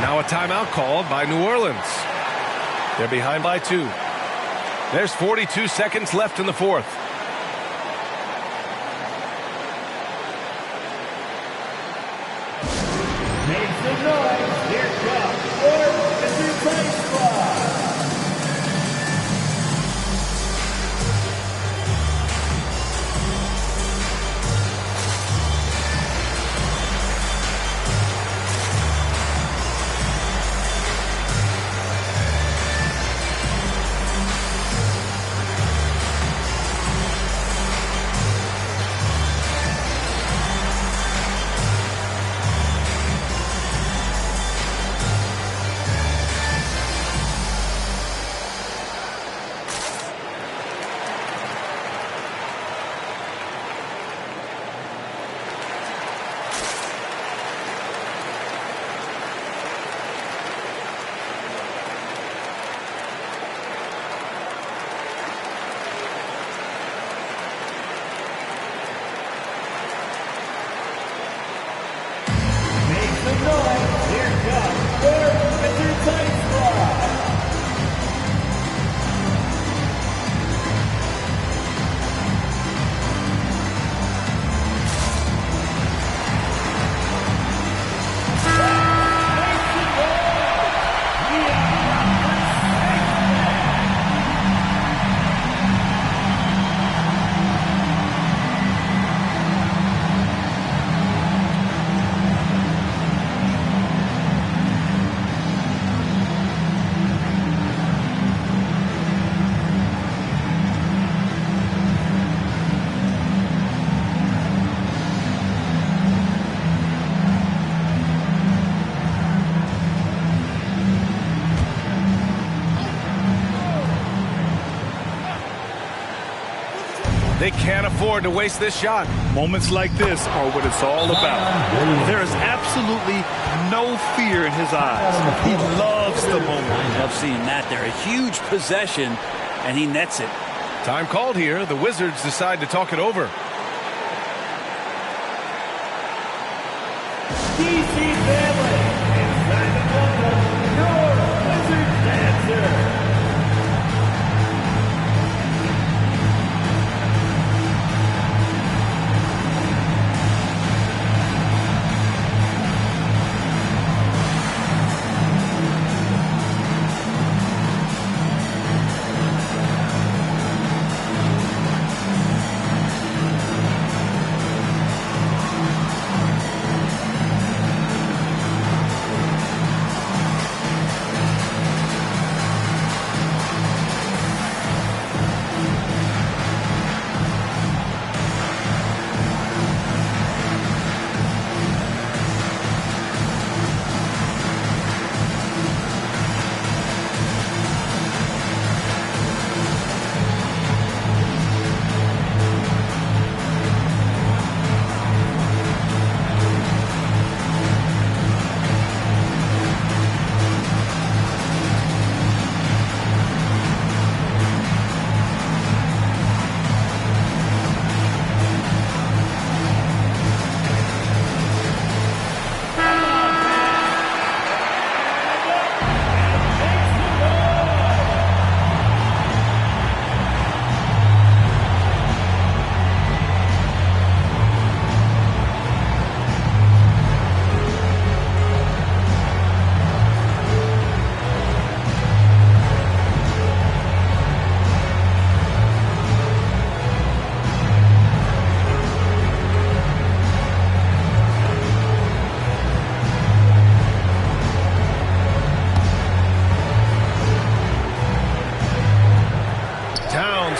Now a timeout called by New Orleans. They're behind by 2. There's 42 seconds left in the fourth. Make some noise. Here comes your Mr. Price Squad. They can't afford to waste this shot. Moments like this are what it's all about. There is absolutely no fear in his eyes. He loves the moment. I love seeing that there. A huge possession, and he nets it. Time called here. The Wizards decide to talk it over. DC family, inside the welcome, your Wizards dancer.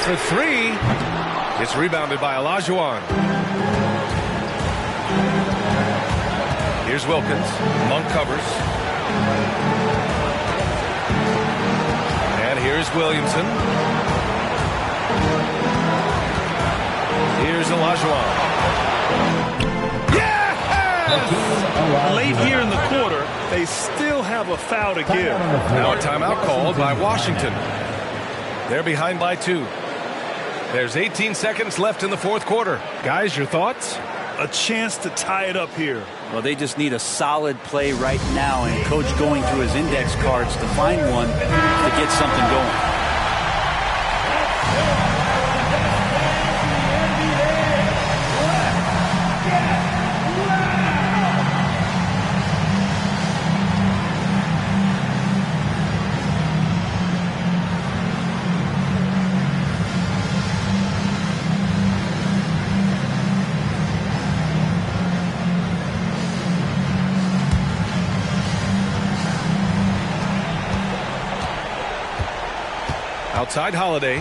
For three. It's rebounded by Olajuwon. Here's Wilkins. Monk covers. And here's Williamson. Here's Olajuwon. Yes! Late here in the quarter, they still have a foul to give. Now a timeout called by Washington. They're behind by 2. There's 18 seconds left in the fourth quarter. Guys, your thoughts? A chance to tie it up here. Well, they just need a solid play right now, and Coach going through his index cards to find one to get something going. Outside Holiday.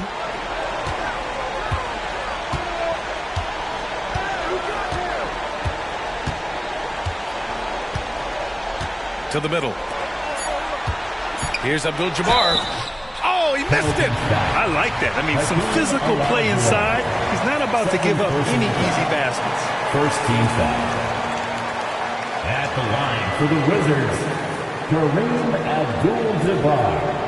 To the middle. Here's Abdul-Jabbar. Oh, he missed it. I like that. I mean, some physical play inside. He's not about to give up any easy baskets. First team foul. At the line for the Wizards, Kareem Abdul-Jabbar.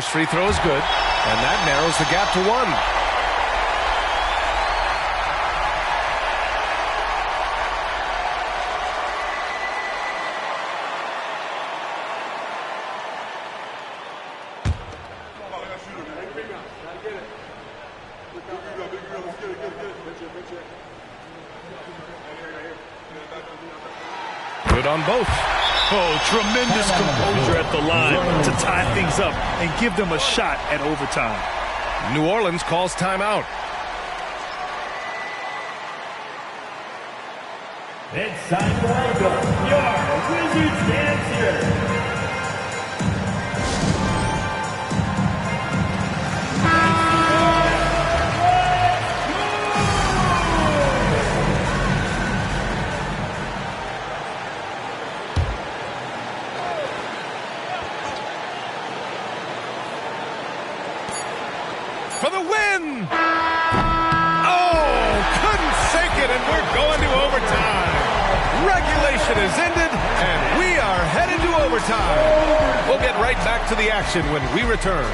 First free throw is good, and that narrows the gap to 1. Good on both. Oh, tremendous composure at the line to tie things up and give them a shot at overtime. New Orleans calls timeout. It's time to welcome your Wizards dancer. For the win! Oh, couldn't sink it, and we're going to overtime. Regulation is ended, and we are headed to overtime. We'll get right back to the action when we return.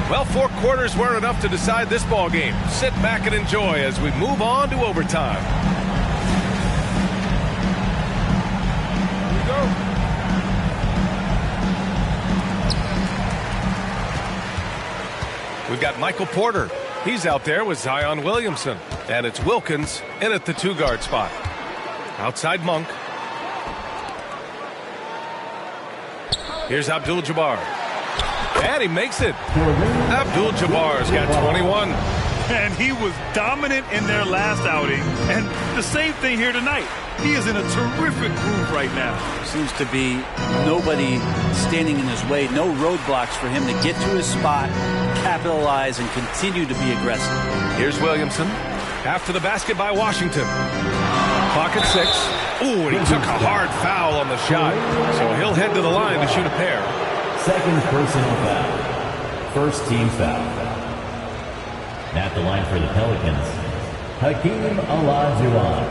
Well, 4 quarters weren't enough to decide this ball game. Sit back and enjoy as we move on to overtime. Here we go. We've got Michael Porter. He's out there with Zion Williamson. And it's Wilkins in at the 2-guard spot. Outside Monk. Here's Abdul-Jabbar. And he makes it. Abdul-Jabbar's got 21. And he was dominant in their last outing. And the same thing here tonight. He is in a terrific groove right now. Seems to be nobody standing in his way. No roadblocks for him to get to his spot, capitalize, and continue to be aggressive. Here's Williamson. After the basket by Washington. Clock at 6. Ooh, and he took a hard foul on the shot. So he'll head to the line to shoot a pair. Second personal foul. First team foul. At the line for the Pelicans, Hakeem Olajuwon.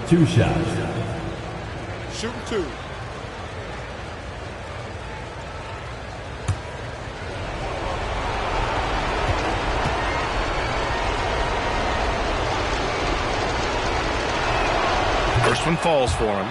2 shots. Shooting 2. First one falls for him.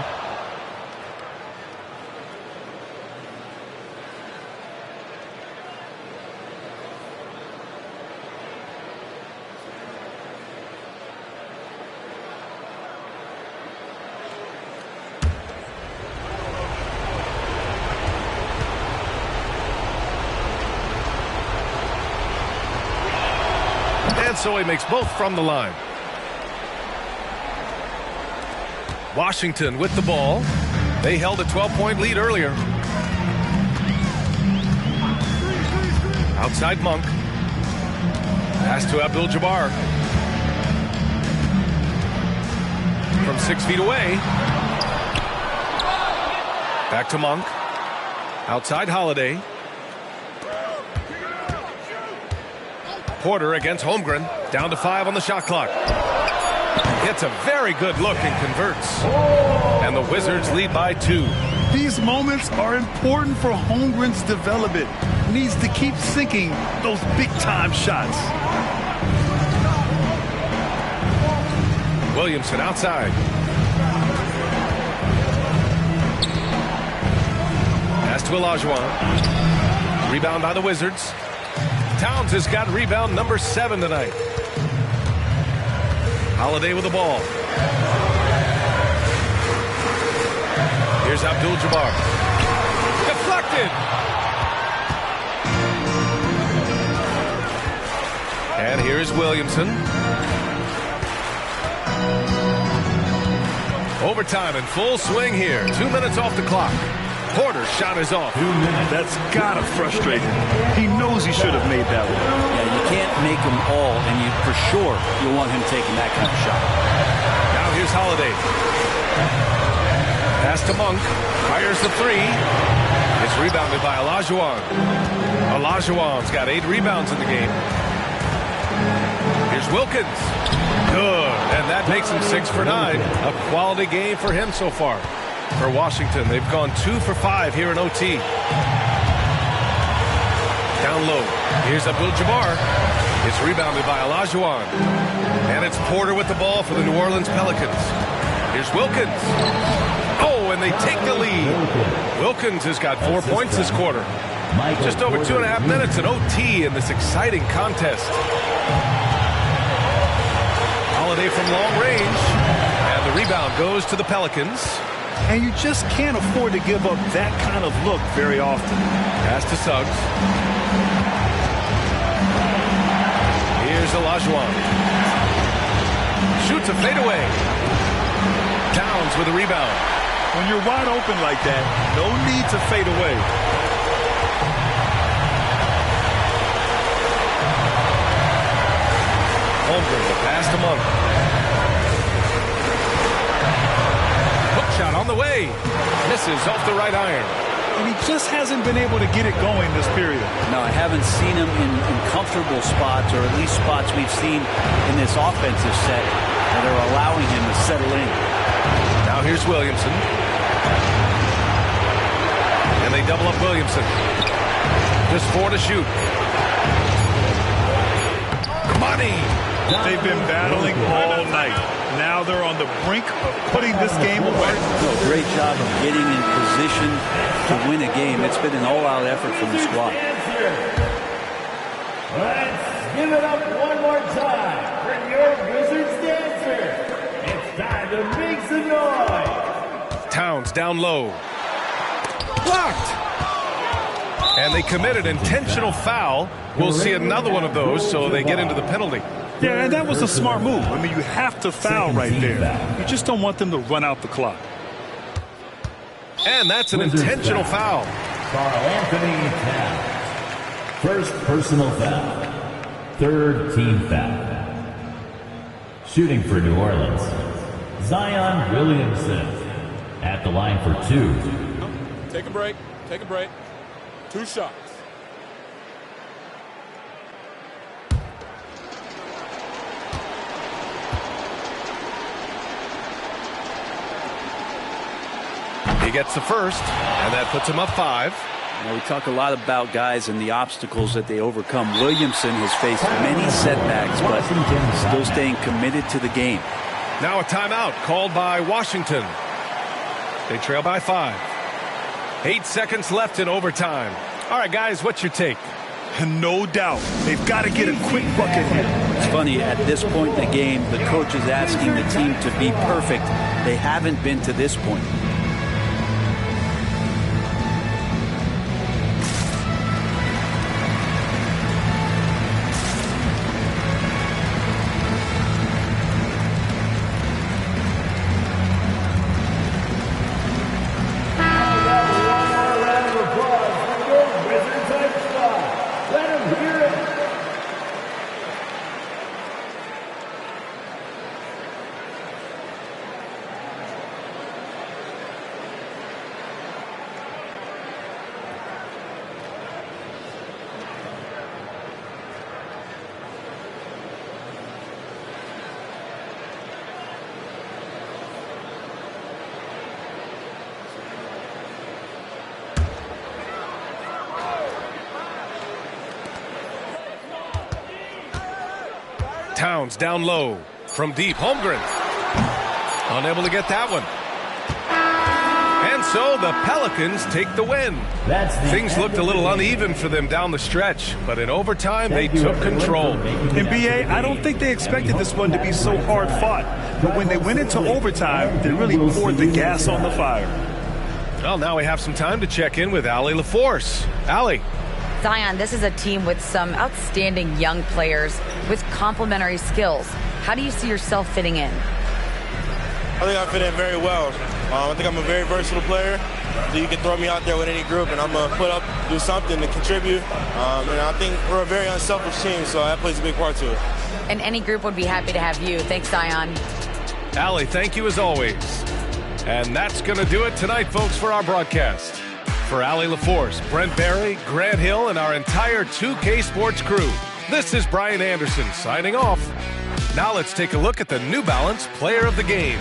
So he makes both from the line. Washington with the ball. They held a 12-point lead earlier. Outside Monk. Pass to Abdul-Jabbar. From 6 feet away. Back to Monk. Outside Holiday. Porter against Holmgren. Down to 5 on the shot clock. Hits a very good look and converts. And the Wizards lead by 2. These moments are important for Holmgren's development. Needs to keep sinking those big-time shots. Williamson outside. Pass to Olajuwon. Rebound by the Wizards. Towns has got rebound number 7 tonight. Holiday with the ball. Here's Abdul-Jabbar. Deflected. And here is Williamson. Overtime in full swing here. 2 minutes off the clock. Porter's shot is off. That's gotta frustrate him. He knows he should have made that one. Yeah, you can't make them all, and you for sure you'll want him taking that kind of shot. Now here's Holiday. Pass to Monk. Fires the three. It's rebounded by Olajuwon. Olajuwon's got 8 rebounds in the game. Here's Wilkins. Good. And that makes him 6 for 9. A quality game for him so far. For Washington, they've gone 2 for 5 here in OT. Down low. Here's Abdul-Jabbar. It's rebounded by Olajuwon. And it's Porter with the ball for the New Orleans Pelicans. Here's Wilkins. Oh, and they take the lead. Wilkins has got 4 points this quarter. Just over 2.5 minutes in OT in this exciting contest. Holiday from long range. And the rebound goes to the Pelicans. And you just can't afford to give up that kind of look very often. Pass to Suggs. Here's Olajuwon. Shoots a fadeaway. Towns with a rebound. When you're wide open like that, no need to fade away. Holmgren, the pass to Monk. Hook shot on the way. Misses off the right iron. And he just hasn't been able to get it going this period. No, I haven't seen him in comfortable spots, or at least spots we've seen in this offensive set that are allowing him to settle in. Now here's Williamson. And they double up Williamson. Just 4 to shoot. Money. They've been battling all night. Now they're on the brink of putting this game away. Great job of getting in position to win a game. It's been an all-out effort from the squad. Let's give it up one more time for your Wizards dancer. It's time to make some noise. Towns down low. Blocked. And they committed intentional foul. We'll see another one of those, so they get into the penalty. Yeah, and that was a smart move. I mean, you have to foul right there. You just don't want them to run out the clock. And that's an intentional foul. Karl-Anthony Towns. First personal foul. Third team foul. Shooting for New Orleans, Zion Williamson. At the line for 2. Take a break. Take a break. 2 shots. He gets the first, and that puts him up 5. We talk a lot about guys and the obstacles that they overcome. Williamson has faced many setbacks, but still staying committed to the game. Now a timeout called by Washington. They trail by 5. 8 seconds left in overtime. All right, guys, what's your take? No doubt. They've got to get a quick bucket here. It's funny, at this point in the game, the coach is asking the team to be perfect. They haven't been to this point. Towns down low from deep. Holmgren unable to get that one. And so the Pelicans take the win. Things looked a little uneven for them down the stretch, but in overtime they took control. In BA, I don't think they expected this one to be so hard fought. But when they went into overtime, they really poured the gas on the fire. Well, now we have some time to check in with Allie LaForce. Allie. Zion, this is a team with some outstanding young players with complementary skills. How do you see yourself fitting in? I think I fit in very well. I think I'm a very versatile player. So you can throw me out there with any group, and I'm going to put up, do something to contribute. And I think we're a very unselfish team, so that plays a big part to it. And any group would be happy to have you. Thanks, Zion. Allie, thank you as always. And that's going to do it tonight, folks, for our broadcast. For Allie LaForce, Brent Barry, Grant Hill, and our entire 2K Sports crew, this is Brian Anderson signing off. Now let's take a look at the New Balance Player of the Game.